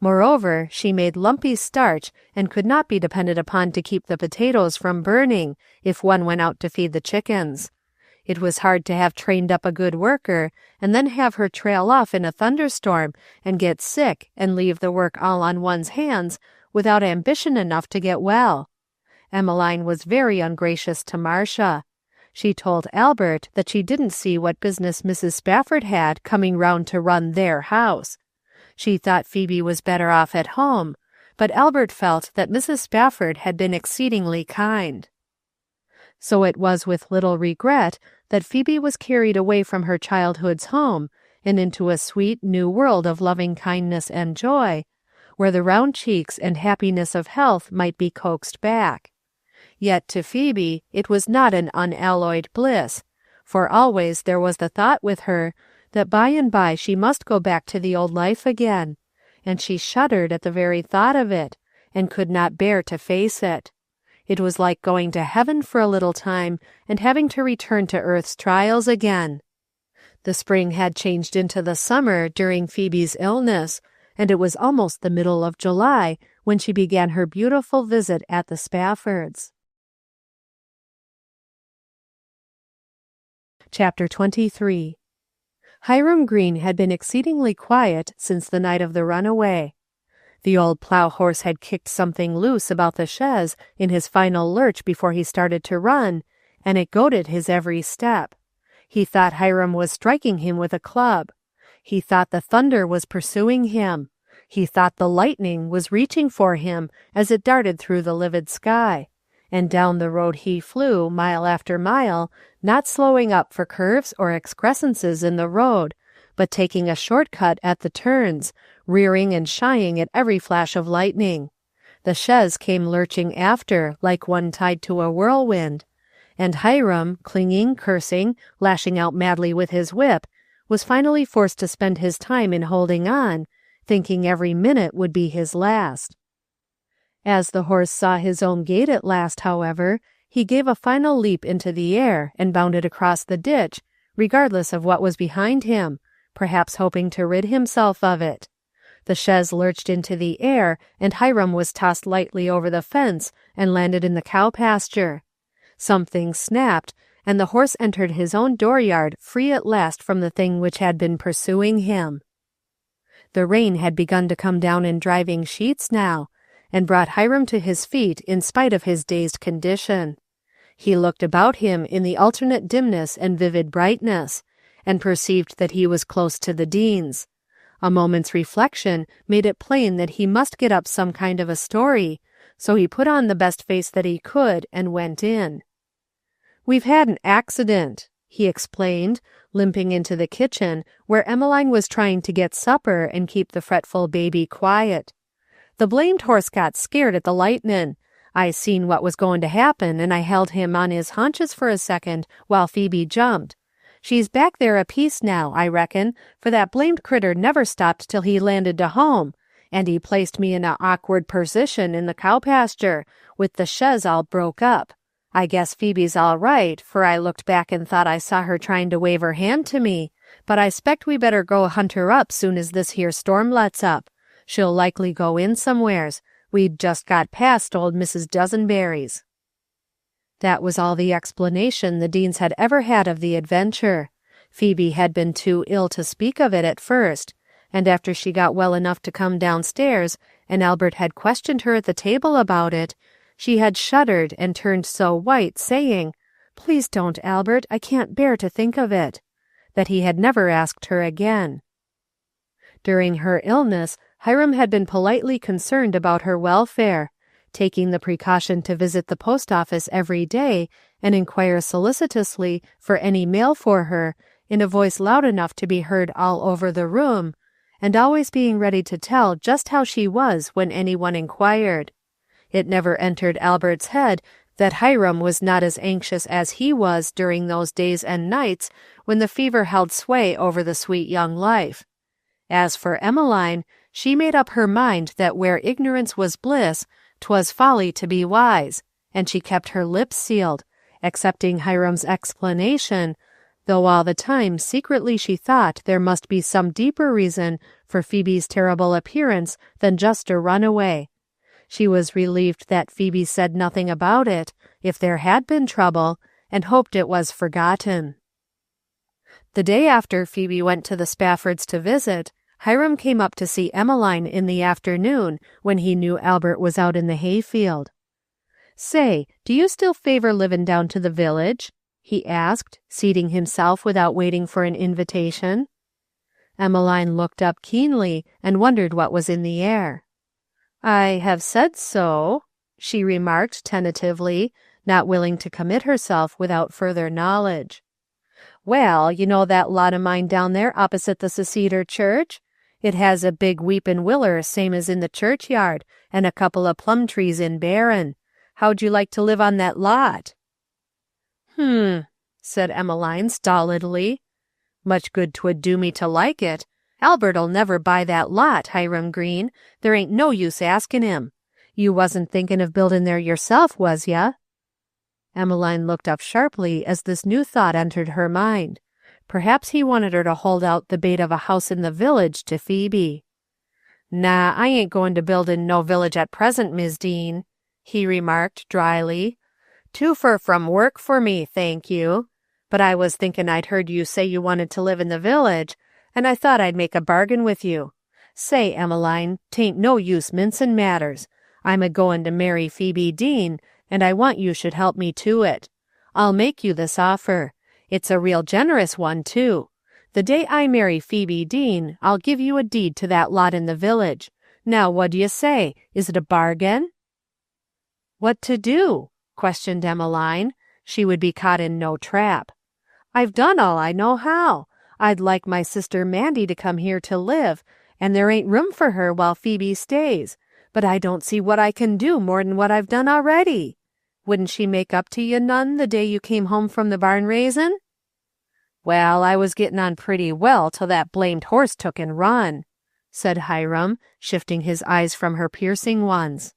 Moreover, she made lumpy starch and could not be depended upon to keep the potatoes from burning if one went out to feed the chickens. It was hard to have trained up a good worker and then have her trail off in a thunderstorm and get sick and leave the work all on one's hands without ambition enough to get well. Emmeline was very ungracious to Marcia. She told Albert that she didn't see what business Mrs. Spafford had coming round to run their house. She thought Phoebe was better off at home, but Albert felt that Mrs. Spafford had been exceedingly kind. So it was with little regret that Phoebe was carried away from her childhood's home and into a sweet new world of loving kindness and joy, where the round cheeks and happiness of health might be coaxed back. Yet to Phoebe it was not an unalloyed bliss, for always there was the thought with her that by and by she must go back to the old life again, and she shuddered at the very thought of it, and could not bear to face it. It was like going to heaven for a little time and having to return to earth's trials again. The spring had changed into the summer during Phoebe's illness, and it was almost the middle of July when she began her beautiful visit at the Spaffords. Chapter 23. Hiram Green had been exceedingly quiet since the night of the runaway. The old plough horse had kicked something loose about the chaise in his final lurch before he started to run, and it goaded his every step. He thought Hiram was striking him with a club. He thought the thunder was pursuing him. He thought the lightning was reaching for him as it darted through the livid sky. And down the road he flew, mile after mile, not slowing up for curves or excrescences in the road, but taking a short cut at the turns, rearing and shying at every flash of lightning. The chaise came lurching after, like one tied to a whirlwind, and Hiram, clinging, cursing, lashing out madly with his whip, was finally forced to spend his time in holding on, thinking every minute would be his last. As the horse saw his own gate at last, however, he gave a final leap into the air and bounded across the ditch, regardless of what was behind him, perhaps hoping to rid himself of it. The chaise lurched into the air, and Hiram was tossed lightly over the fence and landed in the cow pasture. Something snapped, and the horse entered his own dooryard, free at last from the thing which had been pursuing him. The rain had begun to come down in driving sheets now, and brought Hiram to his feet in spite of his dazed condition. He looked about him in the alternate dimness and vivid brightness, and perceived that he was close to the Deanes. A moment's reflection made it plain that he must get up some kind of a story, so he put on the best face that he could and went in. "We've had an accident," he explained, limping into the kitchen, where Emmeline was trying to get supper and keep the fretful baby quiet. "The blamed horse got scared at the lightnin'. I seen what was going to happen, and I held him on his haunches for a second while Phoebe jumped. She's back there a piece now, I reckon, for that blamed critter never stopped till he landed to home, and he placed me in a awkward position in the cow pasture, with the chaise all broke up. I guess Phoebe's all right, for I looked back and thought I saw her trying to wave her hand to me, but I 'spect we better go hunt her up soon as this here storm lets up. She'll likely go in somewheres. We'd just got past old Mrs. Dozenberry's." That was all the explanation the Deanes had ever had of the adventure. Phoebe had been too ill to speak of it at first, and after she got well enough to come downstairs, and Albert had questioned her at the table about it, she had shuddered and turned so white, saying, "Please don't, Albert, I can't bear to think of it," that he had never asked her again. During her illness, Hiram had been politely concerned about her welfare, taking the precaution to visit the post office every day and inquire solicitously for any mail for her, in a voice loud enough to be heard all over the room, and always being ready to tell just how she was when anyone inquired. It never entered Albert's head that Hiram was not as anxious as he was during those days and nights when the fever held sway over the sweet young life. As for Emmeline, she made up her mind that where ignorance was bliss, 'twas folly to be wise, and she kept her lips sealed, accepting Hiram's explanation, though all the time secretly she thought there must be some deeper reason for Phoebe's terrible appearance than just a runaway. She was relieved that Phoebe said nothing about it, if there had been trouble, and hoped it was forgotten. The day after Phoebe went to the Spaffords to visit, Hiram came up to see Emmeline in the afternoon when he knew Albert was out in the hayfield. "Say, do you still favor livin' down to the village?" he asked, seating himself without waiting for an invitation. Emmeline looked up keenly and wondered what was in the air. "I have said so," she remarked tentatively, not willing to commit herself without further knowledge. "Well, you know that lot of mine down there opposite the Seceder church? It has a big weepin' willer same as in the churchyard, and a couple of plum trees in barren. How'd you like to live on that lot?" Said Emmeline stolidly. "Much good 'twould do me to like it. Albert'll never buy that lot, Hiram Green. There ain't no use asking him. You wasn't thinking of building there yourself, was ya?" Emmeline looked up sharply as this new thought entered her mind. Perhaps he wanted her to hold out the bait of a house in the village to Phoebe. "Nah, I ain't going to build in no village at present, Mis' Deane," he remarked dryly. "Too fur from work for me, thank you. But I was thinking I'd heard you say you wanted to live in the village, and I thought I'd make a bargain with you. Say, Emmeline, 'tain't no use mincin' matters. I'm a-goin' to marry Phoebe Deane, and I want you should help me to it. I'll make you this offer. It's a real generous one, too. The day I marry Phoebe Deane, I'll give you a deed to that lot in the village. Now, what do you say? Is it a bargain?" "What to do?" questioned Emmeline. She would be caught in no trap. "I've done all I know how. I'd like my sister Mandy to come here to live, and there ain't room for her while Phoebe stays. But I don't see what I can do more'n what I've done already. Wouldn't she make up to you none the day you came home from the barn raisin'?" "Well, I was getting on pretty well till that blamed horse took and run," said Hiram, shifting his eyes from her piercing ones.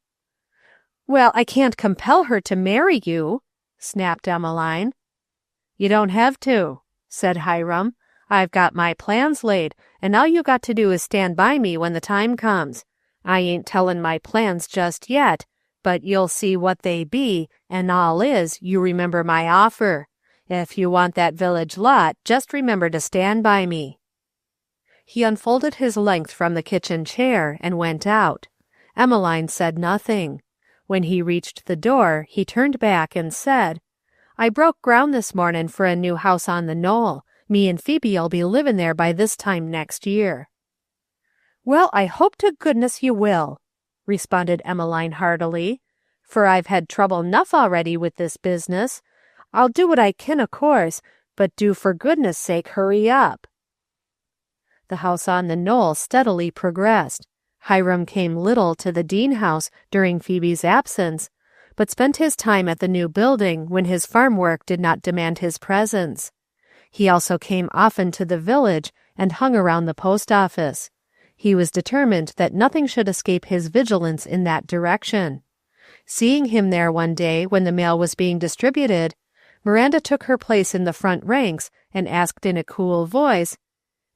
"Well, I can't compel her to marry you," snapped Emmeline. "You don't have to," said Hiram. "I've got my plans laid, and all you got to do is stand by me when the time comes. I ain't tellin' my plans just yet, but you'll see what they be, and all is, you remember my offer. If you want that village lot, just remember to stand by me." He unfolded his length from the kitchen chair and went out. Emmeline said nothing. When he reached the door, he turned back and said, "I broke ground this morning for a new house on the knoll. Me and Phoebe'll be living there by this time next year." "Well, I hope to goodness you will," responded Emmeline heartily, "for I've had trouble enough already with this business. I'll do what I can, of course, but do for goodness sake hurry up." The house on the knoll steadily progressed. Hiram came little to the Deane house during Phoebe's absence, but spent his time at the new building when his farm work did not demand his presence. He also came often to the village and hung around the post office. He was determined that nothing should escape his vigilance in that direction. Seeing him there one day when the mail was being distributed, Miranda took her place in the front ranks and asked in a cool voice,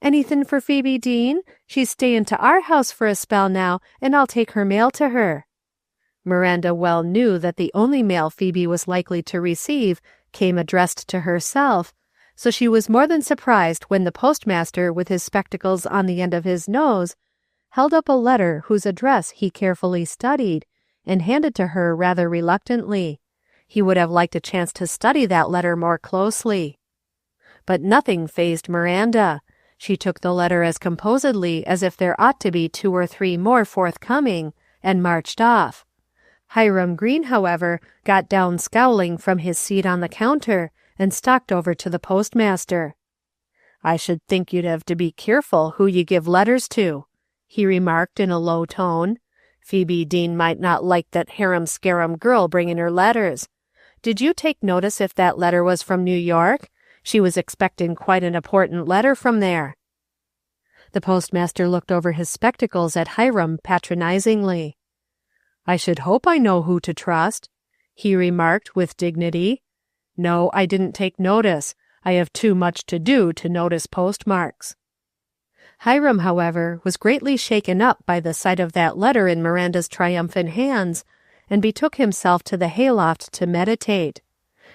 "Anythin' for Phoebe Deane? She's stayin' to our house for a spell now, and I'll take her mail to her." Miranda well knew that the only mail Phoebe was likely to receive came addressed to herself, so she was more than surprised when the postmaster, with his spectacles on the end of his nose, held up a letter whose address he carefully studied, and handed to her rather reluctantly. He would have liked a chance to study that letter more closely. But nothing fazed Miranda. She took the letter as composedly as if there ought to be 2 or 3 more forthcoming, and marched off. Hiram Green, however, got down scowling from his seat on the counter and stalked over to the postmaster. "I should think you'd have to be careful who you give letters to," he remarked in a low tone. "Phoebe Deane might not like that harum-scarum girl bringing her letters. Did you take notice if that letter was from New York? She was expecting quite an important letter from there." The postmaster looked over his spectacles at Hiram patronizingly. "I should hope I know who to trust," he remarked with dignity. "No, I didn't take notice. I have too much to do to notice postmarks." Hiram, however, was greatly shaken up by the sight of that letter in Miranda's triumphant hands, and betook himself to the hayloft to meditate.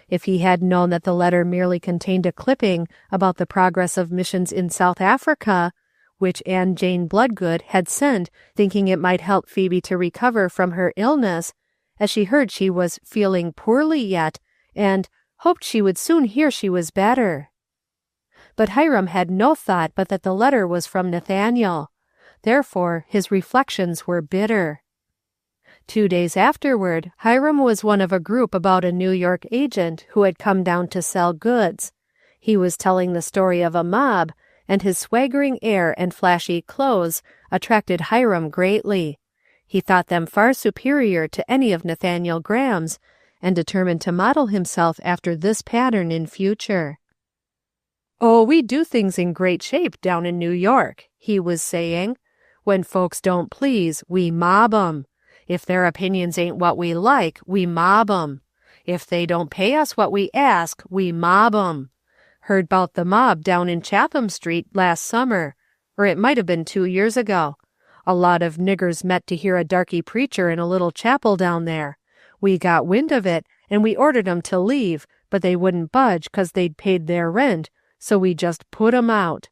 If he had known that the letter merely contained a clipping about the progress of missions in South Africa, which Anne Jane Bloodgood had sent thinking it might help Phoebe to recover from her illness, as she heard she was feeling poorly yet, and hoped she would soon hear she was better. But Hiram had no thought but that the letter was from Nathaniel. Therefore his reflections were bitter. 2 days afterward, Hiram was one of a group about a New York agent who had come down to sell goods. He was telling the story of a mob, and his swaggering air and flashy clothes attracted Hiram greatly. He thought them far superior to any of Nathaniel Graham's, and determined to model himself after this pattern in future. "Oh, we do things in great shape down in New York," he was saying. "When folks don't please, we mob 'em. If their opinions ain't what we like, we mob 'em. If they don't pay us what we ask, we mob 'em. Heard 'bout the mob down in Chatham Street last summer, or it might have been 2 years ago. A lot of niggers met to hear a darky preacher in a little chapel down there. We got wind of it, and we ordered 'em to leave, but they wouldn't budge 'cause they'd paid their rent, so we just put 'em out.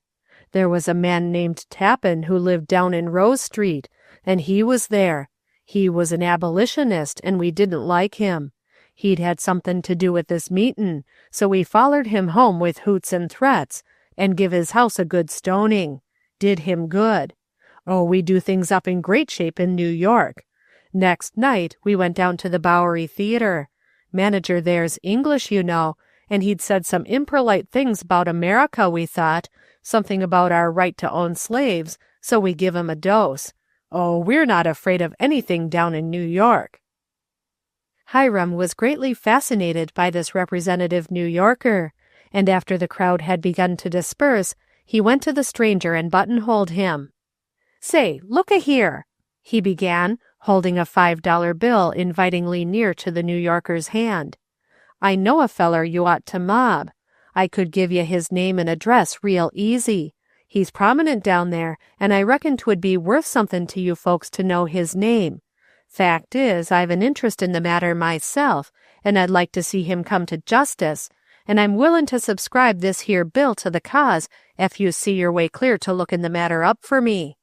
There was a man named Tappan who lived down in Rose Street, and he was there. He was an abolitionist, and we didn't like him. He'd had something to do with this meetin', so we follered him home with hoots and threats, and give his house a good stoning. Did him good. Oh, we do things up in great shape in New York. Next night we went down to the Bowery Theater. Manager there's English, you know, and he'd said some impolite things about America, we thought, something about our right to own slaves, so we give him a dose. "Oh, we're not afraid of anything down in New York." Hiram was greatly fascinated by this representative New Yorker, and after the crowd had begun to disperse, he went to the stranger and buttonholed him. "Say, look-a-here," he began, holding a $5 bill invitingly near to the New Yorker's hand. "I know a feller you ought to mob. I could give you his name and address real easy. He's prominent down there, and I reckon 'twould be worth something to you folks to know his name. Fact is, I've an interest in the matter myself, and I'd like to see him come to justice, and I'm willin' to subscribe this here bill to the cause ef you see your way clear to lookin' the matter up for me."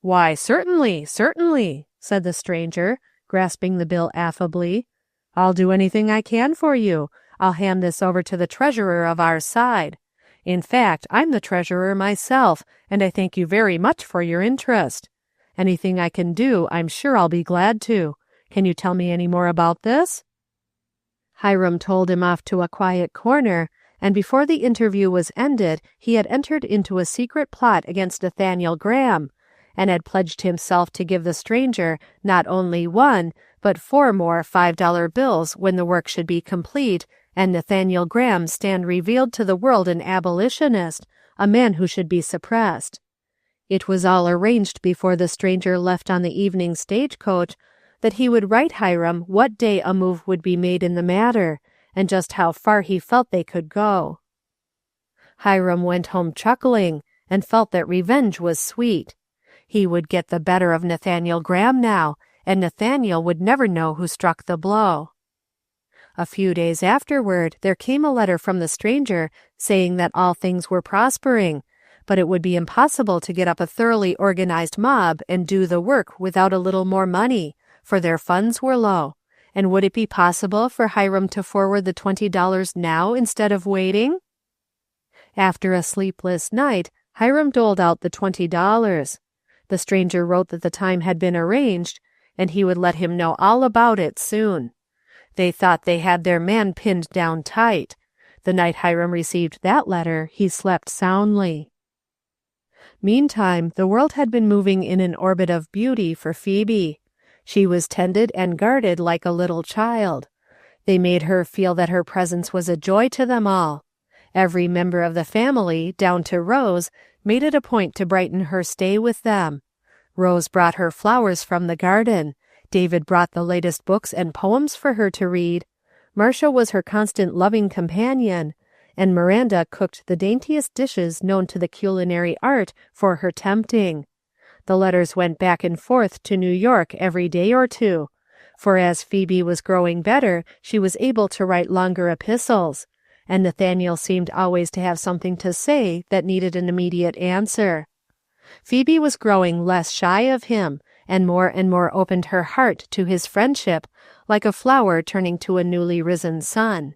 "Why, certainly, certainly," said the stranger, grasping the bill affably. "I'll do anything I can for you. I'll hand this over to the treasurer of our side. In fact, I'm the treasurer myself, and I thank you very much for your interest. Anything I can do, I'm sure I'll be glad to. Can you tell me any more about this?" Hiram told him off to a quiet corner, and before the interview was ended, he had entered into a secret plot against Nathaniel Graham, and had pledged himself to give the stranger not only one, but 4 more $5 bills when the work should be complete, and Nathaniel Graham stand revealed to the world an abolitionist, a man who should be suppressed. It was all arranged before the stranger left on the evening stagecoach that he would write Hiram what day a move would be made in the matter, and just how far he felt they could go. Hiram went home chuckling, and felt that revenge was sweet. He would get the better of Nathaniel Graham now, and Nathaniel would never know who struck the blow. A few days afterward, there came a letter from the stranger saying that all things were prospering, but it would be impossible to get up a thoroughly organized mob and do the work without a little more money, for their funds were low. And would it be possible for Hiram to forward the $20 now instead of waiting? After a sleepless night, Hiram doled out the $20. The stranger wrote that the time had been arranged, and he would let him know all about it soon. They thought they had their man pinned down tight. The night Hiram received that letter, he slept soundly. Meantime, the world had been moving in an orbit of beauty for Phoebe. She was tended and guarded like a little child. They made her feel that her presence was a joy to them all. Every member of the family, down to Rose, made it a point to brighten her stay with them. Rose brought her flowers from the garden. David brought the latest books and poems for her to read. Marcia was her constant loving companion, and Miranda cooked the daintiest dishes known to the culinary art for her tempting. The letters went back and forth to New York every day or two, for as Phoebe was growing better, she was able to write longer epistles, and Nathaniel seemed always to have something to say that needed an immediate answer. Phoebe was growing less shy of him, and more opened her heart to his friendship, like a flower turning to a newly risen sun.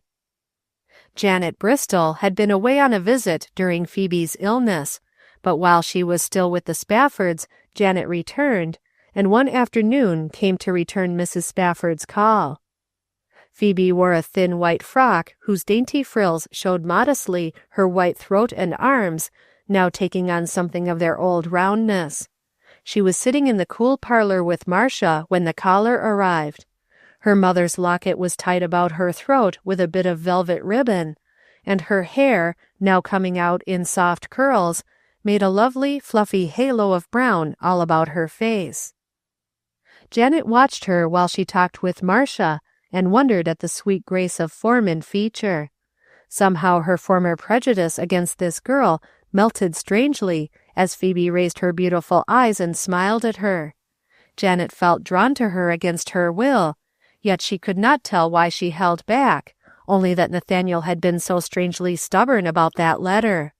Janet Bristol had been away on a visit during Phoebe's illness, but while she was still with the Spaffords, Janet returned, and one afternoon came to return Mrs. Spafford's call. Phoebe wore a thin white frock whose dainty frills showed modestly her white throat and arms, now taking on something of their old roundness. She was sitting in the cool parlor with Marcia when the caller arrived. Her mother's locket was tied about her throat with a bit of velvet ribbon, and her hair, now coming out in soft curls, made a lovely, fluffy halo of brown all about her face. Janet watched her while she talked with Marcia and wondered at the sweet grace of form and feature. Somehow her former prejudice against this girl melted strangely as Phoebe raised her beautiful eyes and smiled at her. Janet felt drawn to her against her will, yet she could not tell why she held back, only that Nathaniel had been so strangely stubborn about that letter.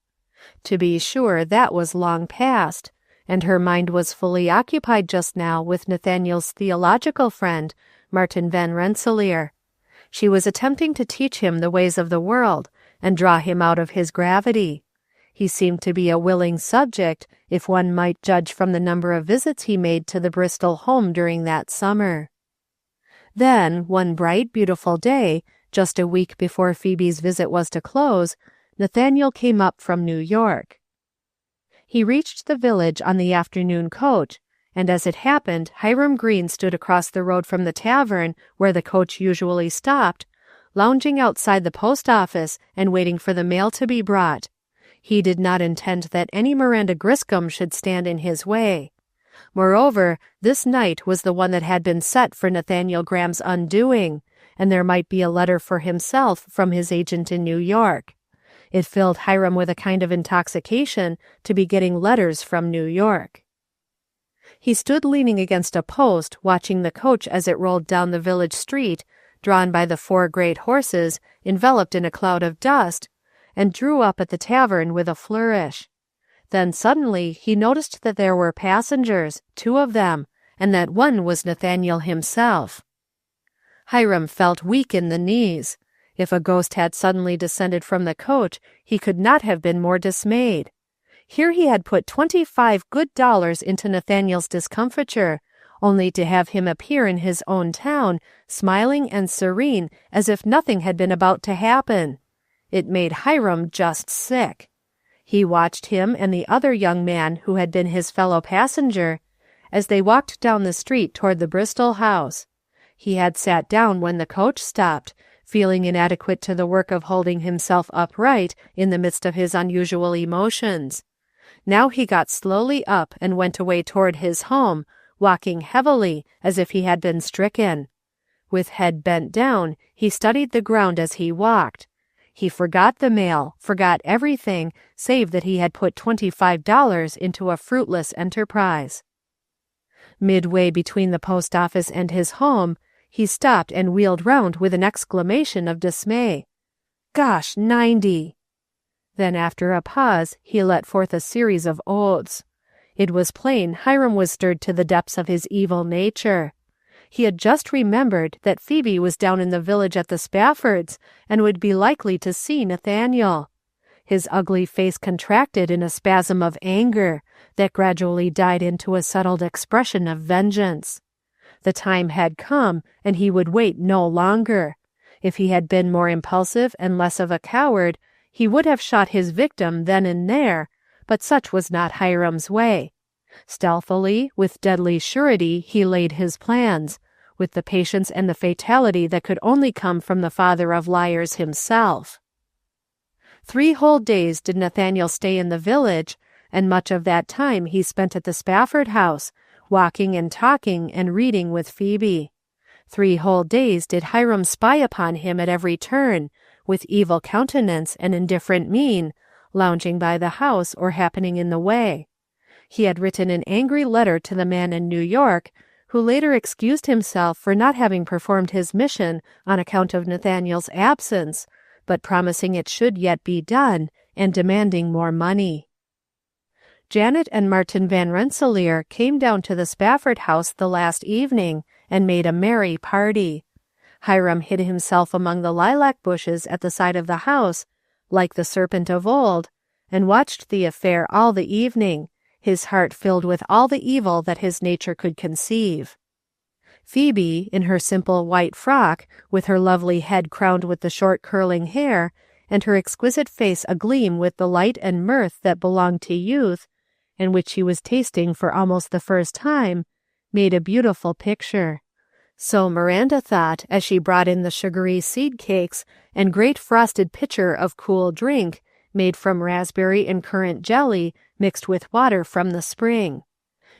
To be sure, that was long past, and her mind was fully occupied just now with Nathaniel's theological friend, Martin Van Rensselaer. She was attempting to teach him the ways of the world, and draw him out of his gravity. He seemed to be a willing subject, if one might judge from the number of visits he made to the Bristol home during that summer. Then, one bright, beautiful day, just a week before Phoebe's visit was to close, Nathaniel came up from New York. He reached the village on the afternoon coach, and as it happened, Hiram Green stood across the road from the tavern where the coach usually stopped, lounging outside the post office and waiting for the mail to be brought. He did not intend that any Miranda Griscom should stand in his way. Moreover, this night was the one that had been set for Nathaniel Graham's undoing, and there might be a letter for himself from his agent in New York. It filled Hiram with a kind of intoxication to be getting letters from New York. He stood leaning against a post, watching the coach as it rolled down the village street, drawn by the 4 great horses, enveloped in a cloud of dust, and drew up at the tavern with a flourish. Then suddenly he noticed that there were passengers, 2 of them, and that one was Nathaniel himself. Hiram felt weak in the knees. If a ghost had suddenly descended from the coach, he could not have been more dismayed. Here he had put $25 good into Nathaniel's discomfiture, only to have him appear in his own town, smiling and serene as if nothing had been about to happen. It made Hiram just sick. He watched him and the other young man who had been his fellow passenger as they walked down the street toward the Bristol house. He had sat down when the coach stopped, feeling inadequate to the work of holding himself upright in the midst of his unusual emotions. Now he got slowly up and went away toward his home, walking heavily as if he had been stricken. With head bent down, he studied the ground as he walked. He forgot the mail, forgot everything, save that he had put $25 into a fruitless enterprise. Midway between the post office and his home, he stopped and wheeled round with an exclamation of dismay. Gosh, 90! Then after a pause, he let forth a series of oaths. It was plain Hiram was stirred to the depths of his evil nature. He had just remembered that Phoebe was down in the village at the Spaffords and would be likely to see Nathaniel. His ugly face contracted in a spasm of anger that gradually died into a settled expression of vengeance. The time had come, and he would wait no longer. If he had been more impulsive and less of a coward, he would have shot his victim then and there, but such was not Hiram's way. Stealthily, with deadly surety, he laid his plans, with the patience and the fatality that could only come from the father of liars himself. 3 whole days did Nathaniel stay in the village, and much of that time he spent at the Spafford house, walking and talking and reading with Phoebe. 3 whole days did Hiram spy upon him at every turn, with evil countenance and indifferent mien, lounging by the house or happening in the way. He had written an angry letter to the man in New York, who later excused himself for not having performed his mission on account of Nathaniel's absence, but promising it should yet be done, and demanding more money. Janet and Martin Van Rensselaer came down to the Spafford house the last evening, and made a merry party. Hiram hid himself among the lilac bushes at the side of the house, like the serpent of old, and watched the affair all the evening, his heart filled with all the evil that his nature could conceive. Phoebe, in her simple white frock, with her lovely head crowned with the short curling hair, and her exquisite face agleam with the light and mirth that belonged to youth, and which she was tasting for almost the first time, made a beautiful picture. So Miranda thought as she brought in the sugary seed cakes and great frosted pitcher of cool drink, made from raspberry and currant jelly mixed with water from the spring.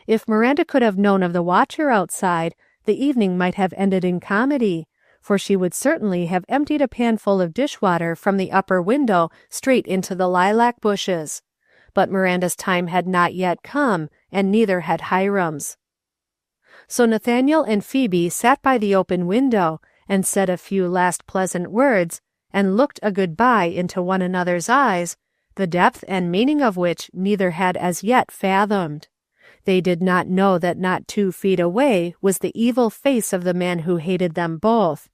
If Miranda could have known of the watcher outside, the evening might have ended in comedy, for she would certainly have emptied a panful of dishwater from the upper window straight into the lilac bushes. But Miranda's time had not yet come, and neither had Hiram's. So Nathaniel and Phoebe sat by the open window and said a few last pleasant words, and looked a good-bye into one another's eyes, the depth and meaning of which neither had as yet fathomed. They did not know that not 2 feet away was the evil face of the man who hated them both.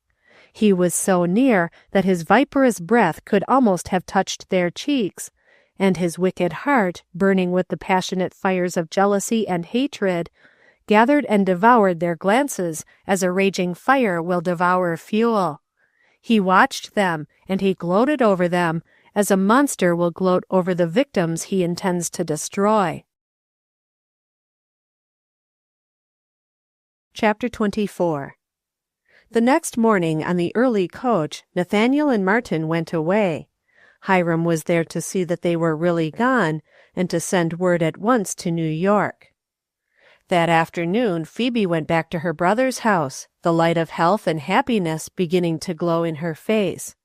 He was so near that his viperous breath could almost have touched their cheeks, and his wicked heart, burning with the passionate fires of jealousy and hatred, gathered and devoured their glances as a raging fire will devour fuel. He watched them, and he gloated over them, as a monster will gloat over the victims he intends to destroy. Chapter 24. The next morning on the early coach, Nathaniel and Martin went away. Hiram was there to see that they were really gone, and to send word at once to New York. That afternoon Phoebe went back to her brother's house, the light of health and happiness beginning to glow in her face.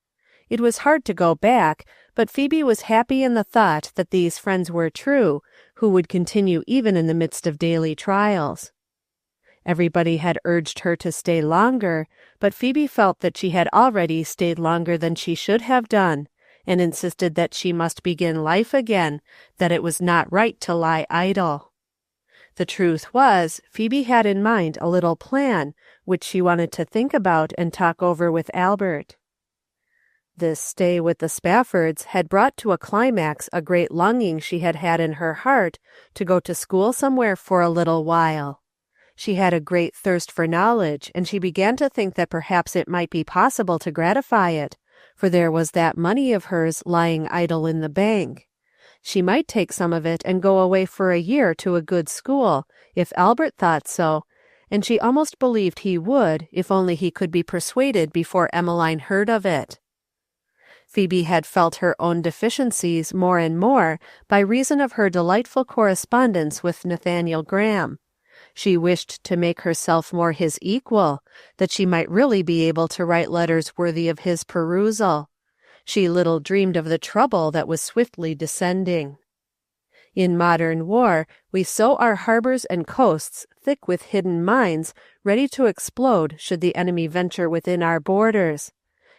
It was hard to go back, but Phoebe was happy in the thought that these friends were true, who would continue even in the midst of daily trials. Everybody had urged her to stay longer, but Phoebe felt that she had already stayed longer than she should have done, and insisted that she must begin life again, that it was not right to lie idle. The truth was, Phoebe had in mind a little plan, which she wanted to think about and talk over with Albert. This stay with the Spaffords had brought to a climax a great longing she had had in her heart to go to school somewhere for a little while. She had a great thirst for knowledge, and she began to think that perhaps it might be possible to gratify it, for there was that money of hers lying idle in the bank. She might take some of it and go away for a year to a good school, if Albert thought so, and she almost believed he would, if only he could be persuaded before Emmeline heard of it. Phoebe had felt her own deficiencies more and more by reason of her delightful correspondence with Nathaniel Graham. She wished to make herself more his equal, that she might really be able to write letters worthy of his perusal. She little dreamed of the trouble that was swiftly descending. In modern war, we sow our harbors and coasts thick with hidden mines, ready to explode should the enemy venture within our borders.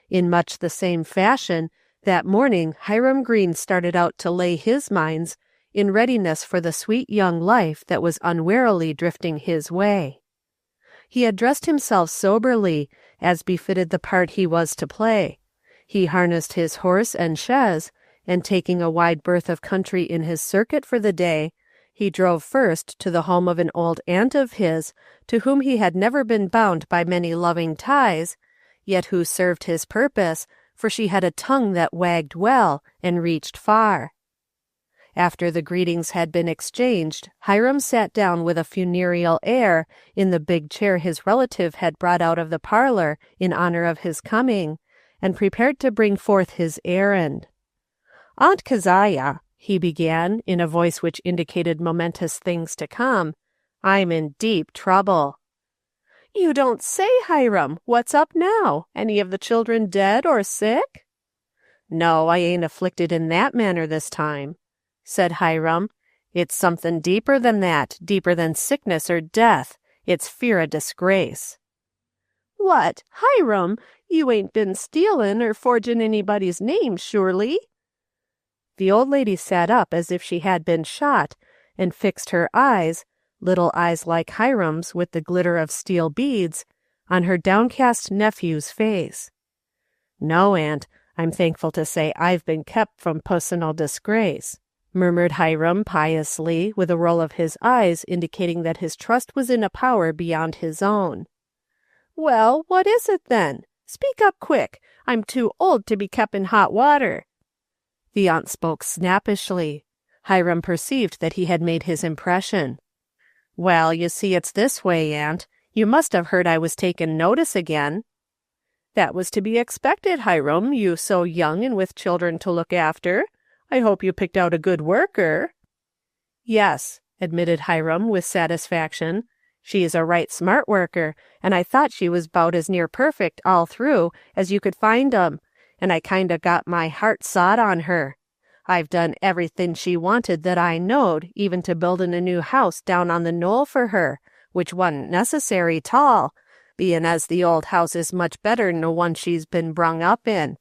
In much the same fashion, that morning Hiram Green started out to lay his mines, in readiness for the sweet young life that was unwarily drifting his way. He had dressed himself soberly, as befitted the part he was to play. He harnessed his horse and chaise, and taking a wide berth of country in his circuit for the day, he drove first to the home of an old aunt of his, to whom he had never been bound by many loving ties, yet who served his purpose, for she had a tongue that wagged well, and reached far. After the greetings had been exchanged, Hiram sat down with a funereal air in the big chair his relative had brought out of the parlor in honor of his coming, and prepared to bring forth his errand. "Aunt Keziah," he began, in a voice which indicated momentous things to come, "I'm in deep trouble." "You don't say, Hiram. What's up now? Any of the children dead or sick?" "No, I ain't afflicted in that manner this time," said Hiram. "It's something deeper than that, deeper than sickness or death. It's fear of disgrace." "What, Hiram? You ain't been stealing or forging anybody's name, surely?" The old lady sat up as if she had been shot, and fixed her eyes, little eyes like Hiram's with the glitter of steel beads, on her downcast nephew's face. "No, aunt, I'm thankful to say I've been kept from personal disgrace," murmured Hiram piously, with a roll of his eyes indicating that his trust was in a power beyond his own. "Well, what is it then? Speak up quick. I'm too old to be kept in hot water." The aunt spoke snappishly. Hiram perceived that he had made his impression. "Well, you see, it's this way, aunt. You must have heard I was taking notice again." "That was to be expected, Hiram, you so young and with children to look after. I hope you picked out a good worker." "Yes," admitted Hiram with satisfaction. "She is a right smart worker, and I thought she was 'bout as near perfect all through as you could find 'em, and I kind o' got my heart sot on her. I've done everything she wanted that I knowed, even to building a new house down on the knoll for her, which wa'n't necessary 'tall, bein' as the old house is much better 'n the one she's been brung up in.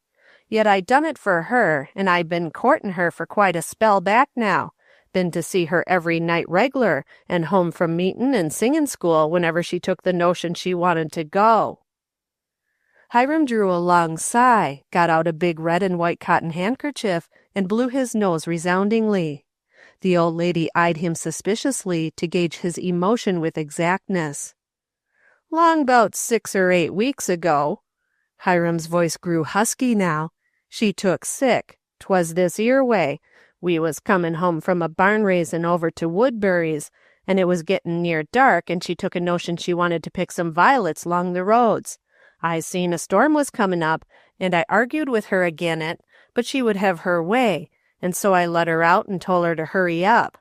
Yet I done it for her, and I been courting her for quite a spell back now, been to see her every night reg'lar, and home from meetin' and singin' school whenever she took the notion she wanted to go." Hiram drew a long sigh, got out a big red and white cotton handkerchief, and blew his nose resoundingly. The old lady eyed him suspiciously to gauge his emotion with exactness. "Long 'bout 6 or 8 weeks ago." Hiram's voice grew husky now. "She took sick. 'Twas this 'ere way. We was comin' home from a barn raisin' over to Woodbury's, and it was getting near dark, and she took a notion she wanted to pick some violets along the roads. I seen a storm was coming up, and I argued with her agin it, but she would have her way, and so I let her out and told her to hurry up.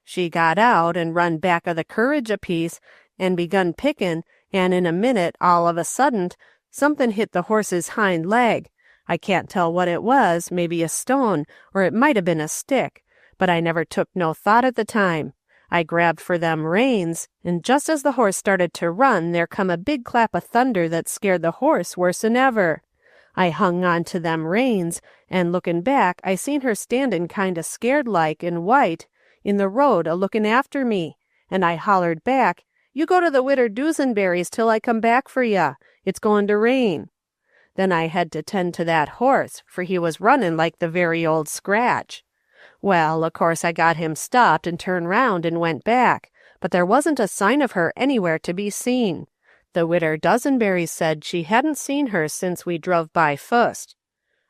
She got out and run back of the courage a piece and begun picking, and in a minute, all of a sudden, something hit the horse's hind leg. I can't tell what it was, maybe a stone, or it might have been a stick, but I never took no thought at the time. I grabbed for them reins, and just as the horse started to run, there come a big clap of thunder that scared the horse worse'n ever. I hung on to them reins, and looking back, I seen her standing kind of scared-like and white in the road a-looking after me, and I hollered back, "You go to the Widder Dusenberry's till I come back for ya. It's going to rain." Then I had to tend to that horse, for he was running like the very old scratch. Well, of course I got him stopped and turned round and went back, but there wasn't a sign of her anywhere to be seen. The Widder Dusenberry said she hadn't seen her since we drove by fust.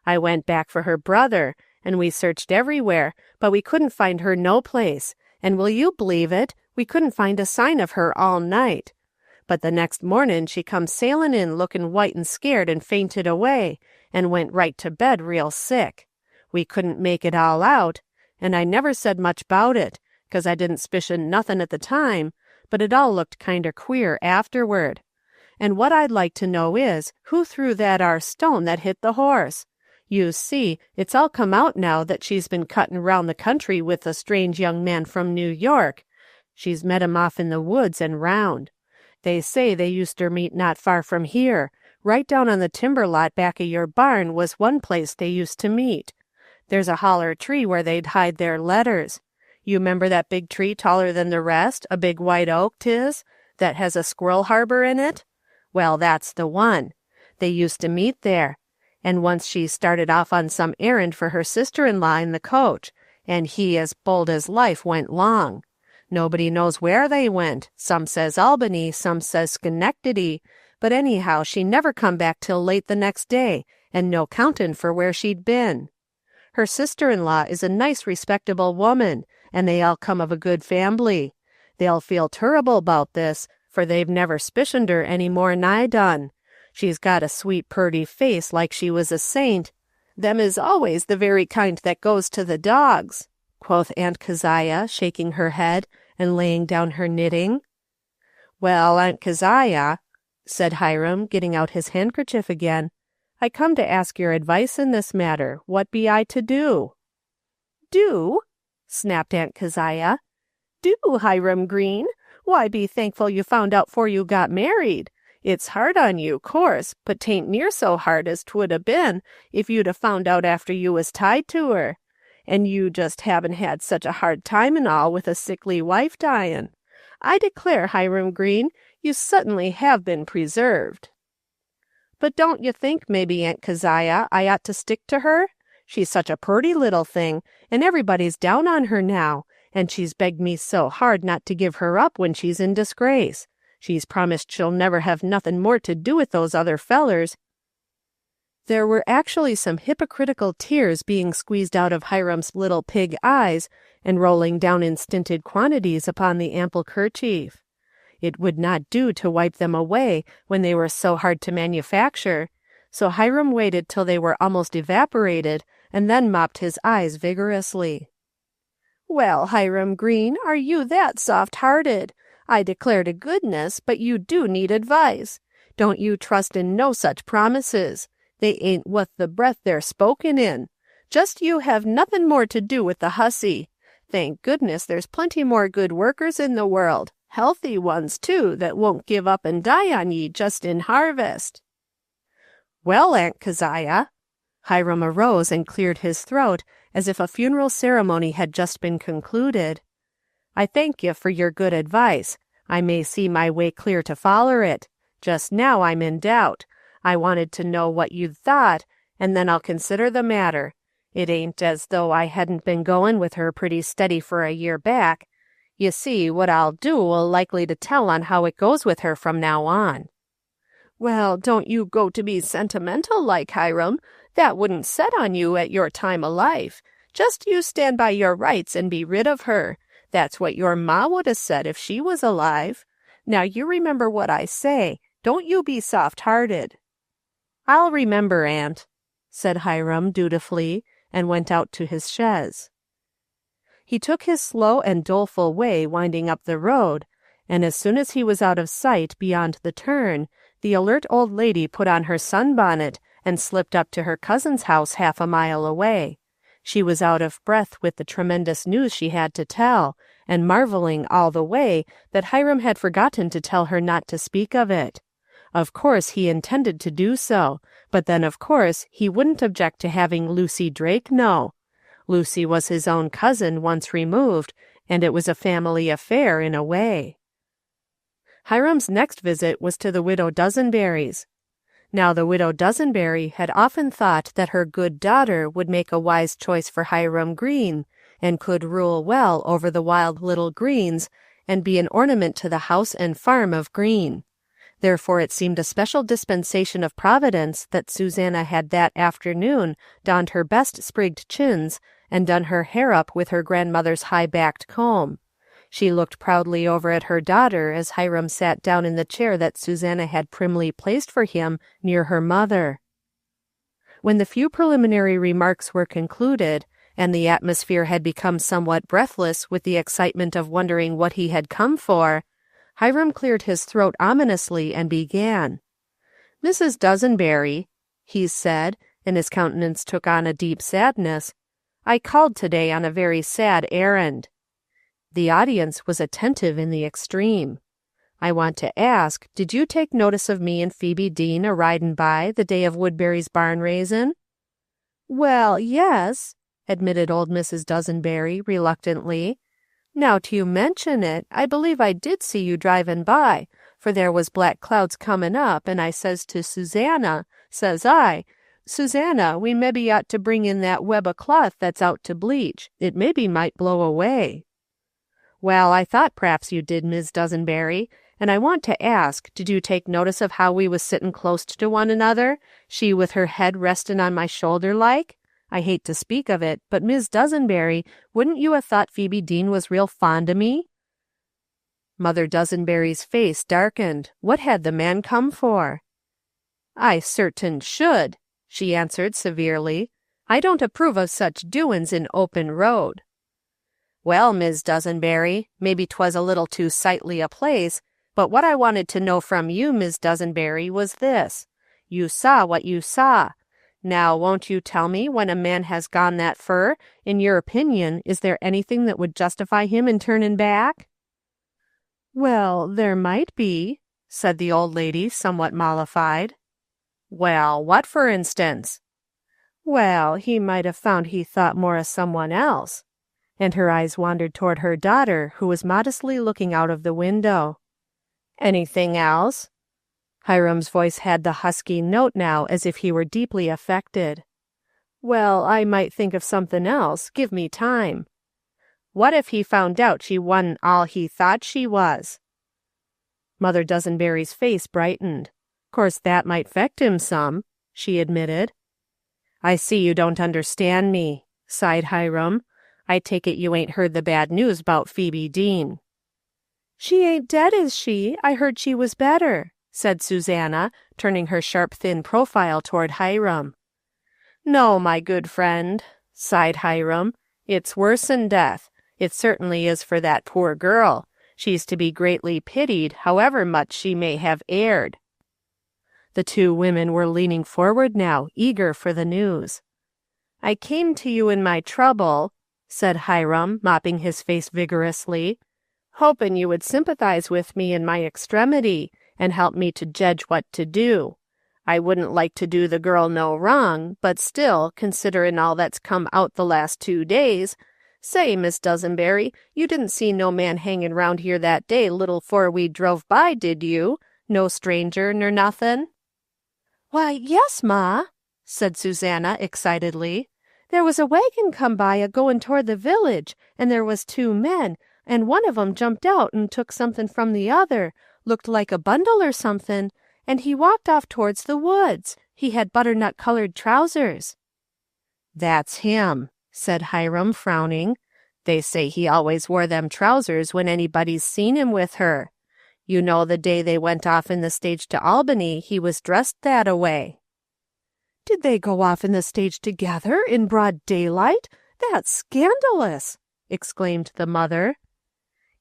I went back for her brother, and we searched everywhere, but we couldn't find her no place, and will you believe it, we couldn't find a sign of her all night. But the next morning she come sailing in looking white and scared and fainted away, and went right to bed real sick. We couldn't make it all out, and I never said much 'bout it, 'cause I didn't suspicion nothing at the time, but it all looked kinder queer afterward. And what I'd like to know is, who threw that ar stone that hit the horse? You see, it's all come out now that she's been cutting round the country with a strange young man from New York. She's met him off in the woods and round. They say they used to meet not far from here. Right down on the timber lot back of your barn was one place they used to meet. There's a holler tree where they'd hide their letters. You 'member that big tree taller than the rest, a big white oak 'tis, that has a squirrel harbor in it? Well, that's the one. They used to meet there, and once she started off on some errand for her sister-in-law in the coach, and he, as bold as life, went long. Nobody knows where they went. Some says Albany, some says Schenectady, but anyhow she never come back till late the next day, and no countin' for where she'd been. Her sister-in-law is a nice respectable woman, and they all come of a good fambly. They'll feel turrible about this, for they've never spicioned her any more'n I done. She's got a sweet purty face like she was a saint. Them is always the very kind that goes to the dogs, quoth Aunt Keziah, shaking her head and laying down her knitting. Well, Aunt Keziah, said Hiram, getting out his handkerchief again, I come to ask your advice in this matter. What be I to do? Do? Snapped Aunt Keziah. Do, Hiram Green? Why, be thankful you found out 'fore you got married. It's hard on you, course, but 'tain't near so hard as 'twould 'a been if you'd 'a found out after you was tied to her. And you just haven't had such a hard time and all with a sickly wife dyin'. I declare, Hiram Green, you suddenly have been preserved. But don't you think, maybe, Aunt Keziah, I ought to stick to her? She's such a purty little thing, and everybody's down on her now, and she's begged me so hard not to give her up when she's in disgrace. She's promised she'll never have nothing more to do with those other fellers. There were actually some hypocritical tears being squeezed out of Hiram's little pig eyes and rolling down in stinted quantities upon the ample kerchief. It would not do to wipe them away when they were so hard to manufacture, so Hiram waited till they were almost evaporated and then mopped his eyes vigorously. Well, Hiram Green, are you that soft-hearted? I declare to goodness, but you do need advice. Don't you trust in no such promises. They ain't wuth the breath they're spoken in. Just you have nothing more to do with the hussy. Thank goodness there's plenty more good workers in the world, healthy ones, too, that won't give up and die on ye just in harvest. Well, Aunt Keziah. Hiram arose and cleared his throat as if a funeral ceremony had just been concluded. I thank you for your good advice. I may see my way clear to foller it. Just now I'm in doubt. I wanted to know what you'd thought, and then I'll consider the matter. It ain't as though I hadn't been going with her pretty steady for a year back. You see, what I'll do will likely to tell on how it goes with her from now on. Well, don't you go to be sentimental like, Hiram. That wouldn't set on you at your time of life. Just you stand by your rights and be rid of her. That's what your ma would have said if she was alive. Now you remember what I say. Don't you be soft-hearted." "I'll remember, Aunt," said Hiram dutifully, and went out to his chaise. He took his slow and doleful way winding up the road, and as soon as he was out of sight beyond the turn, the alert old lady put on her sunbonnet and slipped up to her cousin's house 1/2 a mile away. She was out of breath with the tremendous news she had to tell, and marveling all the way that Hiram had forgotten to tell her not to speak of it. Of course he intended to do so, but then of course he wouldn't object to having Lucy Drake know. Lucy was his own cousin once removed, and it was a family affair in a way. Hiram's next visit was to the widow Dozenberry's. Now the widow Dozenberry had often thought that her good daughter would make a wise choice for Hiram Green, and could rule well over the wild little Greens, and be an ornament to the house and farm of Green. Therefore it seemed a special dispensation of Providence that Susanna had that afternoon donned her best sprigged chins and done her hair up with her grandmother's high-backed comb. She looked proudly over at her daughter as Hiram sat down in the chair that Susanna had primly placed for him near her mother. When the few preliminary remarks were concluded, and the atmosphere had become somewhat breathless with the excitement of wondering what he had come for, Hiram cleared his throat ominously and began. "Mrs. Dozenberry," he said, and his countenance took on a deep sadness, "I called today on a very sad errand." The audience was attentive in the extreme. "I want to ask, did you take notice of me and Phoebe Deane a-ridin' by the day of Woodbury's barn raisin'?" "Well, yes," admitted old Mrs. Dozenberry reluctantly. "Now to you mention it, I believe I did see you drivin' by, for there was black clouds comin' up, and I says to Susanna, says I, 'Susanna, we mebbe ought to bring in that web o' cloth that's out to bleach. It maybe might blow away.'" "Well, I thought p'raps you did, Mis' Dozenberry, and I want to ask, did you take notice of how we was sittin' clost to one another, she with her head restin' on my shoulder like? I hate to speak of it, but Mis' Dozenberry, wouldn't you have thought Phoebe Deane was real fond o' me?" Mother Dozenberry's face darkened. What had the man come for? "I certain should," she answered severely. "I don't approve of such doin's in open road." "Well, Mis' Dozenberry, maybe 'twas a little too sightly a place, but what I wanted to know from you, Mis' Dozenberry, was this. You saw what you saw. Now, won't you tell me, when a man has gone that fur, in your opinion, is there anything that would justify him in turnin' back?" "Well, there might be," said the old lady, somewhat mollified. "Well, what for instance?" "Well, he might have found he thought more of someone else." And her eyes wandered toward her daughter, who was modestly looking out of the window. "Anything else?" Hiram's voice had the husky note now, as if he were deeply affected. "Well, I might think of something else. Give me time." "What if he found out she wa'n't all he thought she was?" Mother Dozenberry's face brightened. "Course that might 'fect him some," she admitted. "I see you don't understand me," sighed Hiram. "I take it you ain't heard the bad news 'bout Phoebe Deane." "She ain't dead, is she? I heard she was better," said Susanna, turning her sharp thin profile toward Hiram. "No, my good friend," sighed Hiram. "It's worse'n death. It certainly is for that poor girl. She's to be greatly pitied, however much she may have erred." The two women were leaning forward now, eager for the news. "I came to you in my trouble," said Hiram, mopping his face vigorously, "hopin' you would sympathize with me in my extremity, and help me to jedge what to do. I wouldn't like to do the girl no wrong, but still, considerin' all that's come out the last 2 days, say, Miss Dozenberry, you didn't see no man hangin' round here that day little 'fore we drove by, did you? No stranger ner nothin'?" "Why, yes, Ma," said Susanna excitedly. "There was a wagon come by a-goin' toward the village, and there was 2 men, and one of 'em jumped out and took something from the other, looked like a bundle or something, and he walked off towards the woods. He had butternut-colored trousers." "That's him," said Hiram, frowning. They say he always wore them trousers when anybody's seen him with her. You know the day they went off in the stage to Albany, he was dressed that-a-way." "Did they go off in the stage together in broad daylight? That's scandalous!" exclaimed the mother.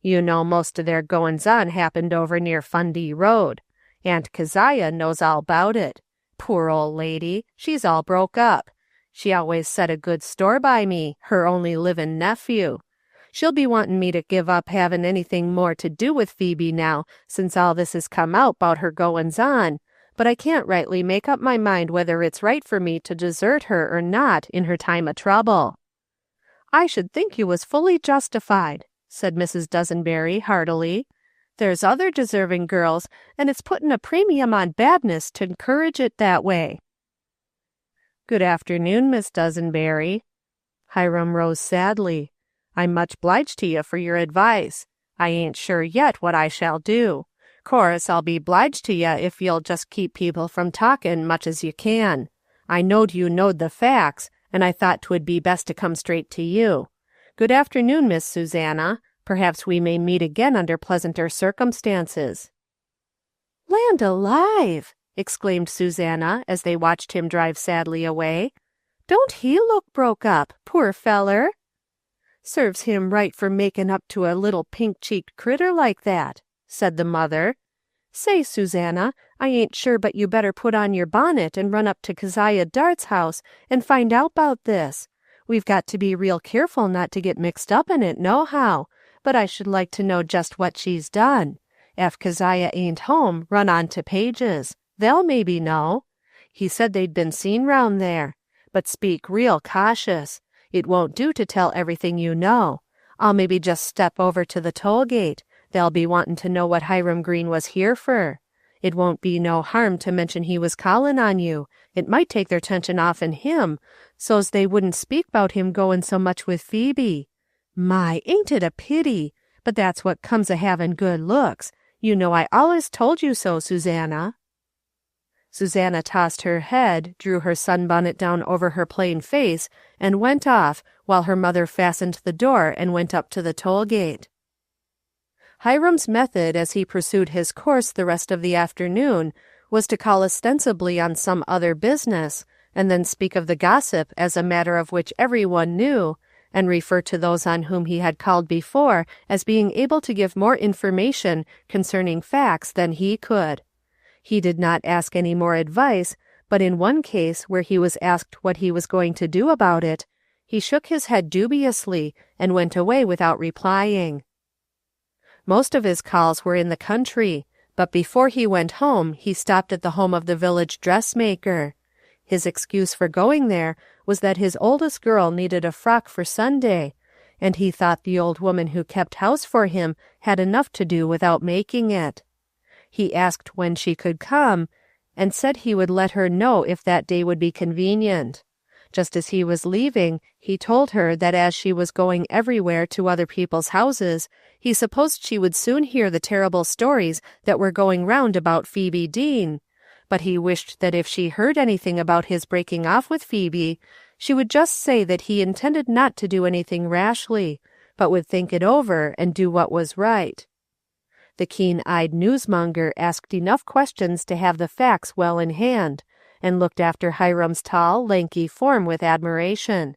"You know most of their goings-on happened over near Fundy Road. Aunt Keziah knows all about it. Poor old lady, she's all broke up. She always set a good store by me, her only livin' nephew. She'll be wantin' me to give up havin' anything more to do with Phoebe now, since all this has come out 'bout her goings-on, but I can't rightly make up my mind whether it's right for me to desert her or not in her time of trouble." "I should think you was fully justified," said Mrs. Dozenberry heartily. "There's other deserving girls, and it's putting a premium on badness to encourage it that way." "Good afternoon, Miss Dozenberry." Hiram rose sadly. "I'm much 'bliged to you for your advice. I ain't sure yet what I shall do. Course, I'll be 'bliged to you if you'll just keep people from talking much as you can. I knowed you knowed the facts, and I thought 'twould be best to come straight to you. Good afternoon, Miss Susanna. Perhaps we may meet again under pleasanter circumstances." "Land alive!" exclaimed Susanna as they watched him drive sadly away. "Don't he look broke up, poor feller?" "Serves him right for making up to a little pink-cheeked critter like that," said the mother. "Say, Susanna, I ain't sure but you better put on your bonnet and run up to Keziah Dart's house and find out 'bout this. We've got to be real careful not to get mixed up in it nohow, but I should like to know just what she's done. Ef Keziah ain't home, run on to Page's. They'll maybe know. He said they'd been seen round there. But speak real cautious. It won't do to tell everything you know. I'll maybe just step over to the toll gate. They'll be wantin' to know what Hiram Green was here fer. It won't be no harm to mention he was callin' on you. It might take their 'tention off'n him, so's they wouldn't speak 'bout him goin' so much with Phoebe. My, ain't it a pity? But that's what comes of havin' good looks. You know I allus told you so, Susanna." Susanna tossed her head, drew her sunbonnet down over her plain face, and went off, while her mother fastened the door and went up to the toll gate. Hiram's method as he pursued his course the rest of the afternoon was to call ostensibly on some other business, and then speak of the gossip as a matter of which everyone knew, and refer to those on whom he had called before as being able to give more information concerning facts than he could. He did not ask any more advice, but in one case where he was asked what he was going to do about it, he shook his head dubiously and went away without replying. Most of his calls were in the country, but before he went home he stopped at the home of the village dressmaker. His excuse for going there was that his oldest girl needed a frock for Sunday, and he thought the old woman who kept house for him had enough to do without making it. He asked when she could come, and said he would let her know if that day would be convenient. Just as he was leaving, he told her that as she was going everywhere to other people's houses, he supposed she would soon hear the terrible stories that were going round about Phoebe Deane, but he wished that if she heard anything about his breaking off with Phoebe, she would just say that he intended not to do anything rashly, but would think it over and do what was right. The keen-eyed newsmonger asked enough questions to have the facts well in hand, and looked after Hiram's tall, lanky form with admiration.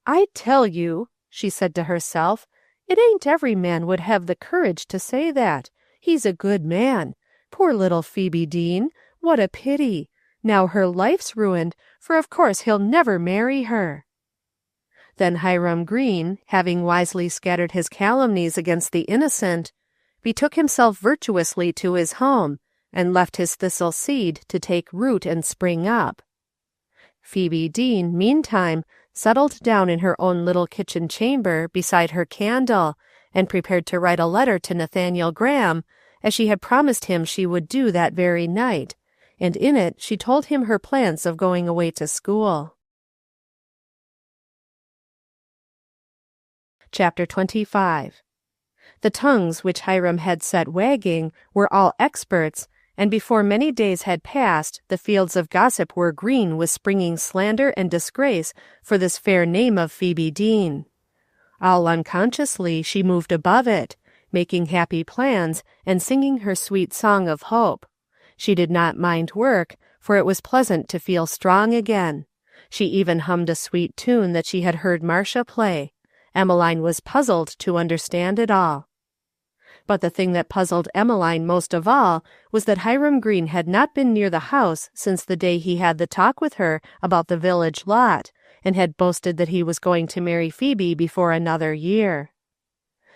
"I tell you," she said to herself, "it ain't every man would have the courage to say that. He's a good man. Poor little Phoebe Deane, what a pity. Now her life's ruined, for of course he'll never marry her." Then Hiram Green, having wisely scattered his calumnies against the innocent, betook himself virtuously to his home, and left his thistle seed to take root and spring up. Phoebe Deane, meantime, settled down in her own little kitchen chamber beside her candle, and prepared to write a letter to Nathaniel Graham, as she had promised him she would do that very night, and in it she told him her plans of going away to school. Chapter 25. The tongues which Hiram had set wagging were all experts, and before many days had passed, the fields of gossip were green with springing slander and disgrace for this fair name of Phoebe Deane. All unconsciously she moved above it, making happy plans and singing her sweet song of hope. She did not mind work, for it was pleasant to feel strong again. She even hummed a sweet tune that she had heard Marcia play. Emmeline was puzzled to understand it all. But the thing that puzzled Emmeline most of all was that Hiram Greene had not been near the house since the day he had the talk with her about the village lot, and had boasted that he was going to marry Phoebe before another year.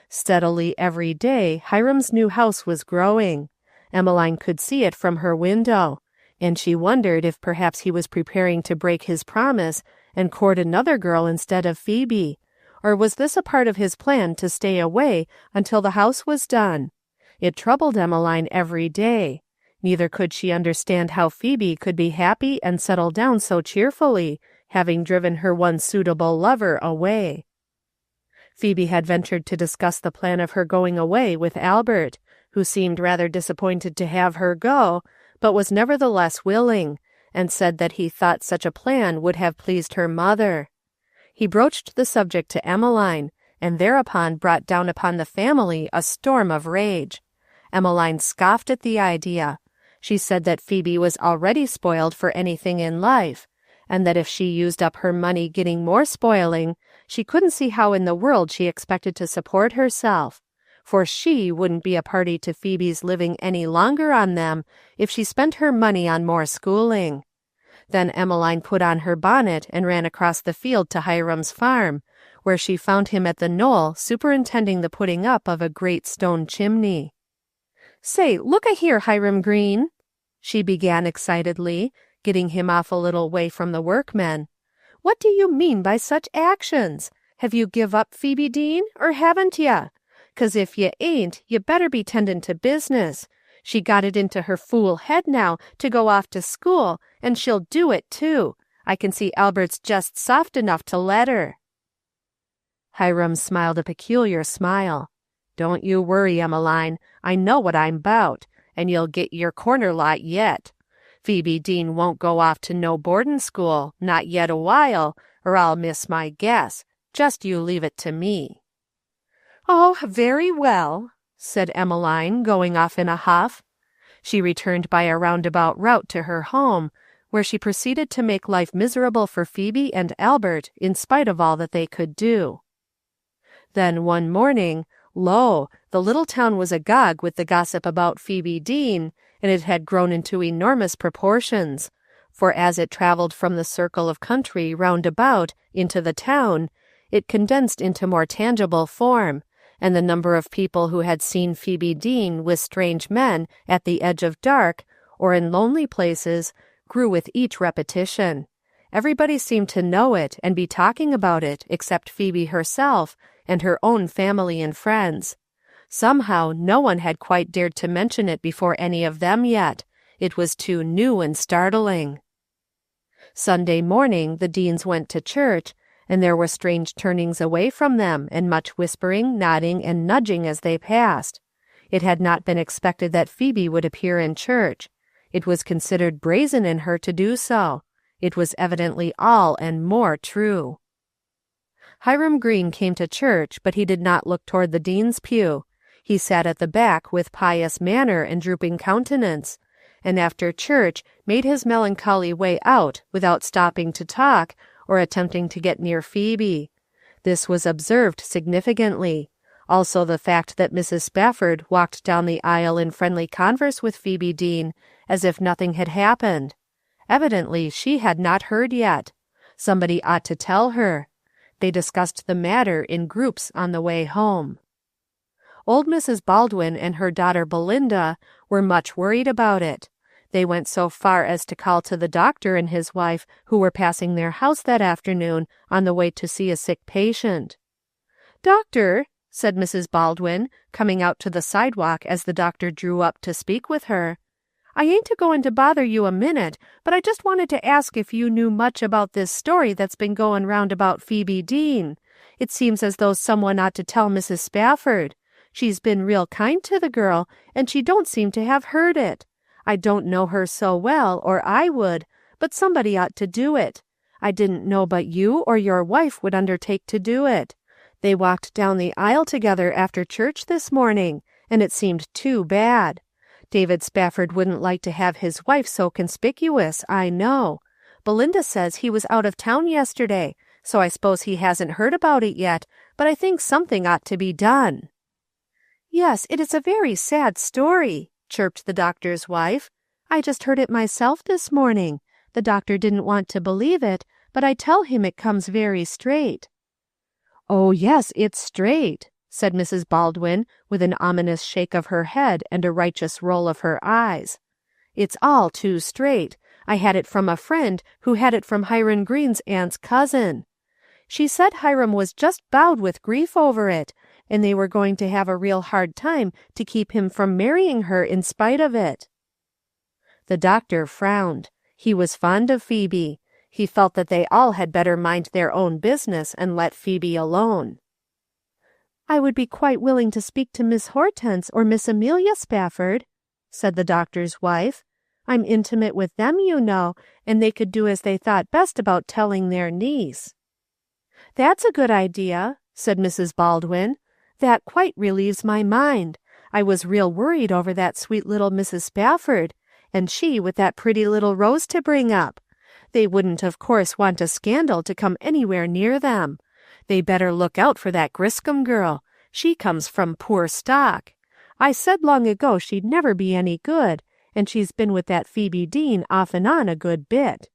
Steadily every day Hiram's new house was growing. Emmeline could see it from her window, and she wondered if perhaps he was preparing to break his promise and court another girl instead of Phoebe, or was this a part of his plan to stay away until the house was done? It troubled Emmeline every day. Neither could she understand how Phoebe could be happy and settle down so cheerfully, having driven her one suitable lover away. Phoebe had ventured to discuss the plan of her going away with Albert, who seemed rather disappointed to have her go, but was nevertheless willing, and said that he thought such a plan would have pleased her mother. He broached the subject to Emmeline, and thereupon brought down upon the family a storm of rage. Emmeline scoffed at the idea. She said that Phoebe was already spoiled for anything in life, and that if she used up her money getting more spoiling, she couldn't see how in the world she expected to support herself, for she wouldn't be a party to Phoebe's living any longer on them if she spent her money on more schooling. Then Emmeline put on her bonnet and ran across the field to Hiram's farm, where she found him at the knoll superintending the putting up of a great stone chimney. "Say, look-a-here, Hiram Greene," she began excitedly, getting him off a little way from the workmen. "What do you mean by such actions? Have you give up Phoebe Deane, or haven't ye? 'Cause if ye ain't, ye better be tendin' to business. She got it into her fool head now to go off to school, and she'll do it too. I can see Albert's just soft enough to let her." Hiram smiled a peculiar smile. "Don't you worry, Emmeline. I know what I'm 'bout, and you'll get your corner lot yet. Phoebe Deane won't go off to no boardin' school, not yet a while, or I'll miss my guess. Just you leave it to me." "Oh, very well," said Emmeline, going off in a huff. She returned by a roundabout route to her home, where she proceeded to make life miserable for Phoebe and Albert in spite of all that they could do. Then one morning, lo, the little town was agog with the gossip about Phoebe Deane, and it had grown into enormous proportions, for as it travelled from the circle of country round about into the town, it condensed into more tangible form, and the number of people who had seen Phoebe Deane with strange men at the edge of dark, or in lonely places, grew with each repetition. Everybody seemed to know it and be talking about it, except Phoebe herself and her own family and friends. Somehow no one had quite dared to mention it before any of them yet. It was too new and startling. Sunday morning the Deanes went to church, and there were strange turnings away from them, and much whispering, nodding, and nudging as they passed. It had not been expected that Phoebe would appear in church. It was considered brazen in her to do so. It was evidently all and more true. Hiram Greene came to church, but he did not look toward the Dean's pew. He sat at the back with pious manner and drooping countenance, and after church made his melancholy way out without stopping to talk or attempting to get near Phoebe. This was observed significantly. Also the fact that Mrs. Spafford walked down the aisle in friendly converse with Phoebe Deane, as if nothing had happened. Evidently she had not heard yet. Somebody ought to tell her. They discussed the matter in groups on the way home. Old Mrs. Baldwin and her daughter Belinda were much worried about it. They went so far as to call to the doctor and his wife, who were passing their house that afternoon on the way to see a sick patient. "Doctor," said Mrs. Baldwin, coming out to the sidewalk as the doctor drew up to speak with her, "I ain't a-going to bother you a minute, but I just wanted to ask if you knew much about this story that's been going round about Phoebe Deane. It seems as though someone ought to tell Mrs. Spafford. She's been real kind to the girl, and she don't seem to have heard it. I don't know her so well, or I would, but somebody ought to do it. I didn't know but you or your wife would undertake to do it. They walked down the aisle together after church this morning, and it seemed too bad. David Spafford wouldn't like to have his wife so conspicuous, I know. Belinda says he was out of town yesterday, so I suppose he hasn't heard about it yet, but I think something ought to be done." "Yes, it is a very sad story," chirped the doctor's wife. "I just heard it myself this morning. The doctor didn't want to believe it, but I tell him it comes very straight." "Oh, yes, it's straight," said Mrs. Baldwin, with an ominous shake of her head and a righteous roll of her eyes. "It's all too straight. I had it from a friend who had it from Hiram Green's aunt's cousin. She said Hiram was just bowed with grief over it, and they were going to have a real hard time to keep him from marrying her in spite of it." The doctor frowned. He was fond of Phoebe. He felt that they all had better mind their own business and let Phoebe alone. "I would be quite willing to speak to Miss Hortense or Miss Amelia Spafford," said the doctor's wife. "I'm intimate with them, you know, and they could do as they thought best about telling their niece." "That's a good idea," said Mrs. Baldwin. "That quite relieves my mind. I was real worried over that sweet little Mrs. Spafford, and she with that pretty little Rose to bring up. They wouldn't of course want a scandal to come anywhere near them. They better look out for that Griscom girl. She comes from poor stock. I said long ago she'd never be any good, and she's been with that Phoebe Deane off and on a good bit."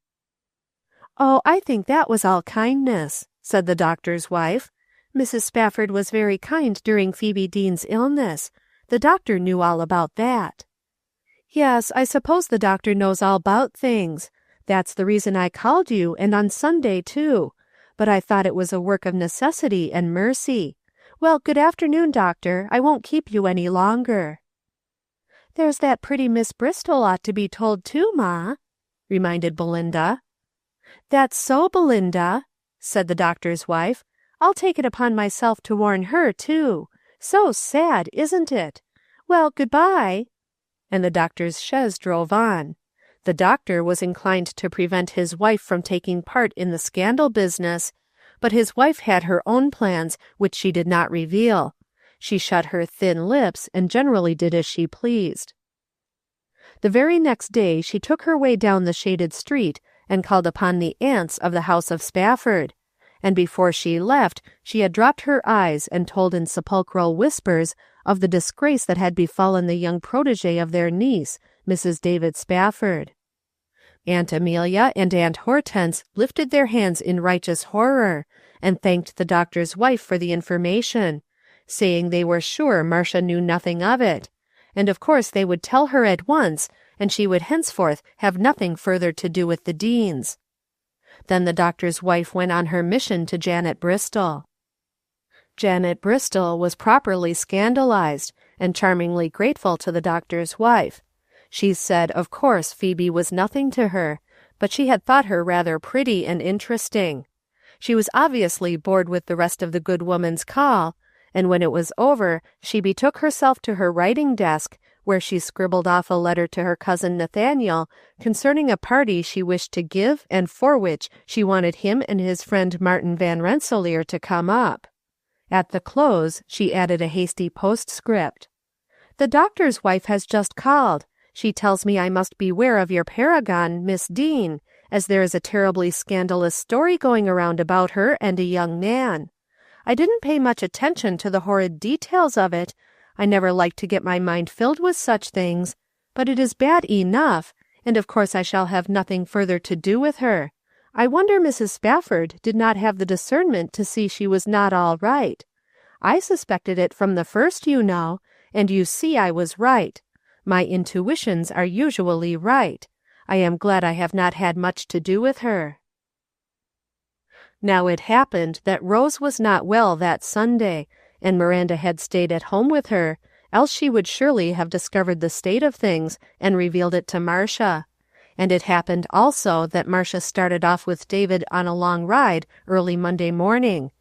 "Oh, I think that was all kindness," said the doctor's wife. "Mrs. Spafford was very kind during Phoebe Deane's illness. The doctor knew all about that." "Yes, I suppose the doctor knows all about things. That's the reason I called you, and on Sunday, too. But I thought it was a work of necessity and mercy. Well, good afternoon, doctor. I won't keep you any longer." "There's that pretty Miss Bristol ought to be told too, Ma," reminded Belinda. "That's so, Belinda," said the doctor's wife. "I'll take it upon myself to warn her, too. So sad, isn't it? Well, good-bye." And the doctor's chaise drove on. The doctor was inclined to prevent his wife from taking part in the scandal business, but his wife had her own plans which she did not reveal. She shut her thin lips and generally did as she pleased. The very next day she took her way down the shaded street and called upon the aunts of the house of Spafford, and before she left she had dropped her eyes and told in sepulchral whispers of the disgrace that had befallen the young protege of their niece, Mrs. David Spafford. Aunt Amelia and Aunt Hortense lifted their hands in righteous horror, and thanked the doctor's wife for the information, saying they were sure Marcia knew nothing of it, and of course they would tell her at once, and she would henceforth have nothing further to do with the Deanes. Then the doctor's wife went on her mission to Janet Bristol. Janet Bristol was properly scandalized, and charmingly grateful to the doctor's wife. She said of course Phoebe was nothing to her, but she had thought her rather pretty and interesting. She was obviously bored with the rest of the good woman's call, and when it was over she betook herself to her writing desk, where she scribbled off a letter to her cousin Nathaniel concerning a party she wished to give and for which she wanted him and his friend Martin Van Rensselaer to come up. At the close she added a hasty postscript. "The doctor's wife has just called. She tells me I must beware of your paragon, Miss Deane, as there is a terribly scandalous story going around about her and a young man. I didn't pay much attention to the horrid details of it. I never like to get my mind filled with such things, but it is bad enough, and of course I shall have nothing further to do with her. I wonder Mrs. Spafford did not have the discernment to see she was not all right. I suspected it from the first, you know, and you see I was right. My intuitions are usually right. I am glad I have not had much to do with her." Now it happened that Rose was not well that Sunday, and Miranda had stayed at home with her, else she would surely have discovered the state of things and revealed it to Marcia. And it happened also that Marcia started off with David on a long ride early Monday morning.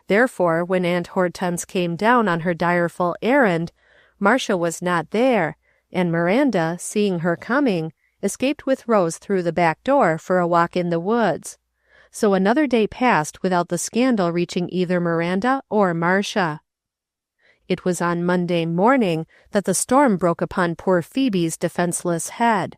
Therefore, when Aunt Hortense came down on her direful errand, Marcia was not there, and Miranda, seeing her coming, escaped with Rose through the back door for a walk in the woods. So another day passed without the scandal reaching either Miranda or Marcia. It was on Monday morning that the storm broke upon poor Phoebe's defenseless head.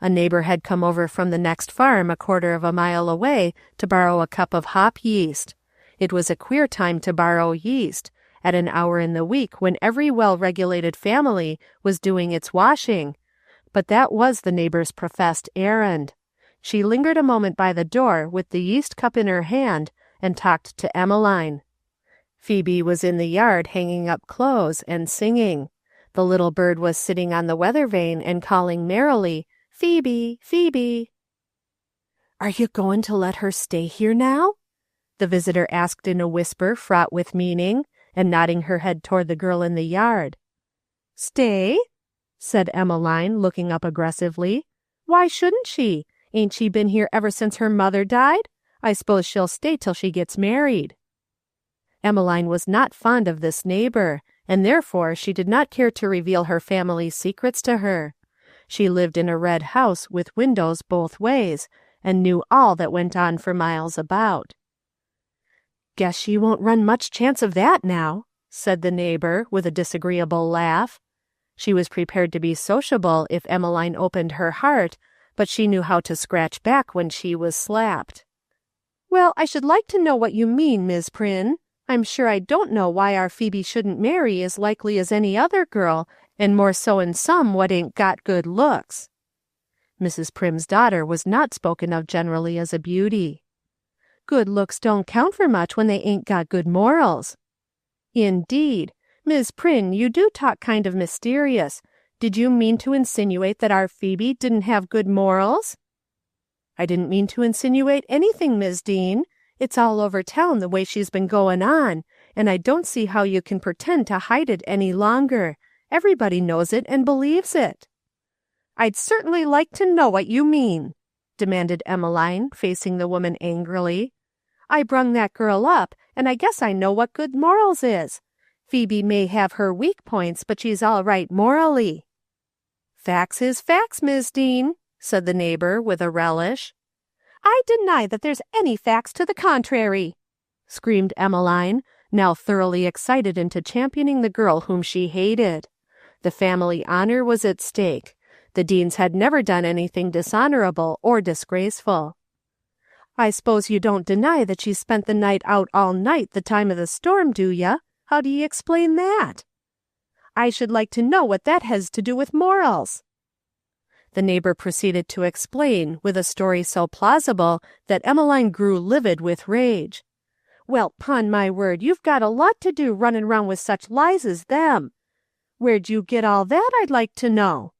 A neighbor had come over from the next farm a quarter of a mile away to borrow a cup of hop yeast. It was a queer time to borrow yeast, at an hour in the week when every well-regulated family was doing its washing, but that was the neighbor's professed errand. She lingered a moment by the door with the yeast cup in her hand and talked to Emmeline. Phoebe was in the yard hanging up clothes and singing. The little bird was sitting on the weather vane and calling merrily, "Phoebe, Phoebe." "Are you going to let her stay here now?" the visitor asked in a whisper fraught with meaning, and nodding her head toward the girl in the yard. "Stay?" said Emmeline, looking up aggressively. "Why shouldn't she? Ain't she been here ever since her mother died? I suppose she'll stay till she gets married." Emmeline was not fond of this neighbor, and therefore she did not care to reveal her family's secrets to her. She lived in a red house with windows both ways, and knew all that went on for miles about. "Guess she won't run much chance of that now," said the neighbor, with a disagreeable laugh. She was prepared to be sociable if Emmeline opened her heart, but she knew how to scratch back when she was slapped. "Well, I should like to know what you mean, Miss Prynne. I'm sure I don't know why our Phoebe shouldn't marry as likely as any other girl, and more so in some what ain't got good looks." Mrs. Prim's daughter was not spoken of generally as a beauty. "Good looks don't count for much when they ain't got good morals." "Indeed. Miss Prynne, you do talk kind of mysterious. Did you mean to insinuate that our Phoebe didn't have good morals?" "I didn't mean to insinuate anything, Miss Deane. It's all over town the way she's been going on, and I don't see how you can pretend to hide it any longer. Everybody knows it and believes it." "I'd certainly like to know what you mean," demanded Emmeline, facing the woman angrily. "I brung that girl up, and I guess I know what good morals is. Phoebe may have her weak points, but she's all right morally." "Facts is facts, Miss Deane," said the neighbor with a relish. "I deny that there's any facts to the contrary," screamed Emmeline, now thoroughly excited into championing the girl whom she hated. The family honor was at stake. The Deanes had never done anything dishonorable or disgraceful. "I suppose you don't deny that she spent the night out all night the time of the storm, do ya? How do you explain that?" "I should like to know what that has to do with morals." The neighbor proceeded to explain with a story so plausible that Emmeline grew livid with rage. "Well, 'pon my word, you've got a lot to do running round with such lies as them. Where'd you get all that, I'd like to know?"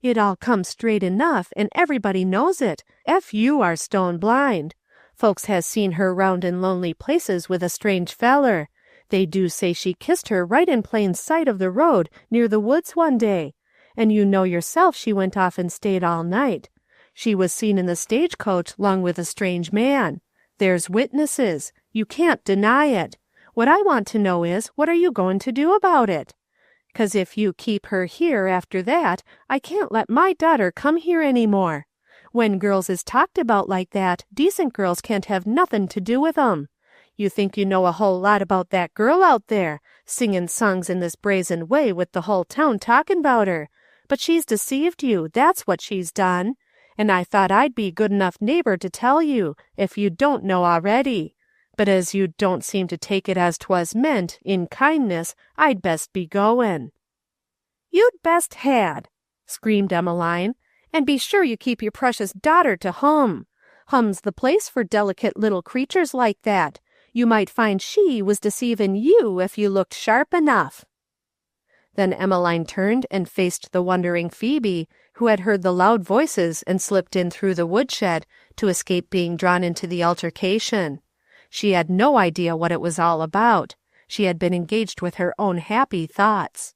"It all comes straight enough, and everybody knows it, ef you are stone blind. Folks has seen her round in lonely places with a strange feller. They do say she kissed her right in plain sight of the road near the woods one day. And you know yourself she went off and stayed all night. She was seen in the stagecoach 'long with a strange man. There's witnesses. You can't deny it. What I want to know is, what are you going to do about it? 'Cause if you keep her here after that, I can't let my daughter come here any more. When girls is talked about like that, decent girls can't have nothing to do with 'em. You think you know a whole lot about that girl out there, singing songs in this brazen way with the whole town talking about her. But she's deceived you, that's what she's done. And I thought I'd be good enough neighbor to tell you, if you don't know already. But as you don't seem to take it as 'twas meant, in kindness, I'd best be goin'." "You'd best had," screamed Emmeline, "and be sure you keep your precious daughter to home. Hum's the place for delicate little creatures like that. You might find she was deceiving you if you looked sharp enough." Then Emmeline turned and faced the wondering Phoebe, who had heard the loud voices and slipped in through the woodshed to escape being drawn into the altercation. She had no idea what it was all about. She had been engaged with her own happy thoughts.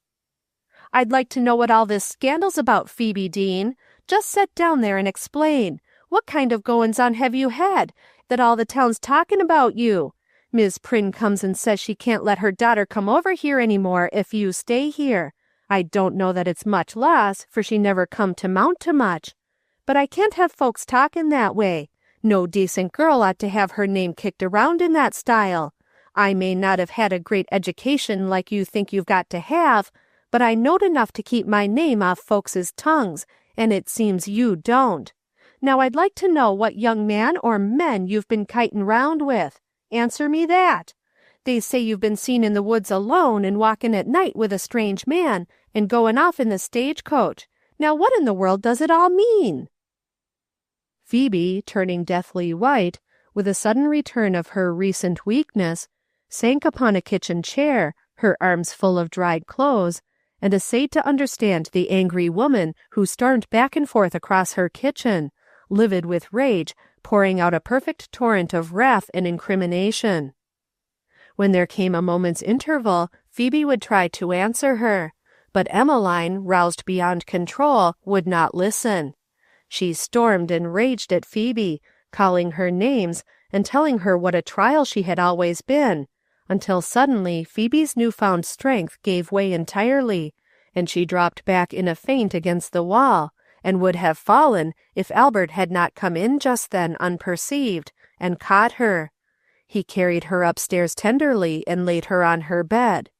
"I'd like to know what all this scandal's about, Phoebe Deane. Just set down there and explain. What kind of goings on have you had, that all the town's talking about you? Miss Prynne comes and says she can't let her daughter come over here any more if you stay here. I don't know that it's much loss, for she never come to mount to much. But I can't have folks talking that way. No decent girl ought to have her name kicked around in that style. I may not have had a great education like you think you've got to have, but I knowed enough to keep my name off folks' tongues, and it seems you don't. Now I'd like to know what young man or men you've been kitin' round with. Answer me that. They say you've been seen in the woods alone and walking at night with a strange man and going off in the stagecoach. Now what in the world does it all mean?" Phoebe, turning deathly white, with a sudden return of her recent weakness, sank upon a kitchen chair, her arms full of dried clothes, and essayed to understand the angry woman who stormed back and forth across her kitchen, livid with rage, pouring out a perfect torrent of wrath and incrimination. When there came a moment's interval, Phoebe would try to answer her, but Emmeline, roused beyond control, would not listen. She stormed and raged at Phoebe, calling her names and telling her what a trial she had always been, until suddenly Phoebe's newfound strength gave way entirely, and she dropped back in a faint against the wall, and would have fallen if Albert had not come in just then unperceived, and caught her. He carried her upstairs tenderly and laid her on her bed.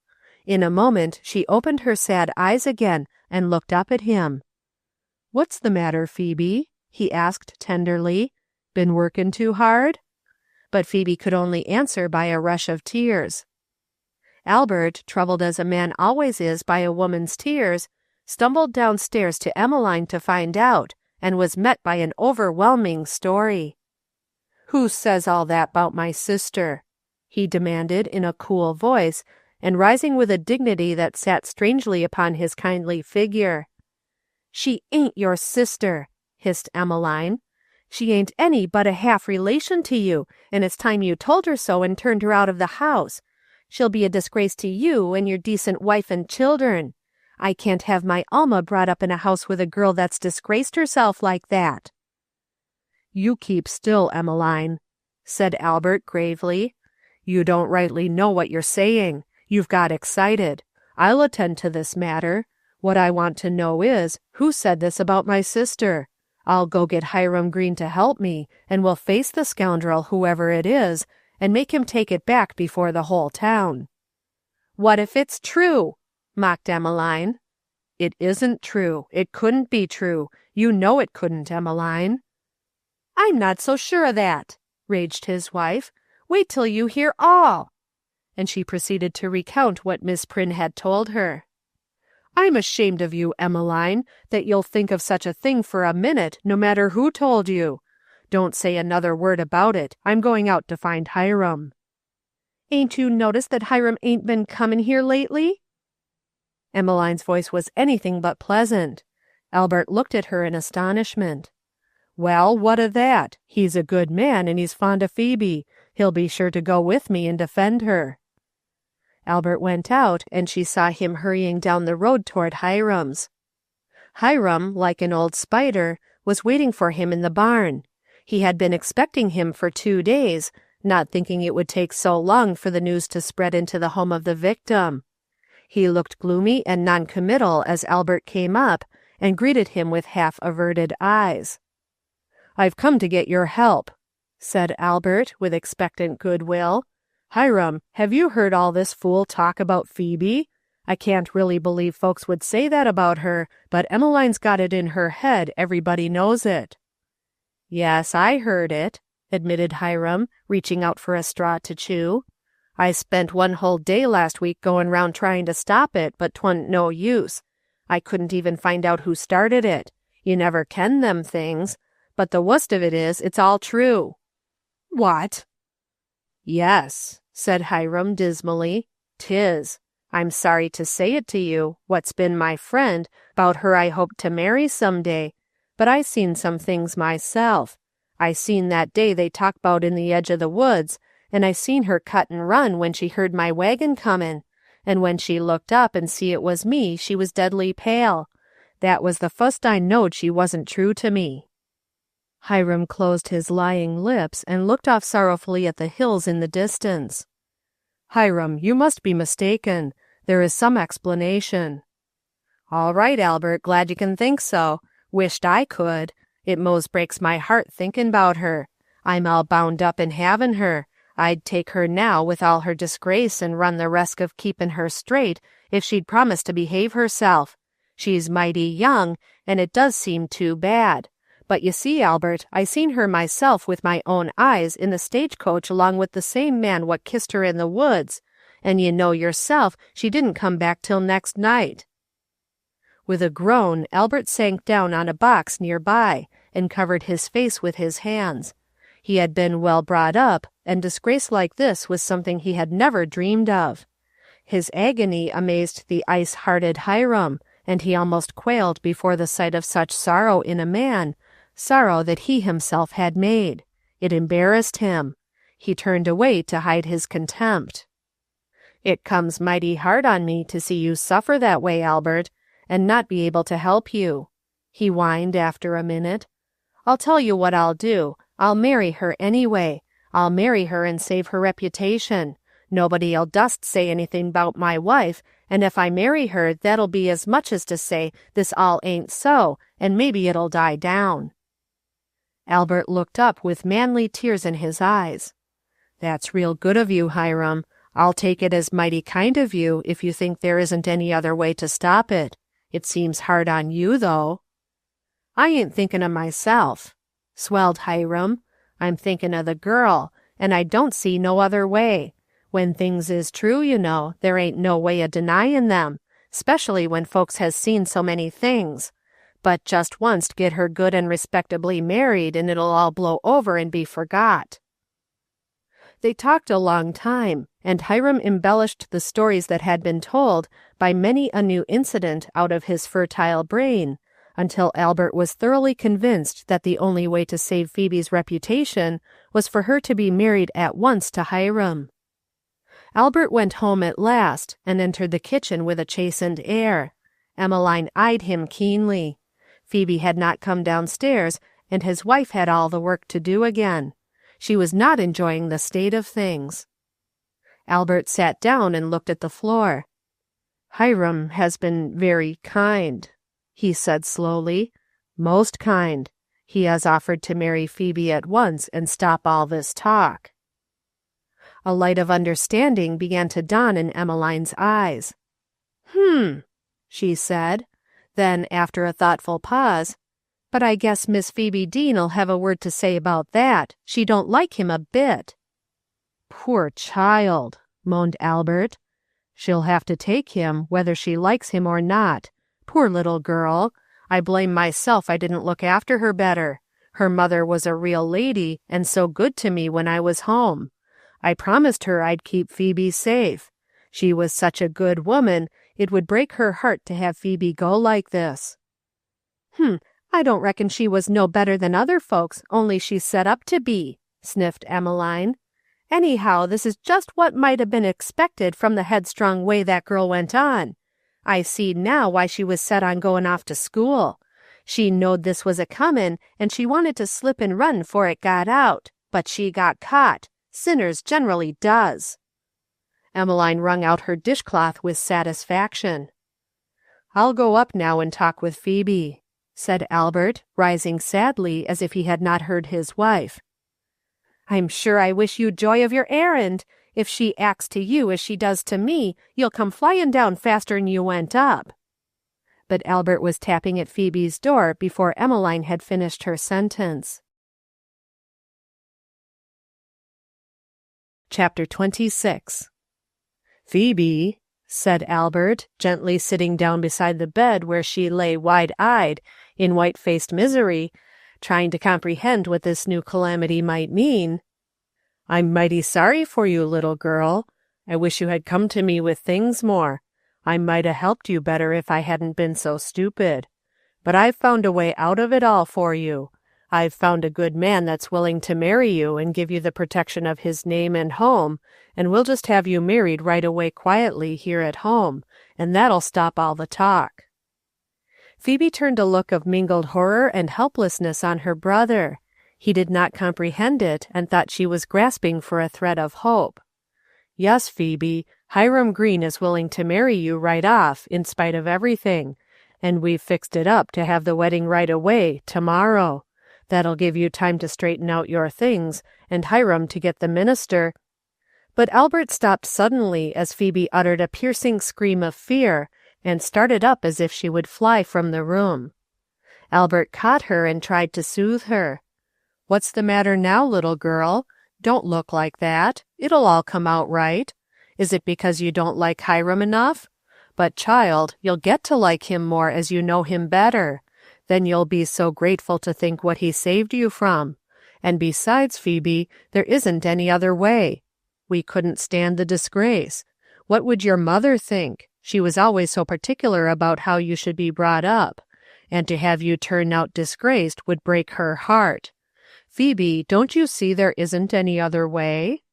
In a moment she opened her sad eyes again and looked up at him. "What's the matter, Phoebe?" he asked tenderly. "Been workin' too hard?" But Phoebe could only answer by a rush of tears. Albert, troubled as a man always is by a woman's tears, stumbled downstairs to Emmeline to find out, and was met by an overwhelming story. "Who says all that 'bout my sister?" he demanded in a cool voice, and rising with a dignity that sat strangely upon his kindly figure. "She ain't your sister," hissed Emmeline. "She ain't any but a half relation to you, and it's time you told her so and turned her out of the house. She'll be a disgrace to you and your decent wife and children. I can't have my Alma brought up in a house with a girl that's disgraced herself like that." "You keep still, Emmeline," said Albert gravely. "You don't rightly know what you're saying. You've got excited. I'll attend to this matter. What I want to know is, who said this about my sister? I'll go get Hiram Green to help me, and we'll face the scoundrel, whoever it is, and make him take it back before the whole town." "What if it's true?" mocked Emmeline. "It isn't true. It couldn't be true. You know it couldn't, Emmeline." "I'm not so sure of that," raged his wife. "Wait till you hear all." And she proceeded to recount what Miss Prynne had told her. "I'm ashamed of you, Emmeline, that you'll think of such a thing for a minute, no matter who told you. Don't say another word about it. I'm going out to find Hiram." "Ain't you noticed that Hiram ain't been comin' here lately?" Emmeline's voice was anything but pleasant. Albert looked at her in astonishment. "Well, what of that? He's a good man, and he's fond of Phoebe. He'll be sure to go with me and defend her." Albert went out, and she saw him hurrying down the road toward Hiram's. Hiram, like an old spider, was waiting for him in the barn. He had been expecting him for 2 days, not thinking it would take so long for the news to spread into the home of the victim. He looked gloomy and noncommittal as Albert came up, and greeted him with half-averted eyes. "I've come to get your help," said Albert, with expectant goodwill. "Hiram, have you heard all this fool talk about Phoebe? I can't really believe folks would say that about her, but Emmeline's got it in her head, everybody knows it." "Yes, I heard it," admitted Hiram, reaching out for a straw to chew. "I spent one whole day last week going round trying to stop it, but 'twa'n't no use. I couldn't even find out who started it. You never ken them things. But the worst of it is, it's all true." "What?" "Yes," said Hiram dismally. "'Tis. I'm sorry to say it to you, what's been my friend, 'bout her I hope to marry some day, but I seen some things myself. I seen that day they talk 'bout in the edge of the woods, and I seen her cut and run when she heard my wagon comin', and when she looked up and see it was me, she was deadly pale. That was the fust I knowed she wasn't true to me." Hiram closed his lying lips and looked off sorrowfully at the hills in the distance. "Hiram, you must be mistaken. There is some explanation." "All right, Albert, glad you can think so. Wished I could. It mos' breaks my heart thinkin' 'bout her. I'm all bound up in having her. I'd take her now with all her disgrace and run the risk of keeping her straight if she'd promise to behave herself. She's mighty young, and it does seem too bad. But you see, Albert, I seen her myself with my own eyes in the stagecoach along with the same man what kissed her in the woods, and you know yourself she didn't come back till next night." With a groan, Albert sank down on a box near by and covered his face with his hands. He had been well brought up, and disgrace like this was something he had never dreamed of. His agony amazed the ice-hearted Hiram, and he almost quailed before the sight of such sorrow in a man, sorrow that he himself had made. It embarrassed him. He turned away to hide his contempt. "It comes mighty hard on me to see you suffer that way, Albert, and not be able to help you," he whined after a minute. "I'll tell you what I'll do. I'll marry her anyway. I'll marry her and save her reputation. Nobody'll dust say anything 'bout my wife, and if I marry her, that'll be as much as to say this all ain't so, and maybe it'll die down." Albert looked up with manly tears in his eyes. "That's real good of you, Hiram. I'll take it as mighty kind of you if you think there isn't any other way to stop it. It seems hard on you, though." "I ain't thinking of myself," swelled Hiram. "I'm thinking of the girl, and I don't see no other way. When things is true, you know, there ain't no way of denying them, 'specially when folks has seen so many things. But just once get her good and respectably married, and it'll all blow over and be forgot." They talked a long time, and Hiram embellished the stories that had been told by many a new incident out of his fertile brain, until Albert was thoroughly convinced that the only way to save Phoebe's reputation was for her to be married at once to Hiram. Albert went home at last, and entered the kitchen with a chastened air. Emmeline eyed him keenly. Phoebe had not come downstairs, and his wife had all the work to do again. She was not enjoying the state of things. Albert sat down and looked at the floor. "Hiram has been very kind," he said slowly. "Most kind. He has offered to marry Phoebe at once and stop all this talk." A light of understanding began to dawn in Emmeline's eyes. She said. Then, after a thoughtful pause, "But I guess Miss Phoebe Deane'll have a word to say about that. She don't like him a bit." "Poor child," moaned Albert. "She'll have to take him, whether she likes him or not. Poor little girl. I blame myself I didn't look after her better. Her mother was a real lady, and so good to me when I was home. I promised her I'd keep Phoebe safe. She was such a good woman, it would break her heart to have Phoebe go like this." "I don't reckon she was no better than other folks, only she's set up to be," sniffed Emmeline. "Anyhow, this is just what might have been expected from the headstrong way that girl went on. I see now why she was set on going off to school. She knowed this was a-comin', and she wanted to slip and run 'fore it got out, but she got caught. Sinners generally does." Emmeline wrung out her dishcloth with satisfaction. "I'll go up now and talk with Phoebe," said Albert, rising sadly as if he had not heard his wife. "I'm sure I wish you joy of your errand. If she acts to you as she does to me, you'll come flying down faster'n you went up." But Albert was tapping at Phoebe's door before Emmeline had finished her sentence. Chapter 26. "Phoebe," said Albert, gently sitting down beside the bed where she lay wide-eyed, in white-faced misery, trying to comprehend what this new calamity might mean, "I'm mighty sorry for you, little girl. I wish you had come to me with things more. I might 'a' helped you better if I hadn't been so stupid. But I've found a way out of it all for you. I've found a good man that's willing to marry you and give you the protection of his name and home, and we'll just have you married right away quietly here at home, and that'll stop all the talk." Phoebe turned a look of mingled horror and helplessness on her brother. He did not comprehend it, and thought she was grasping for a thread of hope. "Yes, Phoebe, Hiram Green is willing to marry you right off, in spite of everything, and we've fixed it up to have the wedding right away, tomorrow. That'll give you time to straighten out your things, and Hiram to get the minister." But Albert stopped suddenly as Phoebe uttered a piercing scream of fear, and started up as if she would fly from the room. Albert caught her and tried to soothe her. "What's the matter now, little girl? Don't look like that. It'll all come out right. Is it because you don't like Hiram enough? But, child, you'll get to like him more as you know him better. Then you'll be so grateful to think what he saved you from. And besides, Phoebe, there isn't any other way. We couldn't stand the disgrace. What would your mother think? She was always so particular about how you should be brought up. And to have you turn out disgraced would break her heart. Phoebe, don't you see there isn't any other way?"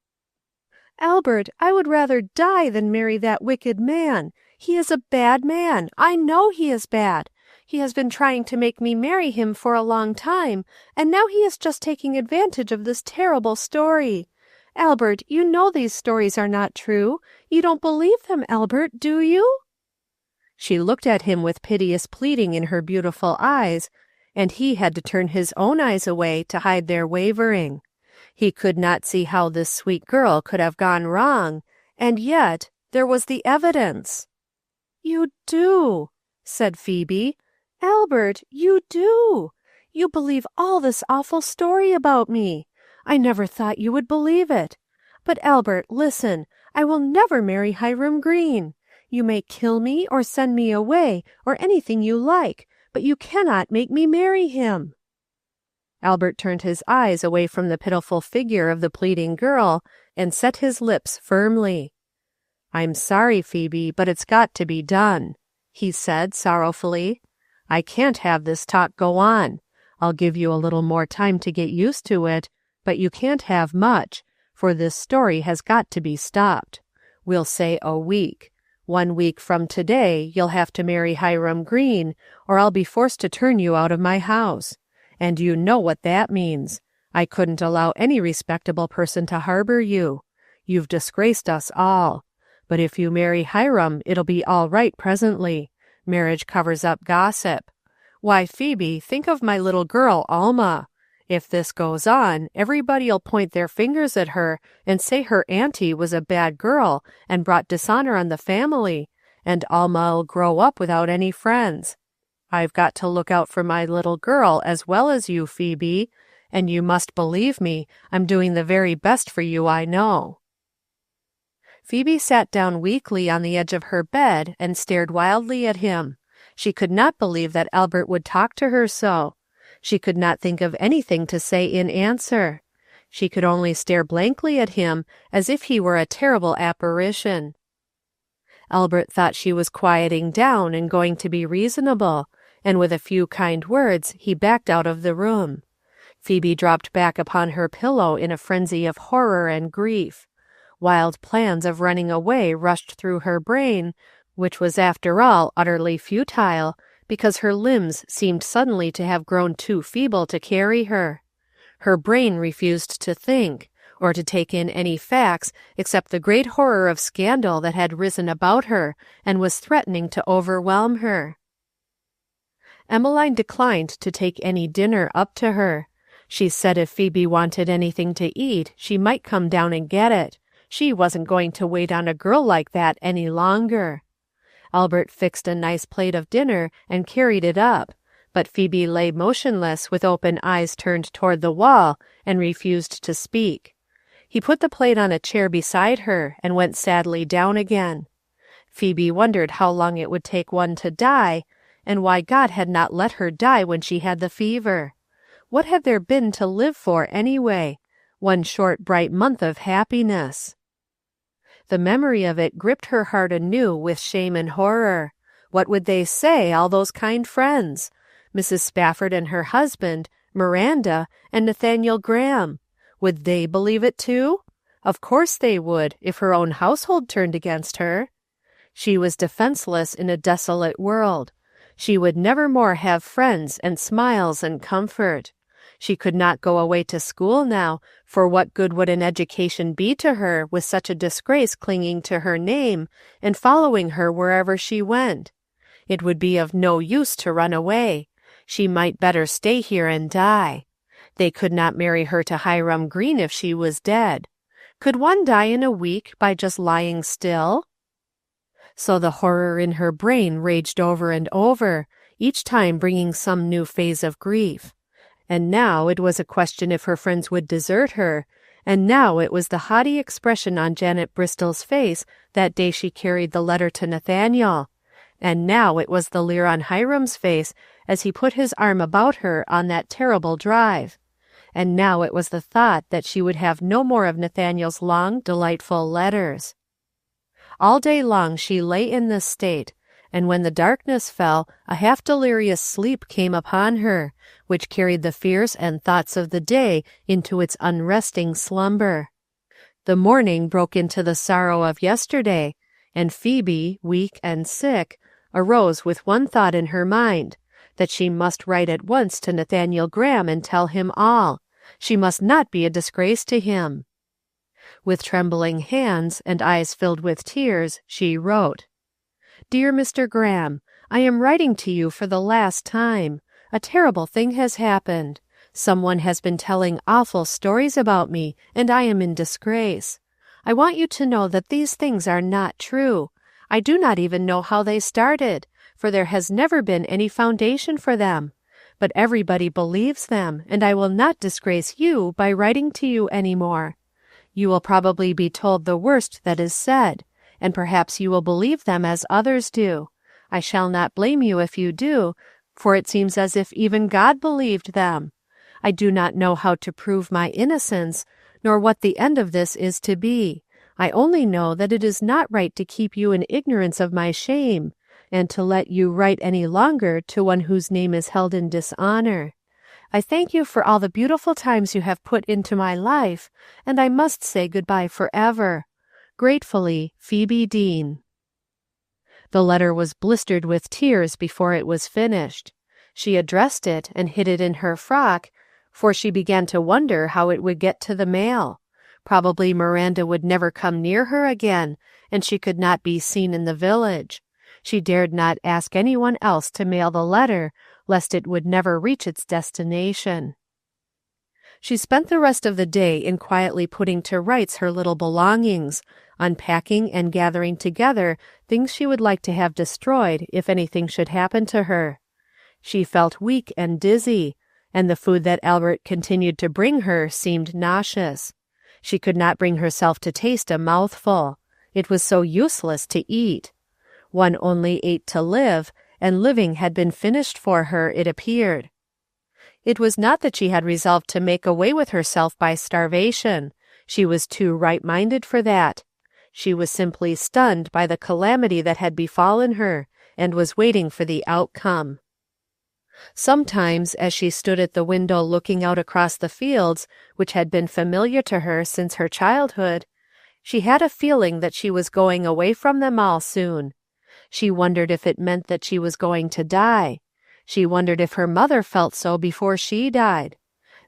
"Albert, I would rather die than marry that wicked man. He is a bad man. I know he is bad. He has been trying to make me marry him for a long time, and now he is just taking advantage of this terrible story. Albert, you know these stories are not true. You don't believe them, Albert, do you?" She looked at him with piteous pleading in her beautiful eyes, and he had to turn his own eyes away to hide their wavering. He could not see how this sweet girl could have gone wrong, and yet there was the evidence. "You do," said Phoebe. "Albert, you do. You believe all this awful story about me. I never thought you would believe it. But, Albert, listen, I will never marry Hiram Green. You may kill me or send me away or anything you like, but you cannot make me marry him." Albert turned his eyes away from the pitiful figure of the pleading girl and set his lips firmly. "I'm sorry, Phoebe, but it's got to be done," he said sorrowfully. "I can't have this talk go on. I'll give you a little more time to get used to it, but you can't have much, for this story has got to be stopped. We'll say a week. 1 week from today you'll have to marry Hiram Green, or I'll be forced to turn you out of my house. And you know what that means. I couldn't allow any respectable person to harbor you. You've disgraced us all. But if you marry Hiram, it'll be all right presently. Marriage covers up gossip. Why, Phoebe, think of my little girl, Alma. If this goes on, everybody'll point their fingers at her and say her auntie was a bad girl and brought dishonor on the family, and Alma'll grow up without any friends. I've got to look out for my little girl as well as you, Phoebe, and you must believe me, I'm doing the very best for you, I know." Phoebe sat down weakly on the edge of her bed and stared wildly at him. She could not believe that Albert would talk to her so. She could not think of anything to say in answer. She could only stare blankly at him as if he were a terrible apparition. Albert thought she was quieting down and going to be reasonable, and with a few kind words he backed out of the room. Phoebe dropped back upon her pillow in a frenzy of horror and grief. Wild plans of running away rushed through her brain, which was after all utterly futile, because her limbs seemed suddenly to have grown too feeble to carry her. Her brain refused to think, or to take in any facts except the great horror of scandal that had risen about her and was threatening to overwhelm her. Emmeline declined to take any dinner up to her. She said if Phoebe wanted anything to eat, she might come down and get it. She wasn't going to wait on a girl like that any longer. Albert fixed a nice plate of dinner and carried it up, but Phoebe lay motionless with open eyes turned toward the wall and refused to speak. He put the plate on a chair beside her and went sadly down again. Phoebe wondered how long it would take one to die, and why God had not let her die when she had the fever. What had there been to live for anyway? 1 short bright month of happiness. The memory of it gripped her heart anew with shame and horror. What would they say, all those kind friends? Mrs. Spafford and her husband, Miranda, and Nathaniel Graham. Would they believe it too? Of course they would, if her own household turned against her. She was defenseless in a desolate world. She would never more have friends and smiles and comfort. She could not go away to school now, for what good would an education be to her with such a disgrace clinging to her name and following her wherever she went? It would be of no use to run away. She might better stay here and die. They could not marry her to Hiram Green if she was dead. Could one die in a week by just lying still? So the horror in her brain raged over and over, each time bringing some new phase of grief. And now it was a question if her friends would desert her, and now it was the haughty expression on Janet Bristol's face that day she carried the letter to Nathaniel, and now it was the leer on Hiram's face as he put his arm about her on that terrible drive, and now it was the thought that she would have no more of Nathaniel's long, delightful letters. All day long she lay in this state, and when the darkness fell, a half-delirious sleep came upon her, which carried the fears and thoughts of the day into its unresting slumber. The morning broke into the sorrow of yesterday, and Phoebe, weak and sick, arose with one thought in her mind, that she must write at once to Nathaniel Graham and tell him all. She must not be a disgrace to him. With trembling hands and eyes filled with tears, she wrote, "Dear Mr. Graham, I am writing to you for the last time. A terrible thing has happened. Someone has been telling awful stories about me, and I am in disgrace. I want you to know that these things are not true. I do not even know how they started, for there has never been any foundation for them. But everybody believes them, and I will not disgrace you by writing to you any more. You will probably be told the worst that is said, and perhaps you will believe them as others do. I shall not blame you if you do, for it seems as if even God believed them. I do not know how to prove my innocence, nor what the end of this is to be. I only know that it is not right to keep you in ignorance of my shame, and to let you write any longer to one whose name is held in dishonor. I thank you for all the beautiful times you have put into my life, and I must say goodbye forever. Gratefully, Phoebe Deane." The letter was blistered with tears before it was finished. She addressed it and hid it in her frock, for she began to wonder how it would get to the mail. Probably Miranda would never come near her again, and she could not be seen in the village. She dared not ask anyone else to mail the letter, lest it would never reach its destination. She spent the rest of the day in quietly putting to rights her little belongings, unpacking and gathering together things she would like to have destroyed if anything should happen to her. She felt weak and dizzy, and the food that Albert continued to bring her seemed nauseous. She could not bring herself to taste a mouthful. It was so useless to eat. One only ate to live, and living had been finished for her, it appeared. It was not that she had resolved to make away with herself by starvation. She was too right-minded for that. She was simply stunned by the calamity that had befallen her, and was waiting for the outcome. Sometimes, as she stood at the window looking out across the fields, which had been familiar to her since her childhood, she had a feeling that she was going away from them all soon. She wondered if it meant that she was going to die. She wondered if her mother felt so before she died.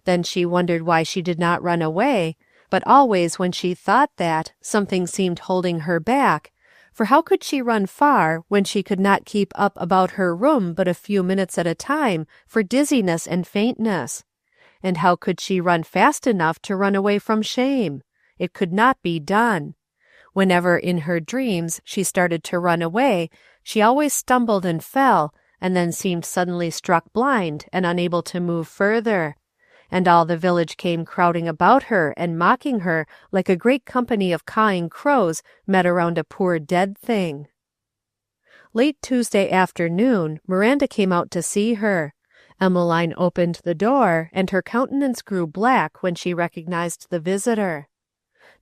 Then she wondered why she did not run away, but always when she thought that, something seemed holding her back, for how could she run far when she could not keep up about her room but a few minutes at a time for dizziness and faintness? And how could she run fast enough to run away from shame? It could not be done. Whenever in her dreams she started to run away, she always stumbled and fell, and then seemed suddenly struck blind and unable to move further. And all the village came crowding about her and mocking her like a great company of cawing crows met around a poor dead thing. Late Tuesday afternoon, Miranda came out to see her. Emmeline opened the door, and her countenance grew black when she recognized the visitor.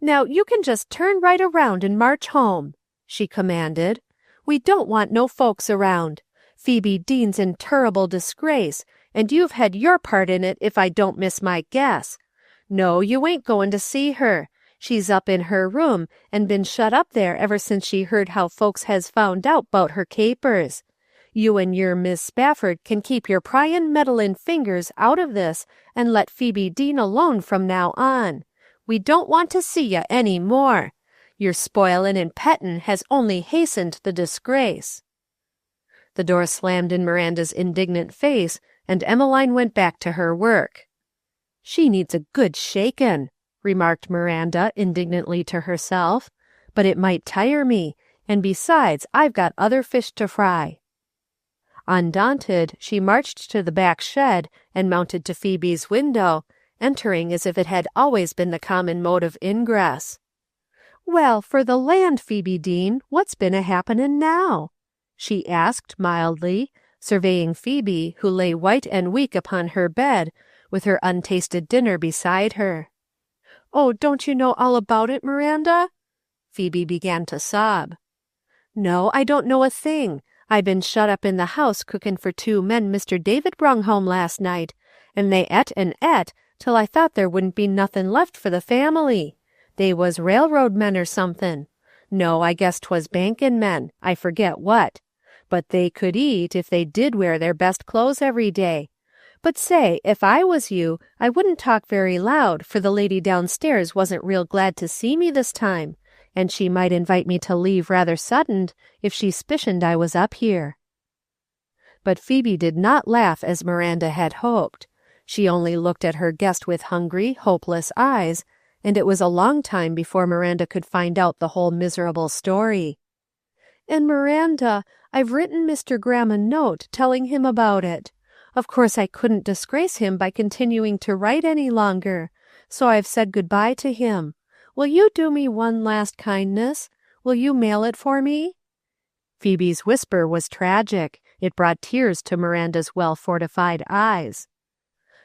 "Now you can just turn right around and march home," she commanded. "We don't want no folks around. Phoebe Deane's in turrible disgrace, and you've had your part in it if I don't miss my guess. No, you ain't goin' to see her. She's up in her room, and been shut up there ever since she heard how folks has found out 'bout her capers. You and your Miss Spafford can keep your pryin', meddlin' fingers out of this, and let Phoebe Deane alone from now on. We don't want to see you any more. Your spoilin' and pettin' has only hastened the disgrace." The door slammed in Miranda's indignant face, and Emmeline went back to her work. "She needs a good shakin'," remarked Miranda indignantly to herself. "But it might tire me, and besides, I've got other fish to fry." Undaunted, she marched to the back shed and mounted to Phoebe's window, entering as if it had always been the common mode of ingress. "Well, for the land, Phoebe Deane, what's been a-happenin' now?" she asked mildly, surveying Phoebe, who lay white and weak upon her bed, with her untasted dinner beside her. "Oh, don't you know all about it, Miranda?" Phoebe began to sob. "No, I don't know a thing. I been shut up in the house cookin' for 2 men Mr. David brung home last night, and they et and et till I thought there wouldn't be nothin' left for the family. They was railroad men or somethin'. No, I guess 'twas bankin' men, I forget what. But they could eat if they did wear their best clothes every day. But say, if I was you, I wouldn't talk very loud, for the lady downstairs wasn't real glad to see me this time, and she might invite me to leave rather sudden if she s'picioned I was up here." But Phoebe did not laugh as Miranda had hoped. She only looked at her guest with hungry, hopeless eyes, and it was a long time before Miranda could find out the whole miserable story. "And Miranda, I've written Mr. Graham a note telling him about it. Of course I couldn't disgrace him by continuing to write any longer, so I've said good-bye to him. Will you do me one last kindness? Will you mail it for me?" Phoebe's whisper was tragic. It brought tears to Miranda's well-fortified eyes.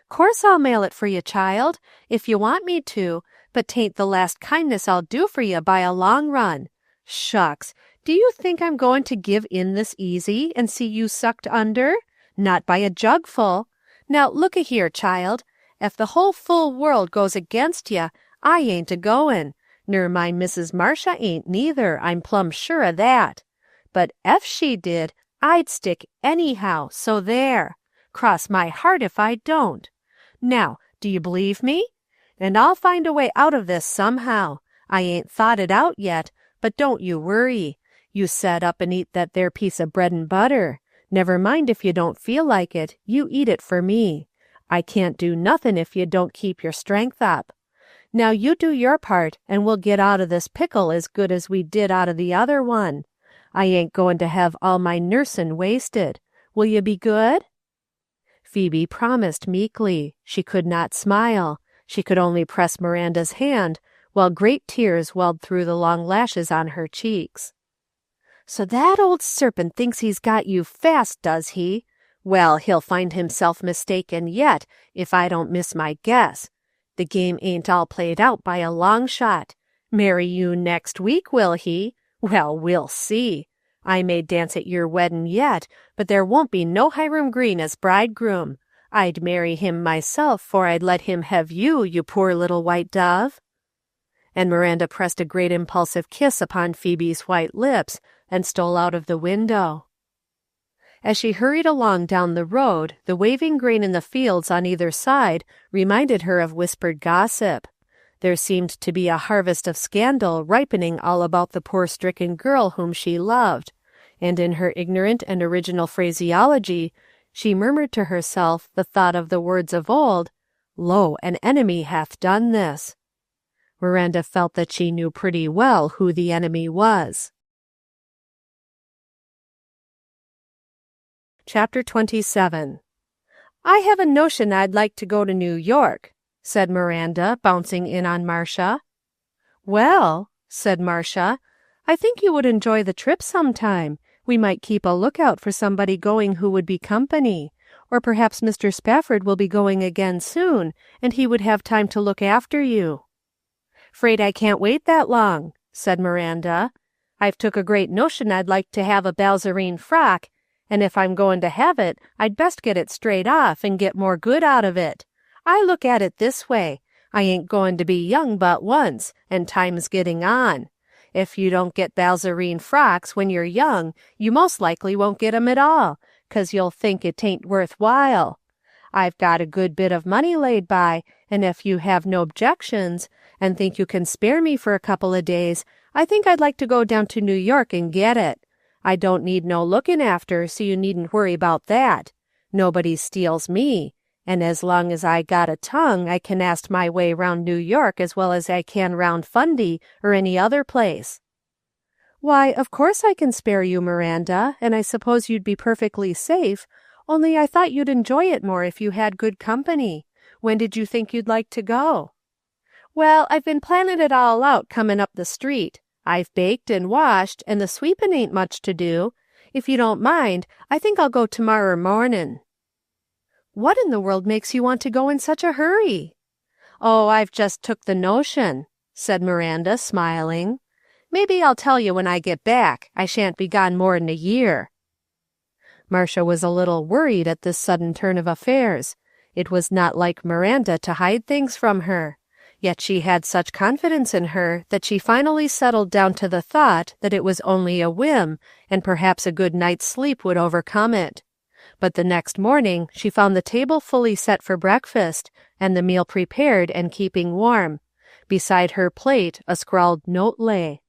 "'Course I'll mail it for you, child, if you want me to, but 'tain't the last kindness I'll do for you by a long run. Shucks, do you think I'm going to give in this easy and see you sucked under? Not by a jugful. Now, look-a-here, child, if the whole full world goes against you, I ain't a-goin', ner my Mrs. Marcia ain't neither, I'm plumb sure o' that. But ef she did, I'd stick anyhow, so there. Cross my heart if I don't. Now, do you believe me? And I'll find a way out of this somehow. I ain't thought it out yet, but don't you worry. You set up and eat that there piece of bread and butter. Never mind if you don't feel like it, you eat it for me. I can't do nothin' if you don't keep your strength up. Now you do your part, and we'll get out of this pickle as good as we did out of the other one. I ain't goin' to have all my nursin' wasted. Will you be good?" Phoebe promised meekly. She could not smile. She could only press Miranda's hand, while great tears welled through the long lashes on her cheeks. "So that old serpent thinks he's got you fast, does he? Well, he'll find himself mistaken yet, if I don't miss my guess. The game ain't all played out by a long shot. Marry you next week, will he? Well, we'll see. I may dance at your weddin' yet, but there won't be no Hiram Green as bridegroom. I'd marry him myself 'fore I'd let him have you, you poor little white dove." And Miranda pressed a great impulsive kiss upon Phoebe's white lips, and stole out of the window. As she hurried along down the road, the waving grain in the fields on either side reminded her of whispered gossip. There seemed to be a harvest of scandal ripening all about the poor stricken girl whom she loved, and in her ignorant and original phraseology, she murmured to herself the thought of the words of old, "Lo, an enemy hath done this." Miranda felt that she knew pretty well who the enemy was. Chapter 27. "I have a notion I'd like to go to New York," said Miranda, bouncing in on Marcia. "Well," said Marcia, "I think you would enjoy the trip sometime. We might keep a lookout for somebody going who would be company. Or perhaps Mr. Spafford will be going again soon, and he would have time to look after you." "'Fraid I can't wait that long," said Miranda. "I've took a great notion I'd like to have a balzarine frock, and if I'm goin' to have it, I'd best get it straight off and get more good out of it. I look at it this way. I ain't goin' to be young but once, and time's getting on. If you don't get balzarine frocks when you're young, you most likely won't get 'em at all, 'cause you'll think it ain't worth while. I've got a good bit of money laid by, and if you have no objections, and think you can spare me for a couple of days, I think I'd like to go down to New York and get it. I don't need no looking after, so you needn't worry about that. Nobody steals me, And as long as I got a tongue, I can ask my way round New York as well as I can round Fundy or any other place." "Why, of course I can spare you, Miranda, and I suppose you'd be perfectly safe, only I thought you'd enjoy it more if you had good company. When did you think you'd like to go?" "Well, I've been planning it all out comin' up the street. I've baked and washed, and the sweepin' ain't much to do. If you don't mind, I think I'll go tomorrow mornin'." "What in the world makes you want to go in such a hurry?" "Oh, I've just took the notion," said Miranda, smiling. "Maybe I'll tell you when I get back. I shan't be gone more'n a year." Marcia was a little worried at this sudden turn of affairs. It was not like Miranda to hide things from her. Yet she had such confidence in her that she finally settled down to the thought that it was only a whim, and perhaps a good night's sleep would overcome it. But the next morning she found the table fully set for breakfast, and the meal prepared and keeping warm. Beside her plate a scrawled note lay.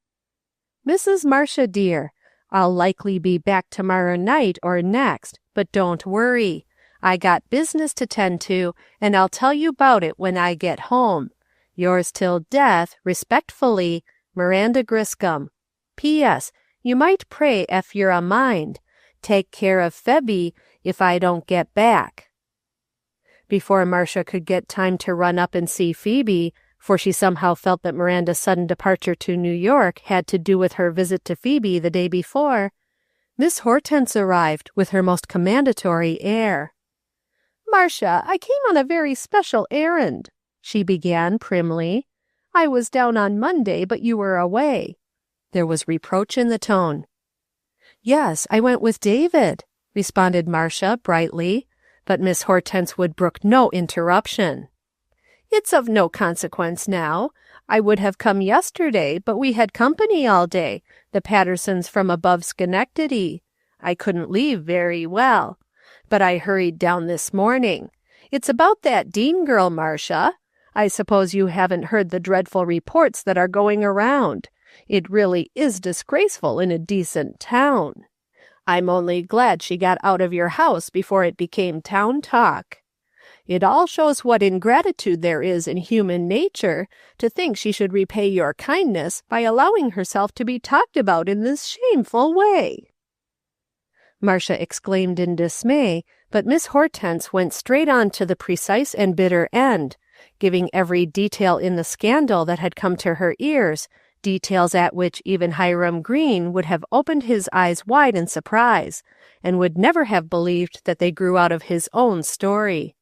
"Mrs. Marcia dear, I'll likely be back tomorrow night or next, but don't worry. I got business to tend to, and I'll tell you 'bout it when I get home. Yours till death, respectfully, Miranda Griscom. P.S. You might pray ef you're a mind. Take care of Phoebe if I don't get back." Before Marcia could get time to run up and see Phoebe, for she somehow felt that Miranda's sudden departure to New York had to do with her visit to Phoebe the day before, Miss Hortense arrived with her most commendatory air. "Marcia, I came on a very special errand," she began primly. "I was down on Monday, but you were away." There was reproach in the tone. "Yes, I went with David," responded Marcia brightly, but Miss Hortense would brook no interruption. "It's of no consequence now. I would have come yesterday, but we had company all day, the Pattersons from above Schenectady. I couldn't leave very well. But I hurried down this morning. It's about that Deane girl, Marcia. I suppose you haven't heard the dreadful reports that are going around. It really is disgraceful in a decent town. I'm only glad she got out of your house before it became town talk. It all shows what ingratitude there is in human nature to think she should repay your kindness by allowing herself to be talked about in this shameful way." Marcia exclaimed in dismay, but Miss Hortense went straight on to the precise and bitter end, giving every detail in the scandal that had come to her ears, details at which even Hiram Green would have opened his eyes wide in surprise, and would never have believed that they grew out of his own story.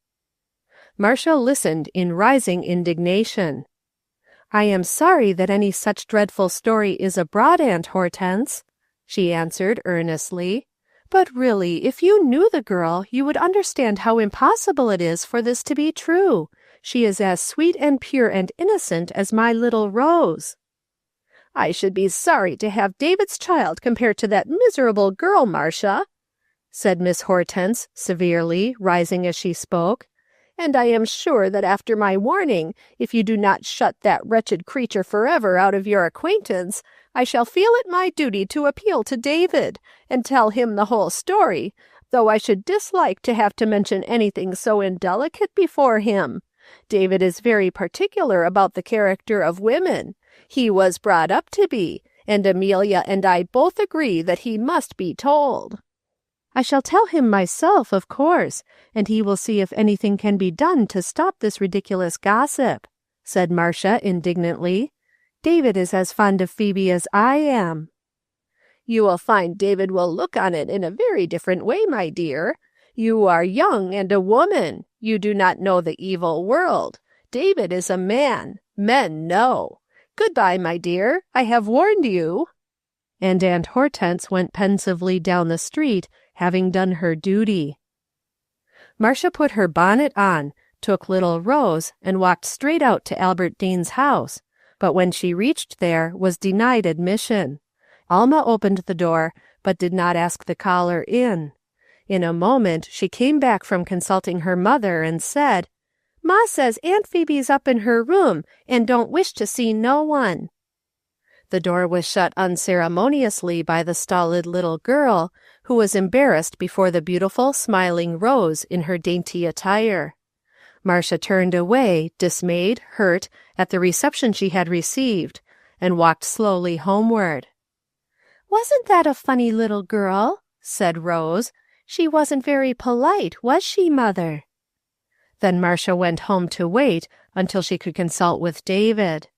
Marcia listened in rising indignation. "I am sorry that any such dreadful story is abroad, Aunt Hortense," she answered earnestly. "But really, if you knew the girl, you would understand how impossible it is for this to be true. She is as sweet and pure and innocent as my little Rose." "I should be sorry to have David's child compared to that miserable girl, Marcia," said Miss Hortense severely, rising as she spoke. "And I am sure that after my warning, if you do not shut that wretched creature forever out of your acquaintance, I shall feel it my duty to appeal to David and tell him the whole story, though I should dislike to have to mention anything so indelicate before him. David is very particular about the character of women. He was brought up to be, and Amelia and I both agree that he must be told." "I shall tell him myself, of course, and he will see if anything can be done to stop this ridiculous gossip," said Marcia indignantly. "David is as fond of Phoebe as I am." "You will find David will look on it in a very different way, my dear. You are young and a woman. You do not know the evil world. David is a man. Men know. Goodbye, my dear. I have warned you." And Aunt Hortense went pensively down the street, having done her duty. Marcia put her bonnet on, took little Rose, and walked straight out to Albert Deane's house, but when she reached there, was denied admission. Alma opened the door, but did not ask the caller in. In a moment she came back from consulting her mother and said, "Ma says Aunt Phoebe's up in her room and don't wish to see no one." The door was shut unceremoniously by the stolid little girl, who was embarrassed before the beautiful, smiling Rose in her dainty attire. Marcia turned away, dismayed, hurt, at the reception she had received, and walked slowly homeward. "Wasn't that a funny little girl?" said Rose. "She wasn't very polite, was she, Mother?" Then Marcia went home to wait until she could consult with David.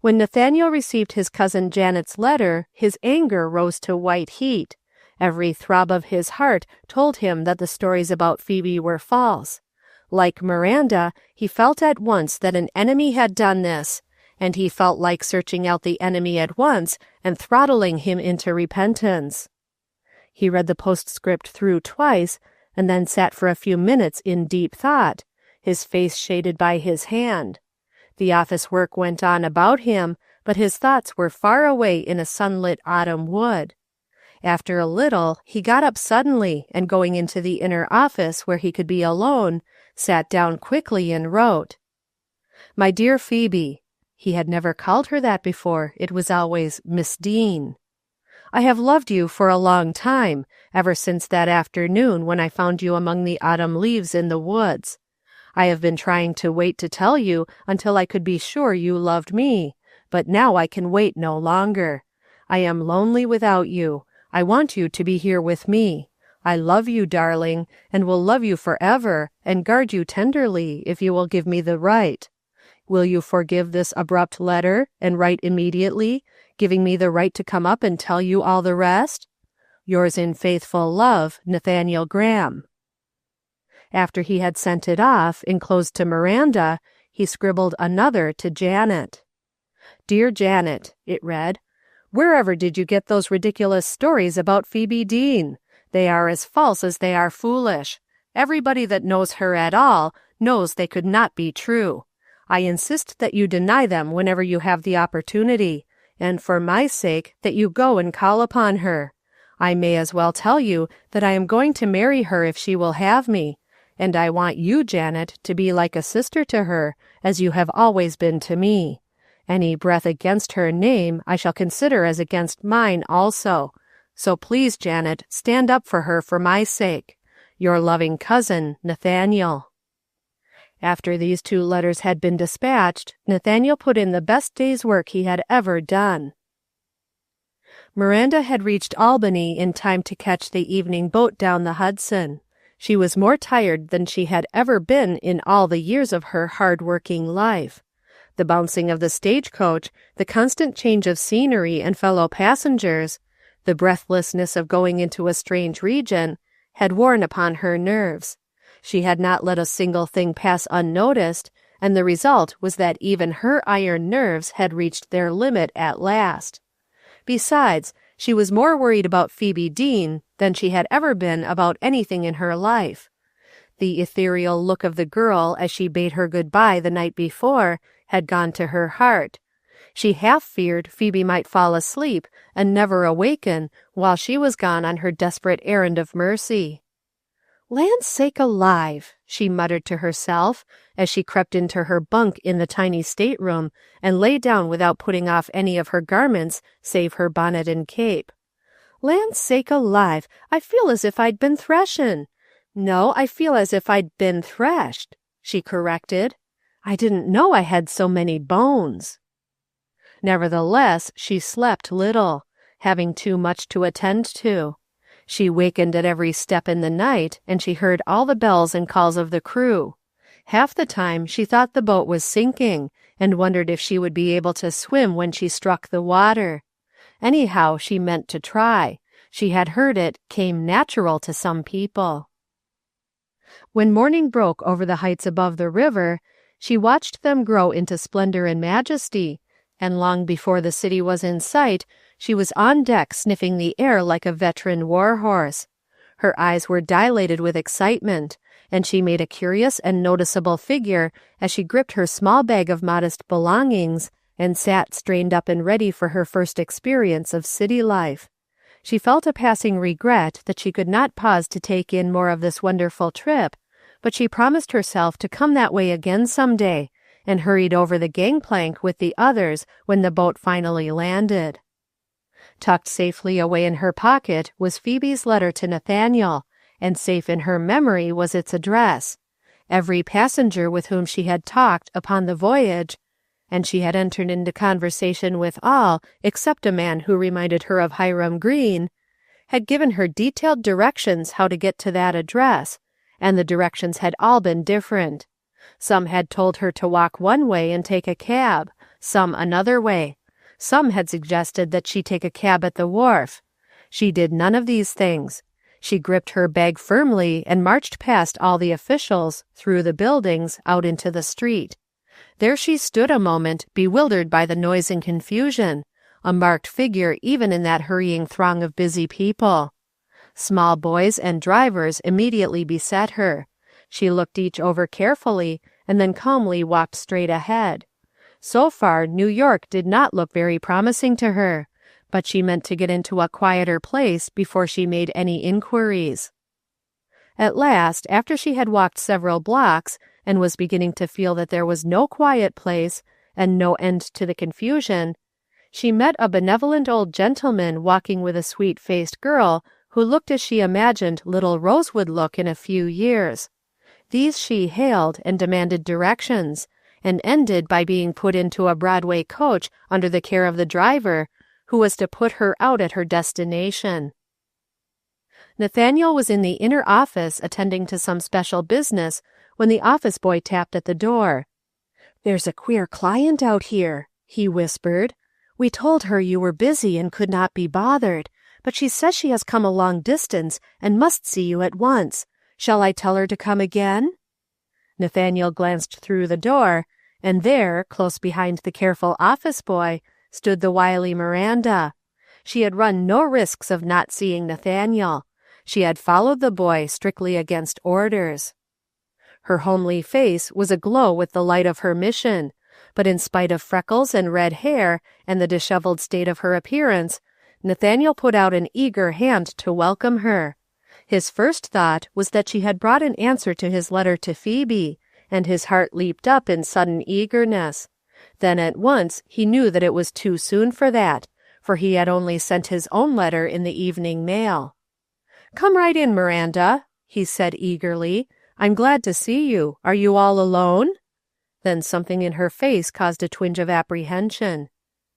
When Nathaniel received his cousin Janet's letter, his anger rose to white heat. Every throb of his heart told him that the stories about Phoebe were false. Like Miranda, he felt at once that an enemy had done this, and he felt like searching out the enemy at once and throttling him into repentance. He read the postscript through twice, and then sat for a few minutes in deep thought, his face shaded by his hand. The office work went on about him, but his thoughts were far away in a sunlit autumn wood. After a little, he got up suddenly, and going into the inner office where he could be alone, sat down quickly and wrote. "My dear Phoebe," he had never called her that before, it was always Miss Deane. "I have loved you for a long time, ever since that afternoon when I found you among the autumn leaves in the woods. I have been trying to wait to tell you until I could be sure you loved me, but now I can wait no longer. I am lonely without you. I want you to be here with me. I love you, darling, and will love you forever, and guard you tenderly, if you will give me the right. Will you forgive this abrupt letter, and write immediately, giving me the right to come up and tell you all the rest? Yours in faithful love, Nathaniel Graham." After he had sent it off, enclosed to Miranda, he scribbled another to Janet. "Dear Janet," it read, "wherever did you get those ridiculous stories about Phoebe Deane? They are as false as they are foolish. Everybody that knows her at all knows they could not be true. I insist that you deny them whenever you have the opportunity, and for my sake that you go and call upon her. I may as well tell you that I am going to marry her if she will have me, and I want you, Janet, to be like a sister to her, as you have always been to me. Any breath against her name I shall consider as against mine also. So please, Janet, stand up for her for my sake. Your loving cousin, Nathaniel." After these 2 letters had been dispatched, Nathaniel put in the best day's work he had ever done. Miranda had reached Albany in time to catch the evening boat down the Hudson. She was more tired than she had ever been in all the years of her hard-working life. The bouncing of the stagecoach, the constant change of scenery and fellow passengers, the breathlessness of going into a strange region, had worn upon her nerves. She had not let a single thing pass unnoticed, and the result was that even her iron nerves had reached their limit at last. Besides, she was more worried about Phoebe Deane than she had ever been about anything in her life. The ethereal look of the girl as she bade her good-bye the night before had gone to her heart. She half feared Phoebe might fall asleep and never awaken while she was gone on her desperate errand of mercy. "Land's sake alive," she muttered to herself, as she crept into her bunk in the tiny stateroom and lay down without putting off any of her garments save her bonnet and cape. "Land's sake alive, I feel as if I'd been threshin'. No, I feel as if I'd been threshed," she corrected. "I didn't know I had so many bones." Nevertheless, she slept little, having too much to attend to. She wakened at every step in the night, and she heard all the bells and calls of the crew. Half the time she thought the boat was sinking, and wondered if she would be able to swim when she struck the water. Anyhow, she meant to try. She had heard it came natural to some people. When morning broke over the heights above the river, she watched them grow into splendor and majesty, and long before the city was in sight, she was on deck sniffing the air like a veteran war-horse. Her eyes were dilated with excitement, and she made a curious and noticeable figure as she gripped her small bag of modest belongings and sat strained up and ready for her first experience of city life. She felt a passing regret that she could not pause to take in more of this wonderful trip, but she promised herself to come that way again some day, and hurried over the gangplank with the others when the boat finally landed. Tucked safely away in her pocket was Phoebe's letter to Nathaniel, and safe in her memory was its address. every passenger with whom she had talked upon the voyage, and she had entered into conversation with all except a man who reminded her of Hiram Green, had given her detailed directions how to get to that address, and the directions had all been different. Some had told her to walk one way and take a cab, some another way. Some had suggested that she take a cab at the wharf. She did none of these things. She gripped her bag firmly and marched past all the officials, through the buildings, out into the street. There she stood a moment, bewildered by the noise and confusion, a marked figure even in that hurrying throng of busy people. Small boys and drivers immediately beset her. She looked each over carefully, and then calmly walked straight ahead. So far, New York did not look very promising to her, but she meant to get into a quieter place before she made any inquiries. At last, after she had walked several blocks, and was beginning to feel that there was no quiet place, and no end to the confusion, she met a benevolent old gentleman walking with a sweet-faced girl who looked as she imagined little Rose would look in a few years. These she hailed and demanded directions, and ended by being put into a Broadway coach under the care of the driver, who was to put her out at her destination. Nathaniel was in the inner office attending to some special business when the office boy tapped at the door. "There's a queer client out here," he whispered. "We told her you were busy and could not be bothered, but she says she has come a long distance and must see you at once. Shall I tell her to come again?" Nathaniel glanced through the door, and there, close behind the careful office boy, stood the wily Miranda. She had run no risks of not seeing Nathaniel. She had followed the boy strictly against orders. Her homely face was aglow with the light of her mission, but in spite of freckles and red hair and the disheveled state of her appearance, Nathaniel put out an eager hand to welcome her. His first thought was that she had brought an answer to his letter to Phoebe, and his heart leaped up in sudden eagerness. Then at once he knew that it was too soon for that, for he had only sent his own letter in the evening mail. "Come right in, Miranda," he said eagerly. "I'm glad to see you. Are you all alone?" Then something in her face caused a twinge of apprehension.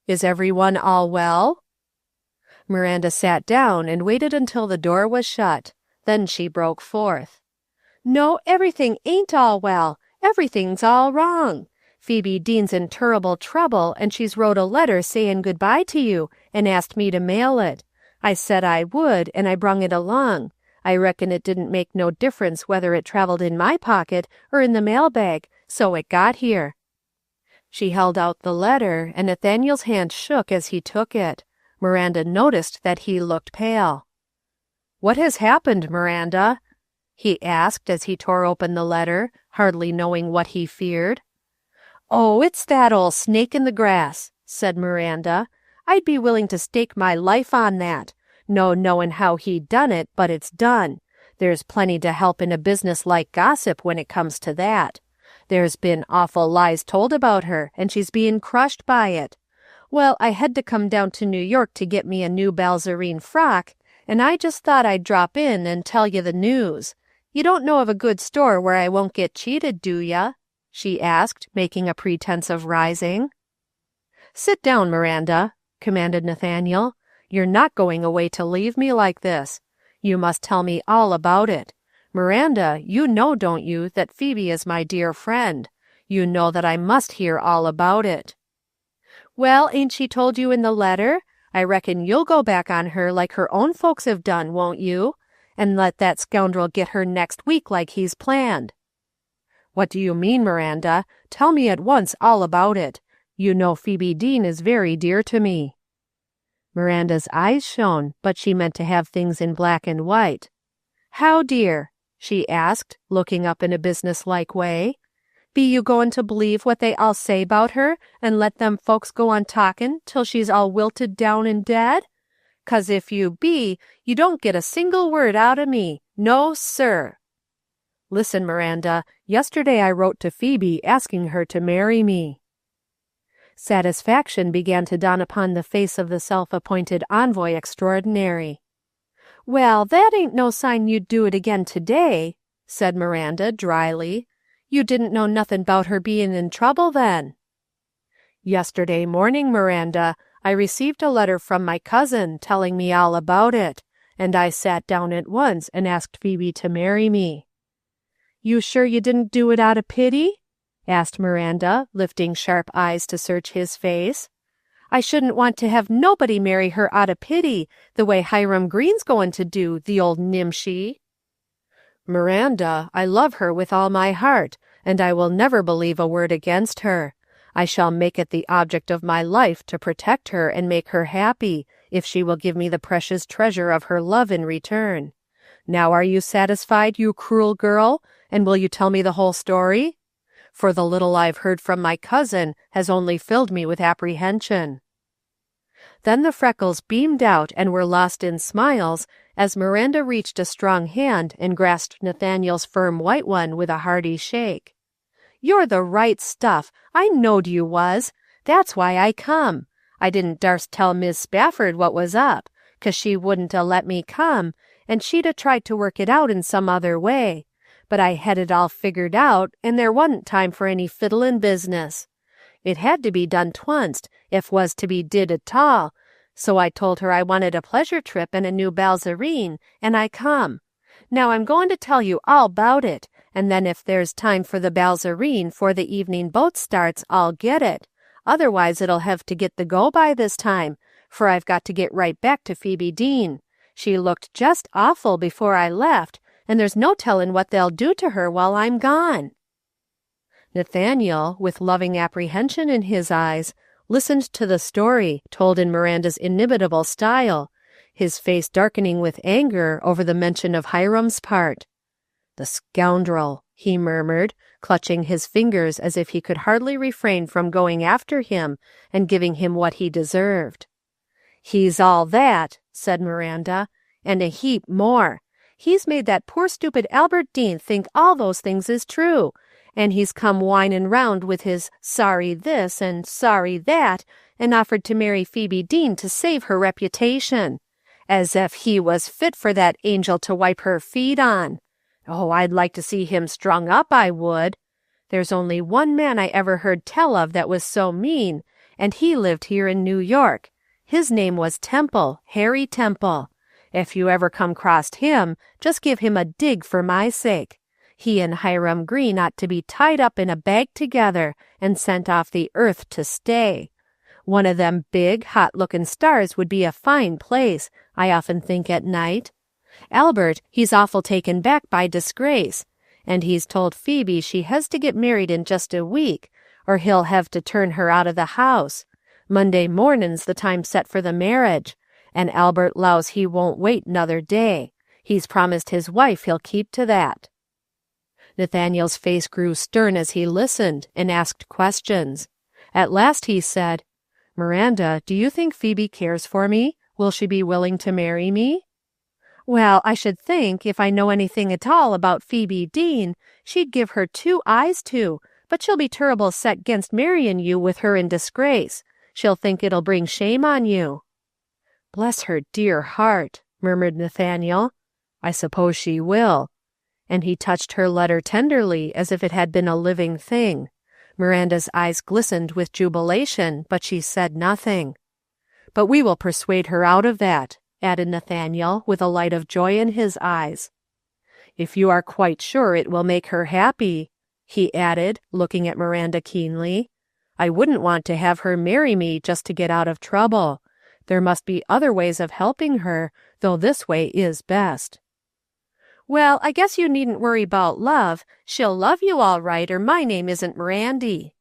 "Is everyone all well?" Miranda sat down and waited until the door was shut. Then she broke forth. "No, everything ain't all well. Everything's all wrong. Phoebe Deane's in turrible trouble, and she's wrote a letter sayin' good-bye to you, and asked me to mail it. I said I would, and I brung it along. I reckon it didn't make no difference whether it traveled in my pocket or in the mail bag, so it got here." She held out the letter, and Nathaniel's hand shook as he took it. Miranda noticed that he looked pale. "What has happened, Miranda?" he asked as he tore open the letter, hardly knowing what he feared. "Oh, it's that old snake in the grass," said Miranda. "I'd be willing to stake my life on that. No knowin' how he done it, but it's done. There's plenty to help in a business like gossip when it comes to that. There's been awful lies told about her, and she's being crushed by it. Well, I had to come down to New York to get me a new balzarine frock, and I just thought I'd drop in and tell you the news. You don't know of a good store where I won't get cheated, do ya?" she asked, making a pretense of rising. "Sit down, Miranda," commanded Nathaniel. "You're not going away to leave me like this. You must tell me all about it. Miranda, you know, don't you, that Phoebe is my dear friend. You know that I must hear all about it." "Well, ain't she told you in the letter? I reckon you'll go back on her like her own folks have done, won't you? And let that scoundrel get her next week like he's planned." "What do you mean, Miranda? Tell me at once all about it. You know Phoebe Deane is very dear to me." Miranda's eyes shone, but she meant to have things in black and white. "How dear?" she asked, looking up in a businesslike way. "Be you goin' to believe what they all say 'bout her, and let them folks go on talkin' till she's all wilted down and dead? 'Cause if you be, you don't get a single word out of me. No, sir." "Listen, Miranda, yesterday I wrote to Phoebe asking her to marry me." Satisfaction began to dawn upon the face of the self-appointed envoy extraordinary. "Well, that ain't no sign you'd do it again today," said Miranda dryly. You didn't know nothing 'bout her being in trouble then." "Yesterday morning, Miranda, I received a letter from my cousin telling me all about it, and I sat down at once and asked Phoebe to marry me." "You sure you didn't do it out of pity?" asked Miranda, lifting sharp eyes to search his face. "I shouldn't want to have nobody marry her out of pity, the way Hiram Green's going to do, the old nimshi." "Miranda, I love her with all my heart, and I will never believe a word against her. I shall make it the object of my life to protect her and make her happy, if she will give me the precious treasure of her love in return. Now are you satisfied, you cruel girl, and will you tell me the whole story? For the little I've heard from my cousin has only filled me with apprehension." Then the freckles beamed out and were lost in smiles as Miranda reached a strong hand and grasped Nathaniel's firm white one with a hearty shake. "You're the right stuff. I knowed you was. That's why I come. I didn't darst tell Mis' Spafford what was up, 'cause she wouldn't a let me come, and she'd a tried to work it out in some other way. But I had it all figured out, and there wa'n't time for any fiddlin' business. It had to be done twonst, if was to be did at all, so I told her I wanted a pleasure trip and a new balzarine, and I come. Now I'm going to tell you all 'bout it, and then if there's time for the balzarine 'fore the evening boat starts, I'll get it. Otherwise it'll have to get the go-by this time, for I've got to get right back to Phoebe Deane. She looked just awful before I left, and there's no tellin' what they'll do to her while I'm gone." Nathaniel, with loving apprehension in his eyes, listened to the story, told in Miranda's inimitable style, his face darkening with anger over the mention of Hiram's part. "The scoundrel," he murmured, clutching his fingers as if he could hardly refrain from going after him and giving him what he deserved. "He's all that," said Miranda, "and a heap more. He's made that poor stupid Albert Deane think all those things is true, and he's come whinin' round with his sorry this and sorry that, and offered to marry Phoebe Deane to save her reputation. As if he was fit for that angel to wipe her feet on. Oh, I'd like to see him strung up, I would. There's only one man I ever heard tell of that was so mean, and he lived here in New York. His name was Temple, Harry Temple. If you ever come crossed him, just give him a dig for my sake. He and Hiram Green ought to be tied up in a bag together and sent off the earth to stay. One of them big, hot-looking stars would be a fine place, I often think at night. Albert, he's awful taken back by disgrace, and he's told Phoebe she has to get married in just a week, or he'll have to turn her out of the house. Monday mornin's the time set for the marriage, and Albert 'lows he won't wait 'nother day. He's promised his wife he'll keep to that." Nathaniel's face grew stern as he listened and asked questions. At last he said, "Miranda, do you think Phoebe cares for me? Will she be willing to marry me?" "Well, I should think, if I know anything at all about Phoebe Deane, she'd give her 2 eyes to, but she'll be terrible set 'gainst marryin' you with her in disgrace. She'll think it'll bring shame on you." "Bless her dear heart," murmured Nathaniel. "I suppose she will." And he touched her letter tenderly as if it had been a living thing. Miranda's eyes glistened with jubilation, but she said nothing. "But we will persuade her out of that," added Nathaniel, with a light of joy in his eyes. "If you are quite sure it will make her happy," he added, looking at Miranda keenly. "I wouldn't want to have her marry me just to get out of trouble. There must be other ways of helping her, though this way is best." "Well, I guess you needn't worry about love. She'll love you all right, or my name isn't Mirandy."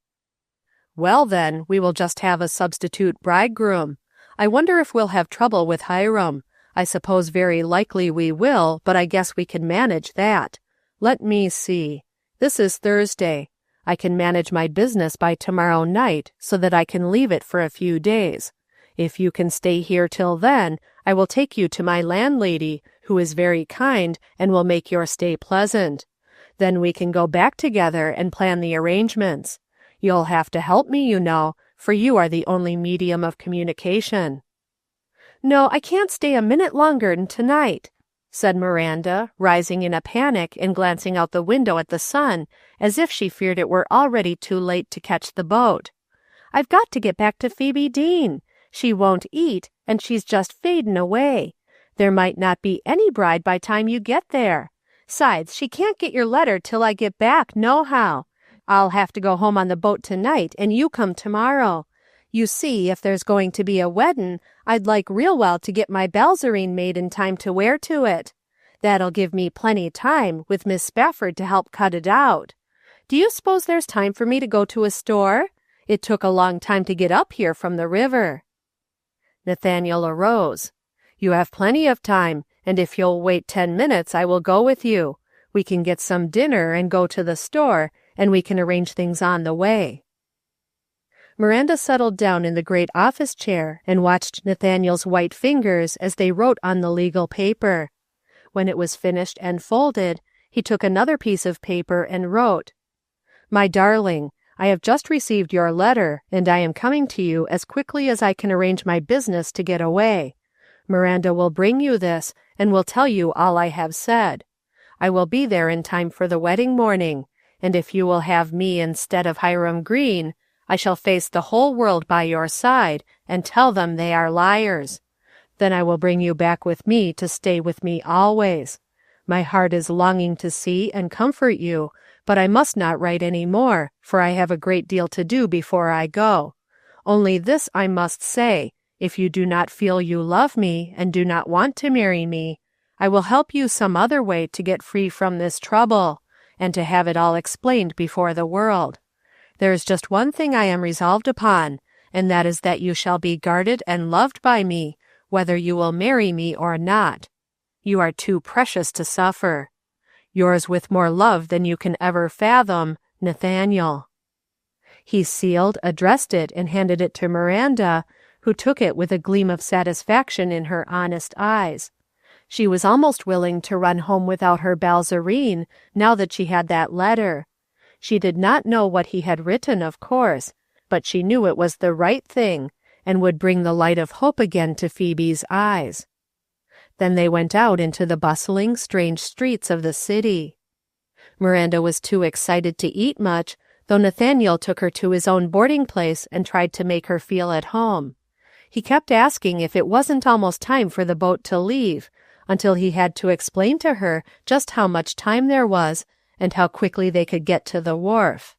"Well, then, we will just have a substitute bridegroom. I wonder if we'll have trouble with Hiram. I suppose very likely we will, but I guess we can manage that. Let me see. This is Thursday. I can manage my business by tomorrow night so that I can leave it for a few days. If you can stay here till then, I will take you to my landlady, who is very kind and will make your stay pleasant. Then we can go back together and plan the arrangements. You'll have to help me, you know, for you are the only medium of communication." "No, I can't stay a minute longer 'n tonight," said Miranda, rising in a panic and glancing out the window at the sun, as if she feared it were already too late to catch the boat. "I've got to get back to Phoebe Deane. She won't eat, and she's just fadin' away. There might not be any bride by time you get there. 'Sides, she can't get your letter till I get back, nohow. I'll have to go home on the boat tonight, and you come tomorrow. You see, if there's going to be a weddin', I'd like real well to get my balzarine made in time to wear to it. That'll give me plenty time, with Miss Spafford to help cut it out. Do you suppose there's time for me to go to a store? It took a long time to get up here from the river." Nathaniel arose. "You have plenty of time, and if you'll wait 10 minutes, I will go with you. We can get some dinner and go to the store, and we can arrange things on the way." Miranda settled down in the great office chair and watched Nathaniel's white fingers as they wrote on the legal paper. When it was finished and folded, he took another piece of paper and wrote, "My darling, I have just received your letter, and I am coming to you as quickly as I can arrange my business to get away. Miranda will bring you this, and will tell you all I have said. I will be there in time for the wedding morning, and if you will have me instead of Hiram Green, I shall face the whole world by your side, and tell them they are liars. Then I will bring you back with me to stay with me always. My heart is longing to see and comfort you, but I must not write any more, for I have a great deal to do before I go. Only this I must say, if you do not feel you love me, and do not want to marry me, I will help you some other way to get free from this trouble, and to have it all explained before the world. There is just one thing I am resolved upon, and that is that you shall be guarded and loved by me, whether you will marry me or not. You are too precious to suffer. Yours with more love than you can ever fathom, Nathaniel." He sealed, addressed it, and handed it to Miranda, who took it with a gleam of satisfaction in her honest eyes. She was almost willing to run home without her balzarine, now that she had that letter. She did not know what he had written, of course, but she knew it was the right thing, and would bring the light of hope again to Phoebe's eyes. Then they went out into the bustling, strange streets of the city. Miranda was too excited to eat much, though Nathaniel took her to his own boarding place and tried to make her feel at home. He kept asking if it wasn't almost time for the boat to leave, until he had to explain to her just how much time there was, and how quickly they could get to the wharf.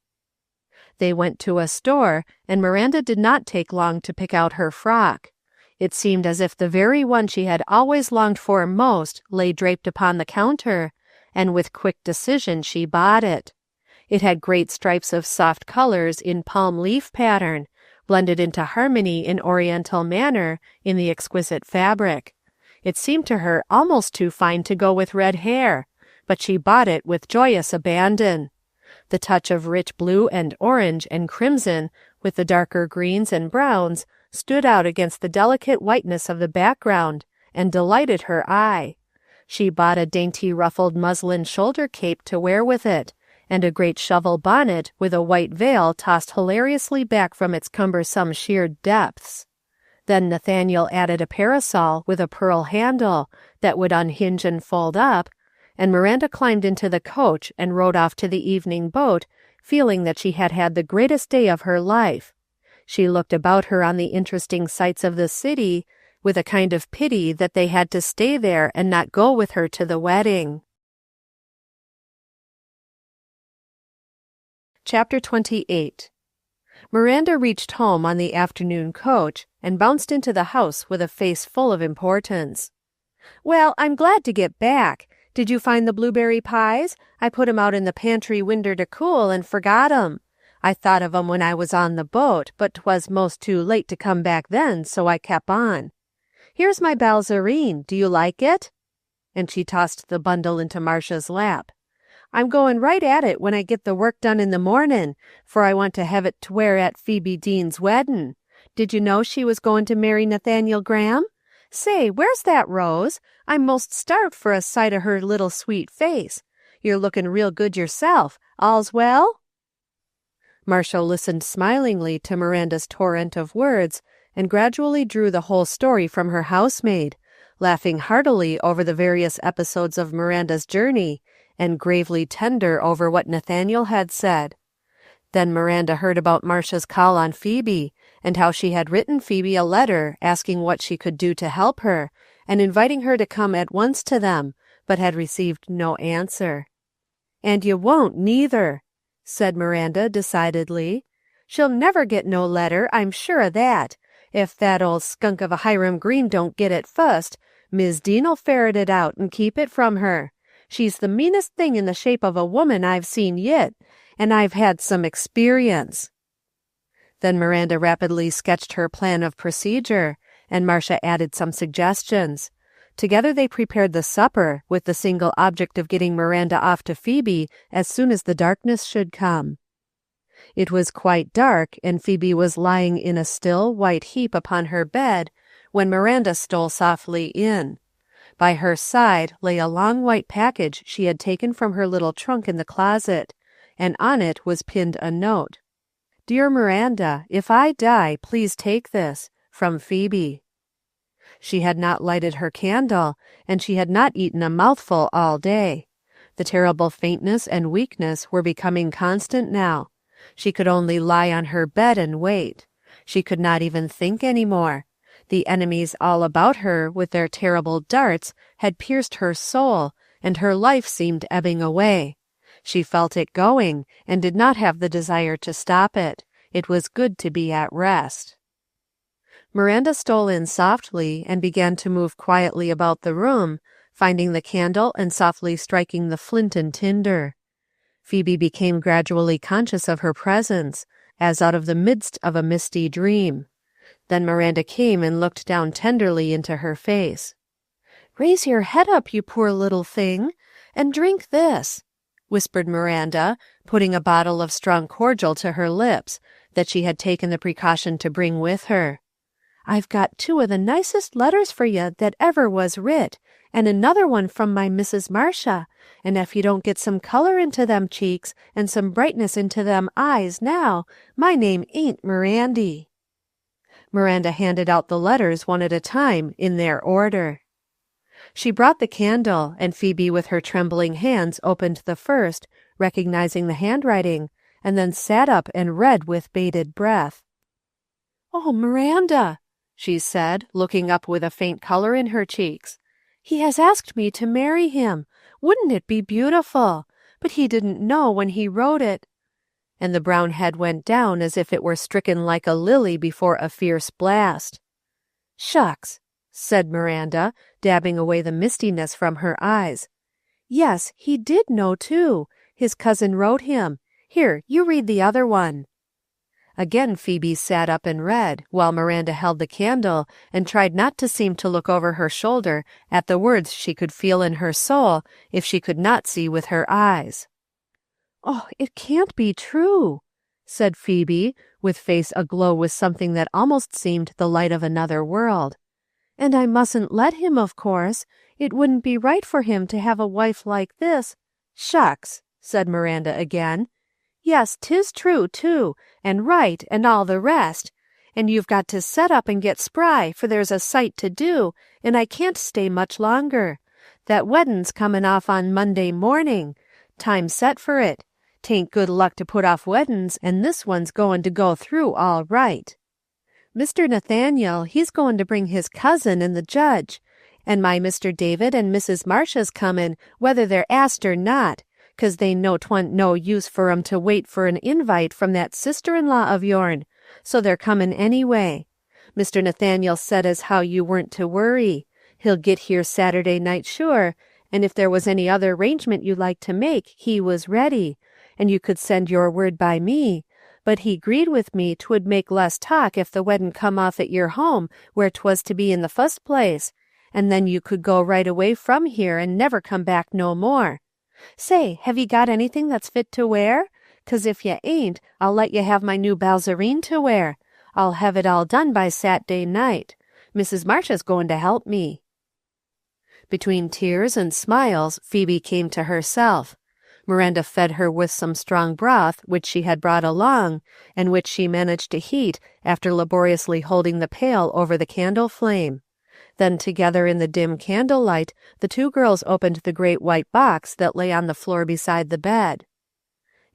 They went to a store, and Miranda did not take long to pick out her frock. It seemed as if the very one she had always longed for most lay draped upon the counter, and with quick decision she bought it. It had great stripes of soft colors in palm leaf pattern, blended into harmony in oriental manner in the exquisite fabric. It seemed to her almost too fine to go with red hair, but she bought it with joyous abandon. The touch of rich blue and orange and crimson, with the darker greens and browns, stood out against the delicate whiteness of the background, and delighted her eye. She bought a dainty ruffled muslin shoulder cape to wear with it, and a great shovel bonnet with a white veil tossed hilariously back from its cumbersome sheared depths. Then Nathaniel added a parasol with a pearl handle that would unhinge and fold up, and Miranda climbed into the coach and rode off to the evening boat, feeling that she had had the greatest day of her life. She looked about her on the interesting sights of the city, with a kind of pity that they had to stay there and not go with her to the wedding. Chapter 28. Miranda reached home on the afternoon coach and bounced into the house with a face full of importance. "Well, I'm glad to get back. Did you find the blueberry pies? I put 'em out in the pantry winder to cool and forgot 'em. I thought of 'em when I was on the boat, but 'twas most too late to come back then, so I kep' on. Here's my balzarine. Do you like it?" And she tossed the bundle into Marcia's lap. "I'm going right at it when I get the work done in the mornin', for I want to have it to wear at Phoebe Deane's weddin'. Did you know she was goin' to marry Nathaniel Graham? Say, where's that Rose? I'm most starved for a sight of her little sweet face. You're lookin' real good yourself. All's well?" Marcia listened smilingly to Miranda's torrent of words, and gradually drew the whole story from her housemaid, laughing heartily over the various episodes of Miranda's journey, and gravely tender over what Nathaniel had said. Then Miranda heard about Marcia's call on Phoebe, and how she had written Phoebe a letter asking what she could do to help her, and inviting her to come at once to them, but had received no answer. "And you won't, neither," said Miranda decidedly. "She'll never get no letter, I'm sure of that. If that old skunk of a Hiram Green don't get it fust, Mis' Deane'll ferret it out and keep it from her. She's the meanest thing in the shape of a woman I've seen yit, and I've had some experience." Then Miranda rapidly sketched her plan of procedure, and Marcia added some suggestions. Together they prepared the supper, with the single object of getting Miranda off to Phoebe as soon as the darkness should come. It was quite dark, and Phoebe was lying in a still, white heap upon her bed, when Miranda stole softly in. By her side lay a long white package she had taken from her little trunk in the closet, and on it was pinned a note. "Dear Miranda, if I die, please take this, from Phoebe." She had not lighted her candle, and she had not eaten a mouthful all day. The terrible faintness and weakness were becoming constant now. She could only lie on her bed and wait. She could not even think any more. The enemies all about her, with their terrible darts, had pierced her soul, and her life seemed ebbing away. She felt it going, and did not have the desire to stop it. It was good to be at rest. Miranda stole in softly, and began to move quietly about the room, finding the candle and softly striking the flint and tinder. Phoebe became gradually conscious of her presence, as out of the midst of a misty dream. Then Miranda came and looked down tenderly into her face. "Raise your head up, you poor little thing, and drink this," whispered Miranda, putting a bottle of strong cordial to her lips, that she had taken the precaution to bring with her. "I've got 2 of the nicest letters for you that ever was writ, and another one from my Mrs. Marcia, and if you don't get some color into them cheeks and some brightness into them eyes now, my name ain't Mirandy." Miranda handed out the letters one at a time, in their order. She brought the candle, and Phoebe with her trembling hands opened the first, recognizing the handwriting, and then sat up and read with bated breath. "Oh, Miranda," she said, looking up with a faint color in her cheeks. "He has asked me to marry him. Wouldn't it be beautiful? But he didn't know when he wrote it." And the brown head went down as if it were stricken like a lily before a fierce blast. "Shucks," said Miranda, dabbing away the mistiness from her eyes. "Yes, he did know, too. His cousin wrote him. Here, you read the other one." Again Phoebe sat up and read, while Miranda held the candle and tried not to seem to look over her shoulder at the words she could feel in her soul if she could not see with her eyes. "Oh, it can't be true," said Phoebe, with face aglow with something that almost seemed the light of another world. "And I mustn't let him, of course. It wouldn't be right for him to have a wife like this." "Shucks," said Miranda again. "Yes, 'tis true, too, and right, and all the rest. And you've got to set up and get spry, for there's a sight to do, and I can't stay much longer. That weddin's comin' off on Monday morning. Time set for it. 'Tain't good luck to put off weddin's, and this one's goin' to go through all right. Mr. Nathaniel, he's goin' to bring his cousin and the judge, and my Mr. David and Mrs. Marcia's comin', whether they're asked or not, 'cause they know 'twa'n't no use for 'em to wait for an invite from that sister-in-law of yourn, so they're comin' anyway. Mr. Nathaniel said as how you weren't to worry. He'll get here Saturday night sure, and if there was any other arrangement you'd like to make, he was ready, and you could send your word by me, but he 'greed with me 'twould make less talk if the weddin' come off at your home where 'twas to be in the fust place, and then you could go right away from here and never come back no more. Say, have ye got anything that's fit to wear? 'Cause if ye ain't, I'll let ye have my new balzarine to wear. I'll have it all done by Sat'day night. Mrs. Marcia's goin' to help me." Between tears and smiles, Phoebe came to herself. Miranda fed her with some strong broth which she had brought along, and which she managed to heat after laboriously holding the pail over the candle flame. Then together in the dim candlelight, the two girls opened the great white box that lay on the floor beside the bed.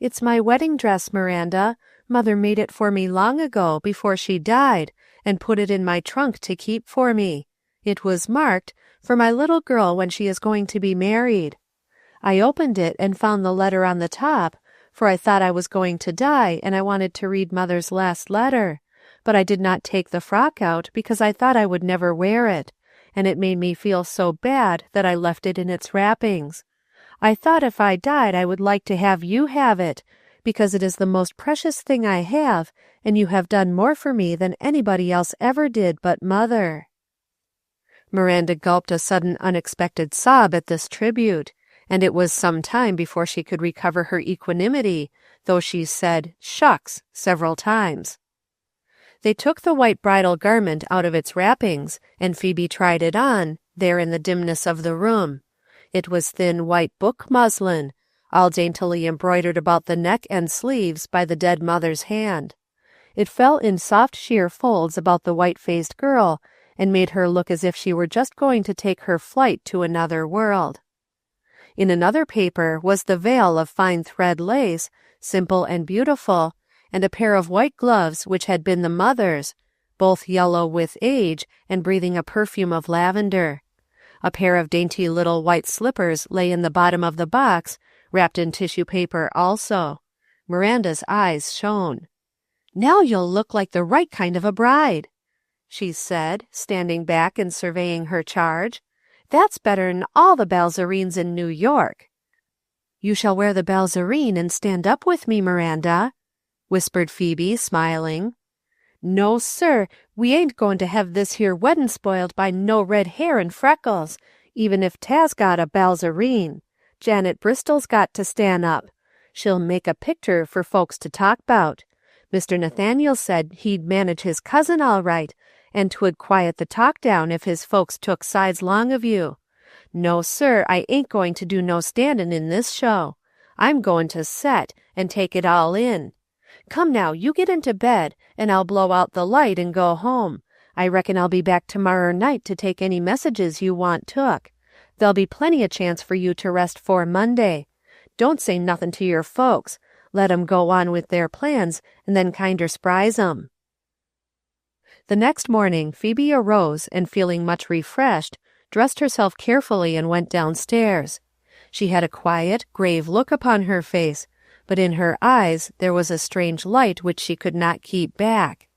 "It's my wedding dress, Miranda. Mother made it for me long ago, before she died, and put it in my trunk to keep for me. It was marked, 'For my little girl when she is going to be married.' I opened it and found the letter on the top, for I thought I was going to die, and I wanted to read Mother's last letter. But I did not take the frock out because I thought I would never wear it, and it made me feel so bad that I left it in its wrappings. I thought if I died I would like to have you have it, because it is the most precious thing I have, and you have done more for me than anybody else ever did but Mother." Miranda gulped a sudden unexpected sob at this tribute, and it was some time before she could recover her equanimity, though she said "shucks" several times. They took the white bridal garment out of its wrappings, and Phoebe tried it on, there in the dimness of the room. It was thin white book muslin, all daintily embroidered about the neck and sleeves by the dead mother's hand. It fell in soft sheer folds about the white-faced girl, and made her look as if she were just going to take her flight to another world. In another paper was the veil of fine thread lace, simple and beautiful, and a pair of white gloves which had been the mother's, both yellow with age and breathing a perfume of lavender. A pair of dainty little white slippers lay in the bottom of the box, wrapped in tissue paper also. Miranda's eyes shone. "Now you'll look like the right kind of a bride," she said, standing back and surveying her charge. "That's better'n all the balzarines in New York." "You shall wear the balzarine and stand up with me, Miranda," whispered Phoebe, smiling. "No, sir, we ain't goin' to hev this here weddin' spoiled by no red hair and freckles, even if 'tas got a balzarine. Janet Bristol's got to stan' up. She'll make a picter for folks to talk 'bout. Mr. Nathaniel said he'd manage his cousin all right, and 'twould quiet the talk down if his folks took sides long of you. No, sir, I ain't going to do no standin' in this show. I'm goin' to set, and take it all in. Come now, you get into bed, and I'll blow out the light and go home. I reckon I'll be back tomorrer night to take any messages you want took. There'll be plenty of chance for you to rest 'fore Monday. Don't say nothin' to your folks. Let 'em go on with their plans, and then kinder s'prise 'em." The next morning Phoebe arose, and feeling much refreshed, dressed herself carefully and went downstairs. She had a quiet, grave look upon her face, but in her eyes there was a strange light which she could not keep back.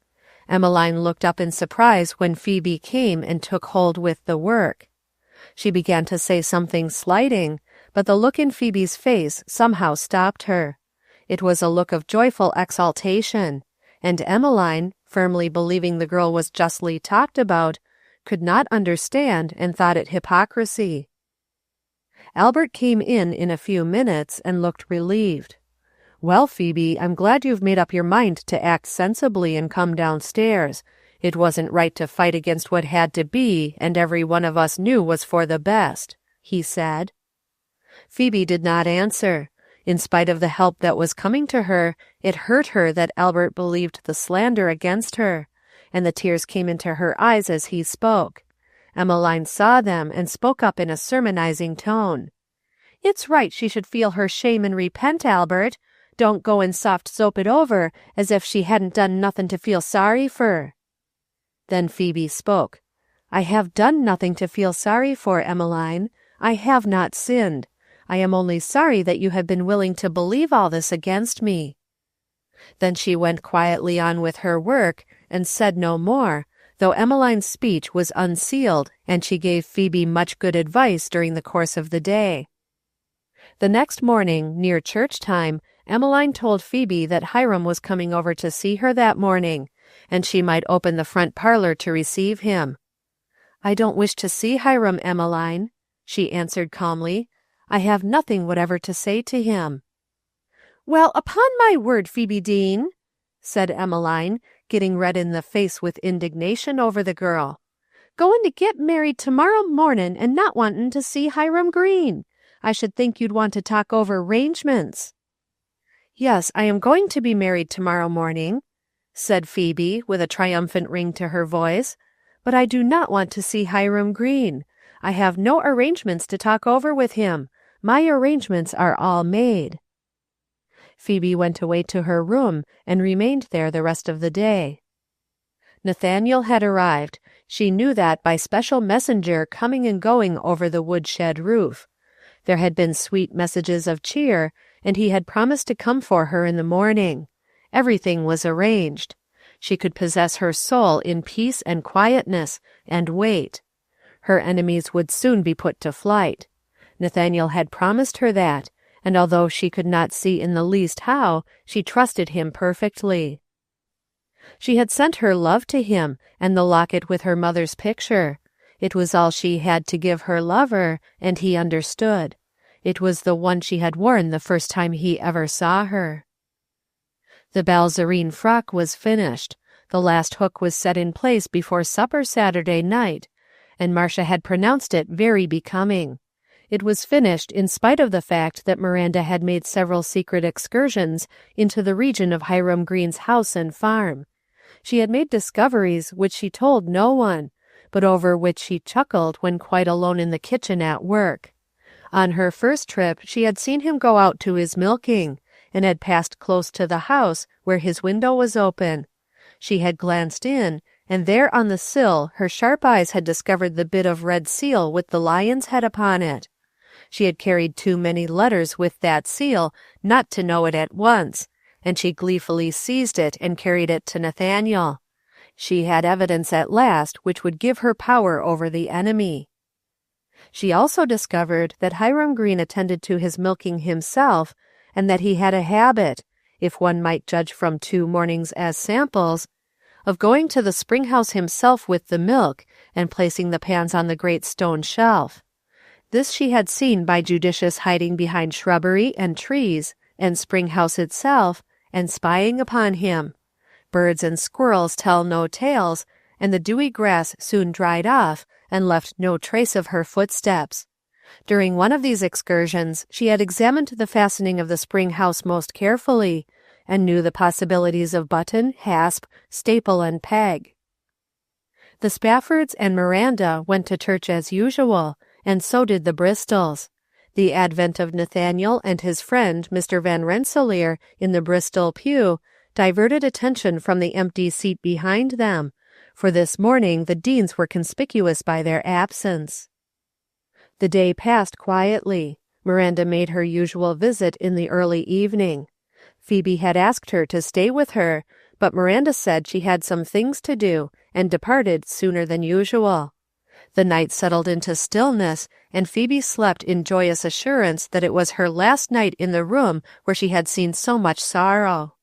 Emmeline looked up in surprise when Phoebe came and took hold with the work. She began to say something slighting, but the look in Phoebe's face somehow stopped her. It was a look of joyful exultation, and Emmeline, firmly believing the girl was justly talked about, could not understand and thought it hypocrisy. Albert came in a few minutes and looked relieved. "Well, Phoebe, I'm glad you've made up your mind to act sensibly and come downstairs. It wasn't right to fight against what had to be, and every one of us knew was for the best," he said. Phoebe did not answer. In spite of the help that was coming to her, it hurt her that Albert believed the slander against her, and the tears came into her eyes as he spoke. Emmeline saw them and spoke up in a sermonizing tone. "It's right she should feel her shame and repent, Albert. Don't go and soft soap it over as if she hadn't done nothing to feel sorry for." Then Phoebe spoke. "I have done nothing to feel sorry for, Emmeline. I have not sinned. I am only sorry that you have been willing to believe all this against me." Then she went quietly on with her work, and said no more, though Emmeline's speech was unsealed, and she gave Phoebe much good advice during the course of the day. The next morning, near church time, Emmeline told Phoebe that Hiram was coming over to see her that morning, and she might open the front parlour to receive him. "I don't wish to see Hiram, Emmeline," she answered calmly. "I have nothing whatever to say to him." "Well, upon my word, Phoebe Deane," said Emmeline, getting red in the face with indignation over the girl. "Goin' to get married tomorrow mornin' and not wantin' to see Hiram Green. I should think you'd want to talk over 'rangements." "Yes, I am going to be married tomorrow morning," said Phoebe, with a triumphant ring to her voice, But I do not want to see Hiram Green. I have no arrangements to talk over with him. My arrangements are all made." Phoebe went away to her room and remained there the rest of the day. Nathaniel had arrived. She knew that by special messenger coming and going over the woodshed roof. There had been sweet messages of cheer, and he had promised to come for her in the morning. Everything was arranged. She could possess her soul in peace and quietness, and wait. Her enemies would soon be put to flight. Nathaniel had promised her that, and although she could not see in the least how, she trusted him perfectly. She had sent her love to him, and the locket with her mother's picture. It was all she had to give her lover, and he understood. It was the one she had worn the first time he ever saw her. The balzarine frock was finished. The last hook was set in place before supper Saturday night, and Marcia had pronounced it very becoming. It was finished in spite of the fact that Miranda had made several secret excursions into the region of Hiram Green's house and farm. She had made discoveries which she told no one, but over which she chuckled when quite alone in the kitchen at work. On her first trip she had seen him go out to his milking, and had passed close to the house where his window was open. She had glanced in, and there on the sill her sharp eyes had discovered the bit of red seal with the lion's head upon it. She had carried too many letters with that seal not to know it at once, and she gleefully seized it and carried it to Nathaniel. She had evidence at last which would give her power over the enemy. She also discovered that Hiram Green attended to his milking himself, and that he had a habit, if one might judge from 2 mornings as samples, of going to the spring house himself with the milk and placing the pans on the great stone shelf. This she had seen by judicious hiding behind shrubbery and trees, and spring house itself, and spying upon him. Birds and squirrels tell no tales, and the dewy grass soon dried off and left no trace of her footsteps. During one of these excursions she had examined the fastening of the spring house most carefully, and knew the possibilities of button, hasp, staple, and peg. The Spaffords and Miranda went to church as usual, and so did the Bristols. The advent of Nathaniel and his friend Mr. Van Rensselaer in the Bristol pew diverted attention from the empty seat behind them, for this morning the Deanes were conspicuous by their absence. The day passed quietly. Miranda made her usual visit in the early evening. Phoebe had asked her to stay with her, but Miranda said she had some things to do, and departed sooner than usual. The night settled into stillness, and Phoebe slept in joyous assurance that it was her last night in the room where she had seen so much sorrow.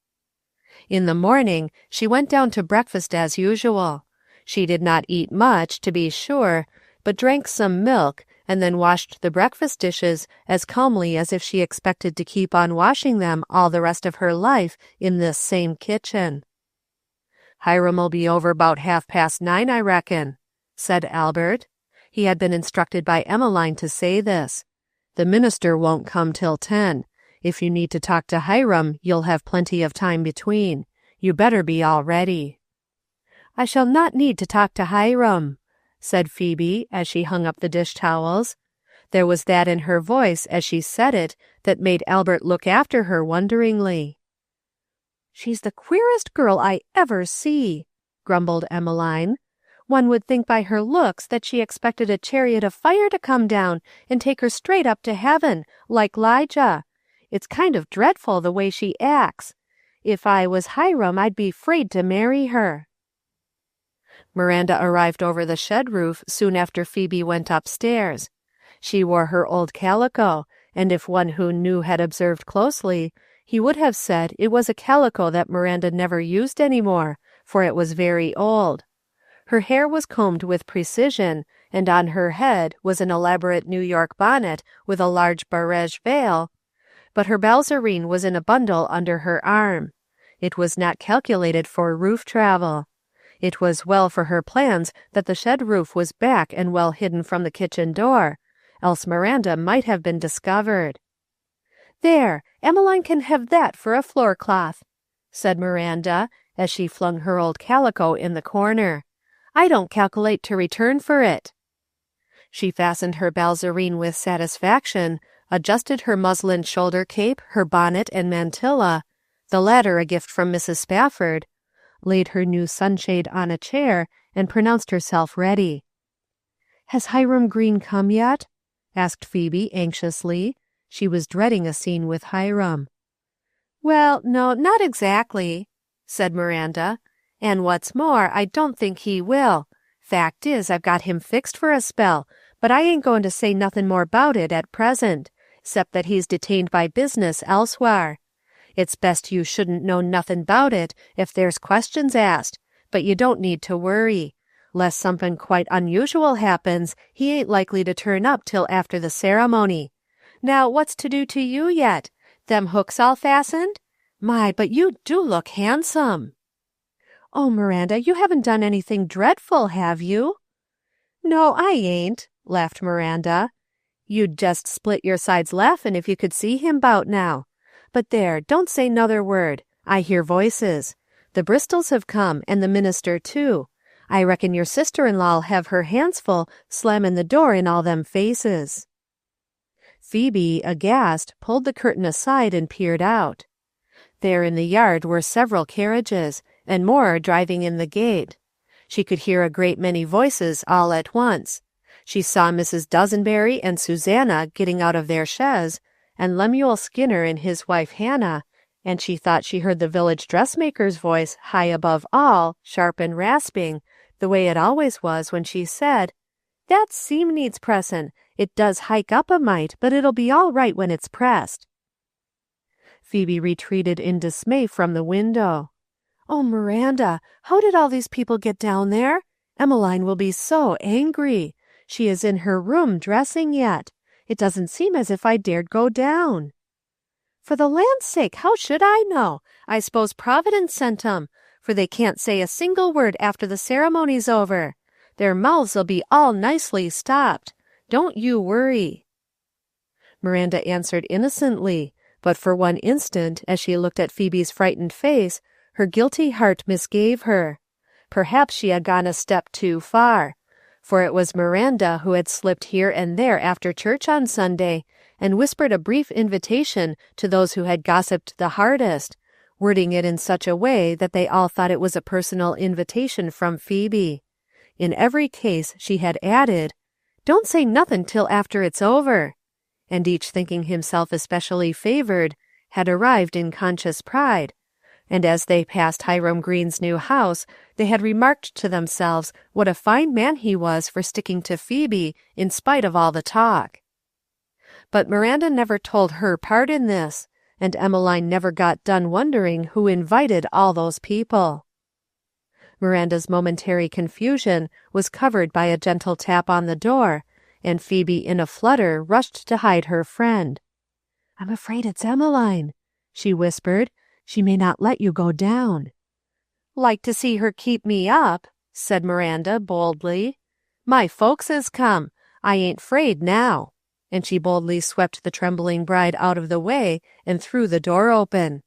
In the morning she went down to breakfast as usual. She did not eat much, to be sure, but drank some milk, and then washed the breakfast dishes as calmly as if she expected to keep on washing them all the rest of her life in this same kitchen. "Hiram'll be over 'bout 9:30, I reckon," said Albert. He had been instructed by Emmeline to say this. "The minister won't come till 10. If you need to talk to Hiram, you'll have plenty of time between. You better be all ready." "I shall not need to talk to Hiram," said Phoebe as she hung up the dish towels. There was that in her voice as she said it that made Albert look after her wonderingly. "She's the queerest girl I ever see," grumbled Emmeline. "One would think by her looks that she expected a chariot of fire to come down and take her straight up to heaven, like 'Lijah. It's kind of dreadful the way she acts. If I was Hiram, I'd be 'fraid to marry her." Miranda arrived over the shed roof soon after Phoebe went upstairs. She wore her old calico, and if one who knew had observed closely, he would have said it was a calico that Miranda never used any more, for it was very old. Her hair was combed with precision, and on her head was an elaborate New York bonnet with a large barège veil, but her balzarine was in a bundle under her arm. It was not calculated for roof travel. It was well for her plans that the shed roof was back and well hidden from the kitchen door, else Miranda might have been discovered. "There, Emmeline can have that for a floor cloth," said Miranda, as she flung her old calico in the corner. I don't calculate to return for it." She fastened her balzarine with satisfaction, adjusted her muslin shoulder cape, her bonnet and mantilla, the latter a gift from Mrs. Spafford, laid her new sunshade on a chair, and pronounced herself ready. "Has Hiram Green come yet?" asked Phoebe anxiously. She was dreading a scene with Hiram. "Well, no, not exactly," said Miranda. "And what's more, I don't think he will. Fact is, I've got him fixed for a spell, but I ain't going to say nothing more about it at present, 'cept that he's detained by business elsewhere. It's best you shouldn't know nothing 'bout it if there's questions asked, but you don't need to worry. 'Less something quite unusual happens, he ain't likely to turn up till after the ceremony. Now, what's to do to you yet? Them hooks all fastened? My, but you do look handsome." "Oh, Miranda, you haven't done anything dreadful, have you?" "No, I ain't," laughed Miranda. "You'd just split your sides laughin' if you could see him 'bout now. But there, don't say 'nother word. I hear voices. The Bristols have come, and the minister too. I reckon your sister-in-law'll have her hands full slammin' the door in all them faces." Phoebe, aghast, pulled the curtain aside and peered out. There in the yard were several carriages, and more driving in the gate. She could hear a great many voices all at once. She saw Mrs. Dozenberry and Susanna getting out of their chaise, and Lemuel Skinner and his wife Hannah, and she thought she heard the village dressmaker's voice high above all, sharp and rasping, the way it always was when she said, "That seam needs pressin'. It does hike up a mite, but it'll be all right when it's pressed." Phoebe retreated in dismay from the window. "Oh, Miranda, how did all these people get down there? Emmeline will be so angry. She is in her room dressing yet. It doesn't seem as if I dared go down." "For the land's sake, how should I know? I s'pose Providence sent 'em, for they can't say a single word after the ceremony's over. Their mouths'll be all nicely stopped. Don't you worry." Miranda answered innocently, but for one instant, as she looked at Phoebe's frightened face, her guilty heart misgave her. Perhaps she had gone a step too far, for it was Miranda who had slipped here and there after church on Sunday, and whispered a brief invitation to those who had gossiped the hardest, wording it in such a way that they all thought it was a personal invitation from Phoebe. In every case she had added, "Don't say nothin' till after it's over," and each thinking himself especially favored, had arrived in conscious pride, and as they passed Hiram Green's new house, they had remarked to themselves what a fine man he was for sticking to Phoebe in spite of all the talk. But Miranda never told her part in this, and Emmeline never got done wondering who invited all those people. Miranda's momentary confusion was covered by a gentle tap on the door, and Phoebe in a flutter rushed to hide her friend. "I'm afraid it's Emmeline," she whispered. "She may not let you go down." "Like to see her keep me up," said Miranda boldly. "My folks has come. I ain't 'fraid now," and she boldly swept the trembling bride out of the way and threw the door open.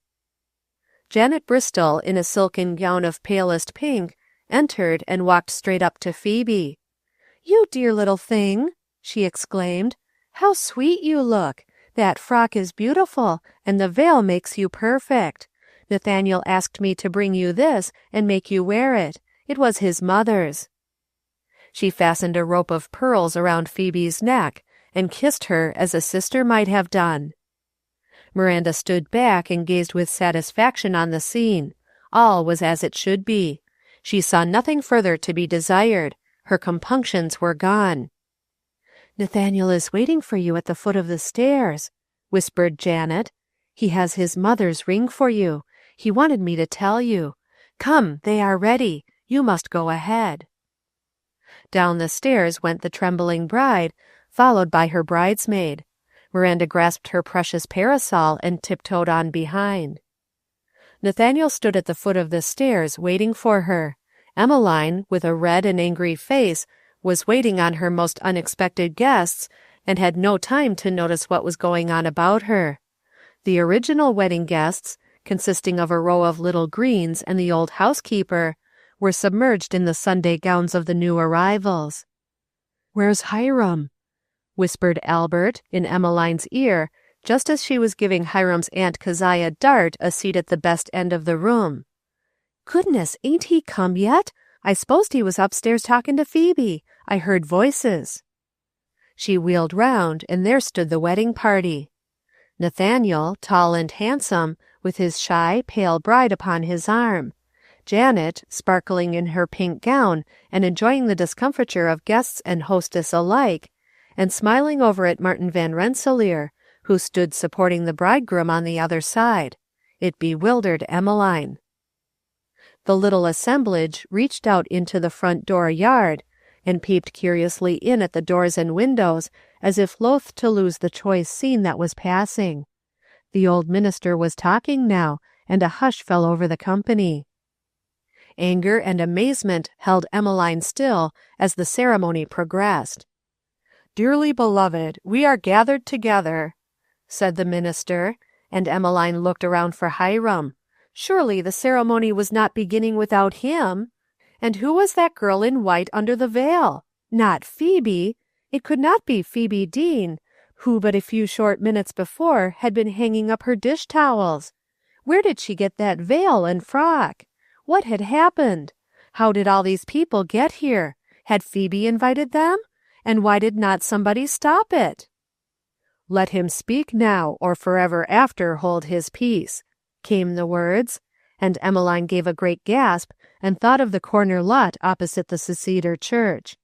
Janet Bristol, in a silken gown of palest pink, entered and walked straight up to Phoebe. "You dear little thing," she exclaimed. "How sweet you look! That frock is beautiful, and the veil makes you perfect. Nathaniel asked me to bring you this and make you wear it. It was his mother's." She fastened a rope of pearls around Phoebe's neck and kissed her as a sister might have done. Miranda stood back and gazed with satisfaction on the scene. All was as it should be. She saw nothing further to be desired. Her compunctions were gone. "Nathaniel is waiting for you at the foot of the stairs," whispered Janet. "He has his mother's ring for you. He wanted me to tell you. Come, they are ready. You must go ahead." Down the stairs went the trembling bride, followed by her bridesmaid. Miranda grasped her precious parasol and tiptoed on behind. Nathaniel stood at the foot of the stairs waiting for her. Emmeline, with a red and angry face, was waiting on her most unexpected guests, and had no time to notice what was going on about her. The original wedding guests, consisting of a row of little Greens and the old housekeeper, were submerged in the Sunday gowns of the new arrivals. "Where's Hiram?" whispered Albert in Emmeline's ear, just as she was giving Hiram's Aunt Keziah Dart a seat at the best end of the room. "Goodness, ain't he come yet? I s'posed he was upstairs talking to Phoebe. I heard voices." She wheeled round, and there stood the wedding party. Nathaniel, tall and handsome, with his shy, pale bride upon his arm. Janet, sparkling in her pink gown and enjoying the discomfiture of guests and hostess alike, and smiling over at Martin Van Rensselaer, who stood supporting the bridegroom on the other side. It bewildered Emmeline. The little assemblage reached out into the front door yard, and peeped curiously in at the doors and windows, as if loath to lose the choice scene that was passing. The old minister was talking now, and a hush fell over the company. Anger and amazement held Emmeline still as the ceremony progressed. "Dearly beloved, we are gathered together," said the minister, and Emmeline looked around for Hiram. Surely the ceremony was not beginning without him. And who was that girl in white under the veil? Not Phoebe. It could not be Phoebe Deane, who but a few short minutes before had been hanging up her dish towels. Where did she get that veil and frock? What had happened? How did all these people get here? Had Phoebe invited them? And why did not somebody stop it? "Let him speak now, or forever after hold his peace," came the words, and Emmeline gave a great gasp and thought of the corner lot opposite the Seceder church.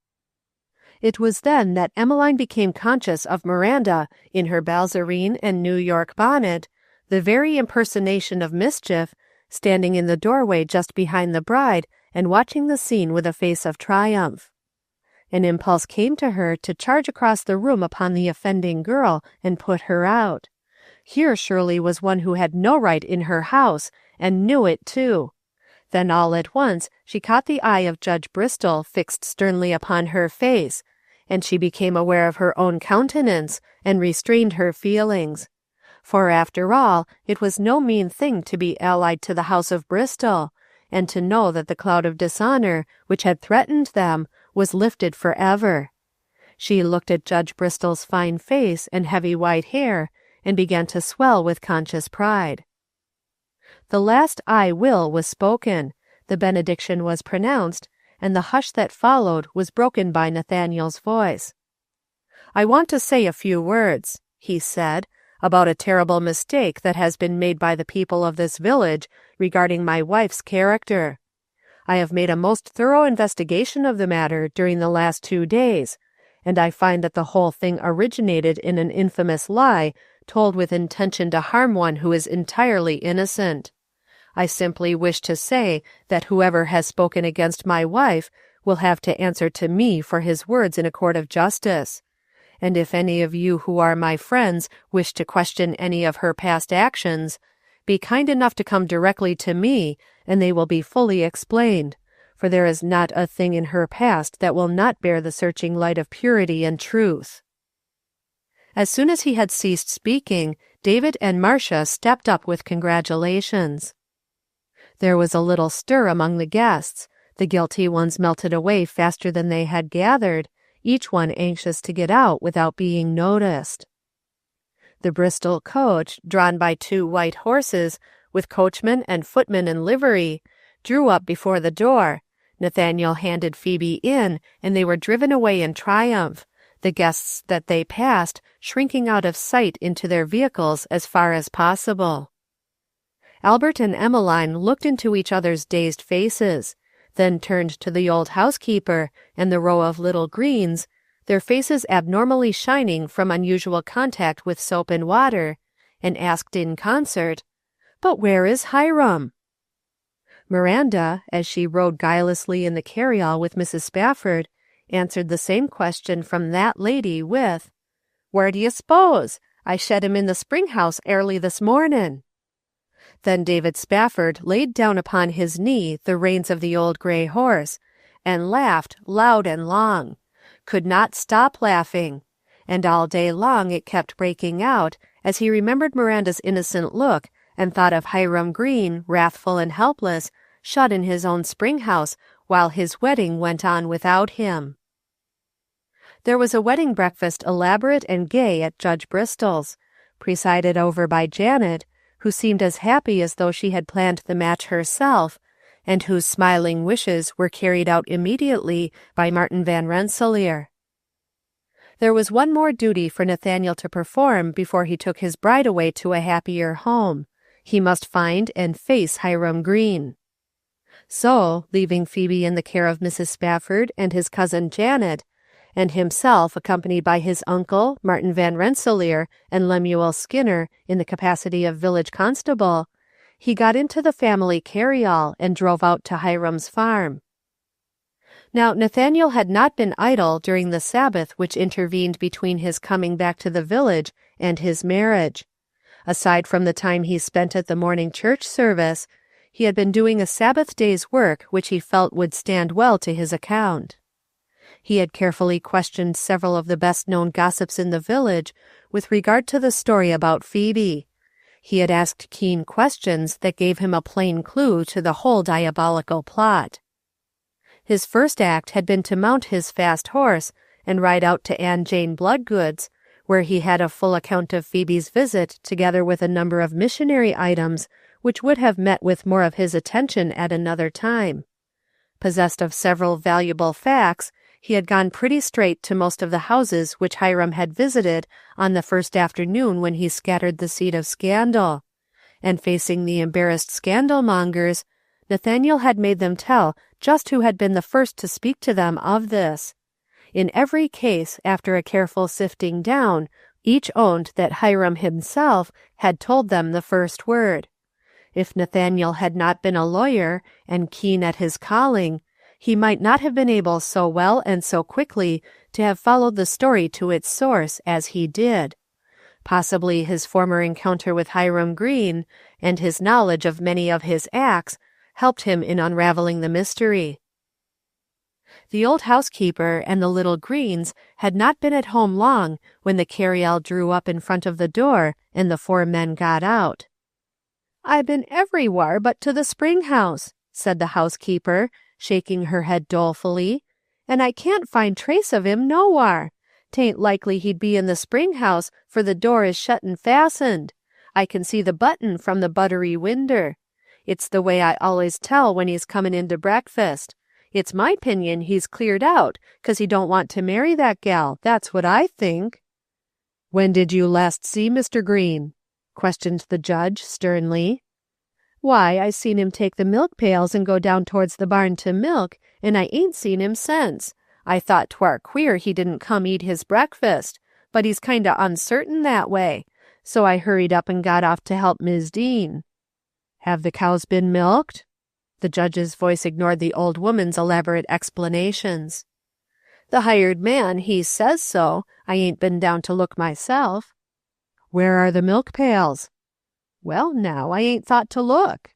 It was then that Emmeline became conscious of Miranda in her balzarine and New York bonnet, the very impersonation of mischief, standing in the doorway just behind the bride and watching the scene with a face of triumph. An impulse came to her to charge across the room upon the offending girl and put her out. Here surely was one who had no right in her house, and knew it too. Then all at once she caught the eye of Judge Bristol fixed sternly upon her face, and she became aware of her own countenance, and restrained her feelings. For after all, it was no mean thing to be allied to the house of Bristol, and to know that the cloud of dishonour which had threatened them was lifted for ever. She looked at Judge Bristol's fine face and heavy white hair, and began to swell with conscious pride. The last "I will" was spoken, the benediction was pronounced, and the hush that followed was broken by Nathaniel's voice. "I want to say a few words," he said, "about a terrible mistake that has been made by the people of this village regarding my wife's character. I have made a most thorough investigation of the matter during the last 2 days, and I find that the whole thing originated in an infamous lie told with intention to harm one who is entirely innocent. I simply wish to say that whoever has spoken against my wife will have to answer to me for his words in a court of justice. And if any of you who are my friends wish to question any of her past actions, be kind enough to come directly to me, and they will be fully explained, for there is not a thing in her past that will not bear the searching light of purity and truth." As soon as he had ceased speaking, David and Marcia stepped up with congratulations. There was a little stir among the guests. The guilty ones melted away faster than they had gathered, each one anxious to get out without being noticed. The Bristol coach, drawn by 2 white horses, with coachman and footman in livery, drew up before the door. Nathaniel handed Phoebe in, and they were driven away in triumph, the guests that they passed shrinking out of sight into their vehicles as far as possible. Albert and Emmeline looked into each other's dazed faces, then turned to the old housekeeper and the row of little Greens, their faces abnormally shining from unusual contact with soap and water, and asked in concert, "But where is Hiram?" Miranda, as she rode guilelessly in the carryall with Mrs. Spafford, answered the same question from that lady with, "Where do you s'pose? I shed him in the spring house airly this mornin'." Then David Spafford laid down upon his knee the reins of the old grey horse, and laughed loud and long, could not stop laughing, and all day long it kept breaking out, as he remembered Miranda's innocent look, and thought of Hiram Green, wrathful and helpless, shut in his own spring house while his wedding went on without him. There was a wedding breakfast elaborate and gay at Judge Bristol's, presided over by Janet, who seemed as happy as though she had planned the match herself, and whose smiling wishes were carried out immediately by Martin Van Rensselaer. There was one more duty for Nathaniel to perform before he took his bride away to a happier home. He must find and face Hiram Green. So, leaving Phoebe in the care of Mrs. Spafford and his cousin Janet, and himself accompanied by his uncle, Martin Van Rensselaer, and Lemuel Skinner in the capacity of village constable, he got into the family carryall and drove out to Hiram's farm. Now Nathaniel had not been idle during the Sabbath which intervened between his coming back to the village and his marriage. Aside from the time he spent at the morning church service, he had been doing a Sabbath day's work which he felt would stand well to his account. He had carefully questioned several of the best-known gossips in the village with regard to the story about Phoebe. He had asked keen questions that gave him a plain clue to the whole diabolical plot. His first act had been to mount his fast horse and ride out to Anne Jane Bloodgood's, where he had a full account of Phoebe's visit together with a number of missionary items which would have met with more of his attention at another time. Possessed of several valuable facts, he had gone pretty straight to most of the houses which Hiram had visited on the first afternoon when he scattered the seed of scandal, and facing the embarrassed scandal-mongers, Nathaniel had made them tell just who had been the first to speak to them of this. In every case, after a careful sifting down, each owned that Hiram himself had told them the first word. If Nathaniel had not been a lawyer, and keen at his calling, he might not have been able so well and so quickly to have followed the story to its source as he did. Possibly his former encounter with Hiram Green, and his knowledge of many of his acts, helped him in unraveling the mystery. The old housekeeper and the little Greens had not been at home long when the carryall drew up in front of the door and the four men got out. "I been everywhere but to the spring house," said the housekeeper, shaking her head dolefully, "and I can't find trace of him nowhere. 'Tain't likely he'd be in the spring house, for the door is shut and fastened. I can see the button from the buttery winder. It's the way I always tell when he's comin' in to breakfast. It's my 'pinion he's cleared out, 'cause he don't want to marry that gal, that's what I think." "When did you last see Mr. Green?" questioned the judge sternly. "Why, I seen him take the milk pails and go down towards the barn to milk, and I ain't seen him since. I thought 'twar queer he didn't come eat his breakfast, but he's kinda uncertain that way, so I hurried up and got off to help Mis' Deane." "Have the cows been milked?" The judge's voice ignored the old woman's elaborate explanations. "The hired man, he says so. I ain't been down to look myself." "Where are the milk pails?" "Well, now, I ain't thought to look."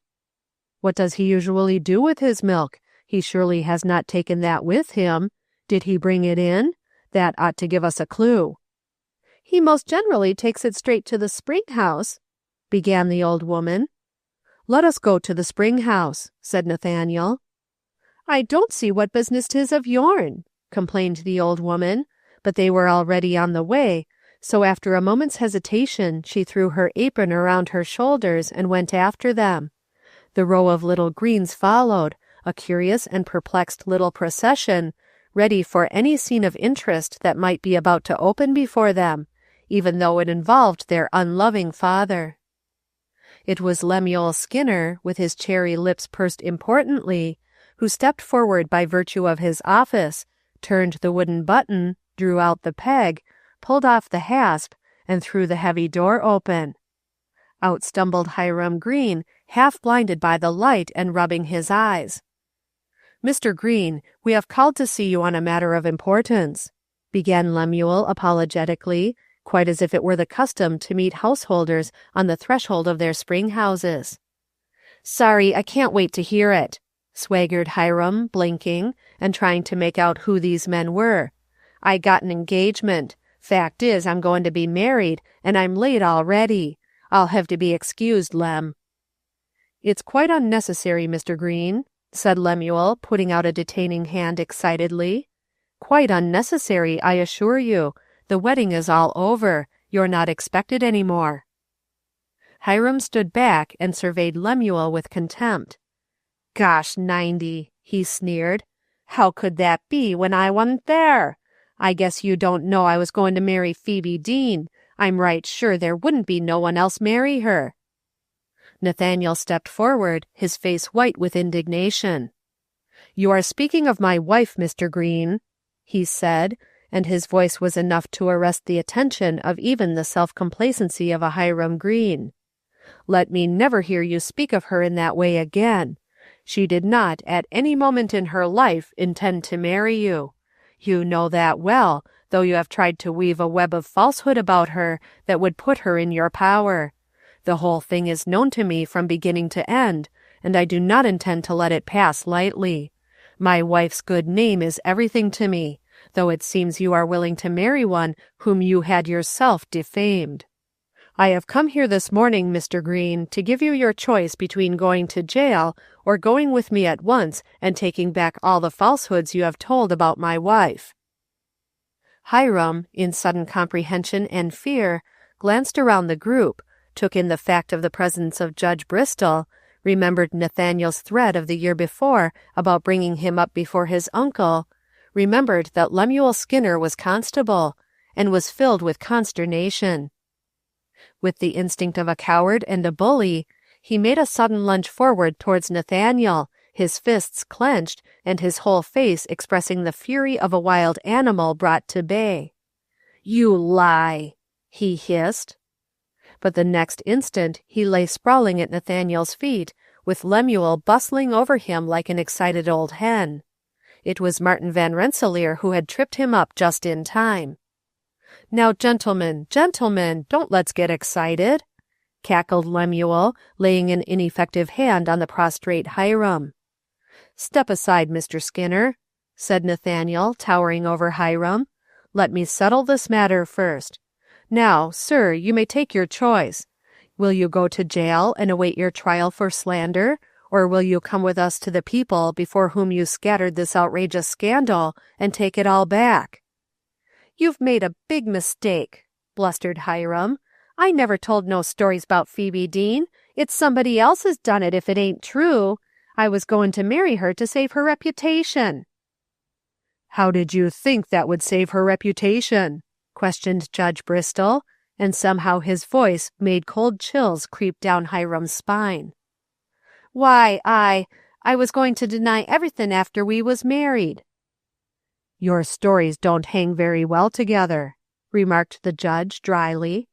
"What does he usually do with his milk? He surely has not taken that with him. Did he bring it in? That ought to give us a clue." "He most generally takes it straight to the spring house," began the old woman. "Let us go to the spring house," said Nathaniel. "I don't see what business 'tis of yourn," complained the old woman, but they were already on the way, so after a moment's hesitation she threw her apron around her shoulders and went after them. The row of little Greens followed, a curious and perplexed little procession, ready for any scene of interest that might be about to open before them, even though it involved their unloving father. It was Lemuel Skinner, with his cherry lips pursed importantly, who stepped forward by virtue of his office, turned the wooden button, drew out the peg, pulled off the hasp, and threw the heavy door open. Out stumbled Hiram Green, half blinded by the light and rubbing his eyes. "Mr. Green, we have called to see you on a matter of importance," began Lemuel apologetically, quite as if it were the custom to meet householders on the threshold of their spring houses. "Sorry, I can't wait to hear it," swaggered Hiram, blinking, and trying to make out who these men were. "I got an engagement. Fact is, I'm going to be married, and I'm late already. I'll have to be excused, Lem." "It's quite unnecessary, Mr. Green," said Lemuel, putting out a detaining hand excitedly. "Quite unnecessary, I assure you. The wedding is all over. You're not expected any more." Hiram stood back and surveyed Lemuel with contempt. "Gosh 90," he sneered. "How could that be when I wa'n't there? I guess you don't know I was going to marry Phoebe Deane. I'm right sure there wouldn't be no one else marry her." Nathaniel stepped forward, his face white with indignation. "You are speaking of my wife, Mr. Green," he said, and his voice was enough to arrest the attention of even the self-complacency of a Hiram Green. "Let me never hear you speak of her in that way again. She did not at any moment in her life intend to marry you. You know that well, though you have tried to weave a web of falsehood about her that would put her in your power. The whole thing is known to me from beginning to end, and I do not intend to let it pass lightly. My wife's good name is everything to me, though it seems you are willing to marry one whom you had yourself defamed. I have come here this morning, Mr. Green, to give you your choice between going to jail or going with me at once and taking back all the falsehoods you have told about my wife." Hiram, in sudden comprehension and fear, glanced around the group, took in the fact of the presence of Judge Bristol, remembered Nathaniel's threat of the year before about bringing him up before his uncle, remembered that Lemuel Skinner was constable, and was filled with consternation. With the instinct of a coward and a bully, he made a sudden lunge forward towards Nathaniel, his fists clenched, and his whole face expressing the fury of a wild animal brought to bay. "You lie!" he hissed. But the next instant he lay sprawling at Nathaniel's feet, with Lemuel bustling over him like an excited old hen. It was Martin Van Rensselaer who had tripped him up just in time. "Now, gentlemen, don't let's get excited," cackled Lemuel, laying an ineffective hand on the prostrate Hiram. "Step aside, Mr. Skinner," said Nathaniel, towering over Hiram. "Let me settle this matter first. Now, sir, you may take your choice. Will you go to jail and await your trial for slander, or will you come with us to the people before whom you scattered this outrageous scandal and take it all back?" "You've made a big mistake," blustered Hiram. "I never told no stories about Phoebe Deane. It's somebody else has done it if it ain't true. I was going to marry her to save her reputation." "How did you think that would save her reputation?" questioned Judge Bristol, and somehow his voice made cold chills creep down Hiram's spine. "Why, I was going to deny everything after we was married." "Your stories don't hang very well together," remarked the judge dryly.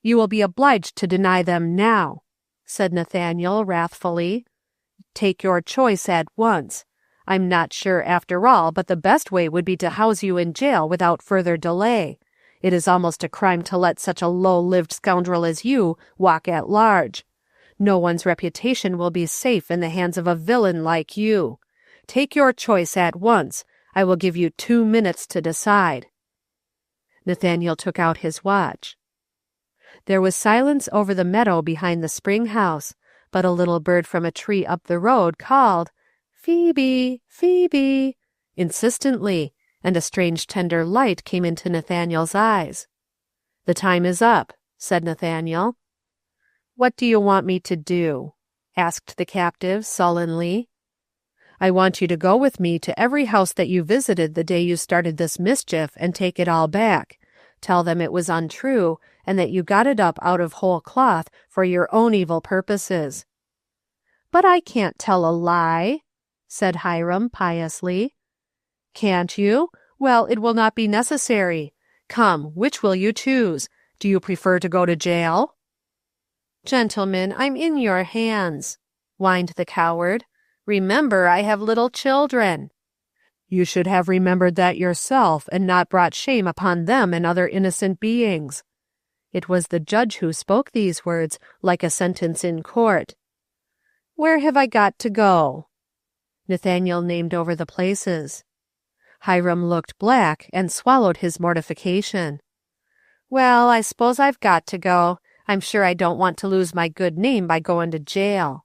"You will be obliged to deny them now," said Nathaniel wrathfully. "Take your choice at once. I'm not sure, after all, but the best way would be to house you in jail without further delay. It is almost a crime to let such a low-lived scoundrel as you walk at large. No one's reputation will be safe in the hands of a villain like you. Take your choice at once. I will give you 2 minutes to decide." Nathaniel took out his watch. There was silence over the meadow behind the spring house, but a little bird from a tree up the road called, "Phoebe, Phoebe," insistently, and a strange tender light came into Nathaniel's eyes. "The time is up," said Nathaniel. "What do you want me to do?" asked the captive sullenly. "I want you to go with me to every house that you visited the day you started this mischief and take it all back. Tell them it was untrue, and that you got it up out of whole cloth for your own evil purposes." "But I can't tell a lie," said Hiram piously. "Can't you? Well, it will not be necessary. Come, which will you choose? Do you prefer to go to jail?" "Gentlemen, I'm in your hands," whined the coward. "Remember, I have little children." "You should have remembered that yourself, and not brought shame upon them and other innocent beings." It was the judge who spoke these words, like a sentence in court. "Where have I got to go?" Nathaniel named over the places. Hiram looked black and swallowed his mortification. "Well, I suppose I've got to go. I'm sure I don't want to lose my good name by going to jail."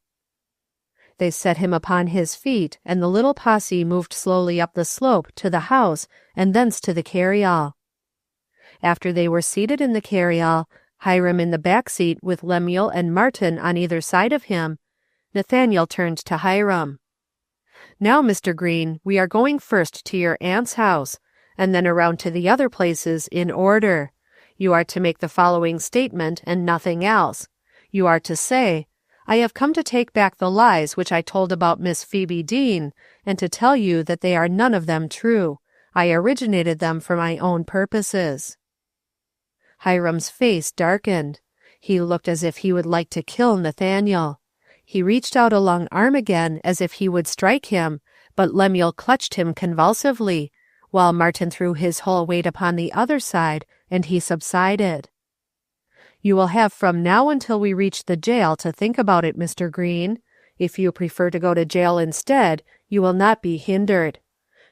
They set him upon his feet, and the little posse moved slowly up the slope to the house and thence to the carryall. After they were seated in the carryall, Hiram in the back seat with Lemuel and Martin on either side of him, Nathaniel turned to Hiram. "Now, Mr. Green, we are going first to your aunt's house, and then around to the other places in order. You are to make the following statement and nothing else. You are to say, 'I have come to take back the lies which I told about Miss Phoebe Deane, and to tell you that they are none of them true. I originated them for my own purposes.'" Hiram's face darkened. He looked as if he would like to kill Nathaniel. He reached out a long arm again as if he would strike him, but Lemuel clutched him convulsively, while Martin threw his whole weight upon the other side, and he subsided. "You will have from now until we reach the jail to think about it, Mr. Green. If you prefer to go to jail instead, you will not be hindered.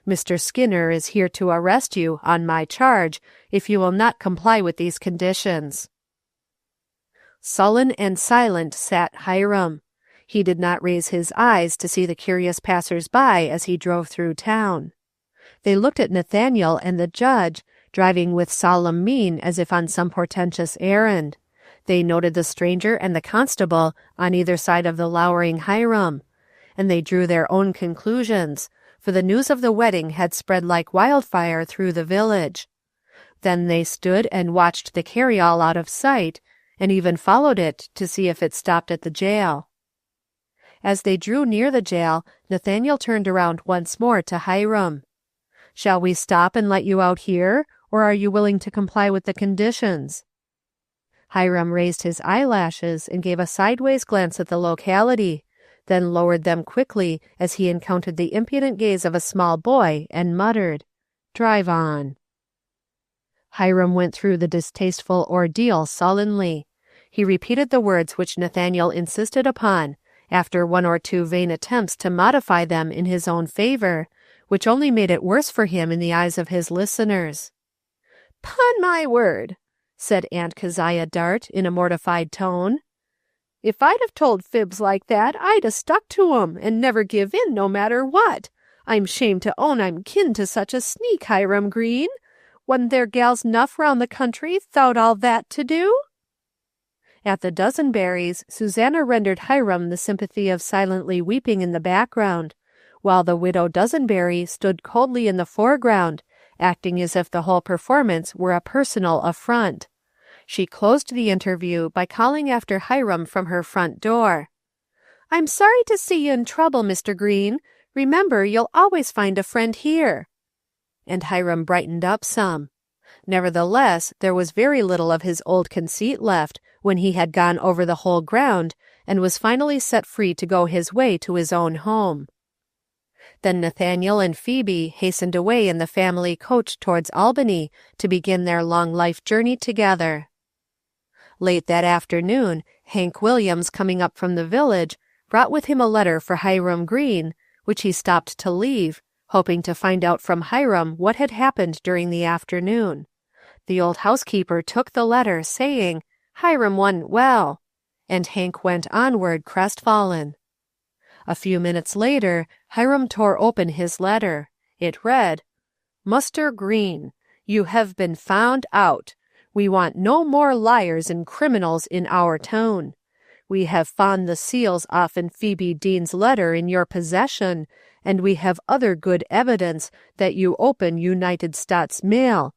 Mr. Skinner is here to arrest you on my charge if you will not comply with these conditions." Sullen and silent sat Hiram. He did not raise his eyes to see the curious passers-by as he drove through town. They looked at Nathaniel and the judge, driving with solemn mien as if on some portentous errand. They noted the stranger and the constable on either side of the lowering Hiram, and they drew their own conclusions, for the news of the wedding had spread like wildfire through the village. Then they stood and watched the carryall out of sight, and even followed it to see if it stopped at the jail. As they drew near the jail, Nathaniel turned around once more to Hiram. "Shall we stop and let you out here, or are you willing to comply with the conditions?" Hiram raised his eyelashes and gave a sideways glance at the locality, then lowered them quickly as he encountered the impudent gaze of a small boy, and muttered, "Drive on." Hiram went through the distasteful ordeal sullenly. He repeated the words which Nathaniel insisted upon, after one or two vain attempts to modify them in his own favor, which only made it worse for him in the eyes of his listeners. "'Pon my word," said Aunt Keziah Dart in a mortified tone. "If I'd have told fibs like that, I'd 'a' stuck to 'em and never give in no matter what. I'm shamed to own I'm kin to such a sneak, Hiram Green. Wasn't there gals 'nuff round the country 'thout all that to do?" At the Dozenberries, Susanna rendered Hiram the sympathy of silently weeping in the background, while the widow Dozenberry stood coldly in the foreground, acting as if the whole performance were a personal affront. She closed the interview by calling after Hiram from her front door. "I'm sorry to see you in trouble, Mr. Green. Remember, you'll always find a friend here." And Hiram brightened up some. Nevertheless, there was very little of his old conceit left when he had gone over the whole ground and was finally set free to go his way to his own home. Then Nathaniel and Phoebe hastened away in the family coach towards Albany to begin their long life journey together. Late that afternoon, Hank Williams, coming up from the village, brought with him a letter for Hiram Green, which he stopped to leave, hoping to find out from Hiram what had happened during the afternoon. The old housekeeper took the letter, saying, "Hiram wa'n't well," and Hank went onward crestfallen. A few minutes later, Hiram tore open his letter. It read, "Muster Green, you have been found out. We want no more liars and criminals in our town. We have found the seals offen Phoebe Deane's letter in your possession, and we have other good evidence that you open United States mail.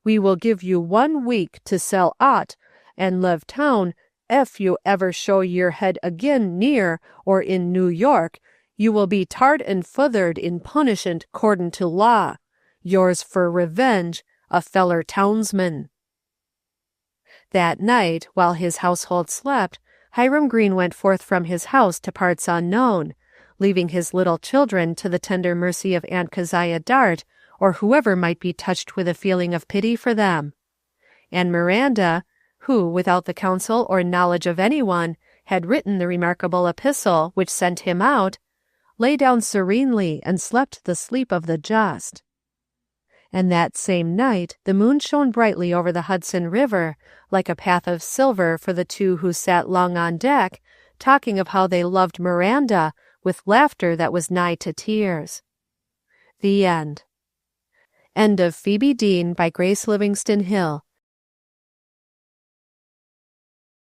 We will give you 1 week to sell aught, and leave town. Ef you ever show your head agin near or in New York, you will be tarred and feathered in punishment 'cordin' to law. Yours for revenge, a feller townsman." That night, while his household slept, Hiram Green went forth from his house to parts unknown, leaving his little children to the tender mercy of Aunt Keziah Dart, or whoever might be touched with a feeling of pity for them. And Miranda, who, without the counsel or knowledge of anyone, had written the remarkable epistle which sent him out, lay down serenely and slept the sleep of the just. And that same night the moon shone brightly over the Hudson River, like a path of silver for the two who sat long on deck, talking of how they loved Miranda with laughter that was nigh to tears. The End. End of Phoebe Deane by Grace Livingston Hill,